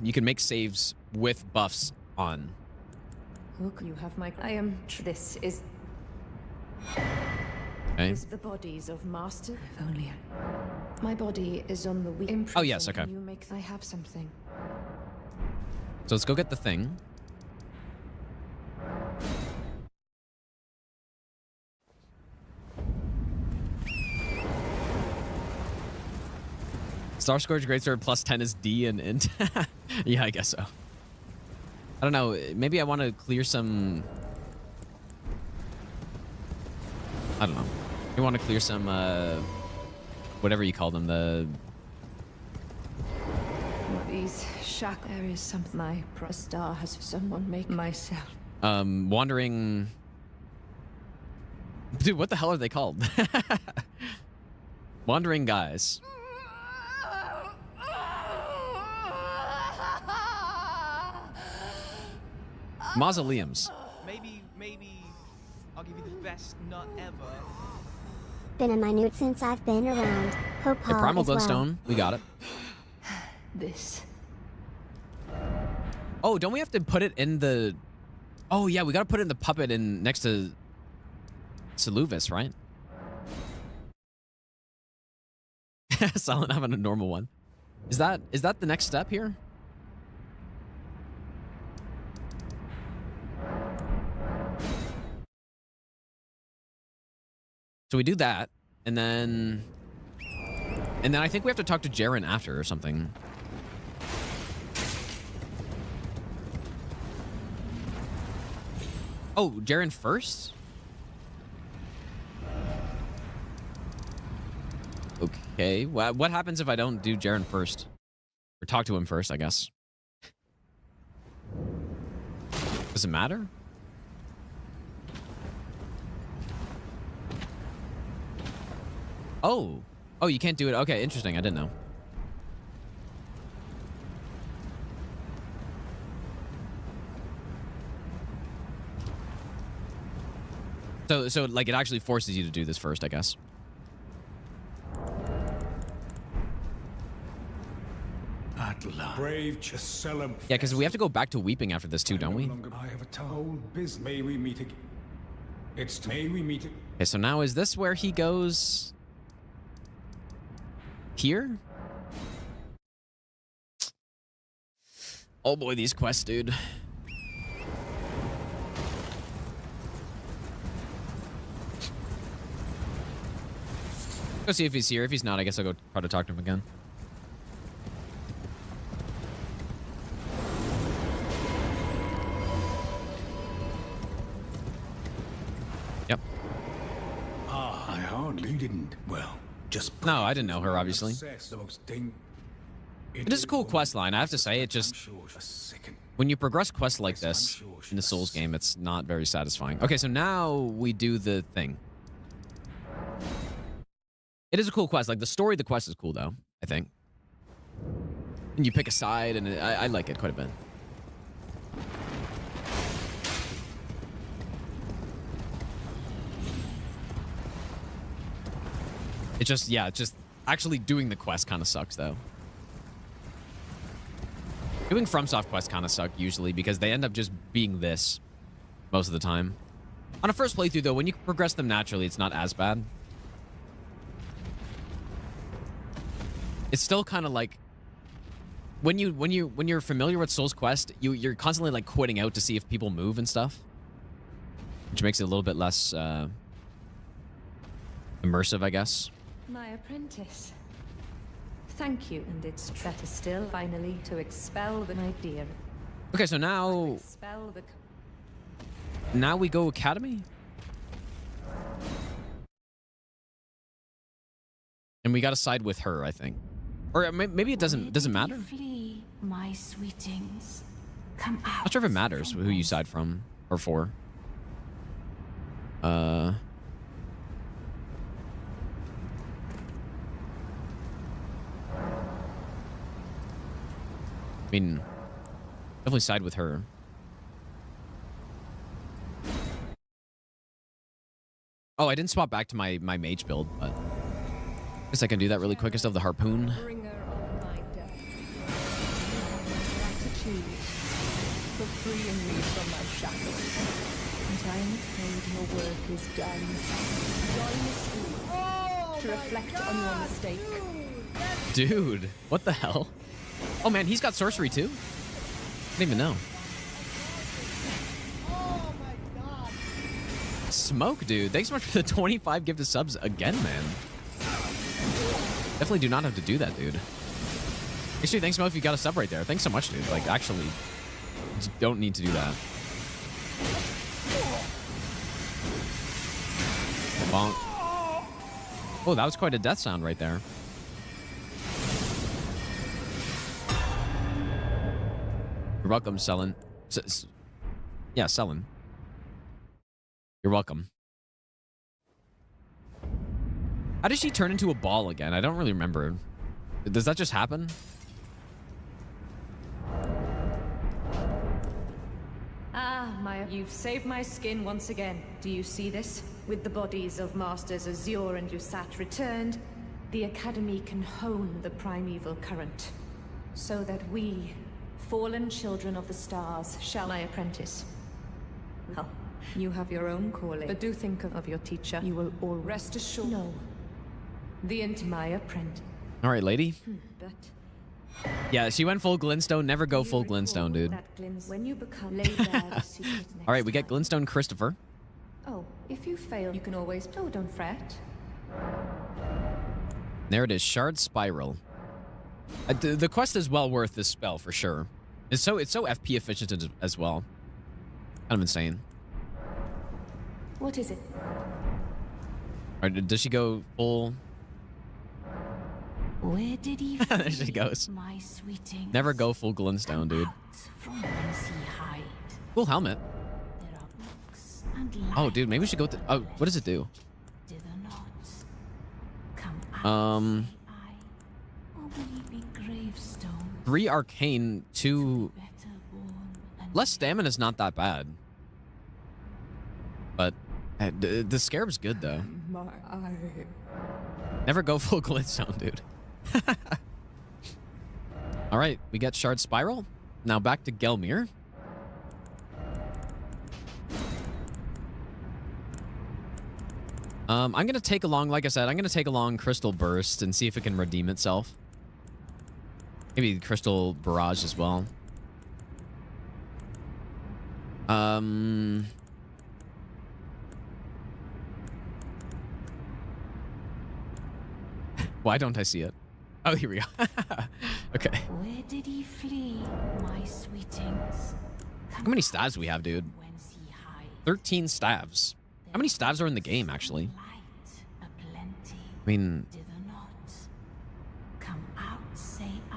You can make saves with buffs on. Look, you have my... I am... This is... Okay. Is the bodies of master... If only... My body is on the weak... Oh, yes, okay. You make... I have something. So let's go get the thing. Star Scourge Greatsword plus 10 is D and int. Yeah, I guess so. I don't know. Maybe I want to clear some... I don't know. You want to clear some, whatever you call them, the... These shack... There is something my star has someone make myself. Wandering... Dude, what the hell are they called? Wandering guys. Mausoleums. Maybe I'll give you the best nut ever. Been a minute since I've been around. Hope The Primal Bloodstone. We got it. This. Oh, don't we have to put it in the... Oh, yeah, we got to put it in the puppet in next to Seluvis, right? Silent having a normal one. Is that the next step here? So we do that, and then I think we have to talk to Jaren after or something. Oh, Jaren first? Okay. What happens if I don't do Jaren first? Or talk to him first, I guess. Does it matter? Oh. Oh, you can't do it. Okay, interesting. I didn't know. So like it actually forces you to do this first, I guess. Brave Cheselim. Yeah, because we have to go back to Weeping after this too, don't we? I have a told business. May we meet again. May we meet again. Okay, so now is this where he goes? Here? Oh boy, these quests, dude. Go see if he's here. If he's not, I guess I'll go try to talk to him again. Yep. I hardly didn't. Well, just... No, I didn't know her, obviously. It is a cool quest line. I have to say, it just... When you progress quests like this in the Souls game, it's not very satisfying. Okay, so now we do the thing. It is a cool quest. Like, the story of the quest is cool, though, I think. And you pick a side, and I like it quite a bit. It just, yeah, just actually doing the quest kind of sucks, though. Doing FromSoft quests kind of suck, usually, because they end up just being this most of the time. On a first playthrough, though, when you progress them naturally, it's not as bad. It's still kind of like when you're familiar with Soul's Quest, you're constantly like quitting out to see if people move and stuff, which makes it a little bit less immersive, I guess. My apprentice. Thank you, and it's better still, finally, to expel the my dear. Okay, so now Expel the. now we go Academy, and we got to side with her, I think, or maybe it doesn't matter. Flee, my sweetings. Come out. Not sure if it matters who you side from or for. I mean, definitely side with her. Oh, I didn't swap back to my mage build, but I guess I can do that really quick. I still have the harpoon. Bringer of my death. Gratitude for freeing me from my shackles. And I am afraid your work is done. Join the school to reflect on your mistake. Dude, what the hell? Oh man, he's got sorcery too? I didn't even know. Oh my god. Smoke, dude. Thanks so much for the 25 gifted subs again, man. Definitely do not have to do that, dude. Actually, thanks, Smoke, if you got a sub right there. Thanks so much, dude. Like, actually, don't need to do that. Bonk. Oh, that was quite a death sound right there. You're welcome, Selen. Yeah, Selen. You're welcome. How does she turn into a ball again? I don't really remember. Does that just happen? Ah, Maya, you've saved my skin once again. Do you see this? With the bodies of Masters Azure and Usat returned, the Academy can hone the primeval current, so that we, fallen children of the stars, shall I apprentice. Well, you have your own calling, but do think of your teacher. You will all rest assured. No. The my apprentice. All right, lady. But Yeah, she went full Glintstone. Never go full Glintstone, dude. when you become Leyndell, All right, we get Glintstone Christopher. Oh, if you fail, you can always. Oh, don't fret. There it is, Shard Spiral. The quest is well worth this spell for sure. It's so FP efficient as well. Kind of insane. What is it? All right, does she go full? Where did he There she goes. my sweetings? Never go full Glintstone, dude. From whence he hide. Cool helmet. There are books and Oh, dude, maybe we should go. Oh, what does it do? Did the not come out? Or will he be gravestone? 3 arcane, 2. Less stamina is not that bad. But the scarab's good though. My eye. Never go full Glintstone, dude. All right, we got Shard Spiral. Now back to Gelmir. I'm gonna take along, like I said, I'm gonna take along Crystal Burst and see if it can redeem itself. Maybe Crystal Barrage as well. Why don't I see it? Oh, here we go. Okay. Where did he flee, my sweetings? How many staves do we have, dude? 13 staves. How many staves are in the game, actually? I mean...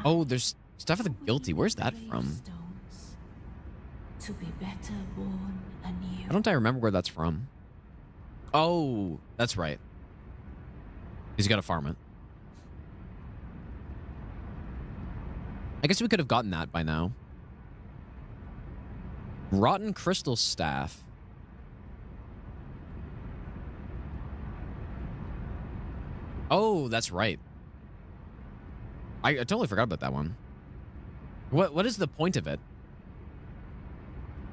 Oh, there's stuff of the guilty. Where's that from? To be better born anew. Why don't I remember where that's from? Oh, that's right. He's got to farm it. I guess we could have gotten that by now. Rotten Crystal Staff. Oh, that's right. I totally forgot about that one. What is the point of it?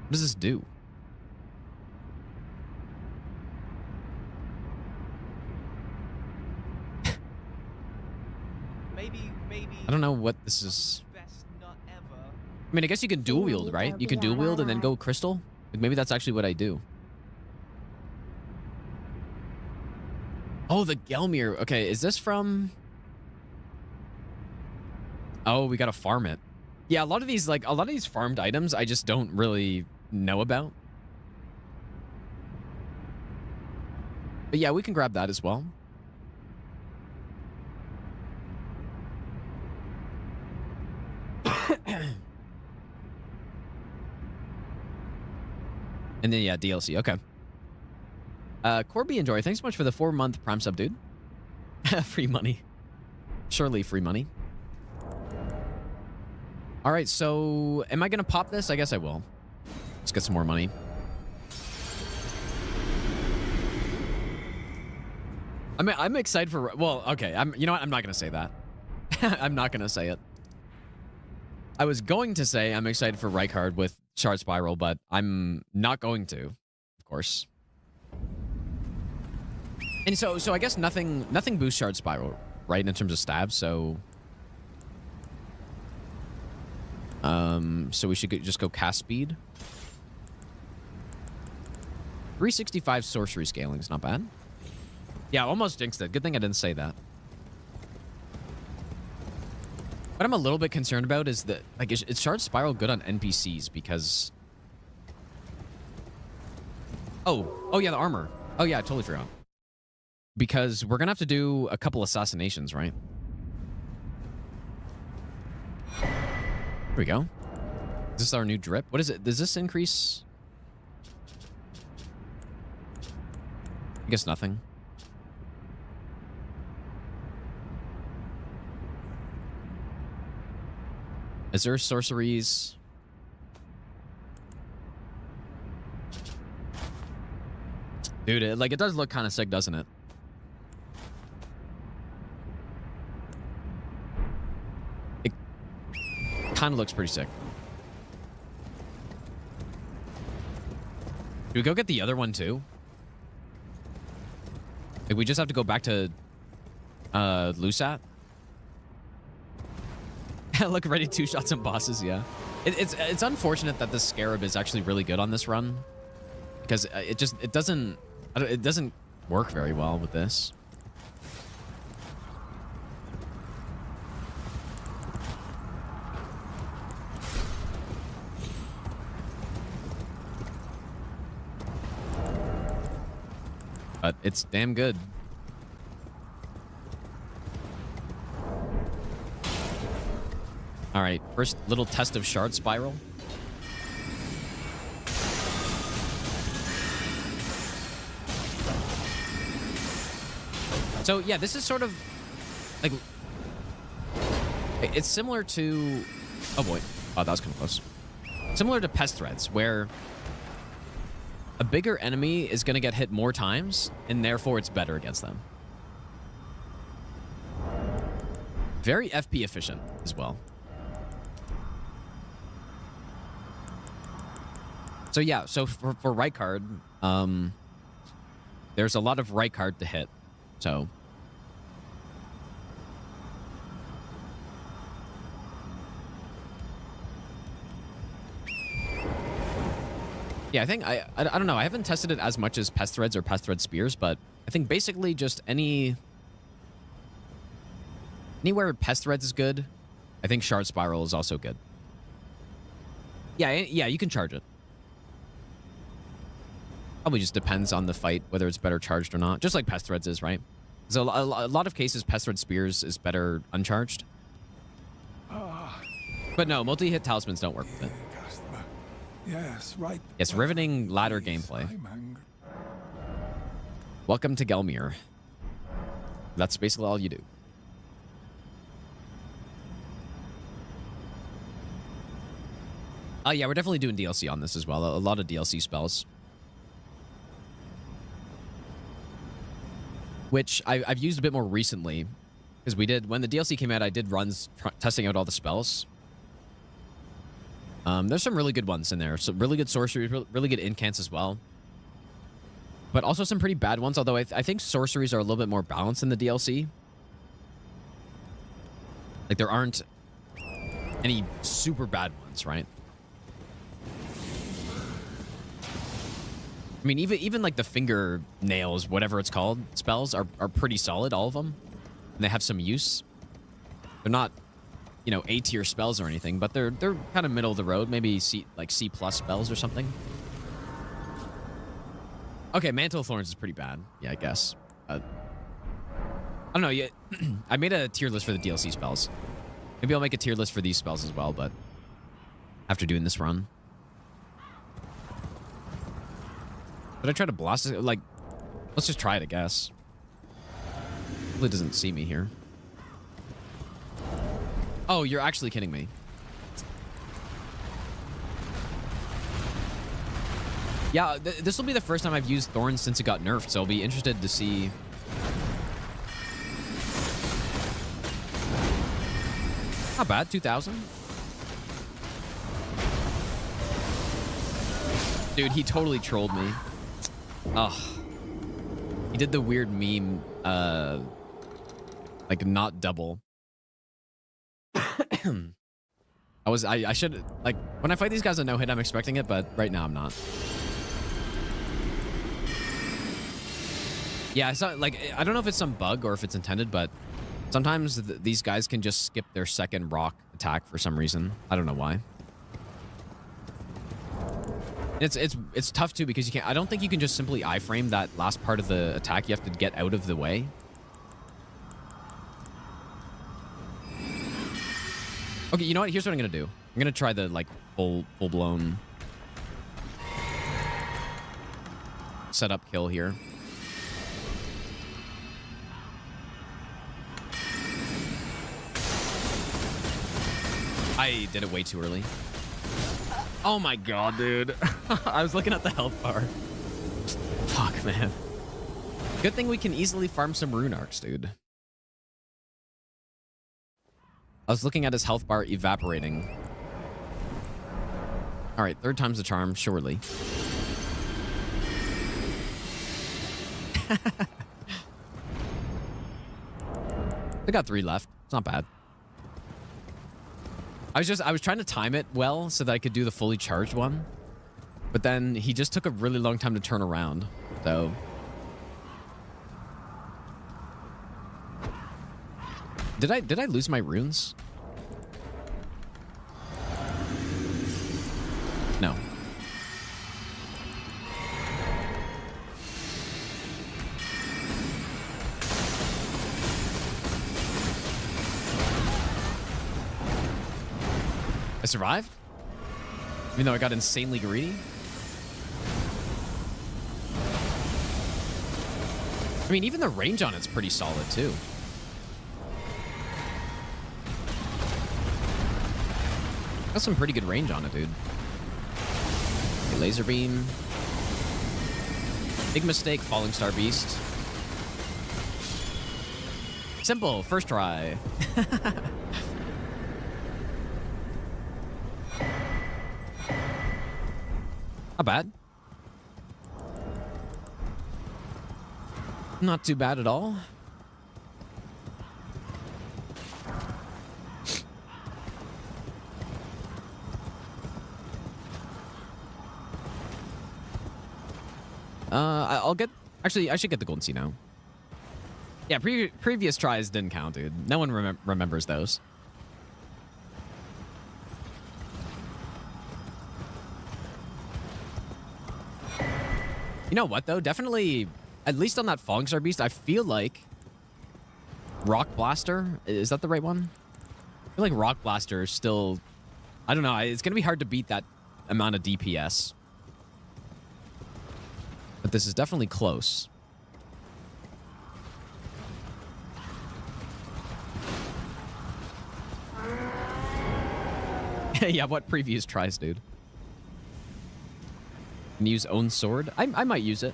What does this do? Maybe I don't know what this is. I mean, I guess you can dual wield, right? You can dual wield and then go crystal. Like, maybe that's actually what I do. Oh, the Gelmir. Okay, is this from... Oh, we gotta farm it. Yeah, a lot of these farmed items I just don't really know about. But yeah, we can grab that as well. And then, yeah, DLC. Okay. Corby Enjoy, thanks so much for the 4-month Prime sub, dude. Free money. Surely free money. All right, so am I going to pop this? I guess I will. Let's get some more money. I mean, I'm excited for... Well, okay. You know what? I'm not going to say that. I'm not going to say it. I was going to say I'm excited for Rykard with Shard Spiral, but I'm not going to, of course. And so I guess nothing boosts Shard Spiral, right, in terms of stabs, so... So we should just go cast speed. 365 sorcery scaling is not bad. Yeah, almost jinxed it. Good thing I didn't say that. What I'm a little bit concerned about is that, like, is Shard Spiral good on NPCs? Because... Oh, yeah, the armor. Oh, yeah, I totally forgot. Because we're going to have to do a couple assassinations, right? Here we go. Is this our new drip? What is it? Does this increase? I guess nothing. Is there sorceries? Dude, it does look kind of sick, doesn't it? It kind of looks pretty sick. Do we go get the other one too? Like, we just have to go back to Lusat? Look, ready 2 shots and bosses, yeah. It's unfortunate that this Scarab is actually really good on this run, because it doesn't work very well with this. But it's damn good. All right, first little test of Shard Spiral. So yeah, this is sort of like, it's similar to, oh boy, oh, that was kind of close. Similar to Pest Threads, where a bigger enemy is going to get hit more times, and therefore it's better against them. Very FP efficient as well. So yeah, so for Rykard, there's a lot of Rykard to hit, so. Yeah, I think, I don't know, I haven't tested it as much as Pest Threads or Pest Thread Spears, but I think basically just anywhere Pest Threads is good, I think Shard Spiral is also good. Yeah, you can charge it. Probably just depends on the fight, whether it's better charged or not. Just like Pest Threads is, right? So a lot of cases, Pest Thread Spears is better uncharged. But no, multi-hit talismans don't work with it. Yes, right. It's riveting ladder gameplay. Welcome to Gelmir. That's basically all you do. Yeah, we're definitely doing DLC on this as well. A lot of DLC spells. Which I've used a bit more recently, because when the DLC came out, I did runs testing out all the spells. There's some really good ones in there. Some really good sorceries, really good incants as well. But also some pretty bad ones, although I think sorceries are a little bit more balanced in the DLC. Like, there aren't any super bad ones, right? I mean, even like the fingernails, whatever it's called, spells are pretty solid, all of them. And they have some use. They're not, you know, A tier spells or anything, but they're kind of middle of the road, maybe C plus spells or something. Okay, Mantle of Thorns is pretty bad. Yeah, I guess. I don't know yet. I made a tier list for the DLC spells. Maybe I'll make a tier list for these spells as well, but after doing this run. Did I try to blast it? Like, let's just try it, I guess. Hopefully it doesn't see me here. Oh, you're actually kidding me. Yeah, this will be the first time I've used Thorns since it got nerfed, so I'll be interested to see. Not bad, 2,000. Dude, he totally trolled me. Oh. He did the weird meme, like not double. I should, like, when I fight these guys on no hit, I'm expecting it, but right now I'm not. Yeah, it's not, like, I don't know if it's some bug or if it's intended, but sometimes these guys can just skip their second rock attack for some reason. I don't know why. It's tough too because you can't. I don't think you can just simply iframe that last part of the attack. You have to get out of the way. Okay, you know what? Here's what I'm gonna do. I'm gonna try the like full blown setup kill here. I did it way too early. Oh my god, dude. I was looking at the health bar. Fuck, man. Good thing we can easily farm some rune arcs, dude. I was looking at his health bar evaporating. Alright, third time's the charm, surely. I got 3 left. It's not bad. I was trying to time it well so that I could do the fully charged one. But then he just took a really long time to turn around. So Did I lose my runes? No. I survived? Even though I got insanely greedy? I mean, even the range on it's pretty solid, too. Got some pretty good range on it, dude. Okay, laser beam. Big mistake, Falling Star Beast. Simple, first try. Not bad. Not too bad at all. I'll get... Actually, I should get the Golden Sea now. Yeah, previous tries didn't count, dude. No one remembers those. You know what, though? Definitely, at least on that Falling Star Beast, I feel like Rock Blaster, is that the right one? I feel like Rock Blaster is still... I don't know. It's going to be hard to beat that amount of DPS. But this is definitely close. Yeah, what previous tries, dude? Can you use own sword? I might use it.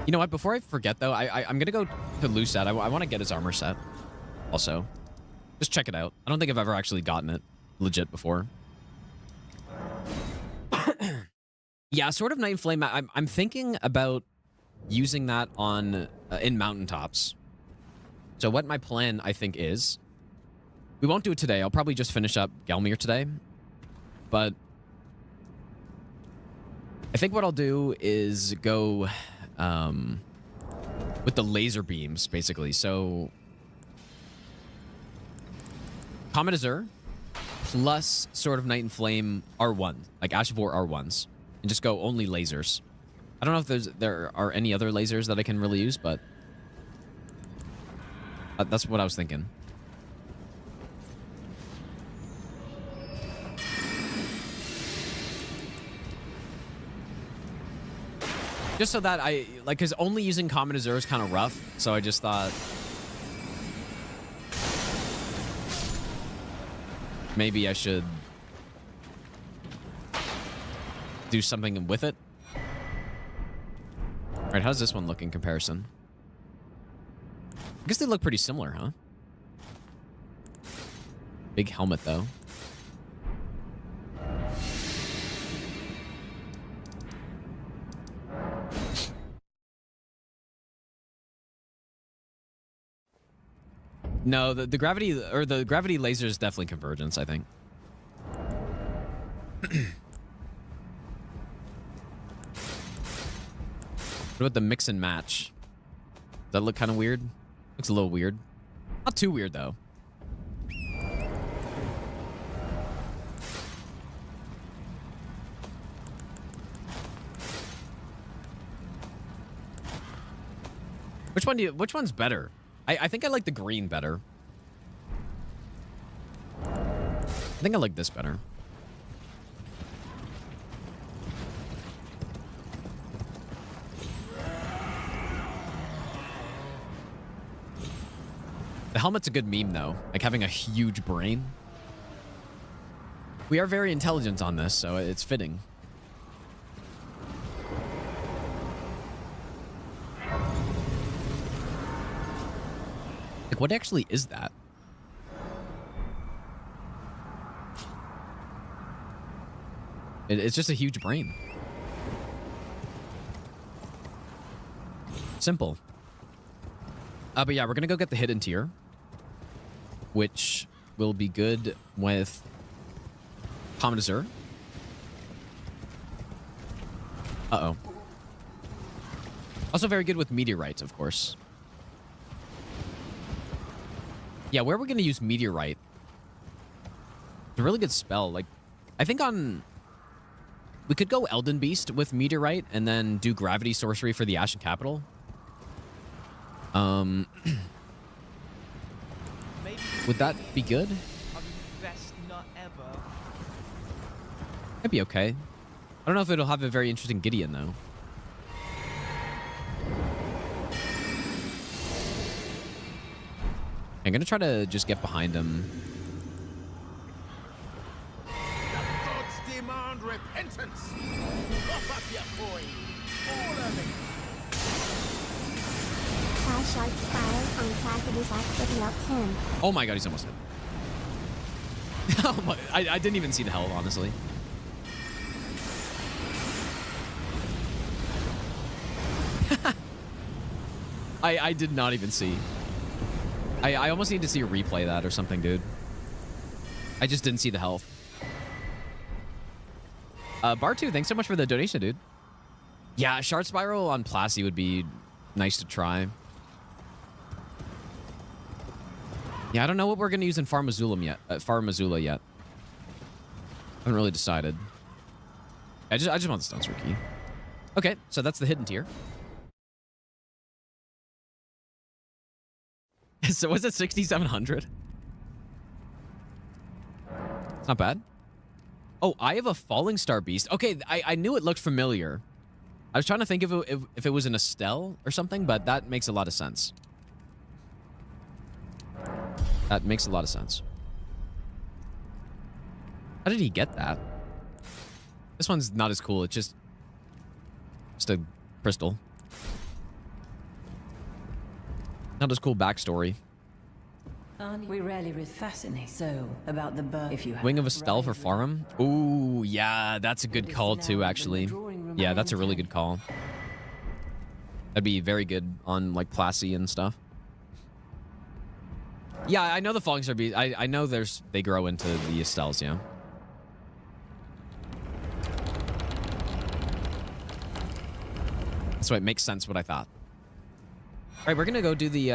You know what? Before I forget, though, I'm going to go to Lucet. I want to get his armor set. Also. Just check it out. I don't think I've ever actually gotten it legit before. Yeah, Sword of Night and Flame. I'm thinking about using that on in mountaintops. So what my plan, I think, is... We won't do it today. I'll probably just finish up Gelmir today. But... I think what I'll do is go... with the laser beams, basically. So... Comet Azure plus Sword of Night and Flame R1. Like Ash of War R1s. And just go only lasers. I don't know if there are any other lasers that I can really use, but... that's what I was thinking. Just so that I... Like, because only using Comet Azure is kind of rough. So I just thought... Maybe I should... do something with it. Alright, how does this one look in comparison? I guess they look pretty similar, huh? Big helmet, though. No, the gravity or the gravity laser is definitely convergence, I think. What about the mix and match? Does that look kind of weird? Looks a little weird. Not too weird, though. Which one's better? I think I like the green better. I think I like this better. The helmet's a good meme, though. Like having a huge brain. We are very intelligent on this, so it's fitting. Like, what actually is that? It's just a huge brain. Simple. But yeah, we're gonna go get the hidden tier, which will be good with Comet Azure. Uh-oh. Also very good with Meteorite, of course. Yeah, where are we going to use Meteorite? It's a really good spell. Like, I think on... We could go Elden Beast with Meteorite and then do Gravity Sorcery for the Ashen Capital. Would that be good? Best not ever. That'd be okay. I don't know if it'll have a very interesting Gideon, though. I'm gonna try to just get behind him. The gods demand repentance. Cough up your coin. All of it. Try Shark Spiral on Placidu's Act with Melt 10. Oh my god, he's almost dead. Oh my, I didn't even see the health, honestly. I did not even see. I almost need to see a replay of that or something, dude. I just didn't see the health. Bar2, thanks so much for the donation, dude. Yeah, Shard Spiral on Placy would be nice to try. Yeah, I don't know what we're going to use in Far Missoula yet. I haven't really decided. I just want the Stone Sword Key. Okay, so that's the hidden tier. So was it 6,700? It's not bad. Oh, I have a Falling Star Beast. Okay, I knew it looked familiar. I was trying to think if it was an Estelle or something, but that makes a lot of sense. That makes a lot of sense. How did he get that? This one's not as cool. It's just a crystal. Not as cool backstory. We rarely fascinate so about the birth. If you Wing of Estelle for Farum. Ooh, yeah, that's a good call too, actually. Yeah, that's a really good call. That'd be very good on like Plassey and stuff. Yeah, I know the Falling Star Beast. I know they grow into the Estelles, yeah. So it makes sense what I thought. All right, we're gonna go do the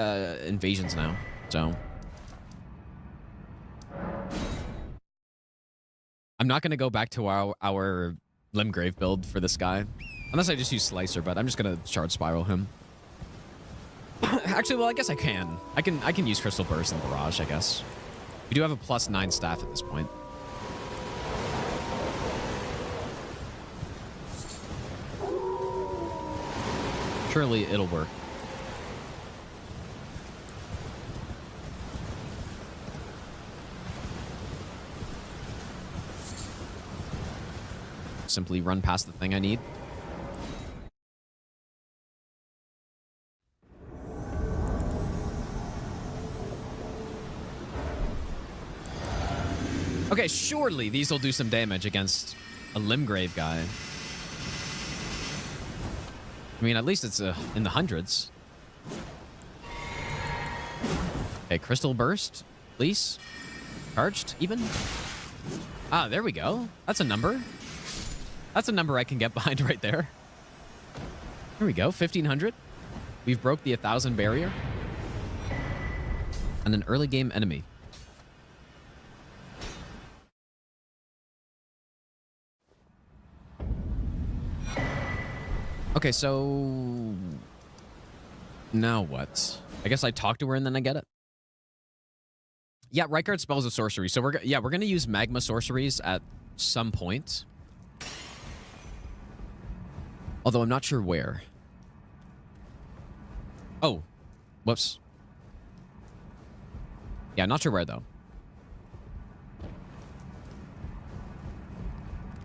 invasions now. So I'm not gonna go back to our Limgrave build for this guy, unless I just use Slicer. But I'm just gonna Shard Spiral him. Actually, well, I guess I can. I can use Crystal Burst and Barrage, I guess. We do have a +9 staff at this point. Surely it'll work. Simply run past the thing I need. Okay, surely these will do some damage against a Limgrave guy. I mean, at least it's in the hundreds. Okay, Crystal Burst, please. Charged, even. Ah, there we go. That's a number. That's a number I can get behind right there. Here we go, 1,500. We've broke the 1,000 barrier. And an early game enemy. Okay, so now what? I guess I talk to her and then I get it. Yeah, right guard spells a sorcery. So we're gonna use magma sorceries at some point. Although I'm not sure where. Oh, whoops. Yeah, not sure where though.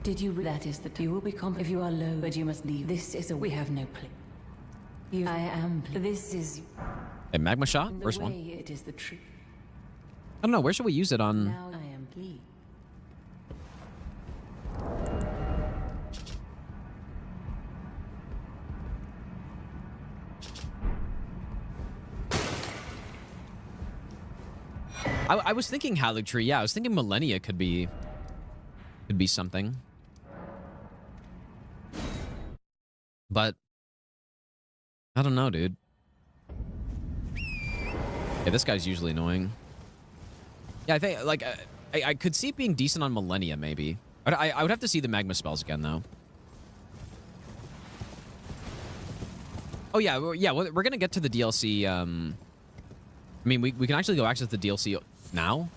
Did you that is that you will become if you are low, but you must leave. This is a we have no place. I am this is a magma shot? First one. It is the truth. I don't know, where should we use it on? Now I am pleased. I was thinking Haligtree. Yeah, I was thinking Millennia could be something. But I don't know, dude. Yeah, this guy's usually annoying. Yeah, I think like I could see it being decent on Millennia, maybe. I would have to see the magma spells again, though. Oh yeah, we're gonna get to the DLC. I mean, we can actually go access the DLC now,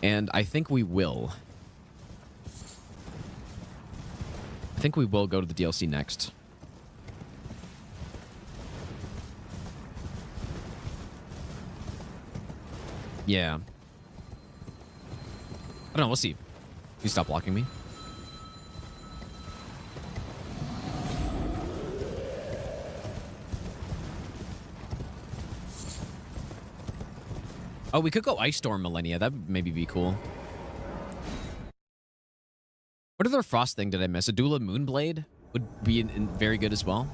and I think we will. I think we will go to the DLC next. Yeah. I don't know, we'll see. You stop blocking me. Oh, we could go Ice Storm Millennia. That would maybe be cool. What other frost thing did I miss? Adula Moonblade would be very good as well.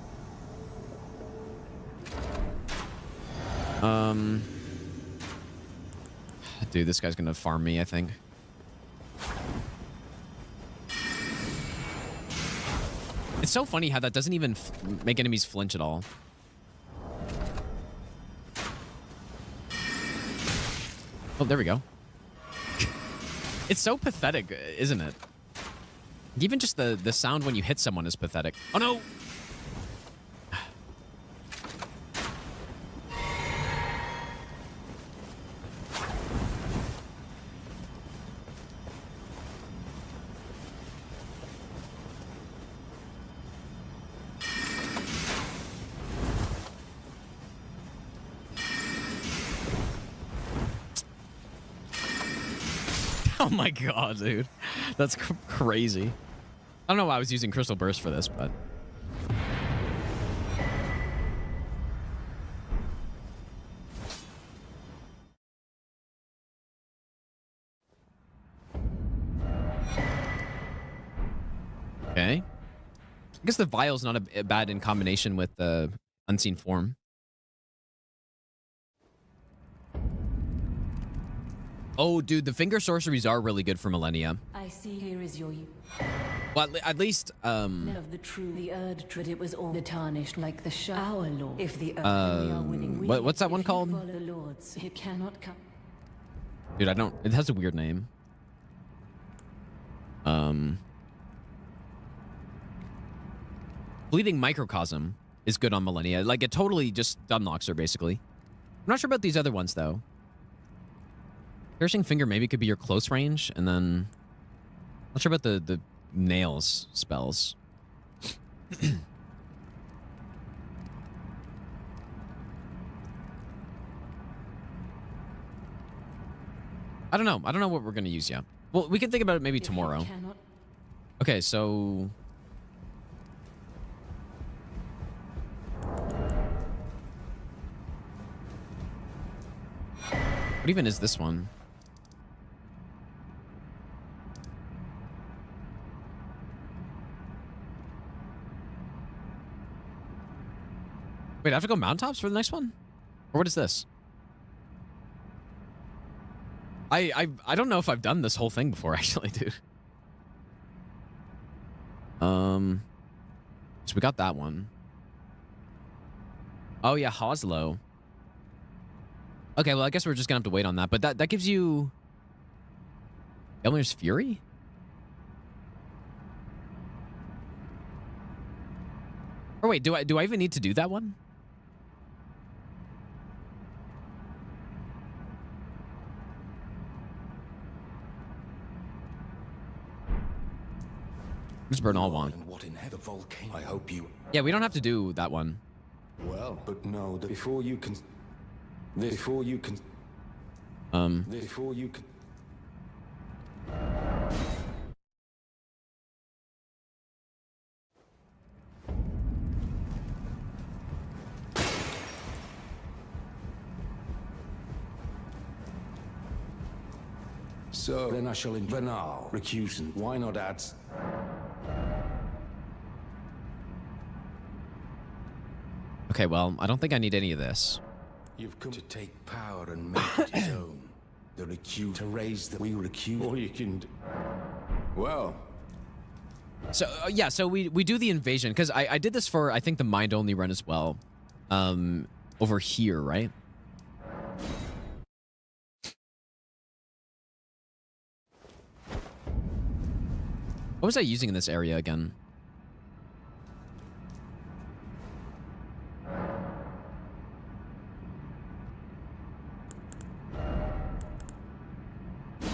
Dude, this guy's gonna farm me, I think. It's so funny how that doesn't even make enemies flinch at all. Oh, there we go. It's so pathetic, isn't it? Even just the sound when you hit someone is pathetic. Oh, no! Oh my god, dude. That's crazy. I don't know why I was using Crystal Burst for this, but... Okay. I guess the vial's not a bad in combination with the unseen form. Oh, dude, the finger sorceries are really good for Millennia. I see here is your... Well, at least, Of the true, the Erd, it was all the tarnished like the Our Lord. If the Erd we are winning, what's that one if you called? follow the Lords, it cannot come. Dude, I don't... It has a weird name. Bleeding Microcosm is good on Millennia. Like, it totally just unlocks her, basically. I'm not sure about these other ones, though. Piercing Finger maybe could be your close range, and then... Not sure about the nails spells. I don't know. I don't know what we're going to use yet. Well, we can think about it maybe tomorrow. Okay, so... What even is this one? Wait, I have to go mountaintops for the next one? Or what is this? I don't know if I've done this whole thing before, actually, dude. So we got that one. Oh yeah, Hoslow. Okay, well I guess we're just gonna have to wait on that. But that gives you Elmer's Fury? Or wait, do I even need to do that one? Just burn all one. What in heaven, volcano? I hope you. Yeah, we don't have to do that one. Well, but no, before you can. Before you can. Before you can. So then I shall in Rennala, recusant. Why not add? Okay, well, I don't think I need any of this. You've come to take power and make it his own. The recuse to raise the we recuse. All you can do. Well. So yeah, so we do the invasion because I did this for I think the mind only run as well. Over here, right? What was I using in this area again?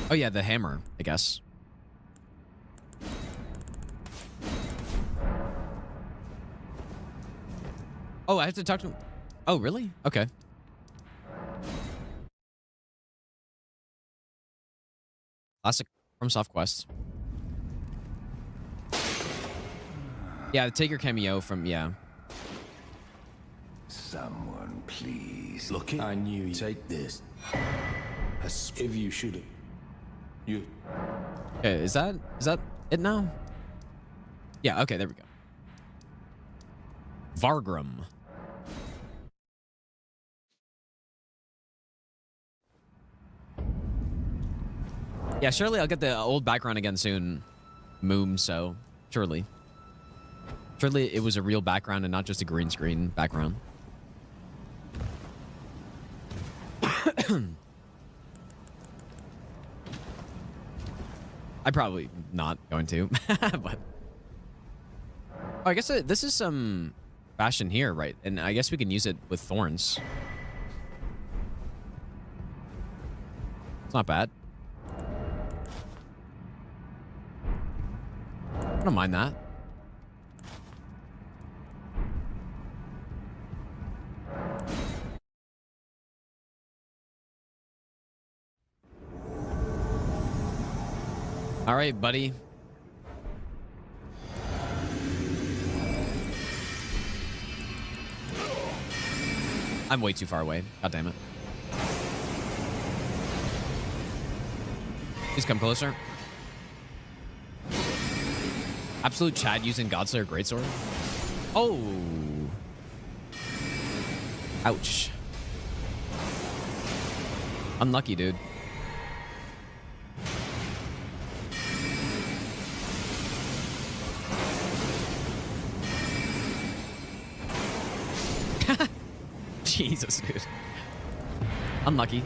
Oh yeah, the hammer, I guess. Oh, I have to talk to him. Oh, really? Okay. Classic FromSoft quest. Yeah, take your cameo from, yeah. Someone, please. Look, I knew you'd take this. If you should have. You. Okay, is that it now? Yeah, okay, there we go. Vargrim. Yeah, surely I'll get the old background again soon. Moom, so surely. Surely it was a real background and not just a green screen background. I'm probably not going to, but... Oh, I guess this is some fashion here, right? And I guess we can use it with thorns. It's not bad. I don't mind that. All right, buddy. I'm way too far away. God damn it. Please come closer. Absolute Chad using Godslayer Greatsword. Oh. Ouch. Unlucky, dude. Jesus, dude. Unlucky.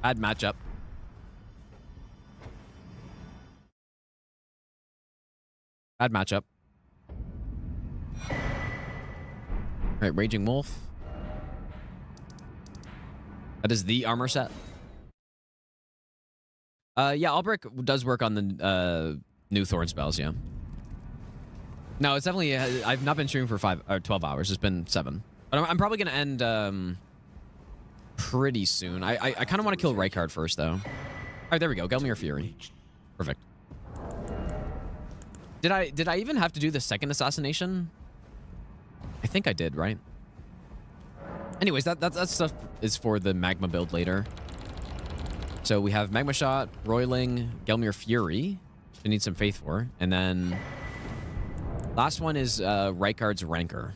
Bad matchup. Bad matchup. All right, Raging Wolf. That is the armor set. Yeah, Albrick does work on the new Thorn spells, yeah. No, it's definitely... I've not been streaming for 12 hours. It's been 7. But I'm probably going to end pretty soon. I kind of want to kill Rykard first, though. All right, there we go. Gelmir Fury. Perfect. Did I even have to do the second assassination? I think I did, right? Anyways, that stuff is for the Magma build later. So we have Magma Shot, Roiling, Gelmir Fury. We need some Faith for. And then... last one is Rykard's Rancor.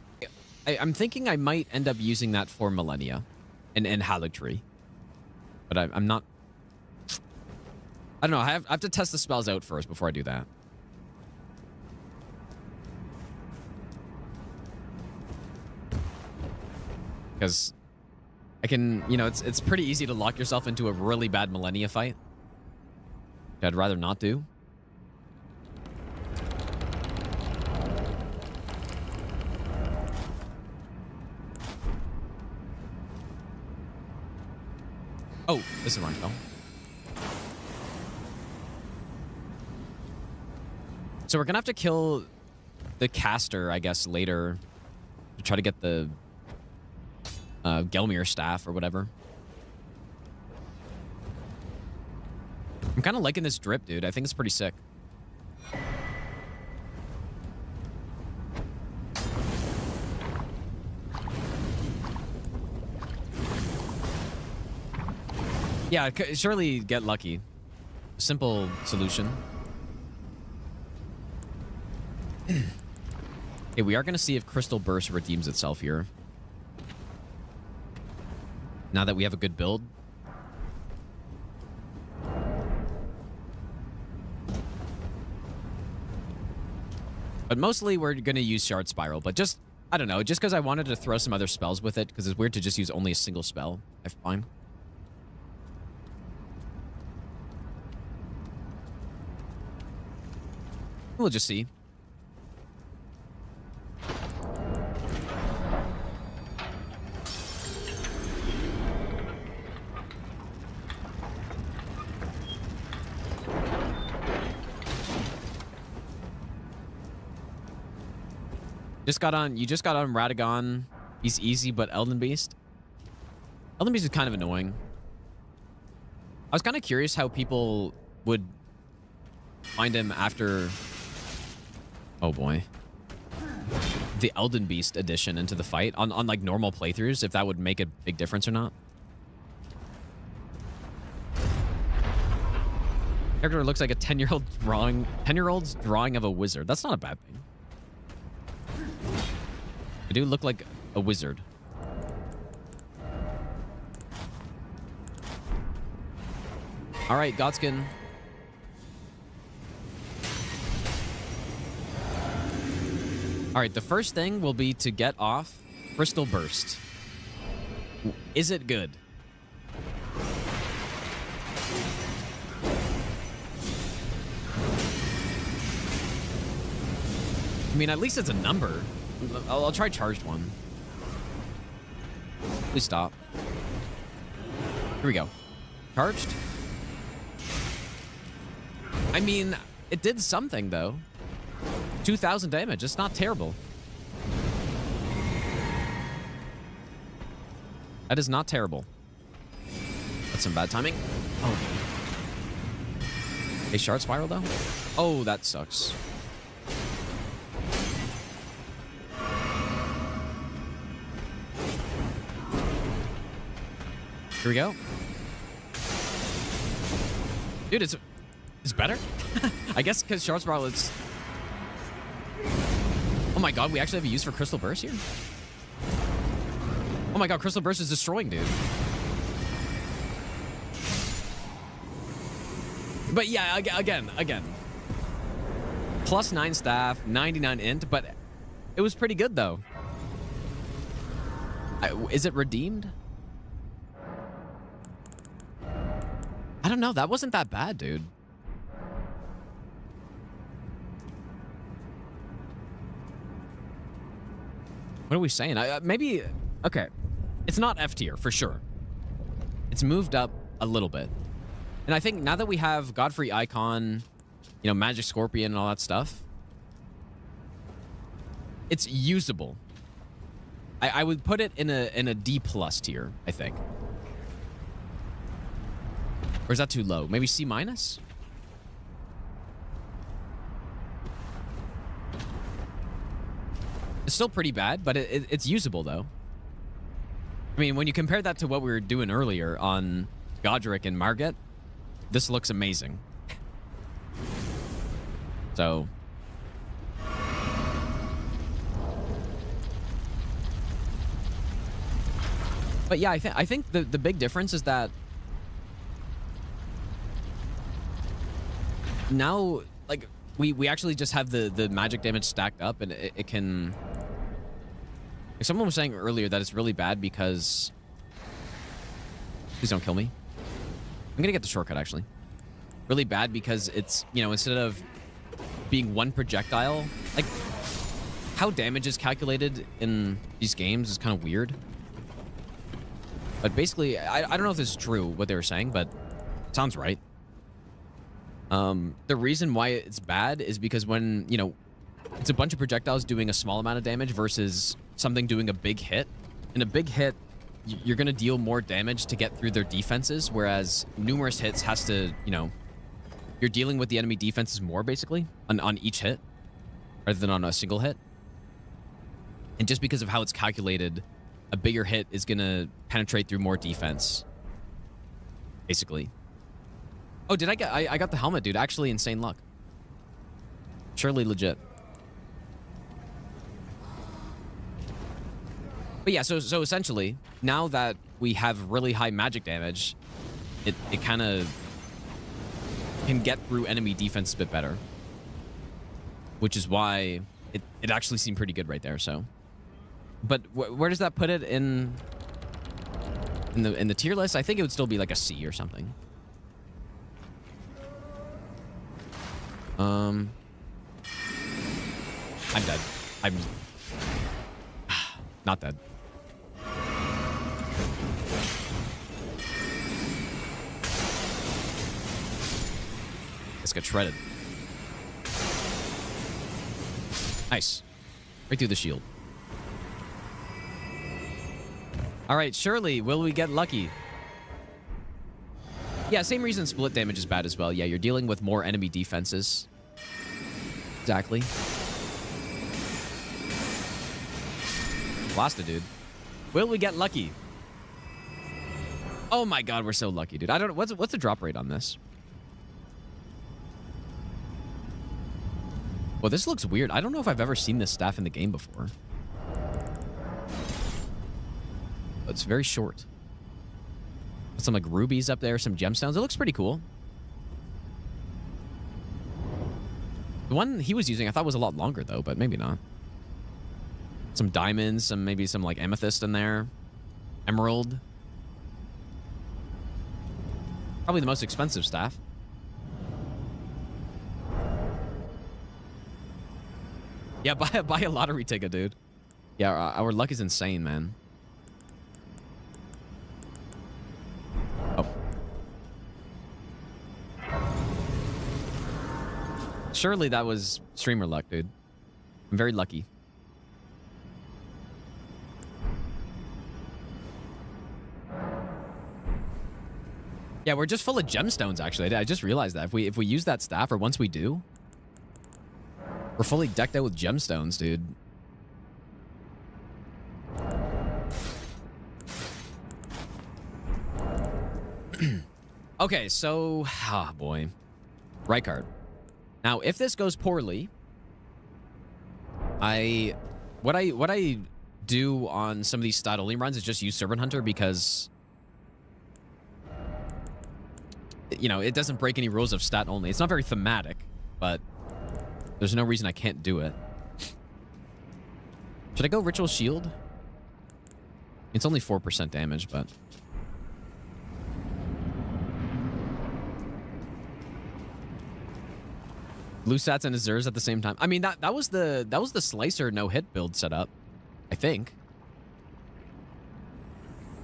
I'm thinking I might end up using that for Millennia and Haligtree. But I'm not... I don't know. I have to test the spells out first before I do that. Because I can, you know, it's pretty easy to lock yourself into a really bad Millennia fight. Which I'd rather not do. Oh, this is a wrong spell. So we're gonna have to kill the caster, I guess, later to try to get the Gelmir staff or whatever. I'm kind of liking this drip, dude. I think it's pretty sick. Yeah, surely get lucky. Simple solution. Okay, we are going to see if Crystal Burst redeems itself here. Now that we have a good build. But mostly we're going to use Shard Spiral. But just, I don't know, just because I wanted to throw some other spells with it, because it's weird to just use only a single spell. I find. We'll just see. You just got on Radagon. He's easy, but Elden Beast. Elden Beast is kind of annoying. I was kind of curious how people would find him after... oh boy. The Elden Beast edition into the fight on like normal playthroughs, if that would make a big difference or not. Character looks like a 10-year-old's drawing of a wizard. That's not a bad thing. I do look like a wizard. All right, Godskin. All right, the first thing will be to get off Crystal Burst. Is it good? I mean, at least it's a number. I'll try charged one. Please stop. Here we go. Charged. I mean, it did something, though. 2,000 damage. It's not terrible. That is not terrible. That's some bad timing. Oh. A Shard Spiral, though? Oh, that sucks. Here we go. Dude, it's better. I guess because Shard Spiral, my god, we actually have a use for Crystal Burst here? Oh my god, Crystal Burst is destroying, dude. But yeah, again. +9 staff, 99 int, but it was pretty good though. Is it redeemed? I don't know. That wasn't that bad, dude. What are we saying? Maybe... Okay. It's not F tier, for sure. It's moved up a little bit. And I think now that we have Godfrey Icon, you know, Magic Scorpion and all that stuff, it's usable. I would put it in a D+ tier, I think. Or is that too low? Maybe C-? It's still pretty bad, but it's usable, though. I mean, when you compare that to what we were doing earlier on Godrick and Margit, this looks amazing. So... But yeah, I think the big difference is that now, like, we actually just have the magic damage stacked up, and it can... Like someone was saying earlier that it's really bad because... Please don't kill me. I'm gonna get the shortcut, actually. Really bad because it's, you know, instead of being one projectile, like, how damage is calculated in these games is kind of weird. But basically, I don't know if this is true, what they were saying, but it sounds right. The reason why it's bad is because when, you know, it's a bunch of projectiles doing a small amount of damage versus something doing a big hit. In a big hit, you're going to deal more damage to get through their defenses, whereas numerous hits has to, you know, you're dealing with the enemy defenses more, basically, on each hit, rather than on a single hit. And just because of how it's calculated, a bigger hit is going to penetrate through more defense, basically. Oh, did I get... I got the helmet, dude. Actually, insane luck. Surely legit. But yeah, so essentially, now that we have really high magic damage, it kind of can get through enemy defense a bit better. Which is why it actually seemed pretty good right there, so... But where does that put it in the tier list? I think it would still be like a C or something. I'm dead. I'm not dead. Let's get shredded. Nice. Right through the shield. All right, surely, will we get lucky? Yeah, same reason split damage is bad as well. Yeah, you're dealing with more enemy defenses. Exactly. Lost it, dude. Will we get lucky? Oh my god, we're so lucky, dude. I don't know. What's the drop rate on this? Well, this looks weird. I don't know if I've ever seen this staff in the game before. It's very short. Some like rubies up there, some gemstones. It looks pretty cool. The one he was using I thought was a lot longer though, but maybe not. Some diamonds, maybe some like amethyst in there. Emerald. Probably the most expensive staff. Yeah, buy a lottery ticket, dude. Yeah, our luck is insane, man. Oh. Surely that was streamer luck, dude. I'm very lucky. Yeah, we're just full of gemstones, actually. I just realized that. If we use that staff, or once we do, we're fully decked out with gemstones, dude. Okay, so... Ah, boy. Right card. Now, if this goes poorly... What I do on some of these stat only runs is just use Servant Hunter because, you know, it doesn't break any rules of stat only. It's not very thematic, but there's no reason I can't do it. Should I go Ritual Shield? It's only 4% damage, but... Blue Sats and Azurs at the same time. I mean, that was the Slicer no-hit build setup, I think.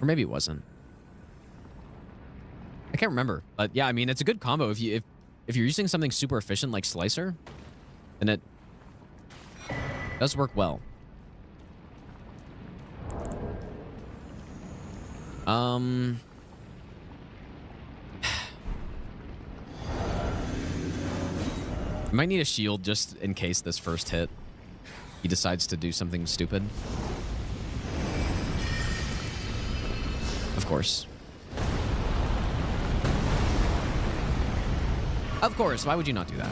Or maybe it wasn't. I can't remember. But yeah, I mean, it's a good combo. If you're using something super efficient like Slicer, then it does work well. I might need a shield just in case this first hit he decides to do something stupid. Of course. Of course, why would you not do that?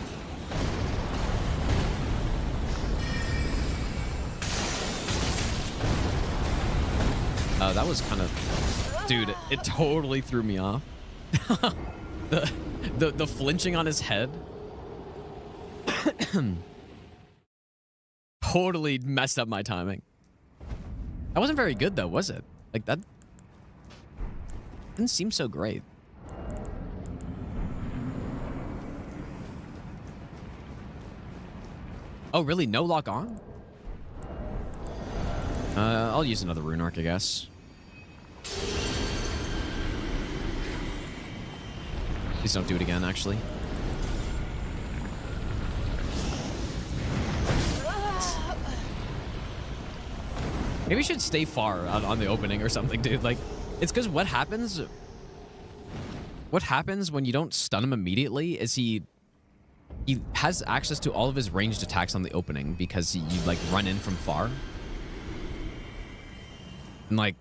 That was kind of... Dude, it totally threw me off. the flinching on his head. Totally messed up my timing. That wasn't very good though, was it? Like that didn't seem so great. Oh really? No lock on? I'll use another Rune Arc, I guess. Please don't do it again, actually. Maybe we should stay far on the opening or something, dude. Like, it's because what happens when you don't stun him immediately is he has access to all of his ranged attacks on the opening because you like run in from far. And like...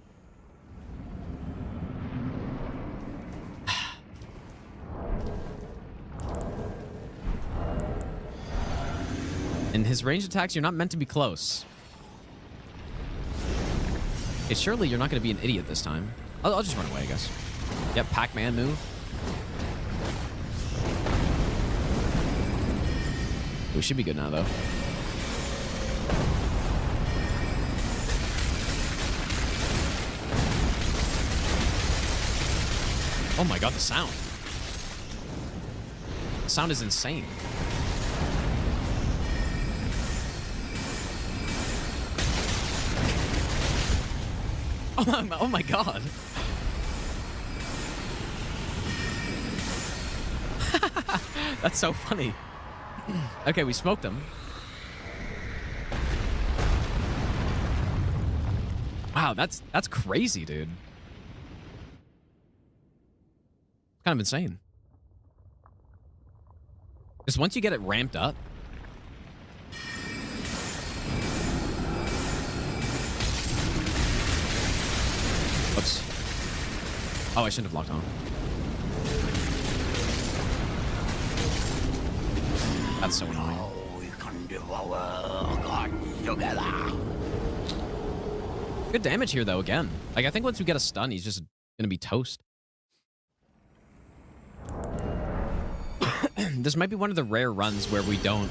In his ranged attacks, you're not meant to be close. Okay, surely you're not going to be an idiot this time. I'll just run away, I guess. Yep, Pac-Man move. We should be good now, though. Oh my god, the sound. The sound is insane. Oh my god. That's so funny. Okay, we smoked him. Wow, that's crazy, dude. Kind of insane. Because once you get it ramped up, whoops. Oh, I shouldn't have locked on. That's so annoying. We can devour gods together. Good damage here, though, again. Like, I think once we get a stun, he's just gonna be toast. This might be one of the rare runs where we don't...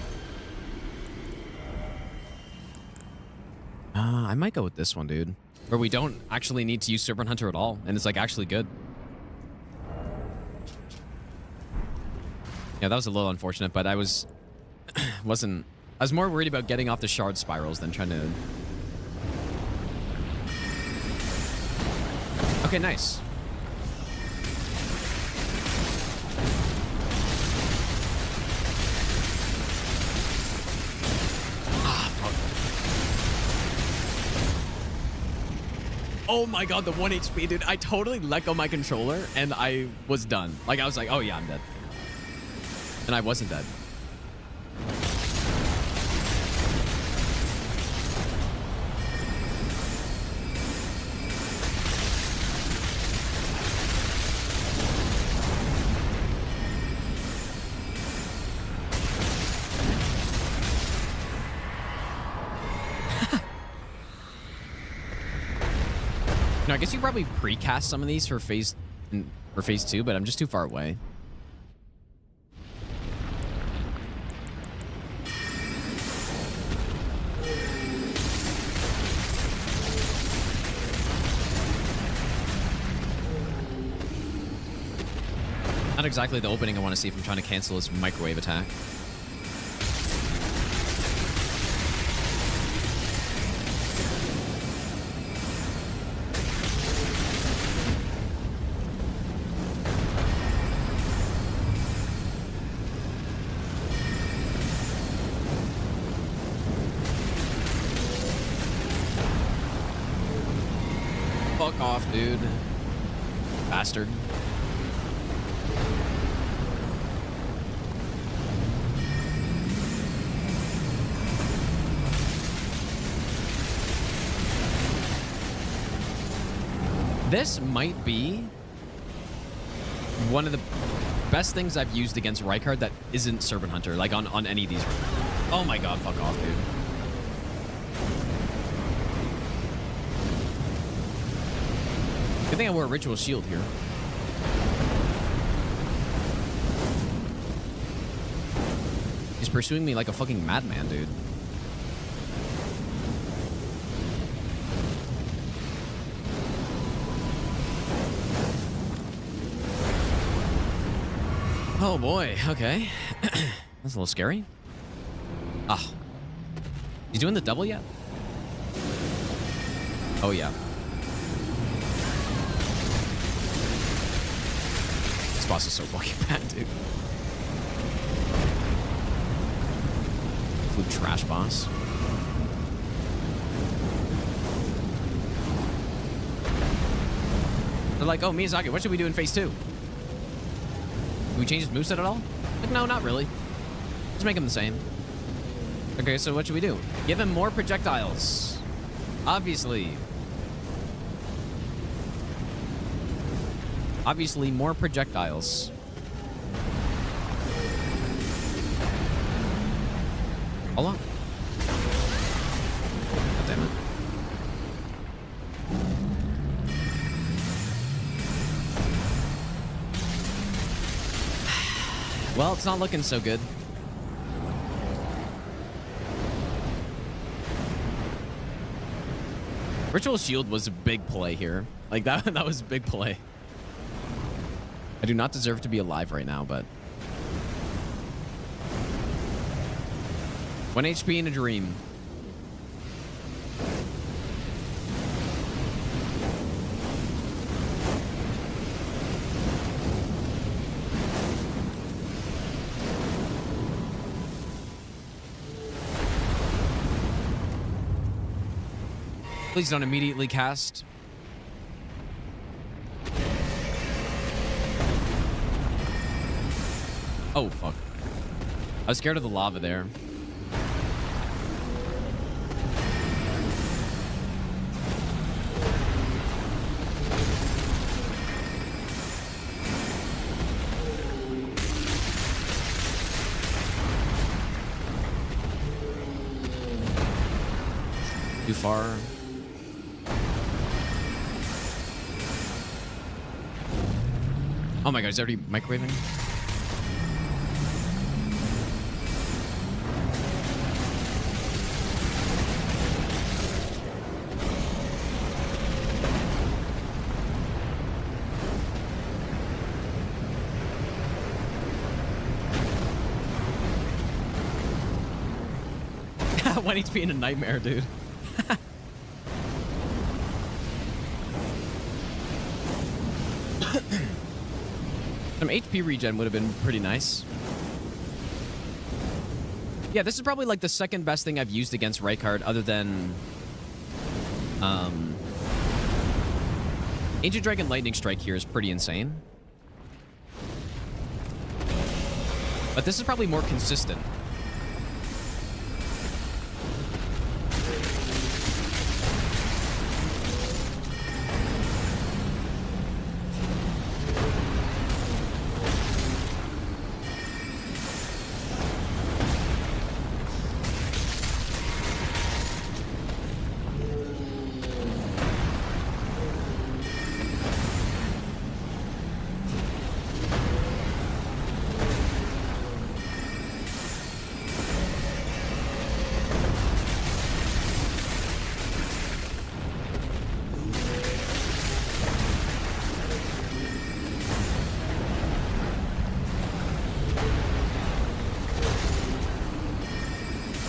I might go with this one, dude. Where we don't actually need to use Serpent Hunter at all, and it's, like, actually good. Yeah, that was a little unfortunate, but I was... I was more worried about getting off the shard spirals than trying to... Okay, nice. Oh my god, the 1 HP, dude. I totally let go my controller and I was done. Like, I was like, oh yeah, I'm dead. And I wasn't dead. I guess you probably precast some of these for phase 2, but I'm just too far away. Not exactly the opening I want to see if I'm trying to cancel his microwave attack. Fuck off, dude. Bastard. This might be one of the best things I've used against Rykard that isn't Serpent Hunter, like on any of these. Oh my god, fuck off, dude. Good thing I wore a Ritual Shield here. He's pursuing me like a fucking madman, dude. Oh boy, okay. That's a little scary. Ah. He's doing the double yet? Oh yeah. This boss is so fucking bad, dude. Absolute trash boss. They're like, oh, Miyazaki, what should we do in phase 2? Do we change his moveset at all? Like, no, not really. Just make him the same. Okay, so what should we do? Give him more projectiles. Obviously. Obviously, more projectiles. Hold on. God damn it. Well, it's not looking so good. Ritual Shield was a big play here. Like, that was a big play. I do not deserve to be alive right now, but... 1 HP in a dream. Please don't immediately cast. Oh, fuck. I was scared of the lava there. Too far. Oh my god, he's already microwaving? One HP in a nightmare, dude. Some HP regen would have been pretty nice. Yeah, this is probably like the second best thing I've used against Rykard other than Ancient Dragon Lightning Strike here is pretty insane. But this is probably more consistent.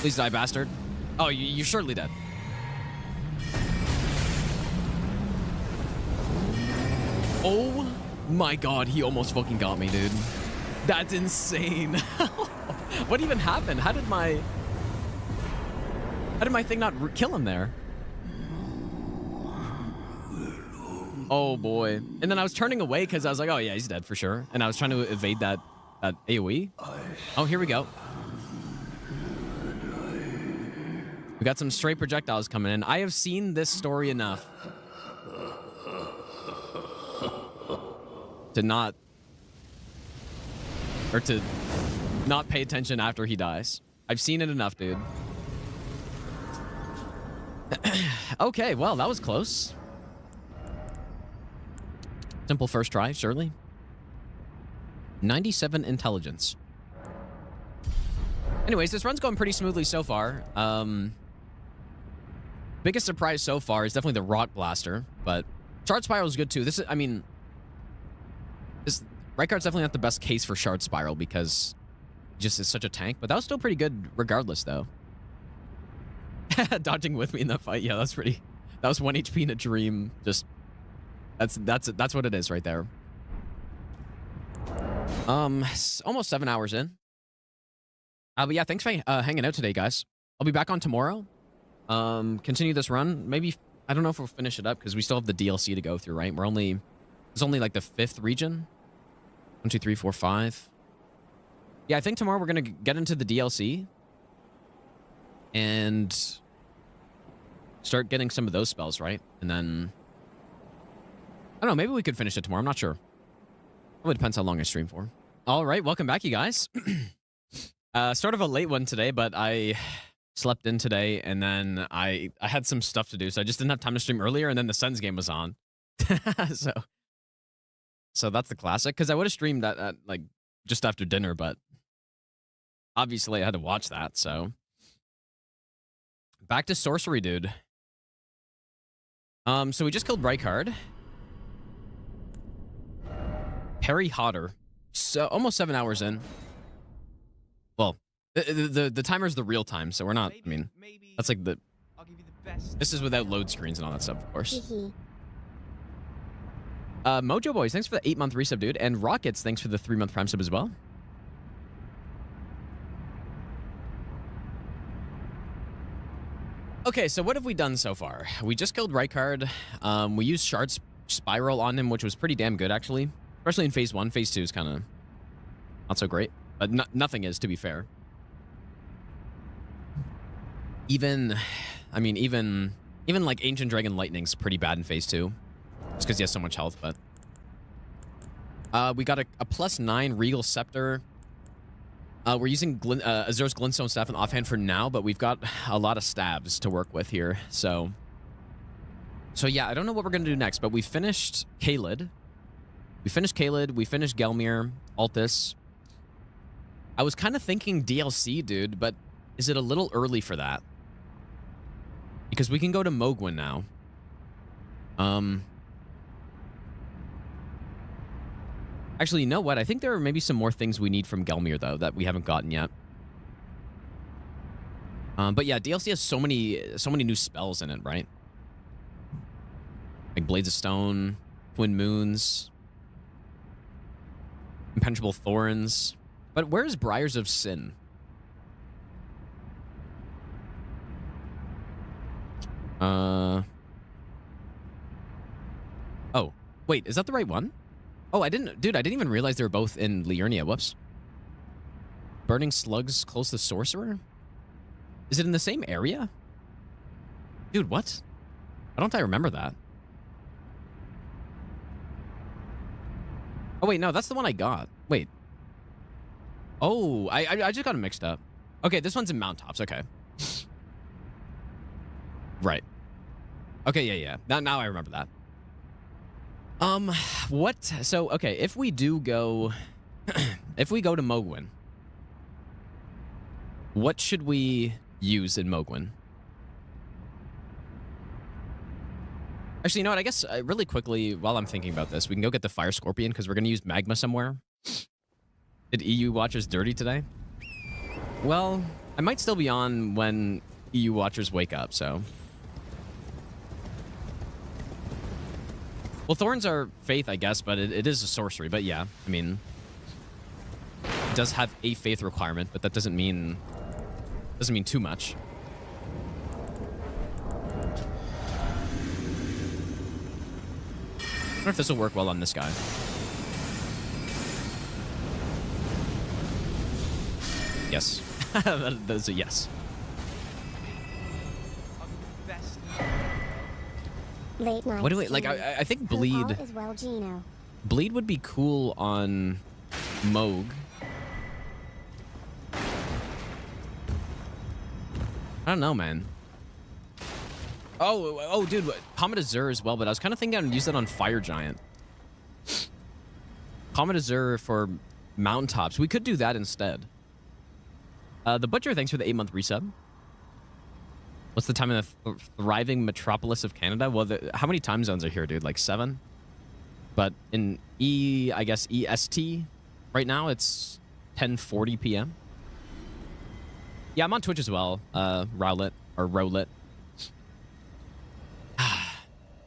Please die, bastard. Oh, you're surely dead. Oh my god, he almost fucking got me, dude. That's insane. What even happened? How did my thing not kill him there? Oh boy. And then I was turning away because I was like, oh yeah, he's dead for sure. And I was trying to evade that AoE. Oh, here we go. We got some stray projectiles coming in. I have seen this story enough to not pay attention after he dies. I've seen it enough, dude. Okay, well, that was close. Simple first try, surely. 97 intelligence. Anyways, this run's going pretty smoothly so far. Biggest surprise so far is definitely the Rock Blaster, but Shard Spiral is good too. This is, I mean, Rykard's definitely not the best case for Shard Spiral because he just is such a tank, but that was still pretty good regardless, though. Dodging with me in that fight, yeah, that's pretty. That was 1 HP in a dream. Just that's what it is right there. Almost 7 hours in. But yeah, thanks for hanging out today, guys. I'll be back on tomorrow. Continue this run. Maybe, I don't know if we'll finish it up because we still have the DLC to go through, right? It's only like the 5th region. 1, 2, 3, 4, 5. Yeah, I think tomorrow we're gonna get into the DLC and start getting some of those spells, right? And then I don't know, maybe we could finish it tomorrow. I'm not sure. It depends how long I stream for. All right, welcome back, you guys. Sort of a late one today, but I slept in today, and then I had some stuff to do, so I just didn't have time to stream earlier, and then the Sens game was on. So that's the classic, because I would have streamed that at, like, just after dinner, but obviously I had to watch that, so. Back to sorcery, dude. So we just killed Rykard. Perry Hodder. So almost 7 hours in. Well, the timer's the real time, so we're not, I mean, that's like the, this is without load screens and all that stuff, of course. Mojo Boys, thanks for the 8-month resub, dude. And Rockets, thanks for the 3-month prime sub as well. Okay, so what have we done so far? We just killed Rykard. We used Shard Spiral on him, which was pretty damn good, actually. Especially in Phase 1. Phase 2 is kind of not so great. But nothing is, to be fair. Even like Ancient Dragon Lightning's pretty bad in Phase 2. Just because he has so much health, but... we got a +9 Regal Scepter. We're using Azur's Glintstone Staff in offhand for now, but we've got a lot of stabs to work with here, so... So yeah, I don't know what we're going to do next, but we finished Caelid. We finished Gelmir, Altus. I was kind of thinking DLC, dude, but is it a little early for that? Because we can go to Mohgwyn now. Actually, you know what? I think there are maybe some more things we need from Gelmir, though, that we haven't gotten yet. But yeah, DLC has so many new spells in it, right? Like Blades of Stone, Twin Moons, Impenetrable Thorns. But where's Briars of Sin? Oh, wait, is that the right one? Oh, I didn't even realize they were both in Liurnia. Whoops. Burning Slugs close to Sorcerer? Is it in the same area? Dude, what? Why don't I remember that? Oh, wait, no, that's the one I got. Wait. Oh, I just got them mixed up. Okay, this one's in Mount Tops. Okay. Right. Okay, yeah. Now I remember that. What? So, okay, if we do go... if we go to Mohgwyn, what should we use in Mohgwyn? Actually, you know what? I guess really quickly, while I'm thinking about this, we can go get the Fire Scorpion because we're going to use Magma somewhere. Did EU watch us dirty today? Well, I might still be on when EU watchers wake up, so. Well, thorns are faith, I guess, but it is a sorcery. But yeah, I mean, it does have a faith requirement, but that doesn't mean too much. I wonder if this will work well on this guy. Yes. That's a yes. Late night. What do we like? I think bleed. As well, Gino. Bleed would be cool on Mohg. I don't know, man. Oh, dude, Comet Azure as well, but I was kind of thinking I'd use that on Fire Giant. Comet Azure for mountaintops. We could do that instead. The Butcher, thanks for the 8-month resub. What's the time in the thriving metropolis of Canada? Well, how many time zones are here, dude? Like 7? But in I guess EST right now, it's 10:40 p.m. Yeah, I'm on Twitch as well. Rowlet. I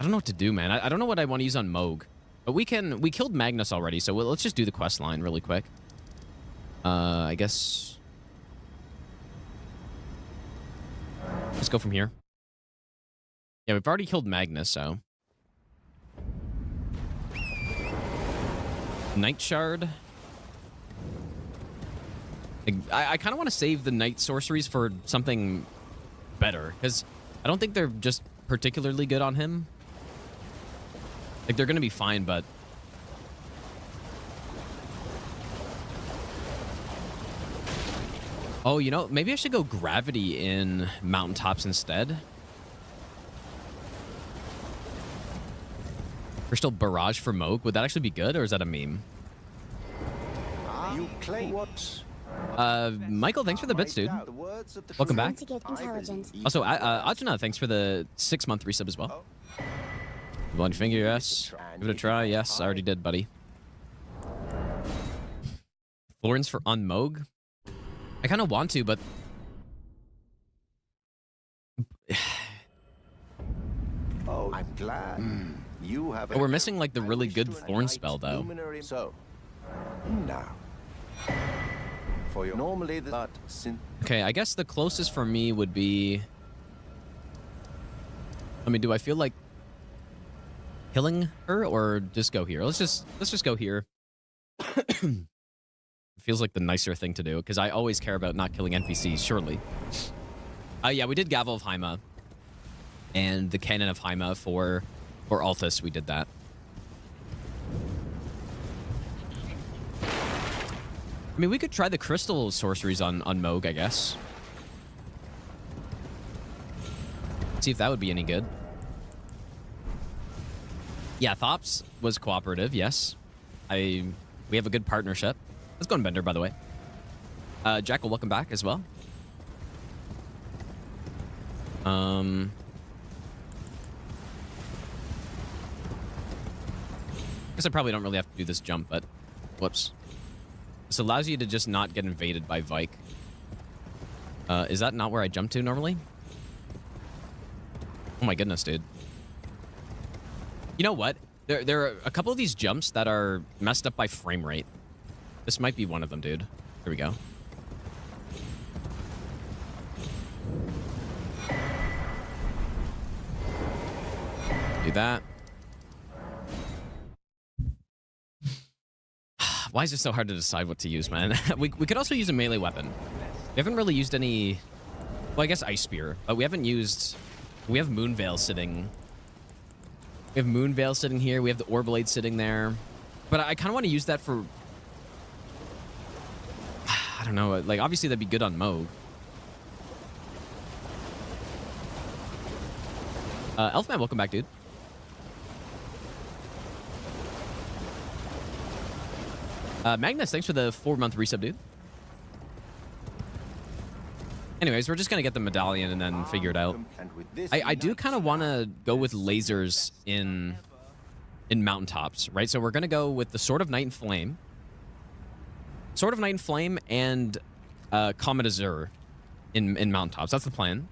don't know what to do, man. I don't know what I want to use on Mohg. But we killed Magnus already, so let's just do the quest line really quick. I guess... Let's go from here. Yeah, we've already killed Magnus, so... Night Shard. I kind of want to save the Night Sorceries for something better, because I don't think they're just particularly good on him. Like, they're going to be fine, but... Oh, you know, maybe I should go Gravity in Mountaintops instead. Crystal Barrage for Mohg. Would that actually be good, or is that a meme? You claim what? Michael, thanks for the bits, dude. Welcome back. Also, Ajna, thanks for the 6-month resub as well. One finger, yes. Give it a try. Yes, I already did, buddy. Thorns for on Mohg. I kind of want to, but... Oh, I'm glad. You have. We're missing, like, the really good Thorn spell, though. So, now. For your normally that... Okay, I guess the closest for me would be... I mean, do I feel like killing her or just go here? Let's just go here. Feels like the nicer thing to do, because I always care about not killing NPCs, surely. Yeah, we did Gavel of Haima. And the Cannon of Haima for Altus, we did that. I mean, we could try the crystal sorceries on Mohg, I guess. See if that would be any good. Yeah, Thops was cooperative, yes. We have a good partnership. Let's go on Bender, by the way. Jackal, welcome back as well. Guess I probably don't really have to do this jump, but whoops. This allows you to just not get invaded by Vike. Is that not where I jump to normally? Oh my goodness, dude. You know what? There are a couple of these jumps that are messed up by frame rate. This might be one of them, dude. Here we go. Do that. Why is it so hard to decide what to use, man? we could also use a melee weapon. We haven't really used any... Well, I guess Ice Spear. But we haven't used... We have Moonveil sitting... We have Moonveil sitting here. We have the Orblade sitting there. But I kind of want to use that for... I don't know. Like, obviously, that'd be good on Mohg. Elfman, welcome back, dude. Magnus, thanks for the 4-month resub, dude. Anyways, we're just going to get the medallion and then figure it out. I do kind of want to go with lasers in mountaintops, right? So we're going to go with the Sword of Night and Flame. Sword of Night and Flame and Comet Azure. in mountaintops. That's the plan.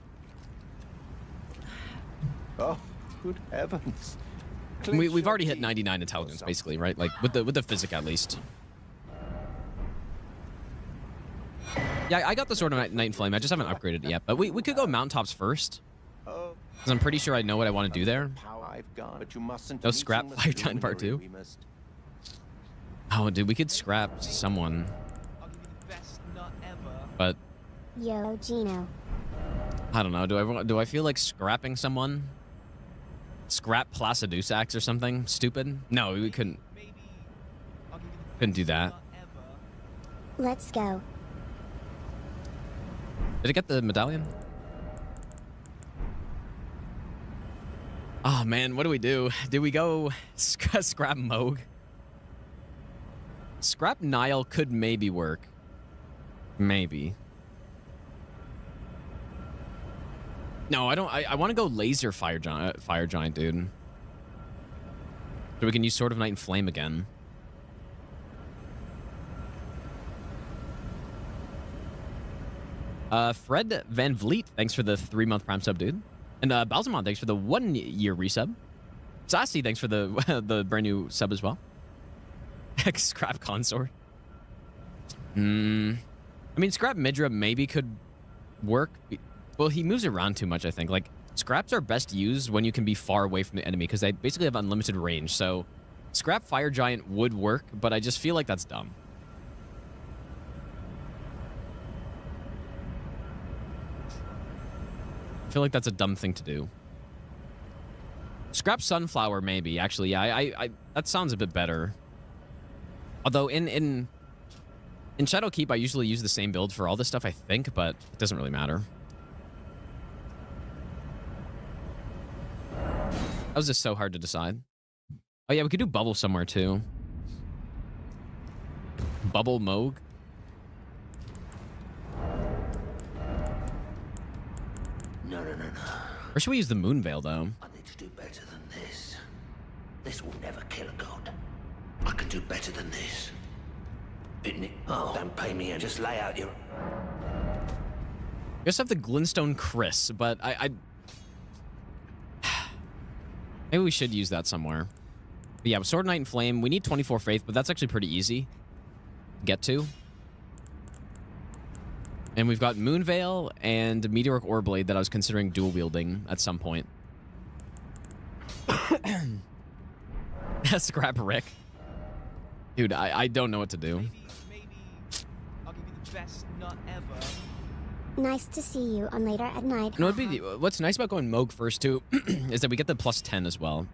Oh, good heavens. We've already hit 99 intelligence, basically, right? Like, with the physic, at least. Yeah, I got the Sword of Night and Flame. I just haven't upgraded it yet. But we could go mountaintops first. Because I'm pretty sure I know what I want to do there. No scrap Fire Giant Part 2. Oh, dude, we could scrap someone. But... Yo, Gino. I don't know. Do I feel like scrapping someone? Scrap Placidusax or something stupid? No, we couldn't. Couldn't do that. Let's go. Did it get the medallion? Oh man, what do we do? Do we go scrap Mohg? Scrap Nile could maybe work. Maybe. No, I don't. I want to go laser fire giant, dude. So we can use Sword of Night and Flame again. Fred Van Vliet, thanks for the 3-month Prime sub, dude. And Balsamon, thanks for the 1-year resub. Sassy, thanks for the the brand new sub as well. Scrap Consort. I mean, Scrap Midra maybe could work. Well, he moves around too much, I think. Like, scraps are best used when you can be far away from the enemy, because they basically have unlimited range. So, Scrap Fire Giant would work, but I just feel like that's dumb. I feel like that's a dumb thing to do. Scrap Sunflower, maybe. Actually, yeah, I that sounds a bit better. Although, in Shadowkeep, I usually use the same build for all this stuff, I think, but it doesn't really matter. That was just so hard to decide. Oh yeah, we could do Bubble somewhere too. Bubble Mohg. No. Or should we use the Moonveil though? I need to do better than this. This will never kill a god. I can do better than this. Didn't it? Oh, don't pay me and just lay out your... I guess I have the Glintstone Chris, but I maybe we should use that somewhere. But yeah, with Sword, Night, and Flame, we need 24 Faith, but that's actually pretty easy to get to. And we've got Moonveil and Meteoric Oreblade that I was considering dual wielding at some point. Scrap Rick. Dude, I don't know what to do. Maybe I'll give you the best nut ever. Nice to see you on later at night. No, what's nice about going Mohg first too is that we get the +10 as well.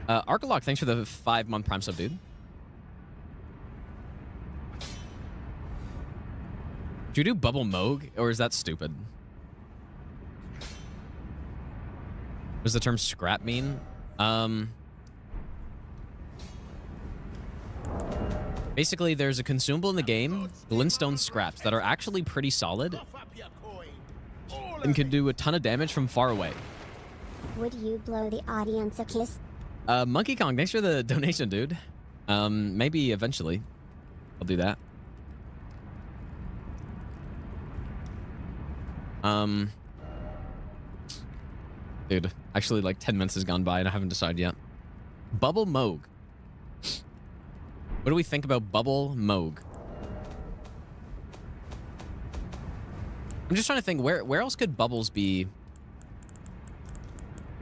Arcalock, thanks for the 5-month Prime sub, dude. Do you do Bubble Mohg, or is that stupid? What does the term scrap mean? Basically, there's a consumable in the game, Glintstone Scraps, that are actually pretty solid and can do a ton of damage from far away. Would you blow the audience a kiss? Monkey Kong, thanks for the donation, dude. Maybe eventually I'll do that. Dude, actually like 10 minutes has gone by and I haven't decided yet. Bubble Mohg. What do we think about Bubble Mohg? I'm just trying to think, where else could bubbles be?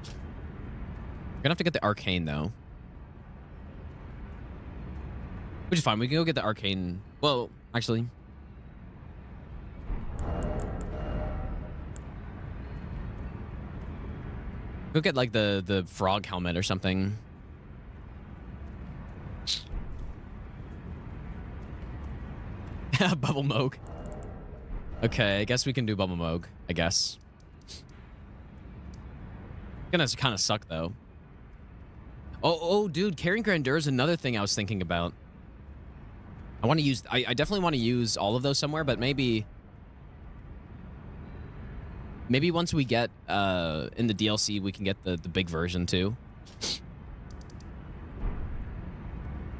We're gonna have to get the Arcane, though. Which is fine, we can go get the Arcane. Well, actually. Go get, like, the frog helmet or something. Bubble Mohg. Okay, I guess we can do Bubble Mohg, I guess. Gonna kind of suck, though. Oh, dude, Carrying Grandeur is another thing I was thinking about. I want to use... I definitely want to use all of those somewhere, but maybe... Maybe once we get in the DLC, we can get the big version, too.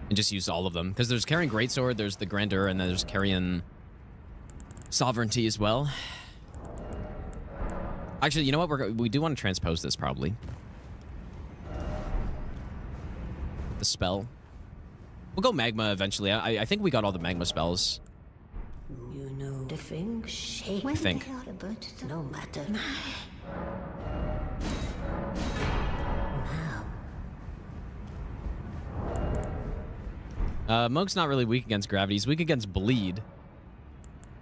And just use all of them. Because there's Carrying Greatsword, there's the Grandeur, and then there's Carrying sovereignty as well. Actually, you know what? We do want to transpose this probably. The spell. We'll go magma eventually. I think we got all the magma spells. You know the thing shake. I think. No matter. Mohg's not really weak against gravity. He's weak against bleed.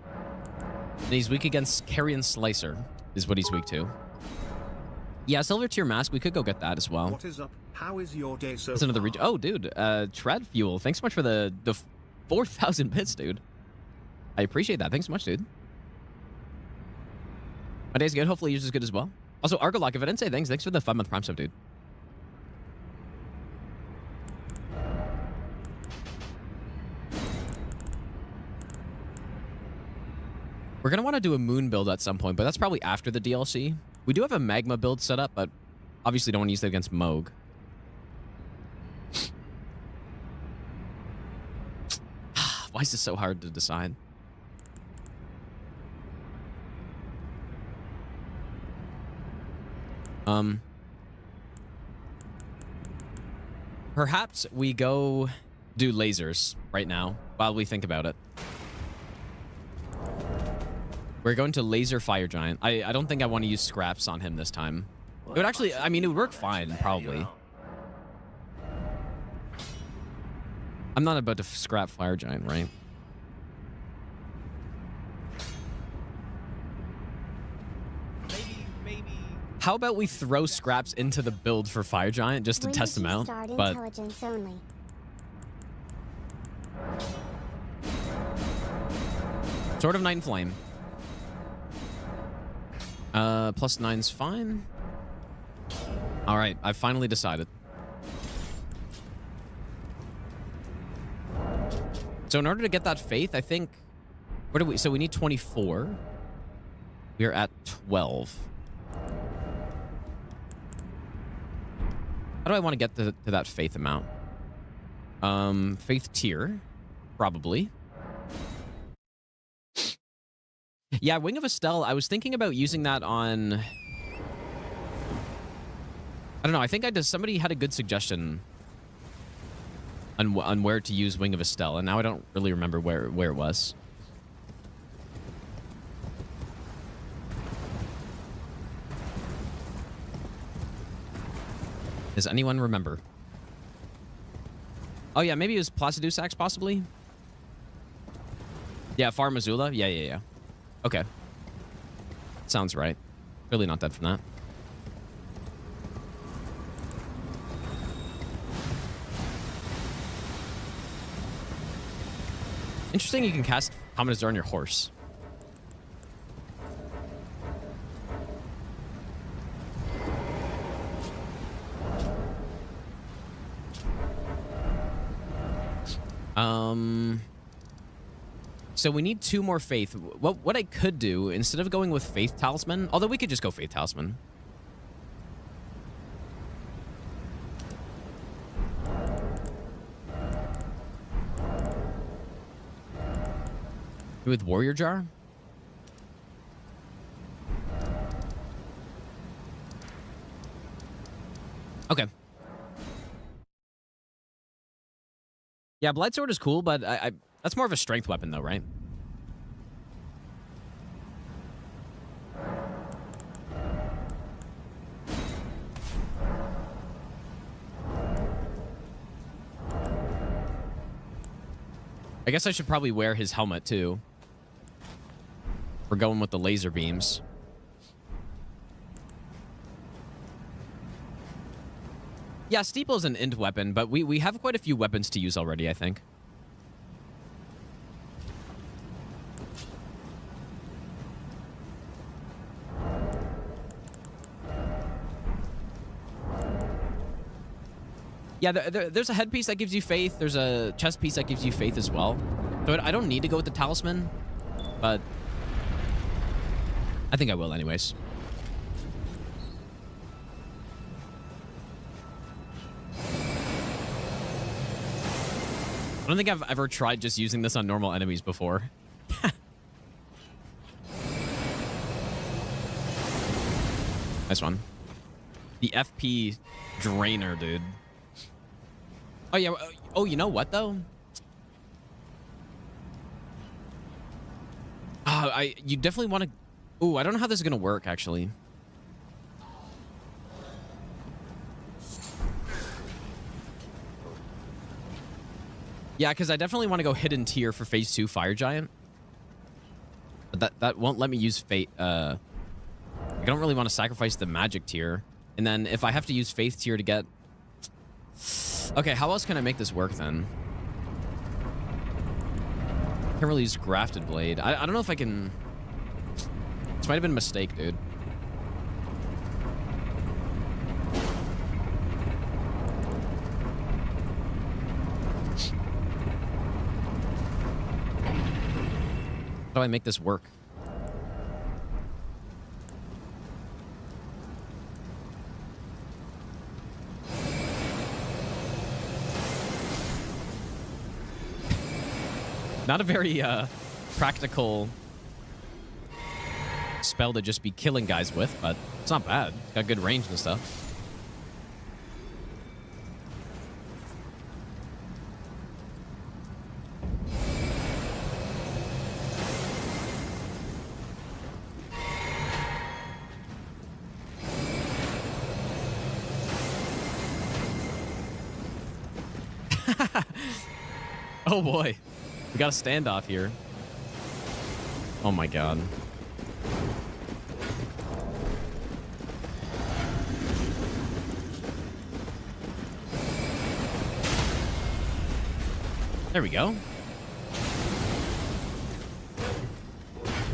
And he's weak against Carrion Slicer, is what he's weak to. Yeah, Silver Tier Mask. We could go get that as well. What is up? How is your day so That's another far? region. Oh, dude. Tread Fuel. Thanks so much for the 4,000 bits, dude. I appreciate that. Thanks so much, dude. My day's good. Hopefully yours is good as well. Also, Argolock, if I didn't say thanks for the 5-month Prime sub, dude. We're going to want to do a moon build at some point, but that's probably after the DLC. We do have a magma build set up, but obviously don't want to use that against Mohg. Why is this so hard to decide? Perhaps we go do lasers right now while we think about it. We're going to laser Fire Giant. I don't think I want to use scraps on him this time. It would actually, I mean, it would work fine, probably. I'm not about to scrap Fire Giant, right? Maybe. How about we throw scraps into the build for Fire Giant just to test him out? But Intelligence only. Sword of Night and Flame. +9's fine. All right, I've finally decided. So in order to get that faith, I think, where do we? So we need 24. We are at 12. How do I want to get to that faith amount? Faith tier, probably. Yeah, Wing of Estelle, I was thinking about using that on... I don't know, I think somebody had a good suggestion on where to use Wing of Estelle, and now I don't really remember where it was. Does anyone remember? Oh yeah, maybe it was Placidusax, possibly? Yeah, Far Missoula? Yeah. Okay. Sounds right. Really not dead from that. Interesting you can cast Commodore on your horse. So we need 2 more faith. What I could do, instead of going with Faith Talisman, although we could just go Faith Talisman. With Warrior Jar? Okay. Yeah, Blightsword is cool, but that's more of a strength weapon, though, right? I guess I should probably wear his helmet, too. We're going with the laser beams. Yeah, Steeple's an int weapon, but we have quite a few weapons to use already, I think. Yeah, there's a headpiece that gives you faith. There's a chest piece that gives you faith as well. So I don't need to go with the talisman, but I think I will anyways. I don't think I've ever tried just using this on normal enemies before. Nice one. The FP drainer, dude. Oh, yeah. Oh, you know what, though? You definitely want to... Ooh, I don't know how this is going to work, actually. Yeah, because I definitely want to go hidden tier for phase 2 Fire Giant. But that won't let me use Fate. I don't really want to sacrifice the magic tier. And then if I have to use Faith tier to get... Okay, how else can I make this work then? Can't really use Grafted Blade. I don't know if I can... This might have been a mistake, dude. How do I make this work? Not a very practical spell to just be killing guys with, but it's not bad. Got good range and stuff. Oh boy. We got a standoff here. Oh my god. There we go.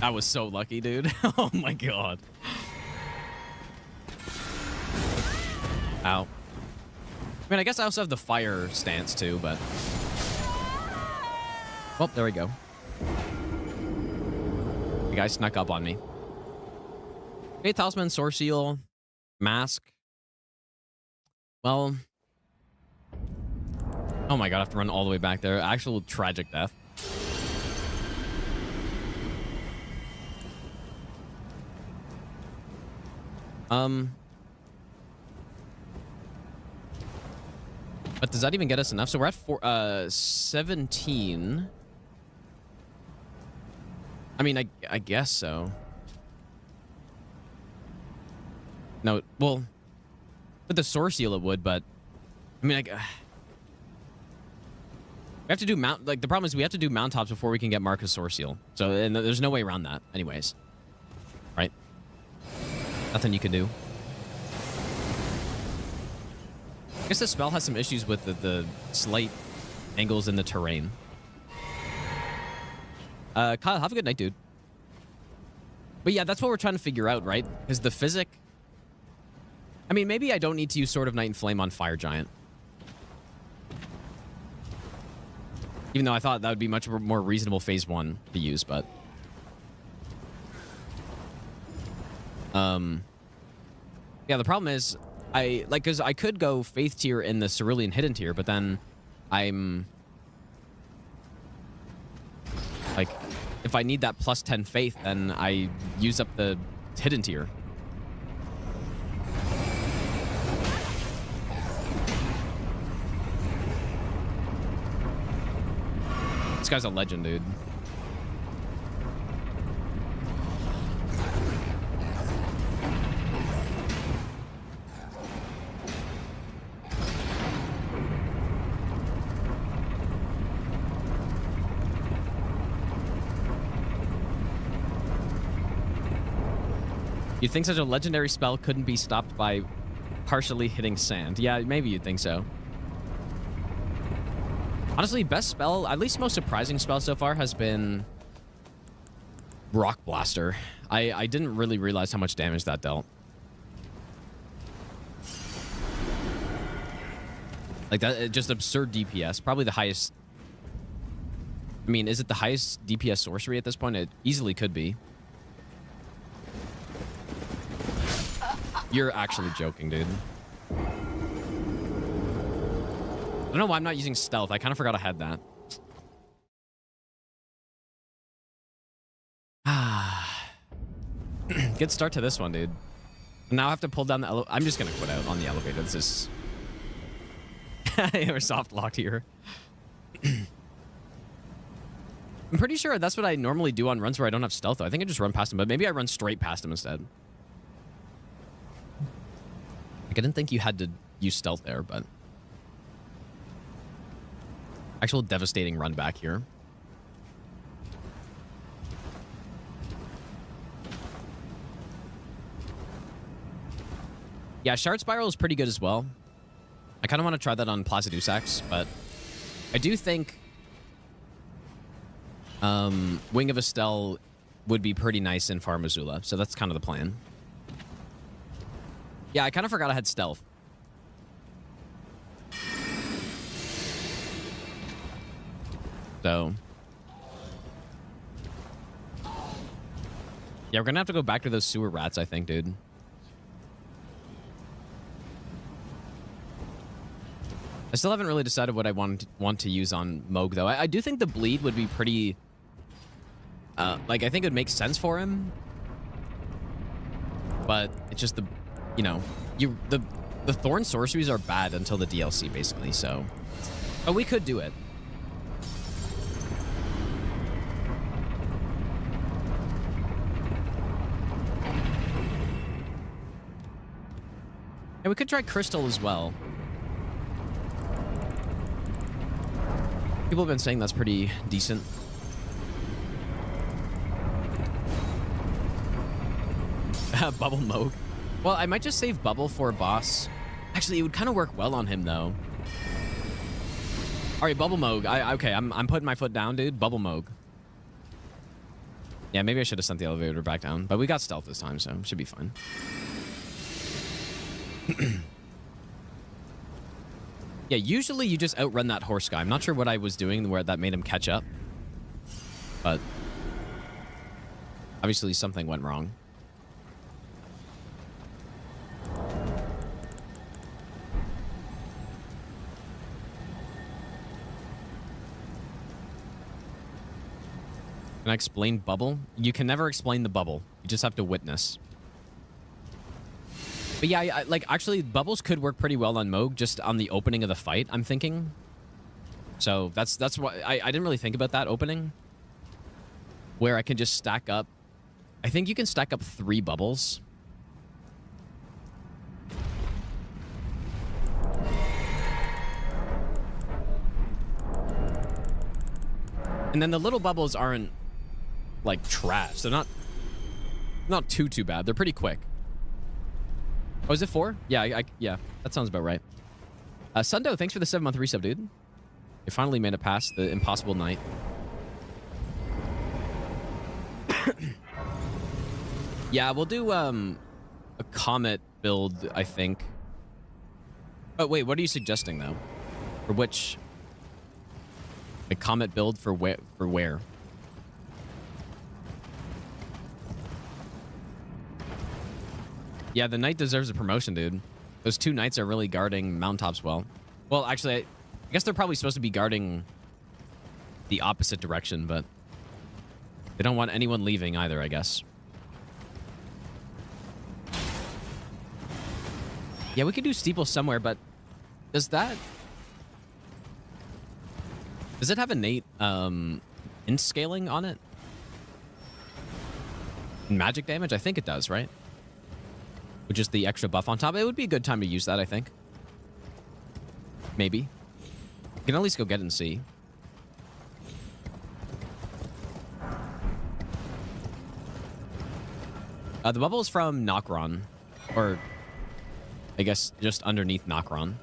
I was so lucky, dude. Oh my god. Ow. I mean, I guess I also have the fire stance too, but... Well, there we go. The guy snuck up on me. Okay, Talisman, Source Seal, Mask. Well... Oh my god, I have to run all the way back there. Actual tragic death. But does that even get us enough? So we're at 17. I mean, I guess so. No, well, with the Source Seal it would, but I mean, we have to do mount. Like the problem is we have to do mount tops before we can get Marcus Source Seal. So and there's no way around that, anyways. Right? Nothing you can do. I guess the spell has some issues with the slight angles in the terrain. Kyle, have a good night, dude. But yeah, that's what we're trying to figure out, right? Because the physic... I mean, maybe I don't need to use Sword of Night and Flame on Fire Giant. Even though I thought that would be much more reasonable phase 1 to use, but... Yeah, the problem is... because I could go Faith tier in the Cerulean Hidden tier, but then I'm... Like, if I need that plus 10 Faith, then I use up the Hidden tier. This guy's a legend, dude. You'd think such a legendary spell couldn't be stopped by partially hitting sand. Yeah, maybe you'd think so. Honestly, best spell, at least most surprising spell so far, has been Rock Blaster. I didn't really realize how much damage that dealt. Like that, just absurd DPS. Probably the highest. I mean, is it the highest DPS sorcery at this point? It easily could be. You're actually joking, dude. I don't know why I'm not using stealth. I kind of forgot I had that. Good start to this one, dude. Now I have to pull down the elevator. I'm just going to quit out on the elevator. This is... We're soft locked here. I'm pretty sure that's what I normally do on runs where I don't have stealth, though. I think I just run past him, but maybe I run straight past him instead. Like, I didn't think you had to use stealth there, but... Actual devastating run back here. Yeah, Shard Spiral is pretty good as well. I kind of want to try that on Placidusax, but I do think Wing of Estelle would be pretty nice in Far Missoula, so that's kind of the plan. Yeah, I kind of forgot I had stealth. So... Yeah, we're gonna have to go back to those sewer rats, I think, dude. I still haven't really decided what I want to use on Mohg, though. I do think the bleed would be pretty... like, I think it would make sense for him. But it's just the... You know, the Thorn sorceries are bad until the DLC, basically, so... But we could do it. And we could try Crystal as well. People have been saying that's pretty decent. Bubble Mohg. Well, I might just save Bubble for a boss. Actually, it would kind of work well on him, though. All right, Bubble Mohg. Okay, I'm putting my foot down, dude. Bubble Mohg. Yeah, maybe I should have sent the elevator back down, but we got stealth this time, so it should be fine. Yeah, usually you just outrun that horse guy. I'm not sure what I was doing where that made him catch up. But obviously something went wrong. Can I explain bubble? You can never explain the bubble. You just have to witness. But yeah, like, actually, bubbles could work pretty well on Mohg, just on the opening of the fight, I'm thinking. So that's why I didn't really think about that opening. Where I can just stack up. I think you can stack up 3 bubbles. And then the little bubbles aren't, like, trash. They're not too bad. They're pretty quick. Oh, is it 4? Yeah, yeah, that sounds about right. Sundo, thanks for the 7-month resub, dude. You finally made it past the impossible night. Yeah, we'll do a comet build, I think. Oh, wait, what are you suggesting, though? For which? A comet build for where? Yeah, the knight deserves a promotion, dude. Those 2 knights are really guarding mountaintops well. Well, actually, I guess they're probably supposed to be guarding the opposite direction, but they don't want anyone leaving either, I guess. Yeah, we could do steeple somewhere, but does it have innate int scaling on it? Magic damage? I think it does, right? With just the extra buff on top. It would be a good time to use that, I think. Maybe. You can at least go get it and see. The bubble is from Nokron. Or, I guess, just underneath Nokron.